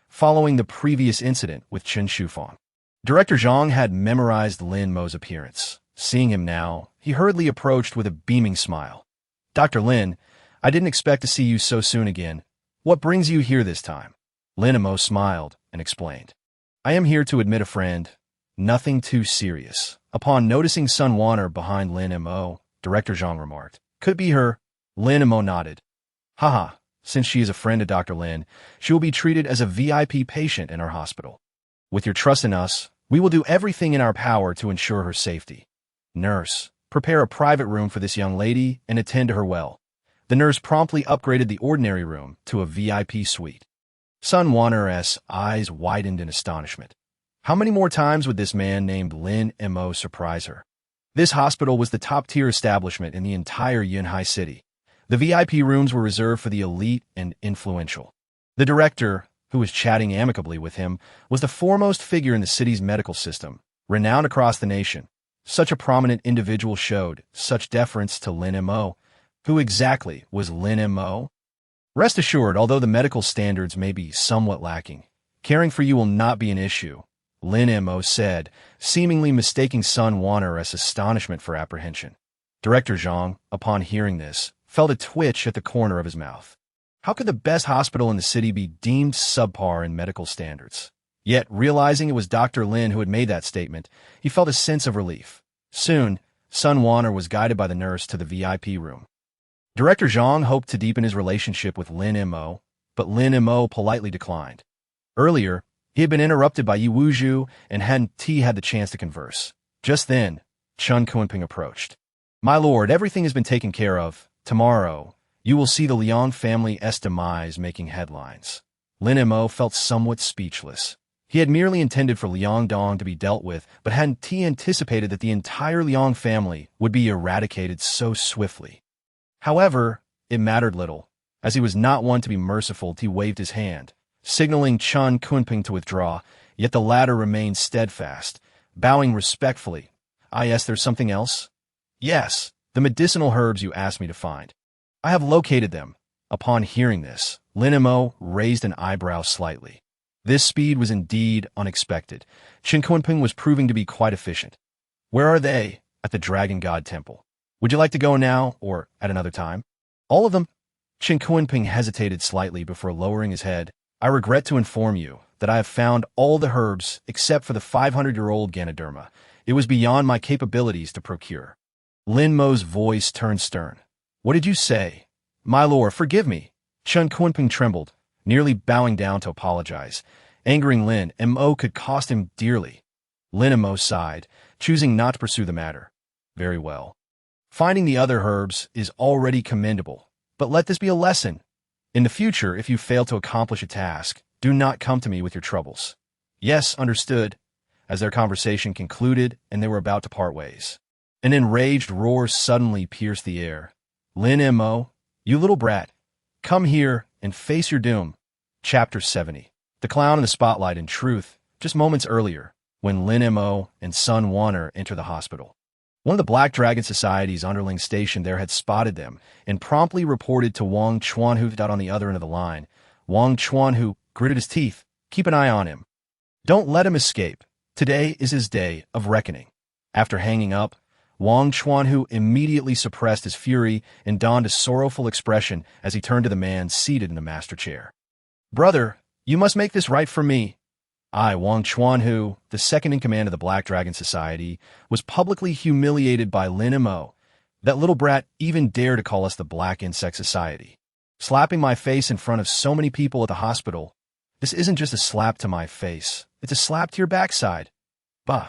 following the previous incident with Chen Shufang. Director Zhang had memorized Lin Mo's appearance. Seeing him now, he hurriedly approached with a beaming smile. "Dr. Lin, I didn't expect to see you so soon again. What brings you here this time?" Lin Mo smiled and explained. "I am here to admit a friend. Nothing too serious." Upon noticing Sun Wanner behind Lin Mo, Director Zhang remarked, "Could be her." Lin Mo nodded. "Haha, since she is a friend of Dr. Lin, she will be treated as a VIP patient in our hospital. With your trust in us, we will do everything in our power to ensure her safety. Nurse, prepare a private room for this young lady and attend to her well." The nurse promptly upgraded the ordinary room to a VIP suite. Sun Wanner's eyes widened in astonishment. How many more times would this man named Lin Mo surprise her? This hospital was the top-tier establishment in the entire Yunhai city. The VIP rooms were reserved for the elite and influential. The director, who was chatting amicably with him, was the foremost figure in the city's medical system, renowned across the nation. Such a prominent individual showed such deference to Lin Mo. Who exactly was Lin Mo? Rest assured, although the medical standards may be somewhat lacking, caring for you will not be an issue, Lin Mo said, seemingly mistaking Sun Wanner's astonishment for apprehension. Director Zhang, upon hearing this, felt a twitch at the corner of his mouth. How could the best hospital in the city be deemed subpar in medical standards? Yet, realizing it was Dr. Lin who had made that statement, he felt a sense of relief. Soon, Sun Wanner was guided by the nurse to the VIP room. Director Zhang hoped to deepen his relationship with Lin Mo, but Lin Mo politely declined. Earlier, he had been interrupted by Yi Wuzhu and hadn't had the chance to converse. Just then, Chen Kunping approached. "My lord, everything has been taken care of. Tomorrow, you will see the Liang family's demise making headlines." Lin Mo felt somewhat speechless. He had merely intended for Liang Dong to be dealt with, but hadn't anticipated that the entire Liang family would be eradicated so swiftly. However, it mattered little. As he was not one to be merciful, he waved his hand, signaling Chen Kunping to withdraw, yet the latter remained steadfast, bowing respectfully. "Yes, there's something else?" "Yes, the medicinal herbs you asked me to find. I have located them." Upon hearing this, Lin Mo raised an eyebrow slightly. This speed was indeed unexpected. Chen Kunping was proving to be quite efficient. "Where are they?" "At the Dragon God Temple. Would you like to go now, or at another time?" "All of them?" Chen Kunping hesitated slightly before lowering his head. "I regret to inform you that I have found all the herbs except for the 500-year-old Ganoderma. It was beyond my capabilities to procure." Lin Mo's voice turned stern. "What did you say?" "My lord, forgive me." Chen Kunping trembled, nearly bowing down to apologize. Angering Lin Mo could cost him dearly. Lin Mo sighed, choosing not to pursue the matter. "Very well. Finding the other herbs is already commendable, but let this be a lesson. In the future, if you fail to accomplish a task, do not come to me with your troubles." "Yes, understood." As their conversation concluded and they were about to part ways, an enraged roar suddenly pierced the air. "Lin Mo, you little brat, come here and face your doom." Chapter 70. The clown in the spotlight. In truth, just moments earlier, when Lin Mo and Sun Wanner entered the hospital, one of the Black Dragon Society's underlings stationed there had spotted them and promptly reported to Wang Chuan, who on the other end of the line. Wang Chuan, who gritted his teeth. "Keep an eye on him. Don't let him escape. Today is his day of reckoning." After hanging up, Wang Chuan, who immediately suppressed his fury and donned a sorrowful expression as he turned to the man seated in the master chair. "Brother, you must make this right for me." I, Wang Chuan, who, the second in command of the Black Dragon Society, was publicly humiliated by Lin Mo. That little brat even dared to call us the Black Insect Society. Slapping my face in front of so many people at the hospital. This isn't just a slap to my face. It's a slap to your backside. Bah.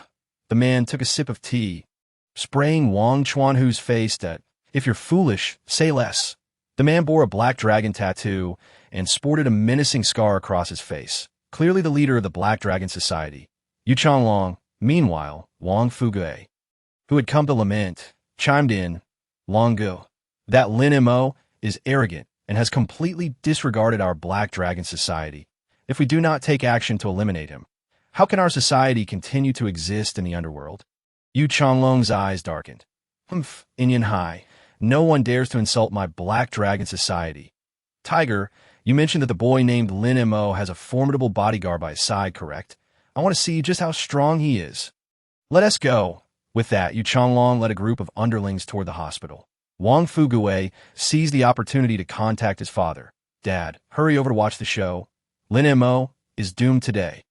The man took a sip of tea, spraying Wang Chuanhu's face that, "If you're foolish, say less." The man bore a black dragon tattoo and sported a menacing scar across his face. Clearly the leader of the Black Dragon Society. Yu Changlong, meanwhile, Wang Fugui, who had come to lament, chimed in, "Long go. That Lin Mo is arrogant and has completely disregarded our Black Dragon Society. If we do not take action to eliminate him, how can our society continue to exist in the underworld? Yu Changlong's eyes darkened. Humph, Inyan Hai. No one dares to insult my Black Dragon Society. Tiger, you mentioned that the boy named Lin Mo has a formidable bodyguard by his side, correct? I want to see just how strong he is. Let us go. With that, Yu Changlong led a group of underlings toward the hospital. Wang Fugui seized the opportunity to contact his father. Dad, hurry over to watch the show. Lin Mo is doomed today.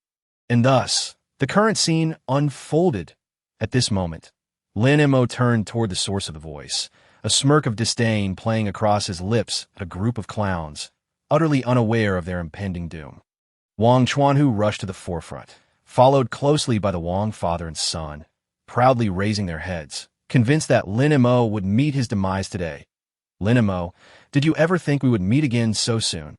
And thus, the current scene unfolded. At this moment, Lin Mo turned toward the source of the voice, a smirk of disdain playing across his lips at a group of clowns, utterly unaware of their impending doom. Wang Chuanhu rushed to the forefront, followed closely by the Wang father and son, proudly raising their heads, convinced that Lin Mo would meet his demise today. Lin Mo, did you ever think we would meet again so soon?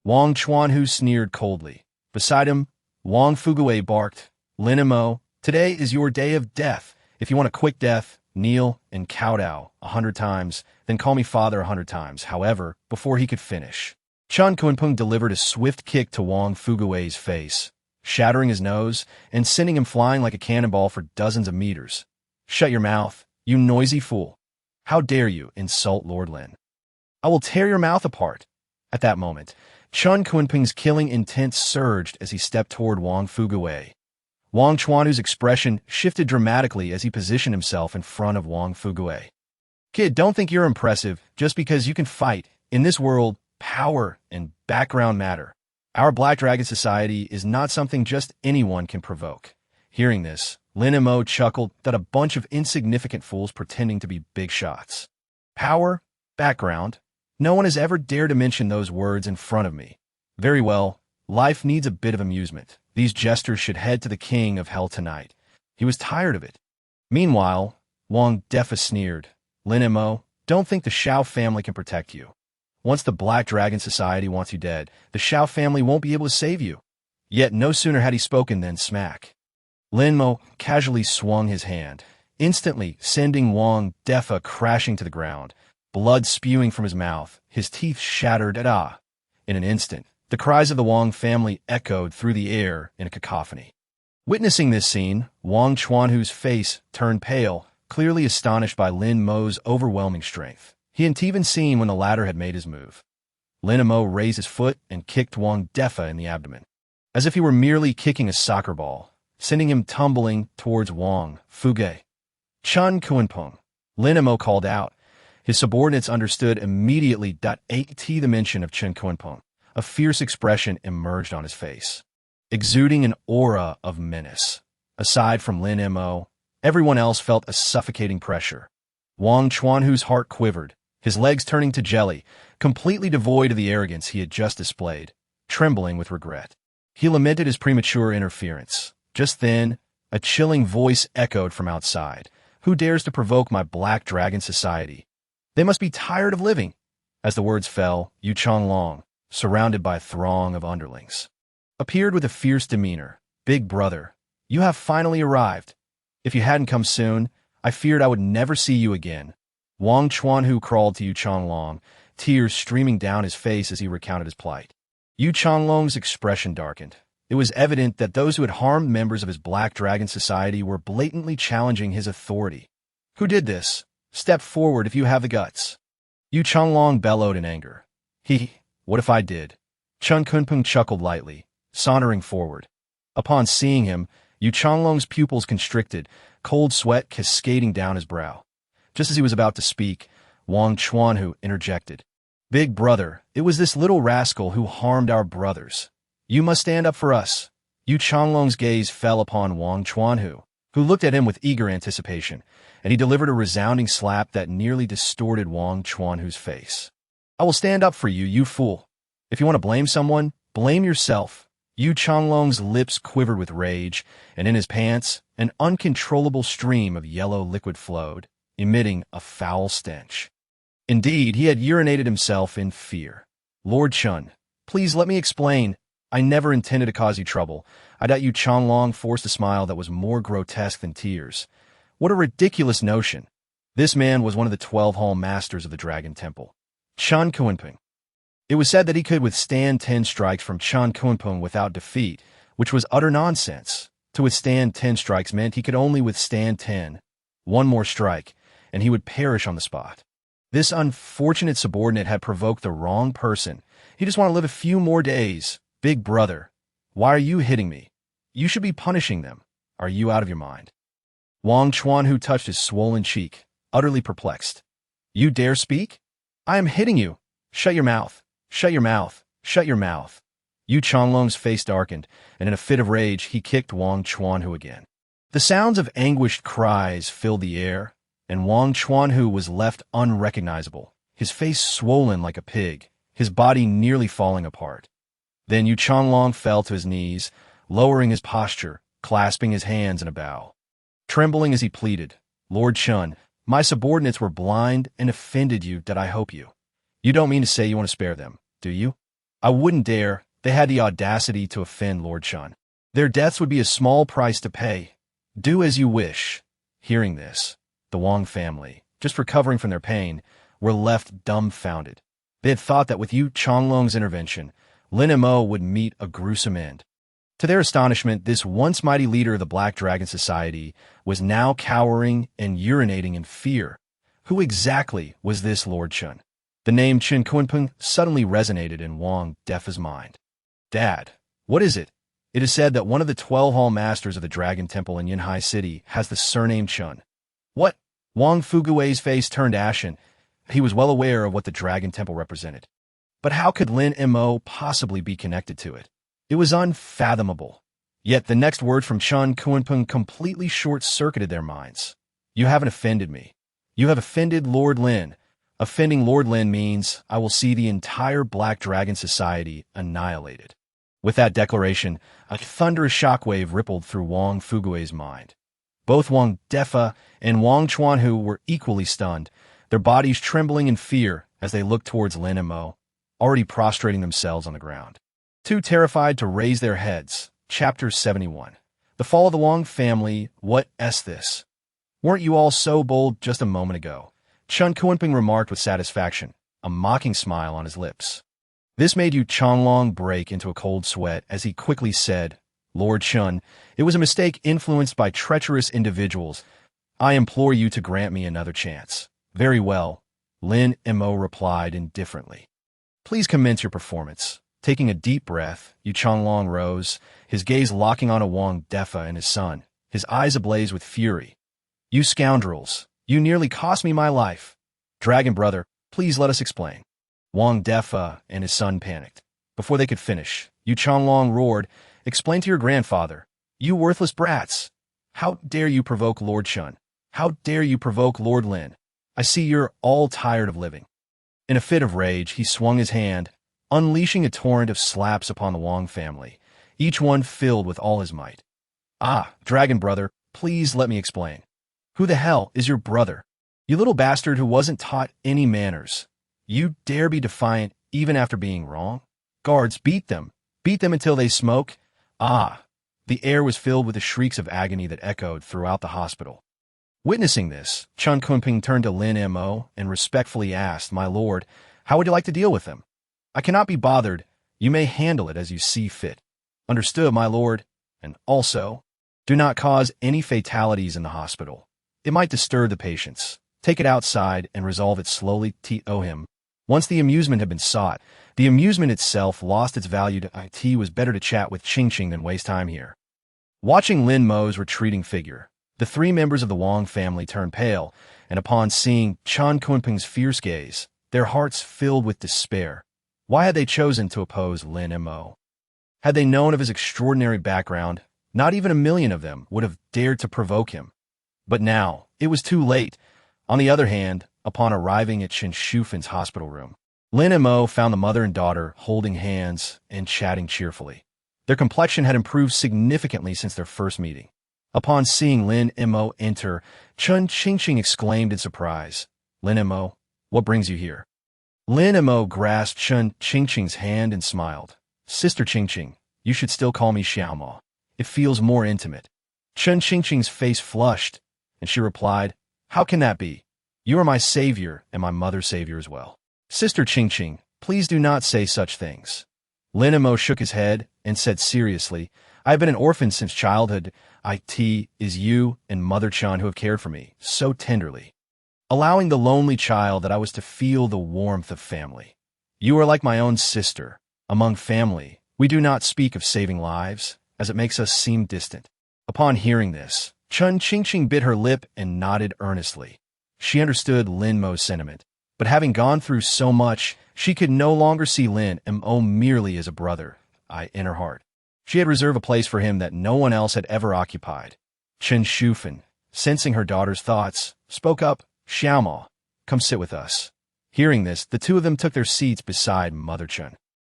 Wang Chuanhu sneered coldly. Beside him, Wang Fugui barked, Lin Mo, today is your day of death. If you want a quick death, kneel and kowtow 100 times, then call me father 100 times. However, before he could finish, Chun Kunpeng delivered a swift kick to Wang Fugui's face, shattering his nose and sending him flying like a cannonball for dozens of meters. Shut your mouth, you noisy fool. How dare you insult Lord Lin? I will tear your mouth apart. At that moment, Chun Kunpeng's killing intent surged as he stepped toward Wang Fugui. Wang Chuanhu's expression shifted dramatically as he positioned himself in front of Wang Fugui. Kid, don't think you're impressive just because you can fight. In this world, power and background matter. Our Black Dragon Society is not something just anyone can provoke. Hearing this, Lin Mo chuckled that a bunch of insignificant fools pretending to be big shots. Power, background. No one has ever dared to mention those words in front of me. Very well, life needs a bit of amusement. These jesters should head to the king of hell tonight. He was tired of it. Meanwhile, Wang Defa sneered. Lin Mo, don't think the Shao family can protect you. Once the Black Dragon Society wants you dead, the Shao family won't be able to save you. Yet no sooner had he spoken than smack. Lin Mo casually swung his hand, instantly sending Wang Defa crashing to the ground, blood spewing from his mouth, his teeth shattered at ah. In an instant, the cries of the Wang family echoed through the air in a cacophony. Witnessing this scene, Wang Chuanhu's face turned pale, clearly astonished by Lin Mo's overwhelming strength. He hadn't even seen when the latter had made his move. Lin Mo raised his foot and kicked Wang Defa in the abdomen, as if he were merely kicking a soccer ball, sending him tumbling towards Wang Fugui. Chun Kunpeng, Lin Mo called out. His subordinates understood immediately. At the mention of Chun Kunpeng, a fierce expression emerged on his face, exuding an aura of menace. Aside from Lin Mo, everyone else felt a suffocating pressure. Wang Chuanhu's heart quivered, his legs turning to jelly, completely devoid of the arrogance he had just displayed, trembling with regret. He lamented his premature interference. Just then, a chilling voice echoed from outside. Who dares to provoke my Black Dragon Society? They must be tired of living. As the words fell, Yu Changlong, surrounded by a throng of underlings, appeared with a fierce demeanor. Big brother, you have finally arrived. If you hadn't come soon, I feared I would never see you again. Wang Chuanhu crawled to Yu Changlong, tears streaming down his face as he recounted his plight. Yu Changlong's expression darkened. It was evident that those who had harmed members of his Black Dragon Society were blatantly challenging his authority. Who did this? Step forward if you have the guts. Yu Changlong bellowed in anger. What if I did? Chun Kunpeng chuckled lightly, sauntering forward. Upon seeing him, Yu Changlong's pupils constricted, cold sweat cascading down his brow. Just as he was about to speak, Wang Chuanhu interjected. Big brother, it was this little rascal who harmed our brothers. You must stand up for us. Yu Changlong's gaze fell upon Wang Chuanhu, who looked at him with eager anticipation, and he delivered a resounding slap that nearly distorted Wang Chuanhu's face. I will stand up for you, you fool. If you want to blame someone, blame yourself. Yu Changlong's lips quivered with rage, and in his pants, an uncontrollable stream of yellow liquid flowed, emitting a foul stench. Indeed, he had urinated himself in fear. Lord Chun, please let me explain. I never intended to cause you trouble. Yu Changlong forced a smile that was more grotesque than tears. What a ridiculous notion. This man was one of the 12 hall masters of the Dragon Temple, Chen Kunpeng. It was said that he could withstand 10 strikes from Chen Kunpeng without defeat, which was utter nonsense. To withstand 10 strikes meant he could only withstand 10. One more strike, and he would perish on the spot. This unfortunate subordinate had provoked the wrong person. He just wanted to live a few more days. Big brother, why are you hitting me? You should be punishing them. Are you out of your mind? Wang Chuanhu touched his swollen cheek, utterly perplexed. You dare speak? I am hitting you. Shut your mouth. Shut your mouth. Shut your mouth. Yu Changlong's face darkened, and in a fit of rage, he kicked Wang Chuanhu again. The sounds of anguished cries filled the air, and Wang Chuanhu was left unrecognizable, his face swollen like a pig, his body nearly falling apart. Then Yu Changlong fell to his knees, lowering his posture, clasping his hands in a bow. Trembling as he pleaded, Lord Chun, my subordinates were blind and offended you, did I hope you? You don't mean to say you want to spare them, do you? I wouldn't dare. They had the audacity to offend Lord Chun. Their deaths would be a small price to pay. Do as you wish. Hearing this, the Wang family, just recovering from their pain, were left dumbfounded. They had thought that with Yu Changlong's intervention, Lin Mo would meet a gruesome end. To their astonishment, this once mighty leader of the Black Dragon Society was now cowering and urinating in fear. Who exactly was this Lord Chun? The name Chen Kunpeng suddenly resonated in Wang Defa's mind. Dad, what is it? It is said that one of the 12 hall masters of the Dragon Temple in Yinhai City has the surname Chun. What? Wang Fugui's face turned ashen. He was well aware of what the Dragon Temple represented. But how could Lin Mo possibly be connected to it? It was unfathomable. Yet the next word from Chen Kunpeng completely short-circuited their minds. You haven't offended me. You have offended Lord Lin. Offending Lord Lin means I will see the entire Black Dragon Society annihilated. With that declaration, a thunderous shockwave rippled through Wang Fugui's mind. Both Wang Defa and Wang Chuanhu were equally stunned, their bodies trembling in fear as they looked towards Lin Mo, already prostrating themselves on the ground. Too terrified to raise their heads. Chapter 71. The Fall of the Wang Family. What is this? Weren't you all so bold just a moment ago? Chen Kunpeng remarked with satisfaction, a mocking smile on his lips. This made Yu Changlong break into a cold sweat as he quickly said, Lord Chun, it was a mistake influenced by treacherous individuals. I implore you to grant me another chance. Very well, Lin Mo replied indifferently. Please commence your performance. Taking a deep breath, Yu Changlong rose, his gaze locking on Wang Defa and his son, his eyes ablaze with fury. You scoundrels, you nearly cost me my life. Dragon brother, please let us explain. Wang Defa and his son panicked. Before they could finish, Yu Changlong roared, Explain to your grandfather. You worthless brats. How dare you provoke Lord Chun? How dare you provoke Lord Lin? I see you're all tired of living. In a fit of rage, he swung his hand, unleashing a torrent of slaps upon the Wang family, each one filled with all his might. Ah, dragon brother, please let me explain. Who the hell is your brother? You little bastard who wasn't taught any manners. You dare be defiant even after being wrong? Guards, beat them. Beat them until they smoke. Ah! The air was filled with the shrieks of agony that echoed throughout the hospital. Witnessing this, Chen Kunpeng turned to Lin Mo and respectfully asked, My lord, how would you like to deal with them? I cannot be bothered. You may handle it as you see fit. Understood, my lord. And also, do not cause any fatalities in the hospital. It might disturb the patients. Take it outside and resolve it slowly. T.O.M. Once the amusement had been sought, the amusement itself lost its value to it was better to chat with Ching Ching than waste time here. Watching Lin Mo's retreating figure, the three members of the Wang family turned pale, and upon seeing Chen Kunpeng's fierce gaze, their hearts filled with despair. Why had they chosen to oppose Lin Mo? Had they known of his extraordinary background, not even a million of them would have dared to provoke him. But now, it was too late. On the other hand, upon arriving at Chen Shufen's hospital room, Lin Mo found the mother and daughter holding hands and chatting cheerfully. Their complexion had improved significantly since their first meeting. Upon seeing Lin Mo enter, Chen Qingqing exclaimed in surprise, Lin Mo, what brings you here? Lin Mo grasped Chen Qingqing's hand and smiled. Sister Qingqing, you should still call me Xiaoma. It feels more intimate. Chen Qingqing's face flushed, and she replied, How can that be? You are my savior and my mother's savior as well. Sister Qingqing, please do not say such things. Lin Mo shook his head and said seriously, I have been an orphan since childhood. It is you and Mother Chun who have cared for me so tenderly, allowing the lonely child that I was to feel the warmth of family. You are like my own sister. Among family, we do not speak of saving lives, as it makes us seem distant. Upon hearing this, Chun Qingqing bit her lip and nodded earnestly. She understood Lin Mo's sentiment, but having gone through so much, she could no longer see Lin Mo merely as a brother, in her heart. She had reserved a place for him that no one else had ever occupied. Chen Shufan, sensing her daughter's thoughts, spoke up, Xiaoma, come sit with us. Hearing this, the two of them took their seats beside Mother Chun.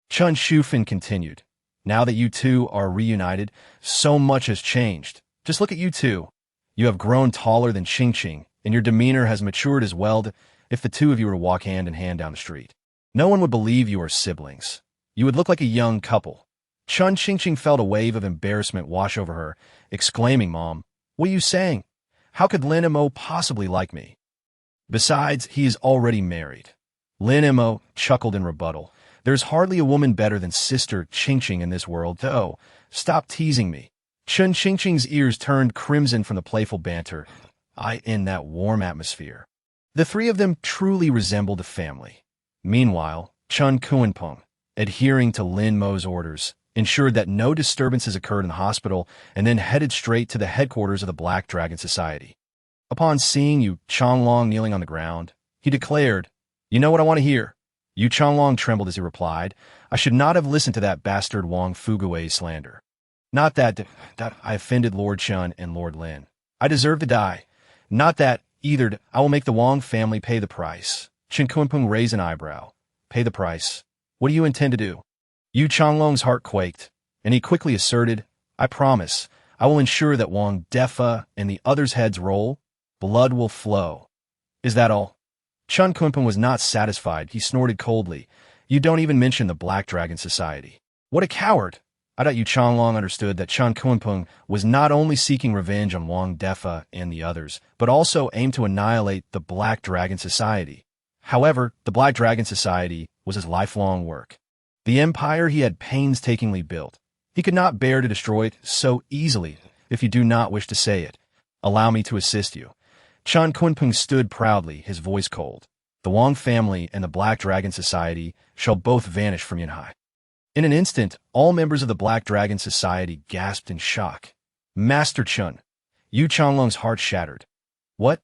Chun Shufan continued, now that you two are reunited, so much has changed. Just look at you two. You have grown taller than Qingqing, and your demeanor has matured as well. If the two of you were to walk hand in hand down the street, no one would believe you are siblings. You would look like a young couple. Chun Qingqing felt a wave of embarrassment wash over her, exclaiming, Mom, what are you saying? How could Lin Mo possibly like me? Besides, he is already married. Lin Mo chuckled in rebuttal. There's hardly a woman better than Sister Qingqing in this world, though. Stop teasing me. Chun Qingqing's ears turned crimson from the playful banter. In that warm atmosphere. The three of them truly resembled a family. Meanwhile, Chun Kunpeng, adhering to Lin Mo's orders, ensured that no disturbances occurred in the hospital and then headed straight to the headquarters of the Black Dragon Society. Upon seeing Yu Changlong kneeling on the ground, he declared, You know what I want to hear? Yu Changlong trembled as he replied, I should not have listened to that bastard Wang Fugui's slander. Not that I offended Lord Chun and Lord Lin. I deserve to die. Not that either. I will make the Wang family pay the price. Chen Kunpeng raised an eyebrow. Pay the price. What do you intend to do? Yu Changlong's heart quaked, and he quickly asserted, I promise, I will ensure that Wang Defa and the others' heads roll, blood will flow. Is that all? Chun Kunpeng was not satisfied. He snorted coldly. You don't even mention the Black Dragon Society. What a coward! I thought Yu Changlong understood that Chun Kunpeng was not only seeking revenge on Wang Defa and the others, but also aimed to annihilate the Black Dragon Society. However, the Black Dragon Society was his lifelong work. The empire he had painstakingly built. He could not bear to destroy it so easily, if you do not wish to say it. Allow me to assist you. Chun Kunpeng stood proudly, his voice cold. The Wang family and the Black Dragon Society shall both vanish from Yanhai. In an instant, all members of the Black Dragon Society gasped in shock. Master Chun. Yu Changlong's heart shattered. What?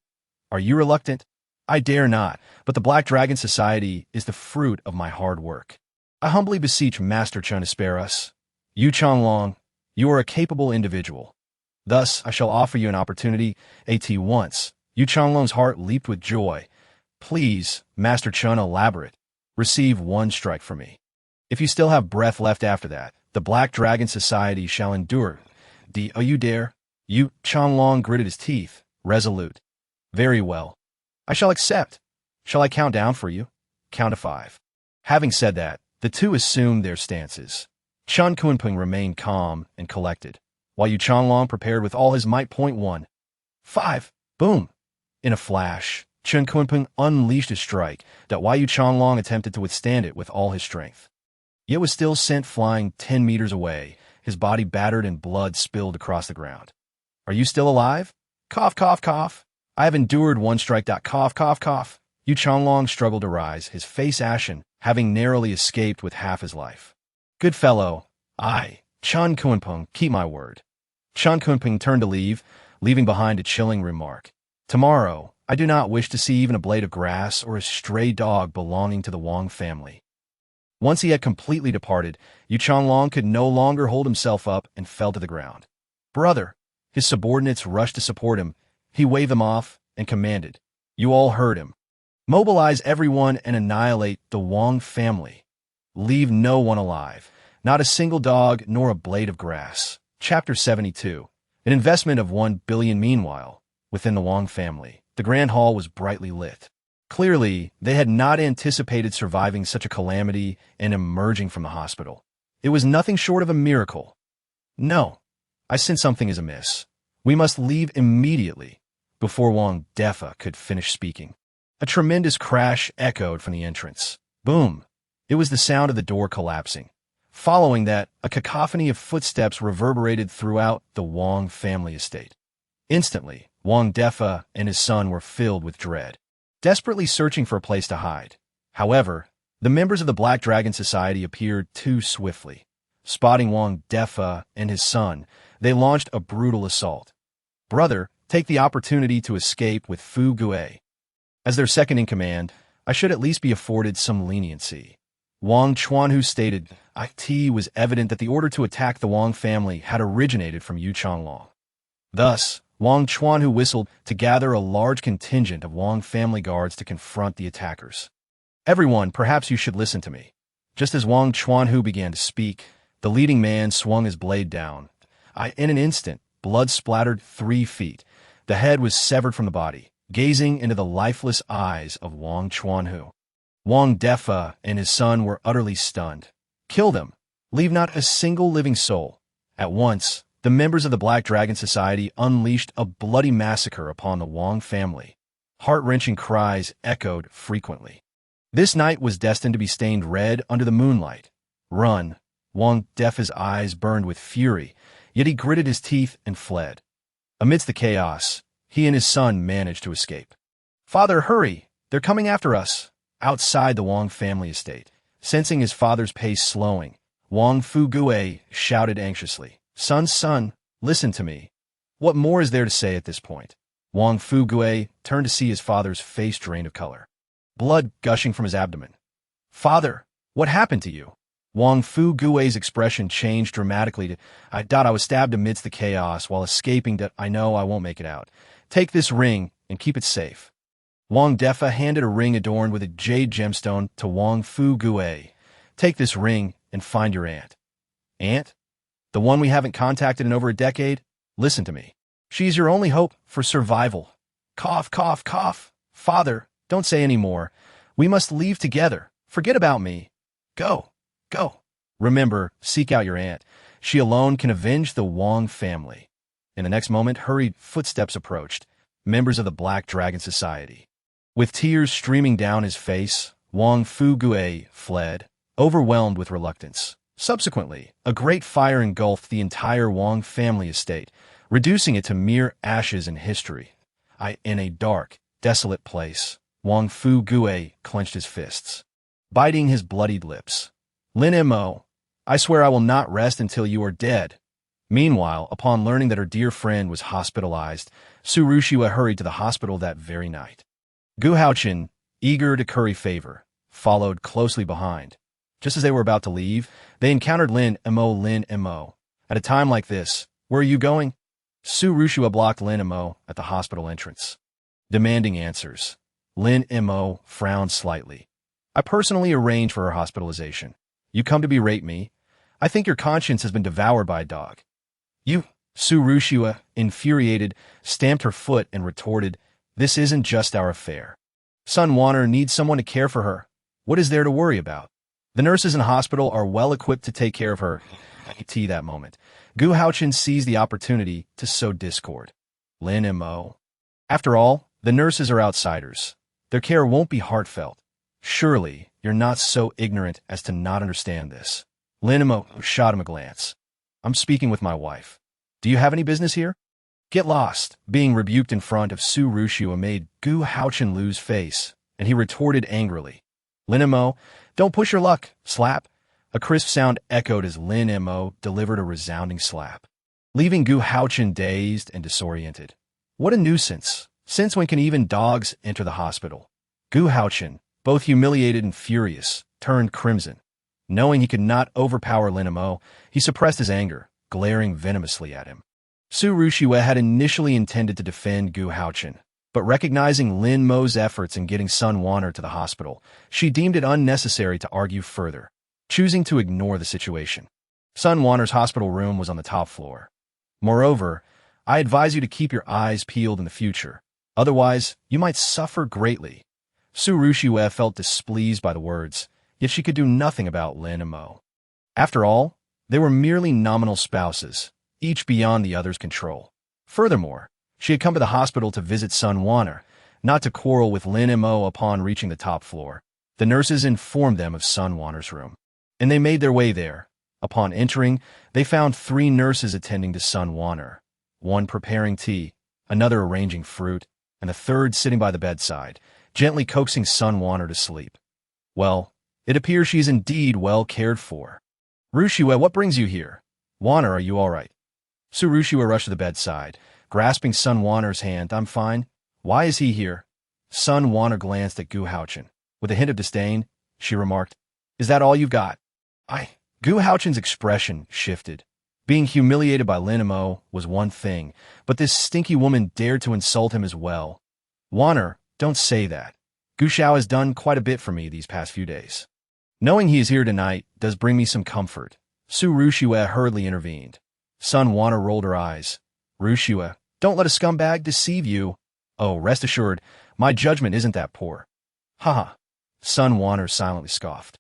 Are you reluctant? I dare not, but the Black Dragon Society is the fruit of my hard work. I humbly beseech Master Chun to spare us. Yu Changlong, you are a capable individual. Thus, I shall offer you an opportunity at once. Yu Changlong's heart leaped with joy. Please, Master Chun, elaborate. Receive one strike from me. If you still have breath left after that, the Black Dragon Society shall endure. You dare? Yu Changlong gritted his teeth, resolute. Very well. I shall accept. Shall I count down for you? Count to 5. Having said that, the two assumed their stances. Chun Kunpeng remained calm and collected, while Yu Changlong prepared with all his might. 1. 5. Boom! In a flash, Chun Kunpeng unleashed a strike that Yu Changlong attempted to withstand it with all his strength. Yet was still sent flying 10 meters away, his body battered and blood spilled across the ground. Are you still alive? Cough, cough, cough. I have endured one strike. Cough, cough, cough. Yu Changlong struggled to rise, his face ashen, having narrowly escaped with half his life. Good fellow. Chun Kunpeng, keep my word. Chun Kunpeng turned to leave, leaving behind a chilling remark. Tomorrow, I do not wish to see even a blade of grass or a stray dog belonging to the Wang family. Once he had completely departed, Yu Changlong could no longer hold himself up and fell to the ground. Brother! His subordinates rushed to support him. He waved them off and commanded. You all heard him. Mobilize everyone and annihilate the Wang family. Leave no one alive, not a single dog nor a blade of grass. Chapter 72. An investment of 1 billion. Meanwhile, within the Wang family, the Grand Hall was brightly lit. Clearly, they had not anticipated surviving such a calamity and emerging from the hospital. It was nothing short of a miracle. No, I sense something is amiss. We must leave immediately, before Wang Defa could finish speaking. A tremendous crash echoed from the entrance. Boom! It was the sound of the door collapsing. Following that, a cacophony of footsteps reverberated throughout the Wang family estate. Instantly, Wang Defa and his son were filled with dread, desperately searching for a place to hide. However, the members of the Black Dragon Society appeared too swiftly. Spotting Wang Defa and his son, they launched a brutal assault. Brother, take the opportunity to escape with Fu Gue. As their second-in-command, I should at least be afforded some leniency. Wang Chuanhu stated, it was evident that the order to attack the Wang family had originated from Yu Changlong. Thus, Wang Chuanhu whistled to gather a large contingent of Wang family guards to confront the attackers. Everyone, perhaps you should listen to me. Just as Wang Chuanhu began to speak, the leading man swung his blade down. In an instant, blood splattered 3 feet. The head was severed from the body, gazing into the lifeless eyes of Wang Chuanhu. Wang Defa and his son were utterly stunned. Kill them. Leave not a single living soul. At once, the members of the Black Dragon Society unleashed a bloody massacre upon the Wang family. Heart-wrenching cries echoed frequently. This night was destined to be stained red under the moonlight. Run! Wang Defa's eyes burned with fury, yet he gritted his teeth and fled. Amidst the chaos, he and his son managed to escape. Father, hurry! They're coming after us! Outside the Wang family estate, sensing his father's pace slowing, Wang Fu Gue shouted anxiously, Son, listen to me. What more is there to say at this point? Wang Fu Gue turned to see his father's face drained of color, blood gushing from his abdomen. Father, what happened to you? Wang Fu Gue's expression changed dramatically to, I was stabbed amidst the chaos while escaping to, I know I won't make it out. Take this ring and keep it safe. Wang Defa handed a ring adorned with a jade gemstone to Wang Fu Gue. Take this ring and find your aunt. Aunt? The one we haven't contacted in over a decade? Listen to me. She's your only hope for survival. Cough, cough, cough. Father, don't say any more. We must leave together. Forget about me. Go. Remember, seek out your aunt. She alone can avenge the Wang family. In the next moment, hurried footsteps approached, members of the Black Dragon Society. With tears streaming down his face, Wang Fu Gue fled, overwhelmed with reluctance. Subsequently, a great fire engulfed the entire Wang family estate, reducing it to mere ashes in history. In a dark, desolate place, Wang Fu Gue clenched his fists, biting his bloodied lips. Lin Mo, I swear I will not rest until you are dead. Meanwhile, upon learning that her dear friend was hospitalized, Su Rushua hurried to the hospital that very night. Gu Haochen, eager to curry favor, followed closely behind. Just as they were about to leave, they encountered Lin Mo. At a time like this, where are you going? Su Rushua blocked Lin Mo at the hospital entrance, demanding answers. Lin Mo frowned slightly. I personally arranged for her hospitalization. You come to berate me? I think your conscience has been devoured by a dog. You, Su Rushua, infuriated, stamped her foot and retorted, This isn't just our affair. Sun Wanner needs someone to care for her. What is there to worry about? The nurses in the hospital are well equipped to take care of her. That moment, Gu Haochen seized the opportunity to sow discord. Lin Mo. After all, the nurses are outsiders. Their care won't be heartfelt. Surely, you're not so ignorant as to not understand this. Lin Mo shot him a glance. I'm speaking with my wife. Do you have any business here? Get lost. Being rebuked in front of Su Rushua made Gu Haochen lose face, and he retorted angrily. Lin Mo, don't push your luck. Slap. A crisp sound echoed as Lin Mo delivered a resounding slap, leaving Gu Haochen dazed and disoriented. What a nuisance. Since when can even dogs enter the hospital? Gu Haochen, both humiliated and furious, turned crimson. Knowing he could not overpower Lin Mo, he suppressed his anger, glaring venomously at him. Su Rushua had initially intended to defend Gu Haochen, but recognizing Lin Mo's efforts in getting Sun Wanner to the hospital, she deemed it unnecessary to argue further, choosing to ignore the situation. Sun Wanner's hospital room was on the top floor. Moreover, I advise you to keep your eyes peeled in the future. Otherwise, you might suffer greatly. Su Rushua felt displeased by the words, yet she could do nothing about Lin Mo. After all, they were merely nominal spouses, each beyond the other's control. Furthermore, she had come to the hospital to visit Sun Wanner, not to quarrel with Lin Mo. Upon reaching the top floor, the nurses informed them of Sun Wanner's room, and they made their way there. Upon entering, they found 3 nurses attending to Sun Wanner, one preparing tea, another arranging fruit, and a third sitting by the bedside, gently coaxing Sun Wanner to sleep. Well, it appears she is indeed well cared for. Rushue, what brings you here? Wanner, are you all right? Su Rushue rushed to the bedside, grasping Sun Wanner's hand. I'm fine. Why is he here? Sun Wanner glanced at Gu Haochen. With a hint of disdain, she remarked, Is that all you've got? Gu Haochen's expression shifted. Being humiliated by Lin Mo was one thing, but this stinky woman dared to insult him as well. Wanner, don't say that. Gu Xiao has done quite a bit for me these past few days. Knowing he is here tonight does bring me some comfort. Su Rushue hurriedly intervened. Sun Wanner rolled her eyes. Rushue, don't let a scumbag deceive you. Oh, rest assured, my judgment isn't that poor. Haha. Sun Wanner silently scoffed.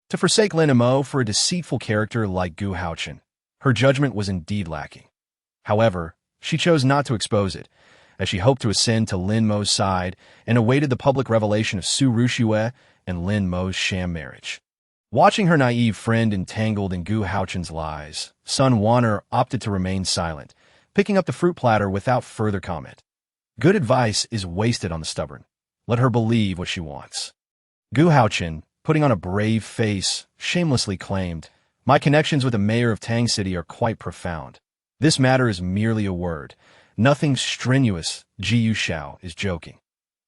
To forsake Lin Mo for a deceitful character like Gu Haochen, her judgment was indeed lacking. However, she chose not to expose it, as she hoped to ascend to Lin Mo's side and awaited the public revelation of Su Rushue and Lin Mo's sham marriage. Watching her naive friend entangled in Gu Haochen's lies, Sun Wanner opted to remain silent, picking up the fruit platter without further comment. Good advice is wasted on the stubborn. Let her believe what she wants. Gu Haochen, putting on a brave face, shamelessly claimed, My connections with the mayor of Tang City are quite profound. This matter is merely a word. Nothing strenuous, Jiu Xiao is joking.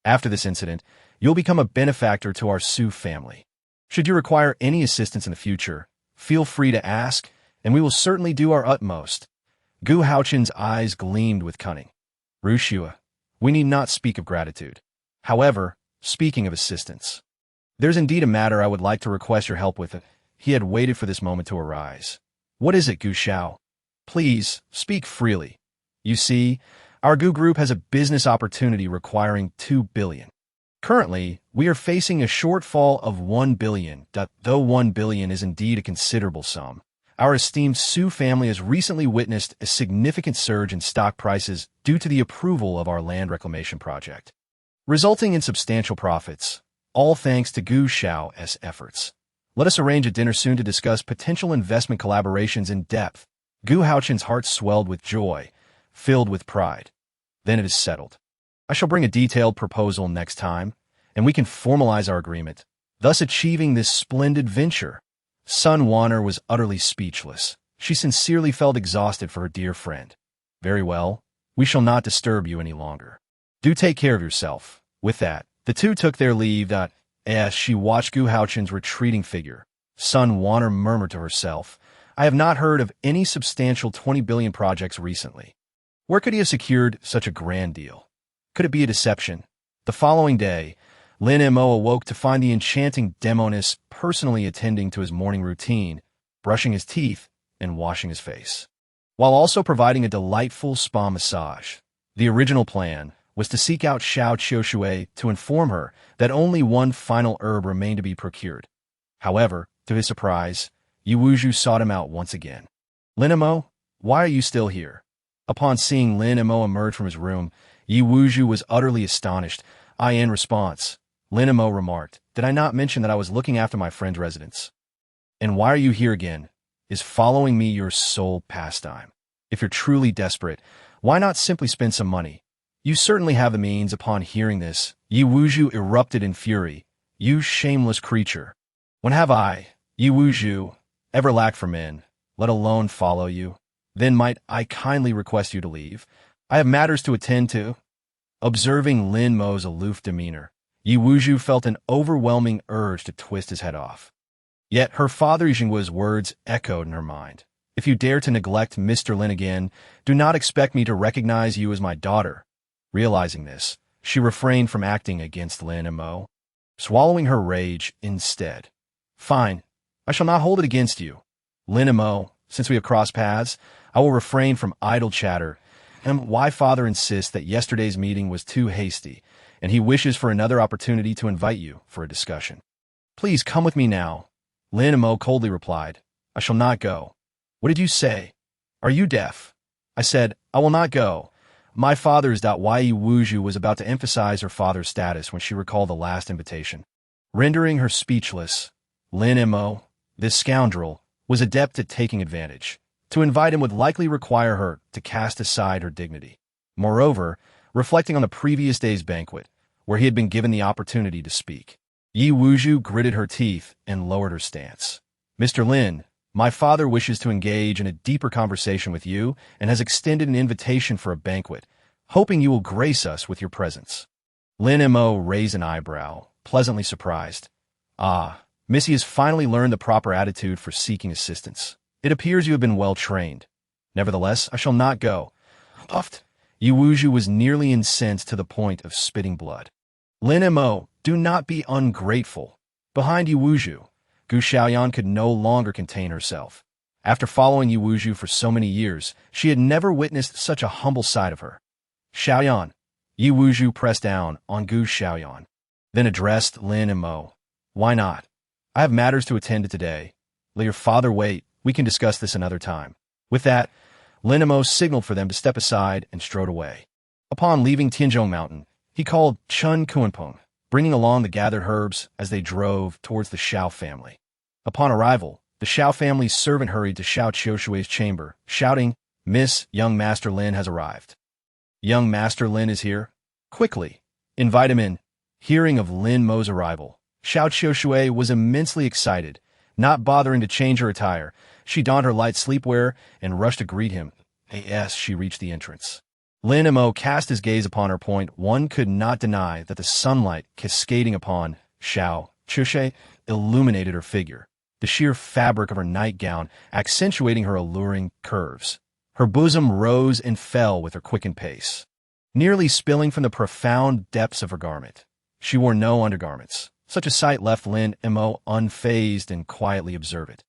After this incident, you'll become a benefactor to our Su family. Should you require any assistance in the future, feel free to ask, and we will certainly do our utmost. Gu Haochen's eyes gleamed with cunning. Rushue, we need not speak of gratitude. However, speaking of assistance, there's indeed a matter I would like to request your help with. He had waited for this moment to arise. What is it, Gu Xiao? Please, speak freely. You see, our Gu group has a business opportunity requiring 2 billion. Currently, we are facing a shortfall of 1 billion. Though 1 billion is indeed a considerable sum, our esteemed Su family has recently witnessed a significant surge in stock prices due to the approval of our land reclamation project, resulting in substantial profits, all thanks to Gu Xiao's efforts. Let us arrange a dinner soon to discuss potential investment collaborations in depth. Gu Haochen's heart swelled with joy, filled with pride. Then it is settled. I shall bring a detailed proposal next time, and we can formalize our agreement, thus achieving this splendid venture. Sun Wanner was utterly speechless. She sincerely felt exhausted for her dear friend. Very well, we shall not disturb you any longer. Do take care of yourself. With that, the two took their leave. As she watched Gu Haochen's retreating figure, Sun Wanner murmured to herself, I have not heard of any substantial 20 billion projects recently. Where could he have secured such a grand deal? Could it be a deception? The following day, Lin Mo awoke to find the enchanting demoness personally attending to his morning routine, brushing his teeth and washing his face, while also providing a delightful spa massage. The original plan was to seek out Xiao Qiushui to inform her that only one final herb remained to be procured. However, to his surprise, Yu Wuzhu sought him out once again. Lin Mo, why are you still here? Upon seeing Lin Mo emerge from his room, Yu Wuzhu was utterly astonished. In response, Lin Mo remarked, Did I not mention that I was looking after my friend's residence? And why are you here again? Is following me your sole pastime? If you're truly desperate, why not simply spend some money? You certainly have the means. Upon hearing this, Yu Wuzhu erupted in fury. You shameless creature. When have I, Yu Wuzhu, ever lacked for men, let alone follow you? Then might I kindly request you to leave? I have matters to attend to. Observing Lin Mo's aloof demeanor, Yu Wuzhu felt an overwhelming urge to twist his head off. Yet her father Yixinghua's words echoed in her mind. If you dare to neglect Mr. Lin again, do not expect me to recognize you as my daughter. Realizing this, she refrained from acting against Lin Mo, swallowing her rage instead. Fine, I shall not hold it against you. Lin Mo, since we have crossed paths, I will refrain from idle chatter. And why father insists that yesterday's meeting was too hasty, and he wishes for another opportunity to invite you for a discussion. Please come with me now. Lin Mo coldly replied, I shall not go. What did you say? Are you deaf? I said, I will not go. My father's Yi Wuju was about to emphasize her father's status when she recalled the last invitation. Rendering her speechless, Lin Mo, this scoundrel, was adept at taking advantage. To invite him would likely require her to cast aside her dignity. Moreover, reflecting on the previous day's banquet, where he had been given the opportunity to speak, Yi Wuju gritted her teeth and lowered her stance. Mr. Lin, my father wishes to engage in a deeper conversation with you and has extended an invitation for a banquet, hoping you will grace us with your presence. Lin Mo raised an eyebrow, pleasantly surprised. Ah, Missy has finally learned the proper attitude for seeking assistance. It appears you have been well trained. Nevertheless, I shall not go. Puffed. Yi Wuju was nearly incensed to the point of spitting blood. Lin Mo, do not be ungrateful. Behind Yi Wuju, Gu Xiaoyan could no longer contain herself. After following Yi Wuju for so many years, she had never witnessed such a humble side of her. Xiaoyan. Yi Wuju pressed down on Gu Xiaoyan, then addressed Lin Mo. Why not? I have matters to attend to today. Let your father wait. We can discuss this another time. With that, Lin Mo signaled for them to step aside and strode away. Upon leaving Tianzhong Mountain, he called Chun Kuanpeng, bringing along the gathered herbs as they drove towards the Xiao family. Upon arrival, the Xiao family's servant hurried to Xiao Qiushui's chamber, shouting, Miss, young Master Lin has arrived. Young Master Lin is here? Quickly, invite him in. Hearing of Lin Mo's arrival, Xiao Qiushui was immensely excited. Not bothering to change her attire, she donned her light sleepwear and rushed to greet him. As she reached the entrance, Lin Mo cast his gaze upon her point. One could not deny that the sunlight cascading upon Xiao Qiushui illuminated her figure, the sheer fabric of her nightgown accentuating her alluring curves. Her bosom rose and fell with her quickened pace, nearly spilling from the profound depths of her garment. She wore no undergarments. Such a sight left Lin Mo unfazed and quietly observant.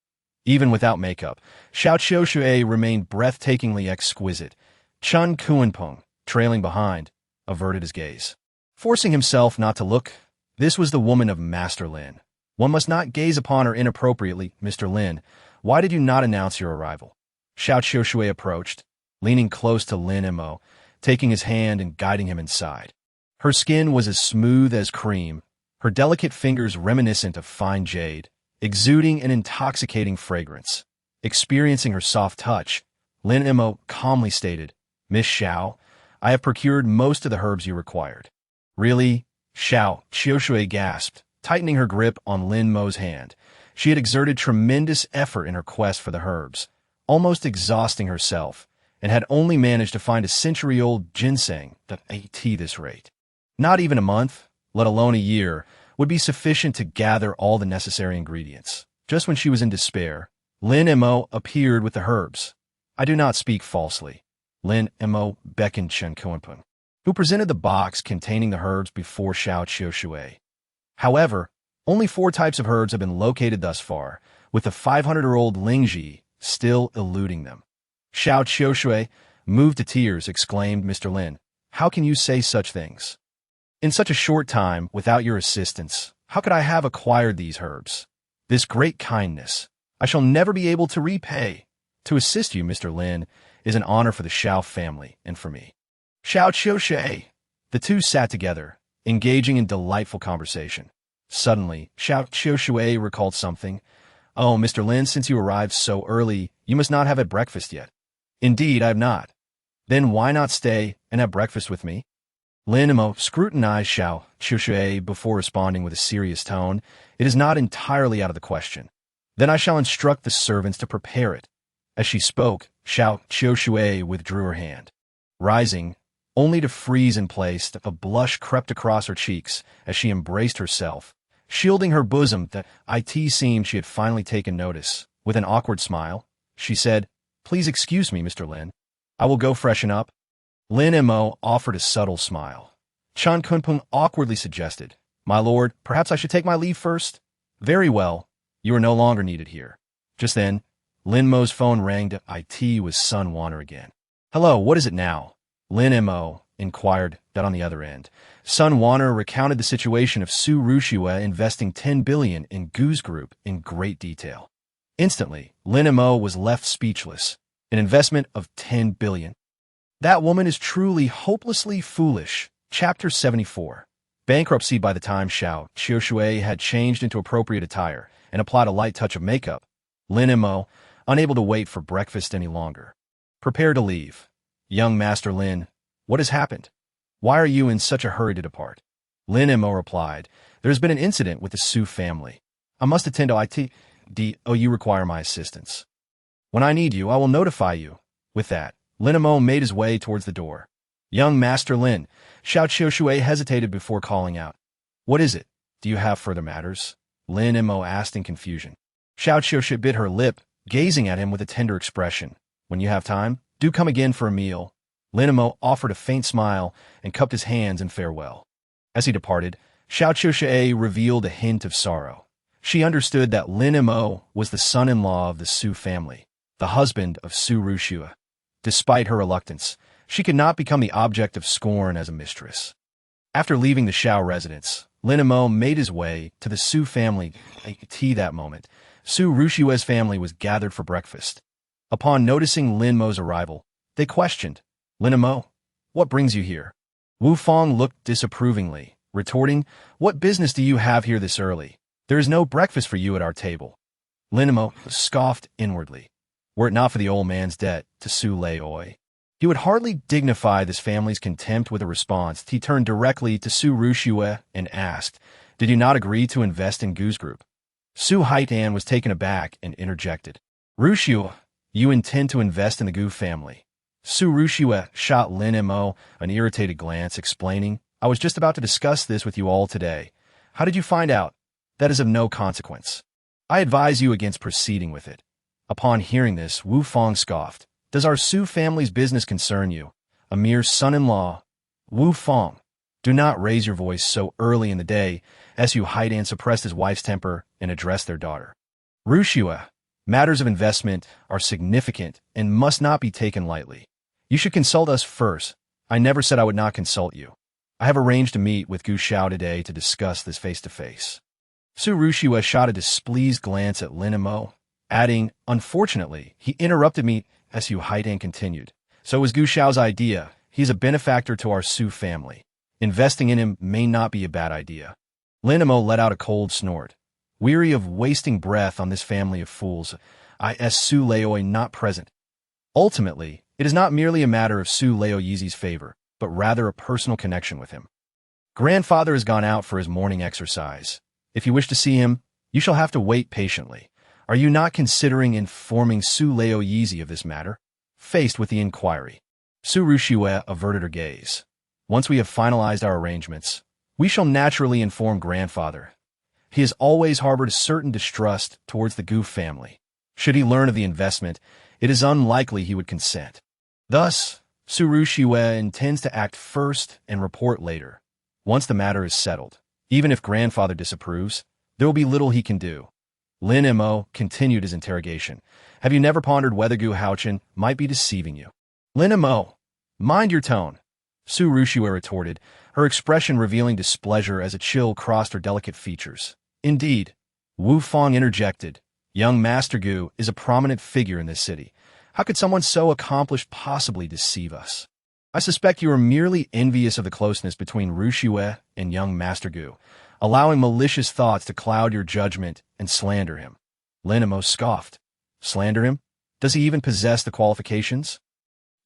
Even without makeup, Xiao Qiushui remained breathtakingly exquisite. Chun Kuanpeng, trailing behind, averted his gaze. Forcing himself not to look, this was the woman of Master Lin. One must not gaze upon her inappropriately. Mr. Lin, why did you not announce your arrival? Xiao Qiushui approached, leaning close to Lin Mo, taking his hand and guiding him inside. Her skin was as smooth as cream, her delicate fingers reminiscent of fine jade, exuding an intoxicating fragrance. Experiencing her soft touch, Lin Mo calmly stated, Miss Xiao, I have procured most of the herbs you required. Really? Xiao Qiushui gasped, tightening her grip on Lin Mo's hand. She had exerted tremendous effort in her quest for the herbs, almost exhausting herself, and had only managed to find a century-old ginseng at this rate. Not even a month, let alone a year, would be sufficient to gather all the necessary ingredients. Just when she was in despair, Lin Mo appeared with the herbs. I do not speak falsely. Lin Mo beckoned Chun Kuanpeng, who presented the box containing the herbs before Xiao Qiushui. However, only 4 types of herbs have been located thus far, with the 500-year-old Lingji still eluding them. Xiao Qiushui, moved to tears, exclaimed, Mr. Lin, how can you say such things? In such a short time, without your assistance, how could I have acquired these herbs? This great kindness I shall never be able to repay. To assist you, Mr. Lin, is an honor for the Xiao family and for me. Xiao Qiushui. The two sat together, engaging in delightful conversation. Suddenly, Xiao Qiushui recalled something. Oh, Mr. Lin, since you arrived so early, you must not have had breakfast yet. Indeed, I have not. Then why not stay and have breakfast with me? Lin Mo scrutinized Xiao Qiushui before responding with a serious tone. It is not entirely out of the question. Then I shall instruct the servants to prepare it. As she spoke, Xiao Qiushui withdrew her hand. Rising, only to freeze in place, a blush crept across her cheeks as she embraced herself, shielding her bosom that it seemed she had finally taken notice. With an awkward smile, she said, Please excuse me, Mr. Lin. I will go freshen up. Lin Mo offered a subtle smile. Chun Kuanpeng awkwardly suggested, My lord, perhaps I should take my leave first? Very well. You are no longer needed here. Just then, Lin Mo's phone rang. It was Sun Wanner again. Hello, what is it now? Lin Mo inquired that on the other end. Sun Wanner recounted the situation of Su Rushua investing 10 billion in Gu's group in great detail. Instantly, Lin Mo was left speechless. An investment of 10 billion. That woman is truly hopelessly foolish. Chapter 74. Bankruptcy. By the time Xiao Qiushui had changed into appropriate attire and applied a light touch of makeup, Lin Mo, unable to wait for breakfast any longer, prepared to leave. Young Master Lin, what has happened? Why are you in such a hurry to depart? Lin Mo replied, there has been an incident with the Su family. I must attend to it. You require my assistance. When I need you, I will notify you. With that, Lin Mo made his way towards the door. Young Master Lin, Xiao Qiushui hesitated before calling out. What is it? Do you have further matters? Lin Mo asked in confusion. Xiao Qiushui bit her lip, gazing at him with a tender expression. When you have time, do come again for a meal. Lin Mo offered a faint smile and cupped his hands in farewell. As he departed, Xiao Qiushui revealed a hint of sorrow. She understood that Lin Mo was the son-in-law of the Su family, the husband of Su Ruxia. Despite her reluctance, she could not become the object of scorn as a mistress. After leaving the Xiao residence, Lin Mo made his way to the Su family tea. That moment, Su Ruxia's family was gathered for breakfast. Upon noticing Lin Mo's arrival, they questioned, Lin Mo, what brings you here? Wu Fang looked disapprovingly, retorting, what business do you have here this early? There is no breakfast for you at our table. Lin Mo scoffed inwardly. Were it not for the old man's debt to Su Laoi, he would hardly dignify this family's contempt with a response. He turned directly to Su Ruxia and asked, did you not agree to invest in Gu's group? Su Haitan was taken aback and interjected, Ruxia, you intend to invest in the Gu family? Su Ruxia shot Lin Mo an irritated glance, explaining, I was just about to discuss this with you all today. How did you find out? That is of no consequence. I advise you against proceeding with it. Upon hearing this, Wu Fang scoffed. Does our Su family's business concern you? A mere son-in-law? Wu Fang, do not raise your voice so early in the day. Su Haitan suppressed his wife's temper and addressed their daughter. Ruxia, matters of investment are significant and must not be taken lightly. You should consult us first. I never said I would not consult you. I have arranged to meet with Gu Xiao today to discuss this face-to-face. Su Ruxia shot a displeased glance at Lin Mo, adding, unfortunately, he interrupted me. Su Haitan continued. So it was Gu Xiao's idea. He's a benefactor to our Su family. Investing in him may not be a bad idea. Lin Mo let out a cold snort. Weary of wasting breath on this family of fools, Su Laoi not present. Ultimately, it is not merely a matter of Su Laoyi's favor, but rather a personal connection with him. Grandfather has gone out for his morning exercise. If you wish to see him, you shall have to wait patiently. Are you not considering informing Su Laoyi of this matter? Faced with the inquiry, Su Ruxia averted her gaze. Once we have finalized our arrangements, we shall naturally inform grandfather. He has always harbored a certain distrust towards the Gu family. Should he learn of the investment, it is unlikely he would consent. Thus, Su Ruxia intends to act first and report later. Once the matter is settled, even if grandfather disapproves, there will be little he can do. Lin Mo continued his interrogation. Have you never pondered whether Gu Haochen might be deceiving you? Lin Mo, mind your tone, Su Ruxia retorted, her expression revealing displeasure as a chill crossed her delicate features. Indeed, Wu Fang interjected, young Master Gu is a prominent figure in this city. How could someone so accomplished possibly deceive us? I suspect you are merely envious of the closeness between Ruxia and young Master Gu, allowing malicious thoughts to cloud your judgment and slander him. Lin Mo scoffed. Slander him? Does he even possess the qualifications?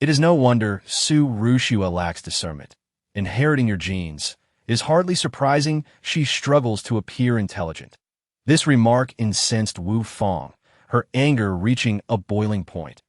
It is no wonder Su Ruxia lacks discernment. Inheriting your genes, it is hardly surprising she struggles to appear intelligent. This remark incensed Wu Fang, her anger reaching a boiling point.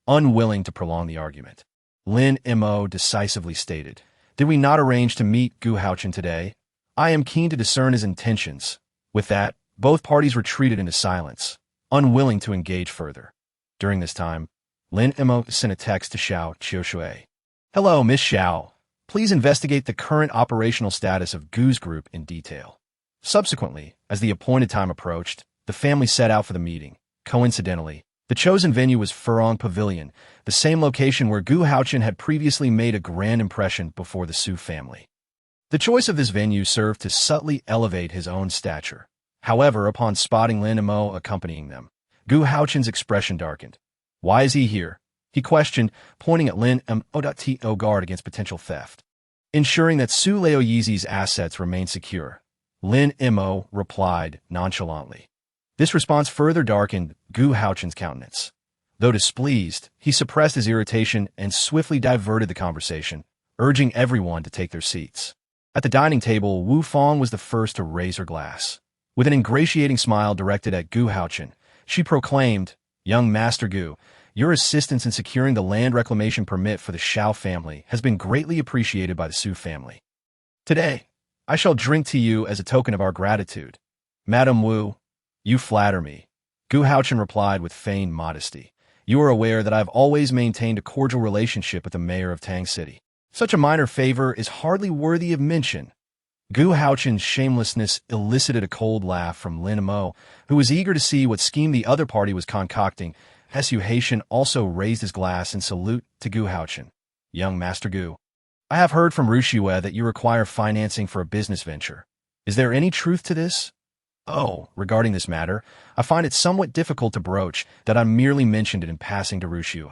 Unwilling to prolong the argument, Lin Mo decisively stated, did we not arrange to meet Gu Haochen today? I am keen to discern his intentions. With that, both parties retreated into silence, unwilling to engage further. During this time, Lin Mo sent a text to Xiao Qiushui. Hello, Miss Xiao. Please investigate the current operational status of Gu's group in detail. Subsequently, as the appointed time approached, the family set out for the meeting. Coincidentally, the chosen venue was Furong Pavilion, the same location where Gu Haochen had previously made a grand impression before the Su family. The choice of this venue served to subtly elevate his own stature. However, upon spotting Lin Mo accompanying them, Gu Haochen's expression darkened. Why is he here? He questioned, pointing at Lin Mo. Guard against potential theft, ensuring that Su Laoyizi's assets remain secure. Lin Mo replied nonchalantly. This response further darkened Gu Haochun's countenance. Though displeased, he suppressed his irritation and swiftly diverted the conversation, urging everyone to take their seats. At the dining table, Wu Fang was the first to raise her glass. With an ingratiating smile directed at Gu Haochun, she proclaimed, "Young Master Gu, your assistance in securing the land reclamation permit for the Xiao family has been greatly appreciated by the Su family. Today, I shall drink to you as a token of our gratitude." "Madam Wu, you flatter me," Gu Haochun replied with feigned modesty. "You are aware that I have always maintained a cordial relationship with the mayor of Tang City. Such a minor favor is hardly worthy of mention." Gu Haochun's shamelessness elicited a cold laugh from Lin Mo, who was eager to see what scheme the other party was concocting. Su Haitian also raised his glass in salute to Gu Haochun. "Young Master Gu, I have heard from Rushue that you require financing for a business venture. Is there any truth to this?" "Oh, regarding this matter, I find it somewhat difficult to broach that I merely mentioned it in passing to Rushue.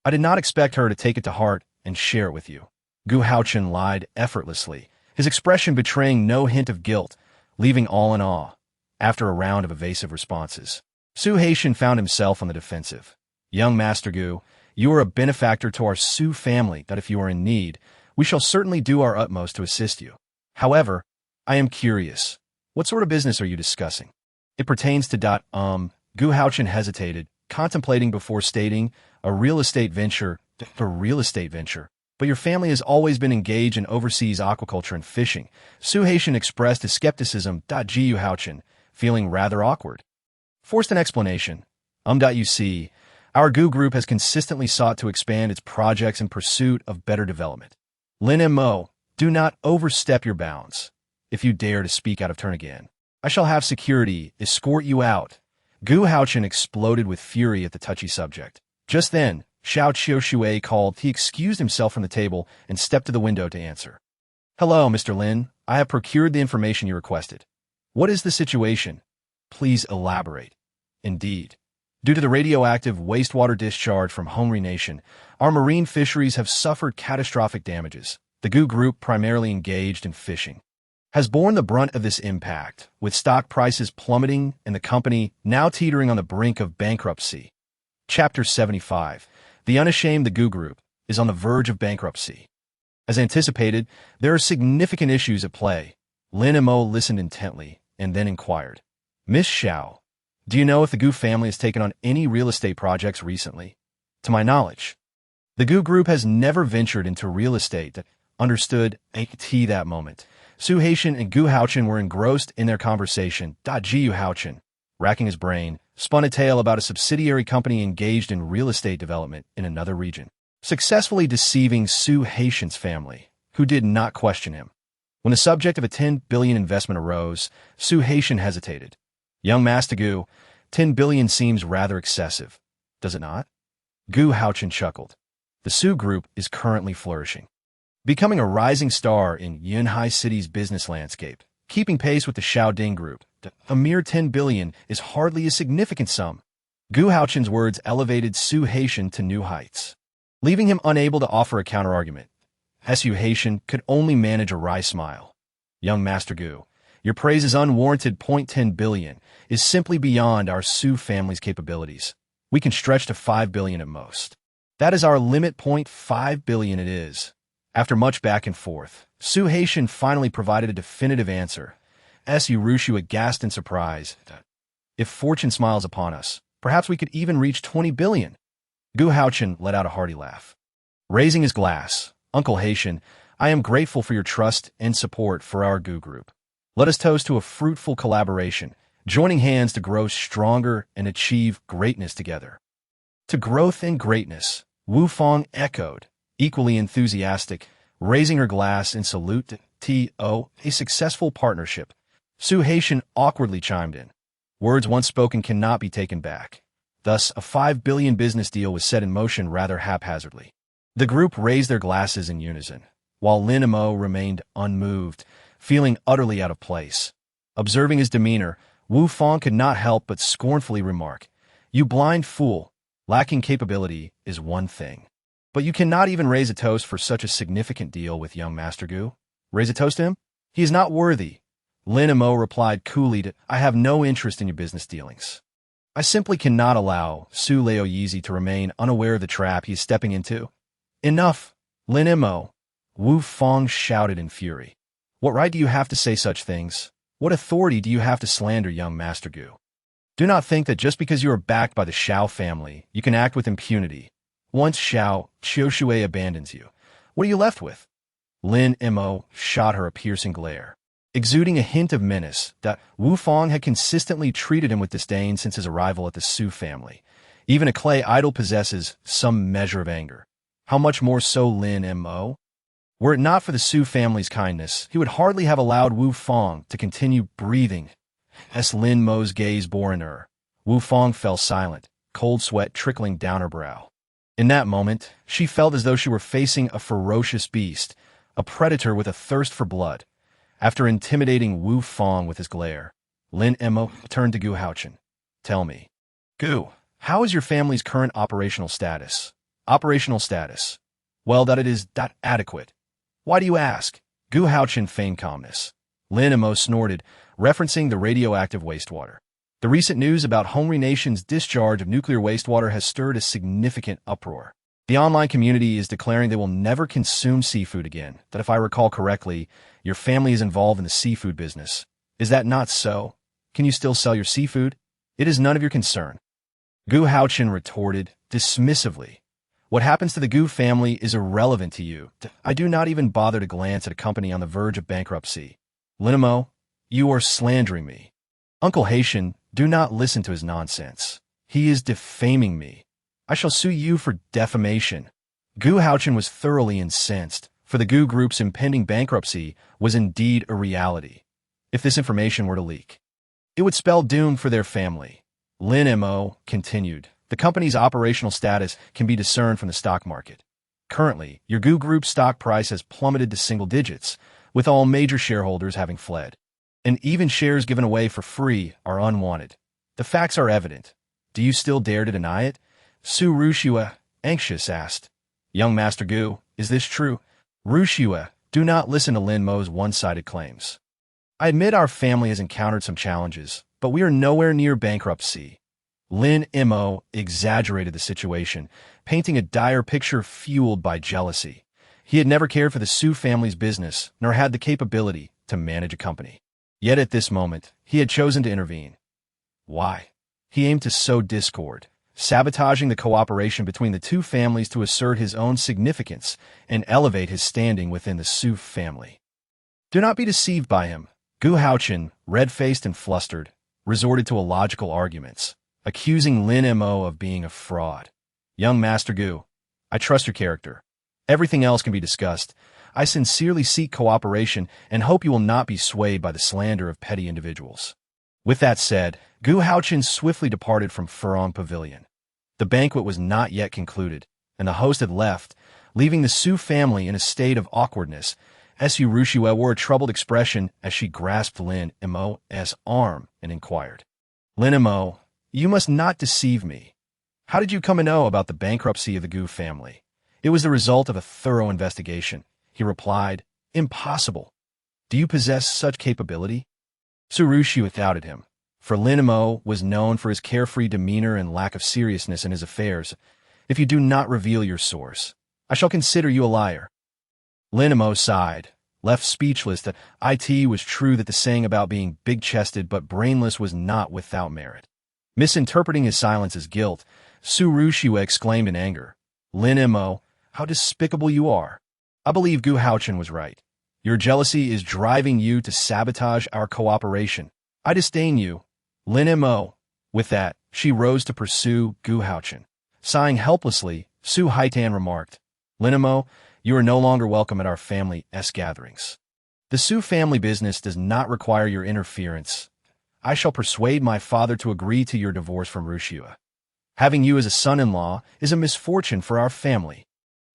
I did not expect her to take it to heart and share it with you." Gu Haochun lied effortlessly, his expression betraying no hint of guilt, leaving all in awe. After a round of evasive responses, Su Haitian found himself on the defensive. "Young Master Gu, you are a benefactor to our Su family that if you are in need, we shall certainly do our utmost to assist you. However, I am curious. What sort of business are you discussing?" "It pertains to Gu Haochun hesitated, contemplating before stating, "A real estate venture." "A real estate venture? But your family has always been engaged in overseas aquaculture and fishing." Su Haitian expressed his skepticism. Gu Haochun, feeling rather awkward, forced an explanation. You see, our Gu group has consistently sought to expand its projects in pursuit of better development." "Lin Mo, do not overstep your bounds. If you dare to speak out of turn again, I shall have security escort you out." Gu Haochun exploded with fury at the touchy subject. Just then, Xiao Qiushui called. He excused himself from the table and stepped to the window to answer. "Hello, Mr. Lin. I have procured the information you requested. What is the situation? Please elaborate." "Indeed. Due to the radioactive wastewater discharge from Homri Nation, our marine fisheries have suffered catastrophic damages. The Gu group, primarily engaged in fishing, has borne the brunt of this impact, with stock prices plummeting and the company now teetering on the brink of bankruptcy." Chapter 75. The Unashamed. The Gu Group is on the verge of bankruptcy. As anticipated, there are significant issues at play. Lin Mo listened intently and then inquired, "Miss Xiao, do you know if the Gu family has taken on any real estate projects recently?" "To my knowledge, the Gu Group has never ventured into real estate." Understood. That moment, Su Haitian and Gu Haochun were engrossed in their conversation. Gu Haochun, racking his brain, spun a tale about a subsidiary company engaged in real estate development in another region, successfully deceiving Su Haitian's family, who did not question him. When the subject of a 10 billion investment arose, Su Haitian hesitated. "Young Master Gu, 10 billion seems rather excessive, does it not?" Gu Haochun chuckled. "The Su Group is currently flourishing, becoming a rising star in Yunhai City's business landscape, keeping pace with the Xiaoding Group. A mere 10 billion is hardly a significant sum." Gu Haochun's words elevated Su Haitian to new heights, leaving him unable to offer a counterargument. Su Haitian could only manage a wry smile. "Young Master Gu, your praise is unwarranted. 10 billion is simply beyond our Su family's capabilities. We can stretch to 5 billion at most. That is our limit. 5 billion it is." After much back and forth, Su Haitian finally provided a definitive answer. Su Rushu aghast in surprise. "If fortune smiles upon us, perhaps we could even reach 20 billion. Gu Haochun let out a hearty laugh. Raising his glass, "Uncle Haitian, I am grateful for your trust and support for our Gu Group. Let us toast to a fruitful collaboration, joining hands to grow stronger and achieve greatness together." "To growth and greatness," Wu Fang echoed, equally enthusiastic, raising her glass in salute to a successful partnership. Su Haitian awkwardly chimed in. Words once spoken cannot be taken back. Thus, a 5 billion business deal was set in motion rather haphazardly. The group raised their glasses in unison, while Lin Mo remained unmoved, feeling utterly out of place. Observing his demeanor, Wu Fang could not help but scornfully remark, "You blind fool! Lacking capability is one thing. But you cannot even raise a toast for such a significant deal with young Master Gu. Raise a toast to him? He is not worthy. Lin Mo replied coolly to, I have no interest in your business dealings. I simply cannot allow Su Laoyizi to remain unaware of the trap he is stepping into. Enough, Lin Mo, Wu Fong shouted in fury. What right do you have to say such things? What authority do you have to slander young Master Gu? Do not think that just because you are backed by the Xiao family, you can act with impunity. Once Xiao Qiushui abandons you, what are you left with? Lin Mo shot her a piercing glare, exuding a hint of menace that Wu Fong had consistently treated him with disdain since his arrival at the Su family. Even a clay idol possesses some measure of anger. How much more so Lin Mo? Were it not for the Su family's kindness, he would hardly have allowed Wu Fong to continue breathing. As Lin Mo's gaze bore in her, Wu Fong fell silent, cold sweat trickling down her brow. In that moment, she felt as though she were facing a ferocious beast, a predator with a thirst for blood. After intimidating Wu Fong with his glare, Lin Mo turned to Gu Haochen. Tell me, Gu, how is your family's current operational status? Operational status. Well, that it is that adequate. Why do you ask? Gu Haochen feigned calmness. Lin Mo snorted, referencing the radioactive wastewater. The recent news about Hongri Nation's discharge of nuclear wastewater has stirred a significant uproar. The online community is declaring they will never consume seafood again, that if I recall correctly, your family is involved in the seafood business. Is that not so? Can you still sell your seafood? It is none of your concern. Gu Haochen retorted, dismissively. What happens to the Gu family is irrelevant to you. I do not even bother to glance at a company on the verge of bankruptcy. Lin Mo, you are slandering me. Uncle Haitian, do not listen to his nonsense. He is defaming me. I shall sue you for defamation. Gu Haochen was thoroughly incensed, for the Gu Group's impending bankruptcy was indeed a reality. If this information were to leak, it would spell doom for their family. Lin Mo continued, the company's operational status can be discerned from the stock market. Currently, your Gu Group's stock price has plummeted to single digits, with all major shareholders having fled. And even shares given away for free are unwanted. The facts are evident. Do you still dare to deny it? Su Rushua, anxious, asked. Young Master Gu, is this true? Rushua, do not listen to Lin Mo's one-sided claims. I admit our family has encountered some challenges, but we are nowhere near bankruptcy. Lin Mo exaggerated the situation, painting a dire picture fueled by jealousy. He had never cared for the Su family's business, nor had the capability to manage a company. Yet at this moment, he had chosen to intervene. Why? He aimed to sow discord, sabotaging the cooperation between the two families to assert his own significance and elevate his standing within the Su family. Do not be deceived by him. Gu Haochen, red-faced and flustered, resorted to illogical arguments, accusing Lin Mo of being a fraud. Young Master Gu, I trust your character. Everything else can be discussed. I sincerely seek cooperation and hope you will not be swayed by the slander of petty individuals. With that said, Gu Haochen swiftly departed from Furong Pavilion. The banquet was not yet concluded, and the host had left, leaving the Su family in a state of awkwardness. Su Rushua wore a troubled expression as she grasped Lin Mo's arm and inquired, Lin Mo, you must not deceive me. How did you come to know about the bankruptcy of the Gu family? It was the result of a thorough investigation. He replied, Impossible. Do you possess such capability? Su Rushua doubted him, for Lin Mo was known for his carefree demeanor and lack of seriousness in his affairs. If you do not reveal your source, I shall consider you a liar. Lin Mo sighed, left speechless that it was true that the saying about being big-chested but brainless was not without merit. Misinterpreting his silence as guilt, Su Rushua exclaimed in anger, Lin Mo, how despicable you are. I believe Gu Haochen was right. Your jealousy is driving you to sabotage our cooperation. I disdain you. Lin Mo. With that, she rose to pursue Gu Haochen. Sighing helplessly, Su Haitan remarked, Lin Mo, you are no longer welcome at our family's gatherings. The Su family business does not require your interference. I shall persuade my father to agree to your divorce from Rushua. Having you as a son-in-law is a misfortune for our family.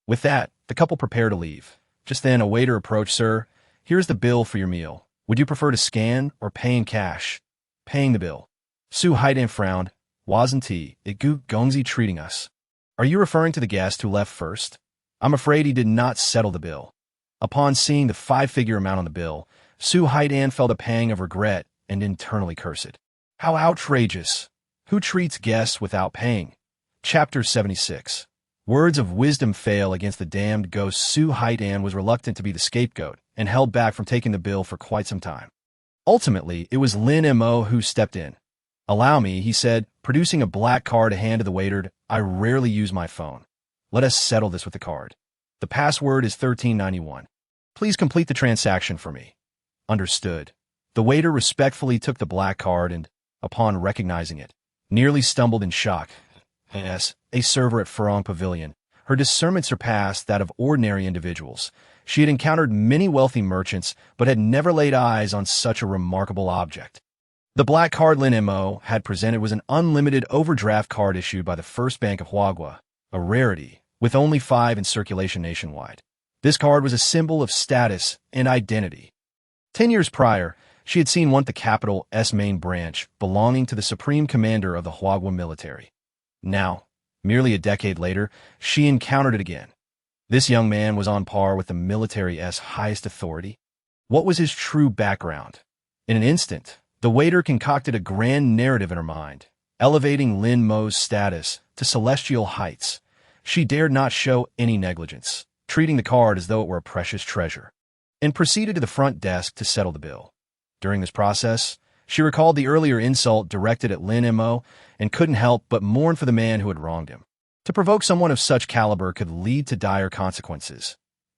With that, the couple prepared to leave. Just then, a waiter approached. Sir, here's the bill for your meal. Would you prefer to scan or pay in cash? Paying the bill. Su Haidan frowned. Wasn't it Gu Gongzi treating us? Are you referring to the guest who left first? I'm afraid he did not settle the bill. Upon seeing the 5-figure amount on the bill, Su Haidan felt a pang of regret and internally cursed. How outrageous! Who treats guests without paying? Chapter 76. Words of wisdom fail against the damned ghost. Su Haidan was reluctant to be the scapegoat and held back from taking the bill for quite some time. Ultimately, it was Lin Mo who stepped in. "Allow me," he said, producing a black card to hand to the waiter. "I rarely use my phone. Let us settle this with the card. The password is 1391. Please complete the transaction for me." Understood. The waiter respectfully took the black card and, upon recognizing it, nearly stumbled in shock. As a server at Farong Pavilion, her discernment surpassed that of ordinary individuals. She had encountered many wealthy merchants, but had never laid eyes on such a remarkable object. The black card Lin Mo had presented was an unlimited overdraft card issued by the First Bank of Huagua, a rarity, with only 5 in circulation nationwide. This card was a symbol of status and identity. 10 years prior, she had seen one at the capital's main branch, belonging to the supreme commander of the Huagua military. Now, merely a decade later, she encountered it again. This young man was on par with the military's highest authority. What was his true background? In an instant, the waiter concocted a grand narrative in her mind, elevating Lin Mo's status to celestial heights. She dared not show any negligence, treating the card as though it were a precious treasure, and proceeded to the front desk to settle the bill. During this process, she recalled the earlier insult directed at Lin Mo and couldn't help but mourn for the man who had wronged him. To provoke someone of such caliber could lead to dire consequences.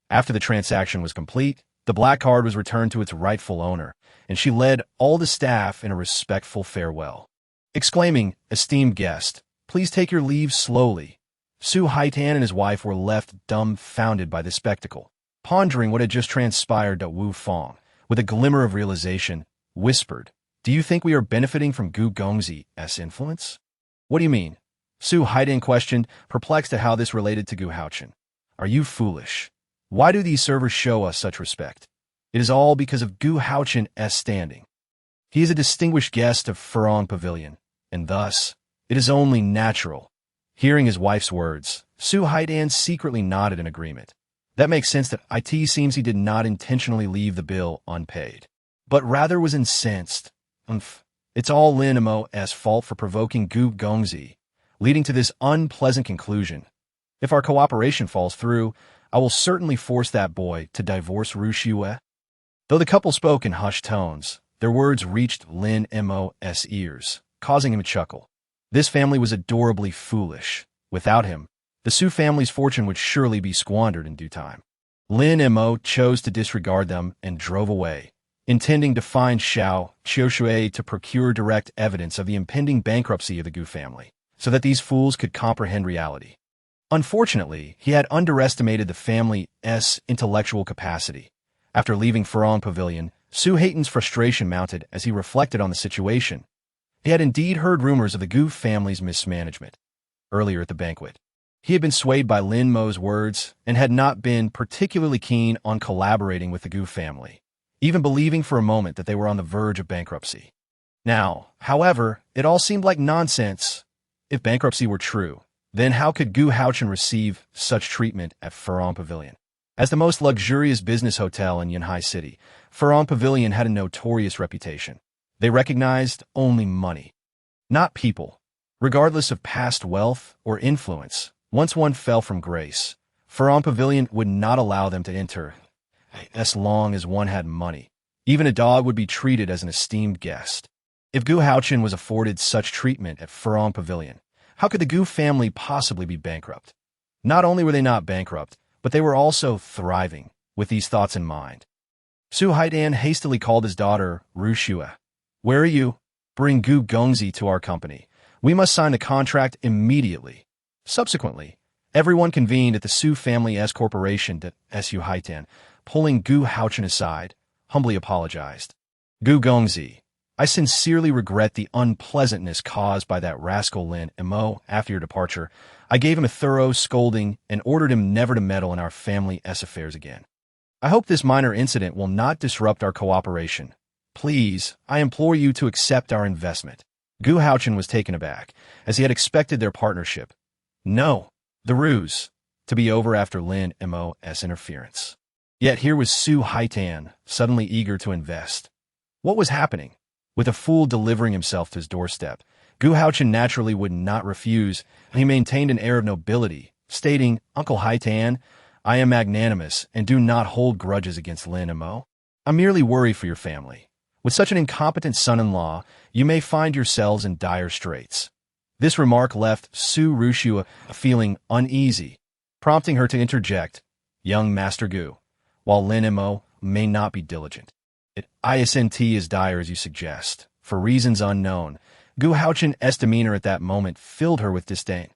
After the transaction was complete, the black card was returned to its rightful owner, and she led all the staff in a respectful farewell. Exclaiming, "Esteemed guest, please take your leave slowly." Su Haitan and his wife were left dumbfounded by this spectacle, pondering what had just transpired. Wu Fong, with a glimmer of realization, whispered, "Do you think we are benefiting from Gu Gongzi's influence?" "What do you mean?" Su Haidan questioned, perplexed at how this related to Gu Haochen. "Are you foolish? Why do these servers show us such respect? It is all because of Gu Haochen's standing. He is a distinguished guest of Farong Pavilion, and thus, it is only natural." Hearing his wife's words, Su Haidan secretly nodded in agreement. That makes sense. That it seems he did not intentionally leave the bill unpaid, but rather was incensed. It's all Lin Mo's fault for provoking Gu Gongzi, leading to this unpleasant conclusion. If our cooperation falls through, I will certainly force that boy to divorce Ru Xue. Though the couple spoke in hushed tones, their words reached Lin Mo's ears, causing him to chuckle. This family was adorably foolish. Without him, the Su family's fortune would surely be squandered in due time. Lin Mo chose to disregard them and drove away, intending to find Xiao Qiushui to procure direct evidence of the impending bankruptcy of the Gu family, so that these fools could comprehend reality. Unfortunately, he had underestimated the family's intellectual capacity. After leaving Farong Pavilion, Su Haitan's frustration mounted as he reflected on the situation. He had indeed heard rumors of the Gu family's mismanagement. Earlier at the banquet, he had been swayed by Lin Mo's words and had not been particularly keen on collaborating with the Gu family, even believing for a moment that they were on the verge of bankruptcy. Now, however, it all seemed like nonsense. If bankruptcy were true, then how could Gu Haochen receive such treatment at Farong Pavilion? As the most luxurious business hotel in Yanhai City, Farong Pavilion had a notorious reputation. They recognized only money, not people. Regardless of past wealth or influence, once one fell from grace, Farong Pavilion would not allow them to enter as long as one had money. Even a dog would be treated as an esteemed guest. If Gu Haochen was afforded such treatment at Farong Pavilion, how could the Gu family possibly be bankrupt? Not only were they not bankrupt, but they were also thriving. With these thoughts in mind, Su Haidan hastily called his daughter, Ru Xue. "Where are you? Bring Gu Gongzi to our company. We must sign the contract immediately." Subsequently, everyone convened at the Su family's corporation. Su Haitan, pulling Gu Haochen aside, humbly apologized. "Gu Gongzi, I sincerely regret the unpleasantness caused by that rascal Lin Mo. After your departure, I gave him a thorough scolding and ordered him never to meddle in our family's affairs again. I hope this minor incident will not disrupt our cooperation. Please, I implore you to accept our investment. Gu Haochen was taken aback, as he had expected their partnership. No, the ruse, to be over after Lin Mo's interference. Yet here was Su Haitan, suddenly eager to invest. What was happening? With a fool delivering himself to his doorstep, Gu Haochen naturally would not refuse, and he maintained an air of nobility, stating, "Uncle Haitan, I am magnanimous and do not hold grudges against Lin Mo. I merely worry for your family. With such an incompetent son-in-law, you may find yourselves in dire straits." This remark left Su Rushua feeling uneasy, prompting her to interject, "Young Master Gu, while Lin Mo may not be diligent, it isn't as dire as you suggest." For reasons unknown, Gu Haochen's demeanor at that moment filled her with disdain.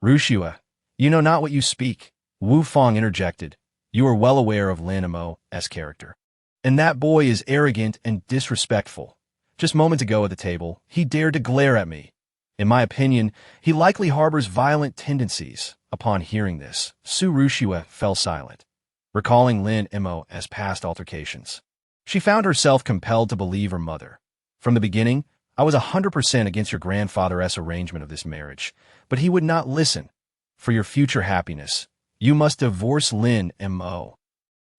"Rushua, you know not what you speak," Wu Fong interjected. "You are well aware of Lin Mo's character. And that boy is arrogant and disrespectful. Just moments ago at the table, he dared to glare at me. In my opinion, he likely harbors violent tendencies." Upon hearing this, Su Rushua fell silent, recalling Lin Mo's past altercations. She found herself compelled to believe her mother. "From the beginning, I was 100% against your grandfather's arrangement of this marriage, but he would not listen. For your future happiness, you must divorce Lin Mo.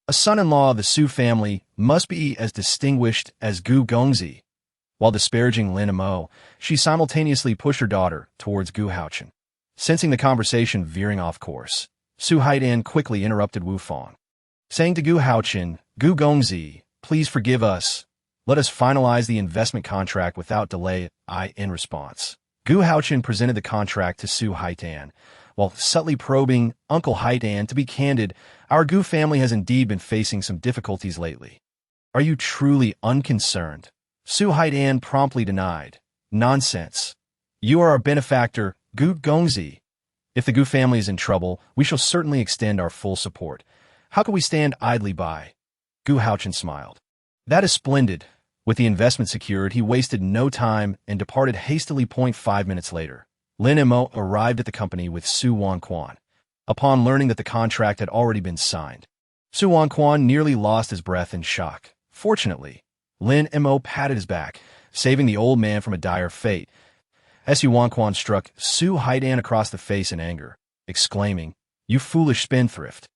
A son-in-law of the Su family must be as distinguished as Gu Gongzi." While disparaging Lin Mo, she simultaneously pushed her daughter towards Gu Haochen. Sensing the conversation veering off course, Su Haidan quickly interrupted Wu Fong, saying to Gu Haochen, "Gu Gongzi, please forgive us. Let us finalize the investment contract without delay." In response, Gu Haochen presented the contract to Su Haitan, while subtly probing Uncle Haitan. "To be candid, our Gu family has indeed been facing some difficulties lately." "Are you truly unconcerned?" Su Haidan promptly denied. "Nonsense. You are our benefactor, Gu Gongzi. If the Gu family is in trouble, we shall certainly extend our full support. How can we stand idly by?" Gu Haochen smiled. "That is splendid." With the investment secured, he wasted no time and departed hastily. 5 minutes later, Lin Mo arrived at the company with Su Wanquan. Upon learning that the contract had already been signed, Su Wanquan nearly lost his breath in shock. Fortunately, Lin Mo patted his back, saving the old man from a dire fate. Su Wanquan struck Su Haidan across the face in anger, exclaiming, "You foolish spendthrift!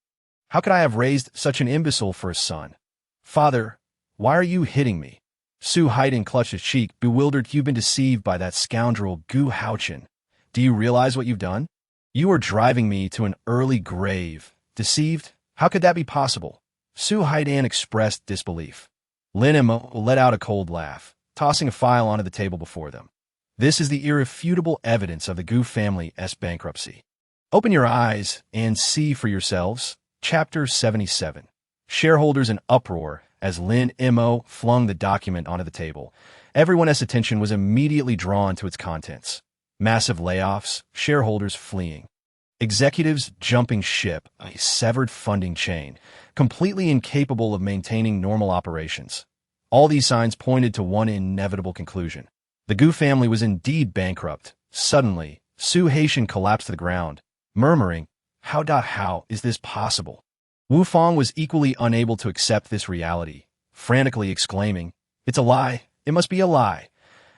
How could I have raised such an imbecile for a son? Father, why are you hitting me?" Su Haidan clutched his cheek, bewildered. "You've been deceived by that scoundrel Gu Haochen. Do you realize what you've done? You are driving me to an early grave." "Deceived? How could that be possible?" Su Haidan expressed disbelief. Lin Mo let out a cold laugh, tossing a file onto the table before them. "This is the irrefutable evidence of the Gu family's bankruptcy. Open your eyes and see for yourselves." Chapter 77. Shareholders in uproar as Lin Mo flung the document onto the table. Everyone's attention was immediately drawn to its contents. Massive layoffs, shareholders fleeing, executives jumping ship, a severed funding chain, completely incapable of maintaining normal operations. All these signs pointed to one inevitable conclusion. The Gu family was indeed bankrupt. Suddenly, Su Haitian collapsed to the ground, murmuring, How is this possible?" Wu Fong was equally unable to accept this reality, frantically exclaiming, "It's a lie! It must be a lie!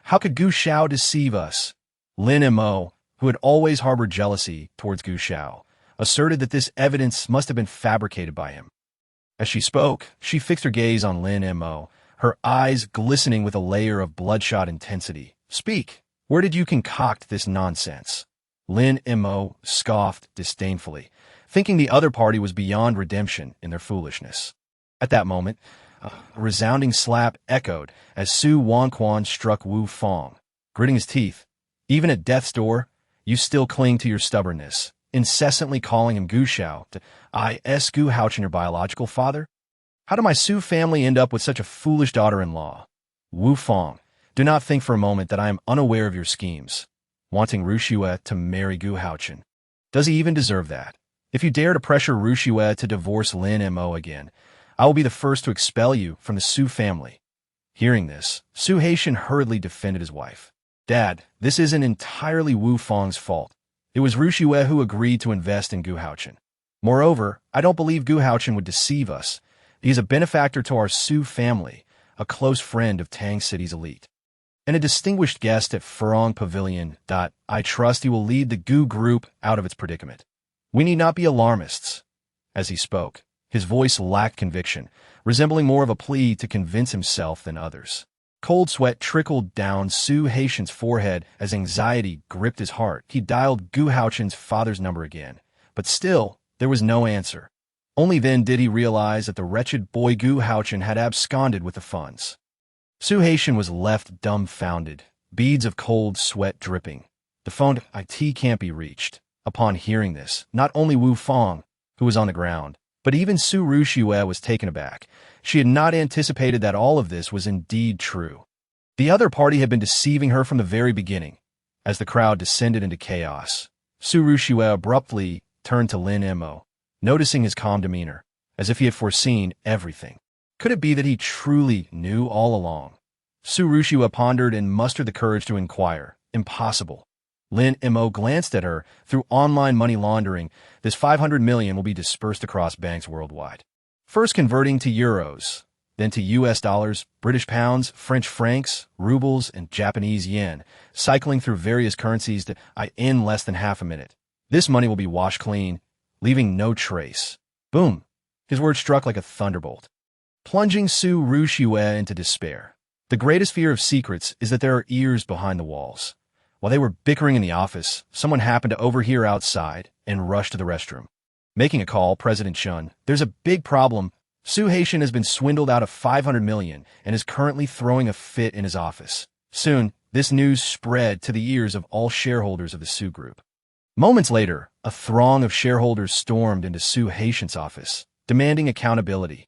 How could Gu Xiao deceive us?" Lin Mo, who had always harbored jealousy towards Gu Xiao, asserted that this evidence must have been fabricated by him. As she spoke, she fixed her gaze on Lin Mo, her eyes glistening with a layer of bloodshot intensity. "Speak! Where did you concoct this nonsense?" Lin Mo scoffed disdainfully, thinking the other party was beyond redemption in their foolishness. At that moment, a resounding slap echoed as Su Wanquan struck Wu Fong, gritting his teeth. "Even at death's door, you still cling to your stubbornness, incessantly calling him Gu Xiao. Is Gu Haochen your biological father? How did my Su family end up with such a foolish daughter-in-law? Wu Fong, do not think for a moment that I am unaware of your schemes. Wanting Rushua to marry Gu Haochen. Does he even deserve that? If you dare to pressure Rushua to divorce Lin Mo again, I will be the first to expel you from the Su family." Hearing this, Su Haitian hurriedly defended his wife. "Dad, this isn't entirely Wu Fong's fault. It was Rushua who agreed to invest in Gu Haochen. Moreover, I don't believe Gu Haochen would deceive us. He's a benefactor to our Su family, a close friend of Tang City's elite." and a distinguished guest at Furong Pavilion. I trust he will lead the Gu group out of its predicament. We need not be alarmists. As he spoke, his voice lacked conviction, resembling more of a plea to convince himself than others. Cold sweat trickled down Su Haitian's forehead as anxiety gripped his heart. He dialed Gu Haotian's father's number again, but still, there was no answer. Only then did he realize that the wretched boy Gu Haotian had absconded with the funds. Su Haitian was left dumbfounded, beads of cold sweat dripping. The phone IT can't be reached. Upon hearing this, not only Wu Fong, who was on the ground, but even Su Ruxue was taken aback. She had not anticipated that all of this was indeed true. The other party had been deceiving her from the very beginning. As the crowd descended into chaos, Su Ruxue abruptly turned to Lin Mo, noticing his calm demeanor, as if he had foreseen everything. Could it be that he truly knew all along? Su Ruxue pondered and mustered the courage to inquire. Impossible. Lin Mo glanced at her. Through online money laundering, this 500 million will be dispersed across banks worldwide. First converting to euros, then to US dollars, British pounds, French francs, rubles, and Japanese yen, cycling through various currencies in less than half a minute. This money will be washed clean, leaving no trace. Boom! His words struck like a thunderbolt, plunging Su Ruxue into despair. The greatest fear of secrets is that there are ears behind the walls. While they were bickering in the office, someone happened to overhear outside and rushed to the restroom. Making a call, President Chun, there's a big problem. Su Haitian has been swindled out of 500 million and is currently throwing a fit in his office. Soon, this news spread to the ears of all shareholders of the Su Group. Moments later, a throng of shareholders stormed into Su Haitian's office, demanding accountability.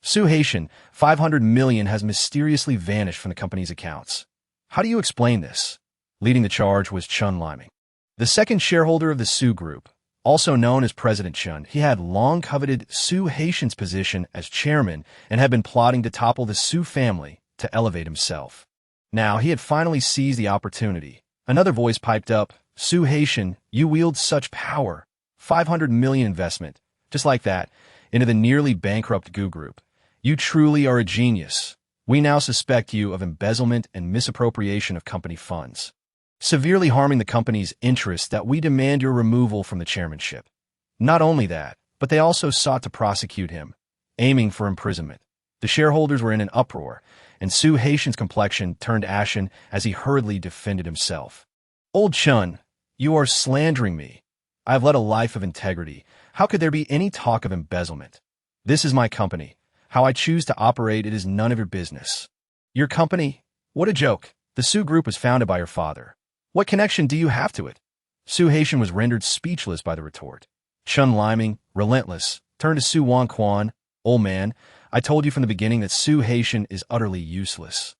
Su Haitian, 500 million has mysteriously vanished from the company's accounts. How do you explain this? Leading the charge was Chun Liming, the second shareholder of the Su Group, also known as President Chun. He had long coveted Su Haitian's position as chairman and had been plotting to topple the Su family to elevate himself. Now he had finally seized the opportunity. Another voice piped up, Su Haitian, you wield such power. 500 million investment, just like that, into the nearly bankrupt Gu Group. You truly are a genius. We now suspect you of embezzlement and misappropriation of company funds, severely harming the company's interests, that we demand your removal from the chairmanship. Not only that, but they also sought to prosecute him, aiming for imprisonment. The shareholders were in an uproar, and Su Haitian's complexion turned ashen as he hurriedly defended himself. Old Chun, you are slandering me. I have led a life of integrity. How could there be any talk of embezzlement? This is my company. How I choose to operate it is none of your business. Your company? What a joke. The Su Group was founded by your father. What connection do you have to it? Su Haitian was rendered speechless by the retort. Chun Liming, relentless, turned to Su Wanquan. Old man, I told you from the beginning that Su Haitian is utterly useless,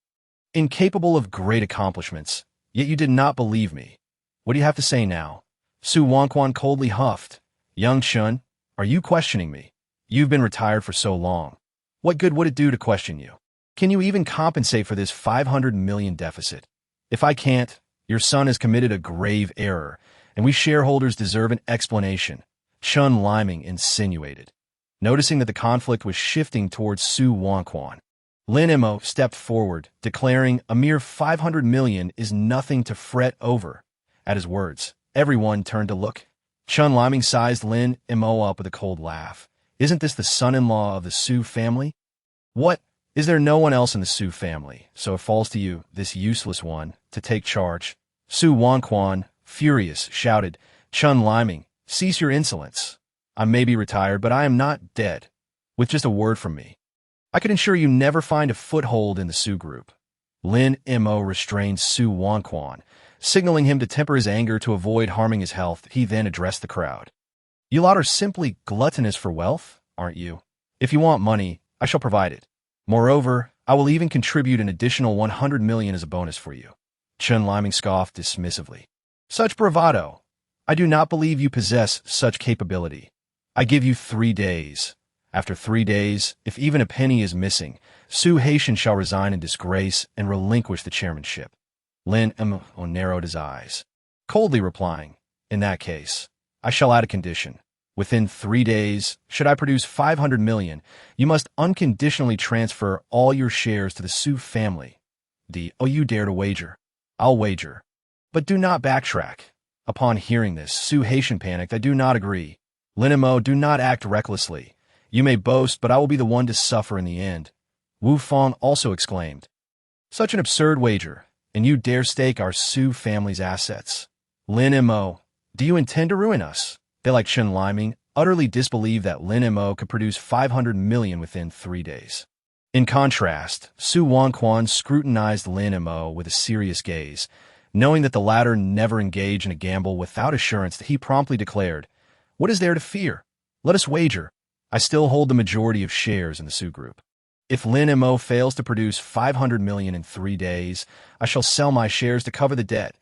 incapable of great accomplishments, yet you did not believe me. What do you have to say now? Su Wanquan coldly huffed. Young Chun, are you questioning me? You've been retired for so long. What good would it do to question you? Can you even compensate for this 500 million deficit? If I can't, your son has committed a grave error, and we shareholders deserve an explanation, Chun Liming insinuated. Noticing that the conflict was shifting towards Su Wanquan, Lin Mo stepped forward, declaring a mere 500 million is nothing to fret over. At his words, everyone turned to look. Chun Liming sized Lin Mo up with a cold laugh. Isn't this the son-in-law of the Su family? What? Is there no one else in the Su family? So it falls to you, this useless one, to take charge. Su Wanquan, furious, shouted, Chun Liming, cease your insolence. I may be retired, but I am not dead. With just a word from me, I could ensure you never find a foothold in the Su Group. Lin Mo restrained Su Wanquan, signaling him to temper his anger to avoid harming his health. He then addressed the crowd. You lot are simply gluttonous for wealth, aren't you? If you want money, I shall provide it. Moreover, I will even contribute an additional 100 million as a bonus for you. Chun Liming scoffed dismissively. Such bravado! I do not believe you possess such capability. I give you 3 days. After 3 days, if even a penny is missing, Su Haitian shall resign in disgrace and relinquish the chairmanship. Lin Mo narrowed his eyes, coldly replying, in that case, I shall add a condition. Within 3 days, should I produce 500 million, you must unconditionally transfer all your shares to the Su family. Oh, you dare to wager? I'll wager. But do not backtrack. Upon hearing this, Su Haitian panicked. I do not agree. Lin Mo, do not act recklessly. You may boast, but I will be the one to suffer in the end. Wu Fang also exclaimed. Such an absurd wager, and you dare stake our Su family's assets. Lin Mo, do you intend to ruin us? They, like Chen Liming, utterly disbelieved that Lin Mo could produce 500 million within 3 days. In contrast, Su Wanquan scrutinized Lin Mo with a serious gaze. Knowing that the latter never engaged in a gamble without assurance, he promptly declared, What is there to fear? Let us wager. I still hold the majority of shares in the Su Group. If Lin Mo fails to produce 500 million in 3 days, I shall sell my shares to cover the debt.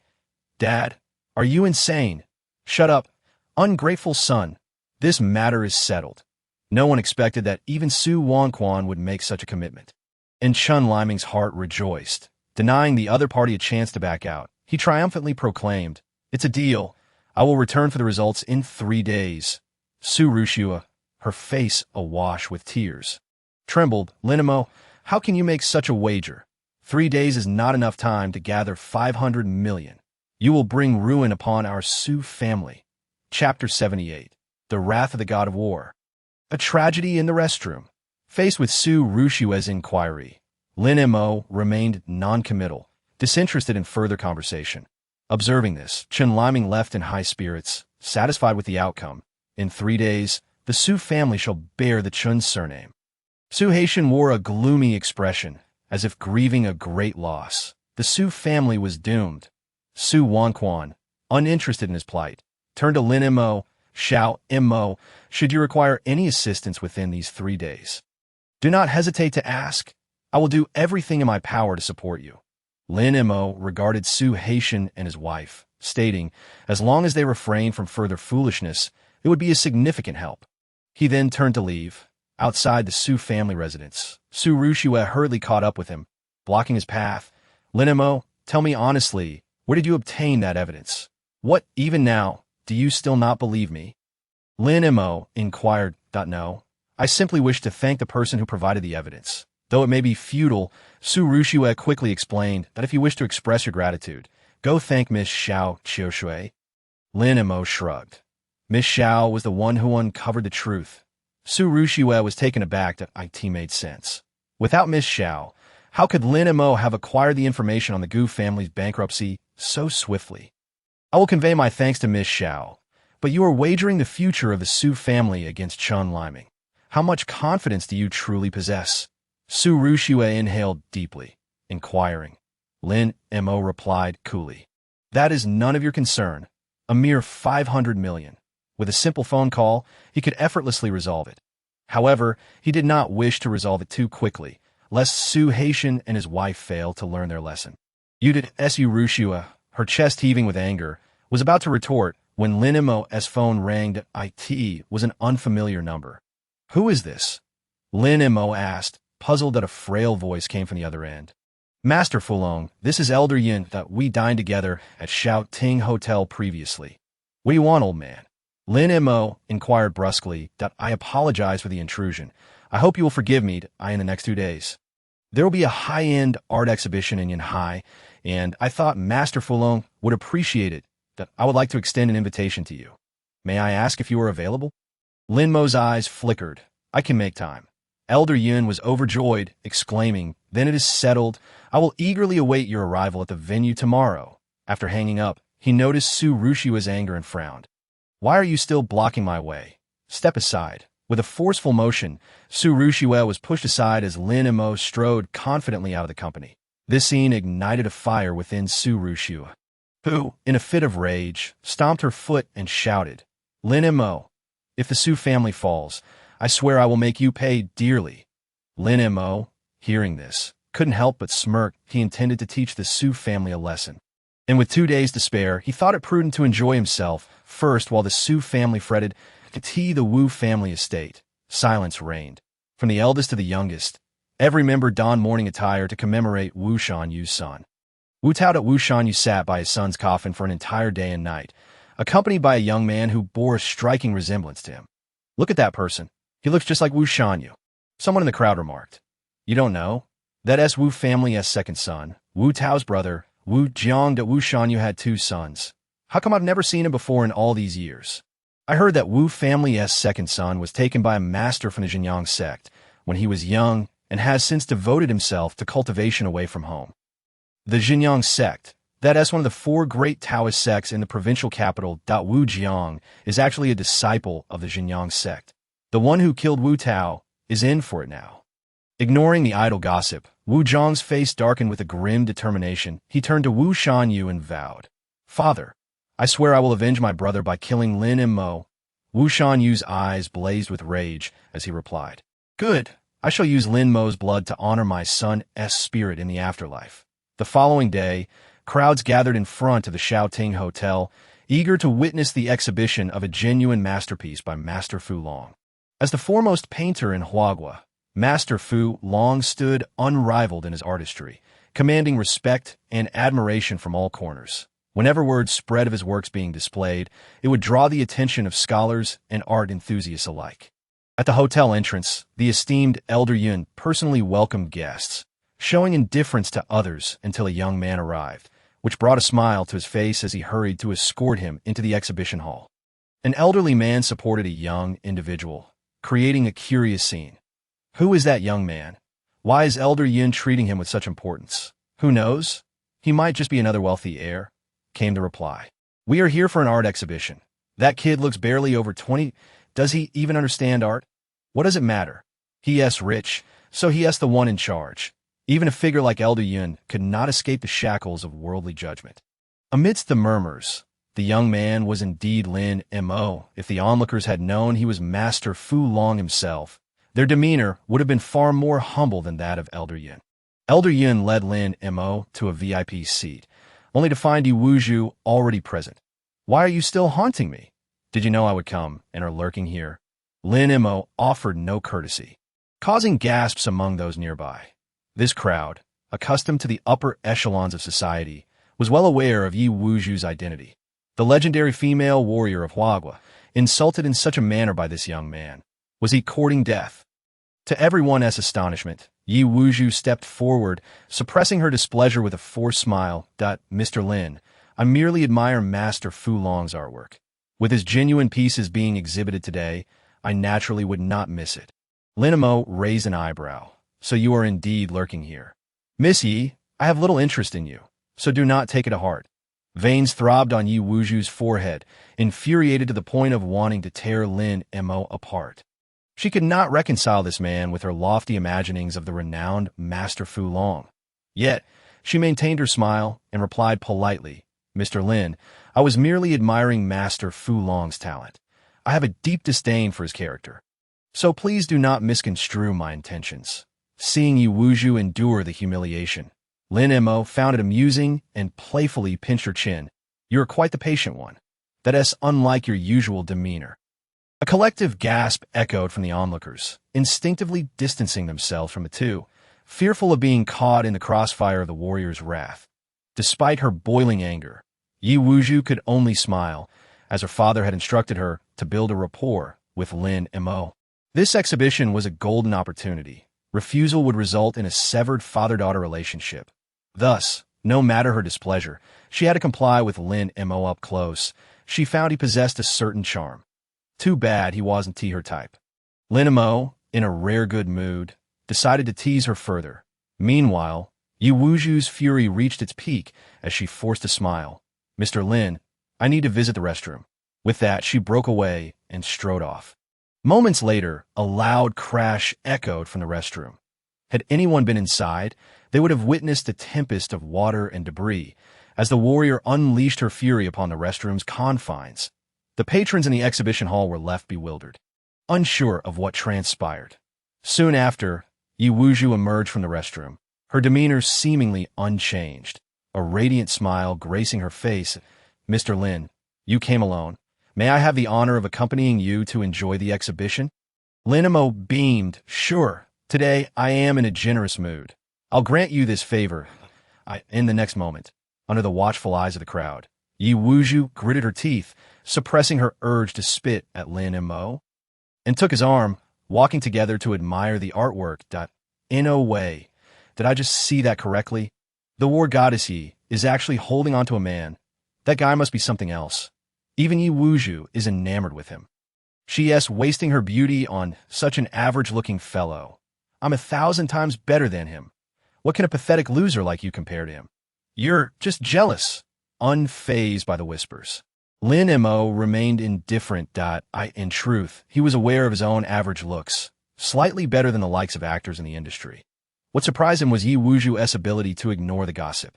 Dad, are you insane? Shut up. Ungrateful son. This matter is settled. No one expected that even Su Wanquan would make such a commitment. And Chen Liming's heart rejoiced. Denying the other party a chance to back out, he triumphantly proclaimed, It's a deal. I will return for the results in 3 days. Su Rushua, her face awash with tears, trembled. Lin Mo, how can you make such a wager? 3 days is not enough time to gather 500 million. You will bring ruin upon our Su family. Chapter 78. The Wrath of the God of War. A tragedy in the restroom. Faced with Su Rushua's inquiry, Lin Mo remained non-committal, disinterested in further conversation. Observing this, Chen Liming left in high spirits, satisfied with the outcome. In 3 days, the Su family shall bear the Chun surname. Su Haitian wore a gloomy expression, as if grieving a great loss. The Su family was doomed. Su Wanquan, uninterested in his plight, turned to Lin Mo. Xiao Mo, should you require any assistance within these 3 days, do not hesitate to ask. I will do everything in my power to support you. Lin Mo regarded Su Haitian and his wife, stating, as long as they refrain from further foolishness, it would be a significant help. He then turned to leave. Outside the Su family residence, Su Rushua hurriedly caught up with him, blocking his path. Lin Mo, tell me honestly, where did you obtain that evidence? What, even now, do you still not believe me? Lin Mo inquired. No. I simply wish to thank the person who provided the evidence. Though it may be futile, Su Rushua quickly explained that if you wish to express your gratitude, go thank Miss Xiao Qiushui. Lin Mo shrugged. Miss Xiao was the one who uncovered the truth. Su Rushua was taken aback that it made sense. Without Miss Xiao, how could Lin Mo have acquired the information on the Gu family's bankruptcy so swiftly? I will convey my thanks to Miss Xiao, but you are wagering the future of the Su family against Chen Liming. How much confidence do you truly possess? Su Rushua inhaled deeply, inquiring. Lin Mo replied coolly. That is none of your concern. A mere 500 million. With a simple phone call, he could effortlessly resolve it. However, he did not wish to resolve it too quickly, lest Su Haitian and his wife fail to learn their lesson. You did Su Rushua, her chest heaving with anger, was about to retort when Lin Mo's phone rang. It was an unfamiliar number. Who is this? Lin Mo asked, puzzled that a frail voice came from the other end. Master Fulong, this is Elder Yin that we dined together at Shao Ting Hotel previously. What do you want, old man? Lin Mo inquired brusquely. I apologize for the intrusion. I hope you will forgive me in the next 2 days. There will be a high-end art exhibition in Yanhai, and I thought Master Fulong would appreciate it. That I would like to extend an invitation to you. May I ask if you are available? Lin Mo's eyes flickered. I can make time. Elder Yun was overjoyed, exclaiming, Then it is settled. I will eagerly await your arrival at the venue tomorrow. After hanging up, he noticed Su Rushua's anger and frowned. Why are you still blocking my way? Step aside. With a forceful motion, Su Rushua was pushed aside as Lin Mo strode confidently out of the company. This scene ignited a fire within Su Rushua, who, in a fit of rage, stomped her foot and shouted, Lin Mo, if the Su family falls, I swear I will make you pay dearly. Lin Mo, hearing this, couldn't help but smirk. He intended to teach the Su family a lesson. And with 2 days to spare, he thought it prudent to enjoy himself first while the Su family fretted to tea the Wu family estate. Silence reigned. From the eldest to the youngest, every member donned mourning attire to commemorate Wu Shanyu's son. Wu Tao at Wu Shanyu sat by his son's coffin for an entire day and night, accompanied by a young man who bore a striking resemblance to him. Look at that person. He looks just like Wu Shanyu. Someone in the crowd remarked. You don't know? That Wu family's second son, Wu Tao's brother, Wu Jiang de Wu Shanyu had 2 sons. How come I've never seen him before in all these years? I heard that Wu family's second son was taken by a master from the Jinyang sect when he was young and has since devoted himself to cultivation away from home. The Jinyang sect, that is one of the 4 great Taoist sects in the provincial capital, Wu Jiang, is actually a disciple of the Jinyang sect. The one who killed Wu Tao is in for it now. Ignoring the idle gossip, Wu Zhang's face darkened with a grim determination. He turned to Wu Shanyu and vowed, "Father, I swear I will avenge my brother by killing Lin Mo." Wu Shanyu's eyes blazed with rage as he replied, "Good, I shall use Lin Mo's blood to honor my son's spirit in the afterlife." The following day, crowds gathered in front of the Shaoting Hotel, eager to witness the exhibition of a genuine masterpiece by Master Fu Long. As the foremost painter in Huagua, Master Fu Long stood unrivaled in his artistry, commanding respect and admiration from all corners. Whenever word spread of his works being displayed, it would draw the attention of scholars and art enthusiasts alike. At the hotel entrance, the esteemed Elder Yun personally welcomed guests, showing indifference to others until a young man arrived, which brought a smile to his face as he hurried to escort him into the exhibition hall. An elderly man supported a young individual, creating a curious scene. Who is that young man? Why is Elder Yun treating him with such importance? Who knows? He might just be another wealthy heir, came the reply. We are here for an art exhibition. That kid looks barely over 20. Does he even understand art? What does it matter? He is rich, so he is the one in charge. Even a figure like Elder Yun could not escape the shackles of worldly judgment. Amidst the murmurs, the young man was indeed Lin Mo. If the onlookers had known he was Master Fu Long himself, their demeanor would have been far more humble than that of Elder Yun. Elder Yun led Lin Mo to a VIP seat, only to find Yi Wuzhu already present. "Why are you still haunting me? Did you know I would come and are lurking here?" Lin Mo offered no courtesy, causing gasps among those nearby. This crowd, accustomed to the upper echelons of society, was well aware of Yi Wuzhu's identity. The legendary female warrior of Huagua, insulted in such a manner by this young man. Was he courting death? To everyone's astonishment, Yi Wuzhu stepped forward, suppressing her displeasure with a forced smile. "Mr. Lin, I merely admire Master Fu Long's artwork. With his genuine pieces being exhibited today, I naturally would not miss it." Lin Mo raised an eyebrow. "So you are indeed lurking here. Miss Yi, I have little interest in you, so do not take it to heart." Veins throbbed on Yi Wuzhu's forehead, infuriated to the point of wanting to tear Lin Mo apart. She could not reconcile this man with her lofty imaginings of the renowned Master Fu Long. Yet, she maintained her smile and replied politely, "Mr. Lin, I was merely admiring Master Fu Long's talent. I have a deep disdain for his character. So please do not misconstrue my intentions." Seeing Yi Wuzhu endure the humiliation, Lin Mo found it amusing and playfully pinched her chin. "You are quite the patient one. That is unlike your usual demeanor." A collective gasp echoed from the onlookers, instinctively distancing themselves from the two, fearful of being caught in the crossfire of the warrior's wrath. Despite her boiling anger, Yi Wuzhu could only smile, as her father had instructed her to build a rapport with Lin Mo. This exhibition was a golden opportunity. Refusal would result in a severed father-daughter relationship. Thus, no matter her displeasure, she had to comply with Lin Mo up close. She found he possessed a certain charm. Too bad he wasn't her type. Lin Mo, in a rare good mood, decided to tease her further. Meanwhile, Yi Wuzhu's fury reached its peak as she forced a smile. "Mr. Lin, I need to visit the restroom." With that, she broke away and strode off. Moments later, a loud crash echoed from the restroom. Had anyone been inside, they would have witnessed a tempest of water and debris as the warrior unleashed her fury upon the restroom's confines. The patrons in the exhibition hall were left bewildered, unsure of what transpired. Soon after, Yi Wuzhu emerged from the restroom, her demeanor seemingly unchanged, a radiant smile gracing her face. "Mr. Lin, you came alone. May I have the honor of accompanying you to enjoy the exhibition?" Lin Mo beamed. "Sure, today I am in a generous mood. I'll grant you this favor." In the next moment, under the watchful eyes of the crowd, Yi Wuzhu gritted her teeth, suppressing her urge to spit at Lin Mo, and took his arm, walking together to admire the artwork. In a way, did I just see that correctly? The war goddess Yi is actually holding onto a man. That guy must be something else. Even Yi Wuzhu is enamored with him. She is wasting her beauty on such an average-looking fellow. I'm 1,000 times better than him. What can a pathetic loser like you compare to him? You're just jealous, unfazed by the whispers. Lin Mo remained indifferent. In truth, he was aware of his own average looks, slightly better than the likes of actors in the industry. What surprised him was Yi Wuzhu's ability to ignore the gossip,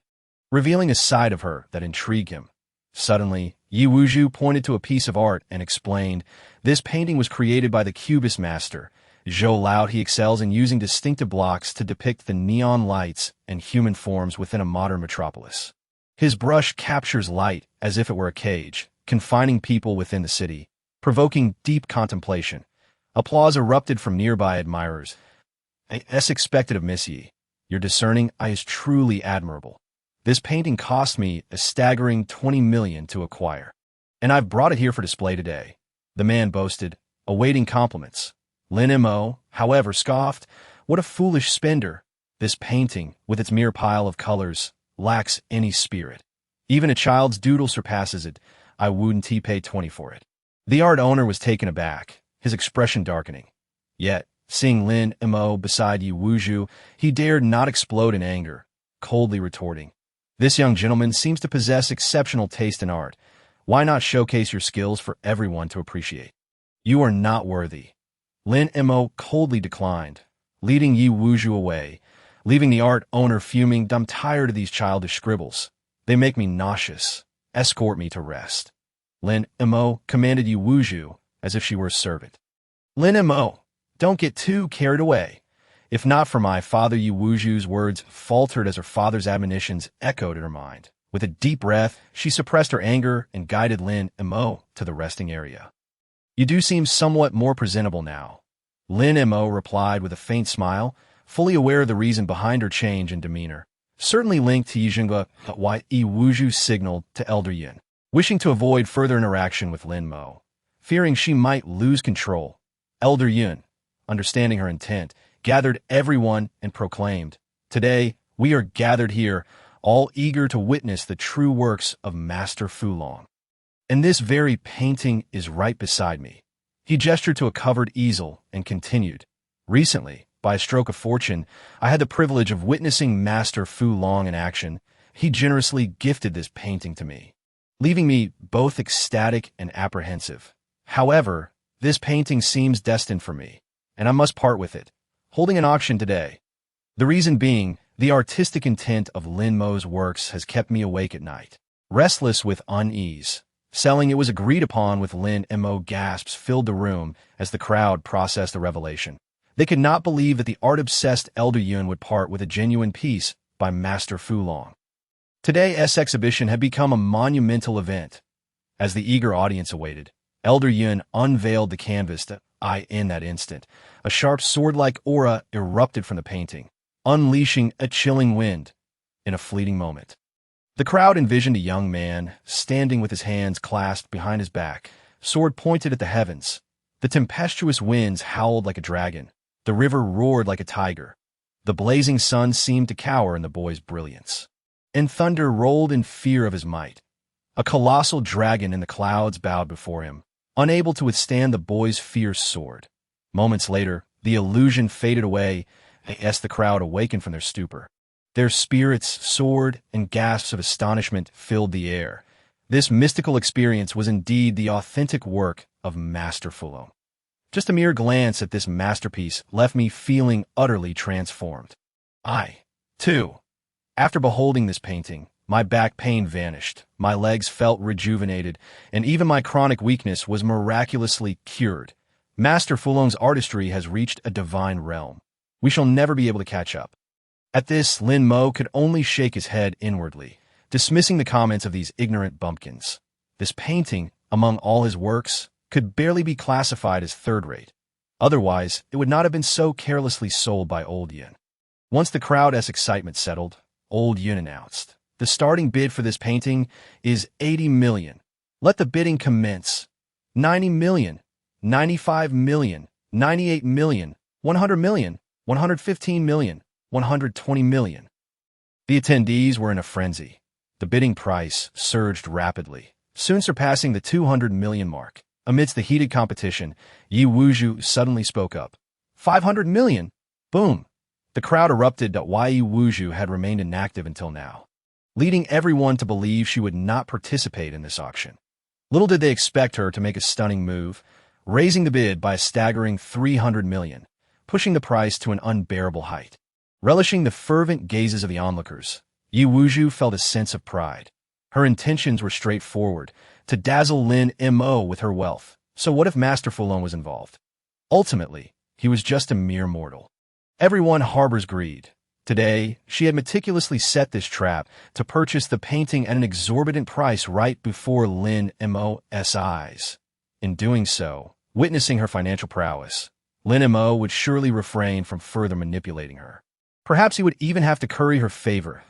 revealing a side of her that intrigued him. Suddenly, Yi Wuzhu pointed to a piece of art and explained, "This painting was created by the Cubist master, Zhou Lao. He excels in using distinctive blocks to depict the neon lights and human forms within a modern metropolis. His brush captures light as if it were a cage, confining people within the city, provoking deep contemplation." Applause erupted from nearby admirers. "As expected of Miss Yi. Your discerning eye is truly admirable. This painting cost me a staggering 20 million to acquire, and I've brought it here for display today," the man boasted, awaiting compliments. Lin Mo, however, scoffed. "What a foolish spender. This painting, with its mere pile of colors, lacks any spirit. Even a child's doodle surpasses it. I wouldn't pay 20 for it." The art owner was taken aback, his expression darkening. Yet, seeing Lin Mo beside Yi Wuzhu, he dared not explode in anger, coldly retorting, "This young gentleman seems to possess exceptional taste in art. Why not showcase your skills for everyone to appreciate?" "You are not worthy." Lin Mo coldly declined, leading Yi Wuzhu away, leaving the art owner fuming. "I'm tired of these childish scribbles. They make me nauseous. Escort me to rest." Lin Mo commanded Yi Wuzhu as if she were a servant. "Lin Mo, don't get too carried away. If not for my father," Yi Wuzhu's words faltered as her father's admonitions echoed in her mind. With a deep breath, she suppressed her anger and guided Lin Mo to the resting area. "You do seem somewhat more presentable now," Lin Mo replied with a faint smile, fully aware of the reason behind her change in demeanor. Certainly linked to Yijingba, why Yi Wuzhu signaled to Elder Yin, wishing to avoid further interaction with Lin Mo, fearing she might lose control. Elder Yin, understanding her intent, gathered everyone and proclaimed, "Today, we are gathered here, all eager to witness the true works of Master Fulong. And this very painting is right beside me." He gestured to a covered easel and continued, "Recently, by a stroke of fortune, I had the privilege of witnessing Master Fulong in action. He generously gifted this painting to me, leaving me both ecstatic and apprehensive. However, this painting seems destined for me, and I must part with it, holding an auction today. The reason being, the artistic intent of Lin Mo's works has kept me awake at night, restless with unease. Selling it was agreed upon with Lin Mo." Gasps filled the room as the crowd processed the revelation. They could not believe that the art-obsessed Elder Yun would part with a genuine piece by Master Fulong. Today's exhibition had become a monumental event. As the eager audience awaited, Elder Yun unveiled the canvas. In that instant, a sharp sword-like aura erupted from the painting, unleashing a chilling wind. In a fleeting moment, the crowd envisioned a young man standing with his hands clasped behind his back, sword pointed at the heavens. The tempestuous winds howled like a dragon. The river roared like a tiger. The blazing sun seemed to cower in the boy's brilliance, and thunder rolled in fear of his might. A colossal dragon in the clouds bowed before him, unable to withstand the boy's fierce sword. Moments later, the illusion faded away as the crowd awakened from their stupor. Their spirits soared, and gasps of astonishment filled the air. This mystical experience was indeed the authentic work of Master Fulong. Just a mere glance at this masterpiece left me feeling utterly transformed. I, too, after beholding this painting, my back pain vanished, my legs felt rejuvenated, and even my chronic weakness was miraculously cured. Master Fulong's artistry has reached a divine realm. We shall never be able to catch up. At this, Lin Mo could only shake his head inwardly, dismissing the comments of these ignorant bumpkins. This painting, among all his works, could barely be classified as third-rate. Otherwise, it would not have been so carelessly sold by Old Yin. Once the crowd's excitement settled, Old Yin announced, "The starting bid for this painting is 80 million. Let the bidding commence. 90 million, 95 million, 98 million, 100 million, 115 million, 120 million. The attendees were in a frenzy. The bidding price surged rapidly, soon surpassing the 200 million mark. Amidst the heated competition, Yi Wuzhu suddenly spoke up. 500 million! Boom! The crowd erupted that Yi Wuzhu had remained inactive until now, leading everyone to believe she would not participate in this auction. Little did they expect her to make a stunning move, raising the bid by a staggering 300 million, pushing the price to an unbearable height. Relishing the fervent gazes of the onlookers, Yi Wuzhu felt a sense of pride. Her intentions were straightforward, to dazzle Lin Mo with her wealth. So what if Master Fu Leng was involved? Ultimately, he was just a mere mortal. Everyone harbors greed. Today, she had meticulously set this trap to purchase the painting at an exorbitant price right before Lin Mo's eyes. In doing so, witnessing her financial prowess, Lin Mo would surely refrain from further manipulating her. Perhaps he would even have to curry her favor.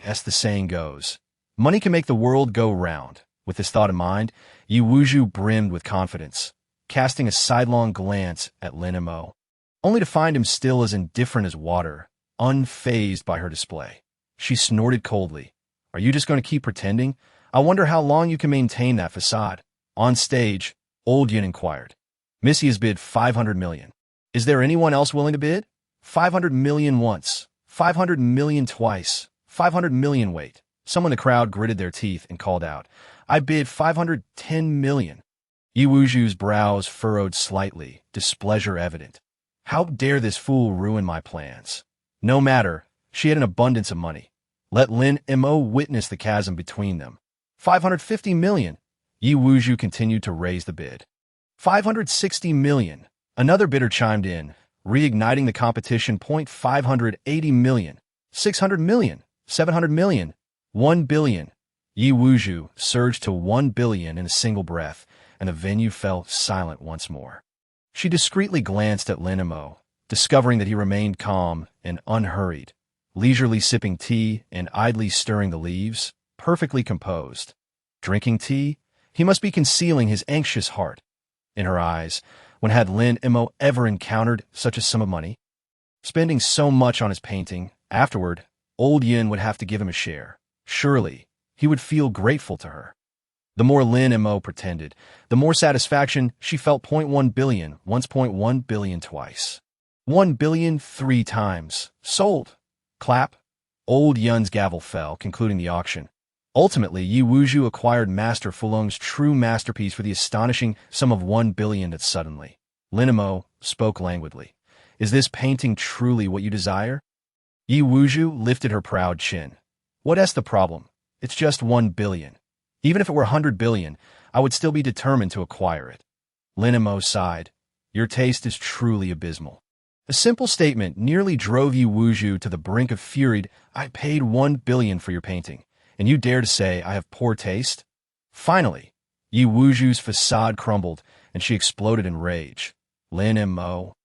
As the saying goes, money can make the world go round. With this thought in mind, Yi Wuzhu brimmed with confidence, casting a sidelong glance at Lin Mo, only to find him still as indifferent as water, unfazed by her display. She snorted coldly. Are you just going to keep pretending? I wonder how long you can maintain that facade. On stage, Old Yin inquired. Missy has bid 500 million. Is there anyone else willing to bid? 500 million once, 500 million twice, 500 million wait. Someone in the crowd gritted their teeth and called out, I bid 510 million. Yi Wuzhu's brows furrowed slightly, displeasure evident. How dare this fool ruin my plans? No matter, she had an abundance of money. Let Lin Mo witness the chasm between them. 550 million. Yi Wuzhu continued to raise the bid. 560 million. Another bidder chimed in, reigniting the competition. 580 million. 600 million. 700 million. 1 billion. Yi Wuzhu surged to 1 billion in a single breath, and the venue fell silent once more. She discreetly glanced at Lin Mo, discovering that he remained calm and unhurried, leisurely sipping tea and idly stirring the leaves, perfectly composed. Drinking tea? He must be concealing his anxious heart. In her eyes, when had Lin Mo ever encountered such a sum of money? Spending so much on his painting, afterward, Old Yin would have to give him a share. Surely, he would feel grateful to her. The more Lin Mo pretended, the more satisfaction she felt. 0.1 billion, once 0.1 billion twice. 1 billion 3 times. Sold. Clap. Old Yun's gavel fell, concluding the auction. Ultimately, Yi Wuzhu acquired Master Fu Leng's true masterpiece for the astonishing sum of 1 billion. That suddenly, Lin Mo spoke languidly. Is this painting truly what you desire? Yi Wuzhu lifted her proud chin. What's the problem? It's just 1 billion. Even if it were 100 billion, I would still be determined to acquire it. Lin Mo sighed. Your taste is truly abysmal. A simple statement nearly drove Yi Wuzhu to the brink of fury. I paid 1 billion for your painting, and you dare to say I have poor taste? Finally, Yi Wuzhu's facade crumbled, and she exploded in rage. Lin Mo,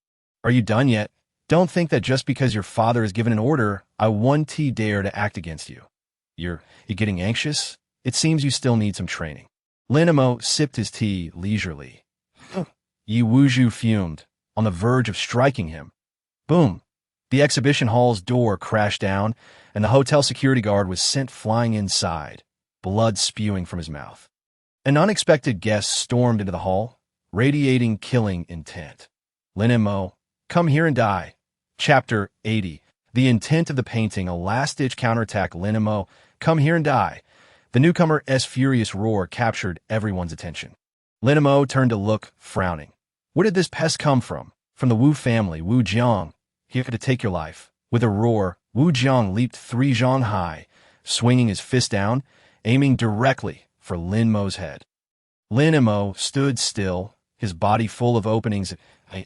are you done yet? Don't think that just because your father has given an order, I won't dare to act against you. You're getting anxious? It seems you still need some training. Lin Mo sipped his tea leisurely. Yi Wuzhu fumed, on the verge of striking him. Boom! The exhibition hall's door crashed down, and the hotel security guard was sent flying inside, blood spewing from his mouth. An unexpected guest stormed into the hall, radiating killing intent. Lin Mo, come here and die. Chapter 80. The intent of the painting, a last-ditch counterattack. Lin Mo, come here and die. The newcomer's furious roar captured everyone's attention. Lin Mo turned to look, frowning. Where did this pest come from? From the Wu family, Wu Jiang. Here to take your life. With a roar, Wu Jiang leaped 3 zhang high, swinging his fist down, aiming directly for Lin Mo's head. Lin Mo stood still, his body full of openings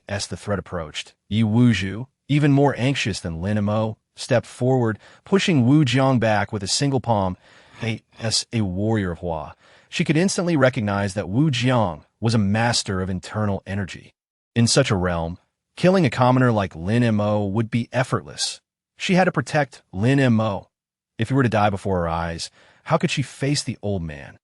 as the threat approached. Yi Wuzhu, even more anxious than Lin Mo, stepped forward, pushing Wu Jiang back with a single palm. As a warrior of Hua, she could instantly recognize that Wu Jiang was a master of internal energy. In such a realm, killing a commoner like Lin Mo would be effortless. She had to protect Lin Mo. If he were to die before her eyes, how could she face the old man?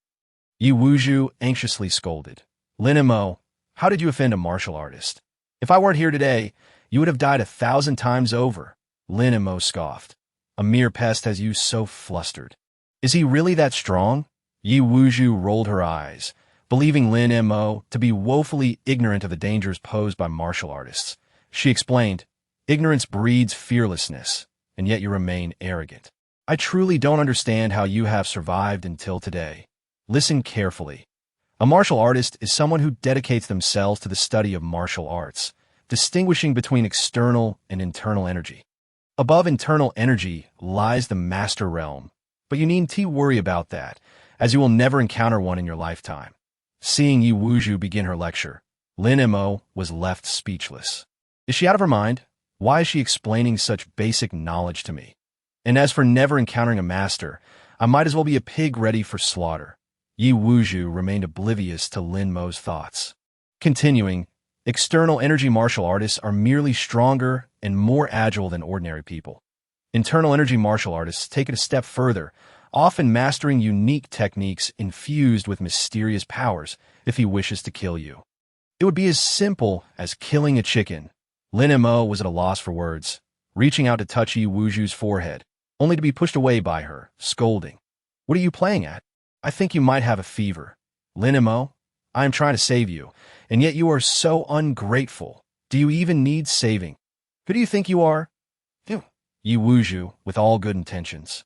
Yi Wuzhu anxiously scolded. Lin Mo, how did you offend a martial artist? If I weren't here today, you would have died 1,000 times over. Lin Mo scoffed. A mere pest has you so flustered. Is he really that strong? Yi Wuzhu rolled her eyes, believing Lin Mo to be woefully ignorant of the dangers posed by martial artists. She explained, ignorance breeds fearlessness, and yet you remain arrogant. I truly don't understand how you have survived until today. Listen carefully. A martial artist is someone who dedicates themselves to the study of martial arts, distinguishing between external and internal energy. Above internal energy lies the master realm, but you needn't worry about that, as you will never encounter one in your lifetime. Seeing Yi Wuzhu begin her lecture, Lin Mo was left speechless. Is she out of her mind? Why is she explaining such basic knowledge to me? And as for never encountering a master, I might as well be a pig ready for slaughter. Yi Wuzhu remained oblivious to Lin Mo's thoughts. Continuing, external energy martial artists are merely stronger and more agile than ordinary people. Internal energy martial artists take it a step further, often mastering unique techniques infused with mysterious powers if he wishes to kill you. It would be as simple as killing a chicken. Lin Mo was at a loss for words, reaching out to touch Yi Wuzhu's forehead, only to be pushed away by her, scolding. What are you playing at? I think you might have a fever. Lin Mo, I am trying to save you, and yet you are so ungrateful. Do you even need saving? Who do you think you are? Yi Wuzhu, with all good intentions,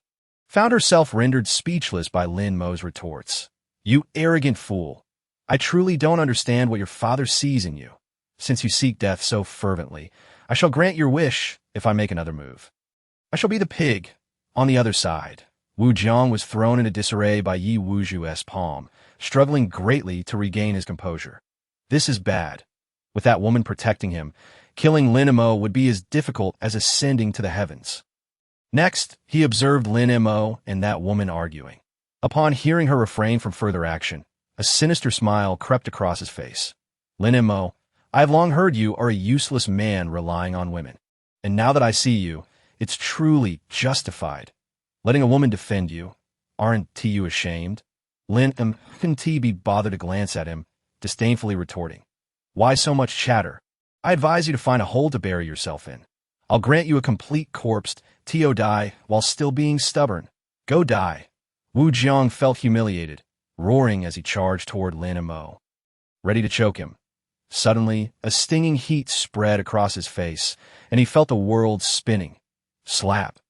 found herself rendered speechless by Lin Mo's retorts. You arrogant fool. I truly don't understand what your father sees in you. Since you seek death so fervently, I shall grant your wish if I make another move. I shall be the pig on the other side. Wu Jiang was thrown into disarray by Yi Wuzhu's palm, struggling greatly to regain his composure. This is bad. With that woman protecting him, killing Lin Mo would be as difficult as ascending to the heavens. Next, he observed Lin Mo and that woman arguing. Upon hearing her refrain from further action, a sinister smile crept across his face. Lin Mo, I have long heard you are a useless man relying on women. And now that I see you, it's truly justified. Letting a woman defend you, aren't you ashamed? Lin couldn't be bothered to glance at him, disdainfully retorting. Why so much chatter? I advise you to find a hole to bury yourself in. I'll grant you a complete corpse, die, while still being stubborn. Go die. Wu Jiang felt humiliated, roaring as he charged toward Lin Mo, ready to choke him. Suddenly, a stinging heat spread across his face, and he felt the world spinning. Slap.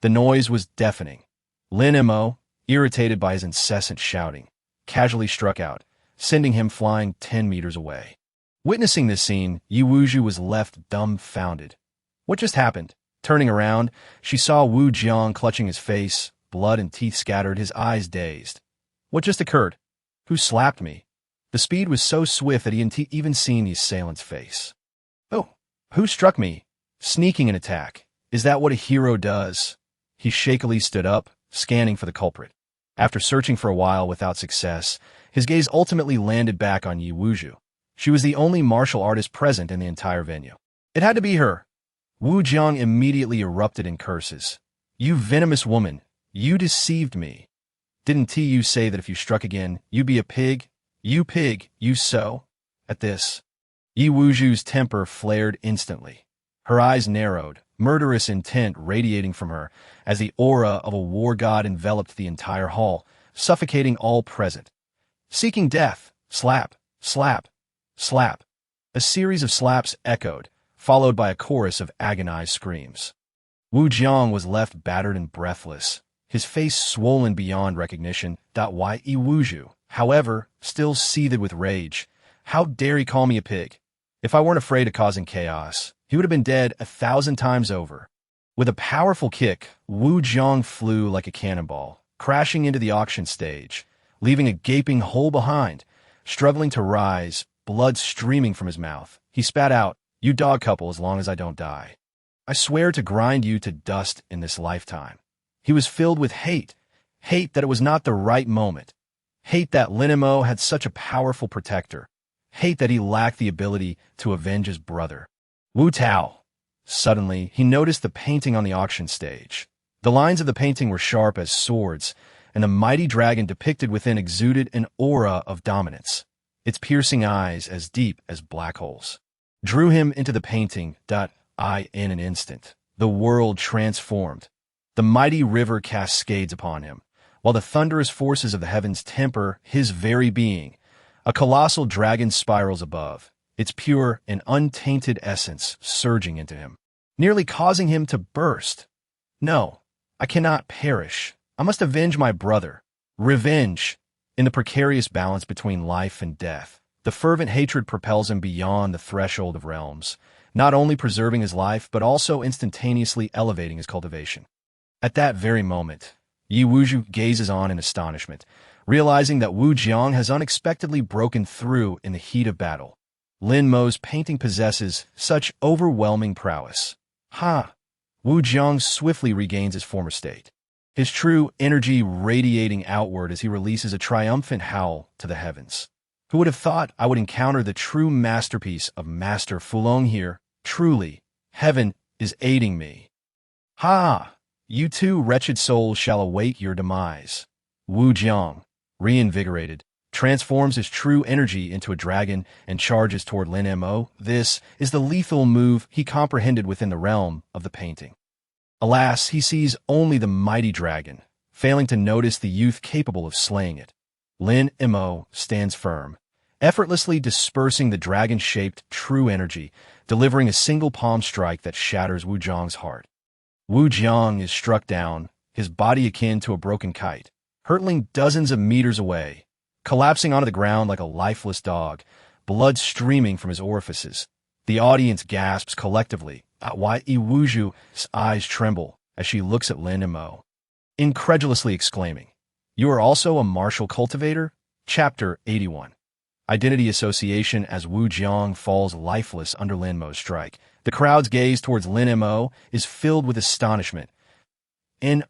The noise was deafening. Lin Mo, irritated by his incessant shouting, casually struck out, sending him flying 10 meters away. Witnessing this scene, Yi Wuzhu was left dumbfounded. What just happened? Turning around, she saw Wu Jiang clutching his face, blood and teeth scattered, his eyes dazed. What just occurred? Who slapped me? The speed was so swift that he hadn't even seen the assailant's face. Oh, who struck me? Sneaking an attack. Is that what a hero does? He shakily stood up, scanning for the culprit. After searching for a while without success, his gaze ultimately landed back on Yi Wuzhu. She was the only martial artist present in the entire venue. It had to be her. Wu Jiang immediately erupted in curses. You venomous woman, you deceived me. Didn't you say that if you struck again, you'd be a pig? You pig, you so? At this, Yi Wuzhu's temper flared instantly. Her eyes narrowed, murderous intent radiating from her as the aura of a war god enveloped the entire hall, suffocating all present. Seeking death, slap, slap, slap. A series of slaps echoed, followed by a chorus of agonized screams. Wu Jiang was left battered and breathless, his face swollen beyond recognition. Why Yi Wuzhu, however, still seethed with rage. How dare he call me a pig? If I weren't afraid of causing chaos, he would have been dead 1,000 times over. With a powerful kick, Wu Jiang flew like a cannonball, crashing into the auction stage, leaving a gaping hole behind. Struggling to rise, blood streaming from his mouth, he spat out, "You dog couple as long as I don't die. I swear to grind you to dust in this lifetime." He was filled with hate that it was not the right moment, hate that Lin Mo had such a powerful protector, hate that he lacked the ability to avenge his brother. Wu Tao. Suddenly, he noticed the painting on the auction stage. The lines of the painting were sharp as swords, and the mighty dragon depicted within exuded an aura of dominance. Its piercing eyes, as deep as black holes, drew him into the painting. In an instant, the world transformed. The mighty river cascades upon him, while the thunderous forces of the heavens temper his very being. A colossal dragon spirals above, its pure and untainted essence surging into him, nearly causing him to burst. No, I cannot perish. I must avenge my brother. Revenge! In the precarious balance between life and death, the fervent hatred propels him beyond the threshold of realms, not only preserving his life, but also instantaneously elevating his cultivation. At that very moment, Yi Wuzhu gazes on in astonishment, realizing that Wu Jiang has unexpectedly broken through in the heat of battle. Lin Mo's painting possesses such overwhelming prowess. Ha! Wu Jiang swiftly regains his former state, his true energy radiating outward as he releases a triumphant howl to the heavens. Who would have thought I would encounter the true masterpiece of Master Fulong here? Truly, heaven is aiding me. Ha! You two wretched souls shall await your demise. Wu Jiang, reinvigorated, transforms his true energy into a dragon and charges toward Lin Mo. This is the lethal move he comprehended within the realm of the painting. Alas, he sees only the mighty dragon, failing to notice the youth capable of slaying it. Lin Mo stands firm, effortlessly dispersing the dragon-shaped true energy, delivering a single palm strike that shatters Wu Jiang's heart. Wu Jiang is struck down, his body akin to a broken kite, hurtling dozens of meters away, collapsing onto the ground like a lifeless dog, blood streaming from his orifices. The audience gasps collectively. Yi Wuzhu's eyes tremble as she looks at Lin Mo, incredulously exclaiming, "You are also a martial cultivator?" Chapter 81. Identity Association. As Wu Jiang falls lifeless under Lin Mo's strike, the crowd's gaze towards Lin Mo is filled with astonishment.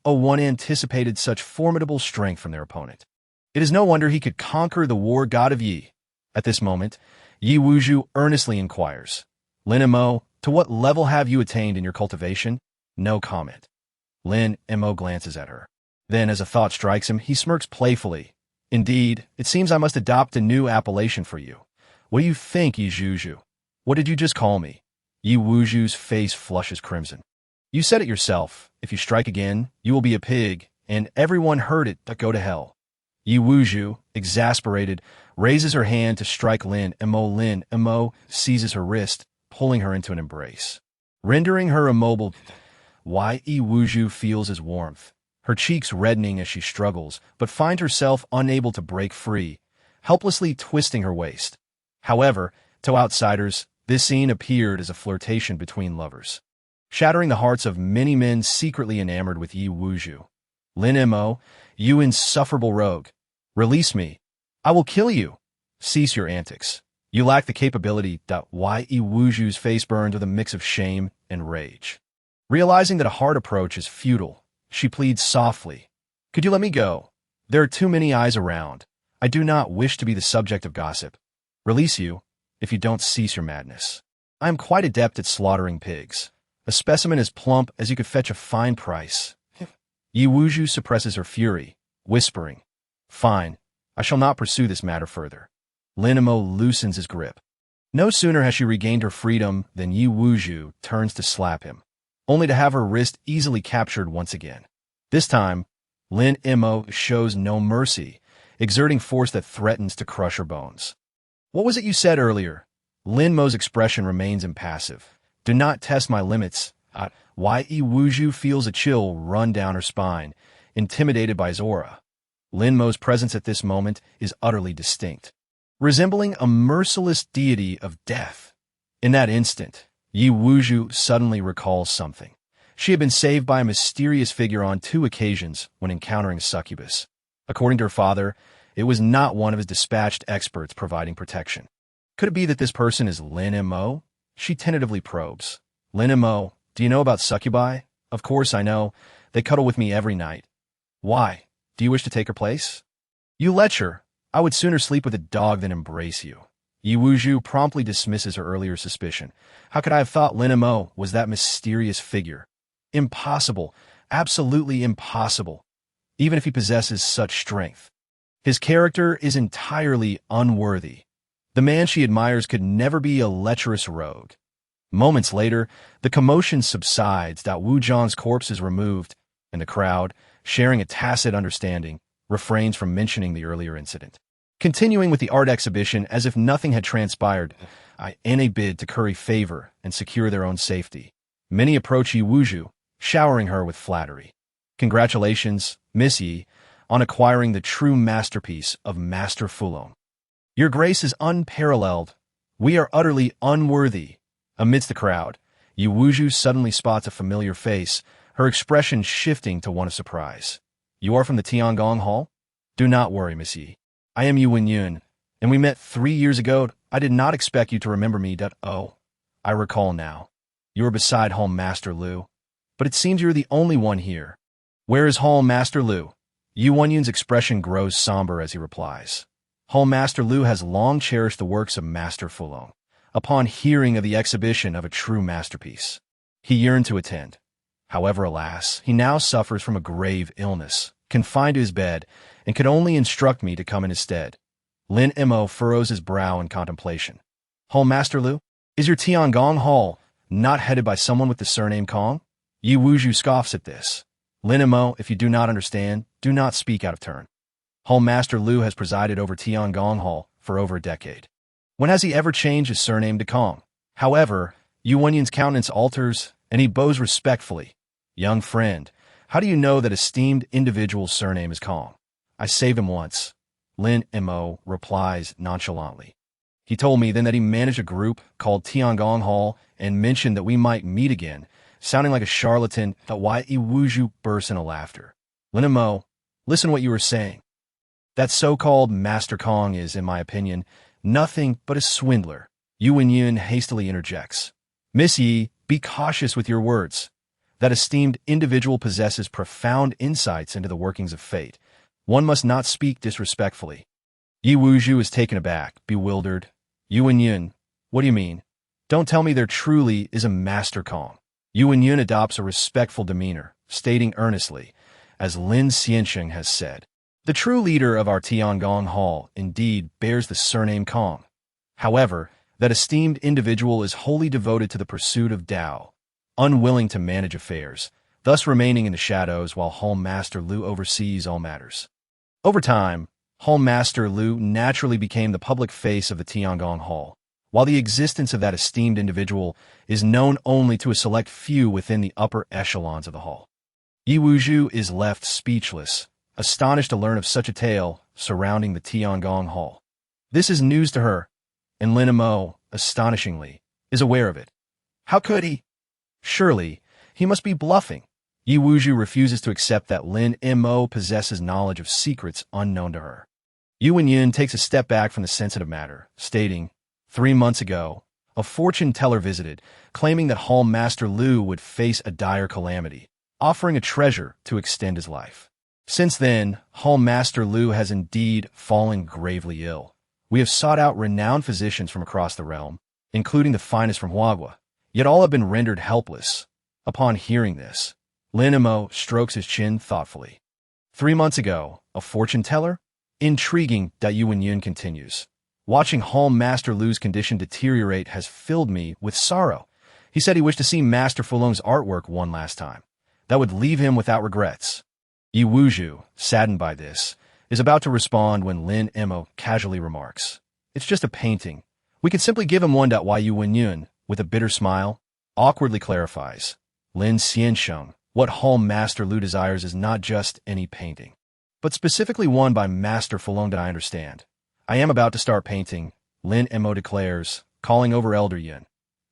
One anticipated such formidable strength from their opponent. It is no wonder he could conquer the war god of Yi. At this moment, Yi Wuzhu earnestly inquires, "Lin Mo, to what level have you attained in your cultivation?" No comment. Lin Mo glances at her. Then, as a thought strikes him, he smirks playfully. "Indeed, it seems I must adopt a new appellation for you. What do you think, Yi Wuzhu? What did you just call me?" Yi Wuzhu's face flushes crimson. "You said it yourself. If you strike again, you will be a pig, and everyone heard it, but go to hell." Yi Wuzhu, exasperated, raises her hand to strike Lin Mo. Lin Mo seizes her wrist, pulling her into an embrace, rendering her immobile. Yi Wuzhu feels his warmth, her cheeks reddening as she struggles, but finds herself unable to break free, helplessly twisting her waist. However, to outsiders, this scene appeared as a flirtation between lovers, shattering the hearts of many men secretly enamored with Yi Wuzhu. "Lin Mo, you insufferable rogue! Release me! I will kill you! Cease your antics! You lack the capability." Yi Wuzhu's face burned with a mix of shame and rage. Realizing that a hard approach is futile, she pleads softly, "Could you let me go? There are too many eyes around. I do not wish to be the subject of gossip. Release you, if you don't cease your madness. I am quite adept at slaughtering pigs. A specimen as plump as you could fetch a fine price." Yi Wuzhu suppresses her fury, whispering, "Fine, I shall not pursue this matter further." Lin Mo loosens his grip. No sooner has she regained her freedom than Yi Wuzhu turns to slap him, only to have her wrist easily captured once again. This time, Lin Mo shows no mercy, exerting force that threatens to crush her bones. "What was it you said earlier?" Lin Mo's expression remains impassive. "Do not test my limits." Yi Wuzhu feels a chill run down her spine, intimidated by his aura. Lin Mo's presence at this moment is utterly distinct, resembling a merciless deity of death. In that instant, Yi Wuzhu suddenly recalls something. She had been saved by a mysterious figure on 2 occasions when encountering a succubus. According to her father, it was not one of his dispatched experts providing protection. Could it be that this person is Lin Mo? She tentatively probes. "Lin Mo, do you know about succubi?" "Of course I know. They cuddle with me every night." "Why? Do you wish to take her place?" "You lecher. I would sooner sleep with a dog than embrace you." Yi Wuzhu promptly dismisses her earlier suspicion. How could I have thought Lin Mo was that mysterious figure? Impossible. Absolutely impossible. Even if he possesses such strength, his character is entirely unworthy. The man she admires could never be a lecherous rogue. Moments later, the commotion subsides. Wu Jiang's corpse is removed, and the crowd, sharing a tacit understanding, refrains from mentioning the earlier incident. Continuing with the art exhibition as if nothing had transpired, in a bid to curry favor and secure their own safety, many approach Yi Wuju, showering her with flattery. Congratulations, Miss Yi, on acquiring the true masterpiece of Master Fulong. Your grace is unparalleled. We are utterly unworthy. Amidst the crowd, Yi Wuju suddenly spots a familiar face, her expression shifting to one of surprise. You are from the Tiangong Hall? Do not worry, Miss Yi. I am Yu Wenyun, and we met 3 years ago. I did not expect you to remember me. Oh, I recall now. You are beside Hall Master Lu, but it seems you're the only one here. Where is Hall Master Lu? Yu Wenyun's expression grows somber as he replies. Hall Master Lu has long cherished the works of Master Fulong. Upon hearing of the exhibition of a true masterpiece, he yearned to attend. However, alas, he now suffers from a grave illness, confined to his bed, and could only instruct me to come in his stead. Lin Mo furrows his brow in contemplation. Hall Master Lu? Is your Tiangong Hall not headed by someone with the surname Kong? Yi Wuju scoffs at this. Lin Mo, if you do not understand, do not speak out of turn. Hall Master Lu has presided over Tiangong Hall for over a decade. When has he ever changed his surname to Kong? However, Yu Wenyun's countenance alters, and he bows respectfully. Young friend, how do you know that esteemed individual's surname is Kong? I saved him once. Lin Mo replies nonchalantly. He told me then that he managed a group called Tiangong Hall and mentioned that we might meet again, sounding like a charlatan. Why Yi Wuju bursts into laughter. Lin Mo, listen what you were saying. That so-called Master Kong is, in my opinion, nothing but a swindler. Yu Wenyun hastily interjects. Miss Yi, be cautious with your words. That esteemed individual possesses profound insights into the workings of fate. One must not speak disrespectfully. Yi Wuju is taken aback, bewildered. Yu Wenyun, what do you mean? Don't tell me there truly is a Master Kong. Yu Wenyun adopts a respectful demeanor, stating earnestly, as Lin Xiansheng has said, the true leader of our Tiangong Hall indeed bears the surname Kong. However, that esteemed individual is wholly devoted to the pursuit of Tao, unwilling to manage affairs, thus remaining in the shadows while Hall Master Lu oversees all matters. Over time, Hall Master Lu naturally became the public face of the Tiangong Hall, while the existence of that esteemed individual is known only to a select few within the upper echelons of the hall. Yi Wuju is left speechless, astonished to learn of such a tale surrounding the Tiangong Hall. This is news to her, and Lin Mo, astonishingly, is aware of it. How could he? Surely, he must be bluffing. Yi Wuju refuses to accept that Lin Mo possesses knowledge of secrets unknown to her. Yu Wenyun takes a step back from the sensitive matter, stating, 3 months ago, a fortune teller visited, claiming that Hall Master Lu would face a dire calamity, offering a treasure to extend his life. Since then, Hall Master Lu has indeed fallen gravely ill. We have sought out renowned physicians from across the realm, including the finest from Huagua, yet all have been rendered helpless. Upon hearing this, Lin Mo strokes his chin thoughtfully. 3 months ago, a fortune teller? Intriguing, Yu Wenyun continues. Watching Hall Master Lu's condition deteriorate has filled me with sorrow. He said he wished to see Master Fulong's artwork one last time. That would leave him without regrets. Yi Wuju, saddened by this, is about to respond when Lin Mo casually remarks, it's just a painting. We could simply give him one. Yu Wenyun, with a bitter smile, awkwardly clarifies. Lin Xiansheng, what Hall Master Lu desires is not just any painting, but specifically one by Master Fulong that I understand. I am about to start painting, Lin Mo declares, calling over Elder Yun.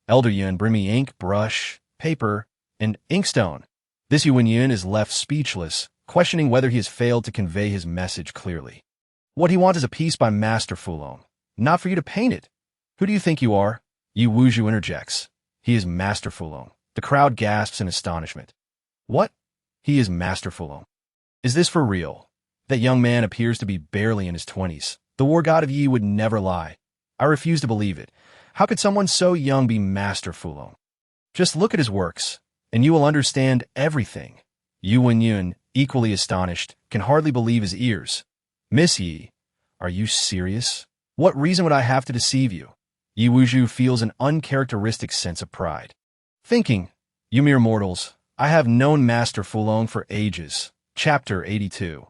Elder Yun, bring me ink, brush, paper, and inkstone. This Yu Wenyun is left speechless, questioning whether he has failed to convey his message clearly. What he wants is a piece by Master Fulong, not for you to paint it. Who do you think you are? Yi Wuju interjects. He is Master Fulong. The crowd gasps in astonishment. What? He is Master Fulong. Is this for real? That young man appears to be barely in his 20s. The war god of Yi would never lie. I refuse to believe it. How could someone so young be Master Fulong? Just look at his works, and you will understand everything. Yu Wenyun, equally astonished, can hardly believe his ears. Miss Yi, are you serious? What reason would I have to deceive you? Yi Wuju feels an uncharacteristic sense of pride. Thinking, you mere mortals, I have known Master Fulong for ages. Chapter 82.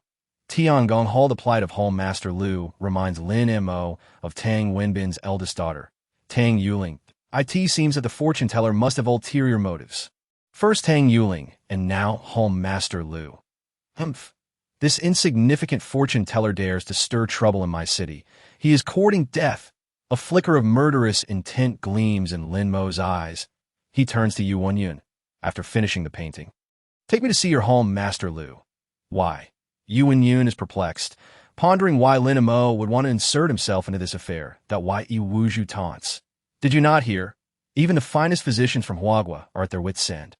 Tiangong Hall. The plight of Hall Master Lu reminds Lin Mo of Tang Wenbin's eldest daughter, Tang Yuling. It seems that the fortune teller must have ulterior motives. First Tang Yuling, and now Hall Master Lu. Humph. This insignificant fortune teller dares to stir trouble in my city. He is courting death. A flicker of murderous intent gleams in Lin Mo's eyes. He turns to Yu Wenyun after finishing the painting. Take me to see your Hall Master Lu. Why? Yu Wenyun is perplexed, pondering why Lin Mo would want to insert himself into this affair, that why Wuju taunts. Did you not hear? Even the finest physicians from Huagua are at their wits' end.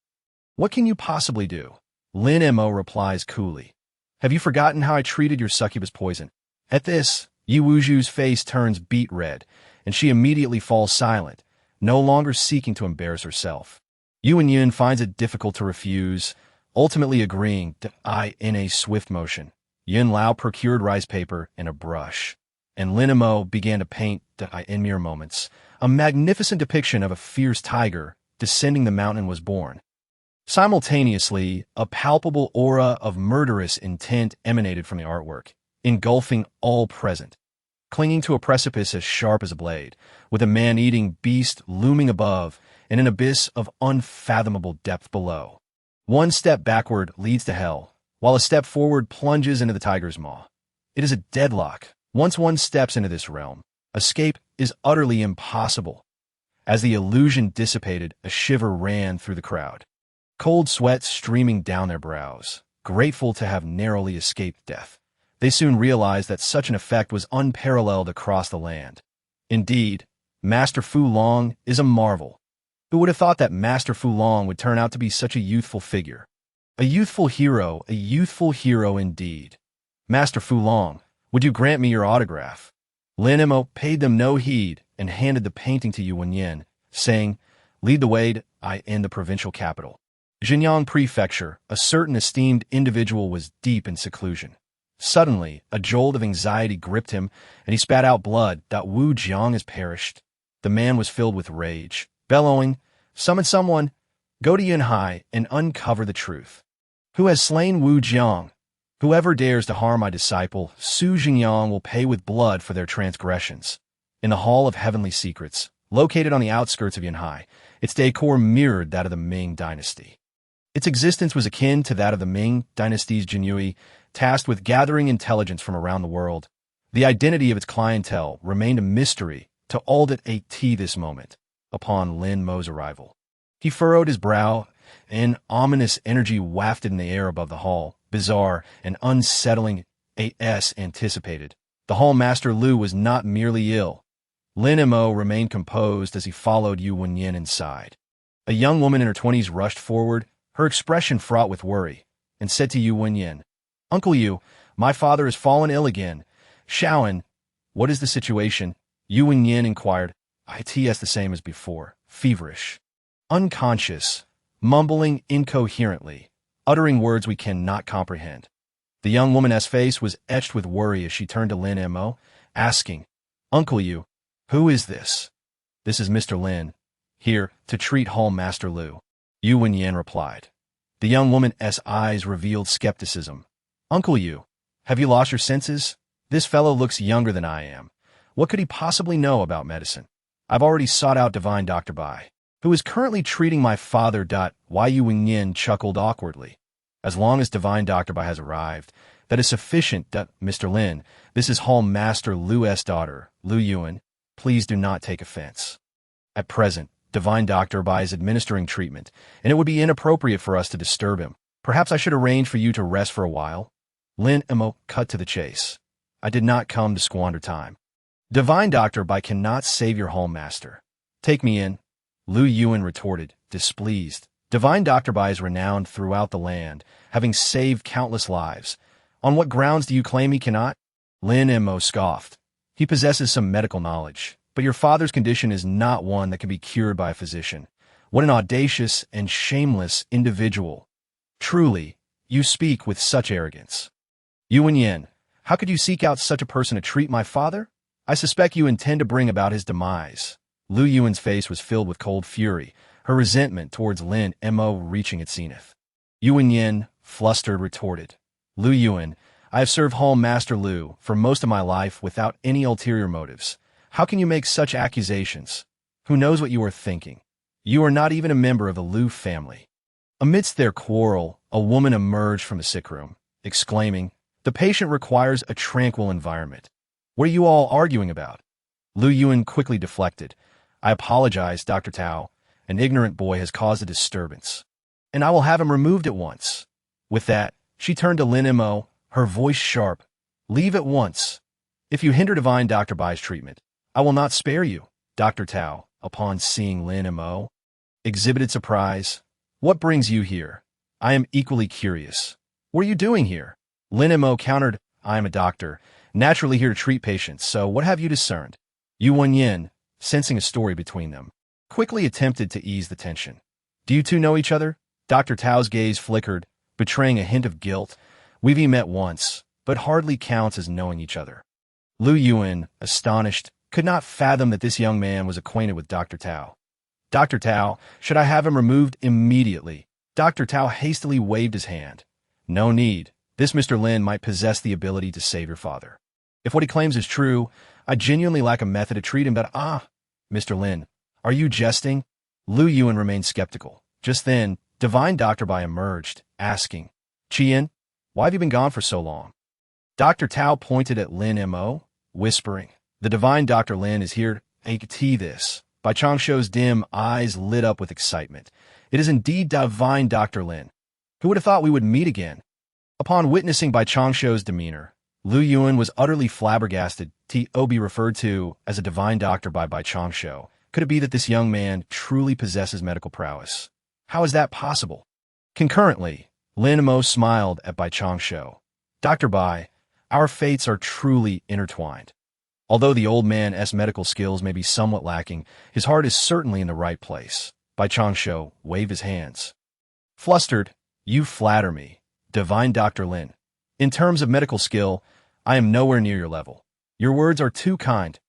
What can you possibly do? Lin Mo replies coolly. Have you forgotten how I treated your succubus poison? At this, Yu Wuju's face turns beet red, and she immediately falls silent, no longer seeking to embarrass herself. Yu Wenyun finds it difficult to refuse, ultimately agreeing to in a swift motion. Yun Lao procured rice paper and a brush, and Lin Mo began to paint in mere moments. A magnificent depiction of a fierce tiger descending the mountain was born. Simultaneously, a palpable aura of murderous intent emanated from the artwork, engulfing all present. Clinging to a precipice as sharp as a blade, with a man-eating beast looming above and an abyss of unfathomable depth below. One step backward leads to hell, while a step forward plunges into the tiger's maw. It is a deadlock. Once one steps into this realm, escape is utterly impossible. As the illusion dissipated, a shiver ran through the crowd. Cold sweat streaming down their brows, grateful to have narrowly escaped death. They soon realized that such an effect was unparalleled across the land. Indeed, Master Fulong is a marvel. Who would have thought that Master Fulong would turn out to be such a youthful figure? A youthful hero indeed. Master Fulong, would you grant me your autograph? Lin Mo paid them no heed and handed the painting to Yu Wenyun, saying, lead the way in the provincial capital. Jinyang Prefecture, a certain esteemed individual was deep in seclusion. Suddenly, a jolt of anxiety gripped him, and he spat out blood. Wu Jiang has perished. The man was filled with rage, bellowing, summon someone, go to Yunhai and uncover the truth. Who has slain Wu Jiang? Whoever dares to harm my disciple, Su Jingyang, will pay with blood for their transgressions. In the Hall of Heavenly Secrets, located on the outskirts of Yunhai, its decor mirrored that of the Ming dynasty. Its existence was akin to that of the Ming dynasty's Jinyui, tasked with gathering intelligence from around the world. The identity of its clientele remained a mystery to all that at this moment. Upon Lin Mo's arrival, he furrowed his brow, an ominous energy wafted in the air above the hall, bizarre and unsettling as anticipated. The Hall Master Lu was not merely ill. Lin Mo remained composed as he followed Yu Wenyun inside. A young woman in her 20s rushed forward, her expression fraught with worry, and said to Yu Wenyun, Uncle Yu, my father has fallen ill again. Shaoan, what is the situation? Yu Wenyun inquired. It's the same as before, feverish, unconscious, mumbling incoherently, uttering words we cannot comprehend. The young woman's face was etched with worry as she turned to Lin Mo, asking, Uncle Yu, who is this? This is Mr. Lin, here to treat Hall Master Lu. Yu Wenyun replied. The young woman's eyes revealed skepticism. Uncle Yu, have you lost your senses? This fellow looks younger than I am. What could he possibly know about medicine? I've already sought out Divine Dr. Bai, who is currently treating my father. Yu Wenyun chuckled awkwardly. As long as Divine Dr. Bai has arrived, that is sufficient. Mr. Lin, this is Hall Master Lu's daughter, Lu Yuan. Please do not take offense. At present, Divine Dr. Bai is administering treatment, and it would be inappropriate for us to disturb him. Perhaps I should arrange for you to rest for a while. Lin Mo cut to the chase. I did not come to squander time. Divine Dr. Bai cannot save your Hall Master. Take me in. Lu Yuan retorted, displeased. Divine Dr. Bai is renowned throughout the land, having saved countless lives. On what grounds do you claim he cannot? Lin Mo scoffed. He possesses some medical knowledge, but your father's condition is not one that can be cured by a physician. What an audacious and shameless individual. Truly, you speak with such arrogance. Yu Wenyun, how could you seek out such a person to treat my father? I suspect you intend to bring about his demise. Lu Yuan's face was filled with cold fury, her resentment towards Lin Mo reaching its zenith. Yuan Yin, flustered, retorted. Lu Yuan, I have served Hall Master Lu for most of my life without any ulterior motives. How can you make such accusations? Who knows what you are thinking? You are not even a member of the Lu family. Amidst their quarrel, a woman emerged from the sick room, exclaiming, "The patient requires a tranquil environment. What are you all arguing about?" Lu Yuan quickly deflected. "I apologize, Dr. Tao. An ignorant boy has caused a disturbance, and I will have him removed at once." With that, she turned to Lin Mo, her voice sharp. "Leave at once. If you hinder Divine Dr. Bai's treatment, I will not spare you." Dr. Tao, upon seeing Lin Mo, exhibited surprise. "What brings you here? I am equally curious. What are you doing here?" Lin Mo countered, "I am a doctor, naturally here to treat patients, so what have you discerned?" Yuan Yin, sensing a story between them, quickly attempted to ease the tension. "Do you two know each other?" Dr. Tao's gaze flickered, betraying a hint of guilt. "We've met once, but hardly counts as knowing each other." Lu Yuan, astonished, could not fathom that this young man was acquainted with Dr. Tao. "Dr. Tao, should I have him removed immediately?" Dr. Tao hastily waved his hand. "No need. This Mr. Lin might possess the ability to save your father. If what he claims is true, I genuinely lack a method to treat him, but Mr. Lin, are you jesting?" Lu Yuan remained skeptical. Just then, Divine Dr. Bai emerged, asking, "Qian, why have you been gone for so long?" Dr. Tao pointed at Lin Mo, whispering, "The Divine Dr. Lin is here to tea this." Bai Changshuo's dim eyes lit up with excitement. "It is indeed Divine Dr. Lin. Who would have thought we would meet again?" Upon witnessing Bai Changshuo's demeanor, Lu Yuan was utterly flabbergasted to be referred to as a divine doctor by Bai Changshuo. Could it be that this young man truly possesses medical prowess? How is that possible? Concurrently, Lin Mo smiled at Bai Changshuo. "Dr. Bai, our fates are truly intertwined. Although the old man's medical skills may be somewhat lacking, his heart is certainly in the right place." Bai Changshuo waved his hands. Flustered, "You flatter me, Divine Dr. Lin. In terms of medical skill, I am nowhere near your level. Your words are too kind."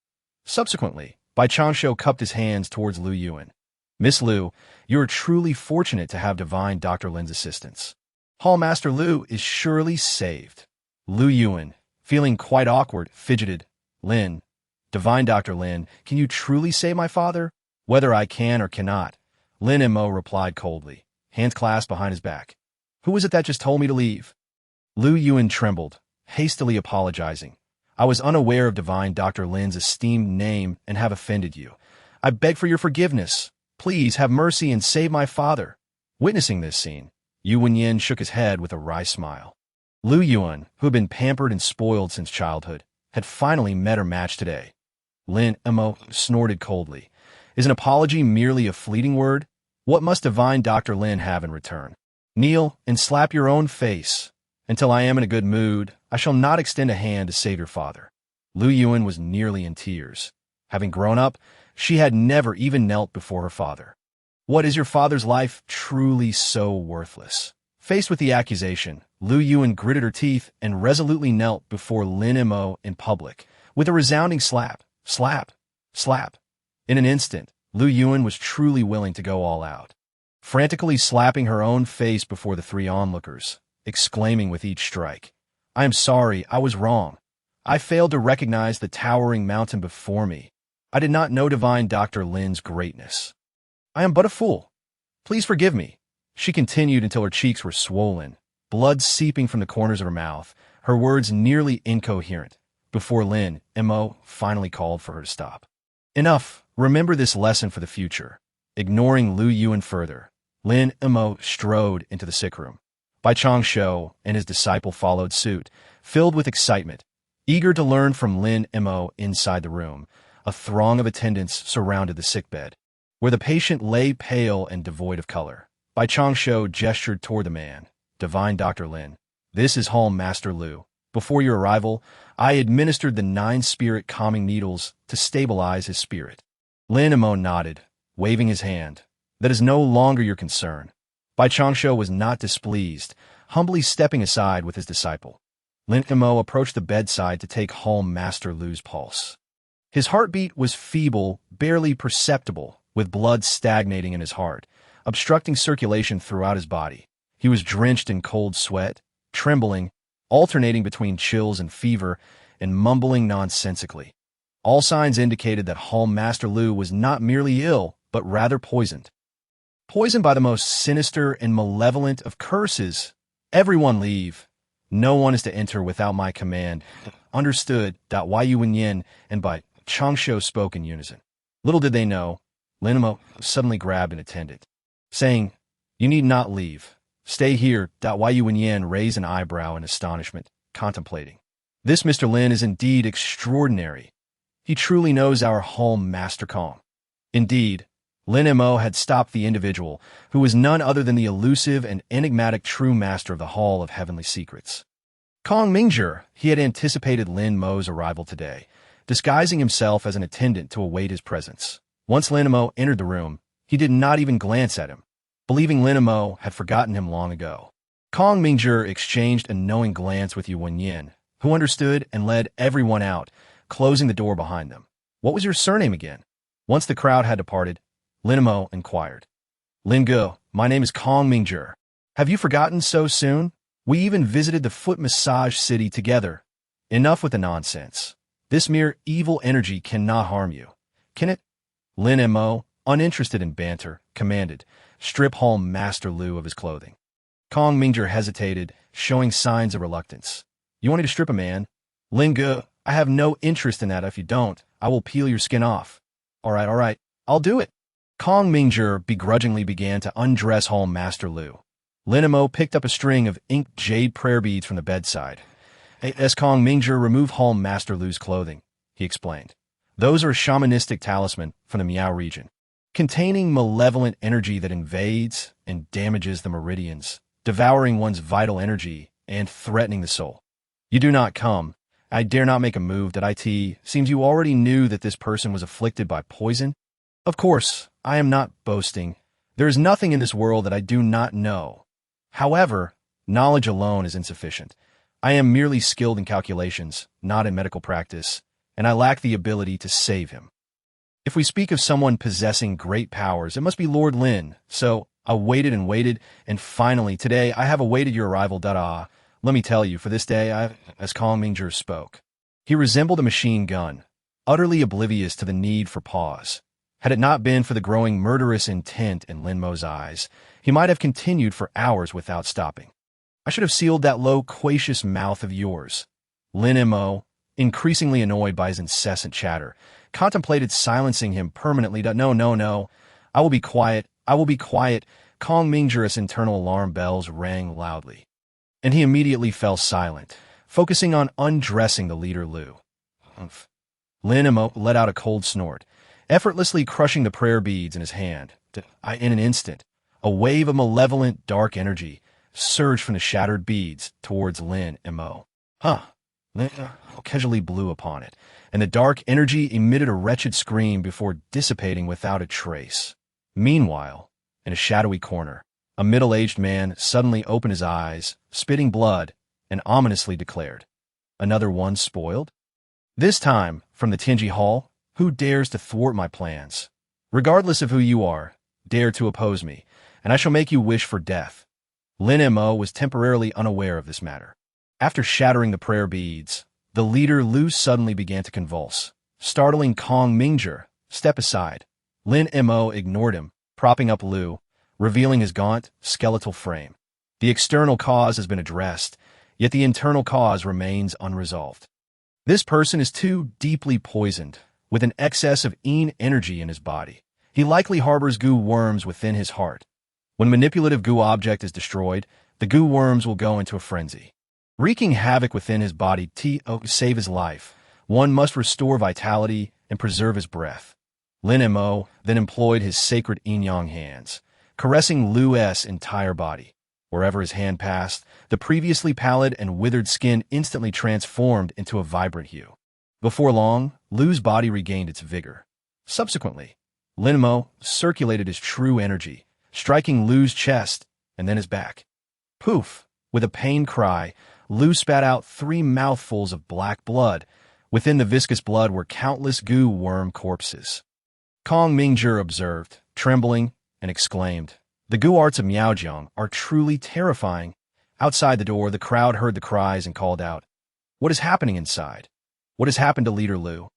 Subsequently, Bai Changshuo cupped his hands towards Lu Yuan. "Miss Lu, you are truly fortunate to have Divine Dr. Lin's assistance. Hall Master Lu is surely saved." Lu Yuan, feeling quite awkward, fidgeted. "Lin, Divine Dr. Lin, can you truly save my father?" "Whether I can or cannot," Lin Mo replied coldly, hands clasped behind his back. "Who was it that just told me to leave?" Lu Yuan trembled, hastily apologizing. "I was unaware of Divine Dr. Lin's esteemed name and have offended you. I beg for your forgiveness. Please have mercy and save my father." Witnessing this scene, Yuan Yin shook his head with a wry smile. Lu Yuan, who had been pampered and spoiled since childhood, had finally met her match today. Lin Mo snorted coldly. "Is an apology merely a fleeting word? What must Divine Dr. Lin have in return? Kneel and slap your own face. Until I am in a good mood, I shall not extend a hand to save your father." Lu Yuan was nearly in tears. Having grown up, she had never even knelt before her father. What, is your father's life truly so worthless? Faced with the accusation, Lu Yuan gritted her teeth and resolutely knelt before Lin Mo in public, with a resounding slap, slap, slap. In an instant, Lu Yuan was truly willing to go all out, frantically slapping her own face before the three onlookers, exclaiming with each strike, "I am sorry, I was wrong. I failed to recognize the towering mountain before me. I did not know Divine Dr. Lin's greatness. I am but a fool. Please forgive me." She continued until her cheeks were swollen, blood seeping from the corners of her mouth, her words nearly incoherent, before Lin Mo finally called for her to stop. "Enough. Remember this lesson for the future." Ignoring Lu Yuan further, Lin Mo strode into the sick room. Bai Changshuo and his disciple followed suit, filled with excitement. Eager to learn from Lin Mo inside the room, a throng of attendants surrounded the sickbed, where the patient lay pale and devoid of color. Bai Changshuo gestured toward the man. "Divine Dr. Lin, this is Hall Master Lu. Before your arrival, I administered the 9 spirit calming needles to stabilize his spirit." Lin Mo nodded, waving his hand. "That is no longer your concern." Bai Changshuo was not displeased, humbly stepping aside with his disciple. Lin Mo approached the bedside to take Hall Master Lu's pulse. His heartbeat was feeble, barely perceptible, with blood stagnating in his heart, obstructing circulation throughout his body. He was drenched in cold sweat, trembling, alternating between chills and fever, and mumbling nonsensically. All signs indicated that Hall Master Lu was not merely ill, but rather poisoned. Poisoned by the most sinister and malevolent of curses. Everyone leave. No one is to enter without my command. Understood. Yu and Yin and by Changsho spoke in unison. Little did they know, Lin Mo suddenly grabbed an attendant, saying, "You need not leave. Stay here." Yu and Yin raised an eyebrow in astonishment, contemplating. This Mr. Lin is indeed extraordinary. He truly knows our Hall Master Kong. Indeed, Lin Mo had stopped the individual, who was none other than the elusive and enigmatic true master of the Hall of Heavenly Secrets. Kong Mingzhi, he had anticipated Lin Mo's arrival today, disguising himself as an attendant to await his presence. Once Lin Mo entered the room, he did not even glance at him, believing Lin Mo had forgotten him long ago. Kong Mingzhi exchanged a knowing glance with Yu Wenyin, who understood and led everyone out, closing the door behind them. "What was your surname again?" Once the crowd had departed, Lin Mo inquired. "Lin Go, my name is Kong Mingzhi. Have you forgotten so soon? We even visited the foot massage city together. Enough with the nonsense. This mere evil energy cannot harm you, can it?" Lin Mo, uninterested in banter, commanded, "Strip Hall Master Lu of his clothing." Kong Mingzhi hesitated, showing signs of reluctance. "You want me to strip a man?" "Lin Go, I have no interest in that. If you don't, I will peel your skin off." All right, I'll do it." Kong Mingzhi begrudgingly began to undress Hall Master Lu. Lin Mo picked up a string of inked jade prayer beads from the bedside. As Kong Mingzhi removed Hall Master Lu's clothing, he explained, "Those are a shamanistic talisman from the Miao region, containing malevolent energy that invades and damages the meridians, devouring one's vital energy and threatening the soul. You do not come. I dare not make a move that it seems you already knew that this person was afflicted by poison. Of course, I am not boasting. There is nothing in this world that I do not know. However, knowledge alone is insufficient. I am merely skilled in calculations, not in medical practice, and I lack the ability to save him. If we speak of someone possessing great powers, it must be Lord Lin. So I waited, and finally, today I have awaited your arrival. Let me tell you, for this day, as Kong Mingzhi spoke, he resembled a machine gun, utterly oblivious to the need for pause. Had it not been for the growing murderous intent in Lin Mo's eyes, he might have continued for hours without stopping. I should have sealed that loquacious mouth of yours." Lin Mo, increasingly annoyed by his incessant chatter, contemplated silencing him permanently. No. I will be quiet. Kong Mingzhi's internal alarm bells rang loudly, and he immediately fell silent, focusing on undressing the leader Lu. Humph. Lin Mo let out a cold snort, effortlessly crushing the prayer beads in his hand. In an instant, a wave of malevolent dark energy surged from the shattered beads towards Lin Mo. Lin casually blew upon it, and the dark energy emitted a wretched scream before dissipating without a trace. Meanwhile, in a shadowy corner, a middle-aged man suddenly opened his eyes, spitting blood, and ominously declared, "Another one spoiled? This time, from the Tianji Hall, who dares to thwart my plans? Regardless of who you are, dare to oppose me, and I shall make you wish for death." Lin Mo was temporarily unaware of this matter. After shattering the prayer beads, the leader Lu suddenly began to convulse, startling Kong Mingzhi. "Step aside." Lin Mo ignored him, propping up Lu, revealing his gaunt, skeletal frame. The external cause has been addressed, yet the internal cause remains unresolved. This person is too deeply poisoned, with an excess of Yin energy in his body. He likely harbors goo worms within his heart. When manipulative goo object is destroyed, the goo worms will go into a frenzy, wreaking havoc within his body. To save his life, one must restore vitality and preserve his breath. Lin Mo then employed his sacred yin-yang hands, caressing Lu's entire body. Wherever his hand passed, the previously pallid and withered skin instantly transformed into a vibrant hue. Before long, Lu's body regained its vigor. Subsequently, Lin Mo circulated his true energy, striking Lu's chest and then his back. Poof! With a pained cry, Lu spat out 3 mouthfuls of black blood. Within the viscous blood were countless goo worm corpses. Kong Mingzhi observed, trembling, and exclaimed, The gu arts of Miaojiang are truly terrifying. Outside the door, the crowd heard the cries and called out, "What is happening inside? What has happened to Leader Lu?"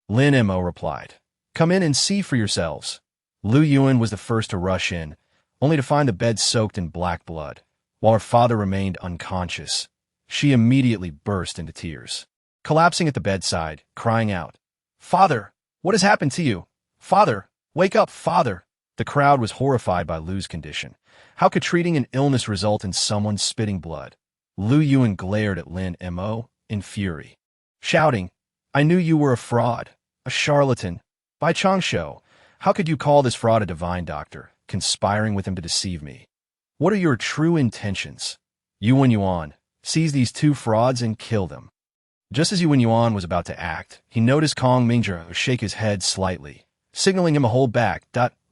Lin Mo replied, "Come in and see for yourselves." Lu Yuan was the first to rush in, only to find the bed soaked in black blood, while her father remained unconscious. She immediately burst into tears, collapsing at the bedside, crying out, "Father, what has happened to you? Father, wake up, father!" The crowd was horrified by Lu's condition. How could treating an illness result in someone spitting blood? Lu Yuan glared at Lin Mo in fury, shouting, "I knew you were a fraud, a charlatan. By Changsho, how could you call this fraud a divine doctor, conspiring with him to deceive me? What are your true intentions?" Yuan, seize these two frauds and kill them. Just as Yuan was about to act, he noticed Kong Mingzhe shake his head slightly, signaling him to hold back.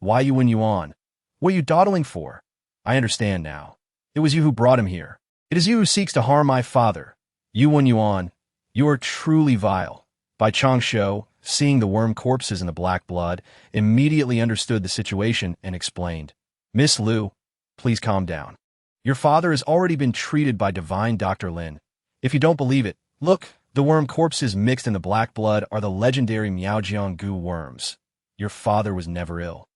"Why Yuan? What are you dawdling for? I understand now. It was you who brought him here. It is you who seeks to harm my father. Yuan, you are truly vile." By Changsho, seeing the worm corpses in the black blood, immediately understood the situation and explained, "Miss Lu, please calm down. Your father has already been treated by divine Dr. Lin. If you don't believe it, look, the worm corpses mixed in the black blood are the legendary Miaojiang Gu worms. Your father was never ill.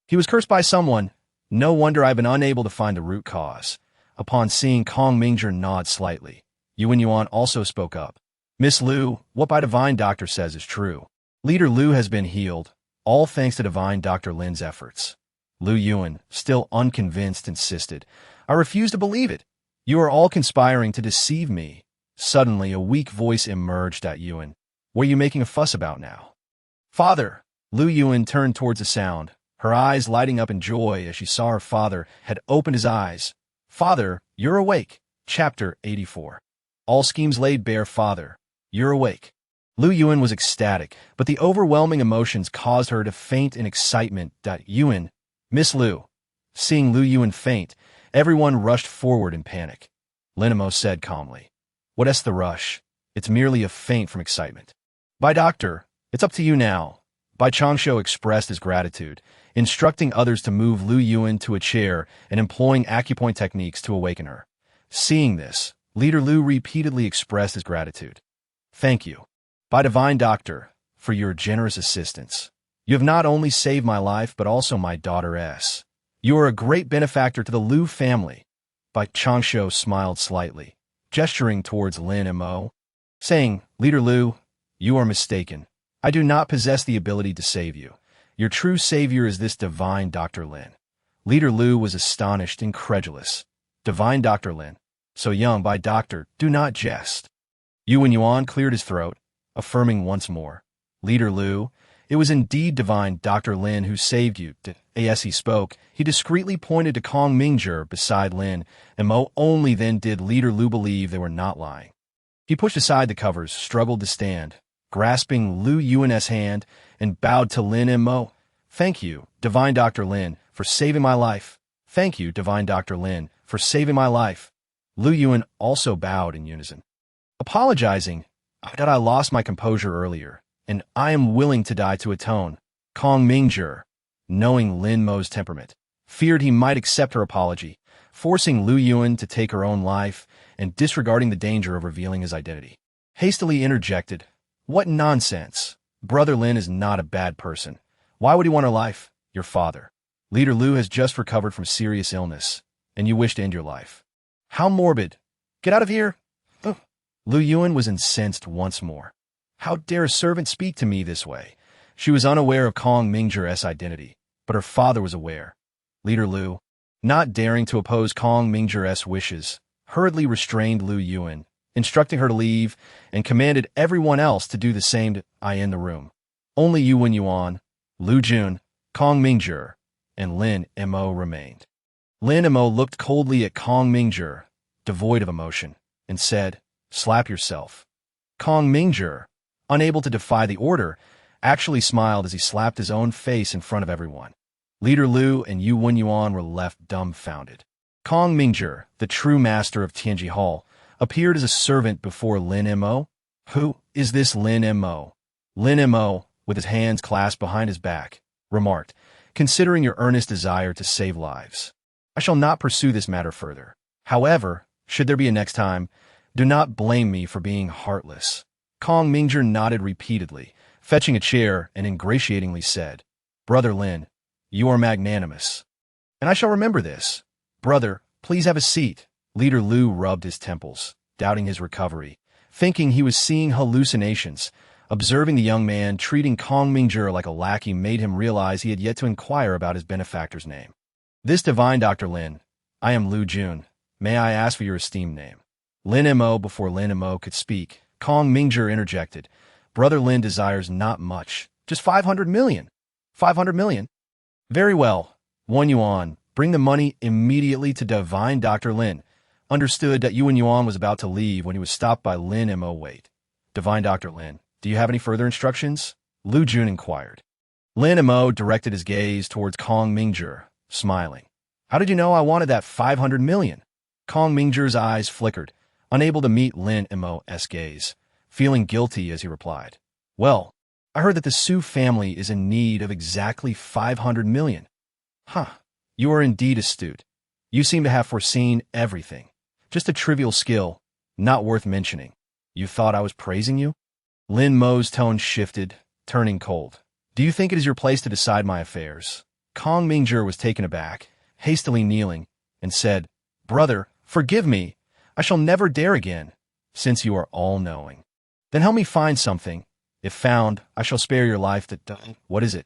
He was cursed by someone. No wonder I've been unable to find the root cause." Upon seeing Kong Mingzhe nod slightly, Yuan also spoke up. "Miss Lu, what by divine doctor says is true. Leader Lu has been healed, all thanks to divine Dr. Lin's efforts." Lu Yuan, still unconvinced, insisted, "I refuse to believe it. You are all conspiring to deceive me." Suddenly, a weak voice emerged at Yuan. "What are you making a fuss about now?" "Father!" Lu Yuan turned towards the sound, her eyes lighting up in joy as she saw her father had opened his eyes. "Father, you're awake." Chapter 84. All schemes laid bare. "Father, you're awake." Lu Yuan was ecstatic, but the overwhelming emotions caused her to faint in excitement. "Yuan, Miss Lu." Seeing Lu Yuan faint, everyone rushed forward in panic. Lin Mo said calmly, "What's the rush? It's merely a faint from excitement." "By doctor, it's up to you now." Bai Changsho expressed his gratitude, instructing others to move Lu Yuan to a chair and employing acupoint techniques to awaken her. Seeing this, Leader Lu repeatedly expressed his gratitude. "Thank you, by divine doctor, for your generous assistance. You have not only saved my life but also my daughter's. You are a great benefactor to the Lu family." Bai Changsho smiled slightly, gesturing towards Lin Mo, saying, "Leader Lu, you are mistaken. I do not possess the ability to save you. Your true savior is this divine Dr. Lin." Leader Lu was astonished, incredulous. "Divine Dr. Lin? So young, by doctor, do not jest." Yuan cleared his throat, affirming once more, "Leader Lu, it was indeed divine Dr. Lin who saved you." As he spoke, he discreetly pointed to Kong Mingzhe beside Lin Mo. Only then did Leader Lu believe they were not lying. He pushed aside the covers, struggled to stand, grasping Lu Yuan's hand, and bowed to Lin Mo. "Thank you, divine Dr. Lin, for saving my life. Thank you, divine Dr. Lin, for saving my life." Lu Yuan also bowed in unison, apologizing, "that I lost my composure earlier, and I am willing to die to atone." Kong Mingzhe, knowing Lin Mo's temperament, feared he might accept her apology, forcing Lu Yuan to take her own life and disregarding the danger of revealing his identity. Hastily interjected, "What nonsense! Brother Lin is not a bad person. Why would he want her life? Your father. Leader Lu has just recovered from serious illness, and you wish to end your life. How morbid! Get out of here!" Lu Yuan was incensed once more. How dare a servant speak to me this way? She was unaware of Kong Mingzhe's identity, but her father was aware. Leader Lu, not daring to oppose Kong Mingzhe's wishes, hurriedly restrained Lu Yuan, instructing her to leave, and commanded everyone else to do the same. In the room, only Yuan, Lu Jun, Kong Mingzhe, and Lin Mo remained. Lin Mo looked coldly at Kong Mingzhe, devoid of emotion, and said, "Slap yourself." Kong Mingzhe, unable to defy the order, actually smiled as he slapped his own face in front of everyone. Leader Lu and Yuan were left dumbfounded. Kong Mingzhe, the true master of Tianji Hall, appeared as a servant before Lin Mo. "Who is this Lin Mo?" Lin Mo, with his hands clasped behind his back, remarked, "Considering your earnest desire to save lives, I shall not pursue this matter further. However, should there be a next time, do not blame me for being heartless." Kong Mingzhi nodded repeatedly, fetching a chair and ingratiatingly said, "Brother Lin, you are magnanimous. And I shall remember this. Brother, please have a seat." Leader Lu rubbed his temples, doubting his recovery, thinking he was seeing hallucinations. Observing the young man treating Kong Mingzhi like a lackey made him realize he had yet to inquire about his benefactor's name. "This divine Dr. Lin, I am Lu Jun. May I ask for your esteemed name?" Lin Mo. Before Lin Mo could speak, Kong Mingzhi interjected, "Brother Lin desires not much, just 500 million. 500 million? Very well. 1 yuan. Bring the money immediately to divine Dr. Lin." Understood that Yuan was about to leave when he was stopped by Lin Mo. "Wait. Divine Dr. Lin, do you have any further instructions?" Lu Jun inquired. Lin Mo directed his gaze towards Kong Mingzhi, smiling. "How did you know I wanted that 500 million? Kong Mingzhi's eyes flickered, unable to meet Lin Mo's gaze, feeling guilty as he replied, "Well, I heard that the Su family is in need of exactly 500 million. Huh, you are indeed astute. You seem to have foreseen everything. Just a trivial skill, not worth mentioning. You thought I was praising you?" Lin Mo's tone shifted, turning cold. "Do you think it is your place to decide my affairs?" Kong Mingzhi was taken aback, hastily kneeling, and said, "Brother, forgive me. I shall never dare again, since you are all-knowing. Then help me find something. If found, I shall spare your life. What is it?"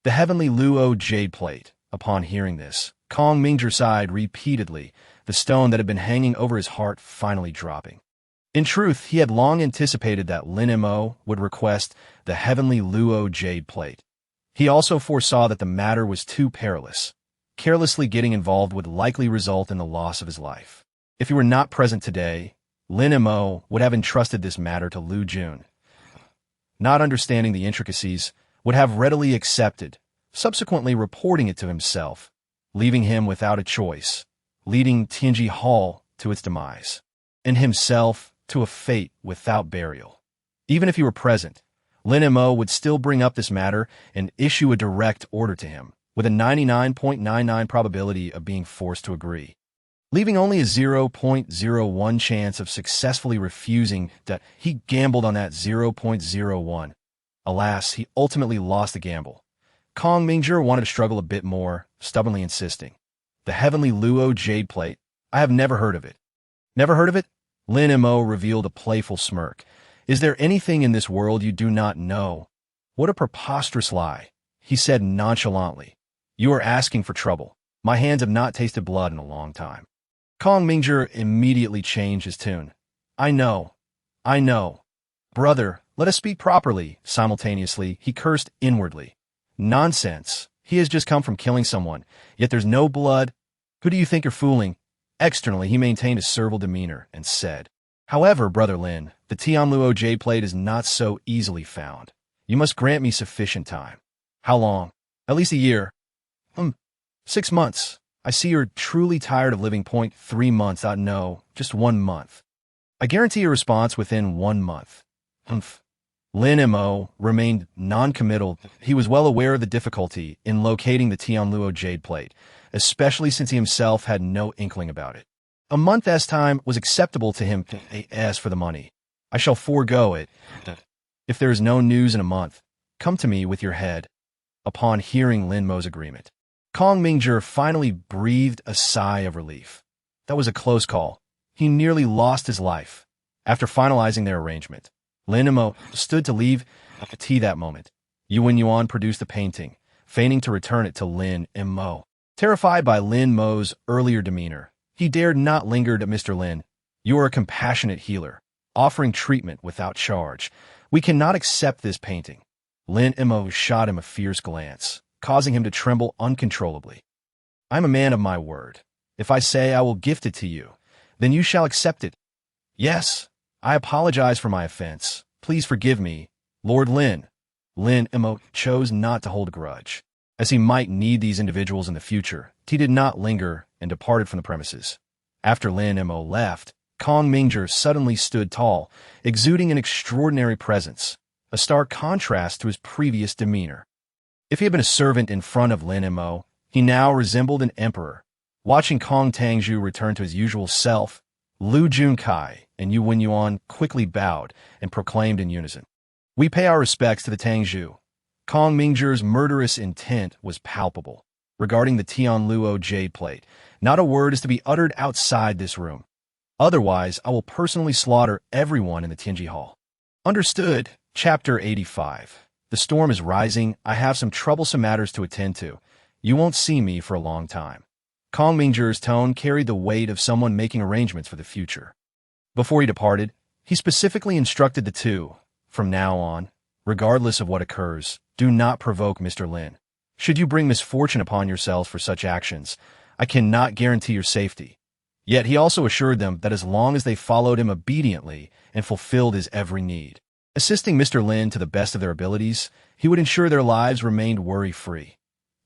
"The heavenly Luo jade plate." Upon hearing this, Kong Mingzhi sighed repeatedly, the stone that had been hanging over his heart finally dropping. In truth, he had long anticipated that Lin Mo would request the heavenly Luo jade plate. He also foresaw that the matter was too perilous. Carelessly getting involved would likely result in the loss of his life. If he were not present today, Lin Mo would have entrusted this matter to Lu Jun. Not understanding the intricacies, would have readily accepted, subsequently reporting it to himself, leaving him without a choice, leading Tianji Hall to its demise, and himself to a fate without burial. Even if he were present, Lin Mo would still bring up this matter and issue a direct order to him, with a 99.99 probability of being forced to agree, leaving only a 0.01 chance of successfully refusing. That he gambled on that 0.01. Alas, he ultimately lost the gamble. Kong Mingzhi wanted to struggle a bit more, stubbornly insisting, "The heavenly Luo jade plate? I have never heard of it." "Never heard of it?" Lin Mo revealed a playful smirk. "Is there anything in this world you do not know?" "What a preposterous lie," he said nonchalantly. "You are asking for trouble. My hands have not tasted blood in a long time." Kong Mingzhi immediately changed his tune. I know. Brother, let us speak properly." Simultaneously, he cursed inwardly. "Nonsense. He has just come from killing someone, yet there's no blood. Who do you think you're fooling?" Externally, he maintained a servile demeanor and said, "However, Brother Lin, the Tianluo jade plate is not so easily found. You must grant me sufficient time." "How long?" "At least a year." 6 months. I see you're truly tired of living. 3 months. No, just 1 month. I guarantee a response within 1 month. Lin Mo remained non-committal. He was well aware of the difficulty in locating the Tianluo jade plate, especially since he himself had no inkling about it. A month's time was acceptable to him. As for the money, I shall forego it. If there is no news in a month, come to me with your head. Upon hearing Lin Mo's agreement, Kong Mingzhi finally breathed a sigh of relief. That was a close call. He nearly lost his life. After finalizing their arrangement, Lin Mo stood to leave the tea that moment. Yuan produced the painting, feigning to return it to Lin Mo. Terrified by Lin Mo's earlier demeanor, he dared not linger. To Mr. Lin, you are a compassionate healer, offering treatment without charge. We cannot accept this painting. Lin Mo shot him a fierce glance, causing him to tremble uncontrollably. I am a man of my word. If I say I will gift it to you, then you shall accept it. Yes, I apologize for my offense. Please forgive me, Lord Lin. Lin Mo chose not to hold a grudge. As he might need these individuals in the future, he did not linger and departed from the premises. After Lin Mo left, Kong Mingzhi suddenly stood tall, exuding an extraordinary presence, a stark contrast to his previous demeanor. If he had been a servant in front of Lin Mo, he now resembled an emperor, Watching Kong Tangzhu return to his usual self, Lu Junkai and Yu Wenyuan quickly bowed and proclaimed in unison, "We pay our respects to the Tangzhu." Kong Mingzhi's murderous intent was palpable. Regarding the Tianluo jade plate, not a word is to be uttered outside this room. Otherwise, I will personally slaughter everyone in the Tianji Hall. Understood. Chapter 85. The storm is rising. I have some troublesome matters to attend to. You won't see me for a long time. Kong Mingzhi's tone carried the weight of someone making arrangements for the future. Before he departed, he specifically instructed the two, from now on, regardless of what occurs, do not provoke Mr. Lin. Should you bring misfortune upon yourselves for such actions, I cannot guarantee your safety. Yet he also assured them that as long as they followed him obediently and fulfilled his every need, assisting Mr. Lin to the best of their abilities, he would ensure their lives remained worry-free.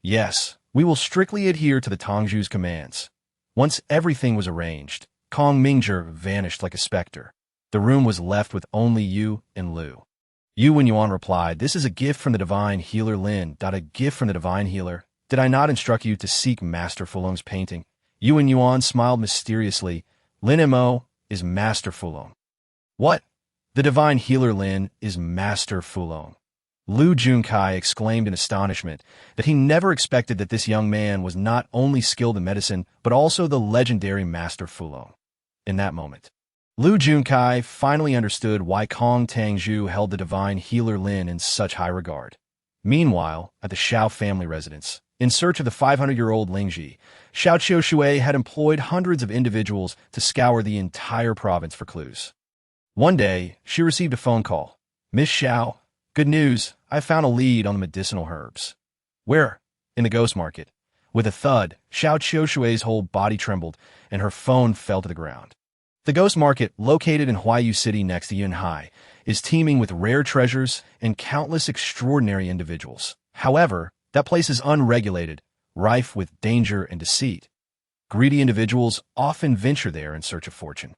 Yes, we will strictly adhere to the Tangzhu's commands. Once everything was arranged, Kong Mingzhi vanished like a specter. The room was left with only Yu and Lu. Yu Wenyuan replied, "This is a gift from the divine healer Lin. A gift from the divine healer. Did I not instruct you to seek Master Fulong's painting?" Yu Wenyuan smiled mysteriously. "Lin Mo is Master Fulong." "What? The divine healer Lin is Master Fulong." Lu Junkai exclaimed in astonishment that he never expected that this young man was not only skilled in medicine, but also the legendary Master Fulong. In that moment, Lu Junkai finally understood why Kong Tangzhu held the divine healer Lin in such high regard. Meanwhile, at the Xiao family residence, in search of the 500-year-old Lingji, Xiao Qiushui had employed hundreds of individuals to scour the entire province for clues. One day, she received a phone call. "Miss Xiao, good news. I found a lead on the medicinal herbs." "Where?" "In the ghost market." With a thud, Xiao Qiushui's whole body trembled, and her phone fell to the ground. The ghost market, located in Huayu City next to Yunhai, is teeming with rare treasures and countless extraordinary individuals. However, that place is unregulated, rife with danger and deceit. Greedy individuals often venture there in search of fortune,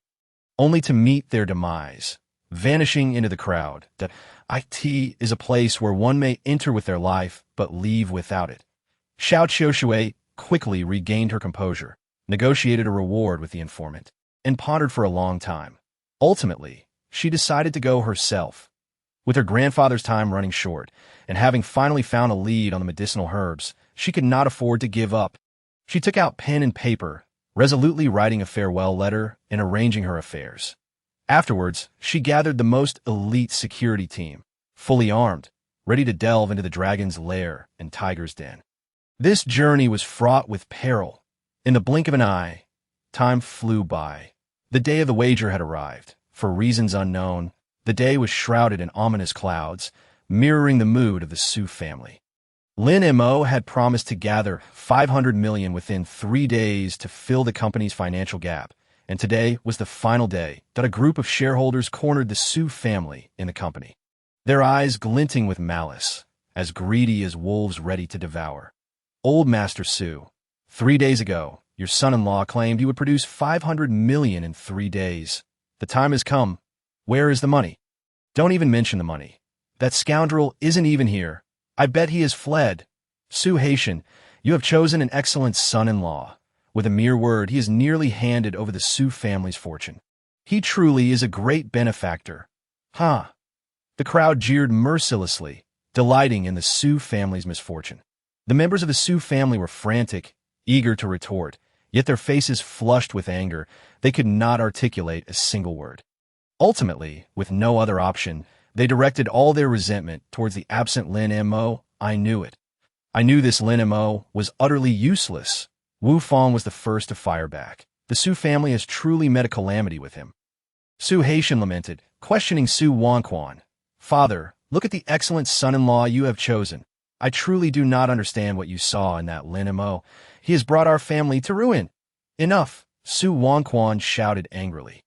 only to meet their demise, vanishing into the crowd. It is a place where one may enter with their life, but leave without it. Xiao Qiushui quickly regained her composure, negotiated a reward with the informant, and pondered for a long time. Ultimately, she decided to go herself. With her grandfather's time running short, and having finally found a lead on the medicinal herbs, she could not afford to give up. She took out pen and paper, resolutely writing a farewell letter and arranging her affairs. Afterwards, she gathered the most elite security team, fully armed, ready to delve into the dragon's lair and tiger's den. This journey was fraught with peril. In the blink of an eye, time flew by. The day of the wager had arrived. For reasons unknown, the day was shrouded in ominous clouds, mirroring the mood of the Su family. Lin Mo had promised to gather 500 million within 3 days to fill the company's financial gap, and today was the final day that a group of shareholders cornered the Su family in the company, their eyes glinting with malice, as greedy as wolves ready to devour. "Old Master Su, 3 days ago, your son-in-law claimed you would produce 500 million in 3 days. The time has come. Where is the money?" "Don't even mention the money. That scoundrel isn't even here. I bet he has fled." "Su Haitian, you have chosen an excellent son-in-law. With a mere word, he has nearly handed over the Su family's fortune. He truly is a great benefactor." "Huh." The crowd jeered mercilessly, delighting in the Su family's misfortune. The members of the Su family were frantic, eager to retort, yet their faces flushed with anger. They could not articulate a single word. Ultimately, with no other option, they directed all their resentment towards the absent Lin Mo. "I knew it. I knew this Lin Mo was utterly useless." Wu Fong was the first to fire back. "The Su family has truly met a calamity with him." Su Haitian lamented, questioning Su Wanquan. "Father, look at the excellent son-in-law you have chosen. I truly do not understand what you saw in that Lin Mo. He has brought our family to ruin." "Enough," Su Wanquan shouted angrily.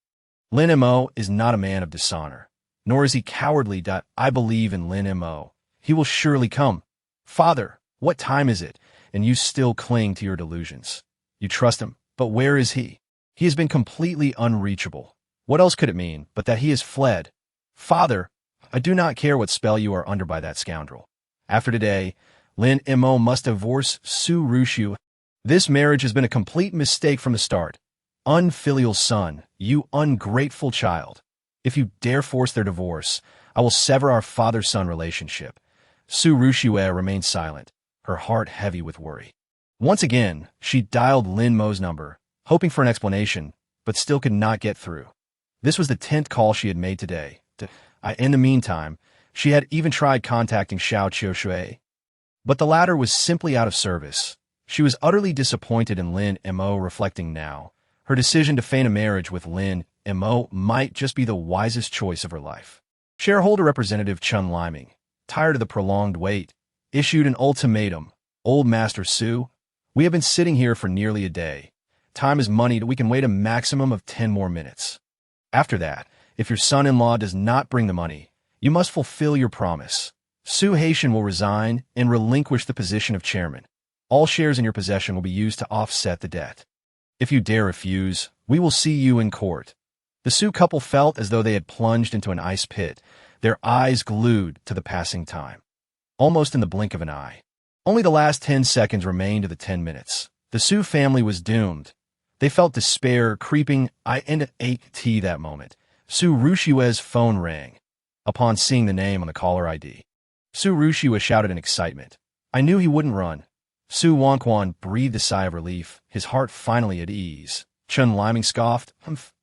"Lin Mo is not a man of dishonor, nor is he cowardly. I believe in Lin Mo. He will surely come." "Father, what time is it? And you still cling to your delusions. You trust him, but where is he? He has been completely unreachable. What else could it mean but that he has fled?" "Father, I do not care what spell you are under by that scoundrel. After today, Lin Mo must divorce Su Rushu." This marriage has been a complete mistake from the start. Unfilial son, you ungrateful child. If you dare force their divorce, I will sever our father-son relationship. Su Rushue remained silent, her heart heavy with worry. Once again, she dialed Lin Mo's number, hoping for an explanation, but still could not get through. This was the 10th call she had made today. In the meantime, she had even tried contacting Xiao Qiushui, but the latter was simply out of service. She was utterly disappointed in Lin Mo. Reflecting now, her decision to feign a marriage with Lin Mo might just be the wisest choice of her life. Shareholder representative Chun Liming, tired of the prolonged wait, issued an ultimatum. Old Master Su, we have been sitting here for nearly a day. Time is money that we can wait a maximum of 10 more minutes. After that, if your son-in-law does not bring the money, you must fulfill your promise. Su Haitian will resign and relinquish the position of chairman. All shares in your possession will be used to offset the debt. If you dare refuse, we will see you in court. The Su couple felt as though they had plunged into an ice pit, their eyes glued to the passing time. Almost in the blink of an eye. Only the last 10 seconds remained of the 10 minutes. The Su family was doomed. They felt despair creeping into that moment. Su Rushue's phone rang. Upon seeing the name on the caller ID, Su Rushue shouted in excitement. I knew he wouldn't run. Su Wonquan breathed a sigh of relief, his heart finally at ease. Chun Liming scoffed.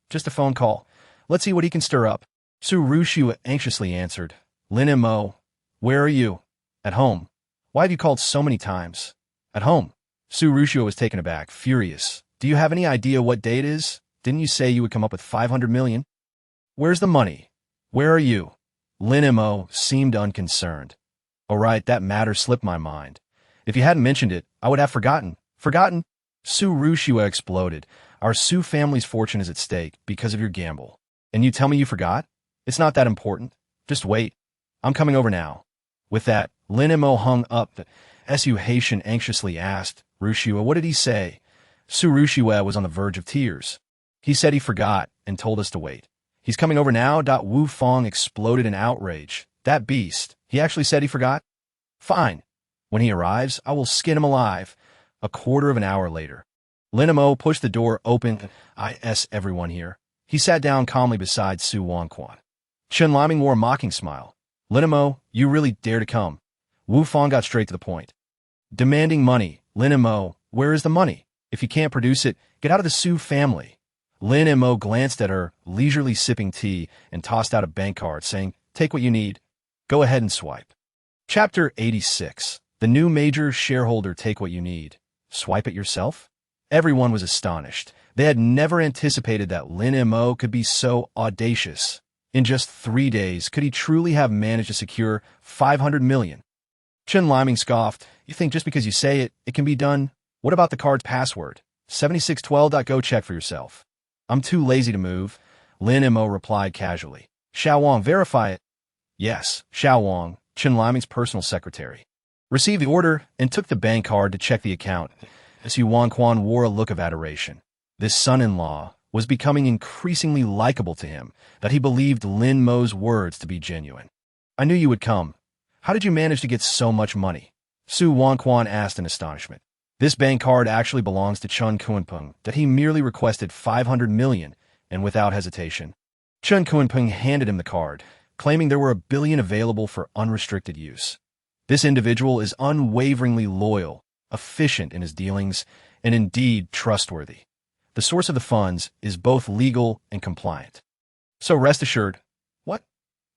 Just a phone call. Let's see what he can stir up. Su Rushue anxiously answered. Lin Mo, where are you? At home. Why have you called so many times? At home. Su Rushue was taken aback, furious. Do you have any idea what day it is? Didn't you say you would come up with 500 million? Where's the money? Where are you? Lin Mo seemed unconcerned. All right, that matter slipped my mind. If you hadn't mentioned it, I would have forgotten. Forgotten? Su Rushue exploded. Our Su family's fortune is at stake because of your gamble. And you tell me you forgot? It's not that important. Just wait. I'm coming over now. With that, Lin Mo hung up. Su Haitian anxiously asked, Rushue, what did he say? Su Rushue was on the verge of tears. He said he forgot and told us to wait. He's coming over now. Wu Fong exploded in outrage. That beast. He actually said he forgot? Fine. When he arrives, I will skin him alive. A quarter of an hour later, Lin Mo pushed the door open. Everyone here. He sat down calmly beside Su Wonquan. Chun Liming wore a mocking smile. Lin Mo, you really dare to come. Wu Fong got straight to the point. Demanding money. Lin Mo, where is the money? If you can't produce it, get out of the Su family. Lin Mo glanced at her, leisurely sipping tea, and tossed out a bank card, saying, take what you need. Go ahead and swipe. Chapter 86. The new major shareholder take what you need. Swipe it yourself? Everyone was astonished. They had never anticipated that Lin Mo could be so audacious. In just 3 days, could he truly have managed to secure 500 million? Chun Liming scoffed. You think just because you say it, it can be done? What about the card's password? 7612. Go check for yourself. I'm too lazy to move. Lin Mo replied casually. Xiao Wang, verify it. Yes, Xiao Wang, Chun Liming's personal secretary, received the order and took the bank card to check the account. Su Wonquan wore a look of adoration. This son-in-law was becoming increasingly likable to him, that he believed Lin Mo's words to be genuine. I knew you would come. How did you manage to get so much money? Su Wonquan asked in astonishment. This bank card actually belongs to Chun Kunpeng, that he merely requested 500 million, and without hesitation. Chun Kunpeng handed him the card, claiming there were 1 billion available for unrestricted use. This individual is unwaveringly loyal, efficient in his dealings, and indeed trustworthy. The source of the funds is both legal and compliant. So rest assured. What?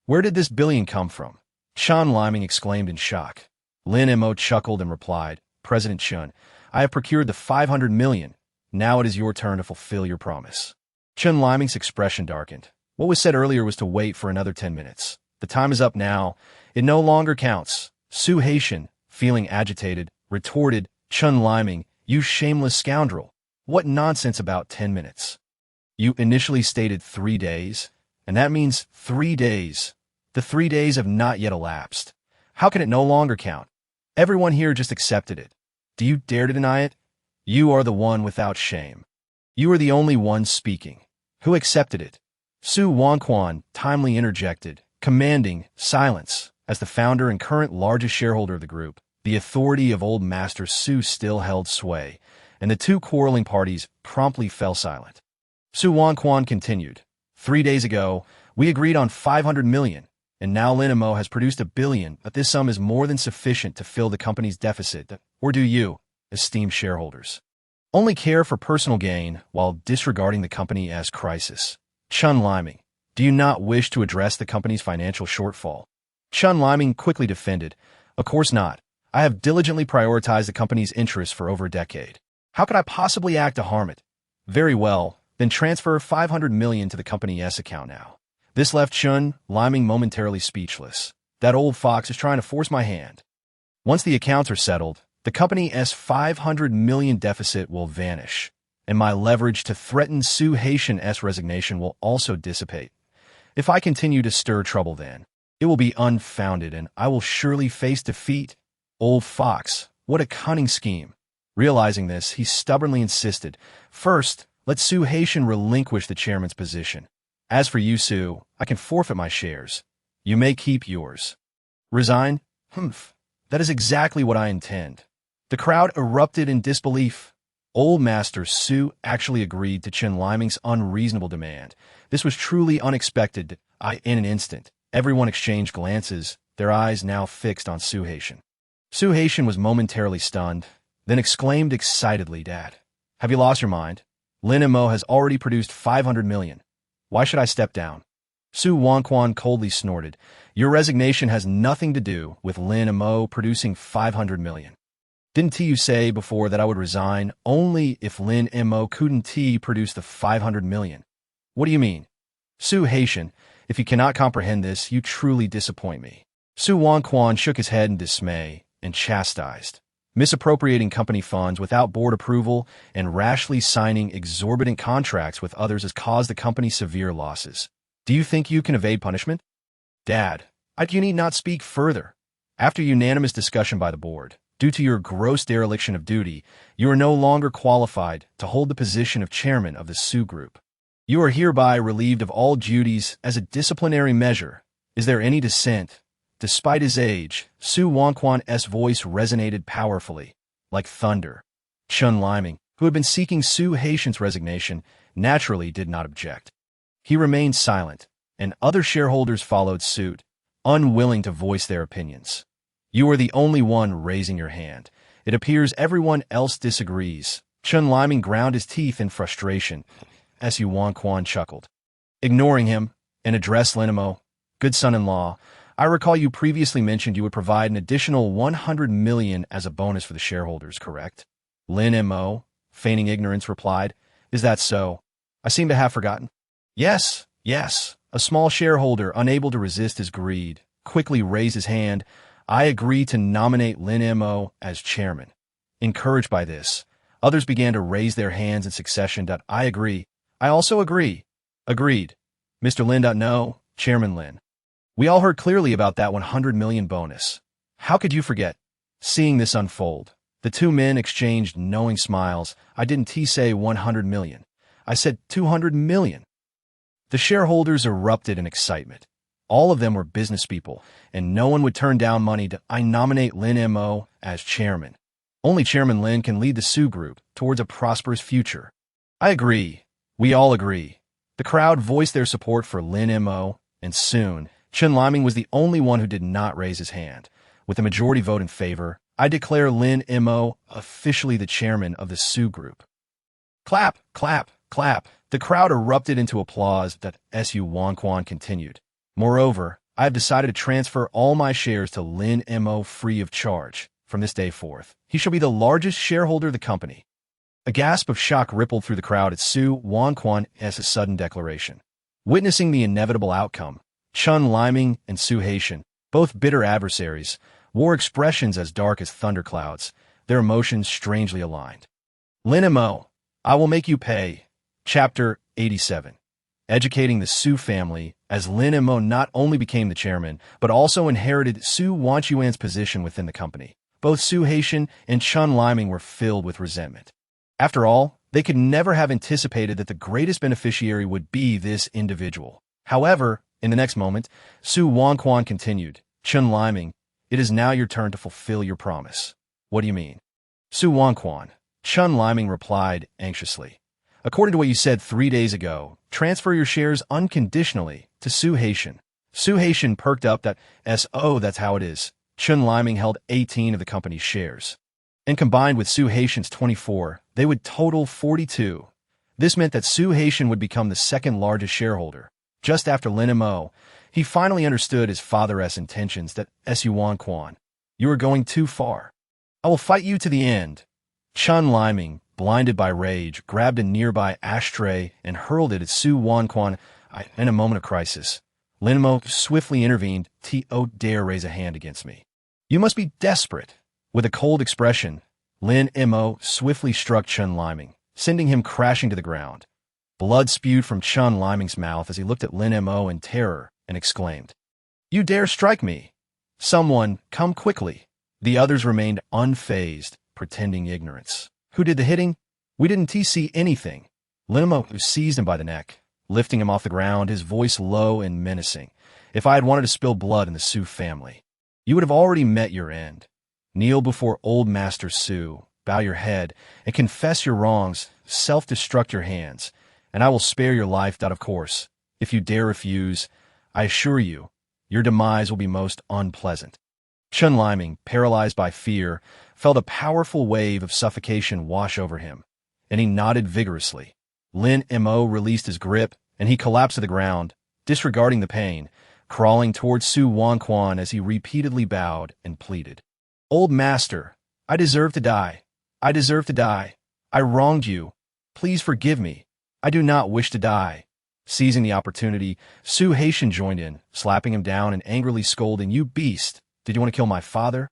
Where did this billion come from? Chun Liming exclaimed in shock. Lin Mo chuckled and replied, President Chun, I have procured the 500 million. Now it is your turn to fulfill your promise. Chun Liming's expression darkened. What was said earlier was to wait for another 10 minutes. The time is up now. It no longer counts. Su Haitian, feeling agitated, retorted, Chun Liming, you shameless scoundrel. What nonsense about 10 minutes? You initially stated 3 days, and that means 3 days. The 3 days have not yet elapsed. How can it no longer count? Everyone here just accepted it. Do you dare to deny it? You are the one without shame. You are the only one speaking. Who accepted it? Su Wonquan timely interjected, commanding silence. As the founder and current largest shareholder of the group, the authority of old Master Su still held sway, and the two quarreling parties promptly fell silent. Su Wanquan continued. 3 days ago, we agreed on 500 million, and now Lin Mo has produced 1 billion, but this sum is more than sufficient to fill the company's deficit. Or do you, esteemed shareholders, only care for personal gain while disregarding the company as crisis? Chun Liming, do you not wish to address the company's financial shortfall? Chun Liming quickly defended. Of course not. I have diligently prioritized the company's interests for over a decade. How could I possibly act to harm it? Very well, then transfer 500 million to the company's account now. This left Chun Liming momentarily speechless. That old fox is trying to force my hand. Once the accounts are settled, the company's 500 million deficit will vanish, and my leverage to threaten Su Haitian's resignation will also dissipate. If I continue to stir trouble then, it will be unfounded and I will surely face defeat. Old fox, what a cunning scheme. Realizing this, he stubbornly insisted, first, let Su Haitian relinquish the chairman's position. As for you, Su, I can forfeit my shares. You may keep yours. Resign? Humph. That is exactly what I intend. The crowd erupted in disbelief. Old Master Su actually agreed to Chun Liming's unreasonable demand. This was truly unexpected. In an instant, everyone exchanged glances, their eyes now fixed on Su Haitian. Su Haitian was momentarily stunned, then exclaimed excitedly, Dad, have you lost your mind? Lin Mo has already produced 500 million. Why should I step down? Su Wanquan coldly snorted. Your resignation has nothing to do with Lin Mo producing 500 million. Didn't you say before that I would resign only if Lin Mo couldn't produce the 500 million? What do you mean? Su Haitian, if you cannot comprehend this, you truly disappoint me. Su Wanquan shook his head in dismay and chastised. Misappropriating company funds without board approval and rashly signing exorbitant contracts with others has caused the company severe losses. Do you think you can evade punishment? Dad, you need not speak further. After unanimous discussion by the board, due to your gross dereliction of duty, you are no longer qualified to hold the position of chairman of the Su Group. You are hereby relieved of all duties as a disciplinary measure. Is there any dissent? Despite his age, Su Wanquan's voice resonated powerfully, like thunder. Chun Liming, who had been seeking Su Haitian's resignation, naturally did not object. He remained silent, and other shareholders followed suit, unwilling to voice their opinions. You are the only one raising your hand. It appears everyone else disagrees. Chun Liming ground his teeth in frustration. Su Wanquan chuckled. Ignoring him, and addressed Lin Mo, good son-in-law, I recall you previously mentioned you would provide an additional 100 million as a bonus for the shareholders, correct? Lin Mo, feigning ignorance, replied, Is that so? I seem to have forgotten. Yes. A small shareholder, unable to resist his greed, quickly raised his hand. I agree to nominate Lin Mo as chairman. Encouraged by this, others began to raise their hands in succession. I agree. I also agree. Agreed. Mr. Lin. No, Chairman Lin. We all heard clearly about that 100 million bonus. How could you forget? Seeing this unfold, the two men exchanged knowing smiles. I didn't say 100 million. I said 200 million. The shareholders erupted in excitement. All of them were business people, and no one would turn down money to nominate Lin Mo as chairman. Only Chairman Lin can lead the Su Group towards a prosperous future. I agree. We all agree. The crowd voiced their support for Lin Mo, and soon, Chun Liming was the only one who did not raise his hand. With a majority vote in favor, I declare Lin Mo officially the chairman of the Su Group. Clap, clap, clap. The crowd erupted into applause. Su Wanquan continued. Moreover, I have decided to transfer all my shares to Lin Mo free of charge. From this day forth, he shall be the largest shareholder of the company. A gasp of shock rippled through the crowd at Su Wanquan's sudden declaration. Witnessing the inevitable outcome, Chun Liming and Su Haitian, both bitter adversaries, wore expressions as dark as thunderclouds, their emotions strangely aligned. Lin Mo, I will make you pay. Chapter 87. Educating the Su family, as Lin Mo not only became the chairman, but also inherited Su Wanquan's position within the company. Both Su Haitian and Chun Liming were filled with resentment. After all, they could never have anticipated that the greatest beneficiary would be this individual. However, in the next moment, Su Wanquan continued, Chun Liming, it is now your turn to fulfill your promise. What do you mean? Su Wanquan, Chun Liming replied anxiously. According to what you said 3 days ago, transfer your shares unconditionally to Su Haitian. Su Haitian perked up that S.O. That's how it is. Chun Liming held 18 of the company's shares. And combined with Su Haitian's 24, they would total 42. This meant that Su Haitian would become the second largest shareholder. Just after Lin Mo, he finally understood his father's intentions that Su Wan Quan. You are going too far. I will fight you to the end. Chun Liming, blinded by rage, grabbed a nearby ashtray and hurled it at Su Wan Quan. In a moment of crisis, Lin Mo swiftly intervened. "T.O. dare raise a hand against me. You must be desperate." With a cold expression, Lin Mo swiftly struck Chun Liming, sending him crashing to the ground. Blood spewed from Chun Liming's mouth as he looked at Lin Mo in terror and exclaimed, "You dare strike me? Someone, come quickly." The others remained unfazed, pretending ignorance. "Who did the hitting? We didn't see anything." Lin Mo seized him by the neck, lifting him off the ground, his voice low and menacing. "If I had wanted to spill blood in the Su family, you would have already met your end. Kneel before old Master Su, bow your head, and confess your wrongs, self-destruct your hands, and I will spare your life. Of course, if you dare refuse, I assure you, your demise will be most unpleasant." Chun Liming, paralyzed by fear, felt a powerful wave of suffocation wash over him, and he nodded vigorously. Lin Mo released his grip, and he collapsed to the ground, disregarding the pain, crawling towards Su Wan Quan as he repeatedly bowed and pleaded. "Old Master, I deserve to die. I deserve to die. I wronged you. Please forgive me. I do not wish to die." Seizing the opportunity, Su Haitian joined in, slapping him down and angrily scolding, "You beast! Did you want to kill my father?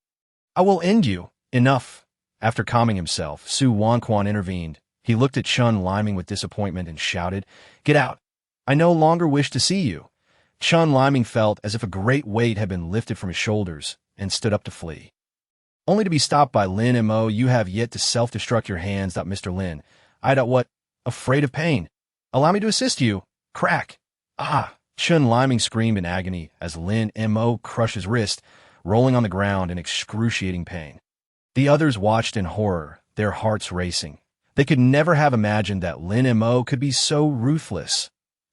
I will end you." "Enough." After calming himself, Su Wan Quan intervened. He looked at Chun Liming with disappointment and shouted, "Get out! I no longer wish to see you." Chun Liming felt as if a great weight had been lifted from his shoulders and stood up to flee, only to be stopped by Lin Mo. "You have yet to self-destruct your hands, Mr. Lin. What? Afraid of pain. Allow me to assist you." Crack! "Ah!" Chun Liming screamed in agony as Lin Mo crushed his wrist, rolling on the ground in excruciating pain. The others watched in horror, their hearts racing. They could never have imagined that Lin Mo could be so ruthless.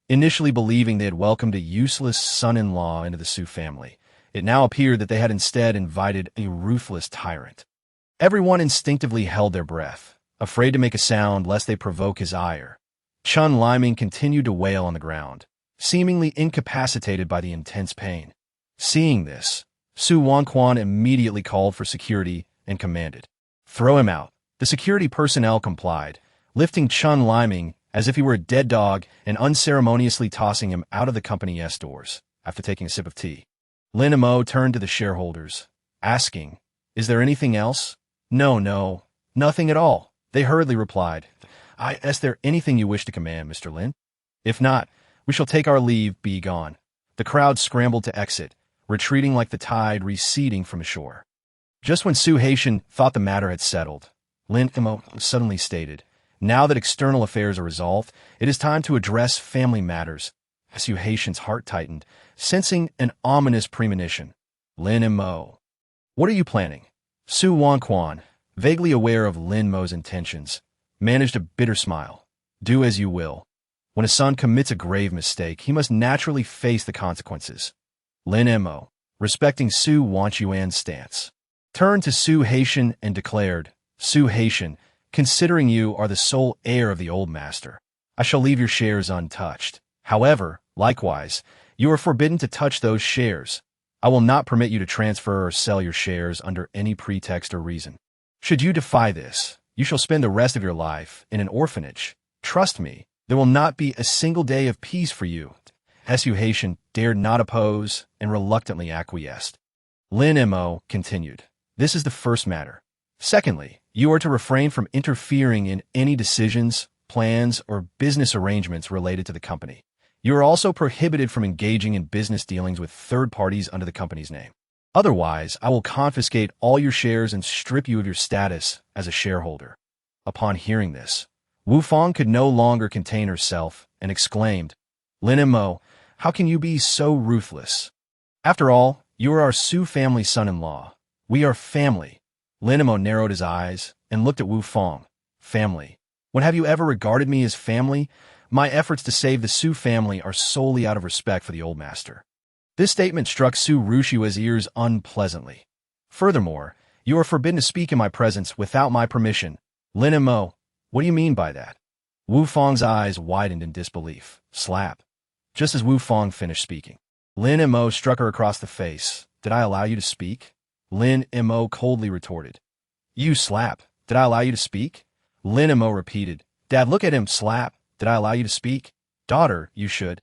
Initially believing they had welcomed a useless son-in-law into the Su family, it now appeared that they had instead invited a ruthless tyrant. Everyone instinctively held their breath, afraid to make a sound lest they provoke his ire. Chun Liming continued to wail on the ground, seemingly incapacitated by the intense pain. Seeing this, Su Wan Quan immediately called for security and commanded, "Throw him out." The security personnel complied, lifting Chun Liming as if he were a dead dog and unceremoniously tossing him out of the company's doors after taking a sip of tea. Lin Mo turned to the shareholders, asking, "Is there anything else?" No, nothing at all," they hurriedly replied. "Is there anything you wish to command, Mr. Lin? If not, we shall take our leave. Be gone." The crowd scrambled to exit, retreating like the tide receding from the shore. Just when Su Haitian thought the matter had settled, Lin Mo suddenly stated, "Now that external affairs are resolved, it is time to address family matters." Su Haitian's heart tightened, sensing an ominous premonition. "Lin Mo, what are you planning?" Su Wan Quan, vaguely aware of Lin Mo's intentions, managed a bitter smile. "Do as you will. When a son commits a grave mistake, he must naturally face the consequences." Lin Mo, respecting Su Wan Quan's stance, turned to Su Haitian and declared, "Su Haitian, considering you are the sole heir of the old master, I shall leave your shares untouched. However, likewise, you are forbidden to touch those shares. I will not permit you to transfer or sell your shares under any pretext or reason. Should you defy this, you shall spend the rest of your life in an orphanage. Trust me, there will not be a single day of peace for you." Su Haitian dared not oppose and reluctantly acquiesced. Lin Mo continued, "This is the first matter. Secondly, you are to refrain from interfering in any decisions, plans, or business arrangements related to the company. You are also prohibited from engaging in business dealings with third parties under the company's name. Otherwise, I will confiscate all your shares and strip you of your status as a shareholder." Upon hearing this, Wu Fang could no longer contain herself and exclaimed, "Lin Mo, how can you be so ruthless? After all, you are our Su family son-in-law. We are family." Lin Mo narrowed his eyes and looked at Wu Fang, family. When have you ever regarded me as family? My efforts to save the Su family are solely out of respect for the old master. This statement struck Su Rushiwa's ears unpleasantly. Furthermore, you are forbidden to speak in my presence without my permission. Lin Mo, what do you mean by that? Wu Fang's eyes widened in disbelief. Slap. Just as Wu Fang finished speaking, Lin Mo struck her across the face. Did I allow you to speak? Lin Mo coldly retorted. You slap. Did I allow you to speak? Lin Mo repeated. Dad, look at him. Slap. Did I allow you to speak? Daughter, you should.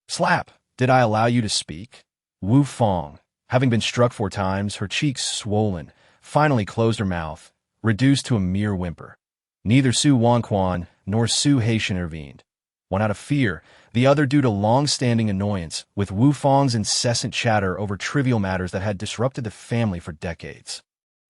Slap. Did I allow you to speak? Wu Fang, having been struck 4 times, her cheeks swollen, finally closed her mouth, reduced to a mere whimper. Neither Su Wanquan nor Su Haitian intervened. One out of fear, the other due to long-standing annoyance with Wu Fang's incessant chatter over trivial matters that had disrupted the family for decades.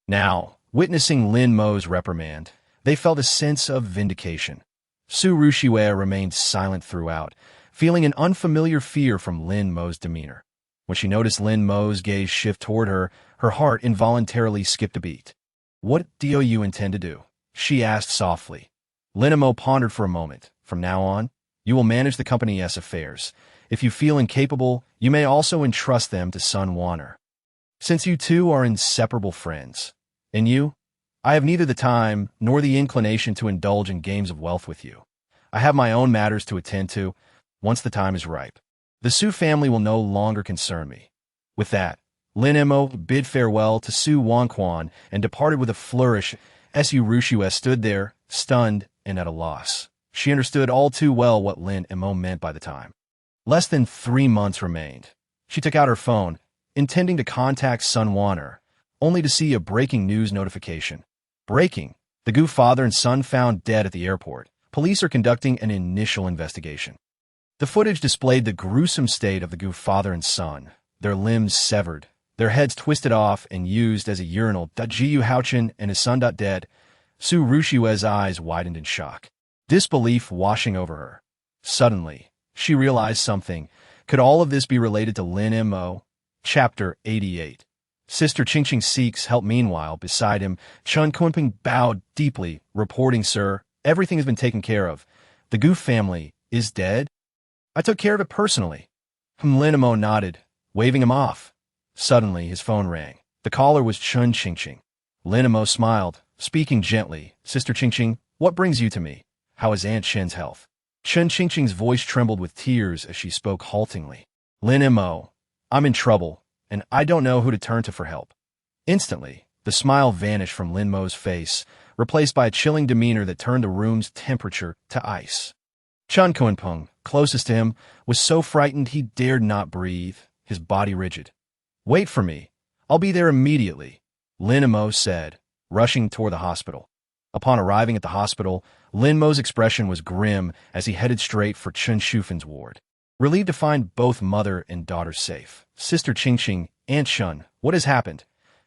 Now, witnessing Lin Mo's reprimand, they felt a sense of vindication. Su Rushiwa remained silent throughout, feeling an unfamiliar fear from Lin Mo's demeanor. When she noticed Lin Mo's gaze shift toward her, her heart involuntarily skipped a beat. What do you intend to do? She asked softly. Lin Mo pondered for a moment. From now on, you will manage the company's affairs. If you feel incapable, you may also entrust them to Sun Wanner. Since you two are inseparable friends, and you, I have neither the time nor the inclination to indulge in games of wealth with you. I have my own matters to attend to once the time is ripe. The Su family will no longer concern me. With that, Lin Mo bid farewell to Su Wanquan and departed with a flourish. Su Rushiwa stood there, stunned and at a loss. She understood all too well what Lin Mo meant by the time. Less than 3 months remained. She took out her phone, intending to contact Sun Wanner, only to see a breaking news notification. Breaking. The Gu father and son found dead at the airport. Police are conducting an initial investigation. The footage displayed the gruesome state of the Gu father and son, their limbs severed, their heads twisted off and used as a urinal. Jiyu Haochen and his son dead. Su Rushiwa's eyes widened in shock, disbelief washing over her. Suddenly, she realized something. Could all of this be related to Lin Mo? Chapter 88. Sister Qingqing seeks help. Meanwhile, beside him, Chun Kunping bowed deeply, reporting, Sir, everything has been taken care of. The Gu family is dead? I took care of it personally. Lin Mo nodded, waving him off. Suddenly, his phone rang. The caller was Chun Qingqing. Lin Mo smiled, speaking gently. Sister Qingqing, what brings you to me? How is Aunt Shen's health? Chun Qingqing's voice trembled with tears as she spoke haltingly. Lin Mo, I'm in trouble, and I don't know who to turn to for help. Instantly, the smile vanished from Lin Mo's face, replaced by a chilling demeanor that turned the room's temperature to ice. Chun Kunpeng, closest to him, was so frightened he dared not breathe, his body rigid. Wait for me. I'll be there immediately, Lin Mo said, rushing toward the hospital. Upon arriving at the hospital, Lin Mo's expression was grim as he headed straight for Chun Shufen's ward. Relieved to find both mother and daughter safe. Sister Qingqing, Aunt Chun, what has happened?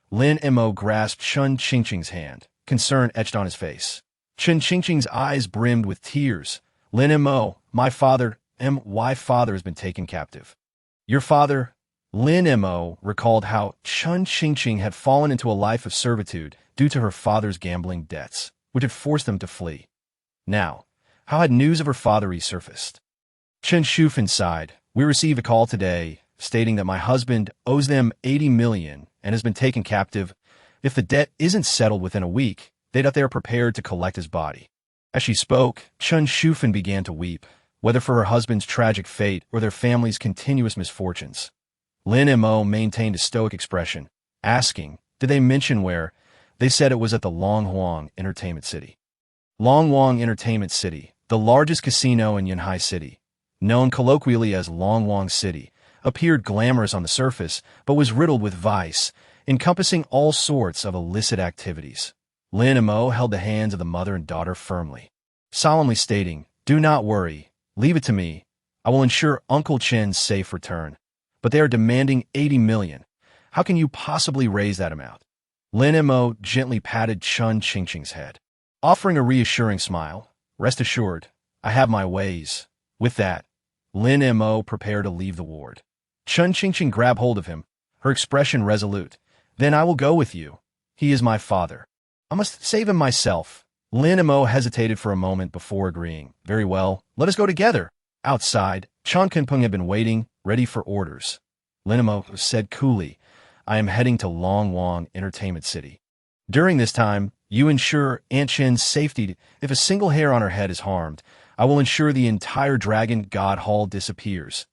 Lin Mo grasped Chun Qingqing's hand, concern etched on his face. Chun Qingqing's eyes brimmed with tears. Lin Mo, my father, father has been taken captive. Your father? Lin Mo recalled how Chun Qingqing had fallen into a life of servitude due to her father's gambling debts, which had forced them to flee. Now, how had news of her father resurfaced? Chun Shufen sighed. We received a call today stating that my husband owes them 80 million and has been taken captive. If the debt isn't settled within a week, they are prepared to collect his body. As she spoke, Chun Shufen began to weep, whether for her husband's tragic fate or their family's continuous misfortunes. Lin Mo maintained a stoic expression, asking, did they mention where? They said it was at the Longhuang Entertainment City. Longhuang Entertainment City, the largest casino in Yunhai City, known colloquially as Longhuang City, appeared glamorous on the surface, but was riddled with vice, encompassing all sorts of illicit activities. Lin Mo held the hands of the mother and daughter firmly, solemnly stating, do not worry, leave it to me. I will ensure Uncle Chen's safe return. But they are demanding 80 million. How can you possibly raise that amount? Lin Mo gently patted Chun Qingqing's head, offering a reassuring smile. Rest assured, I have my ways. With that, Lin Mo prepared to leave the ward. Chun Qingqing grabbed hold of him, her expression resolute. Then I will go with you. He is my father. I must save him myself. Lin Mo hesitated for a moment before agreeing. Very well, let us go together. Outside, Chan Kunpeng had been waiting, ready for orders. Lin Mo said coolly, I am heading to Long Wang Entertainment City. During this time, you ensure Aunt Chen's safety. If a single hair on her head is harmed, I will ensure the entire Dragon God Hall disappears.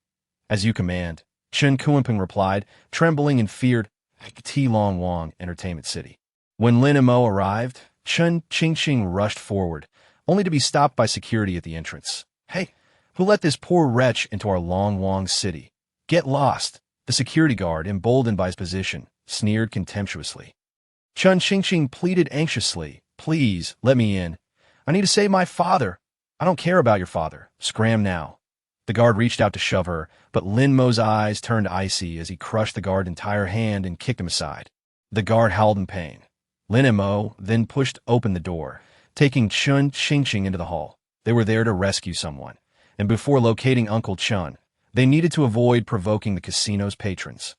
As you command, Chen Kunpeng replied, trembling and feared, T Long Wang Entertainment City. When Lin Mo arrived, Chen Qingqing rushed forward, only to be stopped by security at the entrance. Hey, who let this poor wretch into our Long Wang city? Get lost, the security guard, emboldened by his position, sneered contemptuously. Chen Qingqing pleaded anxiously, please, let me in. I need to save my father. I don't care about your father. Scram now. The guard reached out to shove her, but Lin Mo's eyes turned icy as he crushed the guard's entire hand and kicked him aside. The guard howled in pain. Lin Mo then pushed open the door, taking Chen Qingqing into the hall. They were there to rescue someone, and before locating Uncle Chen, they needed to avoid provoking the casino's patrons.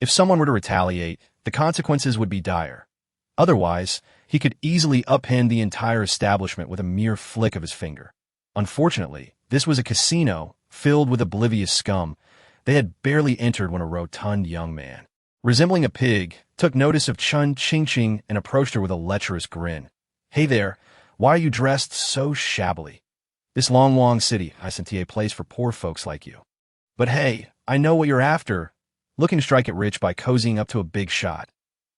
If someone were to retaliate, the consequences would be dire. Otherwise, he could easily upend the entire establishment with a mere flick of his finger. Unfortunately, this was a casino filled with oblivious scum. They had barely entered when a rotund young man, resembling a pig, took notice of Chen Qingqing and approached her with a lecherous grin. Hey there, why are you dressed so shabbily? This Long Wang City, I sent a place for poor folks like you. But hey, I know what you're after. Looking to strike it rich by cozying up to a big shot.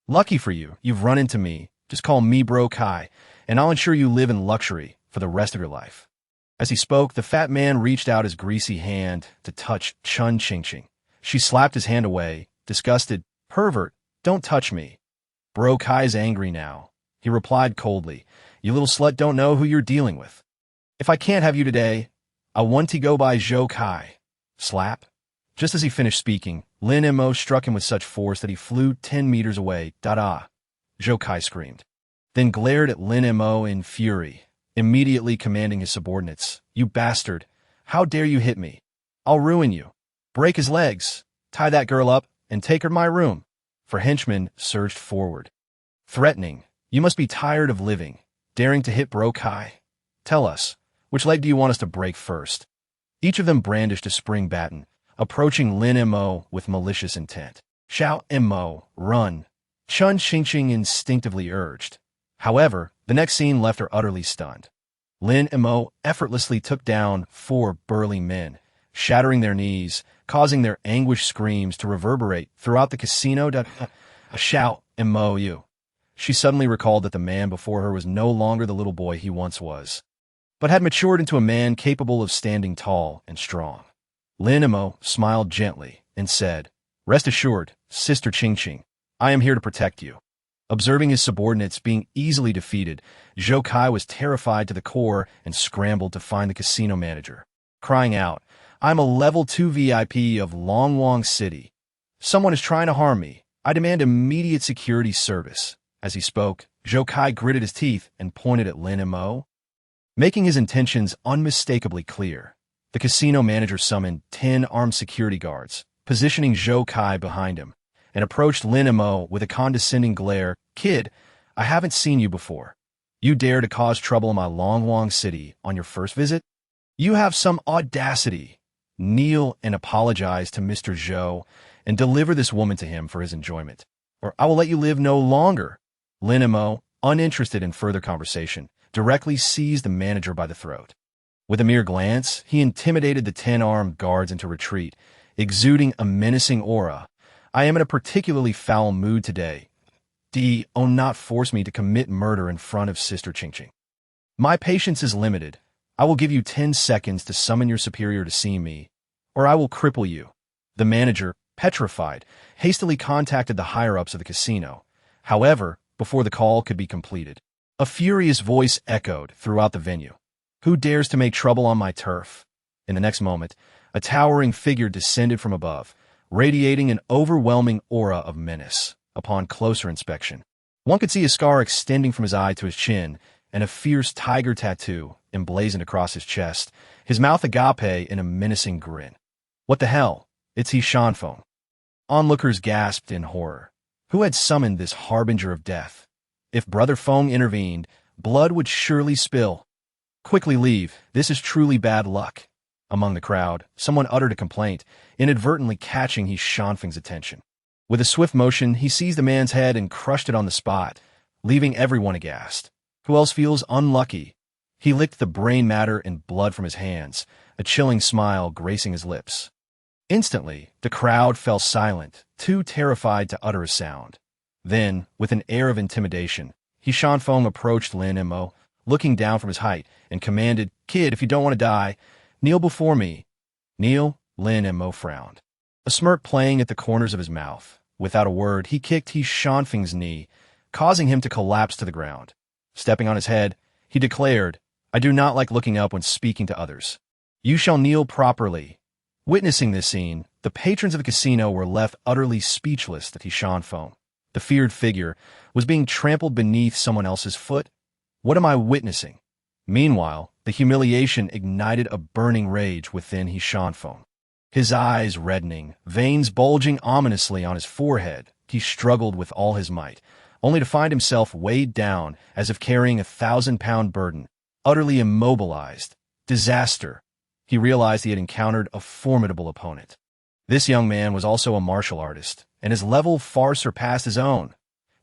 Lucky for you, you've run into me. Just call me Bro Kai, and I'll ensure you live in luxury for the rest of your life. As he spoke, the fat man reached out his greasy hand to touch Chen Qingqing. She slapped his hand away, disgusted. Pervert, don't touch me. Bro Kai's angry now. He replied coldly, you little slut don't know who you're dealing with. If I can't have you today, I want to go by Zhou Kai. Slap. Just as he finished speaking, Lin Mo struck him with such force that he flew 10 meters away. Da-da. Zhou Kai screamed, then glared at Lin Mo in fury, immediately commanding his subordinates, you bastard, how dare you hit me? I'll ruin you. Break his legs, tie that girl up, and take her to my room. For henchmen surged forward, threatening, you must be tired of living, daring to hit Bro Kai. Tell us, which leg do you want us to break first? Each of them brandished a spring baton, approaching Lin Mo with malicious intent. Xiao Mo, run. Chen Qingqing instinctively urged. However, the next scene left her utterly stunned. Lin Mo effortlessly took down 4 burly men, shattering their knees, causing their anguished screams to reverberate throughout the casino. Xiao Mo, you. She suddenly recalled that the man before her was no longer the little boy he once was, but had matured into a man capable of standing tall and strong. Lin Mo smiled gently and said, rest assured, Sister Qingqing, I am here to protect you. Observing his subordinates being easily defeated, Zhou Kai was terrified to the core and scrambled to find the casino manager, crying out, I'm a level 2 VIP of Long Wang City. Someone is trying to harm me. I demand immediate security service. As he spoke, Zhou Kai gritted his teeth and pointed at Lin Mo, making his intentions unmistakably clear. The casino manager summoned 10 armed security guards, positioning Zhou Kai behind him, and approached Lin Mo with a condescending glare. Kid, I haven't seen you before. You dare to cause trouble in my Long Wang City on your first visit? You have some audacity. Kneel and apologize to Mr. Zhou and deliver this woman to him for his enjoyment, or I will let you live no longer. Lin Mo, uninterested in further conversation, directly seized the manager by the throat. With a mere glance, he intimidated the 10 armed guards into retreat, exuding a menacing aura. I am in a particularly foul mood today. Do not force me to commit murder in front of Sister Qingqing. My patience is limited. I will give you 10 seconds to summon your superior to see me, or I will cripple you. The manager, petrified, hastily contacted the higher-ups of the casino. However, before the call could be completed, a furious voice echoed throughout the venue. Who dares to make trouble on my turf? In the next moment, a towering figure descended from above, radiating an overwhelming aura of menace. Upon closer inspection, one could see a scar extending from his eye to his chin, and a fierce tiger tattoo emblazoned across his chest, his mouth agape in a menacing grin. What the hell? It's he Shanfeng. Onlookers gasped in horror. Who had summoned this harbinger of death? If Brother Feng intervened, Blood would surely spill. Quickly leave, this is truly bad luck. Among the crowd, someone uttered a complaint, inadvertently catching He Shanfeng's attention. With a swift motion, he seized the man's head and crushed it on the spot, leaving everyone aghast. Who else feels unlucky? He licked the brain matter and blood from his hands, a chilling smile gracing his lips. Instantly, the crowd fell silent, too terrified to utter a sound. Then, with an air of intimidation, He Shanfeng approached Lin Mo, looking down from his height, and commanded, "Kid, if you don't want to die, kneel before me." "Kneel?" Lin Mo frowned, a smirk playing at the corners of his mouth. Without a word, he kicked He Shanfeng's knee, causing him to collapse to the ground. Stepping on his head, he declared, "I do not like looking up when speaking to others. You shall kneel properly." Witnessing this scene, the patrons of the casino were left utterly speechless that He Shanfeng, the feared figure, was being trampled beneath someone else's foot. What am I witnessing? Meanwhile, the humiliation ignited a burning rage within He Shanfeng. His eyes reddening, veins bulging ominously on his forehead, he struggled with all his might, only to find himself weighed down as if carrying a 1,000-pound burden, utterly immobilized. Disaster! He realized he had encountered a formidable opponent. This young man was also a martial artist, and his level far surpassed his own.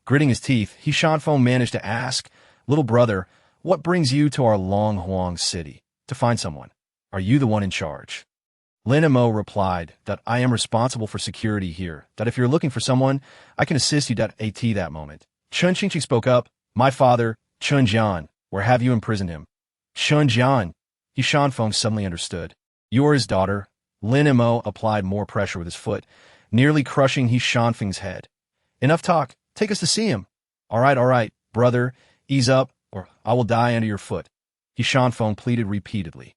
Gritting his teeth, He Shanfeng managed to ask, "Little brother, what brings you to our Long Huang city? To find someone. Are you the one in charge?" Lin Mo replied that I am responsible for security here, that if you're looking for someone, I can assist you at that moment. Chun Qingqing spoke up, "My father, Chun Jian, where have you imprisoned him?" "Chun Jian." He Shanfeng suddenly understood. "You are his daughter." Lin Mo applied more pressure with his foot, nearly crushing He Shanfeng's head. "Enough talk, take us to see him." All right, brother, ease up, or I will die under your foot," He Shanfeng pleaded repeatedly.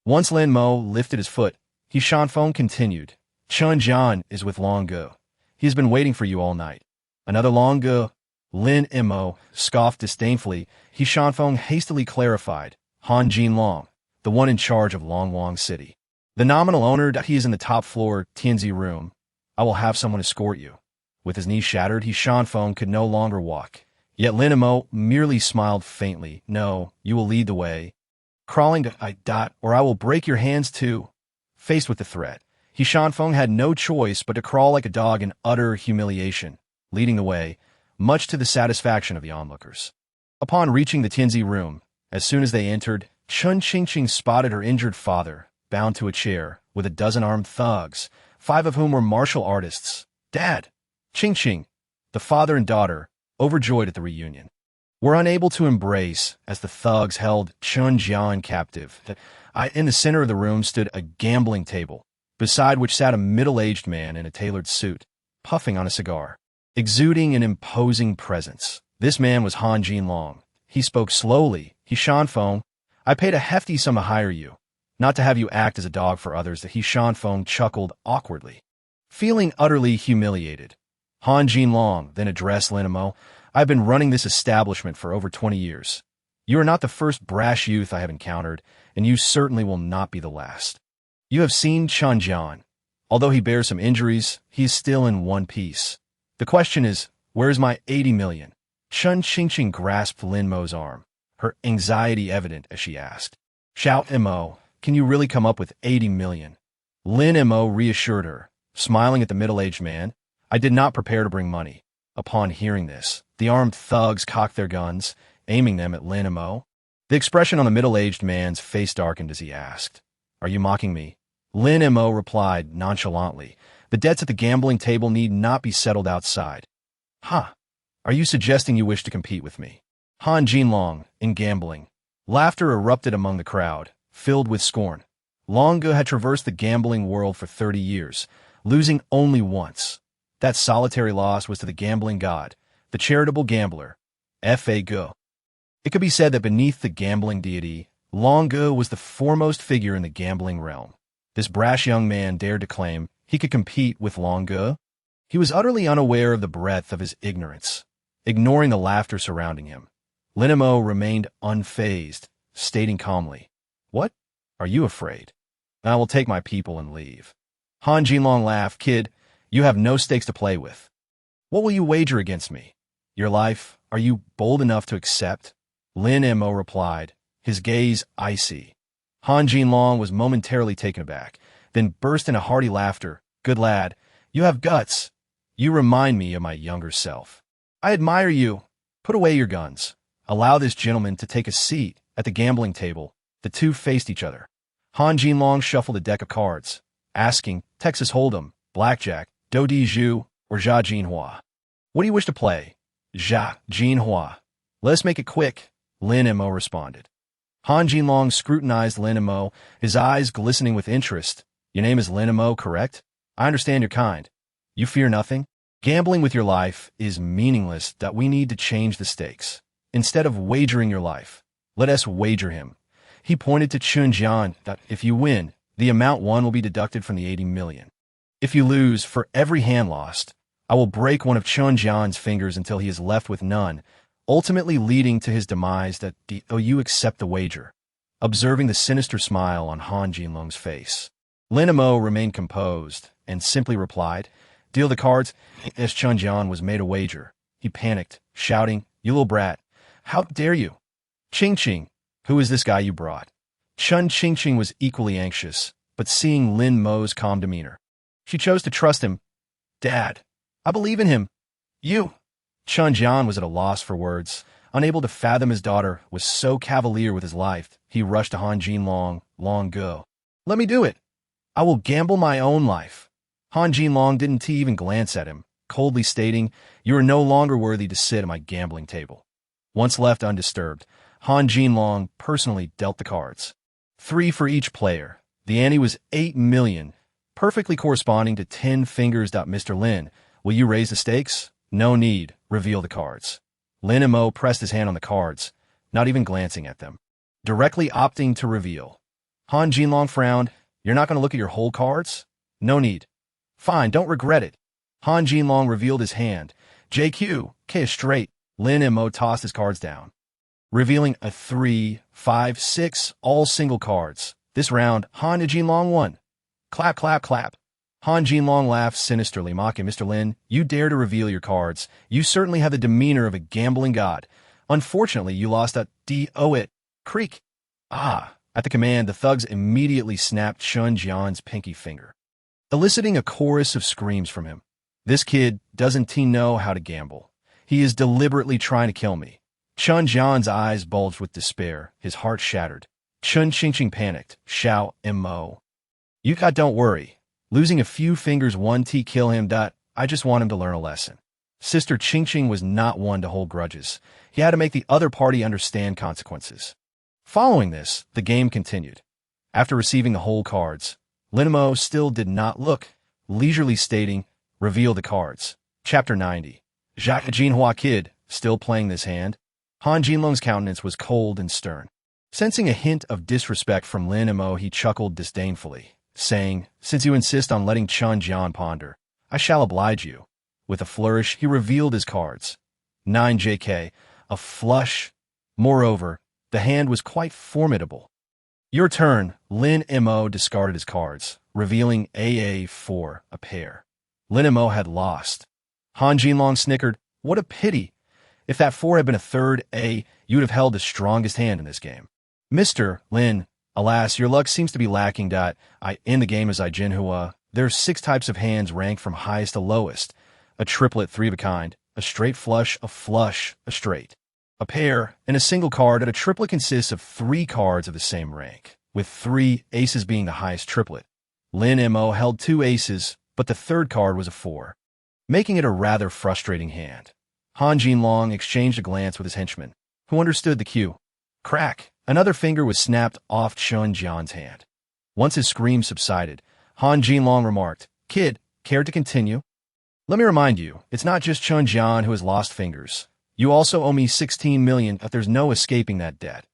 Once Lin Mo lifted his foot, He Shanfeng continued, "Chun Jian is with Long Ge. He has been waiting for you all night." "Another Long Ge?" Lin Mo scoffed disdainfully. He Shanfeng hastily clarified, "Han Jin Long, the one in charge of Long Wang City. The nominal owner, that he is in the top floor Tianzi room. I will have someone escort you." With his knee shattered, He Shanfeng could no longer walk. Yet Lin Mo merely smiled faintly. "No, you will lead the way. Crawling to or I will break your hands too." Faced with the threat, He Shanfeng had no choice but to crawl like a dog in utter humiliation, leading the way, much to the satisfaction of the onlookers. Upon reaching the Tianzi room, as soon as they entered, Chun Qingqing spotted her injured father, bound to a chair, with a dozen armed thugs, 5 of whom were martial artists. "Dad!" Qingqing, the father and daughter, overjoyed at the reunion, were unable to embrace as the thugs held Chun Jian captive. In the center of the room stood a gambling table, beside which sat a middle-aged man in a tailored suit, puffing on a cigar, exuding an imposing presence. This man was Han Jin Long. He spoke slowly. "He Shanfeng, I paid a hefty sum to hire you, not to have you act as a dog for others." That He Shanfeng chuckled awkwardly, feeling utterly humiliated. Han Jin Long then addressed Lin Mo, "I have been running this establishment for over 20 years. You are not the first brash youth I have encountered, and you certainly will not be the last. You have seen Chun Jian. Although he bears some injuries, he is still in one piece. The question is, where is my 80 million? Chun Qingqing grasped Lin Mo's arm, her anxiety evident as she asked, "Shout, Mo, can you really come up with 80 million? Lin Mo reassured her, smiling at the middle-aged man, "I did not prepare to bring money." Upon hearing this, the armed thugs cocked their guns, aiming them at Lin Mo. The expression on the middle-aged man's face darkened as he asked, "Are you mocking me?" Lin Mo replied nonchalantly, "The debts at the gambling table need not be settled outside." "Huh? Are you suggesting you wish to compete with me?" Han Jin Long, in gambling. Laughter erupted among the crowd, filled with scorn. Long Ge had traversed the gambling world for 30 years, losing only once. That solitary loss was to the gambling god, the charitable gambler, Fa Ge. It could be said that beneath the gambling deity, Long Ge was the foremost figure in the gambling realm. This brash young man dared to claim he could compete with Long Ge. He was utterly unaware of the breadth of his ignorance. Ignoring the laughter surrounding him, Lin Mo remained unfazed, stating calmly, "What? Are you afraid? I will take my people and leave." Han Jinlong laughed. "Kid, you have no stakes to play with. What will you wager against me? Your life? Are you bold enough to accept?" Lin Mo replied, his gaze icy. Han Jinlong was momentarily taken aback, then burst into hearty laughter. Good lad, you have guts. You remind me of my younger self. I admire you. Put away your guns. Allow this gentleman to take a seat at the gambling table. The two faced each other. Han Jinlong shuffled a deck of cards, asking, Texas Hold'em, Blackjack, Do Di Zhu, or Jia Jinhua. What do you wish to play? Jia Jinhua. Let us make it quick, Lin Mo responded. Han Jinlong scrutinized Lin Mo, his eyes glistening with interest. Your name is Lin Mo, correct? I understand your kind. You fear nothing? Gambling with your life is meaningless. That we need to change the stakes. Instead of wagering your life, let us wager him. He pointed to Chun Jian that if you win, the amount won will be deducted from the 80 million. If you lose, for every hand lost, I will break one of Chun Jian's fingers until he is left with none, ultimately leading to his demise. That you accept the wager. Observing the sinister smile on Han Jinlong's face, Lin Mo remained composed and simply replied, Deal the cards. As Chun Jian was made a wager, he panicked, shouting, You little brat, how dare you? Ching Ching, who is this guy you brought? Chun Ching Ching was equally anxious, but seeing Lin Mo's calm demeanor, she chose to trust him. Dad, I believe in him. You. Chun Jian was at a loss for words. Unable to fathom his daughter was so cavalier with his life, he rushed to Han Jinlong, long ago. Let me do it. I will gamble my own life. Han Jinlong didn't even glance at him, coldly stating, You are no longer worthy to sit at my gambling table. Once left undisturbed, Han Jinlong personally dealt the cards. 3 for each player. The ante was 8 million, perfectly corresponding to 10 fingers. Mr. Lin, will you raise the stakes? No need. Reveal the cards. Lin Mo pressed his hand on the cards, not even glancing at them, directly opting to reveal. Han Jinlong frowned. You're not going to look at your whole cards? No need. Fine, don't regret it. Han Jinlong revealed his hand. JQ, K is straight. Lin Mo tossed his cards down, revealing a 3, 5, 6, all single cards. This round, Han Jinlong won. Clap, clap, clap. Han Jinlong laughed sinisterly, mocking, Mr. Lin, you dare to reveal your cards. You certainly have the demeanor of a gambling god. Unfortunately, you lost a D-O-it. Creak. Ah. At the command, the thugs immediately snapped Chun Jian's pinky finger, eliciting a chorus of screams from him. This kid doesn't know how to gamble. He is deliberately trying to kill me. Chun Jian's eyes bulged with despair, his heart shattered. Chun Qingqing panicked. Xiao Mo. You don't worry. Losing a few fingers won't kill him. I just want him to learn a lesson. Sister Qingqing was not one to hold grudges. He had to make the other party understand consequences. Following this, the game continued. After receiving the whole cards, Lin Mo still did not look, leisurely stating, Reveal the cards. Chapter 90. Jia Jinhua Kid, still playing this hand? Han Jinlong's countenance was cold and stern. Sensing a hint of disrespect from Lin Mo, he chuckled disdainfully, saying, Since you insist on letting Chun Jian ponder, I shall oblige you. With a flourish, he revealed his cards. 9 JK, a flush. Moreover, the hand was quite formidable. Your turn. Lin Mo discarded his cards, revealing AA4, a pair. Lin Mo had lost. Han Jinlong snickered. What a pity. If that 4 had been a third A, you would have held the strongest hand in this game. Mr. Lin, alas, your luck seems to be lacking. In the game as Jinhua, there's 6 types of hands ranked from highest to lowest. A triplet, 3 of a kind, a straight flush, a flush, a straight, a pair, and a single card. And a triplet consists of 3 cards of the same rank, with 3 aces being the highest triplet. Lin Mo held 2 aces, but the third card was a 4, making it a rather frustrating hand. Han Jinlong exchanged a glance with his henchman, who understood the cue. Crack! Another finger was snapped off Chun Jian's hand. Once his scream subsided, Han Jinlong remarked, Kid, care to continue? Let me remind you, it's not just Chun Jian who has lost fingers. You also owe me 16 million, but there's no escaping that debt.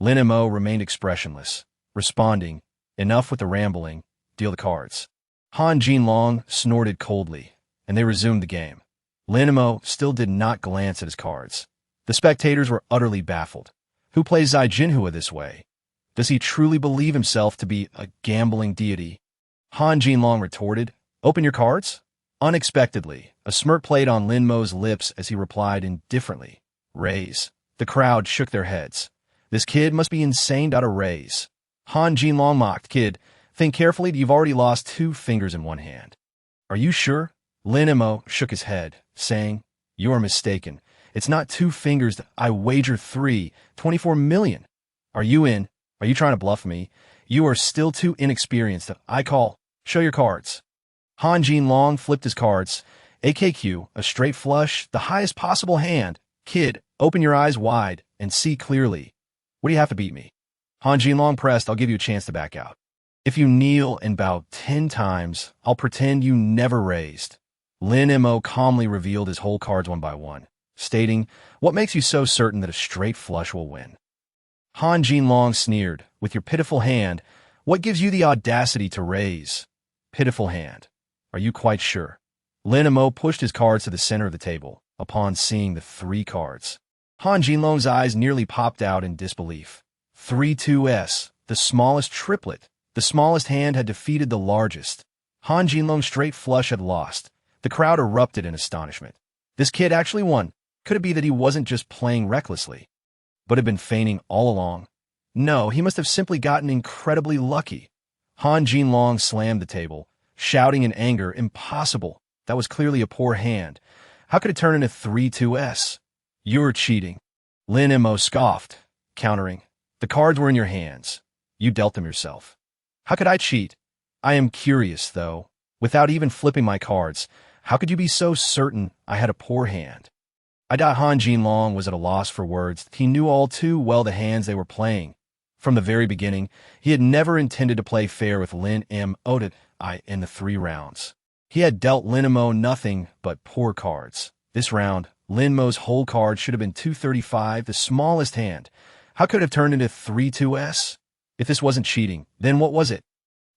Lin Mo remained expressionless, responding, Enough with the rambling, deal the cards. Han Jinlong snorted coldly, and they resumed the game. Lin Mo still did not glance at his cards. The spectators were utterly baffled. Who plays Zai Jinhua this way? Does he truly believe himself to be a gambling deity? Han Jinlong retorted, Open your cards? Unexpectedly, a smirk played on Lin Mo's lips as he replied indifferently, Raise. The crowd shook their heads. This kid must be insane to raise. Han Jinlong mocked. Kid, think carefully, you've already lost 2 fingers in one hand. Are you sure? Lin Mo shook his head, saying, You are mistaken. It's not 2 fingers. I wager 3, 24 million. Are you in? Are you trying to bluff me? You are still too inexperienced. I call. Show your cards. Han Jinlong flipped his cards. AKQ, a straight flush, the highest possible hand. Kid, open your eyes wide and see clearly. What do you have to beat me? Han Jinlong pressed. I'll give you a chance to back out. If you kneel and bow 10 times, I'll pretend you never raised. Lin Mo calmly revealed his whole cards one by one, stating, What makes you so certain that a straight flush will win? Han Jinlong sneered, With your pitiful hand, what gives you the audacity to raise? Pitiful hand. Are you quite sure? Lin Mo pushed his cards to the center of the table, upon seeing the 3 cards. Han Jinlong's eyes nearly popped out in disbelief. 3-2-S, the smallest triplet. The smallest hand had defeated the largest. Han Jinlong's straight flush had lost. The crowd erupted in astonishment. This kid actually won. Could it be that he wasn't just playing recklessly, but had been feigning all along? No, he must have simply gotten incredibly lucky. Han Jinlong slammed the table, shouting in anger, Impossible. That was clearly a poor hand. How could it turn into 3-2-S? You're cheating. Lin Mo scoffed, countering. The cards were in your hands. You dealt them yourself. How could I cheat? I am curious, though. Without even flipping my cards, how could you be so certain I had a poor hand? Han Jinlong was at a loss for words. He knew all too well the hands they were playing. From the very beginning, he had never intended to play fair with Lin Mo in the 3 rounds. He had dealt Lin Mo nothing but poor cards. This round, Lin Mo's whole card should have been 235, the smallest hand. How could it have turned into 3-2-S? If this wasn't cheating, then what was it?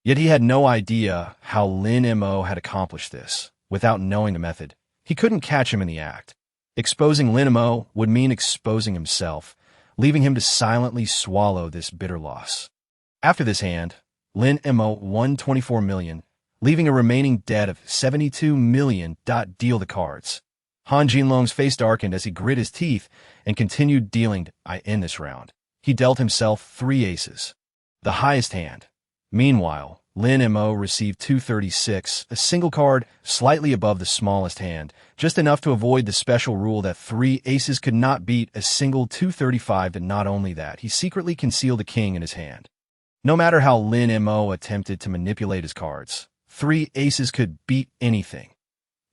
Yet he had no idea how Lin Mo had accomplished this. Without knowing the method, he couldn't catch him in the act. Exposing Lin Mo would mean exposing himself, leaving him to silently swallow this bitter loss. After this hand, Lin Mo won 24 million, leaving a remaining debt of 72 million. Deal the cards. Han Jinlong's face darkened as he grit his teeth and continued dealing. In this round, he dealt himself 3 aces, the highest hand. Meanwhile, Lin Mo received 236, a single card slightly above the smallest hand, just enough to avoid the special rule that 3 aces could not beat a single 235. And not only that, he secretly concealed a king in his hand. No matter how Lin Mo attempted to manipulate his cards, 3 aces could beat anything.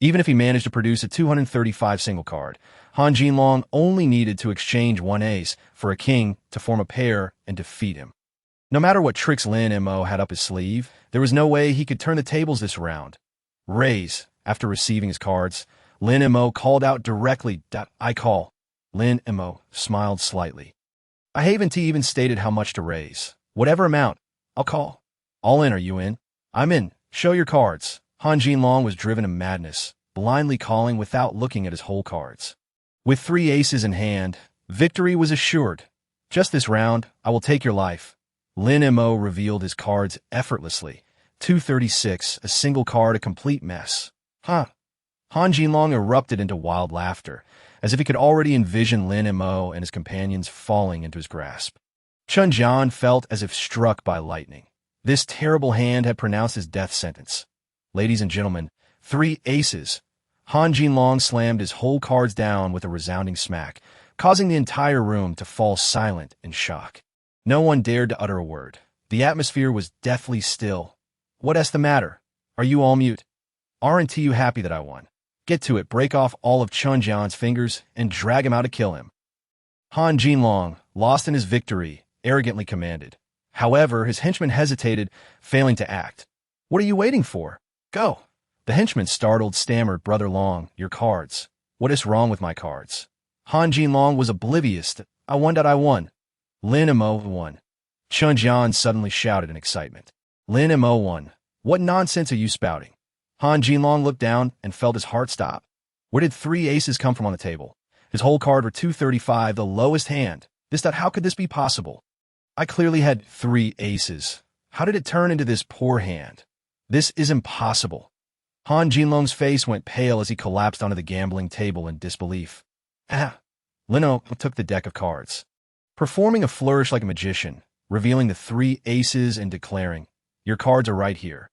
Even if he managed to produce a 235 single card, Han Jinlong only needed to exchange 1 ace for a king to form a pair and defeat him. No matter what tricks Lin Mo had up his sleeve, there was no way he could turn the tables this round. Raise. After receiving his cards, Lin Mo called out directly, I call. Lin Mo smiled slightly. I haven't even stated how much to raise. Whatever amount, I'll call. All in, are you in? I'm in. Show your cards. Han Jinlong was driven to madness, blindly calling without looking at his whole cards. With 3 aces in hand, victory was assured. Just this round, I will take your life. Lin Mo revealed his cards effortlessly. 236, a single card, a complete mess. Han Jinlong erupted into wild laughter, as if he could already envision Lin Mo and his companions falling into his grasp. Chun Jian felt as if struck by lightning. This terrible hand had pronounced his death sentence. Ladies and gentlemen, 3 aces. Han Jinlong slammed his whole cards down with a resounding smack, causing the entire room to fall silent in shock. No one dared to utter a word. The atmosphere was deathly still. What's the matter? Are you all mute? Aren't you happy that I won? Get to it, break off all of Chun Jian's fingers and drag him out to kill him. Han Jinlong, lost in his victory, arrogantly commanded. However, his henchmen hesitated, failing to act. What are you waiting for? Go. The henchman, startled, stammered, Brother Long, your cards. What is wrong with my cards? Han Jinlong was oblivious. I won. Lin Mo won. Chun Jian suddenly shouted in excitement. Lin Mo won. What nonsense are you spouting? Han Jinlong looked down and felt his heart stop. Where did 3 aces come from on the table? His whole card were 235, the lowest hand. How could this be possible? I clearly had 3 aces. How did it turn into this poor hand? This is impossible. Han Jinlong's face went pale as he collapsed onto the gambling table in disbelief. Lin Mo took the deck of cards, performing a flourish like a magician, revealing the 3 aces and declaring, "Your cards are right here."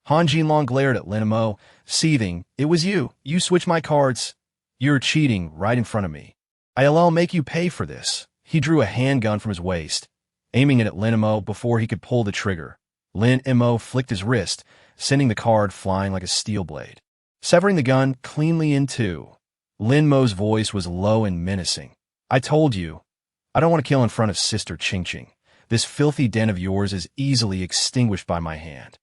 Han Jinlong glared at Lin Mo, seething, "It was you. You switched my cards. You're cheating right in front of me. I'll make you pay for this." He drew a handgun from his waist, aiming it at Lin Mo before he could pull the trigger. Lin Mo flicked his wrist, sending the card flying like a steel blade, severing the gun cleanly in two. Lin Mo's voice was low and menacing. "I told you, I don't want to kill in front of Sister Ching. This filthy den of yours is easily extinguished by my hand.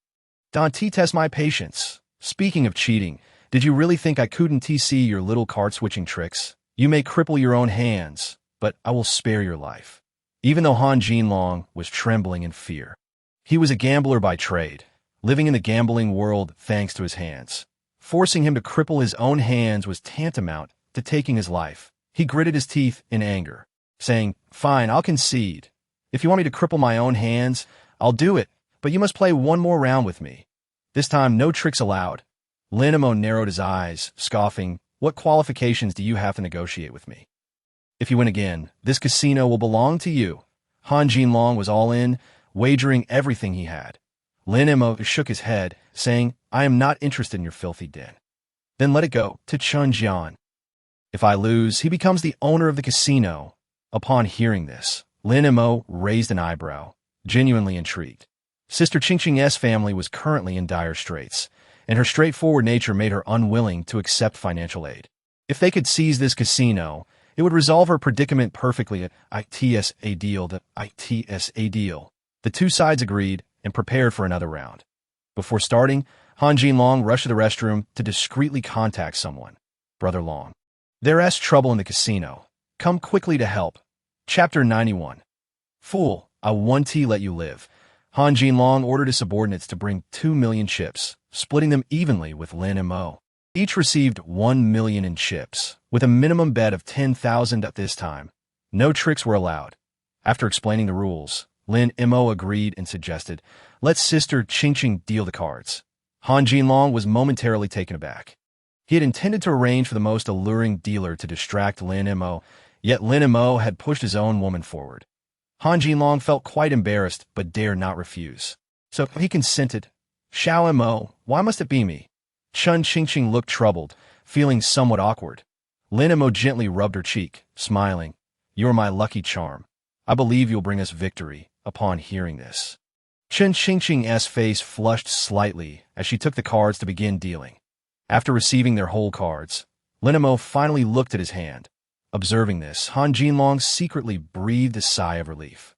Don't test my patience. Speaking of cheating, did you really think I couldn't see your little card-switching tricks? You may cripple your own hands, but I will spare your life." Even though Han Jinlong was trembling in fear. He was a gambler by trade, living in the gambling world thanks to his hands. Forcing him to cripple his own hands was tantamount to taking his life. He gritted his teeth in anger, saying, "Fine, I'll concede. If you want me to cripple my own hands, I'll do it, but you must play one more round with me. This time, no tricks allowed." Lin Mo narrowed his eyes, scoffing, "What qualifications do you have to negotiate with me? If you win again, this casino will belong to you." Han Jinlong was all in, wagering everything he had. Lin Mo shook his head, saying, "I am not interested in your filthy den." "Then let it go to Chun Jian. If I lose, he becomes the owner of the casino." Upon hearing this, Lin Mo raised an eyebrow, genuinely intrigued. Sister Ching's family was currently in dire straits, and her straightforward nature made her unwilling to accept financial aid. If they could seize this casino, it would resolve her predicament perfectly. It's a deal. The two sides agreed and prepared for another round. Before starting, Han Jinlong rushed to the restroom to discreetly contact someone. "Brother Long, there's trouble in the casino. Come quickly to help." Chapter 91. "Fool, I want to let you live." Han Jinlong ordered his subordinates to bring 2 million chips, splitting them evenly with Lin Mo. Each received 1 million in chips, with a minimum bet of 10,000 at this time. No tricks were allowed. After explaining the rules, Lin Mo agreed and suggested, "Let Sister Ching deal the cards." Han Jinlong was momentarily taken aback. He had intended to arrange for the most alluring dealer to distract Lin Mo, yet Lin Mo had pushed his own woman forward. Han Jinlong felt quite embarrassed, but dared not refuse. So he consented. "Xiao Mo, why must it be me?" Chun Ching looked troubled, feeling somewhat awkward. Lin Mo gently rubbed her cheek, smiling. "You are my lucky charm. I believe you'll bring us victory." Upon hearing this, Chun Ching's face flushed slightly as she took the cards to begin dealing. After receiving their whole cards, Lin Mo finally looked at his hand. Observing this, Han Jinlong secretly breathed a sigh of relief.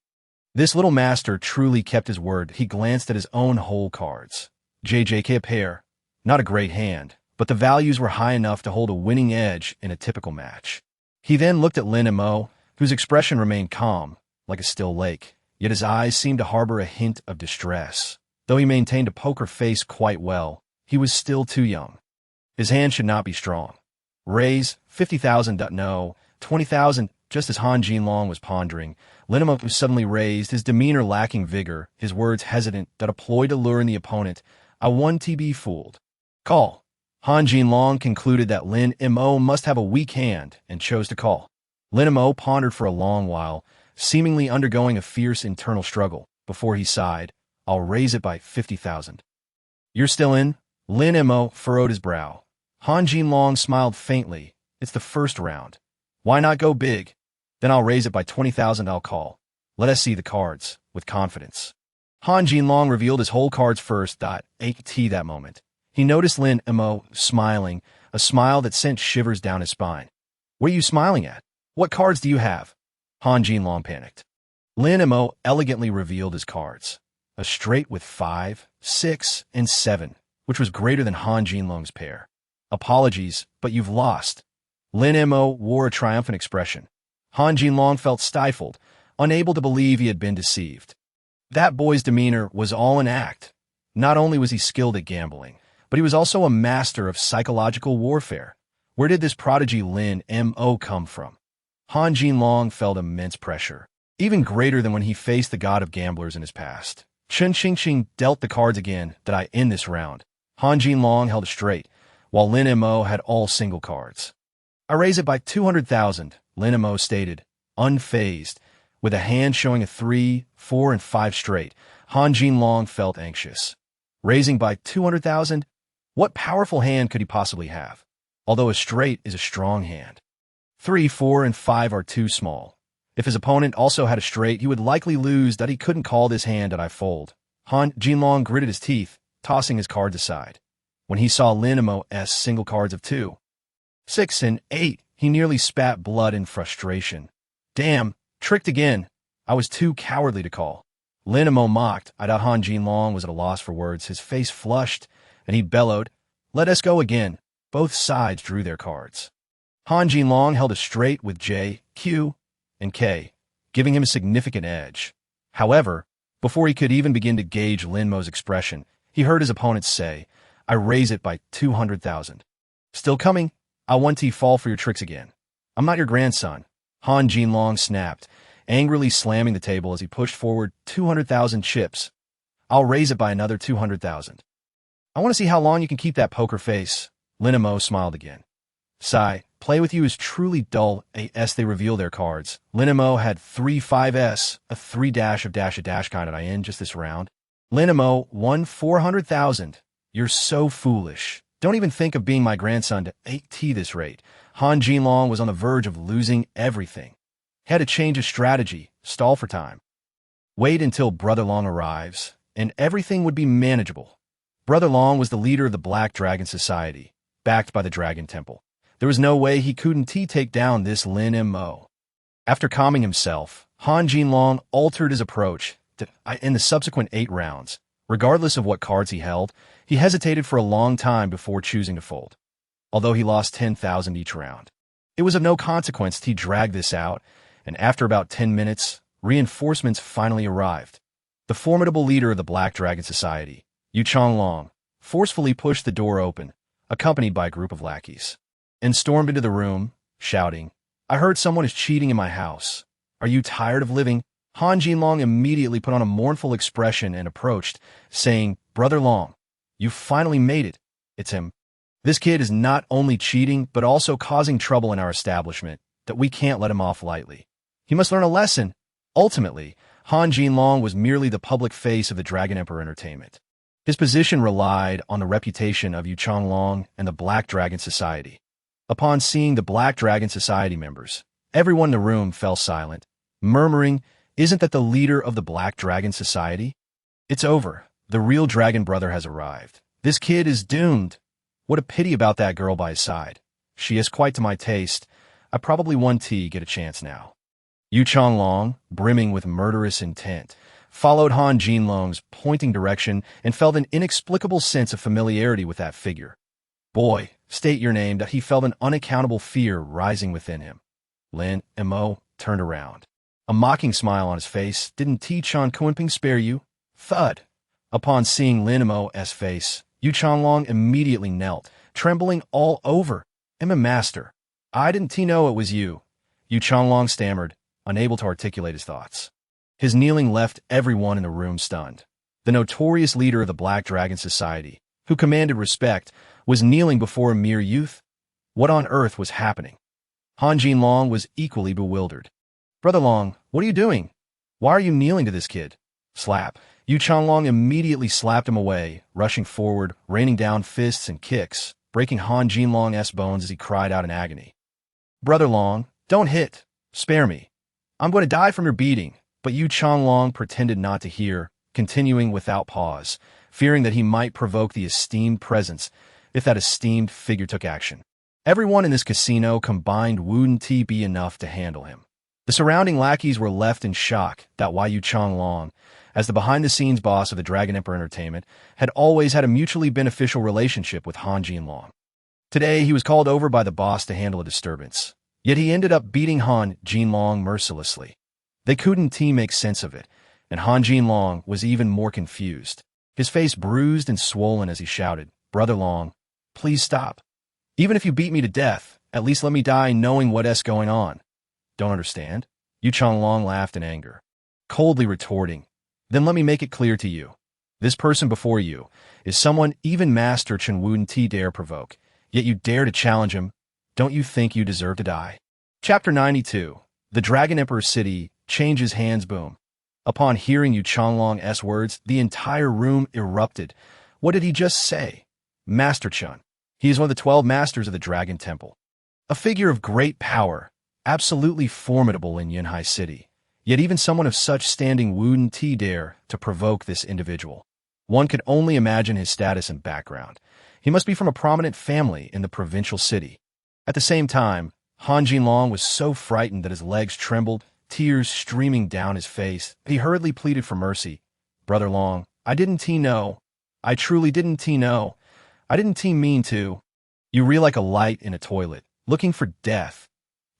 This little master truly kept his word. He glanced at his own whole cards. JJK a pair. Not a great hand, but the values were high enough to hold a winning edge in a typical match. He then looked at Lin Mo, whose expression remained calm, like a still lake, yet his eyes seemed to harbor a hint of distress. Though he maintained a poker face quite well, he was still too young. His hand should not be strong. "Raise, 50,000. No, 20,000. Just as Han Jinlong was pondering, Lin Mo suddenly raised, his demeanor lacking vigor, his words hesitant, that a ploy to lure in the opponent. "I want to be fooled." "Call." Han Jinlong concluded that Lin Mo must have a weak hand and chose to call. Lin Mo pondered for a long while, seemingly undergoing a fierce internal struggle, before he sighed, "I'll raise it by 50,000. "You're still in?" Lin Mo furrowed his brow. Han Jinlong smiled faintly. "It's the first round. Why not go big? Then I'll raise it by 20,000. I'll call. Let us see the cards," with confidence. Han Jinlong revealed his whole cards first. That moment. He noticed Lin Mo smiling, a smile that sent shivers down his spine. "What are you smiling at? What cards do you have?" Han Jinlong panicked. Lin Mo elegantly revealed his cards. A straight with 5, 6, and 7, which was greater than Han Jinlong's pair. "Apologies, but you've lost." Lin Mo wore a triumphant expression. Han Jinlong felt stifled, unable to believe he had been deceived. That boy's demeanor was all an act. Not only was he skilled at gambling, but he was also a master of psychological warfare. Where did this prodigy Lin Mo come from? Han Jinlong felt immense pressure, even greater than when he faced the god of gamblers in his past. Chun Ching dealt the cards again. "Did I end this round?" Han Jinlong held it straight, while Lin Mo had all single cards. "I raise it by 200,000. Lin Mo stated, unfazed. With a hand showing a 3, 4, and 5 straight, Han Jinlong felt anxious. Raising by 200,000? What powerful hand could he possibly have? Although a straight is a strong hand. 3, 4, and 5 are too small. If his opponent also had a straight, he would likely lose that he couldn't call this hand and I fold. Han Jinlong gritted his teeth, tossing his cards aside. When he saw Lin Mo's single cards of 2, 6, and 8, he nearly spat blood in frustration. Damn, tricked again. I was too cowardly to call. Lin Mo mocked. I doubt Han Jinlong was at a loss for words. His face flushed, and he bellowed, let us go again. Both sides drew their cards. Han Jinlong held a straight with J, Q, and K, giving him a significant edge. However, before he could even begin to gauge Lin Mo's expression, he heard his opponent say, I raise it by 200,000. Still coming? I want to fall for your tricks again. I'm not your grandson. Han Jinlong snapped, angrily slamming the table as he pushed forward 200,000 chips. I'll raise it by another 200,000. I want to see how long you can keep that poker face. Lin Mo smiled again. Sigh, play with you is truly dull. As they reveal their cards, Lin Mo had 3 5s, a 3 dash of dash a dash kind of in just this round. Lin Mo won 400,000. You're so foolish. Don't even think of being my grandson to 8T this rate. Han Jinlong was on the verge of losing everything. Had to change his strategy, stall for time. Wait until Brother Long arrives, and everything would be manageable. Brother Long was the leader of the Black Dragon Society, backed by the Dragon Temple. There was no way he couldn't take down this Lin Mo. After calming himself, Han Jinlong altered his approach in the subsequent 8 rounds. Regardless of what cards he held, he hesitated for a long time before choosing to fold. Although he lost 10,000 each round. It was of no consequence. He dragged this out, and after about 10 minutes, reinforcements finally arrived. The formidable leader of the Black Dragon Society, Yu Changlong, forcefully pushed the door open, accompanied by a group of lackeys, and stormed into the room, shouting, I heard someone is cheating in my house. Are you tired of living? Han Jinlong immediately put on a mournful expression and approached, saying, Brother Long, you finally made it. It's him. This kid is not only cheating, but also causing trouble in our establishment, that we can't let him off lightly. He must learn a lesson. Ultimately, Han Jinlong was merely the public face of the Dragon Emperor Entertainment. His position relied on the reputation of Yu Changlong and the Black Dragon Society. Upon seeing the Black Dragon Society members, everyone in the room fell silent, murmuring, Isn't that the leader of the Black Dragon Society? It's over. The real Dragon Brother has arrived. This kid is doomed. What a pity about that girl by his side. She is quite to my taste. I probably won T get a chance now. Yu Changlong, brimming with murderous intent, followed Han Jinlong's pointing direction and felt an inexplicable sense of familiarity with that figure. Boy, state your name, that he felt an unaccountable fear rising within him. Lin Mo turned around. A mocking smile on his face. Didn't T Chan Kunping spare you? Thud. Upon seeing Lin Mo's face, Yu Changlong immediately knelt, trembling all over. Master. I didn't know it was you. Yu Changlong stammered, unable to articulate his thoughts. His kneeling left everyone in the room stunned. The notorious leader of the Black Dragon Society, who commanded respect, was kneeling before a mere youth. What on earth was happening? Han Jinlong was equally bewildered. Brother Long, what are you doing? Why are you kneeling to this kid? Slap. Yu Changlong immediately slapped him away, rushing forward, raining down fists and kicks, breaking Han Jinlong's bones as he cried out in agony. Brother Long, don't hit. Spare me. I'm going to die from your beating. But Yu Changlong pretended not to hear, continuing without pause, fearing that he might provoke the esteemed presence if that esteemed figure took action. Everyone in this casino combined wouldn't be enough to handle him. The surrounding lackeys were left in shock that why Yu Changlong, as the behind-the-scenes boss of the Dragon Emperor Entertainment, had always had a mutually beneficial relationship with Han Jinlong. Today, he was called over by the boss to handle a disturbance. Yet he ended up beating Han Jinlong mercilessly. They couldn't make sense of it, and Han Jinlong was even more confused. His face bruised and swollen as he shouted, Brother Long, please stop. Even if you beat me to death, at least let me die knowing what's going on. Don't understand? Yu Changlong laughed in anger, coldly retorting, Then let me make it clear to you. This person before you is someone even Master Chen wouldn't dare provoke, yet you dare to challenge him. Don't you think you deserve to die? Chapter 92. The Dragon Emperor's City changes hands. Boom. Upon hearing Yu Changlong's words, the entire room erupted. What did he just say? Master Chun. He is one of the 12 masters of the Dragon Temple. A figure of great power, absolutely formidable in Yunhai City. Yet even someone of such standing wouldn't dare to provoke this individual. One could only imagine his status and background. He must be from a prominent family in the provincial city. At the same time, Han Jinlong was so frightened that his legs trembled, tears streaming down his face. He hurriedly pleaded for mercy. Brother Long, I didn't know. I truly didn't know. I didn't mean to. You reel like a light in a toilet, looking for death.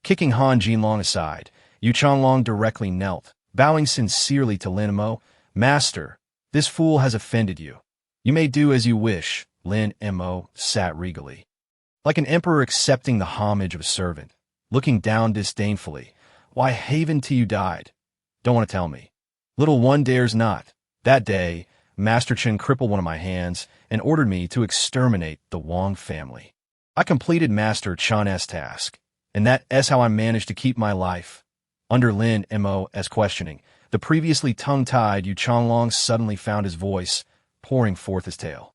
Kicking Han Jinlong aside, Yu Changlong directly knelt, bowing sincerely to Lin Mo. Master, this fool has offended you. You may do as you wish. Lin Mo sat regally, like an emperor accepting the homage of a servant, looking down disdainfully. Why haven till you died? Don't want to tell me. Little one dares not. That day, Master Chen crippled one of my hands and ordered me to exterminate the Wang family. I completed Master Chen's task, and that is how I managed to keep my life. Under Lin Mo's questioning, the previously tongue-tied Yu Changlong suddenly found his voice, pouring forth his tale.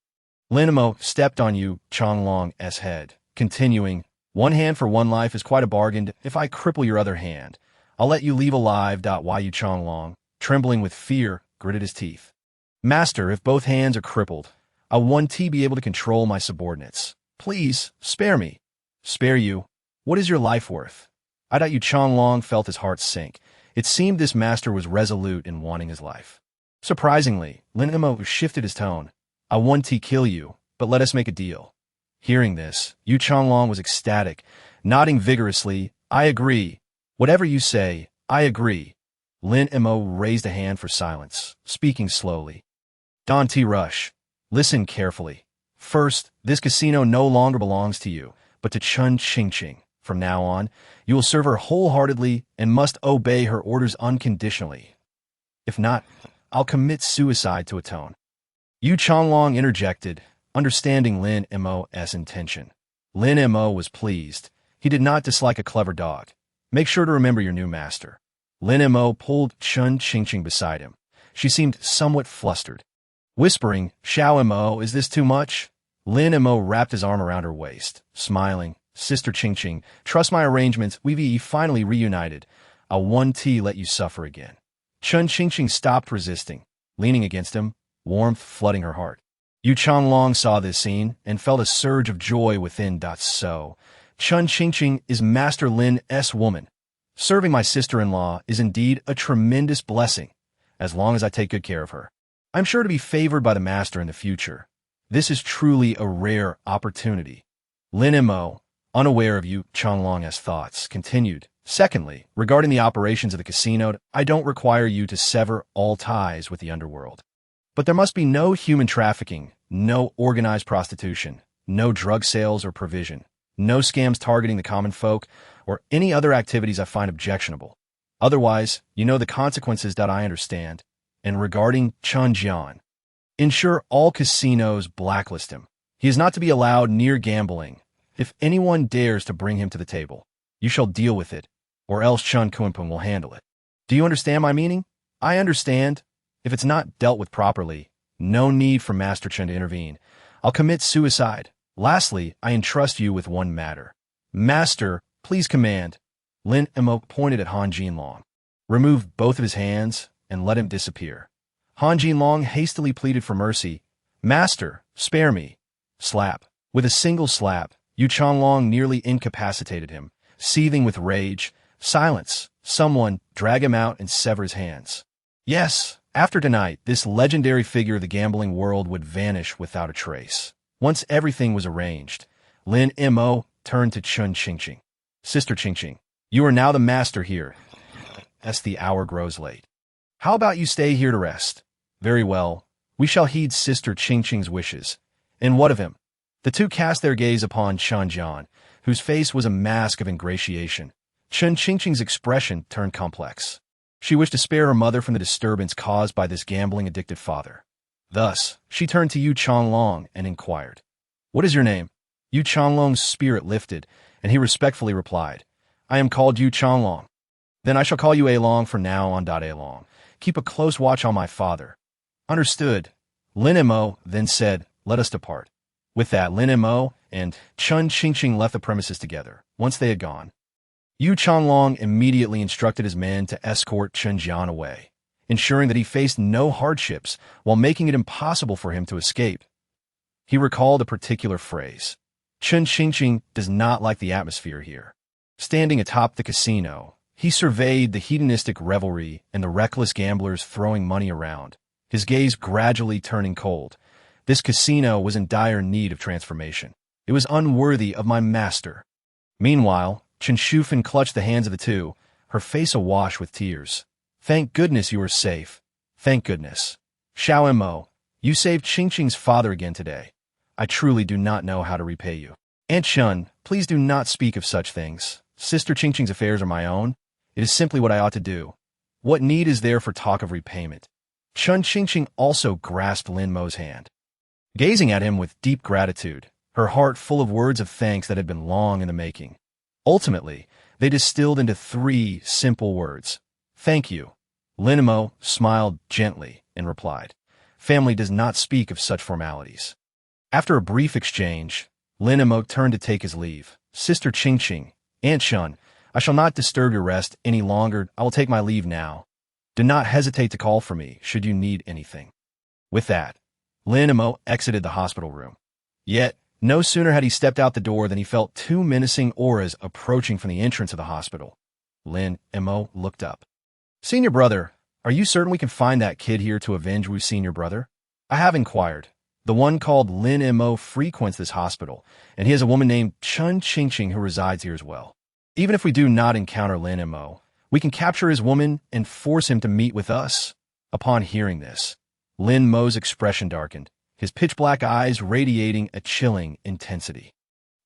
Lin Mo stepped on Yu Changlong's head, continuing, one hand for one life is quite a bargain. If I cripple your other hand, I'll let you leave alive. Yu Changlong, trembling with fear, gritted his teeth. Master, if both hands are crippled, I won't be able to control my subordinates. Please, spare me. Spare you? What is your life worth? Yu Changlong felt his heart sink. It seemed this master was resolute in wanting his life. Surprisingly, Lin Mo shifted his tone. I won't kill you, but let us make a deal. Hearing this, Yu Changlong was ecstatic, nodding vigorously. I agree. Whatever you say, I agree. Lin Mo raised a hand for silence, speaking slowly. Don T. Rush, listen carefully. First, this casino no longer belongs to you, but to Chun Qingqing. From now on, you will serve her wholeheartedly and must obey her orders unconditionally. If not, I'll commit suicide to atone. Yu Changlong interjected, understanding Lin Mo's intention. Lin Mo was pleased. He did not dislike a clever dog. Make sure to remember your new master. Lin Mo pulled Chun Qingqing beside him. She seemed somewhat flustered. Whispering, Xiao Mo, is this too much? Lin Mo wrapped his arm around her waist, smiling. Sister Qingqing, trust my arrangements. We've finally reunited. I'll let you suffer again. Chun Qingqing stopped resisting, leaning against him, warmth flooding her heart. Yu Changlong saw this scene and felt a surge of joy within. So, Chun Qingqing is Master Lin's woman. Serving my sister-in-law is indeed a tremendous blessing, as long as I take good care of her. I'm sure to be favored by the master in the future. This is truly a rare opportunity. Lin Mo, unaware of Yu Changlong's thoughts, continued. Secondly, regarding the operations of the casino, I don't require you to sever all ties with the underworld. But there must be no human trafficking, no organized prostitution, no drug sales or provision, no scams targeting the common folk, or any other activities I find objectionable. Otherwise, you know the consequences. I understand. And regarding Chun Jian, ensure all casinos blacklist him. He is not to be allowed near gambling. If anyone dares to bring him to the table, you shall deal with it, or else Chun Kunpeng will handle it. Do you understand my meaning? I understand. If it's not dealt with properly, no need for Master Chen to intervene. I'll commit suicide. Lastly, I entrust you with one matter. Master, please command. Lin Mo pointed at Han Jinlong. Remove both of his hands and let him disappear. Han Jinlong hastily pleaded for mercy. Master, spare me. Slap. With a single slap, Yu Changlong nearly incapacitated him, seething with rage. Silence. Someone, drag him out and sever his hands. Yes. After tonight, this legendary figure of the gambling world would vanish without a trace. Once everything was arranged, Lin Mo turned to Chun Qingqing. Sister Qingqing, you are now the master here, as the hour grows late. How about you stay here to rest? Very well. We shall heed Sister Qingqing's wishes. And what of him? The two cast their gaze upon Chun Jian, whose face was a mask of ingratiation. Chun Qingqing's expression turned complex. She wished to spare her mother from the disturbance caused by this gambling-addicted father. Thus, she turned to Yu Changlong and inquired, What is your name? Yu Changlong's spirit lifted, and he respectfully replied, I am called Yu Changlong. Then I shall call you A Long from now on. A Long. Keep a close watch on my father. Understood. Lin Mo then said, let us depart. With that, Lin Mo and Chun Qingqing left the premises together. Once they had gone, Yu Changlong immediately instructed his men to escort Chen Jian away, ensuring that he faced no hardships while making it impossible for him to escape. He recalled a particular phrase. Chun Qingqing does not like the atmosphere here. Standing atop the casino, he surveyed the hedonistic revelry and the reckless gamblers throwing money around, his gaze gradually turning cold. This casino was in dire need of transformation. It was unworthy of my master. Meanwhile, Chen Shufan clutched the hands of the two, her face awash with tears. Thank goodness you are safe. Thank goodness. Xiao Mo, you saved Qingqing's father again today. I truly do not know how to repay you. Aunt Chun, please do not speak of such things. Sister Qingqing's affairs are my own. It is simply what I ought to do. What need is there for talk of repayment? Chun Qingqing also grasped Lin Mo's hand, gazing at him with deep gratitude, her heart full of words of thanks that had been long in the making. Ultimately, they distilled into 3 simple words. Thank you. Lin Mo smiled gently and replied, family does not speak of such formalities. After a brief exchange, Lin Mo turned to take his leave. Sister Qingqing, Aunt Chun, I shall not disturb your rest any longer. I will take my leave now. Do not hesitate to call for me should you need anything. With that, Lin Mo exited the hospital room. Yet, no sooner had he stepped out the door than he felt 2 menacing auras approaching from the entrance of the hospital. Lin Mo looked up. Senior brother, are you certain we can find that kid here to avenge Wu's senior brother? I have inquired. The one called Lin Mo frequents this hospital, and he has a woman named Chun Qingqing who resides here as well. Even if we do not encounter Lin Mo, we can capture his woman and force him to meet with us. Upon hearing this, Lin Mo's expression darkened, his pitch-black eyes radiating a chilling intensity.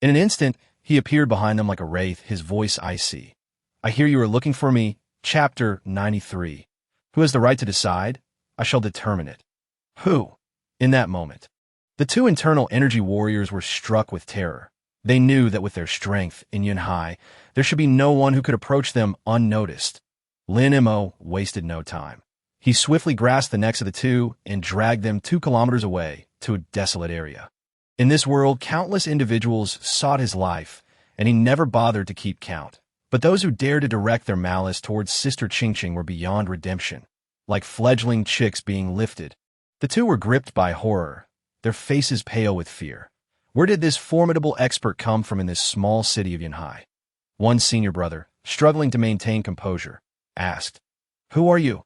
In an instant, he appeared behind them like a wraith, his voice icy. I hear you are looking for me. Chapter 93. Who has the right to decide? I shall determine it. Who? In that moment, the 2 internal energy warriors were struck with terror. They knew that with their strength in Yunhai, there should be no one who could approach them unnoticed. Lin Mo wasted no time. He swiftly grasped the necks of the 2 and dragged them 2 kilometers away to a desolate area. In this world, countless individuals sought his life, and he never bothered to keep count. But those who dared to direct their malice towards Sister Qingqing were beyond redemption, like fledgling chicks being lifted. The 2 were gripped by horror, their faces pale with fear. Where did this formidable expert come from in this small city of Yunhai? One senior brother, struggling to maintain composure, asked, Who are you?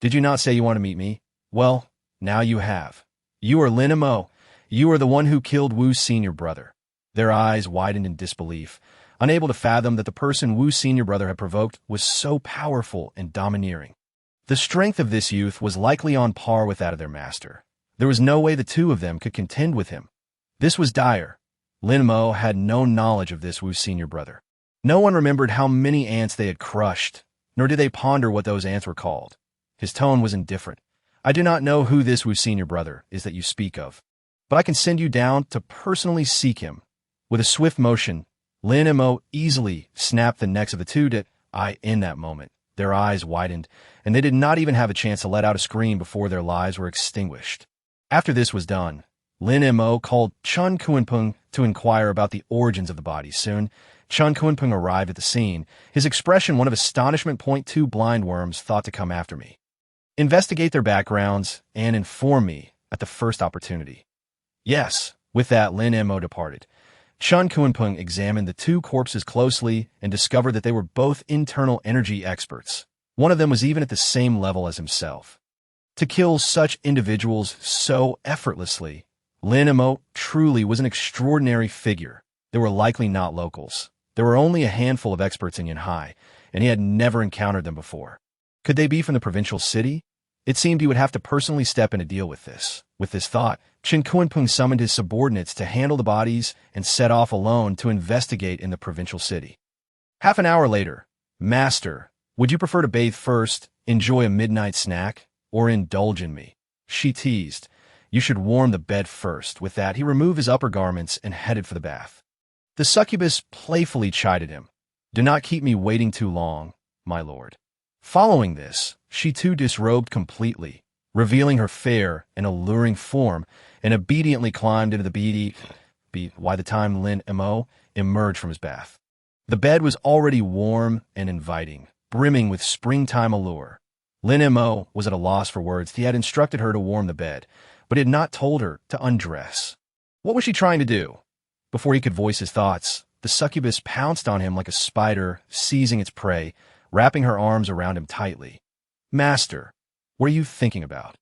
Did you not say you want to meet me? Well, now you have. You are Lin Mo. You are the one who killed Wu's senior brother. Their eyes widened in disbelief, unable to fathom that the person Wu's senior brother had provoked was so powerful and domineering. The strength of this youth was likely on par with that of their master. There was no way the 2 of them could contend with him. This was dire. Lin Mo had no knowledge of this Wu's senior brother. No one remembered how many ants they had crushed, nor did they ponder what those ants were called. His tone was indifferent. I do not know who this Wu's senior brother is that you speak of, but I can send you down to personally seek him. With a swift motion, Lin Mo easily snapped the necks of the 2 in that moment. Their eyes widened, and they did not even have a chance to let out a scream before their lives were extinguished. After this was done, Lin Mo called Chun Kunpeng to inquire about the origins of the body. Soon, Chun Kunpeng arrived at the scene, his expression one of astonishment. 2 blind worms thought to come after me. Investigate their backgrounds and inform me at the first opportunity. Yes, with that, Lin Mo departed. Chun Kunpeng examined the 2 corpses closely and discovered that they were both internal energy experts. One of them was even at the same level as himself. To kill such individuals so effortlessly, Lin Mo truly was an extraordinary figure. They were likely not locals. There were only a handful of experts in Yunhai, and he had never encountered them before. Could they be from the provincial city? It seemed he would have to personally step in to deal with this. With this thought, Chen Kunpeng summoned his subordinates to handle the bodies and set off alone to investigate in the provincial city. Half an hour later, Master, would you prefer to bathe first, enjoy a midnight snack, or indulge in me? She teased. You should warm the bed first. With that, he removed his upper garments and headed for the bath. The succubus playfully chided him. Do not keep me waiting too long, my lord. Following this, she too disrobed completely, revealing her fair and alluring form, and obediently climbed into the by the time Lin Mo emerged from his bath. The bed was already warm and inviting, brimming with springtime allure. Lin Mo was at a loss for words. He had instructed her to warm the bed, but he had not told her to undress. What was she trying to do? Before he could voice his thoughts, the succubus pounced on him like a spider, seizing its prey, wrapping her arms around him tightly. Master, what are you thinking about?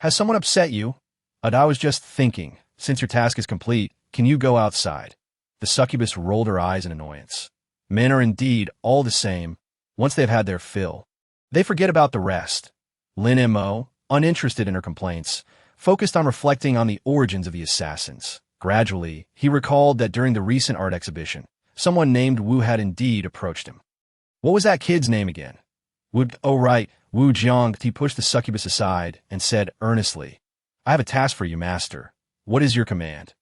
Has someone upset you? I was just thinking, since your task is complete, can you go outside? The succubus rolled her eyes in annoyance. Men are indeed all the same. Once they've had their fill, they forget about the rest. Lin Mo, uninterested in her complaints, focused on reflecting on the origins of the assassins. Gradually, he recalled that during the recent art exhibition, someone named Wu had indeed approached him. What was that kid's name again? Wu, oh right, Wu Jiang. He pushed the succubus aside and said earnestly, I have a task for you, master. What is your command?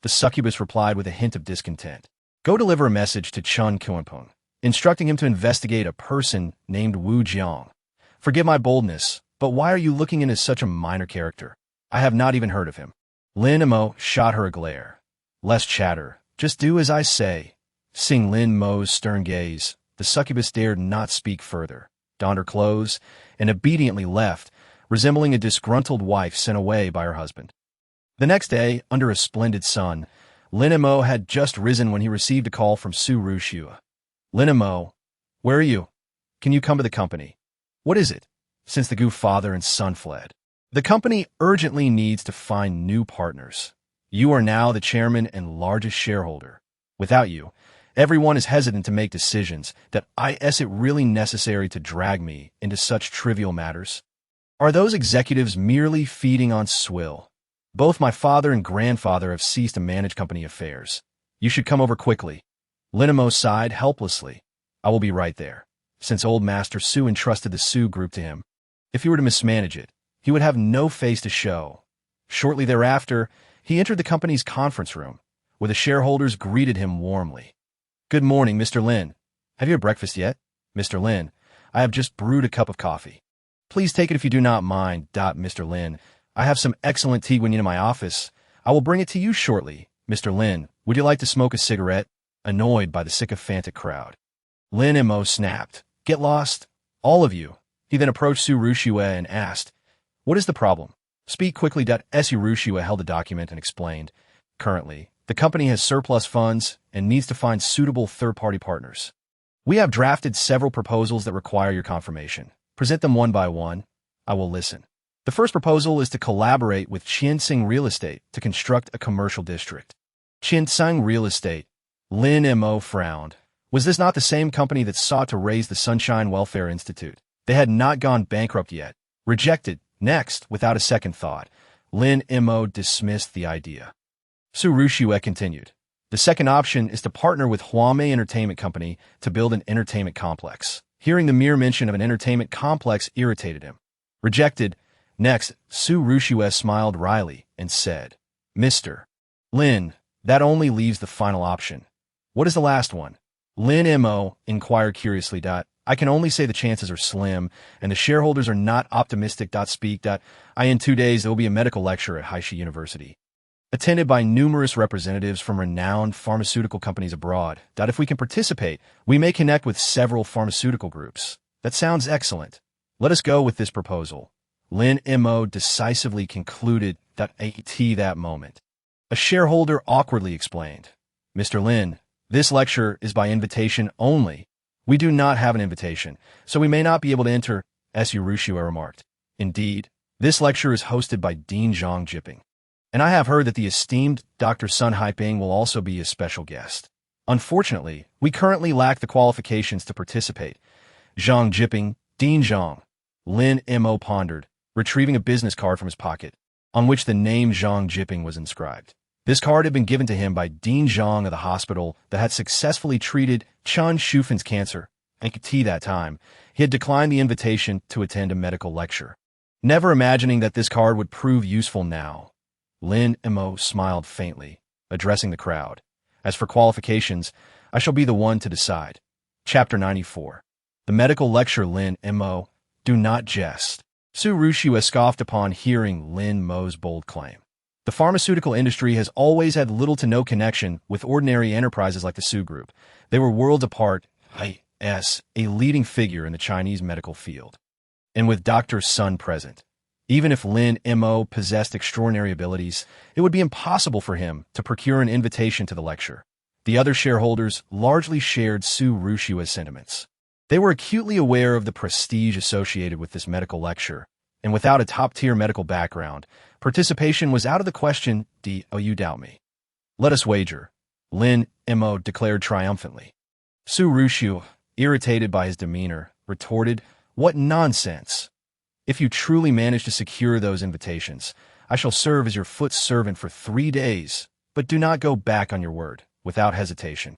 The succubus replied with a hint of discontent. Go deliver a message to Chun Kuanpeng, instructing him to investigate a person named Wu Jiang. Forgive my boldness, but why are you looking in as such a minor character? I have not even heard of him. Lin Mo shot her a glare. Less chatter. Just do as I say. Seeing Lin Mo's stern gaze, the succubus dared not speak further, donned her clothes, and obediently left, resembling a disgruntled wife sent away by her husband. The next day, under a splendid sun, Lin Mo had just risen when he received a call from Su Ruxua. Lin Mo, where are you? Can you come to the company? What is it? Since the goof father and son fled. The company urgently needs to find new partners. You are now the chairman and largest shareholder. Without you, everyone is hesitant to make decisions that is it really necessary to drag me into such trivial matters? Are those executives merely feeding on swill? Both my father and grandfather have ceased to manage company affairs. You should come over quickly. Lin Mo sighed helplessly. I will be right there, since old Master Su entrusted the Su group to him. If he were to mismanage it, he would have no face to show. Shortly thereafter, he entered the company's conference room, where the shareholders greeted him warmly. Good morning, Mr. Lin. Have you had breakfast yet? Mr. Lin, I have just brewed a cup of coffee. Please take it if you do not mind. Mr. Lin, I have some excellent tea waiting in my office. I will bring it to you shortly. Mr. Lin, would you like to smoke a cigarette? Annoyed by the sycophantic crowd. Lin Mo snapped. Get lost, all of you. He then approached Su Ruxua and asked, what is the problem? Speak quickly. Su Ruxua held the document and explained, currently, the company has surplus funds and needs to find suitable third-party partners. We have drafted several proposals that require your confirmation. Present them one by one. I will listen. The first proposal is to collaborate with Qinsing Real Estate to construct a commercial district. Qinsing Real Estate. Lin Mo frowned. Was this not the same company that sought to raise the Sunshine Welfare Institute? They had not gone bankrupt yet. Rejected. Next, without a second thought, Lin Mo dismissed the idea. Su Ruxua continued. The second option is to partner with Huame Entertainment Company to build an entertainment complex. Hearing the mere mention of an entertainment complex irritated him. Rejected. Next, Su Ruxua smiled wryly and said, Mr. Lin, that only leaves the final option. What is the last one? Lin Mo inquired curiously. I can only say the chances are slim, and the shareholders are not optimistic. Speak. In 2 days there will be a medical lecture at Haixi University, attended by numerous representatives from renowned pharmaceutical companies abroad. If we can participate, we may connect with several pharmaceutical groups. That sounds excellent. Let us go with this proposal. Lin Mo decisively concluded that moment. A shareholder awkwardly explained, Mr. Lin, this lecture is by invitation only. We do not have an invitation, so we may not be able to enter, Su Ruxua remarked. Indeed, this lecture is hosted by Dean Zhang Jiping, and I have heard that the esteemed Dr. Sun Haiping will also be a special guest. Unfortunately, we currently lack the qualifications to participate. Zhang Jiping, Dean Zhang. Lin Mo pondered, retrieving a business card from his pocket, on which the name Zhang Jiping was inscribed. This card had been given to him by Dean Zhang of the hospital that had successfully treated Chen Shufen's cancer, and that time, he had declined the invitation to attend a medical lecture. Never imagining that this card would prove useful now, Lin Mo smiled faintly, addressing the crowd. As for qualifications, I shall be the one to decide. Chapter 94. The Medical Lecture. Lin Mo. Do not jest. Su Rushua scoffed upon hearing Lin Mo's bold claim. The pharmaceutical industry has always had little to no connection with ordinary enterprises like the Su Group. They were worlds apart, as a leading figure in the Chinese medical field. And with Dr. Sun present, even if Lin Mo possessed extraordinary abilities, it would be impossible for him to procure an invitation to the lecture. The other shareholders largely shared Su Rushua's sentiments. They were acutely aware of the prestige associated with this medical lecture, and without a top-tier medical background, participation was out of the question. Do you doubt me? Let us wager, Lin Mo declared triumphantly. Su Rushua, irritated by his demeanor, retorted, "What nonsense! If you truly manage to secure those invitations, I shall serve as your foot servant for 3 days, but do not go back on your word." Without hesitation,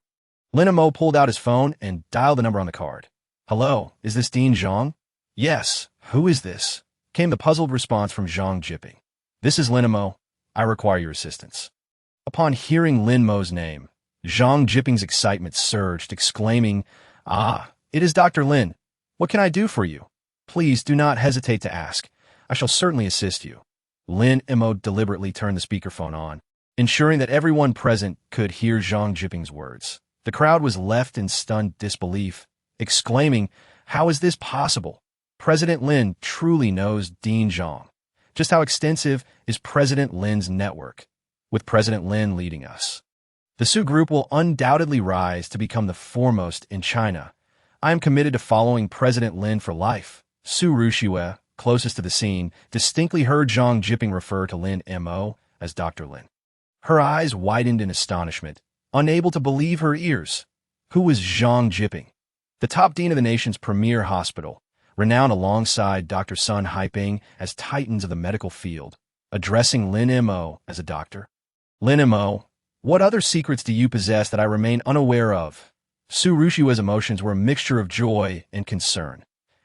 Lin Mo pulled out his phone and dialed the number on the card. "Hello, is this Dean Zhang?" "Yes, who is this?" came the puzzled response from Zhang Jipping. "This is Lin Mo. I require your assistance." Upon hearing Lin Mo's name, Zhang Jipping's excitement surged, exclaiming, "Ah, it is Dr. Lin. What can I do for you? Please do not hesitate to ask. I shall certainly assist you." Lin Mo deliberately turned the speakerphone on, ensuring that everyone present could hear Zhang Jipping's words. The crowd was left in stunned disbelief, exclaiming, "How is this possible? President Lin truly knows Dean Zhang." Just how extensive is President Lin's network? With President Lin leading us, the Su Group will undoubtedly rise to become the foremost in China. I am committed to following President Lin for life. Su Rushua, closest to the scene, distinctly heard Zhang Jipping refer to Lin Mo as Dr. Lin. Her eyes widened in astonishment, unable to believe her ears. Who was Zhang Jipping? The top dean of the nation's premier hospital, renowned alongside Dr. Sun Haiping as titans of the medical field, addressing Lin Mo as a doctor. "Lin Mo, what other secrets do you possess that I remain unaware of?" Su Rushua's emotions were a mixture of joy and concern,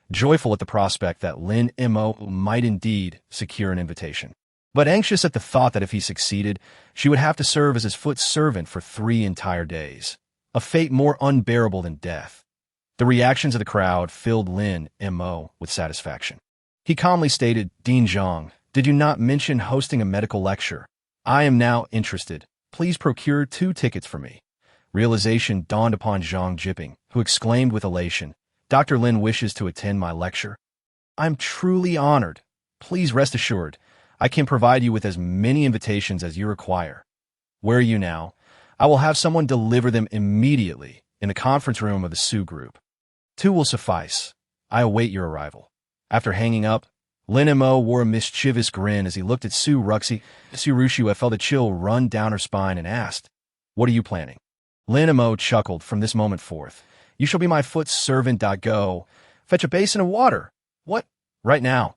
joyful at the prospect that Lin Mo might indeed secure an invitation, but anxious at the thought that if he succeeded, she would have to serve as his foot servant for 3 entire days, a fate more unbearable than death. The reactions of the crowd filled Lin Mo with satisfaction. He calmly stated, "Dean Zhang, did you not mention hosting a medical lecture? I am now interested. Please procure 2 tickets for me." Realization dawned upon Zhang Jipping, who exclaimed with elation, "Dr. Lin wishes to attend my lecture? I'm truly honored. Please rest assured, I can provide you with as many invitations as you require. Where are you now? I will have someone deliver them immediately in the conference room of the Su Group. 2 will suffice. I await your arrival." After hanging up, Lin Mo wore a mischievous grin as he looked at Su Ruxi. Su Rushua felt a chill run down her spine and asked, "What are you planning?" Lin Mo chuckled from this moment forth. "You shall be my foot servant. Go. Fetch a basin of water." "What? Right now?"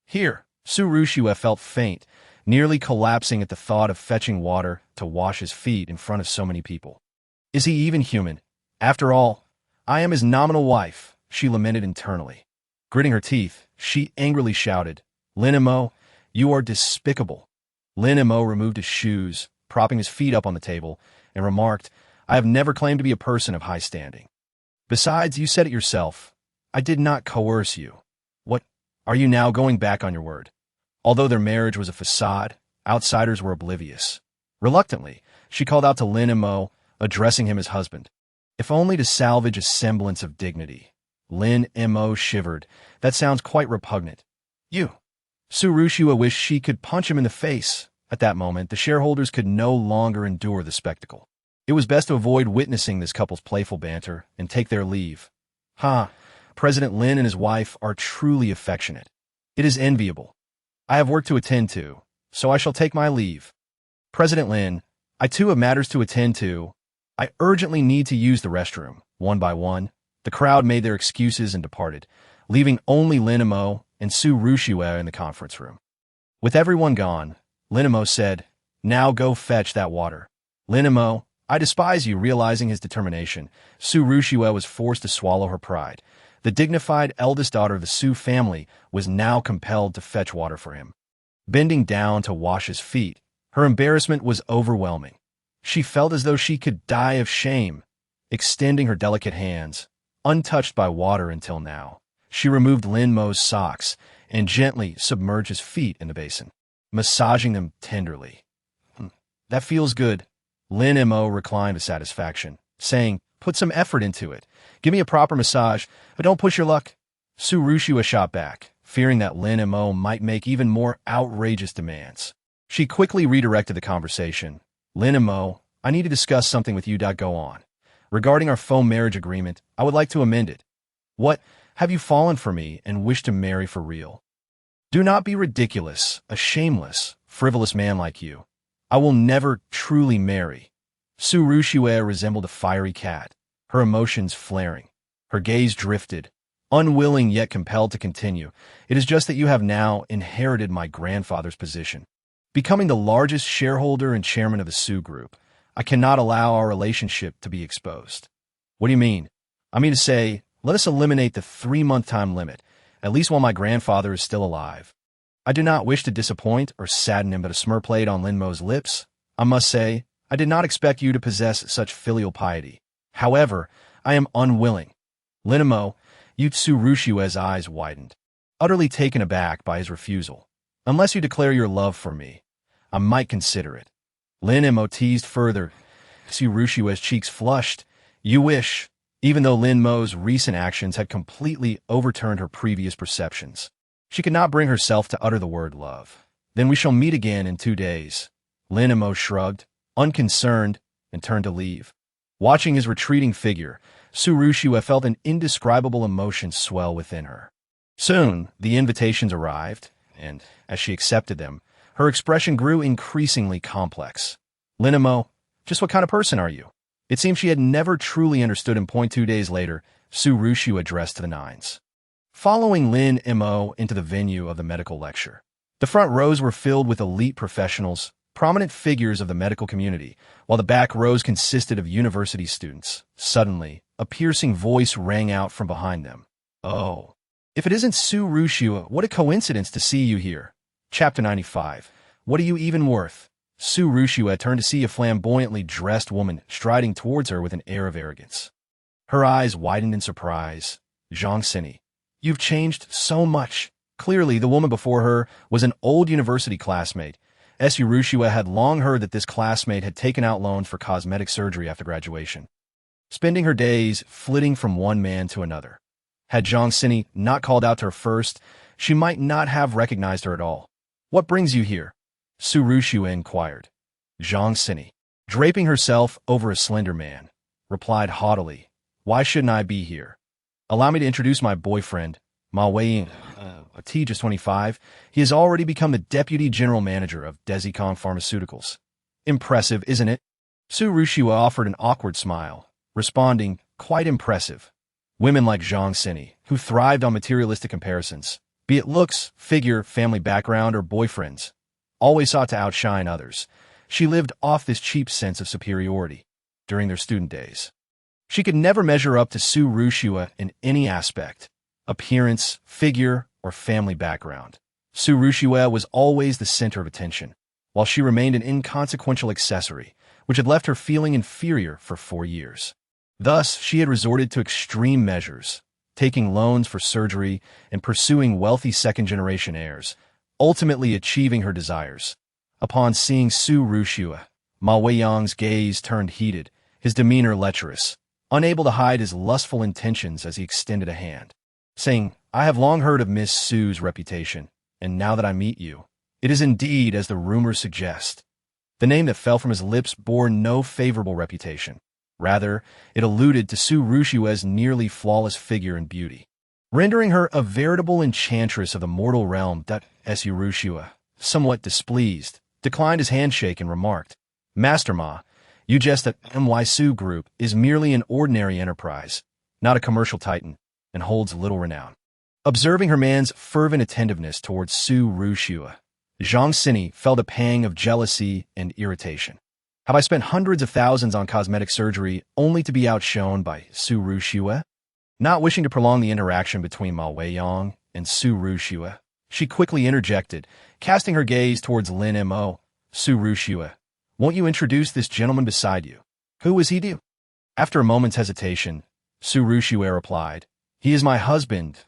"Here." Su Rushua felt faint, nearly collapsing at the thought of fetching water to wash his feet in front of so many people. Is he even human? After all, I am his nominal wife, she lamented internally. Gritting her teeth, she angrily shouted, "Lin Mo, you are despicable." Lin Mo removed his shoes, propping his feet up on the table, and remarked, "I have never claimed to be a person of high standing. Besides, you said it yourself. I did not coerce you. What? Are you now going back on your word?" Although their marriage was a facade, outsiders were oblivious. Reluctantly, she called out to Lin Mo, addressing him as husband. If only to salvage a semblance of dignity. Lin Mo shivered. That sounds quite repugnant. "You." Su Rushua wished she could punch him in the face. At that moment, the shareholders could no longer endure the spectacle. It was best to avoid witnessing this couple's playful banter and take their leave. President Lin and his wife are truly affectionate. It is enviable. I have work to attend to, so I shall take my leave. President Lin, I too have matters to attend to. I urgently need to use the restroom. One by one, the crowd made their excuses and departed, leaving only Lin Mo and Su Rushua in the conference room. With everyone gone, Lin Mo said, "Now go fetch that water." "Lin Mo, I despise you." Realizing his determination, Su Rushua was forced to swallow her pride. The dignified eldest daughter of the Su family was now compelled to fetch water for him. Bending down to wash his feet, her embarrassment was overwhelming. She felt as though she could die of shame. Extending her delicate hands, untouched by water until now. She removed Lin Mo's socks and gently submerged his feet in the basin, massaging them tenderly. That feels good. Lin Mo reclined with satisfaction, saying, put some effort into it. Give me a proper massage, but don't push your luck. Su Rushua shot back, fearing that Lin Mo might make even more outrageous demands. She quickly redirected the conversation. Lin Mo, I need to discuss something with you. Go on. Regarding our faux marriage agreement, I would like to amend it. What? Have you fallen for me and wish to marry for real? Do not be ridiculous, a shameless, frivolous man like you. I will never truly marry. Su Rushua resembled a fiery cat, her emotions flaring. Her gaze drifted, unwilling yet compelled to continue. It is just that you have now inherited my grandfather's position. Becoming the largest shareholder and chairman of the Su Group, I cannot allow our relationship to be exposed. What do you mean? I mean to say, let us eliminate the 3-month time limit, at least while my grandfather is still alive. I do not wish to disappoint or sadden him, but a smirk played on Lin Mo's lips. I must say, I did not expect you to possess such filial piety. However, I am unwilling. Lin Mo, Su Rushua's eyes widened, utterly taken aback by his refusal. Unless you declare your love for me, I might consider it. Lin Mo teased further. Su Rushua's cheeks flushed. You wish, even though Lin Mo's recent actions had completely overturned her previous perceptions. She could not bring herself to utter the word love. Then we shall meet again in 2 days. Lin Mo shrugged, unconcerned, and turned to leave. Watching his retreating figure, Su Rushua felt an indescribable emotion swell within her. Soon, the invitations arrived, and, as she accepted them, her expression grew increasingly complex. Lin Mo, just what kind of person are you? It seemed she had never truly understood him. 2 days later, Su Rushua addressed to the nines. Following Lin Mo into the venue of the medical lecture, the front rows were filled with elite professionals, prominent figures of the medical community, while the back rows consisted of university students. Suddenly, a piercing voice rang out from behind them. Oh, if it isn't Su Rushua, what a coincidence to see you here. Chapter 95. What are you even worth? Su Rushua turned to see a flamboyantly dressed woman striding towards her with an air of arrogance. Her eyes widened in surprise. Zhang Sini. You've changed so much. Clearly, the woman before her was an old university classmate. Su Rushua had long heard that this classmate had taken out loans for cosmetic surgery after graduation, spending her days flitting from one man to another. Had Zhang Sini not called out to her first, she might not have recognized her at all. What brings you here? Su Rushua inquired. Zhang Sini, draping herself over a slender man, replied haughtily, Why shouldn't I be here? Allow me to introduce my boyfriend, Ma Weiying, just 25. He has already become the deputy general manager of Desicon Pharmaceuticals. Impressive, isn't it? Su Rushua offered an awkward smile, responding, Quite impressive. Women like Zhang Sini, who thrived on materialistic comparisons, be it looks, figure, family background, or boyfriends, always sought to outshine others. She lived off this cheap sense of superiority during their student days. She could never measure up to Su Rushua in any aspect, appearance, figure, or family background. Su Rushua was always the center of attention, while she remained an inconsequential accessory, which had left her feeling inferior for 4 years. Thus, she had resorted to extreme measures, taking loans for surgery and pursuing wealthy second-generation heirs, ultimately achieving her desires. Upon seeing Su Rushua, Ma Weiyang's gaze turned heated, his demeanor lecherous, unable to hide his lustful intentions as he extended a hand, saying, I have long heard of Miss Su's reputation, and now that I meet you, it is indeed as the rumors suggest. The name that fell from his lips bore no favorable reputation. Rather, it alluded to Su Rushua's nearly flawless figure and beauty, rendering her a veritable enchantress of the mortal realm. Su Rushua, somewhat displeased, declined his handshake and remarked, Master Ma, you jest that MY Su Group is merely an ordinary enterprise, not a commercial titan, and holds little renown. Observing her man's fervent attentiveness towards Su Rushua, Zhang Sini felt a pang of jealousy and irritation. Have I spent hundreds of thousands on cosmetic surgery only to be outshone by Su Rushua? Not wishing to prolong the interaction between Ma Weiyang and Su Rushua, she quickly interjected, casting her gaze towards Lin Mo. Su Rushua, won't you introduce this gentleman beside you? Who is he to you? After a moment's hesitation, Su Rushue replied. He is my husband,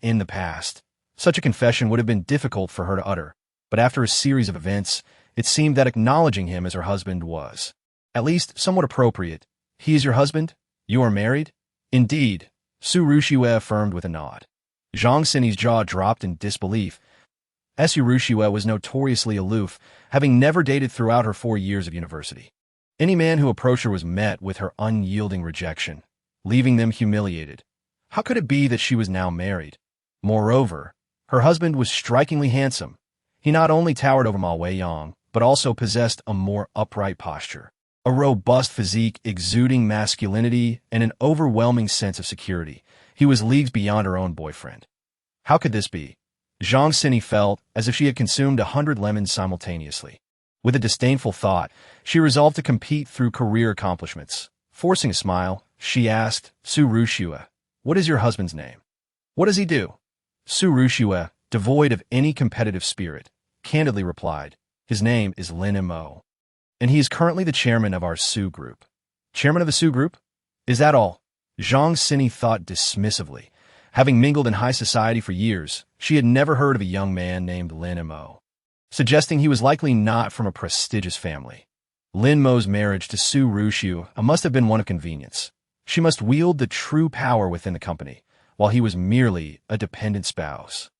in the past. Such a confession would have been difficult for her to utter, but after a series of events, it seemed that acknowledging him as her husband was, at least, somewhat appropriate. He is your husband? You are married? Indeed, Su Rushue affirmed with a nod. Zhang Sini's jaw dropped in disbelief. Su Rushue was notoriously aloof, having never dated throughout her 4 years of university. Any man who approached her was met with her unyielding rejection, leaving them humiliated. How could it be that she was now married? Moreover, her husband was strikingly handsome. He not only towered over Ma Weiyang, but also possessed a more upright posture, a robust physique exuding masculinity and an overwhelming sense of security. He was leagues beyond her own boyfriend. How could this be? Zhang Sini felt as if she had consumed 100 lemons simultaneously. With a disdainful thought, she resolved to compete through career accomplishments. Forcing a smile, she asked, Su Rushue, what is your husband's name? What does he do? Su Rushue, devoid of any competitive spirit, candidly replied, his name is Lin Mo, and he is currently the chairman of our Su group. Chairman of the Su group? Is that all? Zhang Sini thought dismissively. Having mingled in high society for years, she had never heard of a young man named Lin Mo, suggesting he was likely not from a prestigious family. Lin Mo's marriage to Su Rushue must have been one of convenience. She must wield the true power within the company, while he was merely a dependent spouse.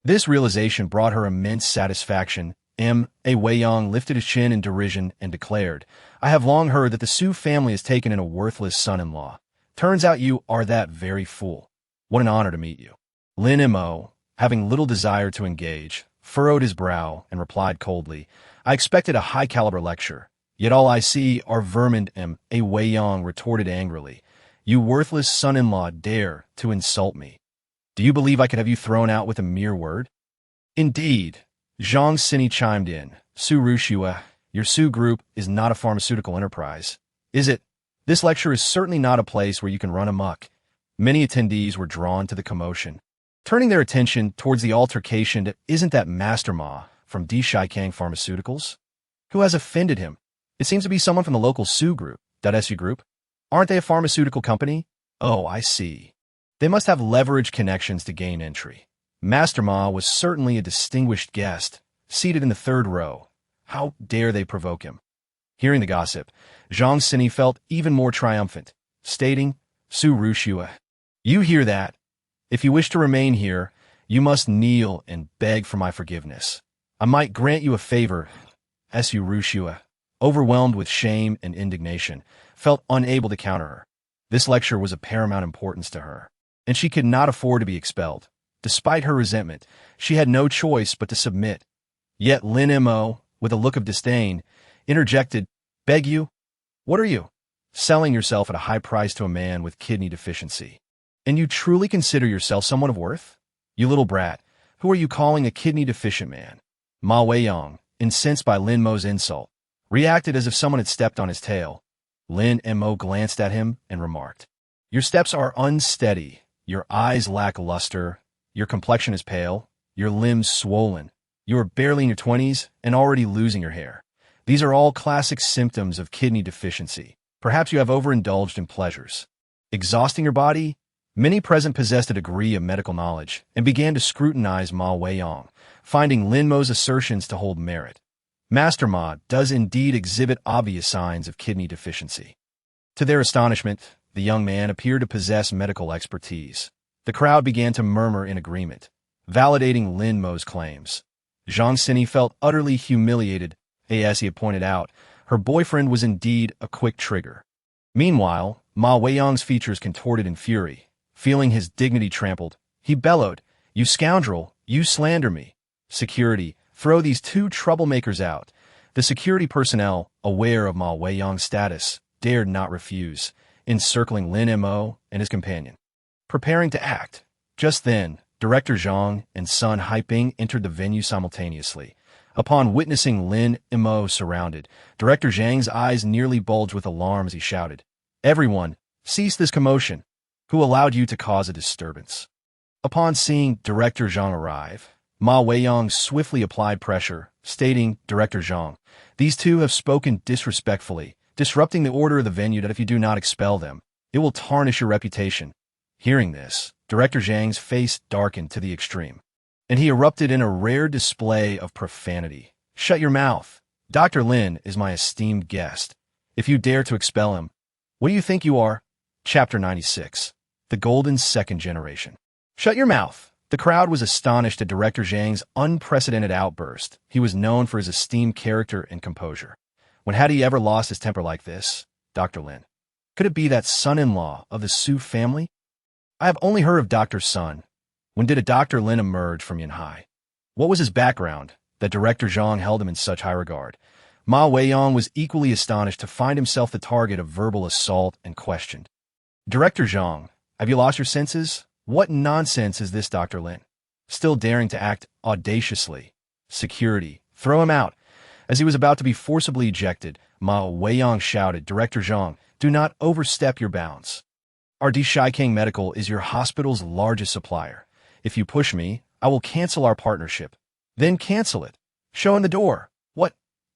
This realization brought her immense satisfaction. Weiyang lifted his chin in derision and declared, I have long heard that the Su family has taken in a worthless son-in-law. Turns out you are that very fool. What an honor to meet you. Lin Mo, having little desire to engage, furrowed his brow and replied coldly, I expected a high-caliber lecture, yet all I see are vermin. Weiyang retorted angrily, you worthless son-in-law dare to insult me. Do you believe I could have you thrown out with a mere word? Indeed, Zhang Sini chimed in, Su Rushue, your Su group is not a pharmaceutical enterprise, is it? This lecture is certainly not a place where you can run amok. Many attendees were drawn to the commotion, turning their attention towards the altercation. Isn't that Master Ma from Dishikang Pharmaceuticals? Who has offended him? It seems to be someone from the local Su group, .su group. Aren't they a pharmaceutical company? Oh, I see. They must have leverage connections to gain entry. Master Ma was certainly a distinguished guest, seated in the third row. How dare they provoke him? Hearing the gossip, Zhang Sini felt even more triumphant, stating, Su Rushue, you hear that? If you wish to remain here, you must kneel and beg for my forgiveness. I might grant you a favor. Su Rushue, overwhelmed with shame and indignation, felt unable to counter her. This lecture was of paramount importance to her, and she could not afford to be expelled. Despite her resentment, she had no choice but to submit. Yet Lin Mo, with a look of disdain, interjected, Beg you? What are you? Selling yourself at a high price to a man with kidney deficiency. And you truly consider yourself someone of worth? You little brat, who are you calling a kidney-deficient man? Ma Weiyang, incensed by Lin Mo's insult, reacted as if someone had stepped on his tail. Lin Mo glanced at him and remarked, Your steps are unsteady, your eyes lack luster, your complexion is pale, your limbs swollen. You are barely in your 20s and already losing your hair. These are all classic symptoms of kidney deficiency. Perhaps you have overindulged in pleasures. Exhausting your body? Many present possessed a degree of medical knowledge and began to scrutinize Ma Weiyang, finding Lin Mo's assertions to hold merit. Master Ma does indeed exhibit obvious signs of kidney deficiency. To their astonishment, the young man appeared to possess medical expertise. The crowd began to murmur in agreement, validating Lin Mo's claims. Zhang Sini felt utterly humiliated. As he had pointed out, her boyfriend was indeed a quick trigger. Meanwhile, Ma Weiyang's features contorted in fury. Feeling his dignity trampled, he bellowed, You scoundrel, you slander me. Security, throw these two troublemakers out. The security personnel, aware of Ma Weiyang's status, dared not refuse, encircling Lin Mo and his companion, preparing to act. Just then, Director Zhang and son Haiping entered the venue simultaneously. Upon witnessing Lin Mo surrounded, Director Zhang's eyes nearly bulged with alarm as he shouted, Everyone, cease this commotion. Who allowed you to cause a disturbance? Upon seeing Director Zhang arrive, Ma Weiyang swiftly applied pressure, stating, Director Zhang, these two have spoken disrespectfully, disrupting the order of the venue that if you do not expel them, It will tarnish your reputation. Hearing this, Director Zhang's face darkened to the extreme, and he erupted in a rare display of profanity. Shut your mouth. Dr. Lin is my esteemed guest. If you dare to expel him, what do you think you are? Chapter 96. The Golden Second Generation. Shut your mouth. The crowd was astonished at Director Zhang's unprecedented outburst. He was known for his esteemed character and composure. When had he ever lost his temper like this? Dr. Lin. Could it be that son-in-law of the Su family? I have only heard of Dr. Sun. When did a Dr. Lin emerge from Yanhai? What was his background that Director Zhang held him in such high regard? Ma Weiyong was equally astonished to find himself the target of verbal assault and questioned. Director Zhang, have you lost your senses? What nonsense is this, Dr. Lin? Still daring to act audaciously. Security, throw him out. As he was about to be forcibly ejected, Ma Weiyong shouted, Director Zhang, do not overstep your bounds. Our King Medical is your hospital's largest supplier. If you push me, I will cancel our partnership. Then cancel it. Show in the door. What?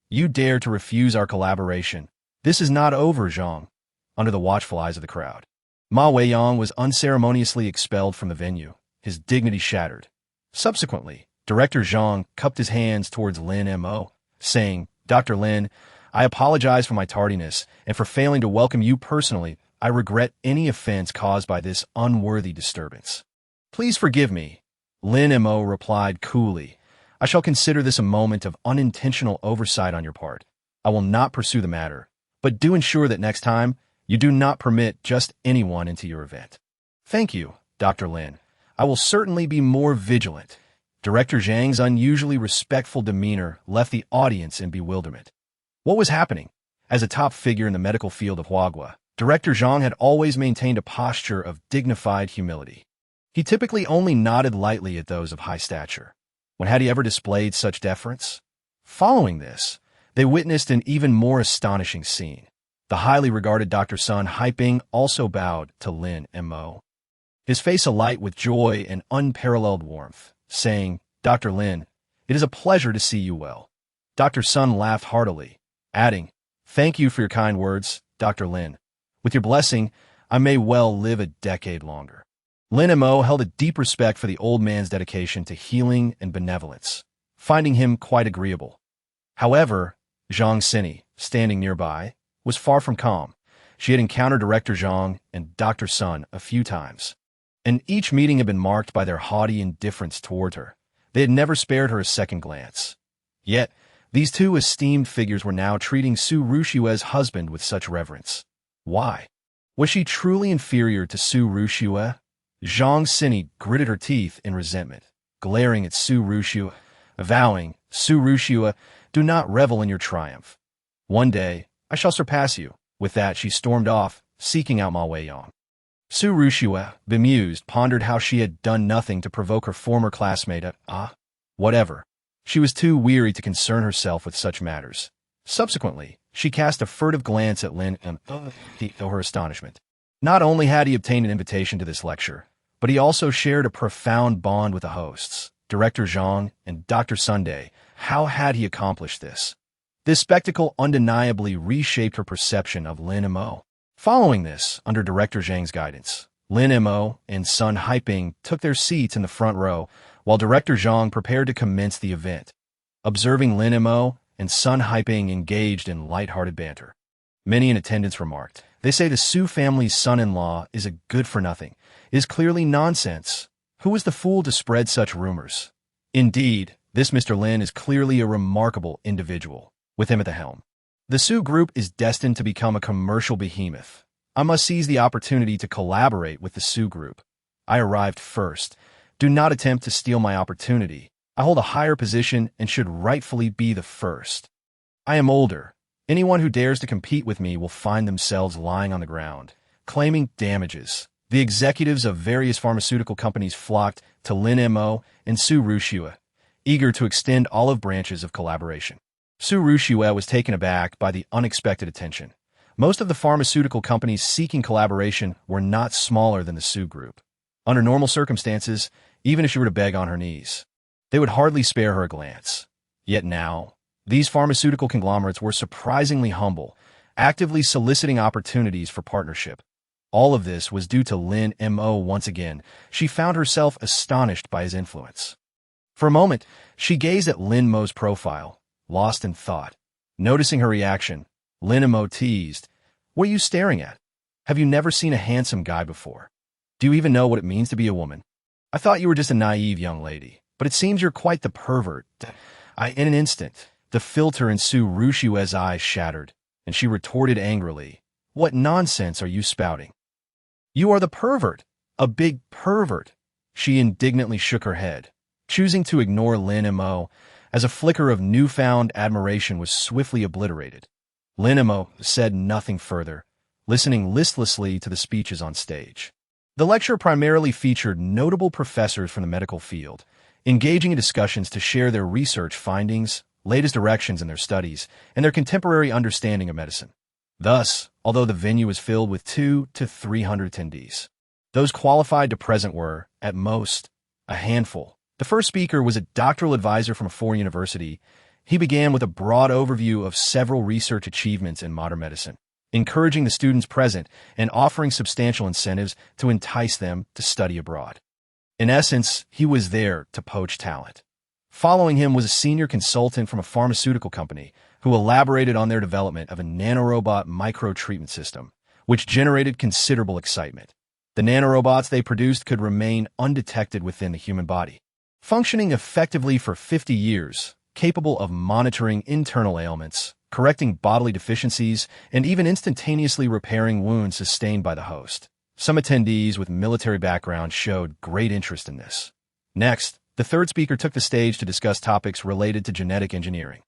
You dare to refuse our collaboration. This is not over, Zhang. Under the watchful eyes of the crowd, Ma Weiyong was unceremoniously expelled from the venue, his dignity shattered. Subsequently, Director Zhang cupped his hands towards Lin Mo, saying, Dr. Lin, I apologize for my tardiness and for failing to welcome you personally. I regret any offense caused by this unworthy disturbance. Please forgive me. Lin Mo replied coolly, I shall consider this a moment of unintentional oversight on your part. I will not pursue the matter, but do ensure that next time you do not permit just anyone into your event. Thank you, Dr. Lin. I will certainly be more vigilant. Director Zhang's unusually respectful demeanor left the audience in bewilderment. What was happening? As a top figure in the medical field of Huagua, Director Zhang had always maintained a posture of dignified humility. He typically only nodded lightly at those of high stature. When had he ever displayed such deference? Following this, they witnessed an even more astonishing scene. The highly regarded Dr. Sun Haiping also bowed to Lin Mo, his face alight with joy and unparalleled warmth, saying, Dr. Lin, it is a pleasure to see you well. Dr. Sun laughed heartily, adding, Thank you for your kind words, Dr. Lin. With your blessing, I may well live a decade longer. Lin Mo held a deep respect for the old man's dedication to healing and benevolence, finding him quite agreeable. However, Zhang Sini, standing nearby, was far from calm. She had encountered Director Zhang and Dr. Sun a few times, and each meeting had been marked by their haughty indifference toward her. They had never spared her a second glance. Yet, these two esteemed figures were now treating Su Rushue's husband with such reverence. Why? Was she truly inferior to Su Rushue? Zhang Sini gritted her teeth in resentment, glaring at Su Rushue, vowing, Su Rushue, do not revel in your triumph. One day, I shall surpass you. With that, she stormed off, seeking out Ma Weiyong. Su Rushue, bemused, pondered how she had done nothing to provoke her former classmate whatever. She was too weary to concern herself with such matters. Subsequently, she cast a furtive glance at Lin Mo to her astonishment. Not only had he obtained an invitation to this lecture, but he also shared a profound bond with the hosts, Director Zhang and Dr. Sunday. How had he accomplished this? This spectacle undeniably reshaped her perception of Lin Mo. Following this, under Director Zhang's guidance, Lin Mo and Sun Haiping took their seats in the front row, while Director Zhang prepared to commence the event. Observing Lin Mo and Sun Haiping engaged in light-hearted banter, many in attendance remarked, They say the Su family's son-in-law is a good-for-nothing. It is clearly nonsense. Who is the fool to spread such rumors? Indeed, this Mr. Lin is clearly a remarkable individual, with him at the helm. The Su Group is destined to become a commercial behemoth. I must seize the opportunity to collaborate with the Su Group. I arrived first. Do not attempt to steal my opportunity. I hold a higher position and should rightfully be the first. I am older. Anyone who dares to compete with me will find themselves lying on the ground, claiming damages. The executives of various pharmaceutical companies flocked to Lin Mo and Su Rushue, eager to extend olive branches of collaboration. Su Rushue was taken aback by the unexpected attention. Most of the pharmaceutical companies seeking collaboration were not smaller than the Su Group. Under normal circumstances, even if she were to beg on her knees, they would hardly spare her a glance. Yet now, these pharmaceutical conglomerates were surprisingly humble, actively soliciting opportunities for partnership. All of this was due to Lin Mo once again. She found herself astonished by his influence. For a moment, she gazed at Lin Mo's profile, lost in thought. Noticing her reaction, Lin Mo teased, "What are you staring at? Have you never seen a handsome guy before? Do you even know what it means to be a woman? I thought you were just a naive young lady, but it seems you're quite the pervert." In an instant, the filter in Su Rushue's eyes shattered, and she retorted angrily, "What nonsense are you spouting? You are the pervert, a big pervert." She indignantly shook her head, choosing to ignore Lin Mo, as a flicker of newfound admiration was swiftly obliterated. Lin Mo said nothing further, listening listlessly to the speeches on stage. The lecture primarily featured notable professors from the medical field, engaging in discussions to share their research findings, latest directions in their studies, and their contemporary understanding of medicine. Thus, although the venue was filled with 200 to 300 attendees, those qualified to present were, at most, a handful. The first speaker was a doctoral advisor from a foreign university. He began with a broad overview of several research achievements in modern medicine, encouraging the students present and offering substantial incentives to entice them to study abroad. In essence, he was there to poach talent. Following him was a senior consultant from a pharmaceutical company who elaborated on their development of a nanorobot micro-treatment system, which generated considerable excitement. The nanorobots they produced could remain undetected within the human body, functioning effectively for 50 years, capable of monitoring internal ailments, correcting bodily deficiencies, and even instantaneously repairing wounds sustained by the host. Some attendees with military backgrounds showed great interest in this. Next, the third speaker took the stage to discuss topics related to genetic engineering.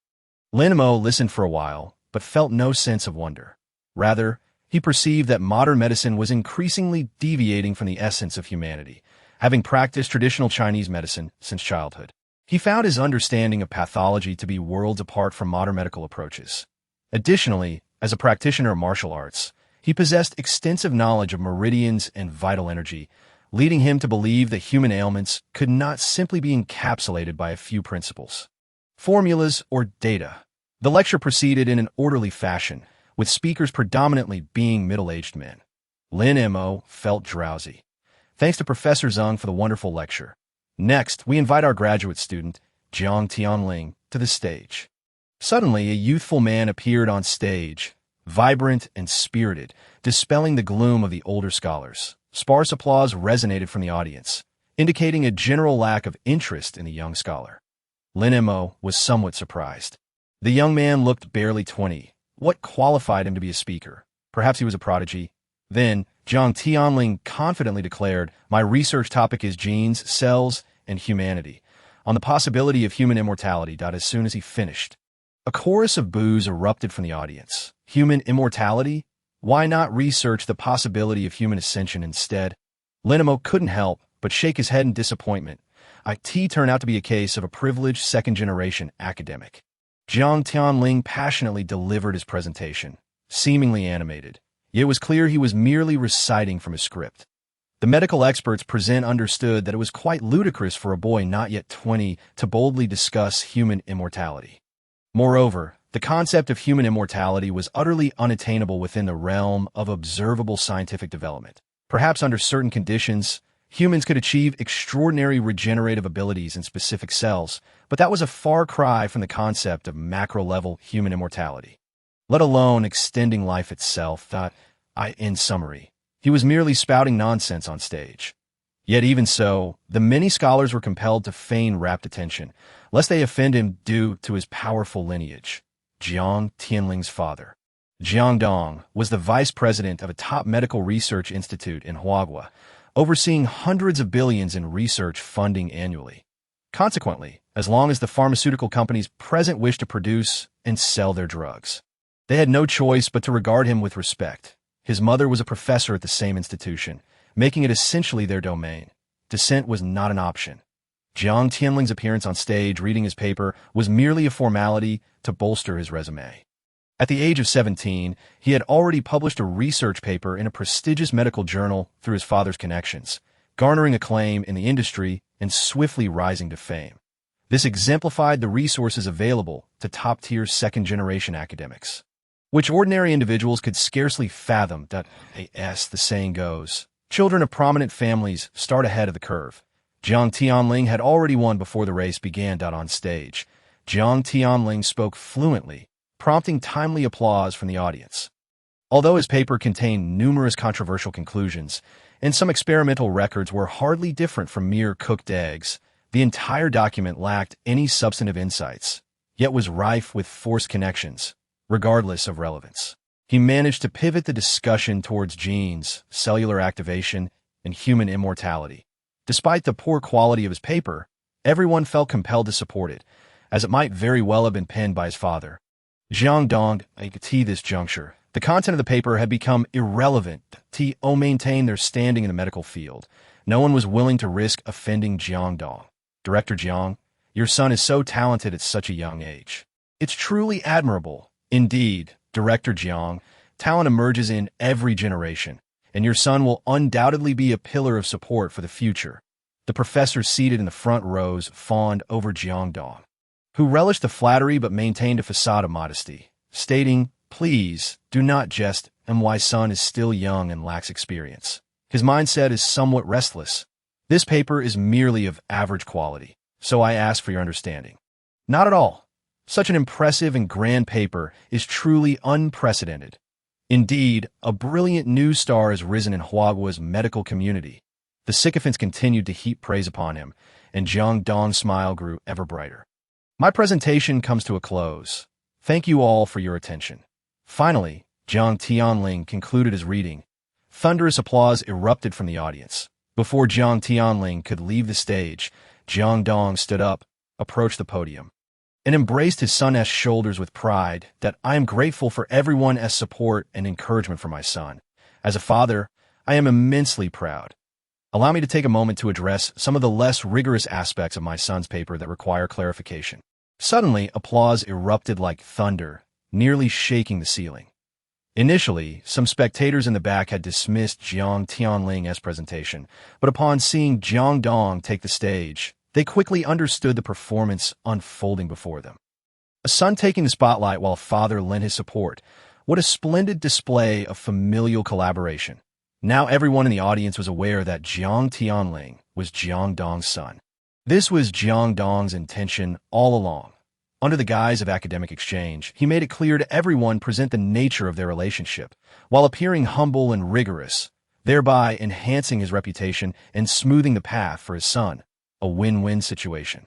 Lin Mo listened for a while, but felt no sense of wonder. Rather, he perceived that modern medicine was increasingly deviating from the essence of humanity, having practiced traditional Chinese medicine since childhood. He found his understanding of pathology to be worlds apart from modern medical approaches. Additionally, as a practitioner of martial arts, he possessed extensive knowledge of meridians and vital energy, leading him to believe that human ailments could not simply be encapsulated by a few principles, formulas, or data. The lecture proceeded in an orderly fashion, with speakers predominantly being middle-aged men. Lin Mo felt drowsy. Thanks to Professor Zhang for the wonderful lecture. Next, we invite our graduate student, Jiang Tianling, to the stage. Suddenly, a youthful man appeared on stage, vibrant and spirited, dispelling the gloom of the older scholars. Sparse applause resonated from the audience, indicating a general lack of interest in the young scholar. Lin Mo was somewhat surprised. The young man looked barely 20. What qualified him to be a speaker? Perhaps he was a prodigy. Then, Jiang Tianling confidently declared, "My research topic is genes, cells, and humanity, on the possibility of human immortality." As soon as he finished, a chorus of boos erupted from the audience. Human immortality? Why not research the possibility of human ascension instead? Lin Mo couldn't help but shake his head in disappointment. It turned out to be a case of a privileged second-generation academic. Jiang Tianling passionately delivered his presentation, seemingly animated. Yet it was clear he was merely reciting from a script. The medical experts present understood that it was quite ludicrous for a boy not yet 20 to boldly discuss human immortality. Moreover, the concept of human immortality was utterly unattainable within the realm of observable scientific development. Perhaps under certain conditions, humans could achieve extraordinary regenerative abilities in specific cells, but that was a far cry from the concept of macro-level human immortality, let alone extending life itself. In summary, he was merely spouting nonsense on stage. Yet even so, the many scholars were compelled to feign rapt attention, lest they offend him due to his powerful lineage. Jiang Tianling's father, Jiang Dong, was the vice president of a top medical research institute in Huagua, overseeing hundreds of billions in research funding annually. Consequently, as long as the pharmaceutical companies present wished to produce and sell their drugs, they had no choice but to regard him with respect. His mother was a professor at the same institution, making it essentially their domain. Dissent was not an option. Jiang Tianling's appearance on stage reading his paper was merely a formality to bolster his resume. At the age of 17, he had already published a research paper in a prestigious medical journal through his father's connections, garnering acclaim in the industry and swiftly rising to fame. This exemplified the resources available to top-tier second-generation academics. which ordinary individuals could scarcely fathom. As the saying goes, children of prominent families start ahead of the curve. Jiang Tianling had already won before the race began. On stage, Jiang Tianling spoke fluently, prompting timely applause from the audience. Although his paper contained numerous controversial conclusions, and some experimental records were hardly different from mere cooked eggs, the entire document lacked any substantive insights, yet was rife with forced connections, regardless of relevance. He managed to pivot the discussion towards genes, cellular activation, and human immortality. Despite the poor quality of his paper, everyone felt compelled to support it, as it might very well have been penned by his father. Zhang Dong, at this juncture, the content of the paper had become irrelevant to maintain their standing in the medical field. No one was willing to risk offending Jiang Dong. Director Jiang, your son is so talented at such a young age. It's truly admirable. Indeed, Director Jiang, talent emerges in every generation, and your son will undoubtedly be a pillar of support for the future. The professor seated in the front rows fawned over Jiang Dong, who relished the flattery but maintained a facade of modesty, stating, "Please, do not jest, and my son is still young and lacks experience. His mindset is somewhat restless. This paper is merely of average quality, so I ask for your understanding." Not at all. Such an impressive and grand paper is truly unprecedented. Indeed, a brilliant new star has risen in Huagua's medical community. The sycophants continued to heap praise upon him, and Jiang Dong's smile grew ever brighter. My presentation comes to a close. Thank you all for your attention. Finally, Jiang Tianling concluded his reading. Thunderous applause erupted from the audience. Before Jiang Tianling could leave the stage, Jiang Dong stood up, approached the podium, and embraced his son's shoulders with pride. "That I am grateful for everyone's support and encouragement for my son. As a father, I am immensely proud. Allow me to take a moment to address some of the less rigorous aspects of my son's paper that require clarification." Suddenly, applause erupted like thunder, nearly shaking the ceiling. Initially, some spectators in the back had dismissed Jiang Tianling's presentation, but upon seeing Jiang Dong take the stage, they quickly understood the performance unfolding before them. A son taking the spotlight while a father lent his support. What a splendid display of familial collaboration. Now everyone in the audience was aware that Jiang Tianling was Jiang Dong's son. This was Jiang Dong's intention all along. Under the guise of academic exchange, he made it clear to everyone present the nature of their relationship, while appearing humble and rigorous, thereby enhancing his reputation and smoothing the path for his son. A win-win situation.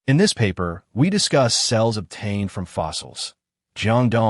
In this paper, we discuss cells obtained from fossils. Jiang Dong